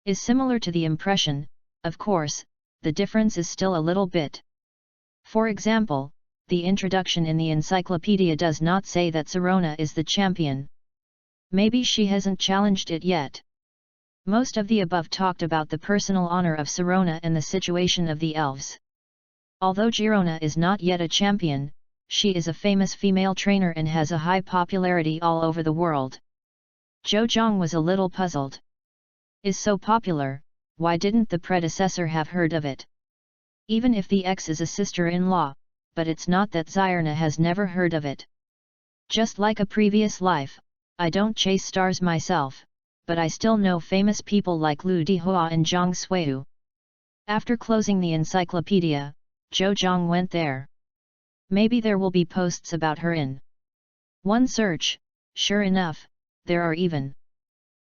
Is similar to the impression, of course, the difference is still a little bit. For example, the introduction in the encyclopedia does not say that Sirona is the champion. Maybe she hasn't challenged it yet. Most of the above talked about the personal honor of Sirona and the situation of the elves. Although Girona is not yet a champion, she is a famous female trainer and has a high popularity all over the world. Zhou Jiang was a little puzzled. Is so popular, why didn't the predecessor have heard of it? Even if the ex is a sister-in-law, but it's not that Girona has never heard of it. Just like a previous life, I don't chase stars myself, but I still know famous people like Lu Dihua and Zhang Suiyu. After closing the encyclopedia, Zhou Jiang went there. Maybe there will be posts about her in one search. Sure enough, there are even.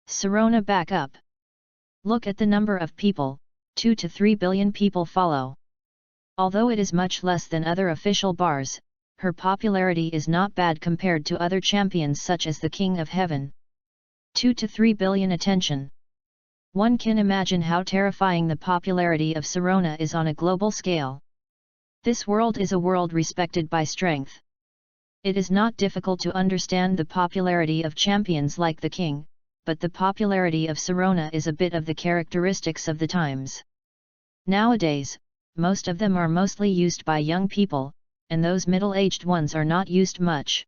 Sirona back up. Look at the number of people, 2 to 3 billion people follow. Although it is much less than other official bars, her popularity is not bad compared to other champions such as the King of Heaven. 2 to 3 billion attention. One can imagine how terrifying the popularity of Sirona is on a global scale. This world is a world respected by strength. It is not difficult to understand the popularity of champions like the King, but the popularity of Sirona is a bit of the characteristics of the times. Nowadays, most of them are mostly used by young people, and those middle-aged ones are not used much.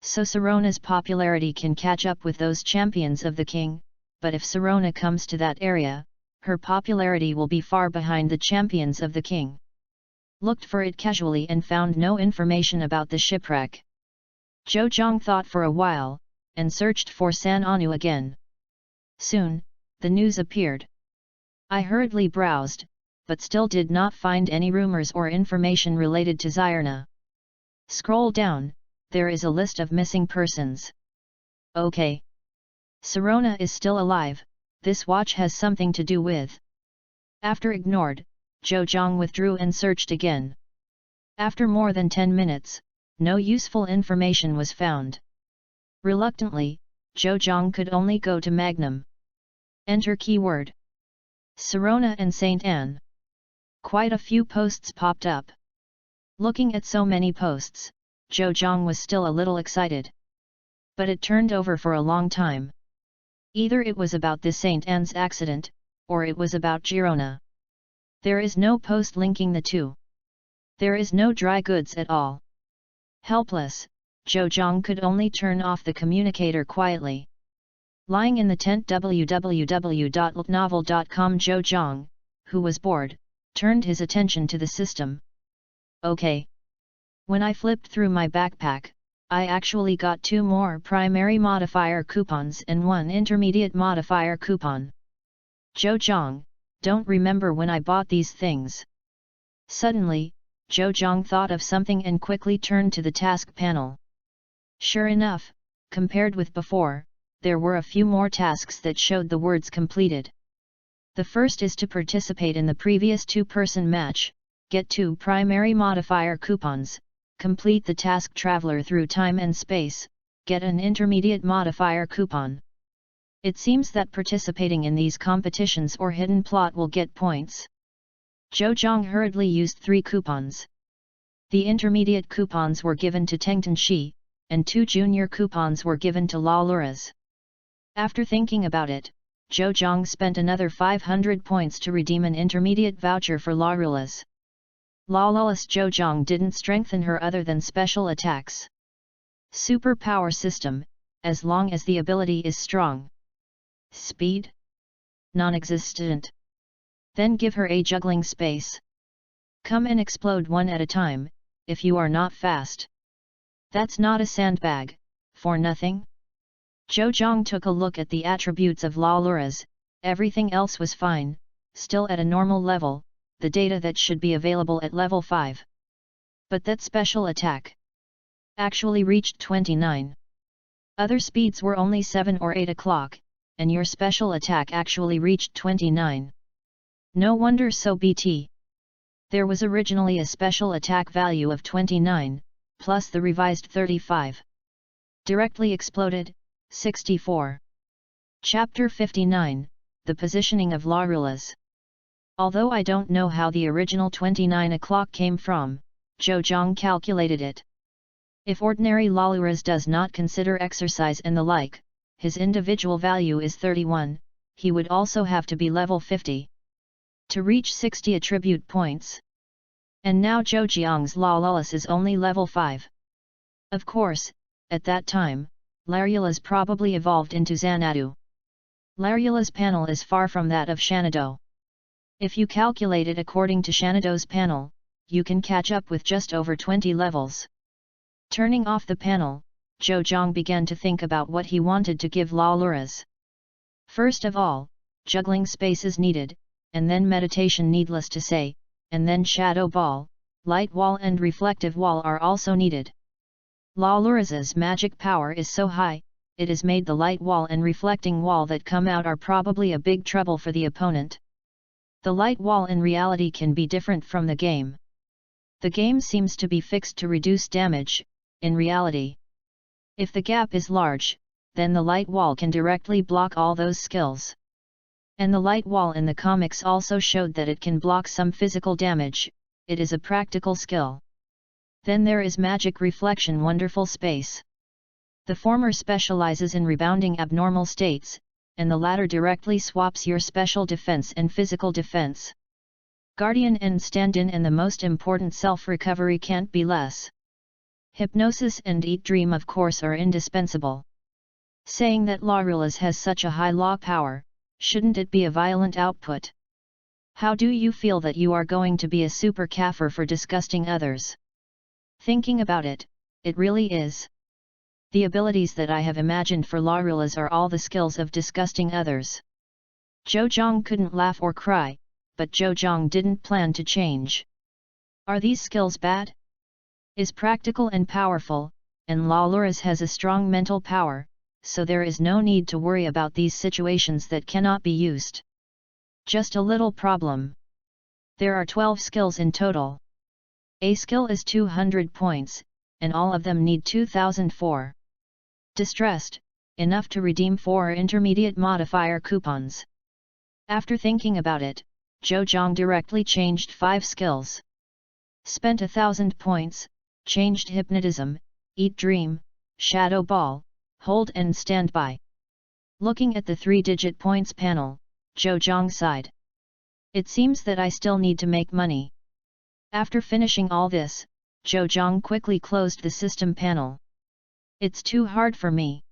So Sirona's popularity can catch up with those champions of the King, but if Sirona comes to that area, her popularity will be far behind the champions of the King. Looked for it casually and found no information about the shipwreck. Zhou Jiang thought for a while, and searched for San Anu again. Soon, the news appeared. I hurriedly browsed, but still did not find any rumors or information related to Girona. Scroll down, there is a list of missing persons. Okay. Sirona is still alive, this watch has something to do with. After ignored, Zhou Jiang withdrew and searched again. After more than 10 minutes, no useful information was found. Reluctantly, Zhou Jiang could only go to Magnum. Enter keyword. Sirona and Saint Anne. Quite a few posts popped up. Looking at so many posts, Zhou Jiang was still a little excited. But it turned over for a long time. Either it was about the Saint Anne's accident, or it was about Girona. There is no post linking the two. There is no dry goods at all. Helpless, Zhou Jiang could only turn off the communicator quietly. Lying in the tent www.novel.com, Zhou Jiang, who was bored, turned his attention to the system. Okay. When I flipped through my backpack, I actually got 2 more primary modifier coupons and 1 intermediate modifier coupon. Zhou don't remember when I bought these things. Suddenly, Zhou thought of something and quickly turned to the task panel. Sure enough, compared with before, there were a few more tasks that showed the words completed. The first is to participate in the previous 2-person match, get 2 primary modifier coupons, complete the task Traveler Through Time and Space, get an intermediate modifier coupon. It seems that participating in these competitions or hidden plot will get points. Zhou hurriedly used 3 coupons. The intermediate coupons were given to Tengtan Shi, and 2 junior coupons were given to La Luras. After thinking about it, Zhou spent another 500 points to redeem an intermediate voucher for La Luras. La Luras Zhou didn't strengthen her other than special attacks. Super power system, as long as the ability is strong. Speed? Non-existent. Then give her a juggling space. Come and explode one at a time, if you are not fast. That's not a sandbag, for nothing. Zhou took a look at the attributes of La Luras, everything else was fine, still at a normal level, the data that should be available at level 5. But that special attack actually reached 29. Other speeds were only 7 or 8 o'clock, and your special attack actually reached 29. No wonder so BT. There was originally a special attack value of 29, plus the revised 35. Directly exploded, 64. Chapter 59, The Positioning of La Luras. Although I don't know how the original 29 o'clock came from, Zhou calculated it. If ordinary La Luras does not consider exercise and the like, his individual value is 31, he would also have to be level 50. To reach 60 attribute points. And now Zhou La Luras is only level 5. Of course, at that time, Larula's probably evolved into Xanadu. Larula's panel is far from that of Shanado. If you calculate it according to Shanado's panel, you can catch up with just over 20 levels. Turning off the panel, Zhou began to think about what he wanted to give La Luras. First of all, juggling space is needed, and then meditation needless to say, and then shadow ball, light wall and reflective wall are also needed. La Luras' magic power is so high, it has made the light wall and reflecting wall that come out are probably a big trouble for the opponent. The light wall in reality can be different from the game. The game seems to be fixed to reduce damage, in reality. If the gap is large, then the light wall can directly block all those skills. And the light wall in the comics also showed that it can block some physical damage, it is a practical skill. Then there is magic reflection wonderful space. The former specializes in rebounding abnormal states, and the latter directly swaps your special defense and physical defense. Guardian and stand-in and the most important self-recovery can't be less. Hypnosis and Eat Dream of course are indispensable. Saying that La Luras has such a high law power, shouldn't it be a violent output? How do you feel that you are going to be a super kafir for disgusting others? Thinking about it, it really is. The abilities that I have imagined for La Luras are all the skills of disgusting others. Zhou couldn't laugh or cry, but Zhou didn't plan to change. Are these skills bad? Is practical and powerful, and La Luras has a strong mental power, so there is no need to worry about these situations that cannot be used. Just a little problem. There are 12 skills in total. A skill is 200 points, and all of them need 2004. Distressed, enough to redeem 4 intermediate modifier coupons. After thinking about it, Zhou directly changed 5 skills. Spent 1000 points, changed Hypnotism, Eat Dream, Shadow Ball, Hold and Standby. Looking at the 3-digit points panel, Zhou sighed. It seems that I still need to make money. After finishing all this, Zhou quickly closed the system panel. It's too hard for me.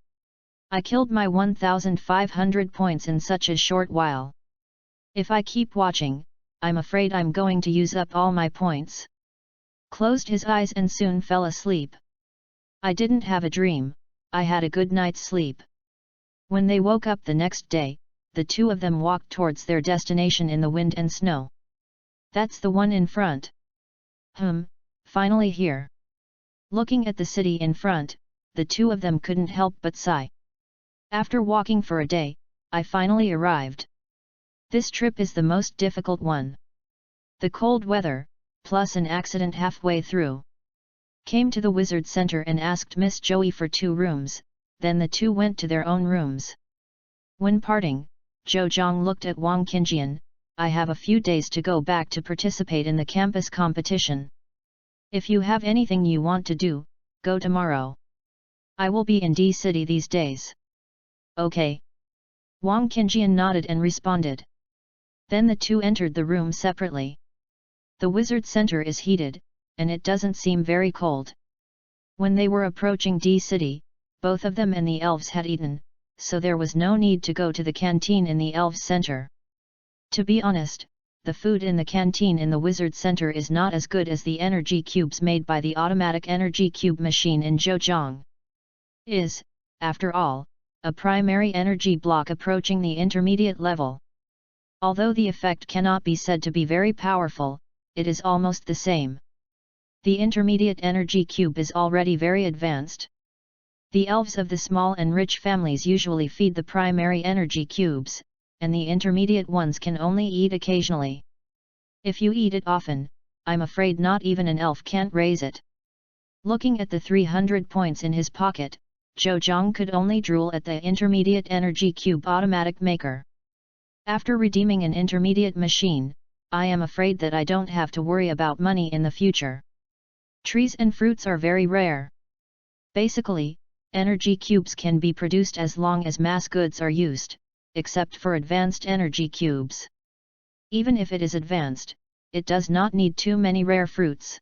I killed my 1500 points in such a short while. If I keep watching, I'm afraid I'm going to use up all my points. Closed his eyes and soon fell asleep. I didn't have a dream, I had a good night's sleep. When they woke up the next day, the two of them walked towards their destination in the wind and snow. That's the one in front. Finally here. Looking at the city in front, the two of them couldn't help but sigh. After walking for a day, I finally arrived. This trip is the most difficult one. The cold weather, plus an accident halfway through. Came to the Wizard Center and asked Miss Joey for 2 rooms, then the two went to their own rooms. When parting, Zhou Zhang looked at Wang Qingjian. I have a few days to go back to participate in the campus competition. If you have anything you want to do, go tomorrow. I will be in D City these days. Okay. Wang Qingjian nodded and responded. Then the two entered the room separately. The Wizard Center is heated, and it doesn't seem very cold. When they were approaching D City, both of them and the elves had eaten, so there was no need to go to the canteen in the Elves Center. To be honest, the food in the canteen in the Wizard Center is not as good as the energy cubes made by the automatic energy cube machine in Zhejiang. Is, after all, a primary energy block approaching the intermediate level. Although the effect cannot be said to be very powerful, it is almost the same. The intermediate energy cube is already very advanced. The elves of the small and rich families usually feed the primary energy cubes, and the intermediate ones can only eat occasionally. If you eat it often, I'm afraid not even an elf can't raise it. Looking at the 300 points in his pocket, Zhou Zhang could only drool at the intermediate energy cube automatic maker. After redeeming an intermediate machine, I am afraid that I don't have to worry about money in the future. Trees and fruits are very rare. Basically, energy cubes can be produced as long as mass goods are used, except for advanced energy cubes. Even if it is advanced, it does not need too many rare fruits.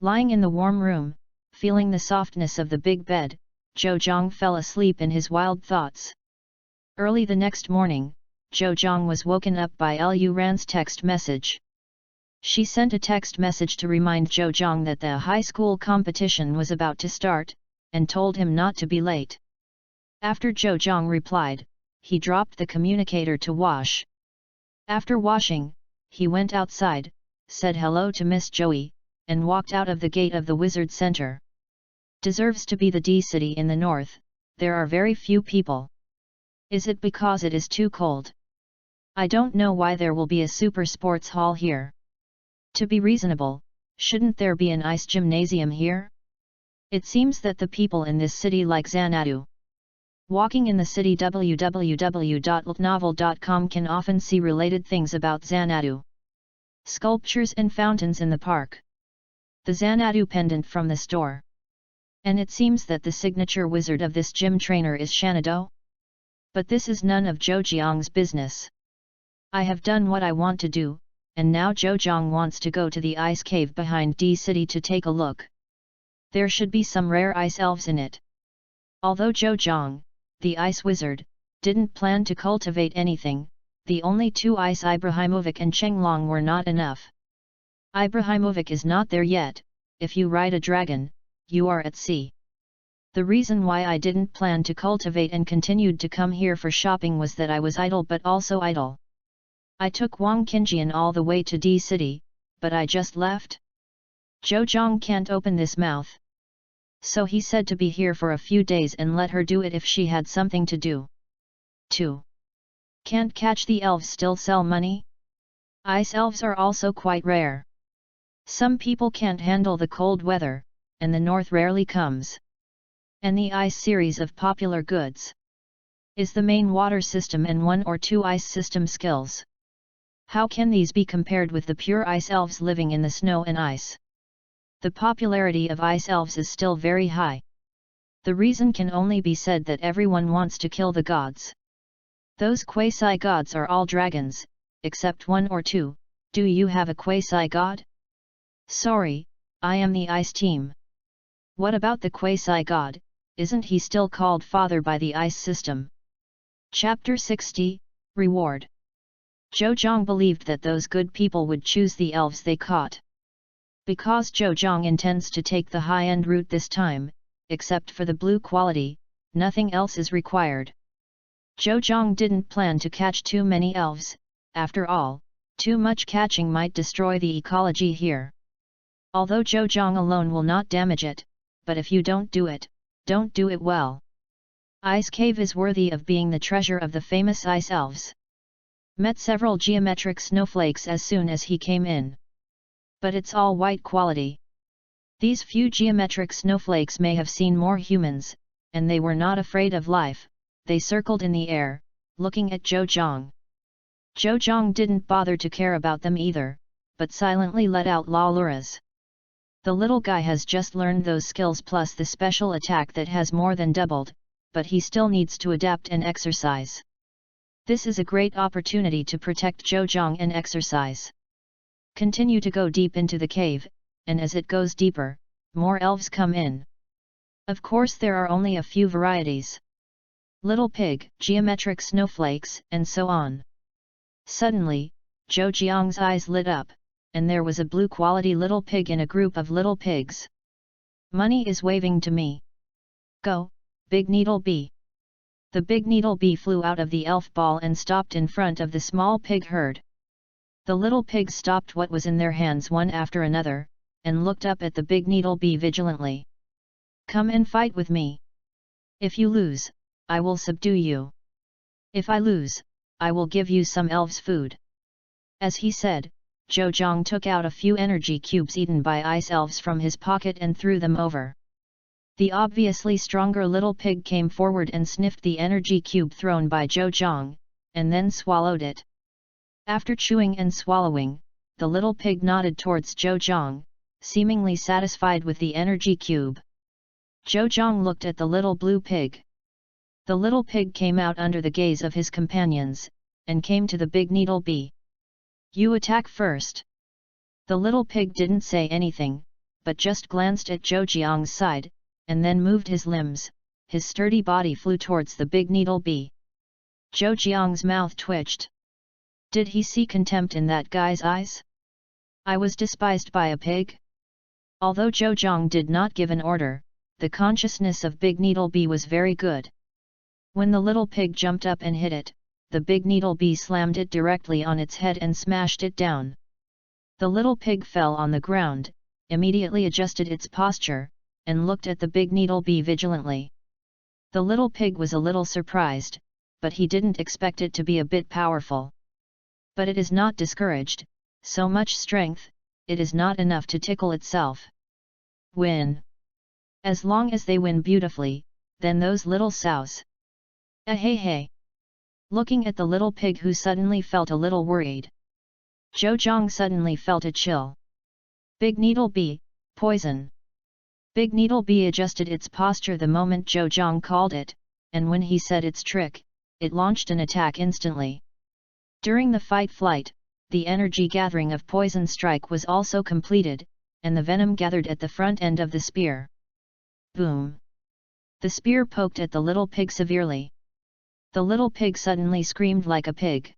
Lying in the warm room, feeling the softness of the big bed, Zhou Zhang fell asleep in his wild thoughts. Early the next morning, Zhou Zhang was woken up by Lu Ran's text message. She sent a text message to remind Zhou Zhang that the high school competition was about to start, and told him not to be late. After Zhou Zhang replied, he dropped the communicator to wash. After washing, he went outside, said hello to Miss Joey, and walked out of the gate of the Wizard Center. Deserves to be the D City in the north, there are very few people. Is it because it is too cold? I don't know why there will be a super sports hall here. To be reasonable, shouldn't there be an ice gymnasium here? It seems that the people in this city like Xanadu. Walking in the city www.ltnovel.com can often see related things about Xanadu. Sculptures and fountains in the park. The Xanadu pendant from the store. And it seems that the signature wizard of this gym trainer is Shanado? But this is none of Zhou Jiang's business. I have done what I want to do, and now Zhou Jiang wants to go to the ice cave behind D City to take a look. There should be some rare ice elves in it. Although Zhou Jiang, the ice wizard, didn't plan to cultivate anything, the only 2 ice Ibrahimovic and Chenglong were not enough. Ibrahimovic is not there yet. If you ride a dragon, you are at sea. The reason why I didn't plan to cultivate and continued to come here for shopping was that I was idle but also idle. I took Wang Qingjian all the way to D City, but I just left. Zhou Zhang can't open this mouth. So he said to be here for a few days and let her do it if she had something to do. 2. Can't catch the elves still sell money? Ice elves are also quite rare. Some people can't handle the cold weather, and the north rarely comes. And the ice series of popular goods is the main water system and 1 or 2 ice system skills. How can these be compared with the pure ice elves living in the snow and ice? The popularity of ice elves is still very high. The reason can only be said that everyone wants to kill the gods. Those quasi-gods are all dragons, except 1 or 2. Do you have a quasi-god? Sorry, I am the ice team. What about the quasi-god, isn't he still called father by the ice system? Chapter 60, Reward. Zhang believed that those good people would choose the elves they caught. Because Zhang intends to take the high-end route this time, except for the blue quality, nothing else is required. Zhang didn't plan to catch too many elves, after all, too much catching might destroy the ecology here. Although Zhang alone will not damage it, but if you don't do it well. Ice Cave is worthy of being the treasure of the famous ice elves. Met several geometric snowflakes as soon as he came in. But it's all white quality. These few geometric snowflakes may have seen more humans, and they were not afraid of life. They circled in the air, looking at Zhang. Zhang didn't bother to care about them either, but silently let out luras. The little guy has just learned those skills plus the special attack that has more than doubled, but he still needs to adapt and exercise. This is a great opportunity to protect Zhang and exercise. Continue to go deep into the cave, and as it goes deeper, more elves come in. Of course there are only a few varieties. Little pig, geometric snowflakes, and so on. Suddenly, Zhang's eyes lit up, and there was a blue quality little pig in a group of little pigs. Money is waving to me. Go, big needle bee. The big needle bee flew out of the elf ball and stopped in front of the small pig herd. The little pigs stopped what was in their hands one after another, and looked up at the big needle bee vigilantly. Come and fight with me. If you lose, I will subdue you. If I lose, I will give you some elves' food. As he said, Zhang took out a few energy cubes eaten by ice elves from his pocket and threw them over. The obviously stronger little pig came forward and sniffed the energy cube thrown by Zhang, and then swallowed it. After chewing and swallowing, the little pig nodded towards Zhang, seemingly satisfied with the energy cube. Zhang looked at the little blue pig. The little pig came out under the gaze of his companions, and came to the big needle bee. You attack first. The little pig didn't say anything, but just glanced at Zhang's side, and then moved his limbs. His sturdy body flew towards the big needle bee. Zhang's mouth twitched. Did he see contempt in that guy's eyes? I was despised by a pig? Although Zhang did not give an order, the consciousness of big needle bee was very good. When the little pig jumped up and hit it, the big needle bee slammed it directly on its head and smashed it down. The little pig fell on the ground, immediately adjusted its posture, and looked at the big needle bee vigilantly. The little pig was a little surprised, but he didn't expect it to be a bit powerful. But it is not discouraged, so much strength, it is not enough to tickle itself. Win. As long as they win beautifully, then those little sows. Hey. Looking at the little pig who suddenly felt a little worried. Zhang suddenly felt a chill. Big needle bee, poison. Big needle bee adjusted its posture the moment Zhang called it, and when he said its trick, it launched an attack instantly. During the fight-flight, the energy gathering of Poison Strike was also completed, and the venom gathered at the front end of the spear. Boom! The spear poked at the little pig severely. The little pig suddenly screamed like a pig.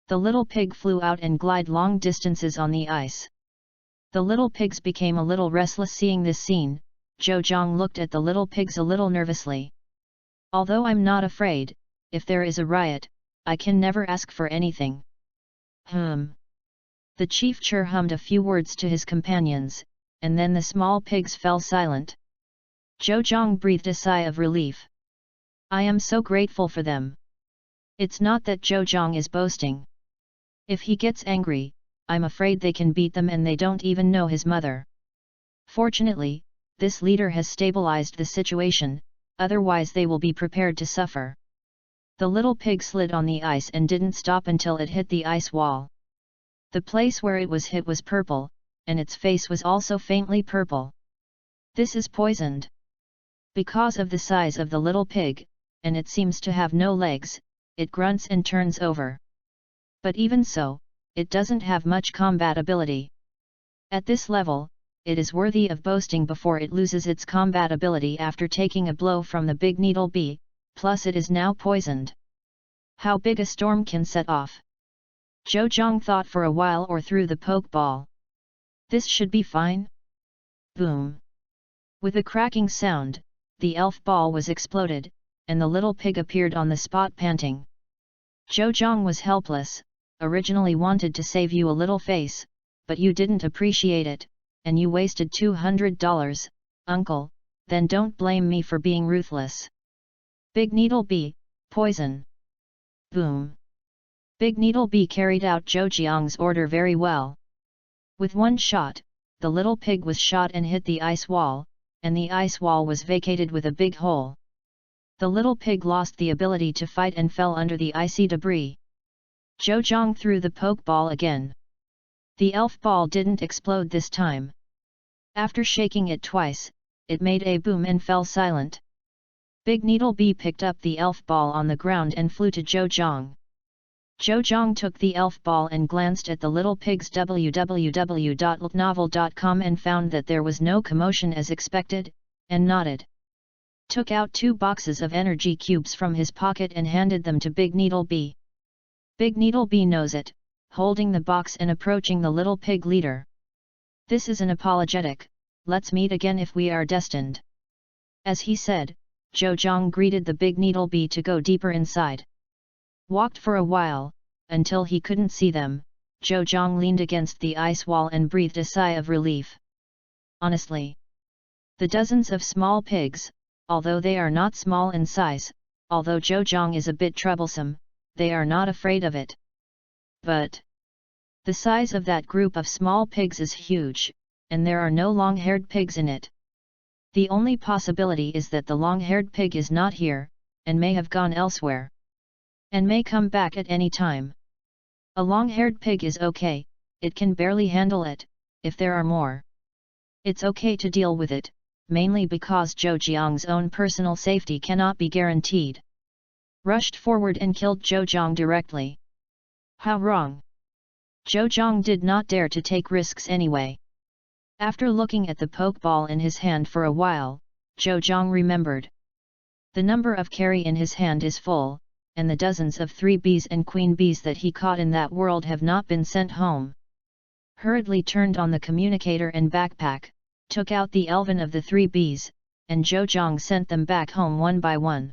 The little pig flew out and glided long distances on the ice. The little pigs became a little restless seeing this scene. Zhang looked at the little pigs a little nervously. Although I'm not afraid, if there is a riot, I can never ask for anything. The chief hummed a few words to his companions, and then the small pigs fell silent. Zhang breathed a sigh of relief. I am so grateful for them. It's not that Zhang is boasting. If he gets angry, I'm afraid they can beat them and they don't even know his mother. Fortunately, this leader has stabilized the situation, otherwise they will be prepared to suffer. The little pig slid on the ice and didn't stop until it hit the ice wall. The place where it was hit was purple, and its face was also faintly purple. This is poisoned. Because of the size of the little pig, and it seems to have no legs, it grunts and turns over. But even so, it doesn't have much combat ability. At this level, it is worthy of boasting before it loses its combat ability after taking a blow from the big needle bee, plus it is now poisoned. How big a storm can set off? Zhou Zhang thought for a while or threw the pokeball. This should be fine. Boom! With a cracking sound, the elf ball was exploded, and the little pig appeared on the spot panting. Zhou Zhang was helpless, originally wanted to save you a little face, but you didn't appreciate it, and you wasted $200, uncle, then don't blame me for being ruthless. Big Needle Bee, poison. Boom! Big Needle Bee carried out Zhou Jiang's order very well. With one shot, the little pig was shot and hit the ice wall, and the ice wall was vacated with a big hole. The little pig lost the ability to fight and fell under the icy debris. Zhou Zhang threw the pokeball again. The elf ball didn't explode this time. After shaking it twice, it made a boom and fell silent. Big Needle Bee picked up the elf ball on the ground and flew to Zhou Zhang. Zhou Zhang took the elf ball and glanced at the little pig's www.novel.com and found that there was no commotion as expected, and nodded. Took out 2 boxes of energy cubes from his pocket and handed them to Big Needle Bee. Big Needle Bee knows it, holding the box and approaching the little pig leader. This is an apologetic, let's meet again if we are destined. As he said, Zhou Zhang greeted the Big Needle Bee to go deeper inside. Walked for a while, until he couldn't see them. Zhou Zhang leaned against the ice wall and breathed a sigh of relief. Honestly, the dozens of small pigs, although they are not small in size, although Zhou Zhang is a bit troublesome, they are not afraid of it. But the size of that group of small pigs is huge, and there are no long-haired pigs in it. The only possibility is that the long-haired pig is not here, and may have gone elsewhere. And may come back at any time. A long-haired pig is okay, it can barely handle it, if there are more. It's okay to deal with it, mainly because Zhou Jiang's own personal safety cannot be guaranteed. Rushed forward and killed Zhou Zhang directly. How wrong! Zhou Zhang did not dare to take risks anyway. After looking at the pokeball in his hand for a while, Zhou Zhang remembered. The number of carry in his hand is full, and the dozens of 3 bees and queen bees that he caught in that world have not been sent home. Hurriedly turned on the communicator and backpack, took out the elven of the 3 bees, and Zhou Zhang sent them back home one by one.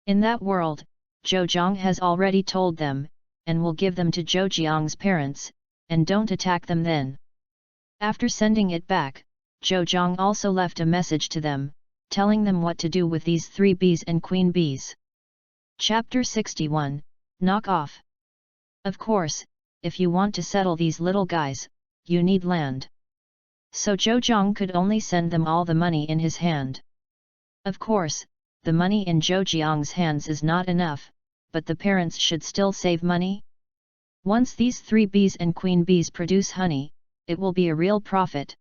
In that world, Zhou Zhang has already told them, and will give them to Zhou Jiang's parents, and don't attack them then. After sending it back, Zhou Zhang also left a message to them, telling them what to do with these 3 bees and queen bees. Chapter 61, Knock Off. Of course, if you want to settle these little guys, you need land. So Zhou Zhang could only send them all the money in his hand. Of course, the money in Zhou Jiang's hands is not enough, but the parents should still save money. Once these 3 bees and queen bees produce honey, it will be a real profit.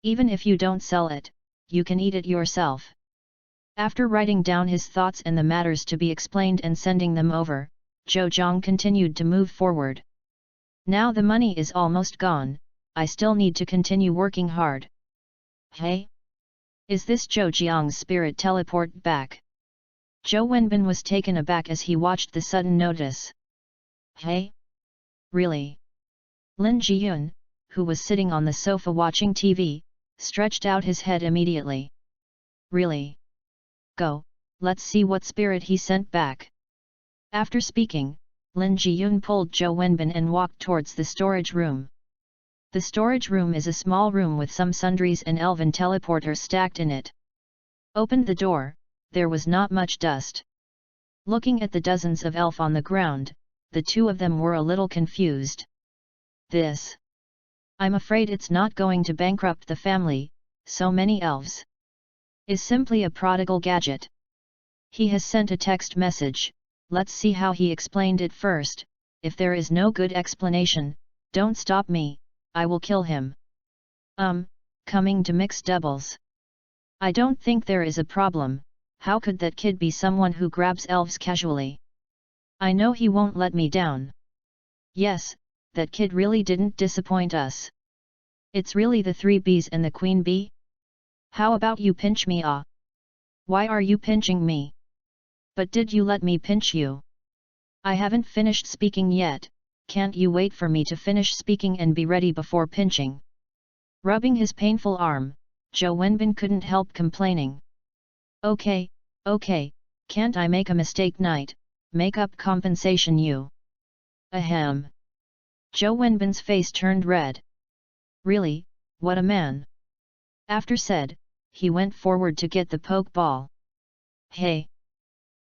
Even if you don't sell it, you can eat it yourself. After writing down his thoughts and the matters to be explained and sending them over, Zhou Zhang continued to move forward. Now the money is almost gone, I still need to continue working hard. Hey? Is this Zhou Jiang's spirit teleport back? Zhou Wenbin was taken aback as he watched the sudden notice. Hey? Really? Lin Jiyun, who was sitting on the sofa watching TV, stretched out his head immediately. Really? Go, let's see what spirit he sent back. After speaking, Lin Jiyun pulled Zhou Wenbin and walked towards the storage room. The storage room is a small room with some sundries and elven teleporters stacked in it. Opened the door, there was not much dust. Looking at the dozens of elf on the ground, the 2 of them were a little confused. This? I'm afraid it's not going to bankrupt the family, so many elves. Is simply a prodigal gadget. He has sent a text message, let's see how he explained it first. If there is no good explanation, don't stop me, I will kill him. Coming to mix doubles. I don't think there is a problem, how could that kid be someone who grabs elves casually? I know he won't let me down. Yes, that kid really didn't disappoint us. It's really the 3 bees and the queen bee? How about you pinch me? Why are you pinching me? But did you let me pinch you? I haven't finished speaking yet, can't you wait for me to finish speaking and be ready before pinching? Rubbing his painful arm, Zhou Wenbin couldn't help complaining. Okay, can't I make a mistake night, make up compensation you? Ahem. Zhou Wenbin's face turned red. Really, what a man. After said, he went forward to get the poke ball. Hey!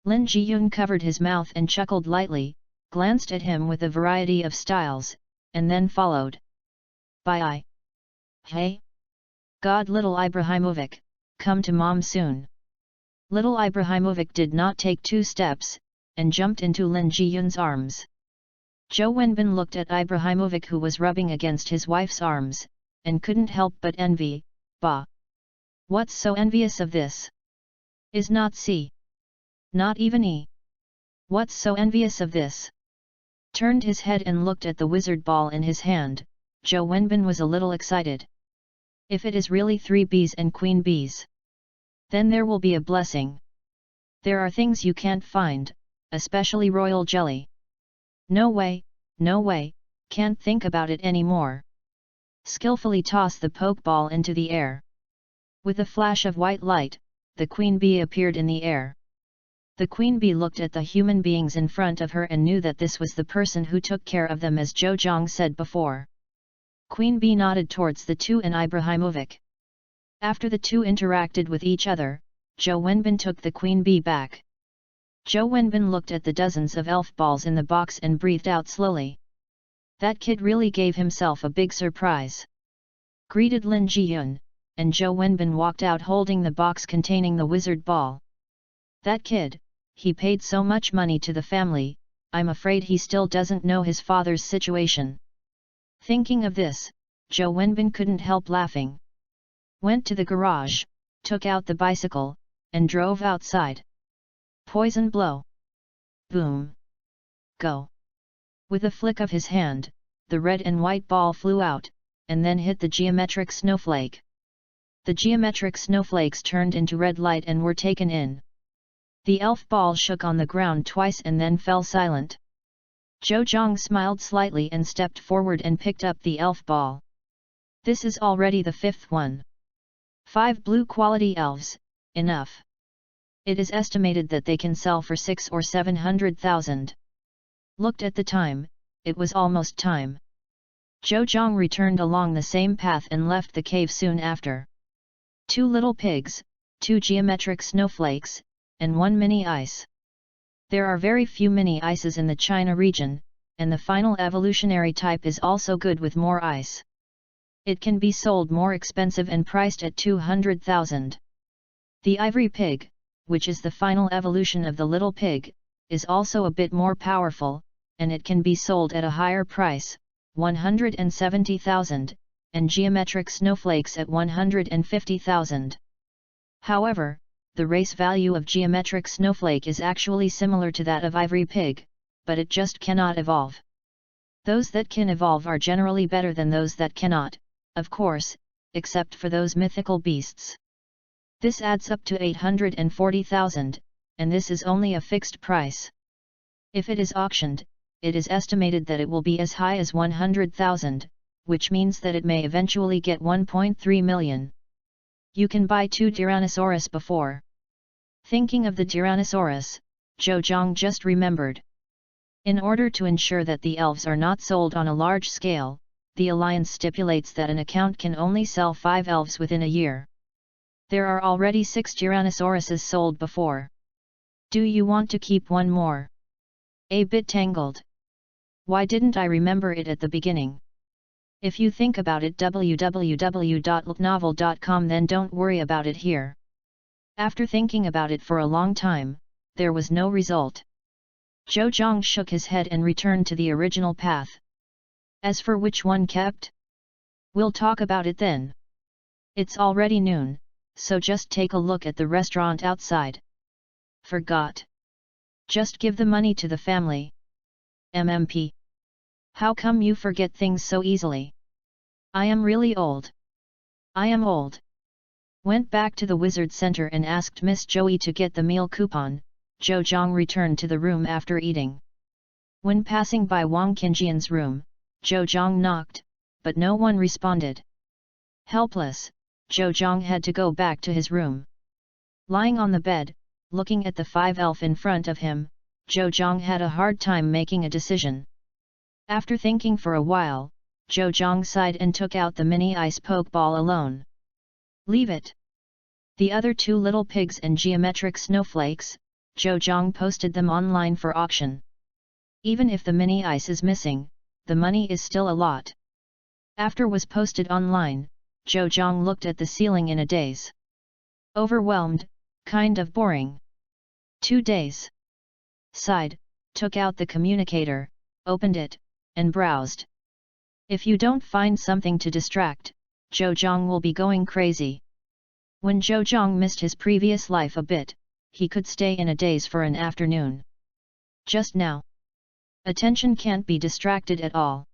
Lin Jiyun covered his mouth and chuckled lightly, glanced at him with a variety of styles, and then followed. Bye. Hey! God, little Ibrahimovic, come to mom soon. Little Ibrahimovic did not take 2 steps, and jumped into Lin Jiyun's arms. Zhou Wenbin looked at Ibrahimovic, who was rubbing against his wife's arms, and couldn't help but envy. Bah! What's so envious of this? Is not C? Not even E? What's so envious of this? Turned his head and looked at the wizard ball in his hand. Zhou Wenbin was a little excited. If it is really 3 bees and queen bees, then there will be a blessing. There are things you can't find, especially royal jelly. No way, can't think about it anymore. Skillfully toss the poke ball into the air. With a flash of white light, the queen bee appeared in the air. The queen bee looked at the human beings in front of her and knew that this was the person who took care of them, as Zhou Zhang said before. Queen bee nodded towards the 2 and Ibrahimovic. After the 2 interacted with each other, Zhou Wenbin took the queen bee back. Zhou Wenbin looked at the dozens of elf balls in the box and breathed out slowly. That kid really gave himself a big surprise. Greeted Lin Jiyun, and Zhou Wenbin walked out holding the box containing the wizard ball. That kid, he paid so much money to the family, I'm afraid he still doesn't know his father's situation. Thinking of this, Zhou Wenbin couldn't help laughing. Went to the garage, took out the bicycle, and drove outside. Poison blow. Boom. Go. With a flick of his hand, the red and white ball flew out, and then hit the geometric snowflake. The geometric snowflakes turned into red light and were taken in. The elf ball shook on the ground twice and then fell silent. Zhou Zhang smiled slightly and stepped forward and picked up the elf ball. This is already the 5th one. 5 blue quality elves, enough. It is estimated that they can sell for 600,000 or 700,000. Looked at the time, it was almost time. Zhou Zhang returned along the same path and left the cave soon after. 2 little pigs, 2 geometric snowflakes, and 1 mini ice. There are very few mini ices in the China region, and the final evolutionary type is also good with more ice. It can be sold more expensive and priced at 200,000. The ivory pig, which is the final evolution of the little pig, is also a bit more powerful, and it can be sold at a higher price, 170,000, and geometric snowflakes at 150,000. However, the race value of geometric snowflake is actually similar to that of ivory pig, but it just cannot evolve. Those that can evolve are generally better than those that cannot, of course, except for those mythical beasts. This adds up to 840,000, and this is only a fixed price. If it is auctioned, it is estimated that it will be as high as 100,000, which means that it may eventually get 1.3 million. You can buy 2 Tyrannosaurus before. Thinking of the Tyrannosaurus, Zhou Zhang just remembered. In order to ensure that the elves are not sold on a large scale, the alliance stipulates that an account can only sell 5 elves within a year. There are already 6 Tyrannosauruses sold before. Do you want to keep 1 more? A bit tangled. Why didn't I remember it at the beginning? If you think about it, www.novel.com, then don't worry about it here. After thinking about it for a long time, there was no result. Zhou Zhang shook his head and returned to the original path. As for which one kept? We'll talk about it then. It's already noon, so just take a look at the restaurant outside. Forgot. Just give the money to the family. MMP. How come you forget things so easily? I am really old. I am old. Went back to the Wizard Center and asked Miss Joey to get the meal coupon. Zhou Zhang returned to the room after eating. When passing by Wang Qingjian's room, Zhou Zhang knocked, but no one responded. Helpless, Zhou Zhang had to go back to his room. Lying on the bed, looking at the 5 elf in front of him, Zhou Zhang had a hard time making a decision. After thinking for a while, Zhou Zhang sighed and took out the mini ice pokeball alone. Leave it. The other 2 little pigs and geometric snowflakes, Zhou Zhang posted them online for auction. Even if the mini ice is missing, the money is still a lot. After was posted online, Zhou Zhang looked at the ceiling in a daze. Overwhelmed, kind of boring. 2 days. Sighed, took out the communicator, opened it, and browsed. If you don't find something to distract, Zhou Zhang will be going crazy. When Zhou Zhang missed his previous life a bit, he could stay in a daze for an afternoon. Just now, attention can't be distracted at all.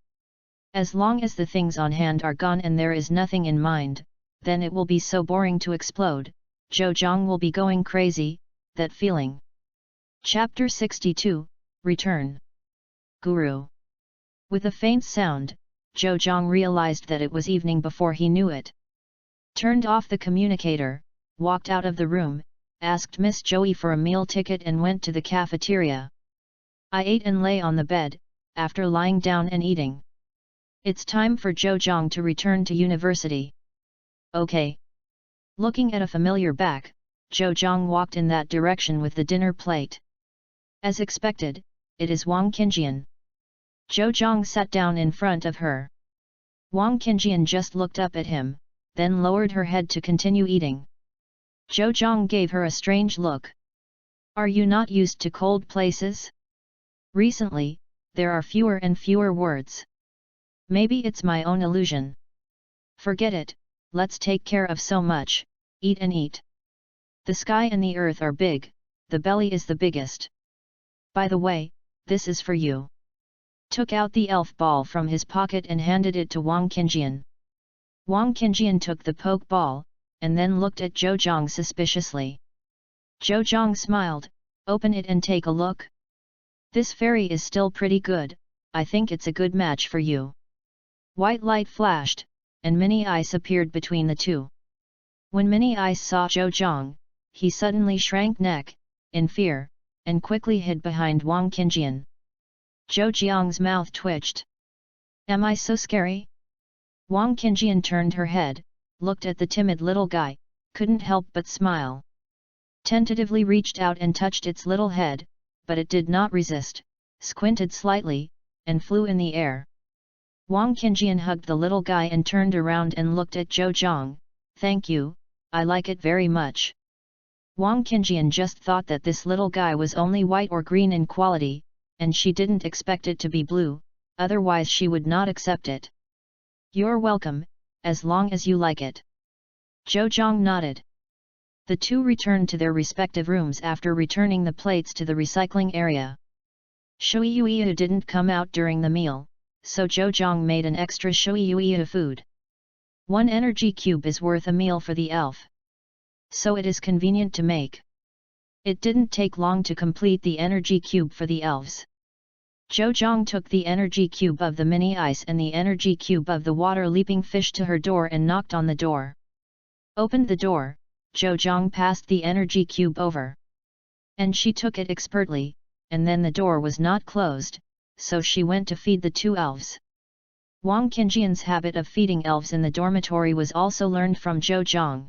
As long as the things on hand are gone and there is nothing in mind, then it will be so boring to explode. Zhou Zhang will be going crazy, that feeling. Chapter 62, Return. Guru. With a faint sound, Zhou Zhang realized that it was evening before he knew it. Turned off the communicator, walked out of the room, asked Miss Joey for a meal ticket and went to the cafeteria. I ate and lay on the bed, after lying down and eating. It's time for Zhou Zhang to return to university. Okay. Looking at a familiar back, Zhou Zhang walked in that direction with the dinner plate. As expected, it is Wang Qingjian. Zhou Zhang sat down in front of her. Wang Qingjian just looked up at him, then lowered her head to continue eating. Zhou Zhang gave her a strange look. Are you not used to cold places? Recently, there are fewer and fewer words. Maybe it's my own illusion. Forget it, let's take care of so much, eat and eat. The sky and the earth are big, the belly is the biggest. By the way, this is for you. Took out the elf ball from his pocket and handed it to Wang Qingjian. Wang Qingjian took the poke ball, and then looked at Zhou Zhang suspiciously. Zhou Zhang smiled, open it and take a look. This fairy is still pretty good, I think it's a good match for you. White light flashed, and Mini Ice appeared between the two. When Mini Ice saw Zhou Zhang, he suddenly shrank neck, in fear, and quickly hid behind Wang Qingjian. Zhou Zhang's mouth twitched. Am I so scary? Wang Qingjian turned her head, looked at the timid little guy, couldn't help but smile. Tentatively reached out and touched its little head, but it did not resist, squinted slightly, and flew in the air. Wang Qingjian hugged the little guy and turned around and looked at Zhou Zhang. Thank you, I like it very much. Wang Qingjian just thought that this little guy was only white or green in quality, and she didn't expect it to be blue, otherwise she would not accept it. You're welcome, as long as you like it. Zhou Zhang nodded. The two returned to their respective rooms after returning the plates to the recycling area. Shuiyuiyu didn't come out during the meal, so Zhou Zhang made an extra Shuiyuiyu food. 1 energy cube is worth a meal for the elf. So it is convenient to make. It didn't take long to complete the energy cube for the elves. Zhou Zhang took the energy cube of the mini ice and the energy cube of the water leaping fish to her door and knocked on the door. Opened the door, Zhou Zhang passed the energy cube over. And she took it expertly, and then the door was not closed, so she went to feed the 2 elves. Wang Qingjian's habit of feeding elves in the dormitory was also learned from Zhou Zhang.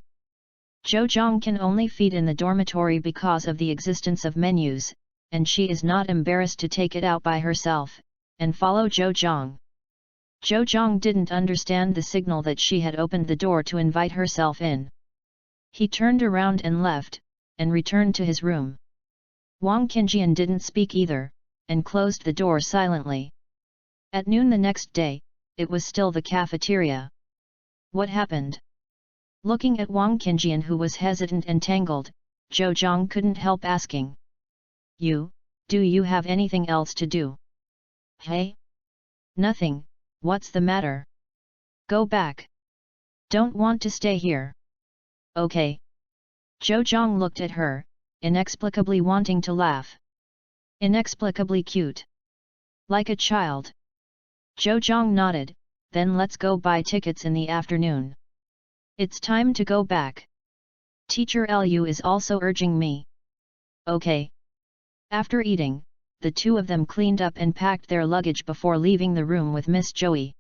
Zhou Zhang can only feed in the dormitory because of the existence of menus, and she is not embarrassed to take it out by herself, and follow Zhou Zhang. Zhou Zhang didn't understand the signal that she had opened the door to invite herself in. He turned around and left, and returned to his room. Wang Qingjian didn't speak either, and closed the door silently. At noon the next day, it was still the cafeteria. What happened? Looking at Wang Qingjian who was hesitant and tangled, Zhou Zhang couldn't help asking. Do you have anything else to do? Hey? Nothing, what's the matter? Go back. Don't want to stay here. Okay. Zhou Zhang looked at her, inexplicably wanting to laugh. Inexplicably cute. Like a child. Zhou Zhang nodded, then let's go buy tickets in the afternoon. It's time to go back. Teacher Lu is also urging me. Okay. After eating, the two of them cleaned up and packed their luggage before leaving the room with Miss Joey.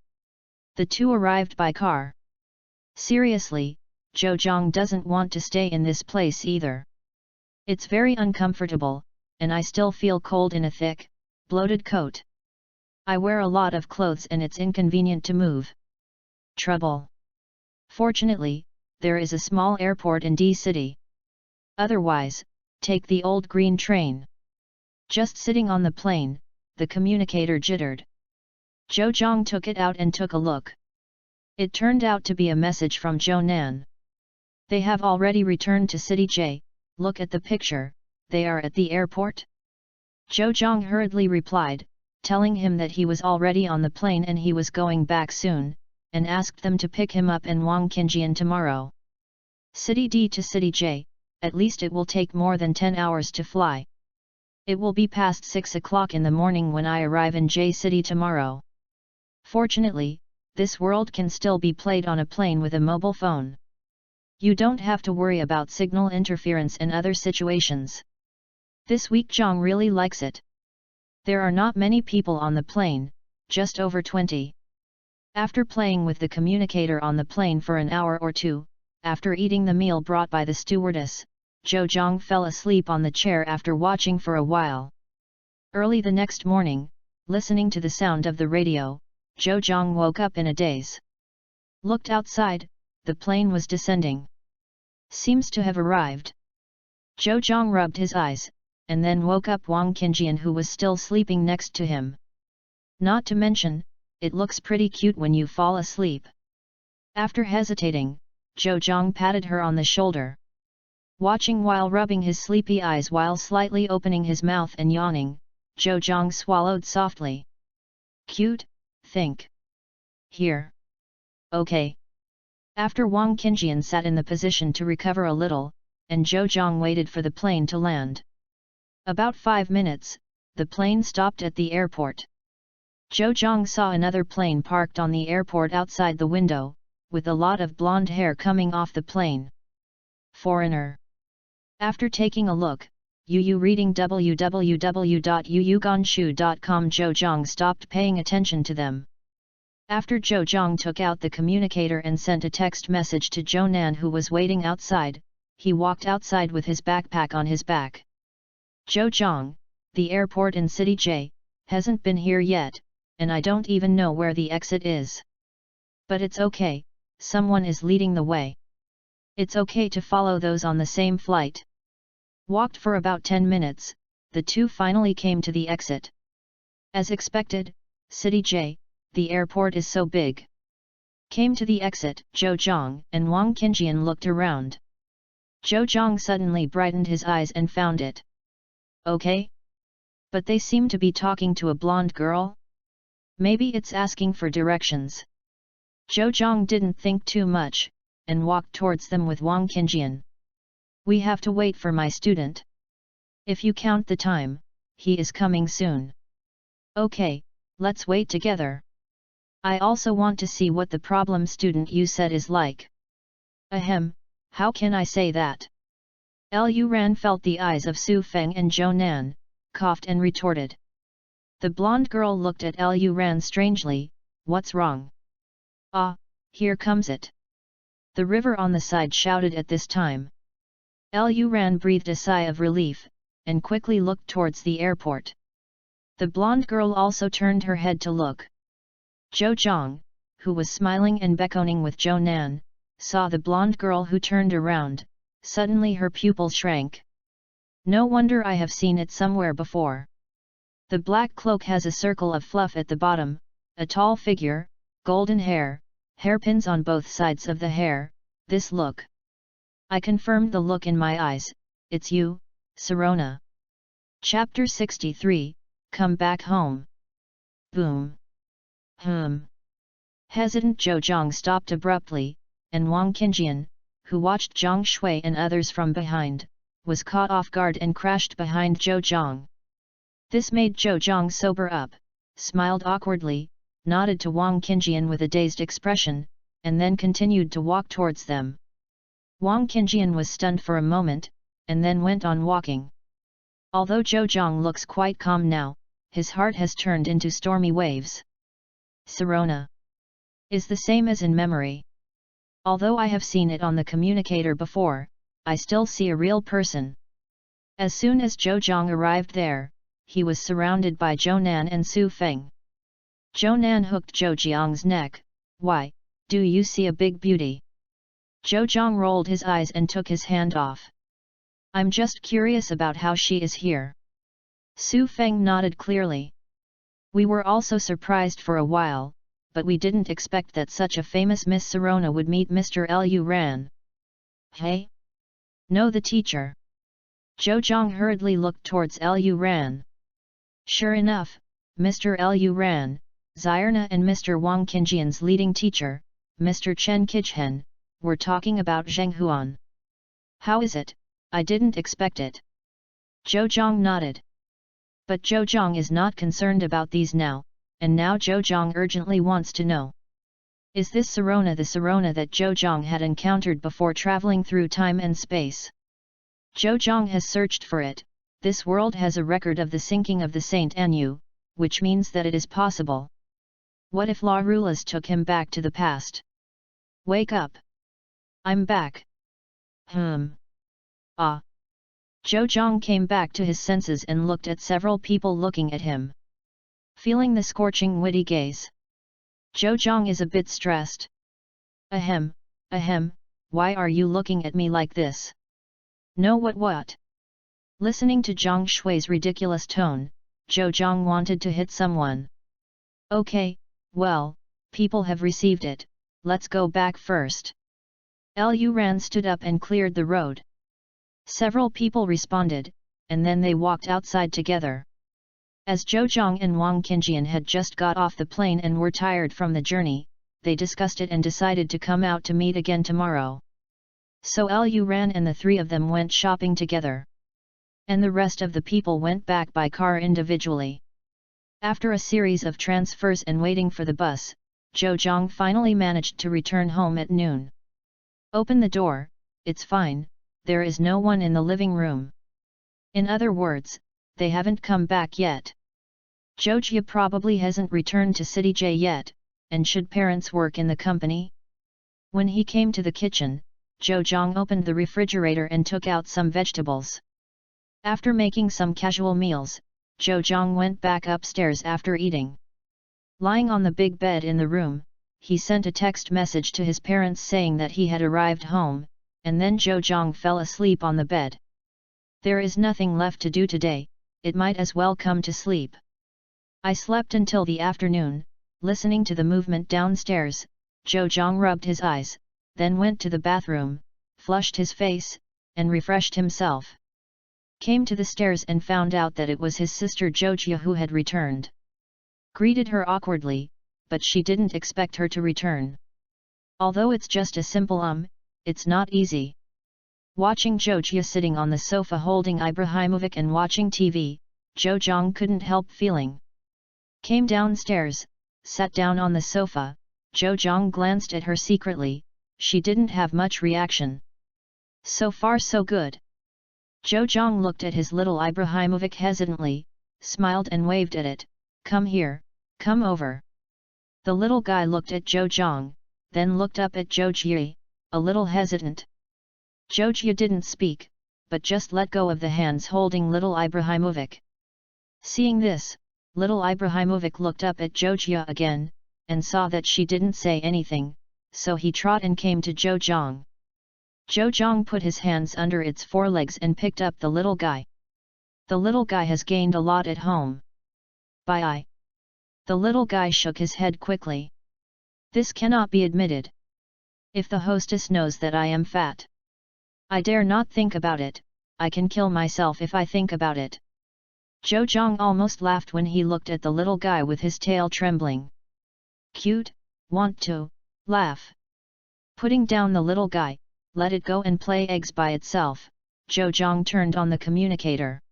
The two arrived by car. Seriously, Zhou Zhang doesn't want to stay in this place either. It's very uncomfortable, and I still feel cold in a thick, bloated coat. I wear a lot of clothes and it's inconvenient to move. Trouble. Fortunately, there is a small airport in D City. Otherwise, take the old green train. Just sitting on the plane, the communicator jittered. Zhou Zhang took it out and took a look. It turned out to be a message from Zhou Nan. They have already returned to City J, look at the picture, they are at the airport? Zhou Zhang hurriedly replied, telling him that he was already on the plane and he was going back soon, and asked them to pick him up and Wang Qingjian tomorrow. City D to City J, at least it will take more than 10 hours to fly. It will be past 6 o'clock in the morning when I arrive in J City tomorrow. Fortunately, this world can still be played on a plane with a mobile phone. You don't have to worry about signal interference and other situations. This week Zhang really likes it. There are not many people on the plane, just over 20. After playing with the communicator on the plane for an hour or two, after eating the meal brought by the stewardess, Zhou Zhang fell asleep on the chair after watching for a while. Early the next morning, listening to the sound of the radio, Zhou Zhang woke up in a daze. Looked outside, the plane was descending. Seems to have arrived. Zhou Zhang rubbed his eyes, and then woke up Wang Qingjian who was still sleeping next to him. Not to mention, it looks pretty cute when you fall asleep. After hesitating, Zhou Zhang patted her on the shoulder. Watching while rubbing his sleepy eyes while slightly opening his mouth and yawning, Zhou Zhang swallowed softly. Cute, think. Here. Okay. After Wang Qingjian sat in the position to recover a little, and Zhou Zhang waited for the plane to land. About 5 minutes, the plane stopped at the airport. Zhou Zhang saw another plane parked on the airport outside the window, with a lot of blonde hair coming off the plane. Foreigner. After taking a look, reading www.yuyuganshu.com, Zhou Zhang stopped paying attention to them. After Zhou Zhang took out the communicator and sent a text message to Zhou Nan who was waiting outside, he walked outside with his backpack on his back. Zhou Zhang, the airport in City J, hasn't been here yet, and I don't even know where the exit is. But it's okay, someone is leading the way. It's okay to follow those on the same flight. Walked for about 10 minutes, the two finally came to the exit. As expected, City J, the airport is so big. Came to the exit, Zhou Zhang and Wang Qingjian looked around. Zhou Zhang suddenly brightened his eyes and found it. Okay? But they seem to be talking to a blonde girl? Maybe it's asking for directions. Zhou Zhang didn't think too much, and walked towards them with Wang Qingjian. We have to wait for my student. If you count the time, he is coming soon. Okay, let's wait together. I also want to see what the problem student you said is like. Ahem, how can I say that? Lu Ran felt the eyes of Su Feng and Zhou Nan, coughed and retorted. The blonde girl looked at Lu Ran strangely, what's wrong? Ah, here comes it. The river on the side shouted at this time. Lu Ran breathed a sigh of relief, and quickly looked towards the airport. The blonde girl also turned her head to look. Zhou Zhang, who was smiling and beckoning with Zhou Nan, saw the blonde girl who turned around, suddenly her pupil shrank. No wonder I have seen it somewhere before. The black cloak has a circle of fluff at the bottom, a tall figure, golden hair, hairpins on both sides of the hair, this look. I confirmed the look in my eyes, it's you, Sirona. Chapter 63, Come Back Home. Boom. Hesitant Zhou Zhang stopped abruptly, and Wang Qingjian, who watched Zhang Shui and others from behind, was caught off guard and crashed behind Zhou Zhang. This made Zhou Zhang sober up, smiled awkwardly, nodded to Wang Qingjian with a dazed expression, and then continued to walk towards them. Wang Qingjian was stunned for a moment, and then went on walking. Although Zhou Zhang looks quite calm now, his heart has turned into stormy waves. Sirona is the same as in memory. Although I have seen it on the communicator before, I still see a real person. As soon as Zhou Zhang arrived there, he was surrounded by Zhou Nan and Su Feng. Zhou Nan hooked Zhou Jiang's neck. Why, do you see a big beauty? Zhou Zhang rolled his eyes and took his hand off. I'm just curious about how she is here. Su Feng nodded clearly. We were also surprised for a while, but we didn't expect that such a famous Miss Sirona would meet Mr. Liu Ran. Hey? No, the teacher. Zhou Zhang hurriedly looked towards Liu Ran. Sure enough, Mr. Liu Ran, Xierna and Mr. Wang Qingjian's leading teacher, Mr. Chen Qichen, were talking about Zheng Huan. How is it? I didn't expect it. Zhou Zhang nodded. But Zhou Zhang is not concerned about these now, and now Zhou Zhang urgently wants to know. Is this Sirona the Sirona that Zhou Zhang had encountered before traveling through time and space? Zhou Zhang has searched for it. This world has a record of the sinking of the Saint Anu, which means that it is possible. What if La Rulas took him back to the past? Wake up! I'm back. Ah! Zhou Zhang came back to his senses and looked at several people looking at him. Feeling the scorching witty gaze, Zhou Zhang is a bit stressed. Ahem, why are you looking at me like this? No, what? Listening to Zhang Shui's ridiculous tone, Zhou Zhang wanted to hit someone. Okay, well, people have received it, let's go back first. Liu Ran stood up and cleared the road. Several people responded, and then they walked outside together. As Zhou Zhang and Wang Qingjian had just got off the plane and were tired from the journey, they discussed it and decided to come out to meet again tomorrow. So Liu Ran and the three of them went shopping together. And the rest of the people went back by car individually. After a series of transfers and waiting for the bus, Zhou Zhang finally managed to return home at noon. Open the door, it's fine, there is no one in the living room. In other words, they haven't come back yet. Zhou probably hasn't returned to City J yet, and should parents work in the company? When he came to the kitchen, Zhou Zhang opened the refrigerator and took out some vegetables. After making some casual meals, Zhou Zhang went back upstairs after eating. Lying on the big bed in the room, he sent a text message to his parents saying that he had arrived home, and then Zhou Zhang fell asleep on the bed. There is nothing left to do today, it might as well come to sleep. I slept until the afternoon, listening to the movement downstairs. Zhou Zhang rubbed his eyes, then went to the bathroom, flushed his face, and refreshed himself. Came to the stairs and found out that it was his sister Zhou who had returned. Greeted her awkwardly, but she didn't expect her to return. Although it's just a simple it's not easy. Watching Zhou sitting on the sofa holding Ibrahimovic and watching TV, Zhou Zhang couldn't help feeling. Came downstairs, sat down on the sofa. Zhou Zhang glanced at her secretly, she didn't have much reaction. So far so good. Zhou Zhang looked at his little Ibrahimovic hesitantly, smiled and waved at it, come here, come over. The little guy looked at Zhou Zhang, then looked up at Zhou Jie, a little hesitant. Zhou Jie didn't speak, but just let go of the hands holding little Ibrahimovic. Seeing this, little Ibrahimovic looked up at Zhou Jie again, and saw that she didn't say anything, so he trot and came to Zhou Zhang. Zhou Zhang put his hands under its forelegs and picked up the little guy. The little guy has gained a lot at home. Bye. The little guy shook his head quickly. This cannot be admitted. If the hostess knows that I am fat, I dare not think about it, I can kill myself if I think about it. Zhou Zhang almost laughed when he looked at the little guy with his tail trembling. Cute, want to, laugh. Putting down the little guy, let it go and play eggs by itself, Zhou Zhang turned on the communicator.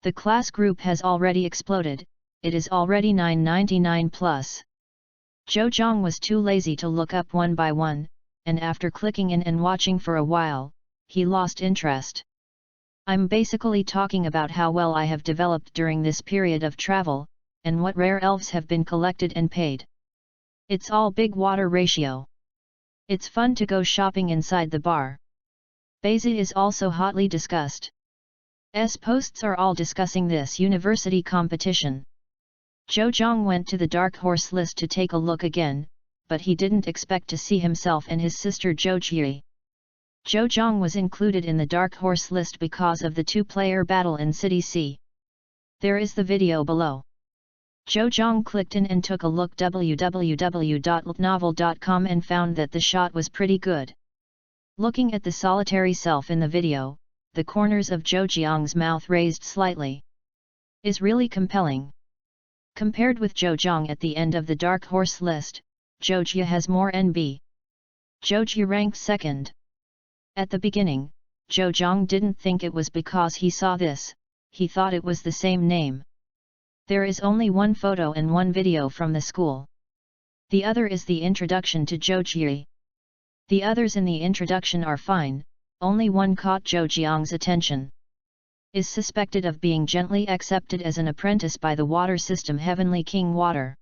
The class group has already exploded, it is already 9.99 plus. Zhou Zhang was too lazy to look up one by one, and after clicking in and watching for a while, he lost interest. I'm basically talking about how well I have developed during this period of travel, and what rare elves have been collected and paid. It's all big water ratio. It's fun to go shopping inside the bar. Baizi is also hotly discussed. Posts are all discussing this university competition. Zhou Zhang went to the Dark Horse list to take a look again, but he didn't expect to see himself and his sister Zhou Jie. Zhou Zhang was included in the Dark Horse list because of the two-player battle in City C. There is the video below. Zhou Zhang clicked in and took a look www.novel.com and found that the shot was pretty good. Looking at the solitary self in the video, the corners of Zhou Jiang's mouth raised slightly. Is really compelling. Compared with Zhou Zhang at the end of the Dark Horse list, Zhou Jie has more NB. Zhou Jie ranked second. At the beginning, Zhou Zhang didn't think it was because he saw this, he thought it was the same name. There is only one photo and one video from the school. The other is the introduction to Zhou Jie. The others in the introduction are fine, only one caught Zhou Jiang's attention. Is suspected of being gently accepted as an apprentice by the water system Heavenly King Water.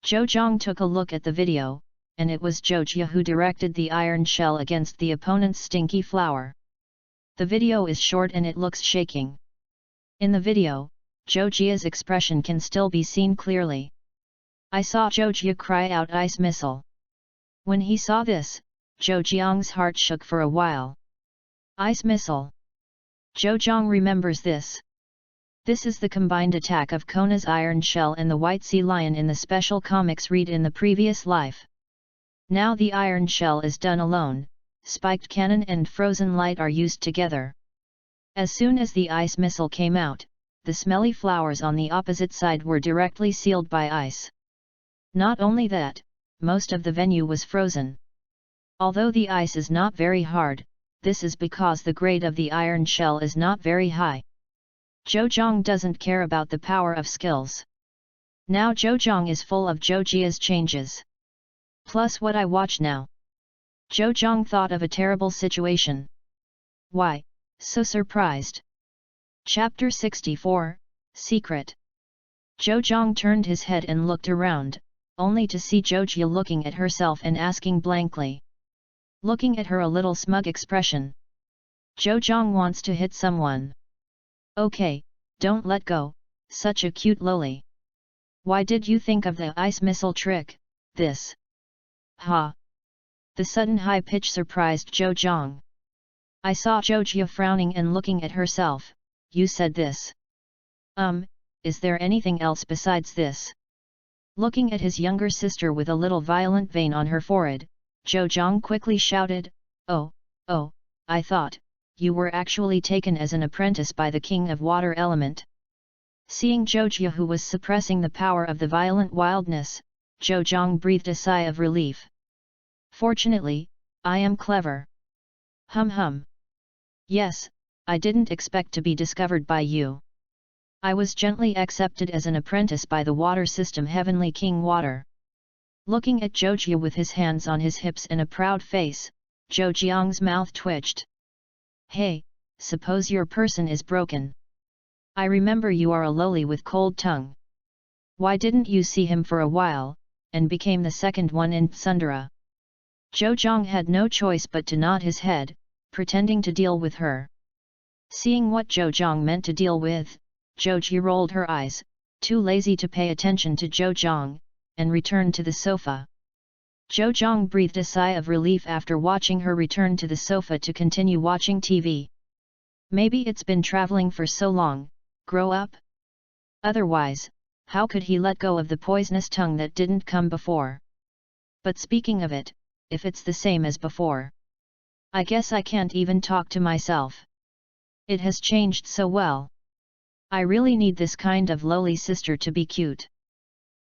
Zhou Zhang took a look at the video, and it was Zhou Jie who directed the iron shell against the opponent's stinky flower. The video is short and it looks shaking. In the video, Zhou Jie's expression can still be seen clearly. I saw Zhou Jie cry out ice missile. When he saw this, Zhou Jiang's heart shook for a while. Ice missile. Zhou Zhang remembers this. This is the combined attack of Kona's iron shell and the white sea lion in the special comics read in the previous life. Now the iron shell is done alone, spiked cannon and frozen light are used together. As soon as the ice missile came out, the smelly flowers on the opposite side were directly sealed by ice. Not only that, most of the venue was frozen. Although the ice is not very hard, this is because the grade of the iron shell is not very high. Zhou Zhang doesn't care about the power of skills. Now Zhou Zhang is full of Zhou Jie's changes. Plus what I watch now. Zhou Zhang thought of a terrible situation. Why, so surprised? Chapter 64, Secret. Zhou Zhang turned his head and looked around, only to see Zhou Jie looking at herself and asking blankly. Looking at her a little smug expression. Zhou Zhang wants to hit someone. Okay, don't let go, such a cute loli. Why did you think of the ice missile trick, this? Ha! The sudden high pitch surprised Zhou Zhang. I saw Zhou Jie frowning and looking at herself. You said this. Is there anything else besides this? Looking at his younger sister with a little violent vein on her forehead, Zhou Zhang quickly shouted, Oh, I thought, you were actually taken as an apprentice by the king of water element. Seeing Zhou Jie who was suppressing the power of the violent wildness, Zhou Zhang breathed a sigh of relief. Fortunately, I am clever. Hum. Yes, I didn't expect to be discovered by you. I was gently accepted as an apprentice by the water system Heavenly King Water. Looking at Zhou Jie with his hands on his hips and a proud face, Zhou Jiang's mouth twitched. Hey, suppose your person is broken. I remember you are a loli with cold tongue. Why didn't you see him for a while, and became the second one in Tsundere? Zhou Zhang had no choice but to nod his head, pretending to deal with her. Seeing what Zhou Zhang meant to deal with, Zhou Jie rolled her eyes, too lazy to pay attention to Zhou Zhang, and returned to the sofa. Zhou Zhang breathed a sigh of relief after watching her return to the sofa to continue watching TV. Maybe it's been traveling for so long, grow up? Otherwise, how could he let go of the poisonous tongue that didn't come before? But speaking of it, if it's the same as before, I guess I can't even talk to myself. It has changed so well. I really need this kind of lowly sister to be cute.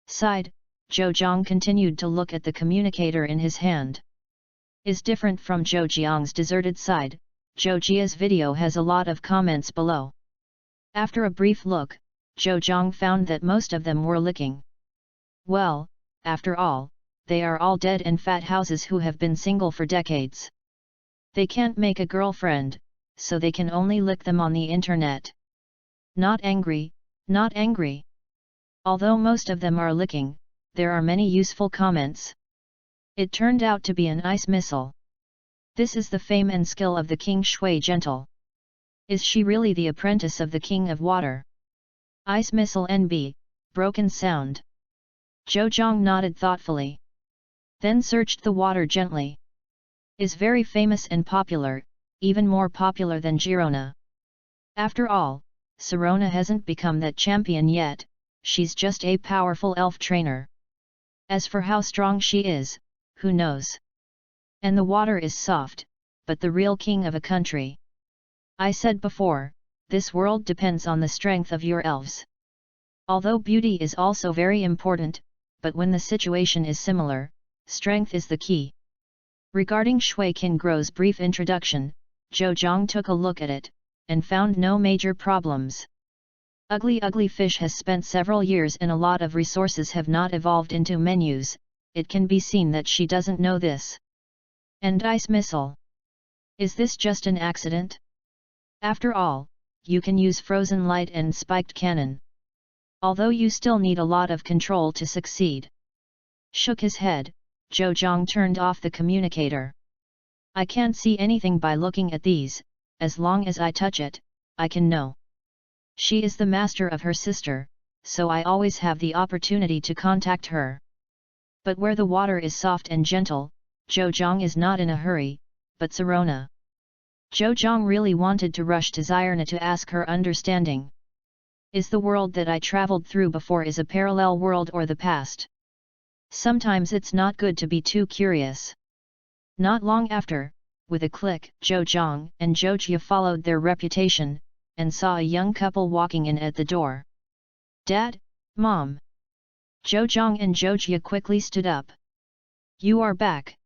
Sighed, Zhou Zhang continued to look at the communicator in his hand. Is different from Zhou Jiang's deserted side, Zhou Jie's video has a lot of comments below. After a brief look, Zhou Zhang found that most of them were licking. Well, after all, they are all dead and fat houses who have been single for decades. They can't make a girlfriend, so they can only lick them on the internet. Not angry, not angry. Although most of them are licking, there are many useful comments. It turned out to be an ice missile. This is the fame and skill of the King Shui Gentle. Is she really the apprentice of the King of Water? Ice missile NB, broken sound. Zhou Zhang nodded thoughtfully. Then searched the water gently. Is very famous and popular, even more popular than Girona. After all, Sirona hasn't become that champion yet, she's just a powerful elf trainer. As for how strong she is, who knows? And the water is soft, but the real king of a country. I said before, this world depends on the strength of your elves. Although beauty is also very important, but when the situation is similar, strength is the key. Regarding Shui Qinggro's brief introduction, Zhou Zhang took a look at it, and found no major problems. Ugly Fish has spent several years and a lot of resources have not evolved into menus, it can be seen that she doesn't know this. And Ice Missile. Is this just an accident? After all, you can use Frozen Light and Spiked Cannon. Although you still need a lot of control to succeed. Shook his head, Zhou Zhang turned off the communicator. I can't see anything by looking at these, as long as I touch it, I can know. She is the master of her sister, so I always have the opportunity to contact her. But where the water is soft and gentle, Zhou Zhang is not in a hurry, but Sirona. Zhou Zhang really wanted to rush to Zyrna to ask her understanding. Is the world that I traveled through before is a parallel world or the past? Sometimes it's not good to be too curious. Not long after, with a click, Zhou Zhang and Zhou Jia followed their reputation, and saw a young couple walking in at the door. Dad, Mom. Zhou Zhang and Zhou Jia quickly stood up. You are back.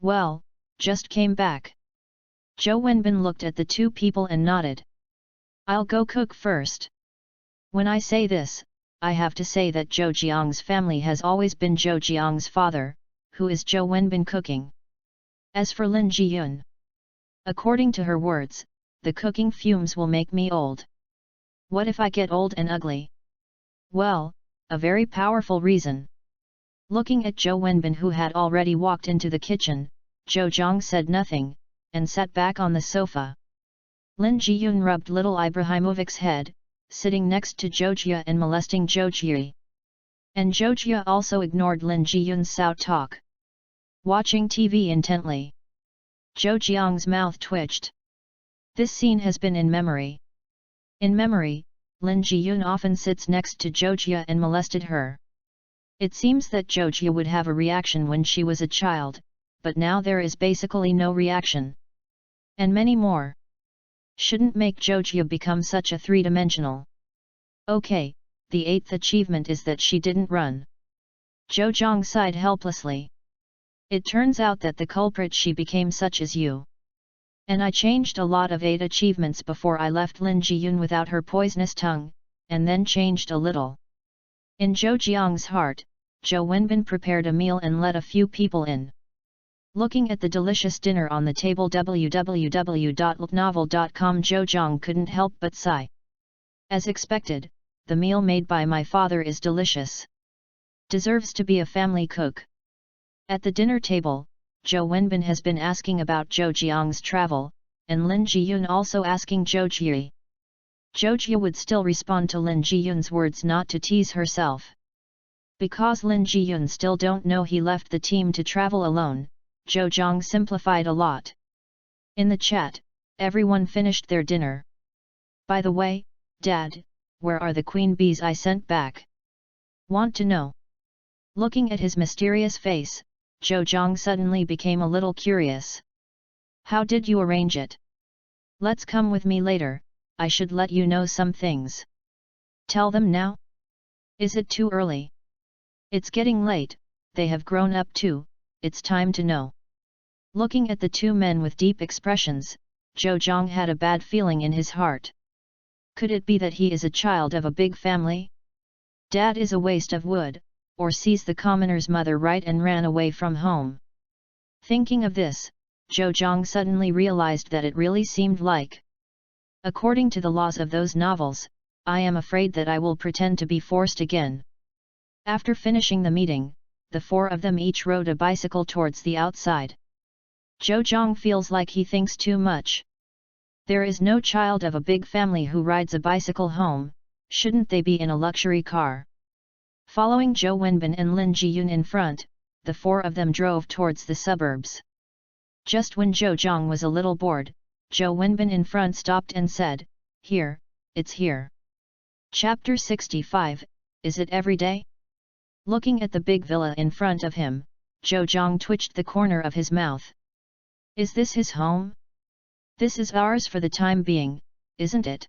Well, just came back. Zhou Wenbin looked at the two people and nodded. I'll go cook first. When I say this, I have to say that Zhou Jiang's family has always been Zhou Jiang's father, who is Zhou Wenbin cooking. As for Lin Jiyun, according to her words, the cooking fumes will make me old. What if I get old and ugly? Well, a very powerful reason. Looking at Zhou Wenbin who had already walked into the kitchen, Zhou Zhang said nothing, and sat back on the sofa. Lin Jiyun rubbed little Ibrahimovic's head, sitting next to Zhou Jia and molesting Zhou Jia. And Zhou Jia also ignored Lin Jiyun's sow talk. Watching TV intently. Zhou Jiang's mouth twitched. This scene has been in memory. In memory, Lin Jiyun often sits next to Zhou Jia and molested her. It seems that Zhou Jia would have a reaction when she was a child, but now there is basically no reaction. And many more. Shouldn't make Zhou Jia become such a three-dimensional. Okay, the eighth achievement is that she didn't run. Zhou Zhang sighed helplessly. It turns out that the culprit she became such as you. And I changed a lot of 8 achievements before I left Lin Jiyun without her poisonous tongue, and then changed a little. In Zhou Jiang's heart, Zhou Wenbin prepared a meal and let a few people in. Looking at the delicious dinner on the table www.novel.com, Zhou Zhang couldn't help but sigh. As expected, the meal made by my father is delicious. Deserves to be a family cook. At the dinner table, Zhou Wenbin has been asking about Zhou Jiang's travel, and Lin Jiyun also asking Zhou Jia. Zhou Jia would still respond to Lin Jiyun's words not to tease herself. Because Lin Jiyun still don't know he left the team to travel alone, Zhou Zhang simplified a lot. In the chat, everyone finished their dinner. By the way, Dad, where are the queen bees I sent back? Want to know? Looking at his mysterious face, Zhou Zhang suddenly became a little curious. How did you arrange it? Let's come with me later, I should let you know some things. Tell them now? Is it too early? It's getting late, they have grown up too, it's time to know. Looking at the two men with deep expressions, Zhou Zhang had a bad feeling in his heart. Could it be that he is a child of a big family? Dad is a waste of wood, or sees the commoner's mother right and ran away from home. Thinking of this, Zhou Zhang suddenly realized that it really seemed like. According to the laws of those novels, I am afraid that I will pretend to be forced again. After finishing the meeting, the four of them each rode a bicycle towards the outside. Zhou Zhang feels like he thinks too much. There is no child of a big family who rides a bicycle home, shouldn't they be in a luxury car? Following Zhou Wenbin and Lin Jiyun in front, the four of them drove towards the suburbs. Just when Zhou Zhang was a little bored, Zhou Wenbin in front stopped and said, "Here, it's here." Chapter 65, Is it every day? Looking at the big villa in front of him, Zhou Zhang twitched the corner of his mouth. Is this his home? This is ours for the time being, isn't it?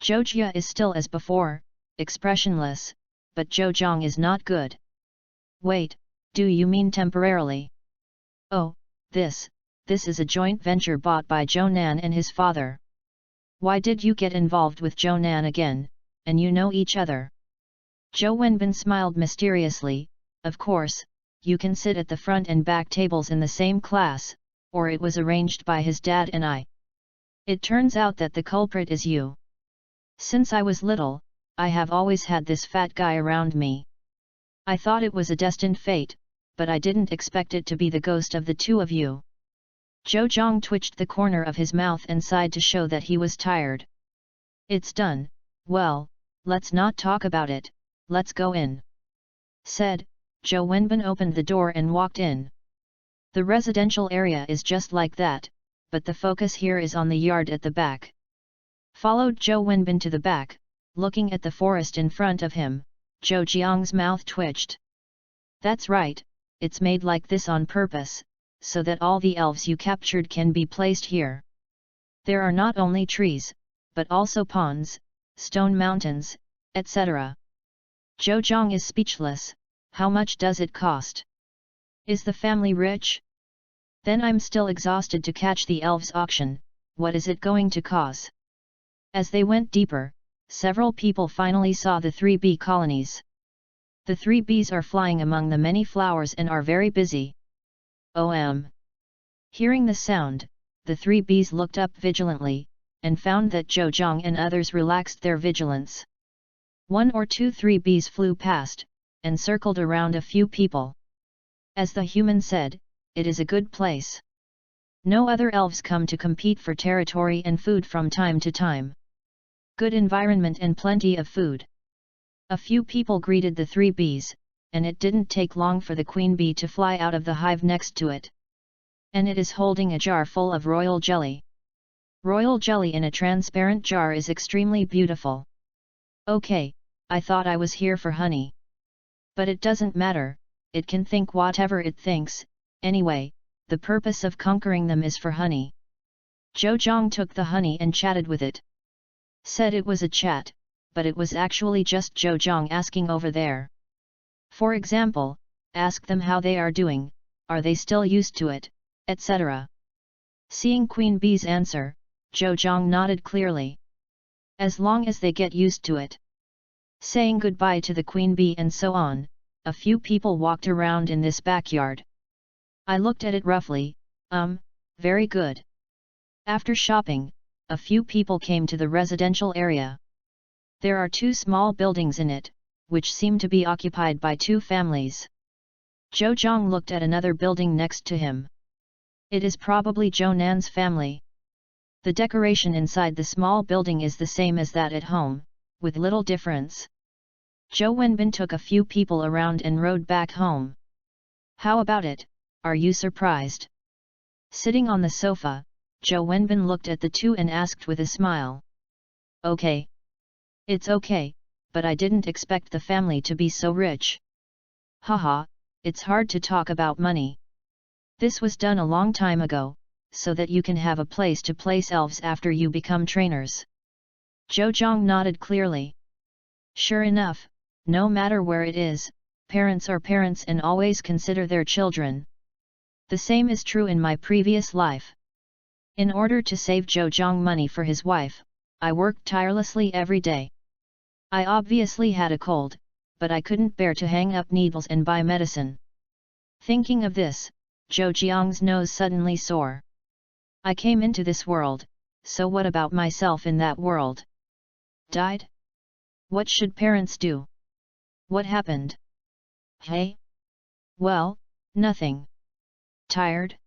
Zhou Jia is still as before, expressionless, but Zhou Zhang is not good. Wait, do you mean temporarily? Oh, this is a joint venture bought by Zhou Nan and his father. Why did you get involved with Zhou Nan again, and you know each other? Zhou Wenbin smiled mysteriously. Of course, you can sit at the front and back tables in the same class, or it was arranged by his dad and I. It turns out that the culprit is you. Since I was little, I have always had this fat guy around me. I thought it was a destined fate, but I didn't expect it to be the ghost of the two of you. Zhou Zhang twitched the corner of his mouth and sighed to show that he was tired. It's done, well, let's not talk about it, let's go in. Said, Zhou Wenbin opened the door and walked in. The residential area is just like that, but the focus here is on the yard at the back. Followed Zhou Wenbin to the back, looking at the forest in front of him, Zhou Jiang's mouth twitched. That's right, it's made like this on purpose, so that all the elves you captured can be placed here. There are not only trees, but also ponds, stone mountains, etc. Zhou Zhang is speechless. How much does it cost? Is the family rich? Then I'm still exhausted to catch the elves' auction, what is it going to cost? As they went deeper, several people finally saw the 3 bee colonies. The 3 bees are flying among the many flowers and are very busy. Hearing the sound, the 3 bees looked up vigilantly, and found that Zhou Zhang and others relaxed their vigilance. 1 or 2 3 bees flew past, and circled around a few people. As the human said, it is a good place. No other elves come to compete for territory and food from time to time. Good environment and plenty of food. A few people greeted the 3 bees, and it didn't take long for the queen bee to fly out of the hive next to it. And it is holding a jar full of royal jelly. Royal jelly in a transparent jar is extremely beautiful. Okay, I thought I was here for honey. But it doesn't matter, it can think whatever it thinks, anyway, the purpose of conquering them is for honey. Zhou Zhang took the honey and chatted with it. Said it was a chat, but it was actually just Zhou Zhang asking over there. For example, ask them how they are doing, are they still used to it, etc. Seeing Queen Bee's answer, Zhou Zhang nodded clearly. As long as they get used to it. Saying goodbye to the Queen Bee and so on, a few people walked around in this backyard. I looked at it roughly, very good. After shopping, a few people came to the residential area. There are 2 small buildings in it, which seem to be occupied by 2 families. Zhou Zhang looked at another building next to him. It is probably Zhou Nan's family. The decoration inside the small building is the same as that at home, with little difference. Zhou Wenbin took a few people around and rode back home. How about it, are you surprised? Sitting on the sofa, Zhou Wenbin looked at the 2 and asked with a smile. Okay. It's okay, but I didn't expect the family to be so rich. Haha, it's hard to talk about money. This was done a long time ago, so that you can have a place to place elves after you become trainers. Zhou Zhang nodded clearly. Sure enough, no matter where it is, parents are parents and always consider their children. The same is true in my previous life. In order to save Zhou Zhang money for his wife, I worked tirelessly every day. I obviously had a cold, but I couldn't bear to hang up needles and buy medicine. Thinking of this, Zhou Jiang's nose suddenly sore. I came into this world, so what about myself in that world? Died? What should parents do? What happened? Hey? Well, nothing. Tired?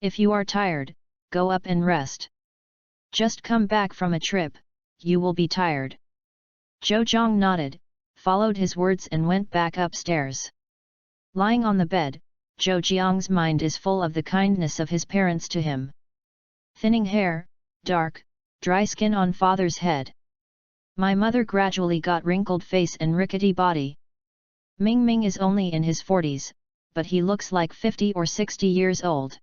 If you are tired, go up and rest. Just come back from a trip, you will be tired. Zhou Jiang nodded, followed his words and went back upstairs. Lying on the bed, Zhou Jiang's mind is full of the kindness of his parents to him. Thinning hair, dark, dry skin on father's head. My mother gradually got wrinkled face and rickety body. Ming Ming is only in his 40s, but he looks like 50 or 60 years old.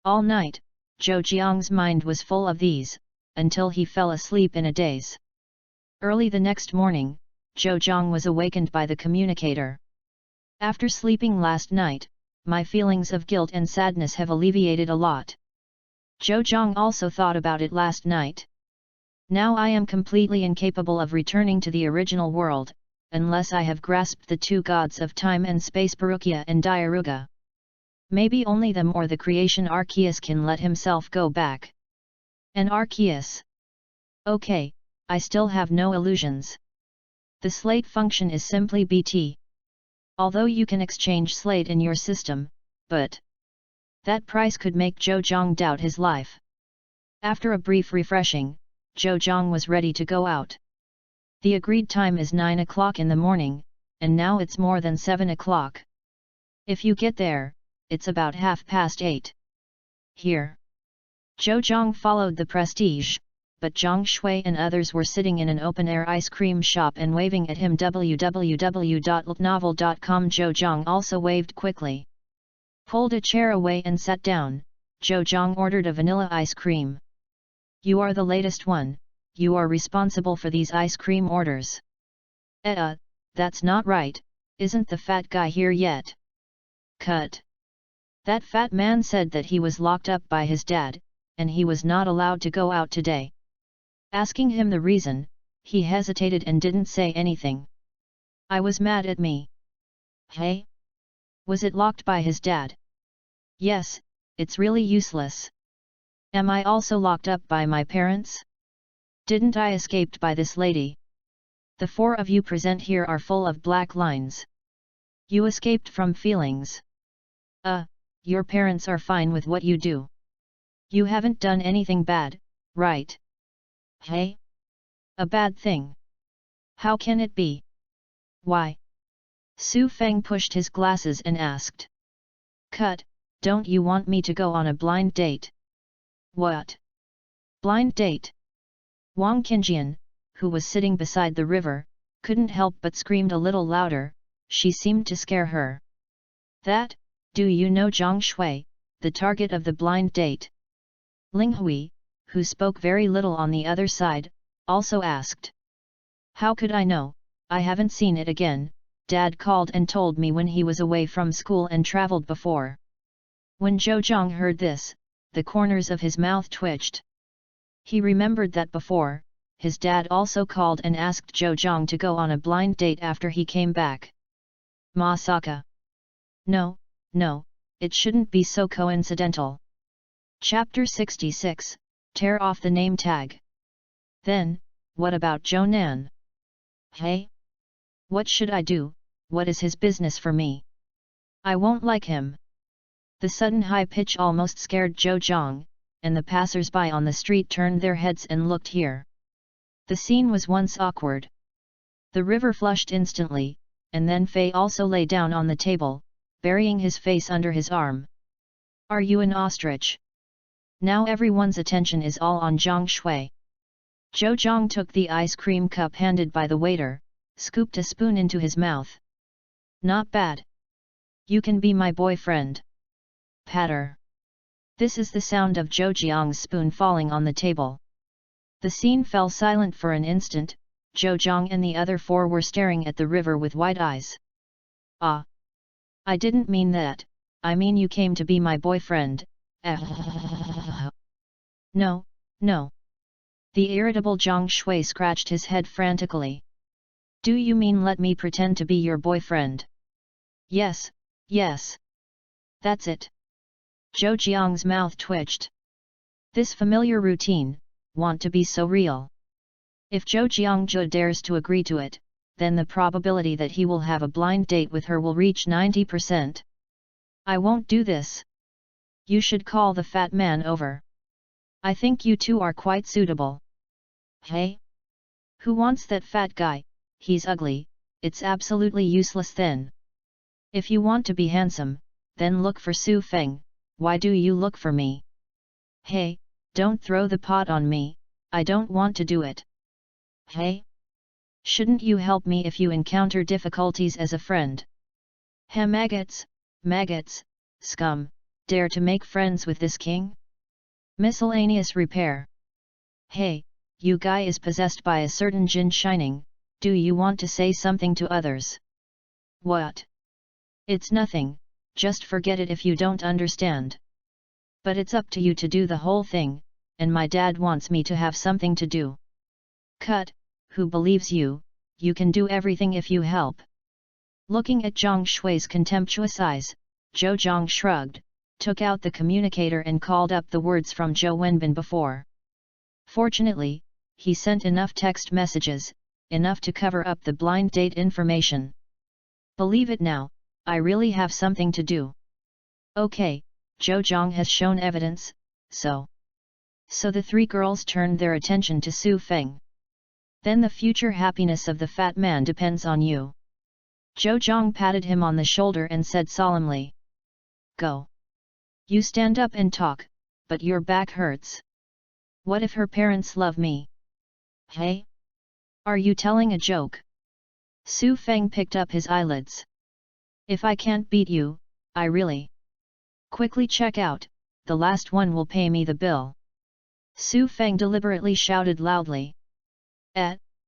All night, Zhou Jiang's mind was full of these, until he fell asleep in a daze. Early the next morning, Zhou Jiang was awakened by the communicator. After sleeping last night, my feelings of guilt and sadness have alleviated a lot. Zhou Jiang also thought about it last night. Now I am completely incapable of returning to the original world, unless I have grasped the two gods of time and space Parukia and Diaruga. Maybe only them or the creation Arceus can let himself go back. An Arceus. Okay, I still have no illusions. The slate function is simply BT. Although you can exchange slate in your system, but that price could make Zhou Jiang doubt his life. After a brief refreshing, Zhou Jiang was ready to go out. The agreed time is 9 o'clock in the morning, and now it's more than 7 o'clock. If you get there, it's about 8:30. Here. Zhou Jiang followed the prestige, but Zhang Shui and others were sitting in an open-air ice cream shop and waving at him. www.novel.com. Zhou Jiang also waved quickly. Pulled a chair away and sat down. Zhou Jiang ordered a vanilla ice cream. You are the latest one, you are responsible for these ice cream orders. That's not right, isn't the fat guy here yet? Cut. That fat man said that he was locked up by his dad, and he was not allowed to go out today. Asking him the reason, he hesitated and didn't say anything. I was mad at me. Hey? Was it locked by his dad? Yes, it's really useless. Am I also locked up by my parents? Didn't I escaped by this lady? The four of you present here are full of black lines. You escaped from feelings. Your parents are fine with what you do. You haven't done anything bad, right? Hey? A bad thing? How can it be? Why? Su Feng pushed his glasses and asked. Cut, don't you want me to go on a blind date? What? Blind date? Wang Qingjian, who was sitting beside the river, couldn't help but screamed a little louder, she seemed to scare her. That, do you know Zhang Shui, the target of the blind date? Ling Hui, who spoke very little on the other side, also asked. How could I know? I haven't seen it again, Dad called and told me when he was away from school and traveled before. When Zhou Jiang heard this, the corners of his mouth twitched. He remembered that before, his dad also called and asked Zhou Jiang to go on a blind date after he came back. Masaka. No, it shouldn't be so coincidental. Chapter 66, Tear off the name tag. Then, what about Zhou Nan? Hey? What should I do? What is his business for me? I won't like him. The sudden high pitch almost scared Zhou Jiang, and the passers-by on the street turned their heads and looked here. The scene was once awkward. The river flushed instantly, and then Fei also lay down on the table, burying his face under his arm. Are you an ostrich? Now everyone's attention is all on Zhang Shui. Zhou Jiang took the ice cream cup handed by the waiter, scooped a spoon into his mouth. Not bad. You can be my boyfriend. Patter. This is the sound of Zhou Jiang's spoon falling on the table. The scene fell silent for an instant. Zhou Jiang and the other four were staring at the river with wide eyes. Ah! I didn't mean that, I mean you came to be my boyfriend. No. The irritable Zhang Shui scratched his head frantically. Do you mean let me pretend to be your boyfriend? Yes, yes. That's it. Zhou Jiang's mouth twitched. This familiar routine, want to be so real. If Zhou Jiangzhe dares to agree to it, then the probability that he will have a blind date with her will reach 90%. I won't do this. You should call the fat man over. I think you two are quite suitable. Hey? Who wants that fat guy? He's ugly, it's absolutely useless then. If you want to be handsome, then look for Su Feng, why do you look for me? Hey, don't throw the pot on me, I don't want to do it. Hey? Shouldn't you help me if you encounter difficulties as a friend? Hey maggots, scum, dare to make friends with this king? Miscellaneous repair. Hey, you guy is possessed by a certain jinn shining, do you want to say something to others? What? It's nothing, just forget it if you don't understand. But it's up to you to do the whole thing, and my dad wants me to have something to do. Cut, who believes you, you can do everything if you help. Looking at Zhang Shui's contemptuous eyes, Zhou Jiang shrugged, took out the communicator and called up the words from Zhou Wenbin before. Fortunately, he sent enough text messages, enough to cover up the blind date information. Believe it now, I really have something to do. Okay, Zhou Jiang has shown evidence, so the three girls turned their attention to Su Feng. Then the future happiness of the fat man depends on you. Zhou Jiang patted him on the shoulder and said solemnly. Go. You stand up and talk, but your back hurts. What if her parents love me? Hey? Are you telling a joke? Su Feng picked up his eyelids. If I can't beat you, I really. Quickly check out, the last one will pay me the bill. Su Feng deliberately shouted loudly.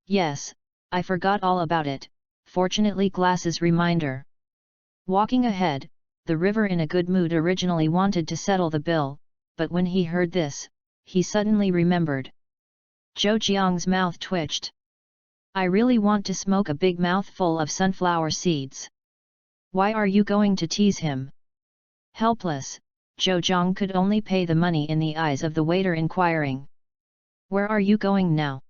Yes, I forgot all about it, fortunately glasses reminder. Walking ahead, the river in a good mood originally wanted to settle the bill, but when he heard this, he suddenly remembered. Zhou Jiang's mouth twitched. I really want to smoke a big mouthful of sunflower seeds. Why are you going to tease him? Helpless, Zhou Jiang could only pay the money in the eyes of the waiter inquiring. Where are you going now?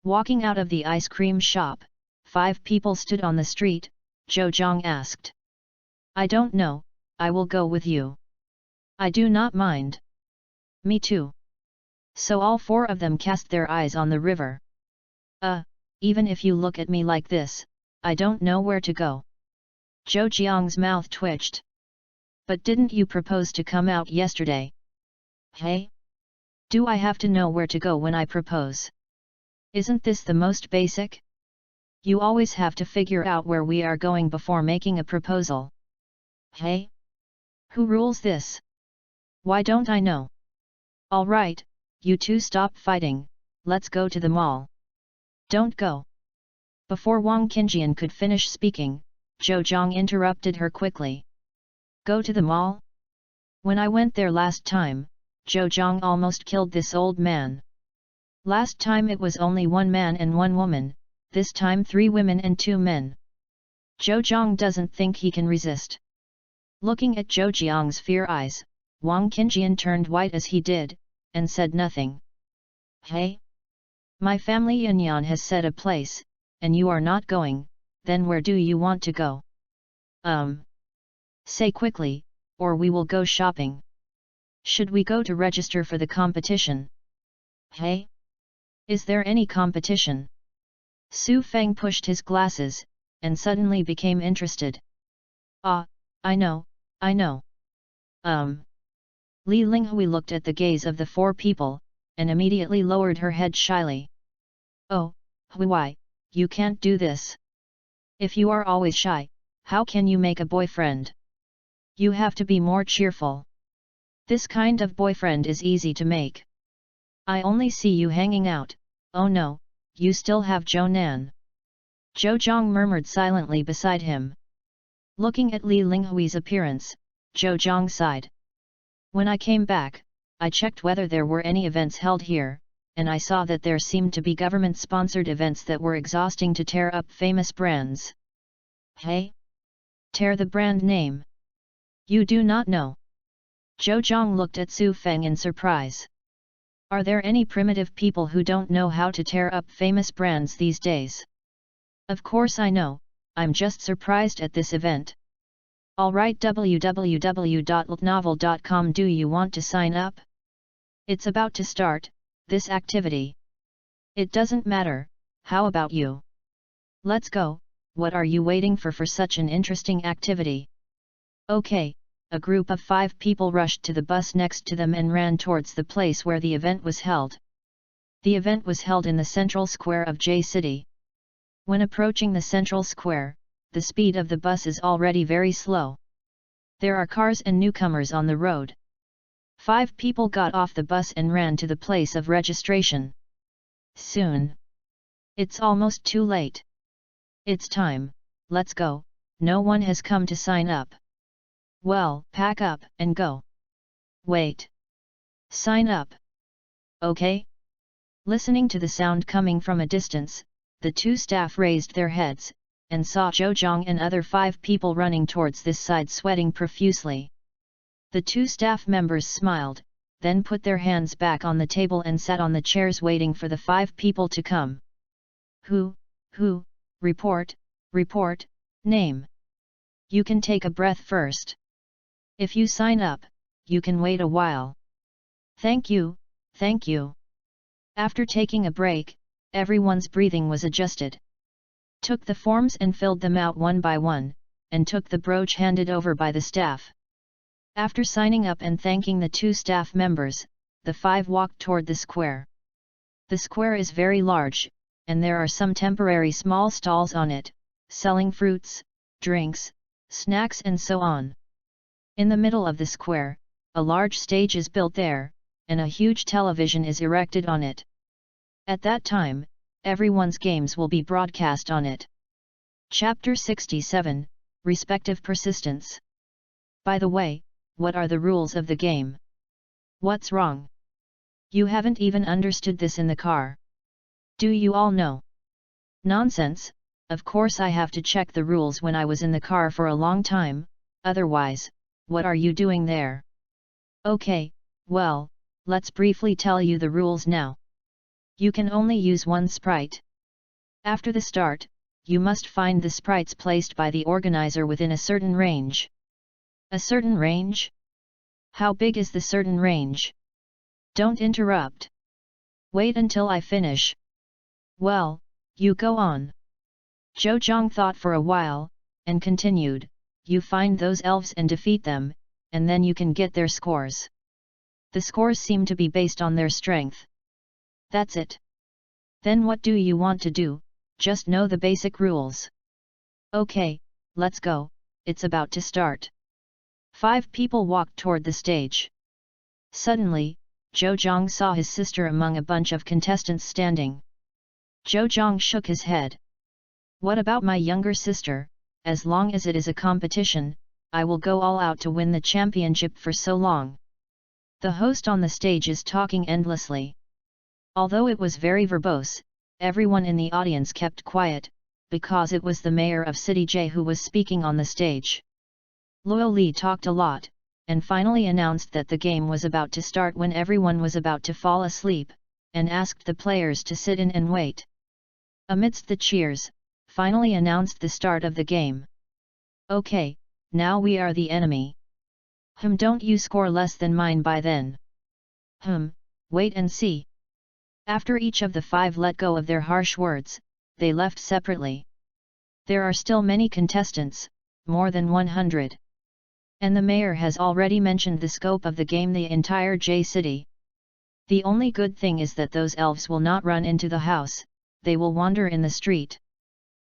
Walking out of the ice cream shop, 5 people stood on the street, Zhou Jiang asked. I don't know, I will go with you. I do not mind. Me too. So all 4 of them cast their eyes on the river. Even if you look at me like this, I don't know where to go. Zhou Jiang's mouth twitched. But didn't you propose to come out yesterday? Hey? Do I have to know where to go when I propose? Isn't this the most basic? You always have to figure out where we are going before making a proposal. Hey? Who rules this? Why don't I know? All right, you two stop fighting, let's go to the mall. Don't go. Before Wang Qingjian could finish speaking, Zhou Jiang interrupted her quickly. Go to the mall? When I went there last time, Zhou Jiang almost killed this old man. Last time it was only 1 man and 1 woman, this time 3 women and 2 men. Zhou Jiang doesn't think he can resist. Looking at Zhou Jiang's fear eyes, Wang Qingjian turned white as he did, and said nothing. Hey? My family Yanyan has set a place, and you are not going, then where do you want to go? Say quickly, or we will go shopping. Should we go to register for the competition? Hey? Is there any competition? Su Feng pushed his glasses, and suddenly became interested. I know. Li Linghui looked at the gaze of the 4 people, and immediately lowered her head shyly. Oh, why, you can't do this. If you are always shy, how can you make a boyfriend? You have to be more cheerful. This kind of boyfriend is easy to make. I only see you hanging out, oh no, you still have Zhou Nan. Zhou Jiang murmured silently beside him. Looking at Li Linghui's appearance, Zhou Jiang sighed. When I came back, I checked whether there were any events held here, and I saw that there seemed to be government-sponsored events that were exhausting to tear up famous brands. Hey? Tear the brand name? You do not know? Zhou Zhang looked at Su Feng in surprise. Are there any primitive people who don't know how to tear up famous brands these days? Of course I know, I'm just surprised at this event. Alright, www.ltnovel.com. Do you want to sign up? It's about to start, this activity. It doesn't matter, how about you? Let's go, what are you waiting for such an interesting activity? Okay, a group of 5 people rushed to the bus next to them and ran towards the place where the event was held. The event was held in the central square of J City. When approaching the central square, the speed of the bus is already very slow. There are cars and newcomers on the road. 5 people got off the bus and ran to the place of registration. Soon. It's almost too late. It's time, let's go, no one has come to sign up. Well, pack up and go. Wait. Sign up. Okay? Listening to the sound coming from a distance, the 2 staff raised their heads, and saw Zhou Zhang and other 5 people running towards this side sweating profusely. The 2 staff members smiled, then put their hands back on the table and sat on the chairs waiting for the 5 people to come. Who, report, name. You can take a breath first. If you sign up, you can wait a while. Thank you. After taking a break, everyone's breathing was adjusted. Took the forms and filled them out one by one, and took the brooch handed over by the staff. After signing up and thanking the 2 staff members, the 5 walked toward the square. The square is very large, and there are some temporary small stalls on it, selling fruits, drinks, snacks and so on. In the middle of the square, a large stage is built there, and a huge television is erected on it. At that time, everyone's games will be broadcast on it. Chapter 67, Respective Persistence. By the way, what are the rules of the game? What's wrong? You haven't even understood this in the car. Do you all know? Nonsense, of course I have to check the rules when I was in the car for a long time, otherwise, what are you doing there? Okay, well, let's briefly tell you the rules now. You can only use one sprite. After the start, you must find the sprites placed by the organizer within a certain range. A certain range? How big is the certain range? Don't interrupt. Wait until I finish. Well, you go on. Zhou Zhang thought for a while, and continued, you find those elves and defeat them, and then you can get their scores. The scores seem to be based on their strength. That's it. Then what do you want to do? Just know the basic rules. Okay, let's go, it's about to start. 5 people walked toward the stage. Suddenly, Zhou Zhang saw his sister among a bunch of contestants standing. Zhou Zhang shook his head. What about my younger sister? As long as it is a competition, I will go all out to win the championship for so long. The host on the stage is talking endlessly. Although it was very verbose, everyone in the audience kept quiet, because it was the mayor of City J who was speaking on the stage. Luo Li talked a lot, and finally announced that the game was about to start when everyone was about to fall asleep, and asked the players to sit in and wait. Amidst the cheers, finally announced the start of the game. Okay, now we are the enemy. Don't you score less than mine by then? Wait and see. After each of the 5 let go of their harsh words, they left separately. There are still many contestants, more than 100. And the mayor has already mentioned the scope of the game, the entire J City. The only good thing is that those elves will not run into the house, they will wander in the street.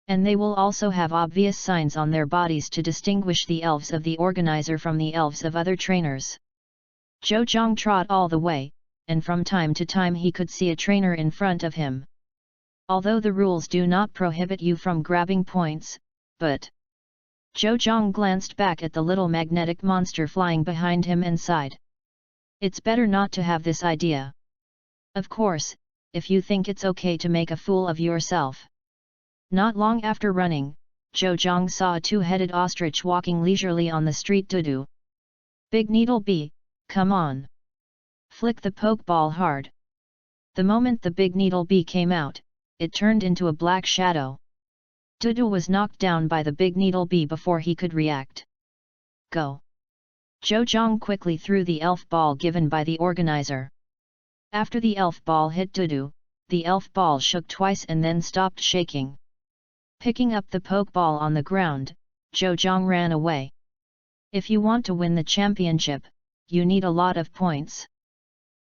And they will also have obvious signs on their bodies to distinguish the elves of the organizer from the elves of other trainers. Zhou Zhang trot all the way, and from time to time he could see a trainer in front of him. Although the rules do not prohibit you from grabbing points, but... Zhou Zhang glanced back at the little magnetic monster flying behind him and sighed. It's better not to have this idea. Of course, if you think it's okay to make a fool of yourself. Not long after running, Zhou Zhang saw a two-headed ostrich walking leisurely on the street. Dudu. Big Needle Bee, come on. Flick the pokeball hard. The moment the big needle bee came out, it turned into a black shadow. Dudu was knocked down by the big needle bee before he could react. Go. Zhou Zhang quickly threw the elf ball given by the organizer. After the elf ball hit Dudu, the elf ball shook twice and then stopped shaking. Picking up the pokeball on the ground, Zhou Zhang ran away. If you want to win the championship, you need a lot of points.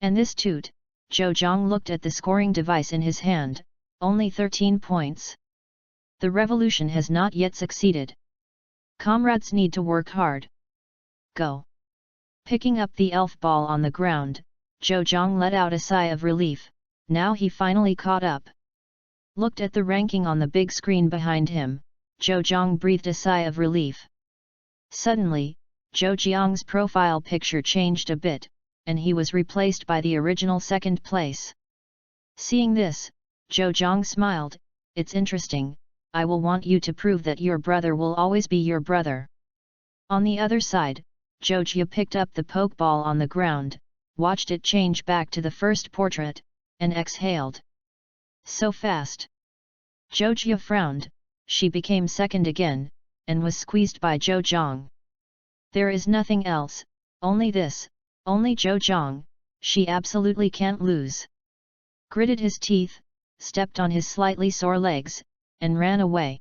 And this toot, Zhou Zhang looked at the scoring device in his hand, only 13 points. The revolution has not yet succeeded. Comrades need to work hard. Go. Picking up the elf ball on the ground, Zhou Zhang let out a sigh of relief. Now he finally caught up. Looked at the ranking on the big screen behind him, Zhou Zhang breathed a sigh of relief. Suddenly, Zhou Jiang's profile picture changed a bit, and he was replaced by the original second place. Seeing this, Zhou Zhang smiled. It's interesting, I will want you to prove that your brother will always be your brother. On the other side, Zhou Jia picked up the pokeball on the ground, watched it change back to the first portrait, and exhaled. So fast. Zhou Jia frowned, she became second again, and was squeezed by Zhou Zhang. There is nothing else, only this, only Zhou Zhang, she absolutely can't lose. Gritted his teeth, stepped on his slightly sore legs, and ran away.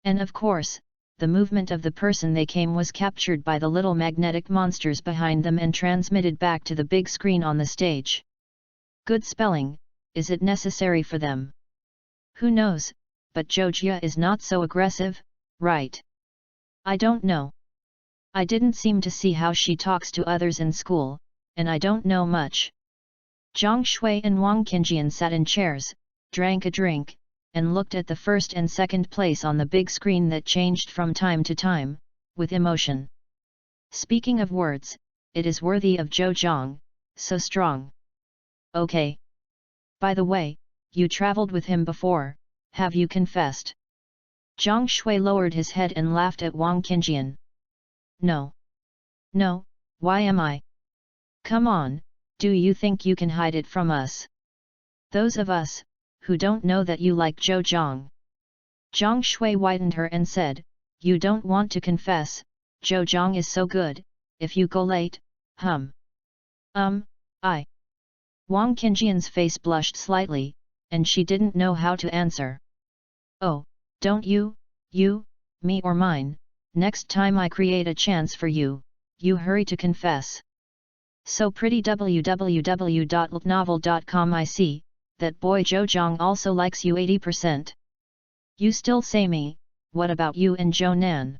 And of course, the movement of the person they came was captured by the little magnetic monsters behind them and transmitted back to the big screen on the stage. Good spelling, is it necessary for them? Who knows, but Zhou Jia is not so aggressive, right? I don't know. I didn't seem to see how she talks to others in school, and I don't know much. Zhang Shui and Wang Qingjian sat in chairs, drank a drink, and looked at the first and second place on the big screen that changed from time to time, with emotion. Speaking of words, it is worthy of Zhou Zhang, so strong. Okay. By the way, you traveled with him before, have you confessed? Zhang Shui lowered his head and laughed at Wang Qingjian. No. No, why am I? Come on, do you think you can hide it from us? Those of us, who don't know that you like Zhou Zhang. Zhang Shui widened her and said, you don't want to confess, Zhou Zhang is so good, if you go late, I. Wang Qingjian's face blushed slightly, and she didn't know how to answer. Oh, don't you, me or mine, next time I create a chance for you, you hurry to confess. So pretty www.ltnovel.com. I see, that boy Zhou Zhang also likes you 80%. You still say me, what about you and Zhou Nan?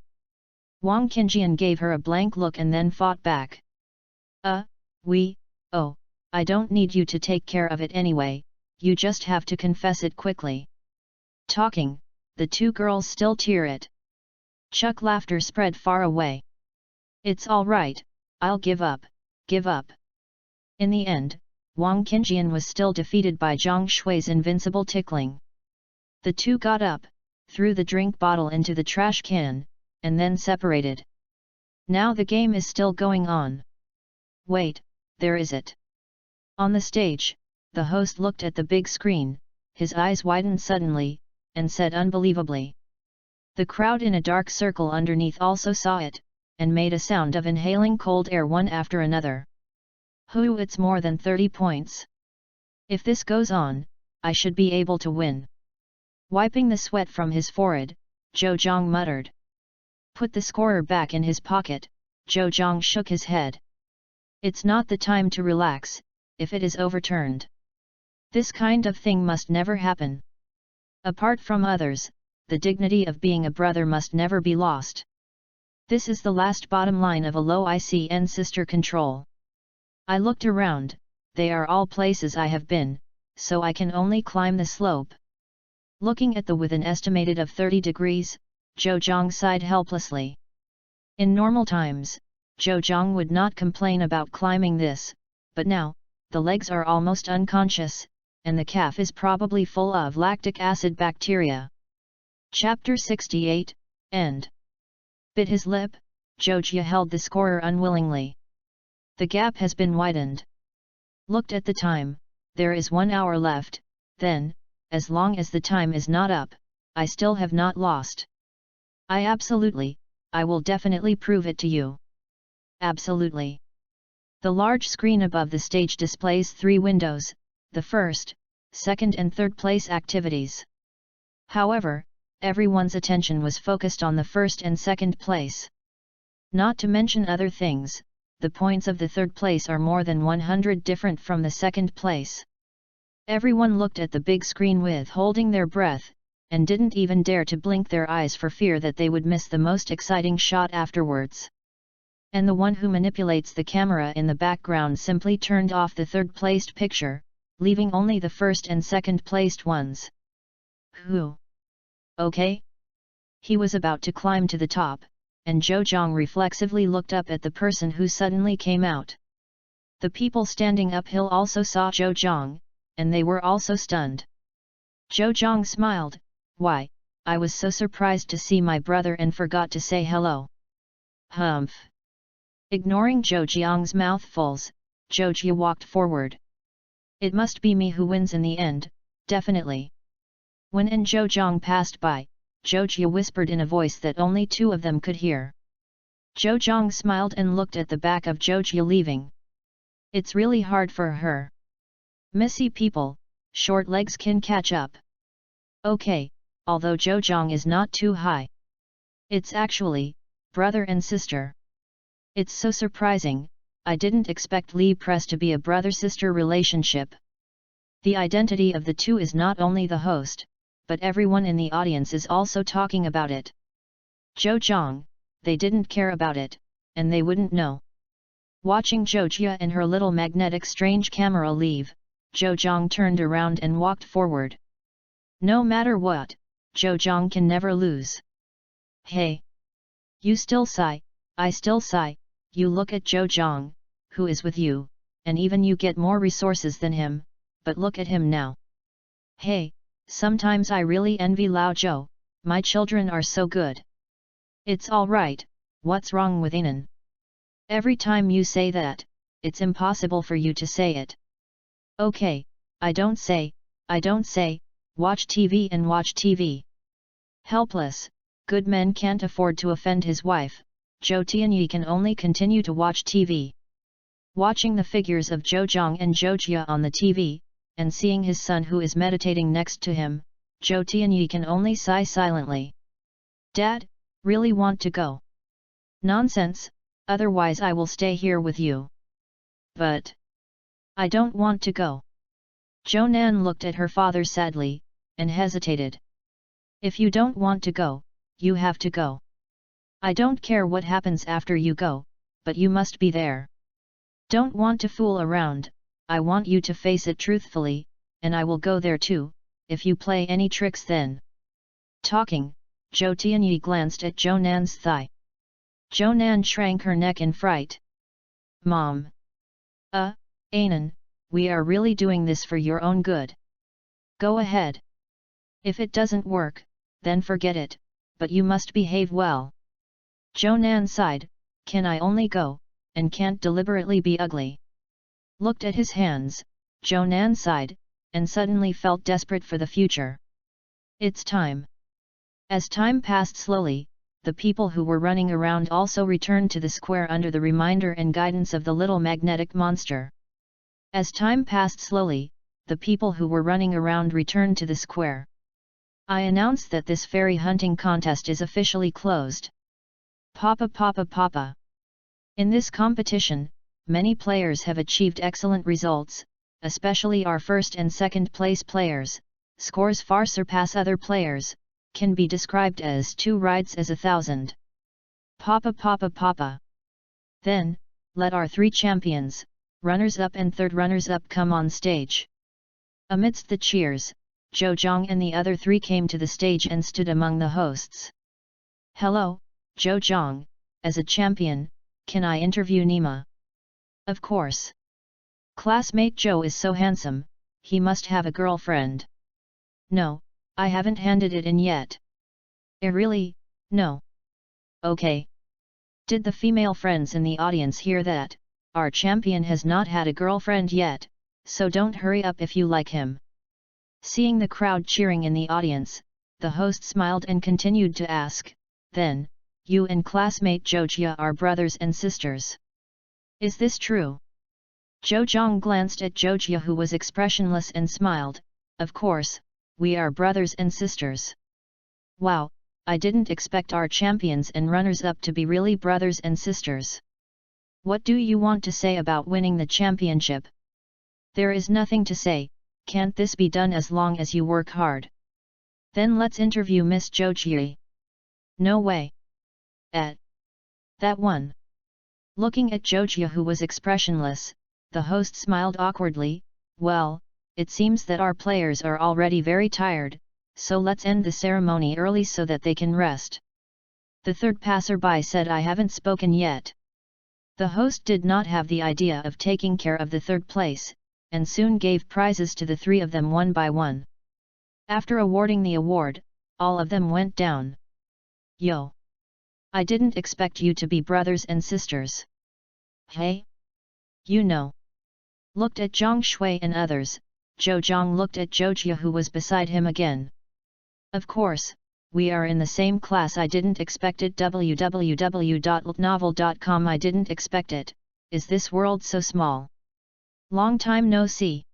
Wang Qingjian gave her a blank look and then fought back. I don't need you to take care of it anyway, you just have to confess it quickly. Talking, the two girls still tear it. Chuck laughter spread far away. It's all right, I'll give up. In the end, Wang Qingjian was still defeated by Zhang Shui's invincible tickling. The two got up, threw the drink bottle into the trash can, and then separated. Now the game is still going on. Wait, there is it. On the stage, the host looked at the big screen, his eyes widened suddenly, and said unbelievably. The crowd in a dark circle underneath also saw it, and made a sound of inhaling cold air one after another. Hoo, it's more than 30 points. If this goes on, I should be able to win. Wiping the sweat from his forehead, Zhou Zhang muttered. Put the scorer back in his pocket, Zhou Zhang shook his head. It's not the time to relax, if it is overturned. This kind of thing must never happen. Apart from others, the dignity of being a brother must never be lost. This is the last bottom line of a low ICN sister control. I looked around, they are all places I have been, so I can only climb the slope. Looking at the with an estimated of 30 degrees, Zhou Zhang sighed helplessly. In normal times, Zhou Zhang would not complain about climbing this, but now, the legs are almost unconscious, and the calf is probably full of lactic acid bacteria. Chapter 68, End. Bit his lip, Joji held the scorer unwillingly. The gap has been widened. Looked at the time, there is 1 hour left, then, as long as the time is not up, I still have not lost. I will definitely prove it to you. Absolutely. The large screen above the stage displays 3 windows, the first, second and third place activities. However, everyone's attention was focused on the first and second place. Not to mention other things, the points of the third place are more than 100 different from the second place. Everyone looked at the big screen with holding their breath, and didn't even dare to blink their eyes for fear that they would miss the most exciting shot afterwards. And the one who manipulates the camera in the background simply turned off the third-placed picture, leaving only the first and second-placed ones. Who? Okay? He was about to climb to the top, and Zhou reflexively looked up at the person who suddenly came out. The people standing uphill also saw Zhou, and they were also stunned. Zhou smiled, "Why, I was so surprised to see my brother and forgot to say hello." Humph. Ignoring Zhou mouthfuls, Zhou walked forward. "It must be me who wins in the end, definitely." When Zhou passed by, Zhou whispered in a voice that only 2 of them could hear. Zhou smiled and looked at the back of Zhou leaving. "It's really hard for her. Missy people, short legs can catch up." Okay, although Zhou is not too high. It's actually, brother and sister. It's so surprising, I didn't expect Lee Press to be a brother-sister relationship. The identity of the 2 is not only the host, but everyone in the audience is also talking about it. Zhou, they didn't care about it, and they wouldn't know. Watching Zhou and her little magnetic strange camera leave, Zhou turned around and walked forward. No matter what, Zhou can never lose. Hey! You still sigh, I still sigh, you look at Zhou, who is with you, and even you get more resources than him, but look at him now. Hey, sometimes I really envy Lao Zhou, my children are so good. It's alright, what's wrong with Anan? Every time you say that, it's impossible for you to say it. Okay, I don't say, watch TV and watch TV. Helpless, good men can't afford to offend his wife, Zhou Tianyi can only continue to watch TV. Watching the figures of Zhou and Zhou on the TV, and seeing his son who is meditating next to him, Zhou Tianyi can only sigh silently. Dad, really want to go? Nonsense, otherwise I will stay here with you. But I don't want to go. Zhou Nan looked at her father sadly, and hesitated. If you don't want to go, you have to go. I don't care what happens after you go, but you must be there. Don't want to fool around, I want you to face it truthfully, and I will go there too, if you play any tricks then. Talking, Zhou Tianyi glanced at Zhou Nan's thigh. Zhou Nan shrank her neck in fright. Mom! Anan, we are really doing this for your own good. Go ahead. If it doesn't work, then forget it, but you must behave well. Zhou Nan sighed, can I only go, and can't deliberately be ugly? Looked at his hands, Zhou Nan sighed, and suddenly felt desperate for the future. It's time. As time passed slowly, the people who were running around also returned to the square under the reminder and guidance of the little magnetic monster. As time passed slowly, the people who were running around returned to the square. I announce that this fairy hunting contest is officially closed. Papa Papa Papa. In this competition, many players have achieved excellent results, especially our first and second place players, scores far surpass other players, can be described as 2 rides as 1,000. Papa Papa Papa. Then, let our 3 champions, runners-up and third runners-up come on stage. Amidst the cheers, Zhou and the other 3 came to the stage and stood among the hosts. Hello, Zhou, as a champion, can I interview Nima? Of course. Classmate Zhou is so handsome, he must have a girlfriend. No, I haven't handed it in yet. Really? No. Okay. Did the female friends in the audience hear that? Our champion has not had a girlfriend yet, so don't hurry up if you like him. Seeing the crowd cheering in the audience, the host smiled and continued to ask, then, you and classmate Jojia are brothers and sisters. Is this true? Jojong glanced at Jojia, who was expressionless, and smiled, of course, we are brothers and sisters. Wow, I didn't expect our champions and runners-up to be really brothers and sisters. What do you want to say about winning the championship? There is nothing to say, can't this be done as long as you work hard? Then let's interview Miss Jojie. No way. That one. Looking at Jojia, who was expressionless, the host smiled awkwardly, well, it seems that our players are already very tired, so let's end the ceremony early so that they can rest. The third passerby said, I haven't spoken yet. The host did not have the idea of taking care of the third place, and soon gave prizes to the three of them one by one. After awarding the award, all of them went down. Yo! I didn't expect you to be brothers and sisters. Hey? You know. Looked at Zhang Shui and others, Zhang looked at Jojia, who was beside him again. Of course, we are in the same class. I didn't expect it. www.novel.com. I didn't expect it. Is this world so small? Long time no see.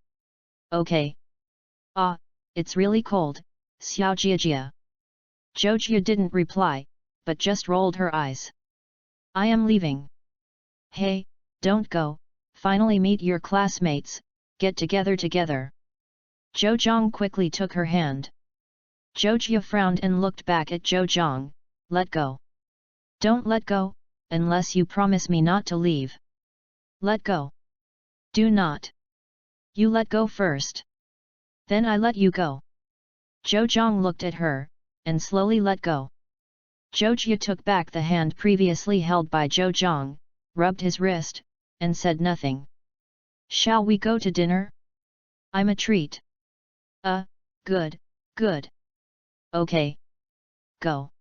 Okay. Ah, it's really cold, Xiao Jiajia. Jojia didn't reply, but just rolled her eyes. I am leaving. Hey, don't go, finally meet your classmates, get together. Zhang quickly took her hand. Jojia frowned and looked back at Zhang, let go. Don't let go, unless you promise me not to leave. Let go. Do not. You let go first. Then I let you go. Zhang looked at her, and slowly let go. Jojia took back the hand previously held by Zhang, rubbed his wrist, and said nothing. Shall we go to dinner? I'm a treat. Good. Okay. Go.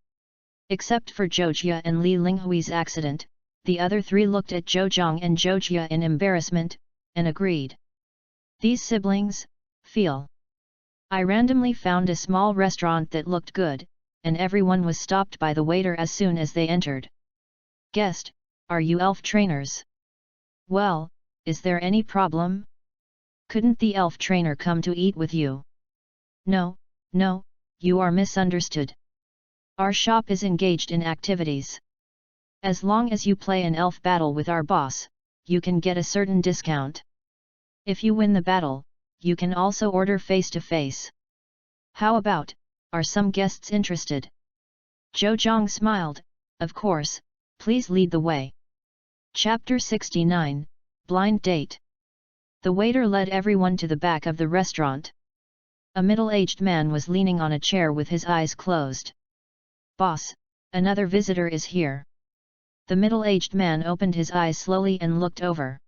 Except for Jojia and Li Linghui's accident, the other three looked at Zhang and Jojia in embarrassment, and agreed. These siblings, feel. I randomly found a small restaurant that looked good, and everyone was stopped by the waiter as soon as they entered. Guest, are you elf trainers? Well, is there any problem? Couldn't the elf trainer come to eat with you? No, you are misunderstood. Our shop is engaged in activities. As long as you play an elf battle with our boss, you can get a certain discount. If you win the battle, you can also order face-to-face. How about, are some guests interested? Zhang smiled, of course, please lead the way. Chapter 69, Blind Date. The waiter led everyone to the back of the restaurant. A middle-aged man was leaning on a chair with his eyes closed. Boss, another visitor is here. The middle-aged man opened his eyes slowly and looked over.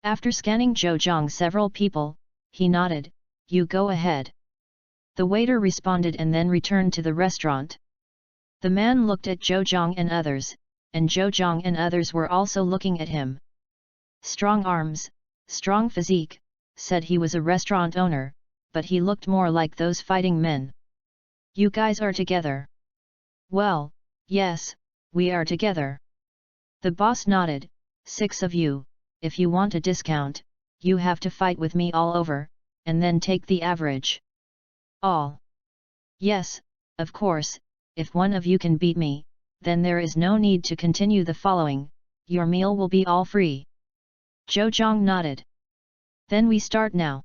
After scanning Zhang several people, he nodded, you go ahead. The waiter responded and then returned to the restaurant. The man looked at Zhang and others, and Zhang and others were also looking at him. Strong arms, strong physique, said he was a restaurant owner, but he looked more like those fighting men. You guys are together? Well, yes, we are together. The boss nodded, 6 of you, if you want a discount, you have to fight with me all over, and then take the average. All. Yes, of course, if one of you can beat me, then there is no need to continue the following, your meal will be all free. Zhang nodded. Then we start now.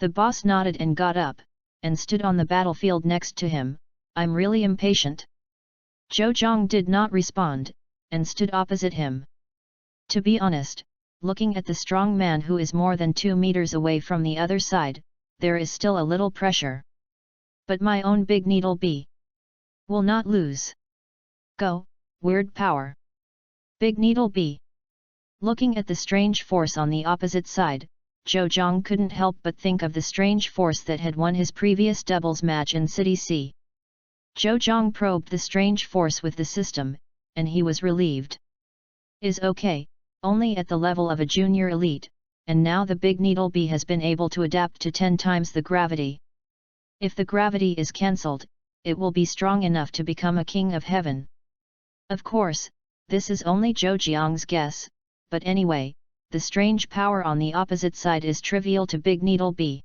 The boss nodded and got up, and stood on the battlefield next to him, I'm really impatient. Zhang did not respond, and stood opposite him. To be honest, looking at the strong man who is more than 2 meters away from the other side, there is still a little pressure. But my own big needle bee will not lose. Go, weird power. Big needle bee. Looking at the strange force on the opposite side, Zhou Zhang couldn't help but think of the strange force that had won his previous doubles match in City C. Zhou Zhang probed the strange force with the system, and he was relieved. Is okay, only at the level of a junior elite, and now the big needle bee has been able to adapt to 10 times the gravity. If the gravity is cancelled, it will be strong enough to become a king of heaven. Of course, this is only Zhou Jiang's guess, but anyway, the strange power on the opposite side is trivial to Big Needle Bee.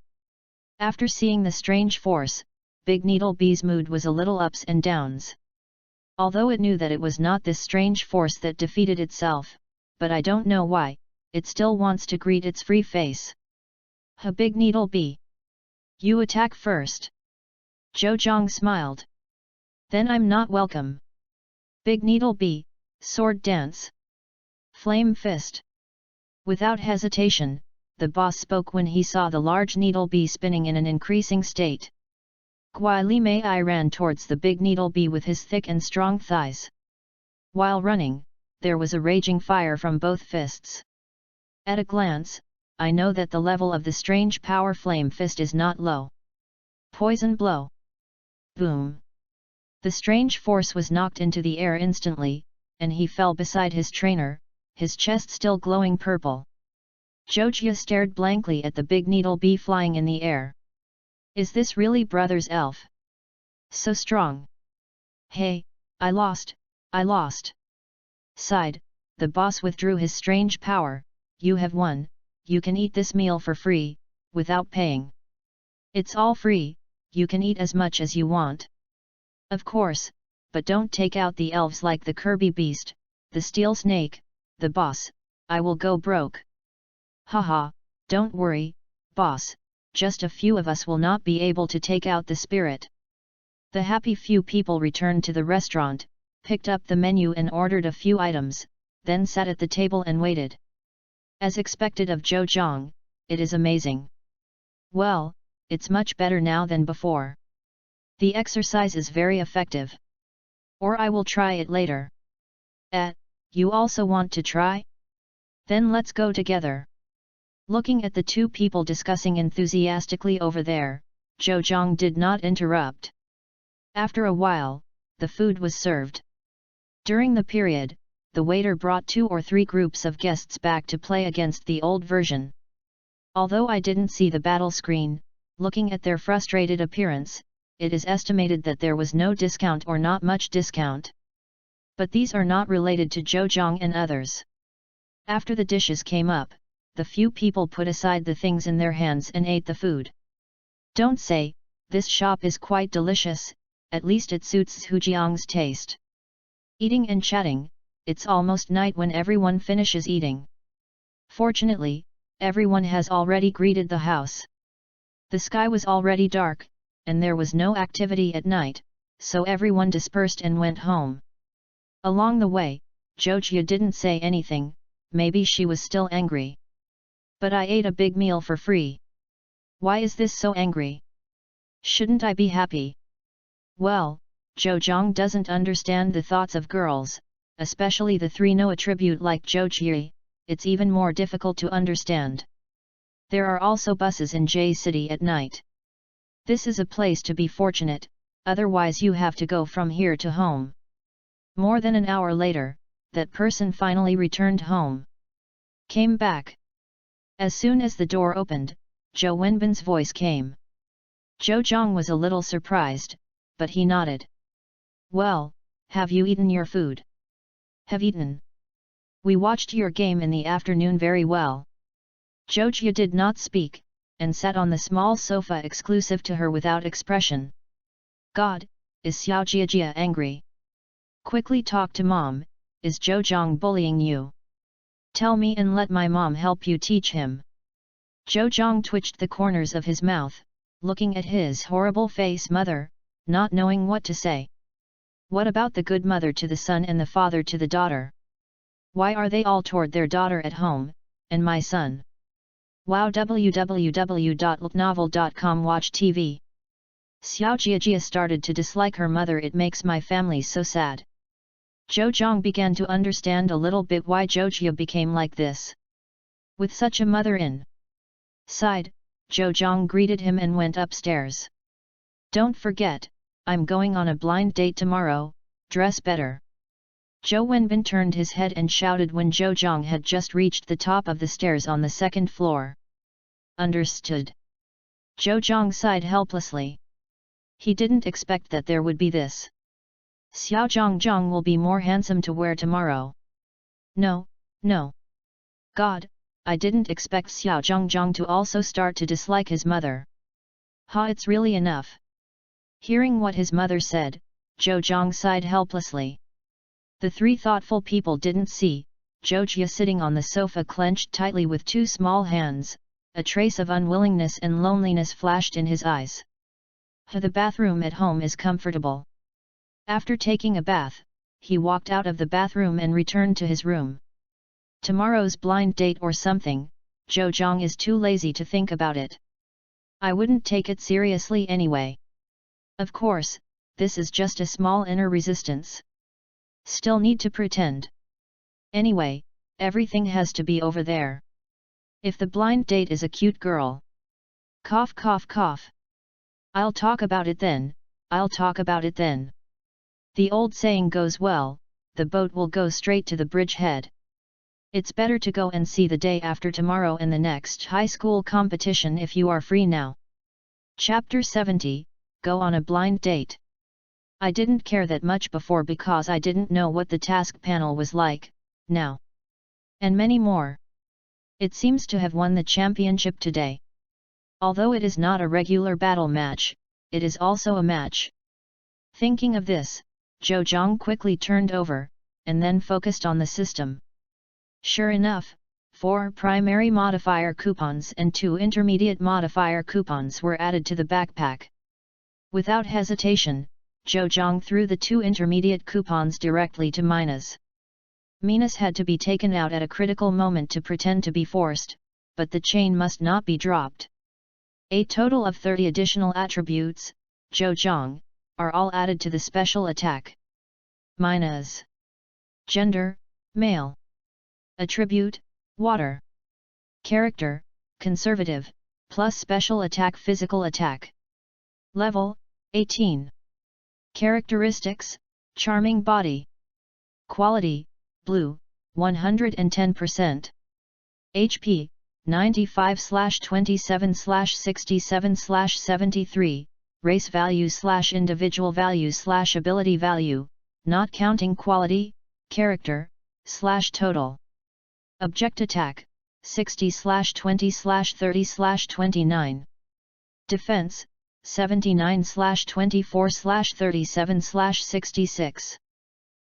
After seeing the strange force, Big Needle Bee's mood was a little ups and downs. Although it knew that it was not this strange force that defeated itself, but I don't know why, it still wants to greet its free face. Ha, Big Needle Bee! You attack first! Zhou Zhang smiled. Then I'm not welcome. Big Needle Bee, sword dance. Flame fist. Without hesitation, the boss spoke when he saw the large needle bee spinning in an increasing state. Gui Li Mei ran towards the big needle bee with his thick and strong thighs. While running, there was a raging fire from both fists. At a glance, I know that the level of the strange power flame fist is not low. Poison blow. Boom. The strange force was knocked into the air instantly, and he fell beside his trainer, his chest still glowing purple. Zhou stared blankly at the big needle bee flying in the air. Is this really brother's elf? So strong. Hey, I lost. Sighed, the boss withdrew his strange power. You have won, you can eat this meal for free, without paying. It's all free, you can eat as much as you want. Of course, but don't take out the elves like the Kirby beast, the steel snake, the boss, I will go broke. Haha, don't worry, boss, just a few of us will not be able to take out the spirit. The happy few people returned to the restaurant, picked up the menu and ordered a few items, then sat at the table and waited. As expected of Zhou Zhang, it is amazing. Well, it's much better now than before. The exercise is very effective. Or I will try it later. You also want to try? Then let's go together. Looking at the two people discussing enthusiastically over there, Zhou Zhang did not interrupt. After a while, the food was served. During the period, the waiter brought 2 or 3 groups of guests back to play against the old version. Although I didn't see the battle screen, looking at their frustrated appearance, it is estimated that there was no discount or not much discount. But these are not related to Zhou Zhang and others. After the dishes came up, the few people put aside the things in their hands and ate the food. Don't say, this shop is quite delicious, at least it suits Zhu Jiang's taste. Eating and chatting, it's almost night when everyone finishes eating. Fortunately, everyone has already greeted the house. The sky was already dark, and there was no activity at night, so everyone dispersed and went home. Along the way, Zhou Jia didn't say anything, maybe she was still angry. But I ate a big meal for free. Why is this so angry? Shouldn't I be happy? Well, Zhou Zhang doesn't understand the thoughts of girls, especially the 3 no attribute like Zhou Jia, it's even more difficult to understand. There are also buses in J City at night. This is a place to be fortunate, otherwise you have to go from here to home. More than an hour later, that person finally returned home. Came back. As soon as the door opened, Zhou Wenbin's voice came. Zhou Zhang was a little surprised, but he nodded. Well, have you eaten your food? Have eaten. We watched your game in the afternoon very well. Zhou Jia did not speak, and sat on the small sofa exclusive to her without expression. God, is Xiao Jia angry? Quickly talk to mom, is Zhou Zhang bullying you? Tell me and let my mom help you teach him. Zhou Zhang twitched the corners of his mouth, looking at his horrible face. Mother, not knowing what to say. What about the good mother to the son and the father to the daughter? Why are they all toward their daughter at home, and my son? Wow, www.novel.com. Watch TV. Xiao Jia started to dislike her mother. It makes my family so sad. Zhou Zhang began to understand a little bit why Zhou Jia became like this. With such a mother in Sighed, Zhou Zhang greeted him and went upstairs. Don't forget, I'm going on a blind date tomorrow, dress better. Zhou Wenbin turned his head and shouted when Zhou Zhang had just reached the top of the stairs on the second floor. Understood. Zhou Zhang sighed helplessly. He didn't expect that there would be this. Xiao Zhang will be more handsome to wear tomorrow. No. God, I didn't expect Xiao Zhang to also start to dislike his mother. It's really enough. Hearing what his mother said, Zhou Zhang sighed helplessly. The three thoughtful people didn't see Zhou Jia sitting on the sofa clenched tightly with two small hands. A trace of unwillingness and loneliness flashed in his eyes. The bathroom at home is comfortable. After taking a bath, he walked out of the bathroom and returned to his room. Tomorrow's blind date or something, Zhou Zhang is too lazy to think about it. I wouldn't take it seriously anyway. Of course, this is just a small inner resistance. Still need to pretend. Anyway, everything has to be over there. If the blind date is a cute girl. Cough cough cough. I'll talk about it then, I'll talk about it then. The old saying goes well, the boat will go straight to the bridgehead. It's better to go and see the day after tomorrow and the next high school competition if you are free now. Chapter 70, Go on a blind date. I didn't care that much before because I didn't know what the task panel was like, now. And many more. It seems to have won the championship today. Although it is not a regular battle match, it is also a match. Thinking of this, Zhou Zhang quickly turned over, and then focused on the system. Sure enough, 4 primary modifier coupons and 2 intermediate modifier coupons were added to the backpack. Without hesitation, Zhou Zhang threw the 2 intermediate coupons directly to Mina's. Mina's had to be taken out at a critical moment to pretend to be forced, but the chain must not be dropped. A total of 30 additional attributes, Zhou Zhang, are all added to the special attack. Mina's gender, male. Attribute, water. Character, conservative, plus special attack physical attack. Level, 18. Characteristics, charming body. Quality, blue, 110%. HP, 95/27/67/73, race value / individual value / ability value, not counting quality, character, / total. Object attack, 60/20/30/29. Defense, 79/24/37/66.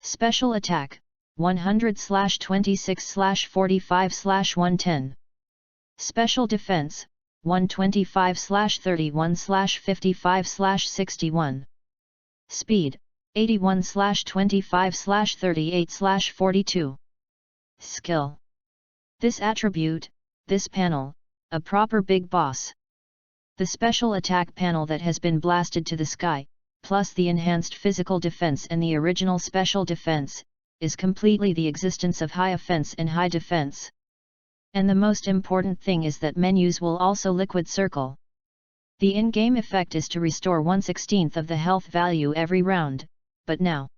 Special attack, 100/26/45/110. Special defense, 125/31/55/61. Speed, 81/25/38/42. Skill. This attribute, this panel, a proper big boss. The special attack panel that has been blasted to the sky, plus the enhanced physical defense and the original special defense, is completely the existence of high offense and high defense. And the most important thing is that menus will also liquid circle. The in-game effect is to restore 1/16 of the health value every round, but now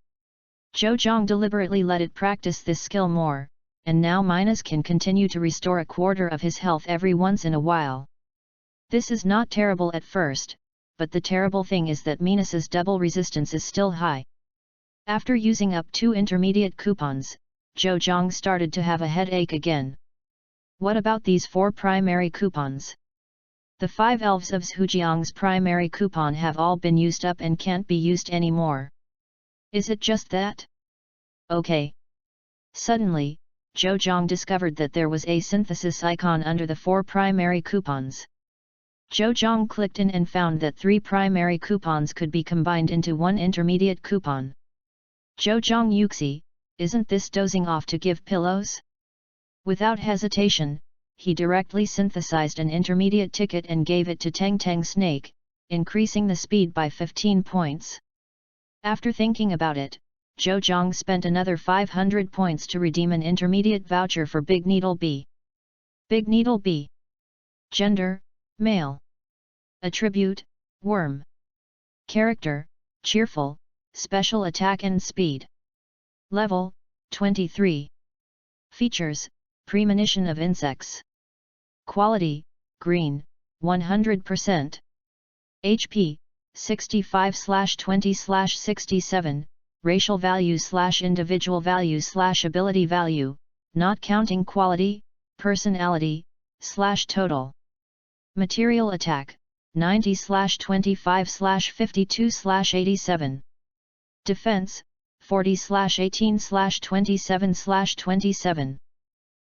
Zhou Zhang deliberately let it practice this skill more, and now Minas can continue to restore 1/4 of his health every once in a while. This is not terrible at first, but the terrible thing is that Minas's double resistance is still high. After using up 2 intermediate coupons, Zhou Zhang started to have a headache again. What about these 4 primary coupons? The 5 elves of Zhujiang's primary coupon have all been used up and can't be used anymore. Is it just that? Okay. Suddenly, Zhou Zhang discovered that there was a synthesis icon under the 4 primary coupons. Zhou Zhang clicked in and found that 3 primary coupons could be combined into 1 intermediate coupon. Zhou Zhang Yuxi, isn't this dozing off to give pillows? Without hesitation, he directly synthesized an intermediate ticket and gave it to Teng Teng Snake, increasing the speed by 15 points. After thinking about it, Zhou Zhang spent another 500 points to redeem an intermediate voucher for Big Needle B. Big Needle B. Gender, male. Attribute, worm. Character, cheerful, special attack and speed. Level, 23. Features, premonition of insects. Quality, green, 100%. HP, 65/20/67, racial value/individual value/ability value, not counting quality, personality/total. Material attack, 90/25/52/87. Defense, 40/18/27/27.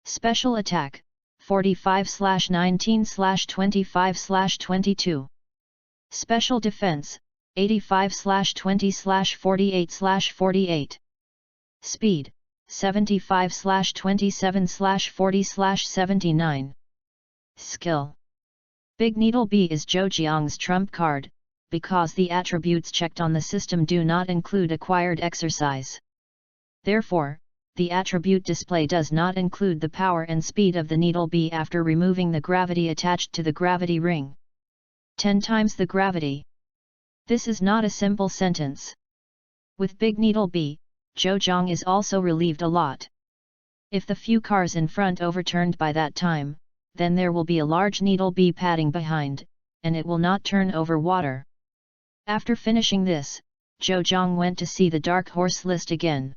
Special attack, 45/19/25/22. Special defense, 85/20/48/48. Speed, 75/27/40/79. Skill. Big Needle B is Zhou Jiang's trump card, because the attributes checked on the system do not include acquired exercise. Therefore, the attribute display does not include the power and speed of the Needle B after removing the gravity attached to the gravity ring. 10 times the gravity. This is not a simple sentence. With Big Needle B, Zhou Jiang is also relieved a lot. If the few cars in front overturned by that time, then there will be a large Needle B padding behind, and it will not turn over water. After finishing this, Zhou Jiang went to see the dark horse list again.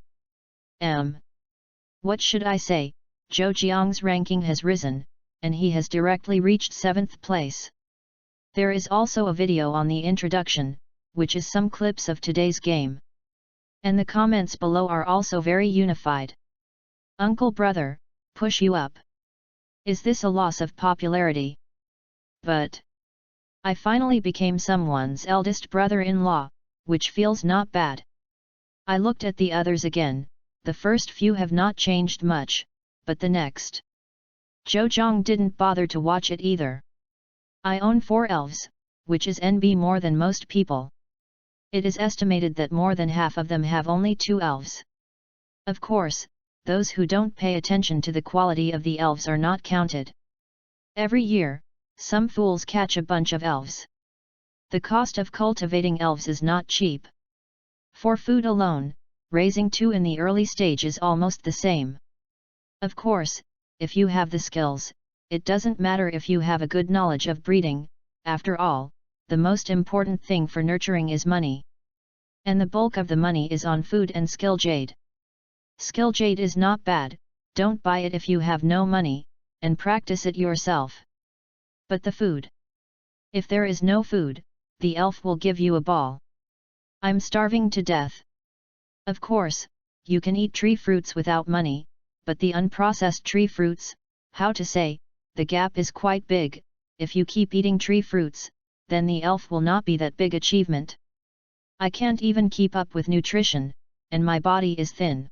What should I say, Zhou Jiang's ranking has risen, and he has directly reached 7th place. There is also a video on the introduction, which is some clips of today's game. And the comments below are also very unified. Uncle brother, push you up. Is this a loss of popularity? But I finally became someone's eldest brother-in-law, which feels not bad. I looked at the others again, the first few have not changed much, but the next. Zhou Jiang didn't bother to watch it either. I own 4 elves, which is NB more than most people. It is estimated that more than half of them have only 2 elves. Of course, those who don't pay attention to the quality of the elves are not counted. Every year, some fools catch a bunch of elves. The cost of cultivating elves is not cheap. For food alone, raising 2 in the early stage is almost the same. Of course, if you have the skills, it doesn't matter if you have a good knowledge of breeding. After all, the most important thing for nurturing is money. And the bulk of the money is on food and skill jade. Skill jade is not bad, don't buy it if you have no money, and practice it yourself. But the food. If there is no food, the elf will give you a ball. I'm starving to death. Of course, you can eat tree fruits without money, but the unprocessed tree fruits, how to say, the gap is quite big. If you keep eating tree fruits, then the elf will not be that big achievement. I can't even keep up with nutrition, and my body is thin.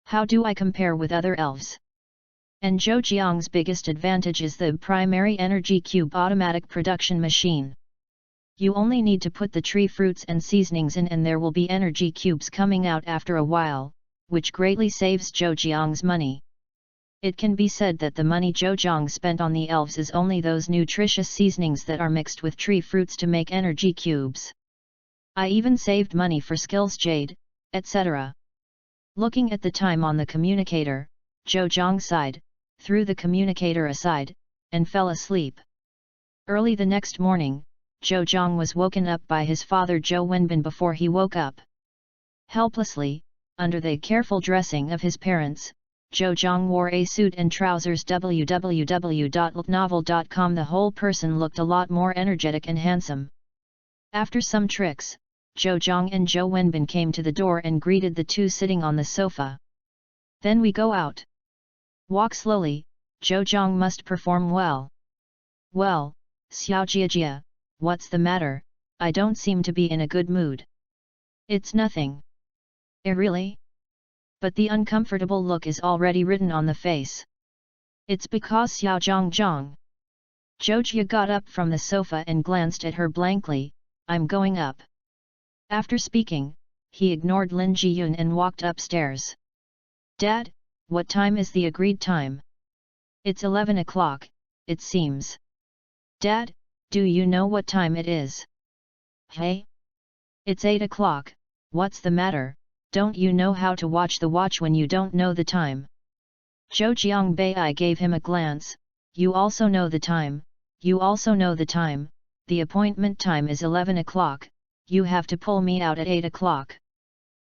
How do I compare with other elves? And Zhou Jiang's biggest advantage is the primary energy cube automatic production machine. You only need to put the tree fruits and seasonings in and there will be energy cubes coming out after a while, which greatly saves Zhou Jiang's money. It can be said that the money Zhou Jiang spent on the elves is only those nutritious seasonings that are mixed with tree fruits to make energy cubes. I even saved money for skills jade, etc. Looking at the time on the communicator, Zhou Jiang sighed, threw the communicator aside, and fell asleep. Early the next morning, Zhou Jiang was woken up by his father Zhou Wenbin before he woke up. Helplessly, under the careful dressing of his parents, Zhou Jiang wore a suit and trousers. www.novel.com. The whole person looked a lot more energetic and handsome. After some tricks, Zhou Jiang and Zhou Wenbin came to the door and greeted the two sitting on the sofa. Then we go out. Walk slowly, Zhou Jiang must perform well. Well, Xiao Jiajia, what's the matter? I don't seem to be in a good mood. It's nothing. Really? But the uncomfortable look is already written on the face. It's because Xiao Zhang. Zhou Jia got up from the sofa and glanced at her blankly. I'm going up. After speaking, he ignored Lin Jiyun and walked upstairs. Dad, what time is the agreed time? It's 11 o'clock, it seems. Dad, do you know what time it is? Hey? It's 8 o'clock, what's the matter, don't you know how to watch the watch when you don't know the time? Zhou Jiangbei gave him a glance. You also know the time, you also know the time, the appointment time is 11 o'clock, you have to pull me out at 8 o'clock.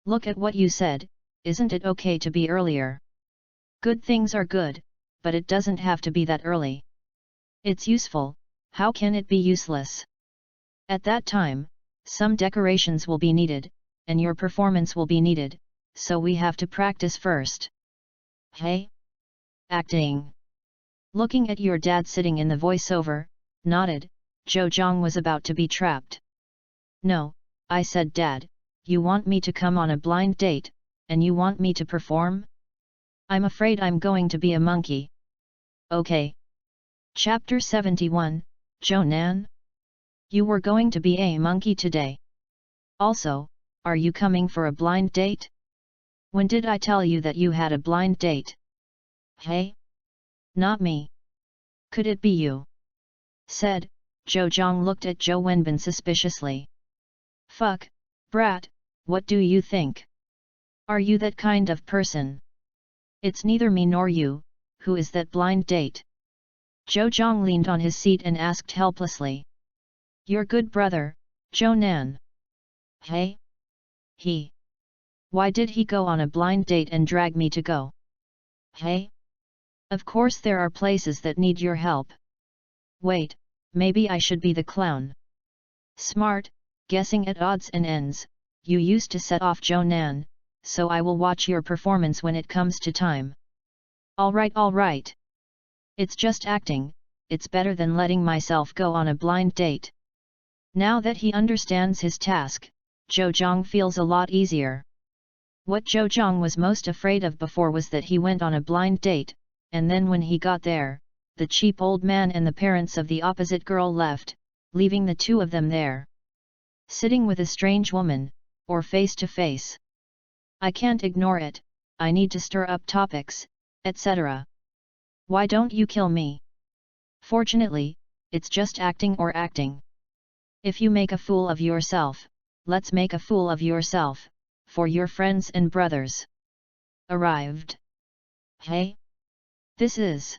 Look at what you said, isn't it okay to be earlier? Good things are good, but it doesn't have to be that early. It's useful, how can it be useless? At that time, some decorations will be needed, and your performance will be needed, so we have to practice first. Hey? Acting. Looking at your dad sitting in the voiceover, nodded, Zhou Zhang was about to be trapped. No, I said Dad, you want me to come on a blind date, and you want me to perform? I'm afraid I'm going to be a monkey. Okay. Chapter 71, Zhou Nan? You were going to be a monkey today. Also, are you coming for a blind date? When did I tell you that you had a blind date? Hey? Not me. Could it be you? Said, Zhou Zhang looked at Zhou Wenbin suspiciously. Fuck, brat, what do you think? Are you that kind of person? It's neither me nor you, who is that blind date? Zhou Zhang leaned on his seat and asked helplessly. Your good brother, Zhou Nan. Hey? He. Why did he go on a blind date and drag me to go? Hey? Of course there are places that need your help. Wait, maybe I should be the clown. Smart, guessing at odds and ends, you used to set off Zhou Nan, so I will watch your performance when it comes to time. Alright. It's just acting, it's better than letting myself go on a blind date. Now that he understands his task, Zhou Zhang feels a lot easier. What Zhou Zhang was most afraid of before was that he went on a blind date, and then when he got there, the cheap old man and the parents of the opposite girl left, leaving the two of them there. Sitting with a strange woman, or face to face. I can't ignore it, I need to stir up topics, etc. Why don't you kill me? Fortunately, it's just acting or acting. If you make a fool of yourself, let's make a fool of yourself, for your friends and brothers. Arrived. Hey? This is.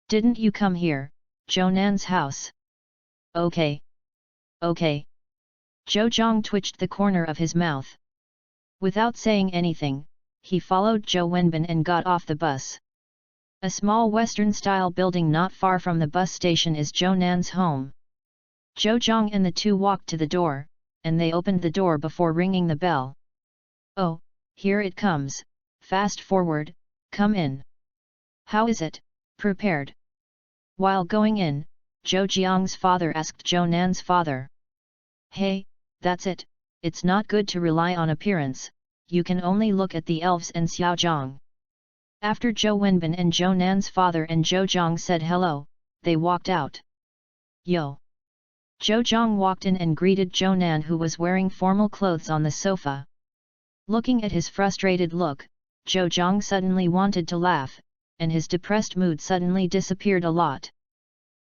Didn't you come here, Zhou Nan's house? Okay. Zhou Zhang twitched the corner of his mouth. Without saying anything, he followed Zhou Wenbin and got off the bus. A small Western-style building not far from the bus station is Zhou Nan's home. Zhou Zhang and the two walked to the door, and they opened the door before ringing the bell. Oh, here it comes, fast forward, come in. How is it, prepared? While going in, Zhou Jiang's father asked Zhou Nan's father. Hey, that's it, it's not good to rely on appearance, you can only look at the elves and Xiaozhang. After Zhou Wenbin and Zhou Nan's father and Zhou Zhang said hello, they walked out. Yo! Zhou Zhang walked in and greeted Zhou Nan, who was wearing formal clothes on the sofa. Looking at his frustrated look, Zhou Zhang suddenly wanted to laugh, and his depressed mood suddenly disappeared a lot.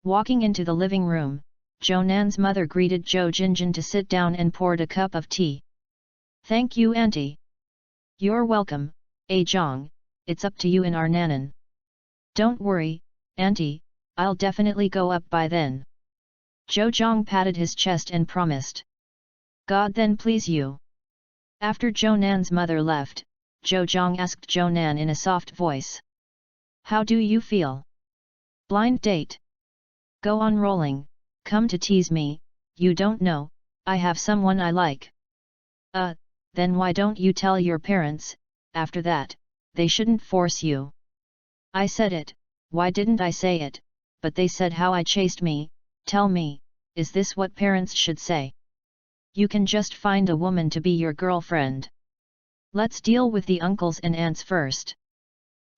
Walking into the living room, Zhou Nan's mother greeted Zhou Jinjin to sit down and poured a cup of tea. Thank you, auntie. You're welcome, Zhang, it's up to you and our Nanan. Don't worry, auntie, I'll definitely go up by then. Zhou Zhang patted his chest and promised. God then please you. After Zhou Nan's mother left, Zhou Zhang asked Zhou Nan in a soft voice. How do you feel? Blind date? Go on rolling, come to tease me, you don't know, I have someone I like. Then why don't you tell your parents, after that, they shouldn't force you. I said it, why didn't I say it, but they said how I chased me, tell me, is this what parents should say? You can just find a woman to be your girlfriend. Let's deal with the uncles and aunts first.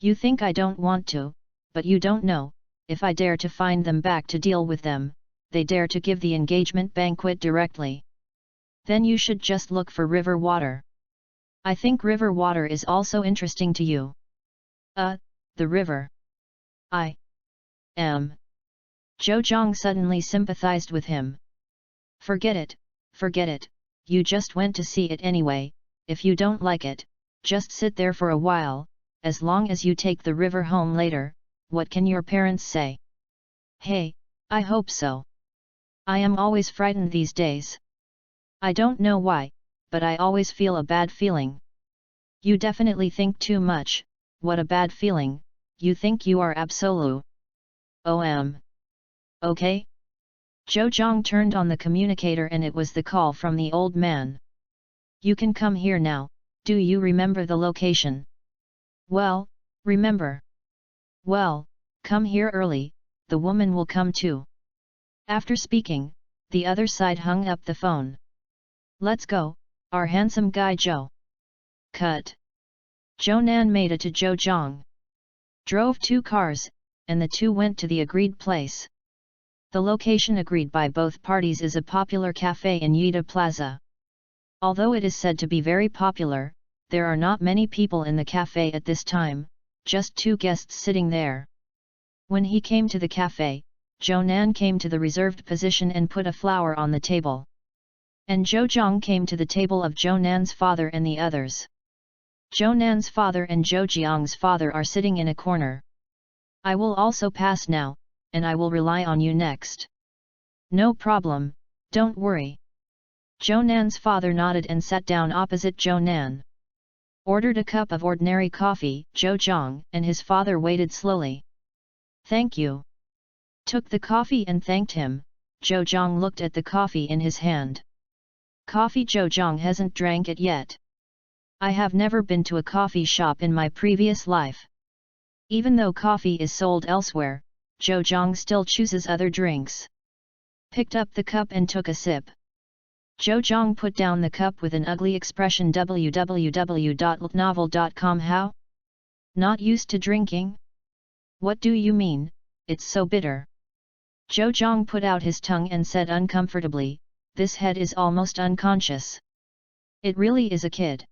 You think I don't want to, but you don't know, if I dare to find them back to deal with them, they dare to give the engagement banquet directly. Then you should just look for river water. I think river water is also interesting to you. The river. I am. Zhou Zhang suddenly sympathized with him. Forget it, you just went to see it anyway, if you don't like it, just sit there for a while, as long as you take the river home later, what can your parents say? Hey, I hope so. I am always frightened these days. I don't know why, but I always feel a bad feeling. You definitely think too much, what a bad feeling, you think you are absolute. Okay? Zhou Zhang turned on the communicator and it was the call from the old man. You can come here now, do you remember the location? Well, remember. Well, come here early, the woman will come too. After speaking, the other side hung up the phone. Let's go, our handsome guy Zhou. Cut. Zhou Nan made it to Zhou Zhang. Drove 2 cars, and the two went to the agreed place. The location agreed by both parties is a popular cafe in Yida Plaza. Although it is said to be very popular, there are not many people in the cafe at this time, just 2 guests sitting there. When he came to the cafe, Zhou Nan came to the reserved position and put a flower on the table. And Zhou Zhang came to the table of Zhou Nan's father and the others. Zhou Nan's father and Zhou Jiang's father are sitting in a corner. I will also pass now, and I will rely on you next. No problem, don't worry. Zhou Nan's father nodded and sat down opposite Zhou Nan. Ordered a cup of ordinary coffee, Zhou Zhang and his father waited slowly. Thank you. Took the coffee and thanked him. Zhou Zhang looked at the coffee in his hand. Coffee. Zhou Zhang hasn't drank it yet. I have never been to a coffee shop in my previous life. Even though coffee is sold elsewhere, Zhou Zhang still chooses other drinks. Picked up the cup and took a sip. Zhou Zhang put down the cup with an ugly expression. www.novel.com. How? Not used to drinking? What do you mean, it's so bitter? Zhou Zhang put out his tongue and said uncomfortably, this head is almost unconscious. It really is a kid.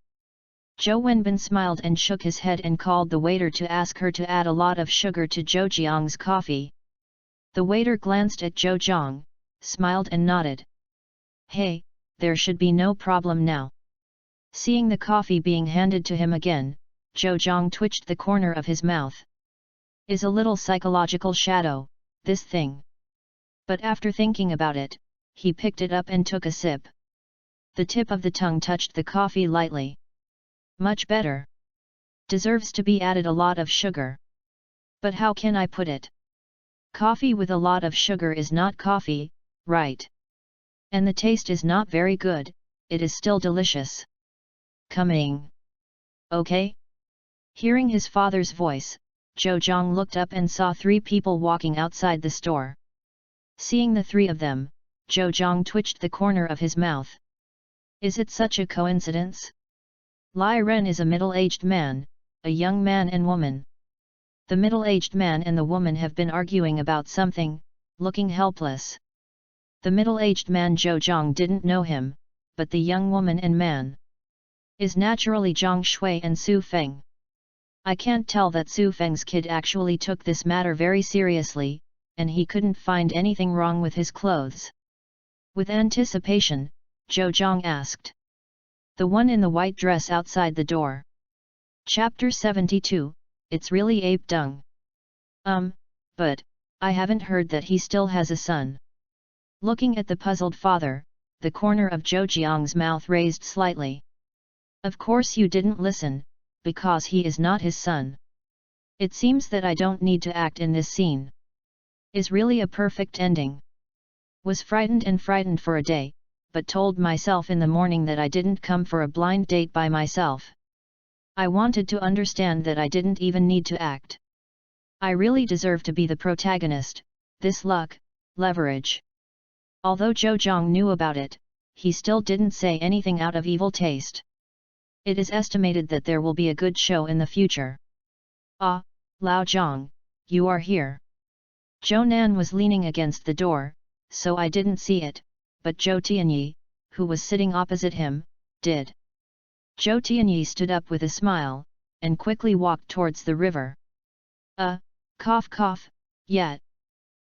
Zhou Wenbin smiled and shook his head and called the waiter to ask her to add a lot of sugar to Zhou Jiang's coffee. The waiter glanced at Zhou Zhang, smiled and nodded. Hey, there should be no problem now. Seeing the coffee being handed to him again, Zhou Zhang twitched the corner of his mouth. Is a little psychological shadow, this thing. But after thinking about it, he picked it up and took a sip. The tip of the tongue touched the coffee lightly. Much better. Deserves to be added a lot of sugar. But how can I put it? Coffee with a lot of sugar is not coffee, right? And the taste is not very good, it is still delicious. Coming. Okay? Hearing his father's voice, Zhou Zhang looked up and saw 3 people walking outside the store. Seeing the 3 of them, Zhou Zhang twitched the corner of his mouth. Is it such a coincidence? Lai Ren is a middle-aged man, a young man and woman. The middle-aged man and the woman have been arguing about something, looking helpless. The middle-aged man Zhou Zhang didn't know him, but the young woman and man is naturally Zhang Shui and Su Feng. I can't tell that Su Feng's kid actually took this matter very seriously, and he couldn't find anything wrong with his clothes. With anticipation, Zhou Zhang asked. The one in the white dress outside the door. Chapter 72, It's really Ape Dung. But, I haven't heard that he still has a son. Looking at the puzzled father, the corner of Zhou Jiang's mouth raised slightly. Of course you didn't listen, because he is not his son. It seems that I don't need to act in this scene. Is really a perfect ending. Was frightened for a day, but told myself in the morning that I didn't come for a blind date by myself. I wanted to understand that I didn't even need to act. I really deserve to be the protagonist, this luck, leverage. Although Zhou Zhang knew about it, he still didn't say anything out of evil taste. It is estimated that there will be a good show in the future. Ah, Lao Zhang, you are here. Zhou Nan was leaning against the door, so I didn't see it, but Zhou Tianyi, who was sitting opposite him, did. Zhou Tianyi stood up with a smile, and quickly walked towards the river. Cough, yet.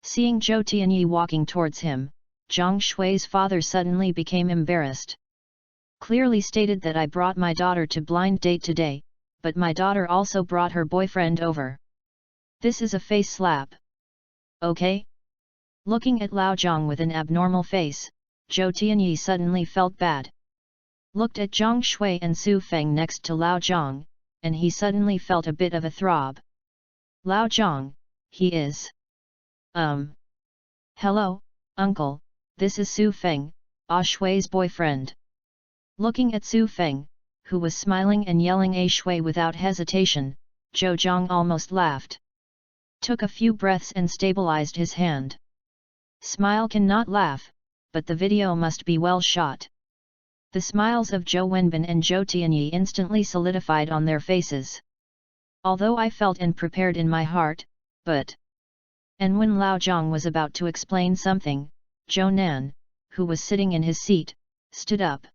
Seeing Zhou Tianyi walking towards him, Zhang Shui's father suddenly became embarrassed. Clearly stated that I brought my daughter to blind date today, but my daughter also brought her boyfriend over. This is a face slap. Okay? Looking at Lao Zhang with an abnormal face, Zhou Tianyi suddenly felt bad. Looked at Zhang Shui and Su Feng next to Lao Zhang, and he suddenly felt a bit of a throb. Lao Zhang, he is. Hello, uncle, this is Su Feng, Ah Shui's boyfriend. Looking at Su Feng, who was smiling and yelling A Shui without hesitation, Zhou Zhang almost laughed. Took a few breaths and stabilized his hand. Smile cannot laugh, but the video must be well shot. The smiles of Zhou Wenbin and Zhou Tianyi instantly solidified on their faces. Although I felt and prepared in my heart, but... And when Lao Zhang was about to explain something, Zhou Nan, who was sitting in his seat, stood up.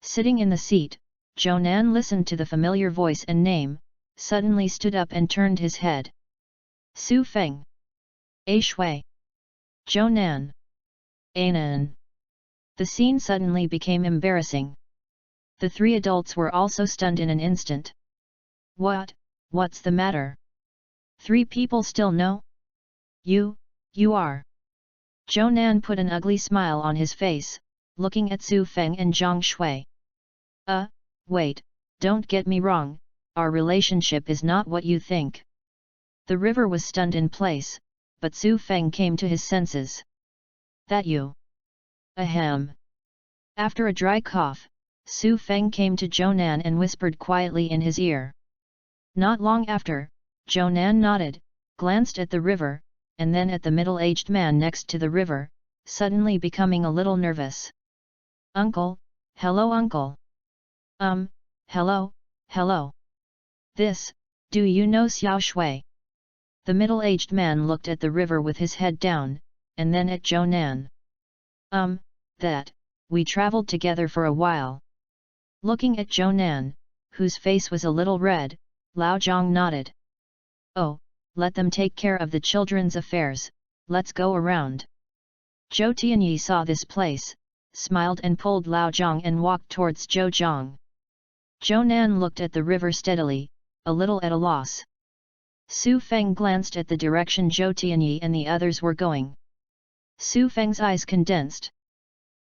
Sitting in the seat, Zhou Nan listened to the familiar voice and name, suddenly stood up and turned his head. Su Feng. A Shui. Zhou Nan. Anan. The scene suddenly became embarrassing. The three adults were also stunned in an instant. What's the matter? Three people still no? You are. Zhou Nan put an ugly smile on his face, looking at Su Feng and Zhang Shui. Wait, don't get me wrong, our relationship is not what you think. The river was stunned in place, but Su Feng came to his senses. That you? Ahem. After a dry cough, Su Feng came to Zhou Nan and whispered quietly in his ear. Not long after, Zhou Nan nodded, glanced at the river, and then at the middle-aged man next to the river, suddenly becoming a little nervous. Uncle, hello uncle. Hello. Do you know Xiao Shui? The middle-aged man looked at the river with his head down, and then at Zhou Nan. We traveled together for a while. Looking at Zhou Nan, whose face was a little red, Lao Zhang nodded. Oh, let them take care of the children's affairs, let's go around. Zhou Tianyi saw this place, smiled and pulled Lao Zhang and walked towards Zhou Zhang. Zhou Nan looked at the river steadily, a little at a loss. Su Feng glanced at the direction Zhou Tianyi and the others were going. Su Feng's eyes condensed.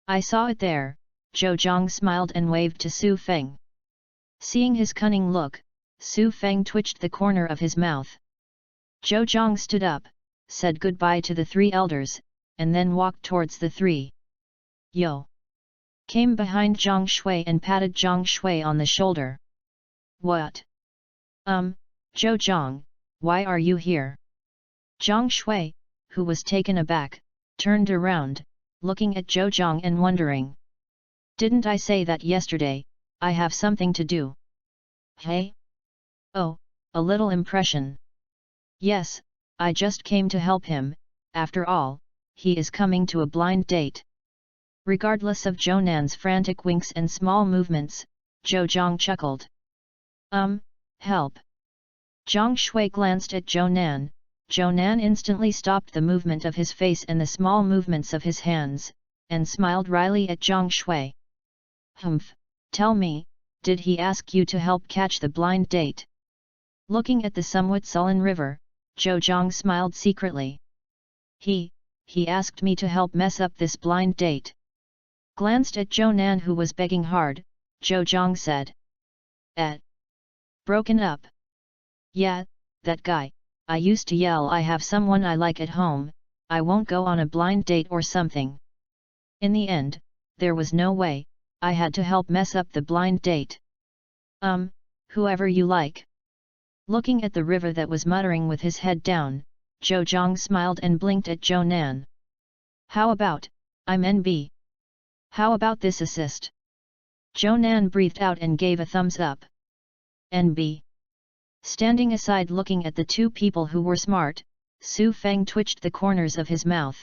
I saw it there, Zhou Zhang smiled and waved to Su Feng. Seeing his cunning look, Su Feng twitched the corner of his mouth. Zhou Zhang stood up, said goodbye to the three elders, and then walked towards the three. Yo! Came behind Zhang Shui and patted Zhang Shui on the shoulder. What? Zhou Zhang, why are you here? Zhang Shui, who was taken aback, turned around, looking at Zhou Zhang and wondering. Didn't I say that yesterday, I have something to do? Hey? Oh, a little impression. Yes, I just came to help him, after all, he is coming to a blind date. Regardless of Zhou Nan's frantic winks and small movements, Zhou Zhang chuckled. Help. Zhang Shui glanced at Zhou Nan. Zhou Nan instantly stopped the movement of his face and the small movements of his hands, and smiled wryly at Zhang Shui. Humph, tell me, did he ask you to help catch the blind date? Looking at the somewhat sullen river, Zhou Zhang smiled secretly. He asked me to help mess up this blind date. Glanced at Zhou Nan who was begging hard, Zhou Zhang said. Broken up. Yeah, that guy, I used to yell I have someone I like at home, I won't go on a blind date or something. In the end, there was no way, I had to help mess up the blind date. Whoever you like. Looking at the river that was muttering with his head down, Zhou Zhang smiled and blinked at Zhou Nan. How about, I'm NB. How about this assist? Zhou Nan breathed out and gave a thumbs up. NB. Standing aside looking at the two people who were smart, Su Feng twitched the corners of his mouth.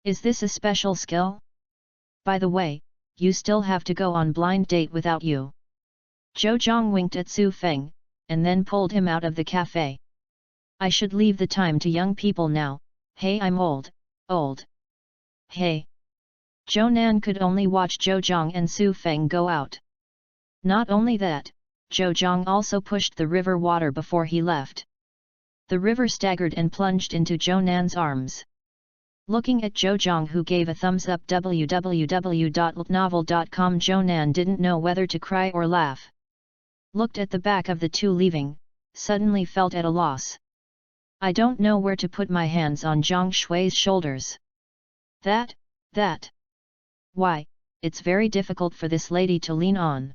Is this a special skill? By the way, you still have to go on blind date without you. Zhou Zhang winked at Su Feng, and then pulled him out of the cafe. I should leave the time to young people now, Hey, I'm old. Hey. Zhou Nan could only watch Zhou Zhang and Su Feng go out. Not only that, Zhou Zhang also pushed the river water before he left. The river staggered and plunged into Zhou Nan's arms. Looking at Zhou Zhang, who gave a thumbs up www.novel.com, Zhou Nan didn't know whether to cry or laugh. Looked at the back of the two leaving, suddenly felt at a loss. I don't know where to put my hands on Zhang Shui's shoulders. That. Why, it's very difficult for this lady to lean on.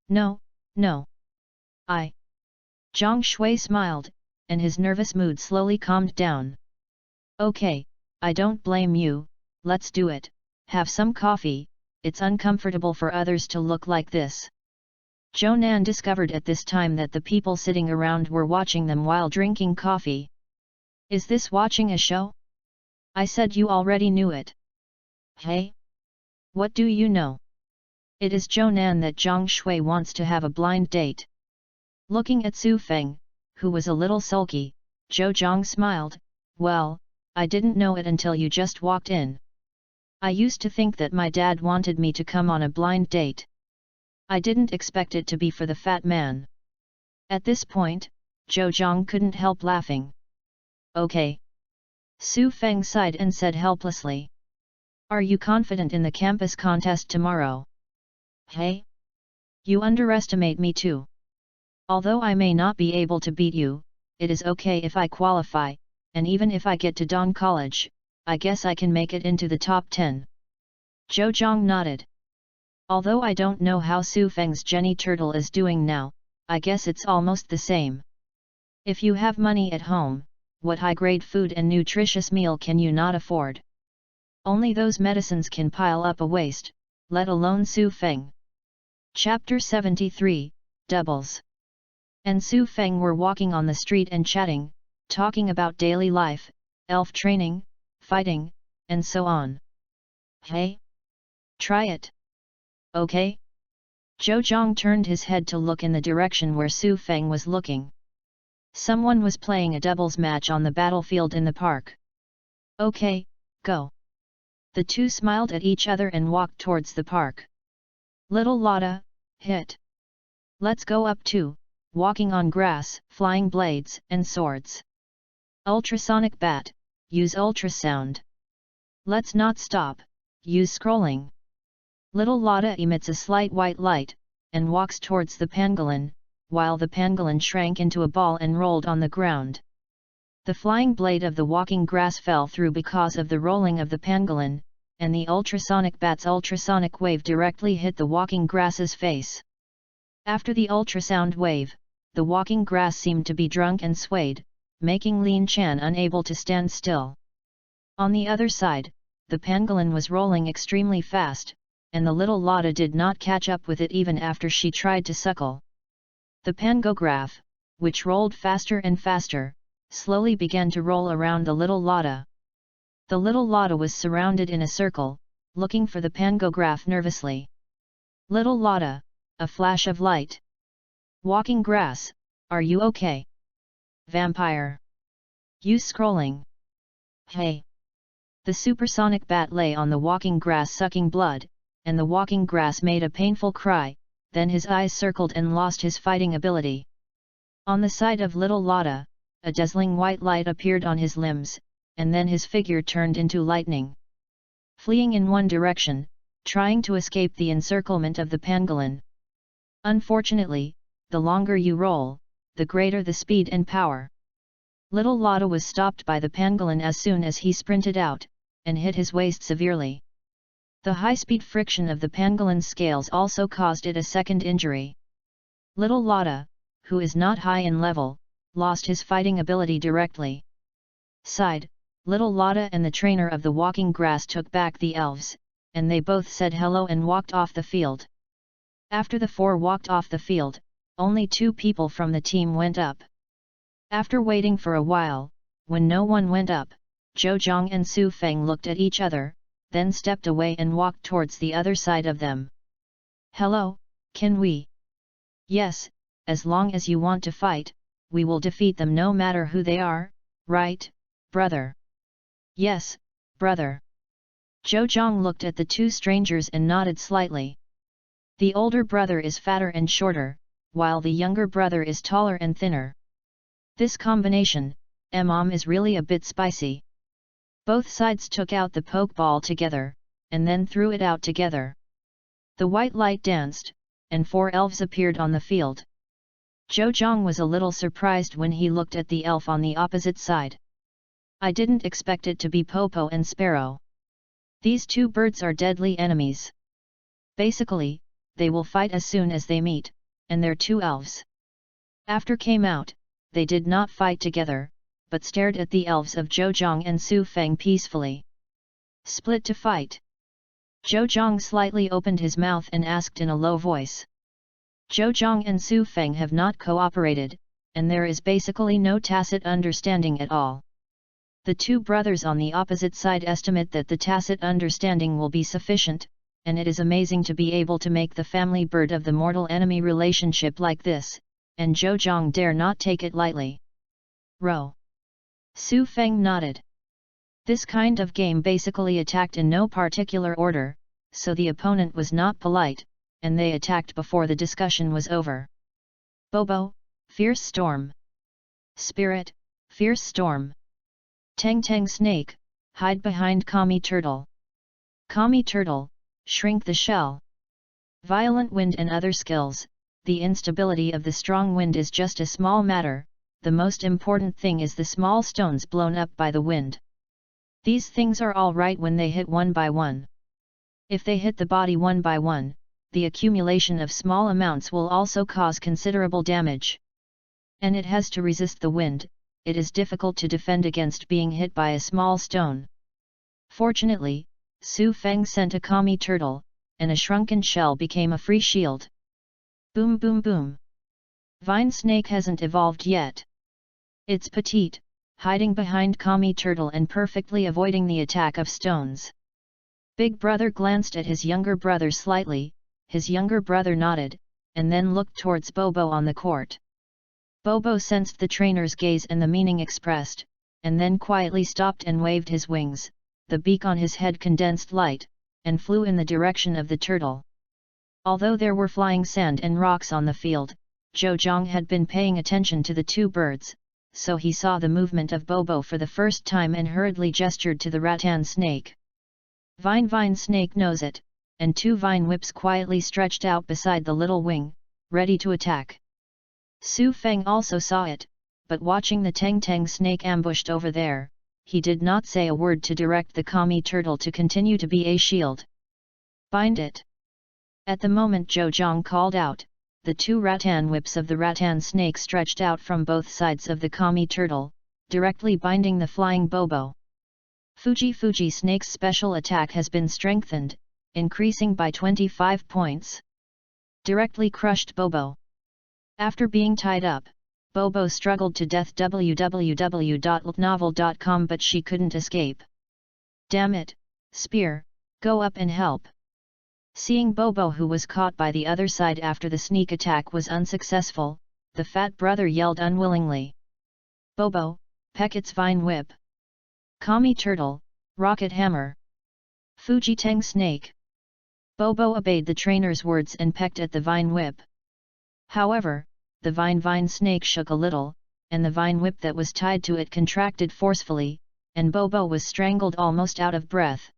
No. Zhang Shui smiled, and his nervous mood slowly calmed down. Okay, I don't blame you, let's do it, have some coffee, it's uncomfortable for others to look like this. Zhou Nan discovered at this time that the people sitting around were watching them while drinking coffee. Is this watching a show? I said you already knew it. Hey? What do you know? It is Zhou Nan that Zhang Shui wants to have a blind date. Looking at Su Feng, who was a little sulky, Zhou Zhang smiled, well, I didn't know it until you just walked in. I used to think that my dad wanted me to come on a blind date. I didn't expect it to be for the fat man. At this point, Zhou Zhang couldn't help laughing. Okay. Su Feng sighed and said helplessly. Are you confident in the campus contest tomorrow? Hey? You underestimate me too. Although I may not be able to beat you, it is okay if I qualify, and even if I get to Dong College, I guess I can make it into the top 10. Zhou Zhang nodded. Although I don't know how Su Feng's Jenny Turtle is doing now, I guess it's almost the same. If you have money at home, what high-grade food and nutritious meal can you not afford? Only those medicines can pile up a waste, let alone Su Feng. Chapter 73, Doubles. And Su Feng were walking on the street and chatting, talking about daily life, elf training, fighting, and so on. Hey? Try it. Okay? Zhou Zhang turned his head to look in the direction where Su Feng was looking. Someone was playing a doubles match on the battlefield in the park. Okay, go. The two smiled at each other and walked towards the park. Little Lotta, hit. Let's go up too, walking on grass, flying blades, and swords. Ultrasonic bat, use ultrasound. Let's not stop, use scrolling. Little Lotta emits a slight white light, and walks towards the pangolin, while the pangolin shrank into a ball and rolled on the ground. The flying blade of the walking grass fell through because of the rolling of the pangolin, and the ultrasonic bat's ultrasonic wave directly hit the walking grass's face. After the ultrasound wave, the walking grass seemed to be drunk and swayed, making Lin Chan unable to stand still. On the other side, the pangolin was rolling extremely fast, and the little Lotta did not catch up with it even after she tried to suckle. The pangograph, which rolled faster and faster, slowly began to roll around the little Lotta. The little Lotta was surrounded in a circle, looking for the pangograph nervously. Little Lotta, a flash of light. Walking grass, are you okay? Vampire. Use scrolling. Hey. The supersonic bat lay on the walking grass sucking blood, and the walking grass made a painful cry, then his eyes circled and lost his fighting ability. On the side of little Lotta, a dazzling white light appeared on his limbs, and then his figure turned into lightning. Fleeing in one direction, trying to escape the encirclement of the pangolin. Unfortunately, the longer you roll, the greater the speed and power. Little Lotta was stopped by the pangolin as soon as he sprinted out, and hit his waist severely. The high-speed friction of the pangolin's scales also caused it a second injury. Little Lotta, who is not high in level, lost his fighting ability directly. Sighed, Little Lotta and the trainer of the walking grass took back the elves, and they both said hello and walked off the field. After the four walked off the field, only 2 people from the team went up. After waiting for a while, when no one went up, Zhou Zhang and Su Feng looked at each other, then stepped away and walked towards the other side of them. Hello, can we? Yes, as long as you want to fight, we will defeat them no matter who they are, right, brother. Yes, brother. Zhou looked at the two strangers and nodded slightly. The older brother is fatter and shorter, while the younger brother is taller and thinner. This combination, is really a bit spicy. Both sides took out the pokeball together, and then threw it out together. The white light danced, and 4 elves appeared on the field. Zhou was a little surprised when he looked at the elf on the opposite side. I didn't expect it to be Popo and Sparrow. These two birds are deadly enemies. Basically, they will fight as soon as they meet, and they're 2 elves. After came out, they did not fight together, but stared at the elves of Zhou and Su Feng peacefully. Split to fight. Zhou slightly opened his mouth and asked in a low voice. Zhou and Su Feng have not cooperated, and there is basically no tacit understanding at all. The two brothers on the opposite side estimate that the tacit understanding will be sufficient, and it is amazing to be able to make the family bird of the mortal enemy relationship like this, and Zhou dare not take it lightly. Row. Su Feng nodded. This kind of game basically attacked in no particular order, so the opponent was not polite, and they attacked before the discussion was over. Bobo, fierce storm. Spirit, fierce storm. Tang snake, hide behind Kami turtle. Kami turtle, shrink the shell. Violent wind and other skills. The instability of the strong wind is just a small matter, the most important thing is the small stones blown up by the wind. These things are all right when they hit one by one. If they hit the body one by one, the accumulation of small amounts will also cause considerable damage. And it has to resist the wind. It is difficult to defend against being hit by a small stone. Fortunately, Su Feng sent a Kami turtle, and a shrunken shell became a free shield. Boom boom boom. Vine snake hasn't evolved yet. It's petite, hiding behind Kami turtle and perfectly avoiding the attack of stones. Big brother glanced at his younger brother slightly, his younger brother nodded, and then looked towards Bobo on the court. Bobo sensed the trainer's gaze and the meaning expressed, and then quietly stopped and waved his wings, the beak on his head condensed light, and flew in the direction of the turtle. Although there were flying sand and rocks on the field, Zhou had been paying attention to the two birds, so he saw the movement of Bobo for the first time and hurriedly gestured to the rattan snake. Vine snake knows it, and 2 vine whips quietly stretched out beside the little wing, ready to attack. Su Feng also saw it, but watching the Tang snake ambushed over there, he did not say a word to direct the Kami turtle to continue to be a shield. Bind it! At the moment Zhou called out, the 2 rattan whips of the rattan snake stretched out from both sides of the Kami turtle, directly binding the flying Bobo. Fuji snake's special attack has been strengthened, increasing by 25 points. Directly crushed Bobo. After being tied up, Bobo struggled to death www.novel.com but she couldn't escape. Damn it, Spear, go up and help. Seeing Bobo who was caught by the other side after the sneak attack was unsuccessful, the fat brother yelled unwillingly. Bobo, peck its vine whip. Kami turtle, rocket hammer. Fuji Tang snake. Bobo obeyed the trainer's words and pecked at the vine whip. However, the vine snake shook a little, and the vine whip that was tied to it contracted forcefully, and Bobo was strangled almost out of breath.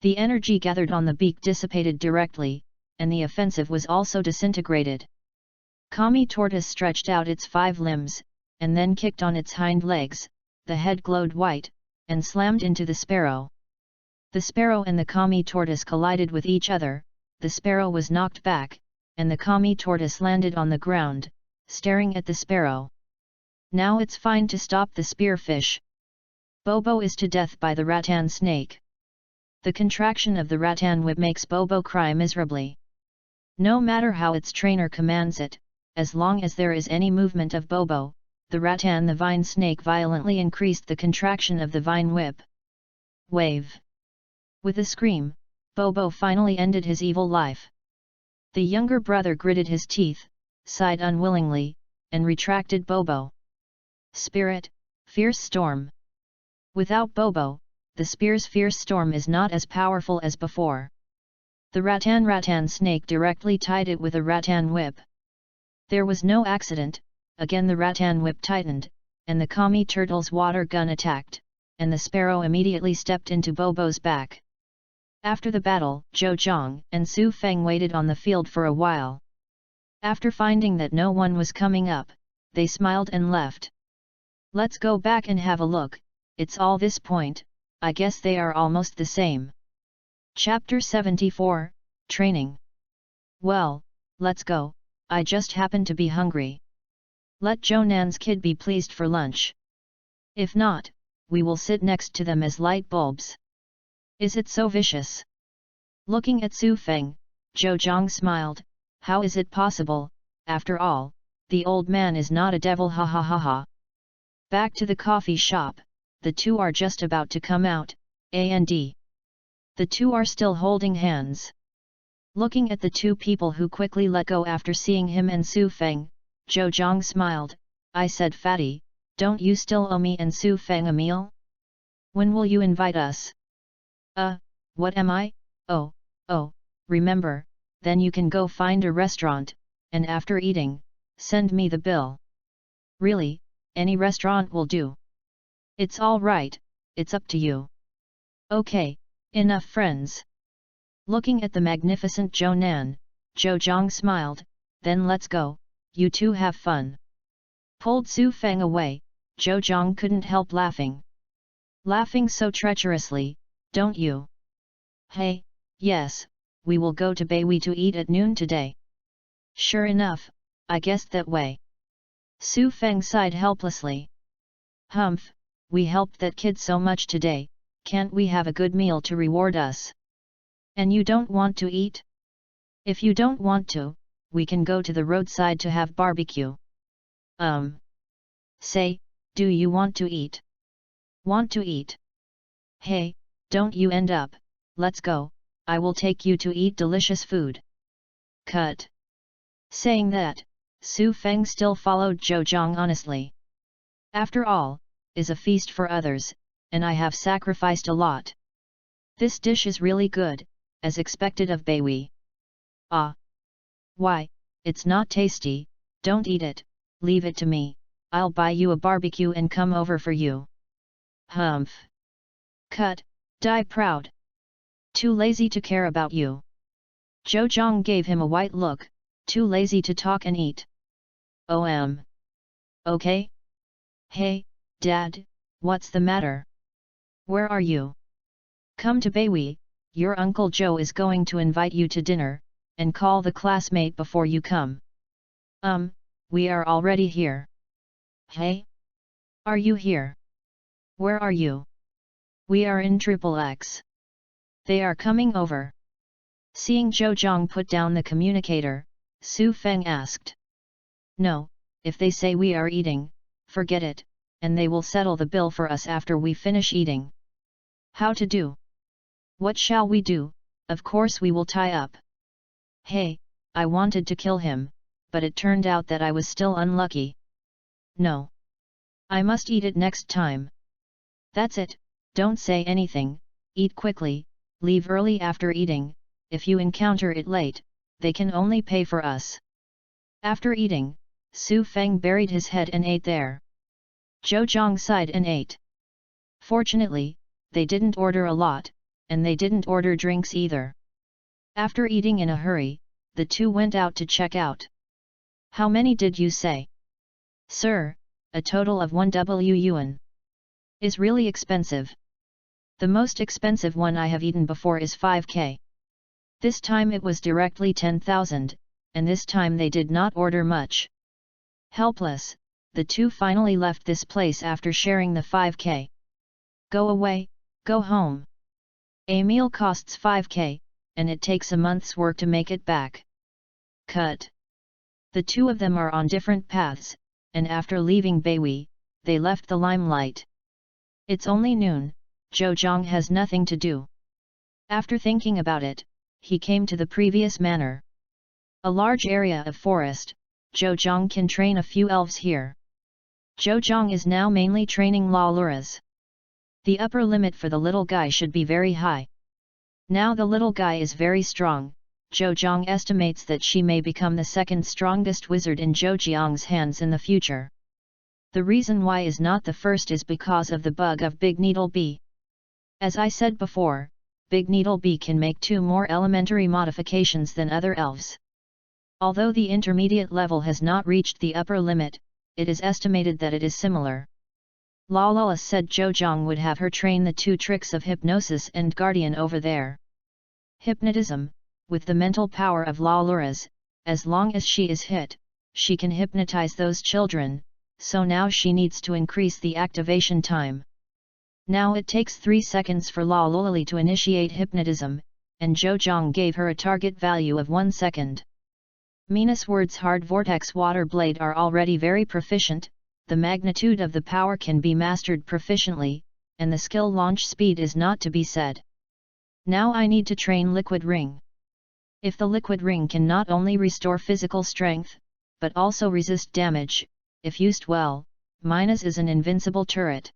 The energy gathered on the beak dissipated directly, and the offensive was also disintegrated. Kami tortoise stretched out its 5 limbs, and then kicked on its hind legs, the head glowed white, and slammed into the sparrow. The sparrow and the Kami tortoise collided with each other, the sparrow was knocked back, and the Kami tortoise landed on the ground, staring at the sparrow. Now it's fine to stop the spearfish. Bobo is to death by the rattan snake. The contraction of the rattan whip makes Bobo cry miserably. No matter how its trainer commands it, as long as there is any movement of Bobo, the vine snake violently increased the contraction of the vine whip. Wave. With a scream, Bobo finally ended his evil life. The younger brother gritted his teeth, sighed unwillingly, and retracted Bobo. Spirit, fierce storm. Without Bobo, the spear's fierce storm is not as powerful as before. The rattan snake directly tied it with a rattan whip. There was no accident, again the rattan whip tightened, and the Kami turtle's water gun attacked, and the sparrow immediately stepped into Bobo's back. After the battle, Zhou Zhang and Su Feng waited on the field for a while. After finding that no one was coming up, they smiled and left. Let's go back and have a look, it's all this point, I guess they are almost the same. Chapter 74, Training. Well, let's go, I just happen to be hungry. Let Jonan's kid be pleased for lunch. If not, we will sit next to them as light bulbs. Is it so vicious? Looking at Su Feng, Zhou Zhang smiled. How is it possible, after all, the old man is not a devil, ha ha ha ha. Back to the coffee shop, the two are just about to come out, and the two are still holding hands. Looking at the two people who quickly let go after seeing him and Su Feng, Zhou Zhang smiled. I said, Fatty, don't you still owe me and Su Feng a meal? When will you invite us? What am I? Oh, remember, then you can go find a restaurant, and after eating, send me the bill. Really, any restaurant will do. It's all right, it's up to you. Okay, enough friends. Looking at the magnificent Jonan, Zhou Zhang smiled, then let's go, you two have fun. Pulled Su Feng away, Zhou Zhang couldn't help laughing. Laughing so treacherously, don't you? Hey, yes, we will go to Baihui to eat at noon today. Sure enough, I guessed that way. Su Feng sighed helplessly. Humph, we helped that kid so much today, can't we have a good meal to reward us? And you don't want to eat? If you don't want to, we can go to the roadside to have barbecue. Say, do you want to eat? Want to eat? Hey, don't you end up, let's go, I will take you to eat delicious food. Cut. Saying that, Su Feng still followed Zhou Zhang honestly. After all, is a feast for others, and I have sacrificed a lot. This dish is really good, as expected of Baihui. Ah! Why, it's not tasty, don't eat it, leave it to me, I'll buy you a barbecue and come over for you. Humph! Cut, die proud. Too lazy to care about you. Zhou Zhang gave him a white look, too lazy to talk and eat. Okay? Hey, Dad, what's the matter? Where are you? Come to Baihui, your Uncle Joe is going to invite you to dinner, and call the classmate before you come. We are already here. Hey? Are you here? Where are you? We are in XXX. They are coming over. Seeing Zhou Zhang put down the communicator, Su Feng asked. No, if they say we are eating, forget it, and they will settle the bill for us after we finish eating. How to do? What shall we do? Of course we will tie up. Hey, I wanted to kill him, but it turned out that I was still unlucky. No. I must eat it next time. That's it, don't say anything, eat quickly, leave early after eating, if you encounter it late, they can only pay for us. After eating, Su Feng buried his head and ate there. Zhou Zhang sighed and ate. Fortunately, they didn't order a lot, and they didn't order drinks either. After eating in a hurry, the two went out to check out. How many did you say? Sir, a total of 1W yuan. Is really expensive. The most expensive one I have eaten before is 5K. This time it was directly 10,000, and this time they did not order much. Helpless, the two finally left this place after sharing the 5K. Go away, go home. A meal costs 5K, and it takes a month's work to make it back. Cut. The two of them are on different paths, and after leaving Baihui, they left the limelight. It's only noon, Zhou Zhang has nothing to do. After thinking about it, he came to the previous manor. A large area of forest, Zhou Zhang can train a few elves here. Zhou Zhang is now mainly training Laluras. The upper limit for the little guy should be very high. Now the little guy is very strong. Zhou estimates that she may become the second strongest wizard in Zhou hands in the future. The reason why is not the first is because of the bug of Big Needle Bee. As I said before, Big Needle Bee can make 2 more elementary modifications than other elves. Although the intermediate level has not reached the upper limit, it is estimated that it is similar. Lala said Zhou would have her train the 2 tricks of hypnosis and guardian over there. Hypnotism, with the mental power of Lala's, as long as she is hit, she can hypnotize those children, so now she needs to increase the activation time. Now it takes 3 seconds for Lala to initiate hypnotism, and Zhou gave her a target value of 1 second. Mina's words Hard Vortex Water Blade are already very proficient, the magnitude of the power can be mastered proficiently, and the skill launch speed is not to be said. Now I need to train Liquid Ring. If the Liquid Ring can not only restore physical strength, but also resist damage, if used well, Mina's is an invincible turret.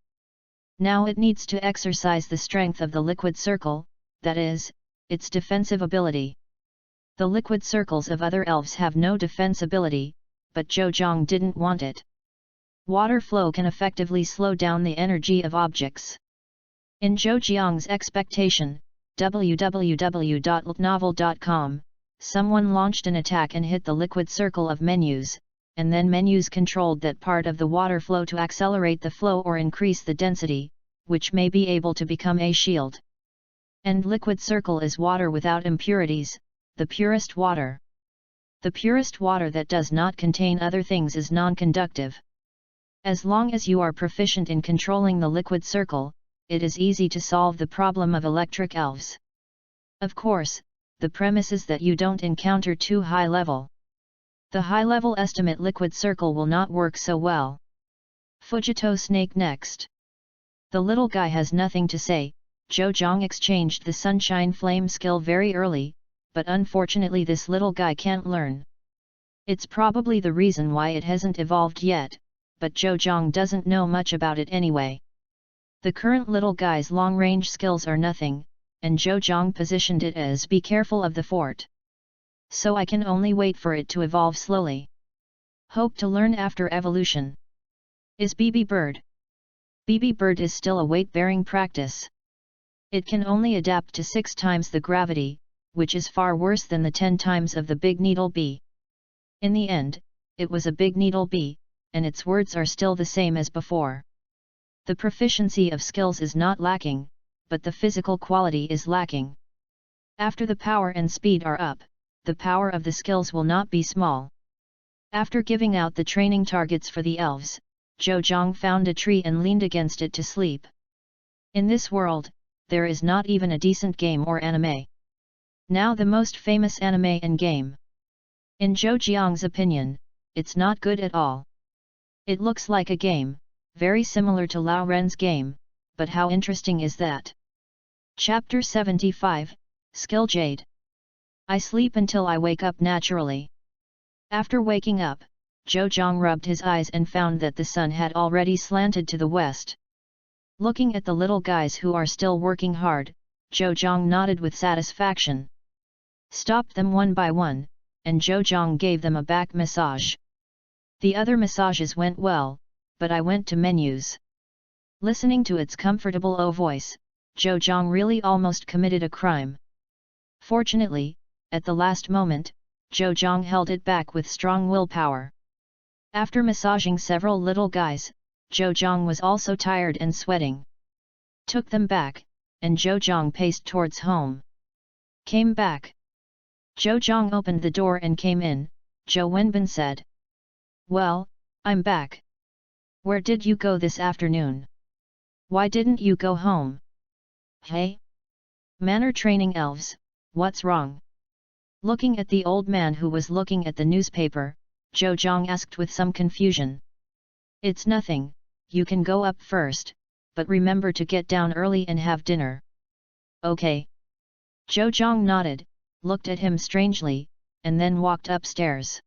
Now it needs to exercise the strength of the Liquid Circle, that is, its defensive ability. The Liquid Circles of other elves have no defense ability, but Zhou didn't want it. Water flow can effectively slow down the energy of objects. In Zhou expectation, www.novel.com, someone launched an attack and hit the Liquid Circle of menus, and then menus controlled that part of the water flow to accelerate the flow or increase the density, which may be able to become a shield. And Liquid Circle is water without impurities, the purest water. The purest water that does not contain other things is non-conductive. As long as you are proficient in controlling the Liquid Circle, it is easy to solve the problem of electric elves. Of course, the premise is that you don't encounter too high level. The high level estimate Liquid Circle will not work so well. Fujito Snake next. The little guy has nothing to say. Zhou exchanged the Sunshine Flame skill very early, but unfortunately this little guy can't learn. It's probably the reason why it hasn't evolved yet, but Zhou doesn't know much about it anyway. The current little guy's long-range skills are nothing, and Zhou positioned it as be careful of the fort. So I can only wait for it to evolve slowly. Hope to learn after evolution. Is BB Bird. BB Bird is still a weight-bearing practice. It can only adapt to 6 times the gravity, which is far worse than the 10 times of the Big Needle Bee. In the end, it was a Big Needle Bee, and its words are still the same as before. The proficiency of skills is not lacking, but the physical quality is lacking. After the power and speed are up, the power of the skills will not be small. After giving out the training targets for the elves, Zhou found a tree and leaned against it to sleep. In this world, there is not even a decent game or anime. Now the most famous anime and game. In Zhou opinion, it's not good at all. It looks like a game, very similar to Lao Ren's game, but how interesting is that? Chapter 75, Skill Jade. I sleep until I wake up naturally. After waking up, Zhou rubbed his eyes and found that the sun had already slanted to the west. Looking at the little guys who are still working hard, Zhou nodded with satisfaction. Stopped them one by one, and Zhou gave them a back massage. The other massages went well, but I went to menus. Listening to its comfortable voice, Zhou really almost committed a crime. Fortunately, at the last moment, Zhou held it back with strong willpower. After massaging several little guys, Zhou was also tired and sweating. Took them back, and Zhou paced towards home. Came back. Zhou opened the door and came in. Zhou Wenbin said. Well, I'm back. Where did you go this afternoon? Why didn't you go home? Hey? Manner training elves, what's wrong? Looking at the old man who was looking at the newspaper, Zhou asked with some confusion. It's nothing, you can go up first, but remember to get down early and have dinner. Okay. Zhou nodded, looked at him strangely, and then walked upstairs.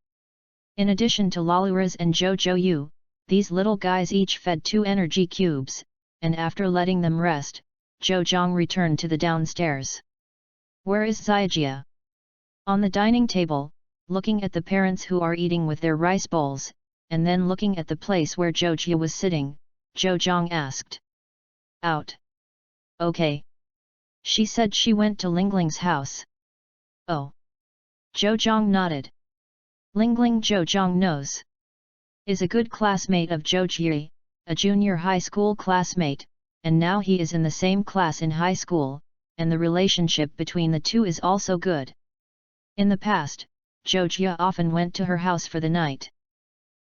In addition to Laluras and Zhou, these little guys each fed 2 energy cubes, and after letting them rest, Zhang returned to the downstairs. Where is Zyjia? On the dining table, looking at the parents who are eating with their rice bowls, and then looking at the place where Zhojia was sitting, Zhang asked. Out. Okay. She said she went to Lingling's house. Oh. Zhang nodded. Lingling Zhang knows. Is a good classmate of Zhojia, a junior high school classmate, and now he is in the same class in high school, and the relationship between the two is also good. In the past, Zhojia often went to her house for the night.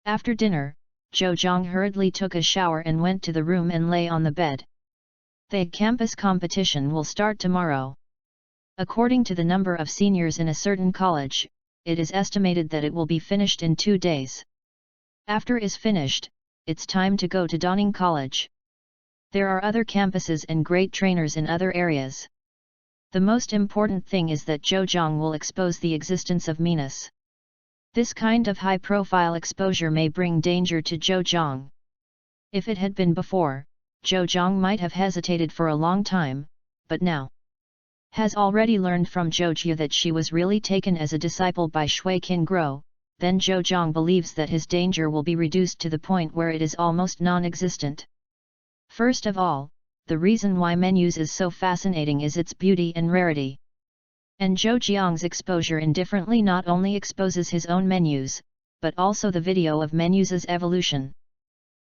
After dinner, Zhang hurriedly took a shower and went to the room and lay on the bed. The campus competition will start tomorrow. According to the number of seniors in a certain college, it is estimated that it will be finished in 2 days. After is finished, it's time to go to Dawning College. There are other campuses and great trainers in other areas. The most important thing is that Zhang will expose the existence of meanness. This kind of high-profile exposure may bring danger to Zhang. If it had been before, Zhang might have hesitated for a long time, but now has already learned from Zhojia that she was really taken as a disciple by Shui Qingguo, then Zhang believes that his danger will be reduced to the point where it is almost non-existent. First of all, the reason why menus is so fascinating is its beauty and rarity. And Zhang's exposure indifferently not only exposes his own menus, but also the video of menus' evolution.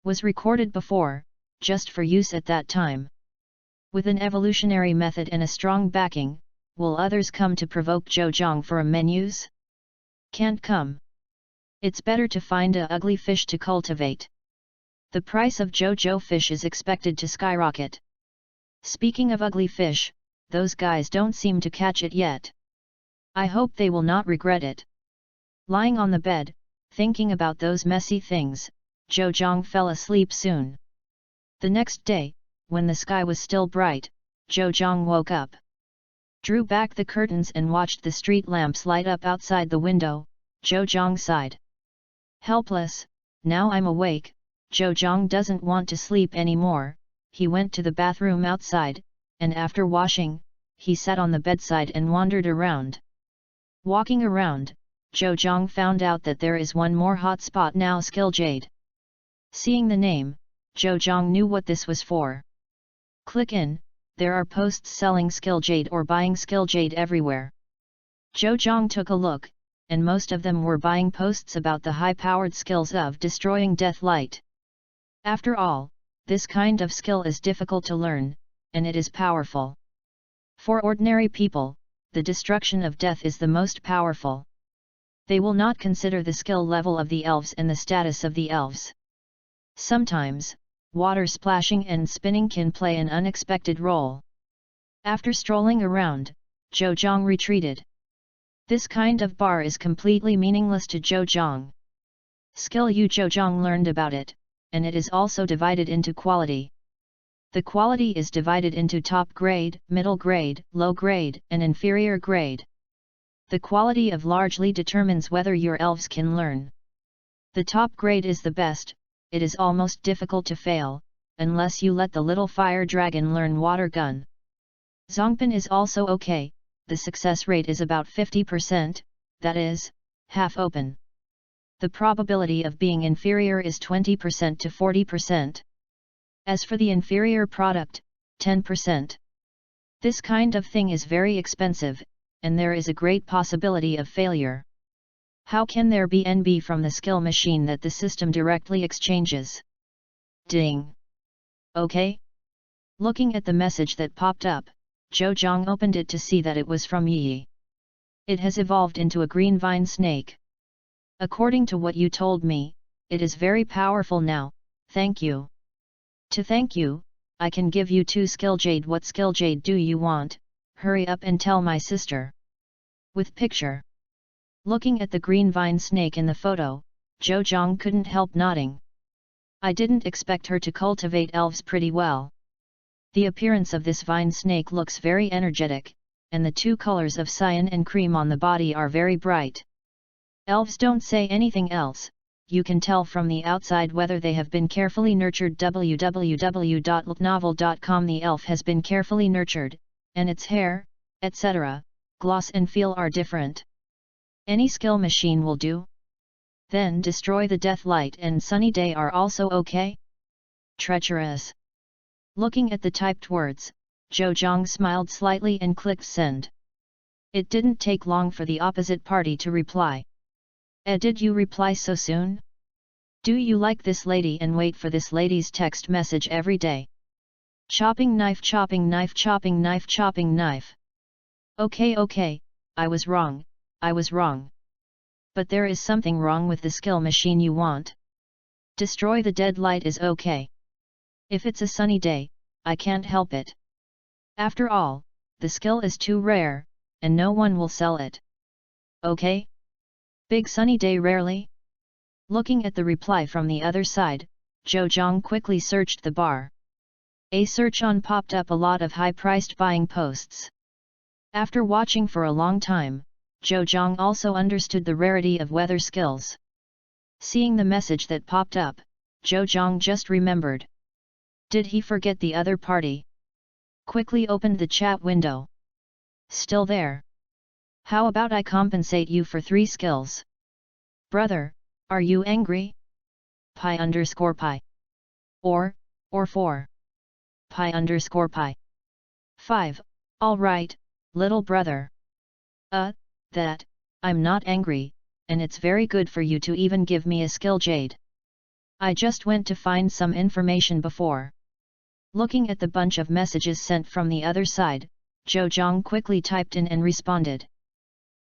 Was recorded before, just for use at that time. With an evolutionary method and a strong backing, will others come to provoke Zhang for a menus? Can't come. It's better to find a ugly fish to cultivate. The price of Zhou fish is expected to skyrocket. Speaking of ugly fish, those guys don't seem to catch it yet. I hope they will not regret it. Lying on the bed, thinking about those messy things, Zhang fell asleep soon. The next day, when the sky was still bright, Zhang woke up. Drew back the curtains and watched the street lamps light up outside the window. Zhang sighed. Helpless, now I'm awake. Zhang doesn't want to sleep anymore. He went to the bathroom outside, and after washing, he sat on the bedside and wandered around. Walking around, Zhang found out that there is one more hot spot now, Skilljade. Seeing the name, Zhang knew what this was for. Click in, there are posts selling Skilljade or buying Skilljade everywhere. Zhang took a look, and most of them were buying posts about the high-powered skills of destroying death light. After all, this kind of skill is difficult to learn, and it is powerful. For ordinary people, the destruction of death is the most powerful. They will not consider the skill level of the elves and the status of the elves. Sometimes, water splashing and spinning can play an unexpected role. After strolling around, Zhang retreated. This kind of bar is completely meaningless to Zhang. Skill Zhang learned about it, and it is also divided into quality. The quality is divided into top grade, middle grade, low grade, and inferior grade. The quality of largely determines whether your elves can learn. The top grade is the best. It is almost difficult to fail, unless you let the little fire dragon learn water gun. Zongpan is also okay, the success rate is about 50%, that is, half open. The probability of being inferior is 20% to 40%. As for the inferior product, 10%. This kind of thing is very expensive, and there is a great possibility of failure. How can there be NB from the skill machine that the system directly exchanges? Ding! Okay? Looking at the message that popped up, Zhang opened it to see that it was from Yi. It has evolved into a green vine snake. According to what you told me, it is very powerful now, thank you. To thank you, I can give you 2 Skilljade. What Skilljade do you want? Hurry up and tell my sister. With picture. Looking at the green vine snake in the photo, Zhang couldn't help nodding. I didn't expect her to cultivate elves pretty well. The appearance of this vine snake looks very energetic, and the 2 colors of cyan and cream on the body are very bright. Elves don't say anything else, you can tell from the outside whether they have been carefully nurtured. www.novel.com. The elf has been carefully nurtured, and its hair, etc., gloss and feel are different. Any skill machine will do. Then destroy the death light and sunny day are also okay? Treacherous. Looking at the typed words, Zhou Zhang smiled slightly and clicked send. It didn't take long for the opposite party to reply. Did you reply so soon? Do you like this lady and wait for this lady's text message every day? Chopping knife, chopping knife, chopping knife, chopping knife. Okay, I was wrong. But there is something wrong with the skill machine you want. Destroy the dead light is okay. If it's a sunny day, I can't help it. After all, the skill is too rare, and no one will sell it. Okay? Big sunny day rarely? Looking at the reply from the other side, Zhou Zhang quickly searched the bar. A search on popped up a lot of high-priced buying posts. After watching for a long time, Zhou Zhang also understood the rarity of weather skills. Seeing the message that popped up, Zhou Zhang just remembered. Did he forget the other party? Quickly opened the chat window. Still there. How about I compensate you for 3 skills? Brother, are you angry? Pi_pi. Or 4. Pi_pi. 5, alright, little brother. That, I'm not angry, and it's very good for you to even give me a skill jade. I just went to find some information before. Looking at the bunch of messages sent from the other side, Zhou Zhang quickly typed in and responded.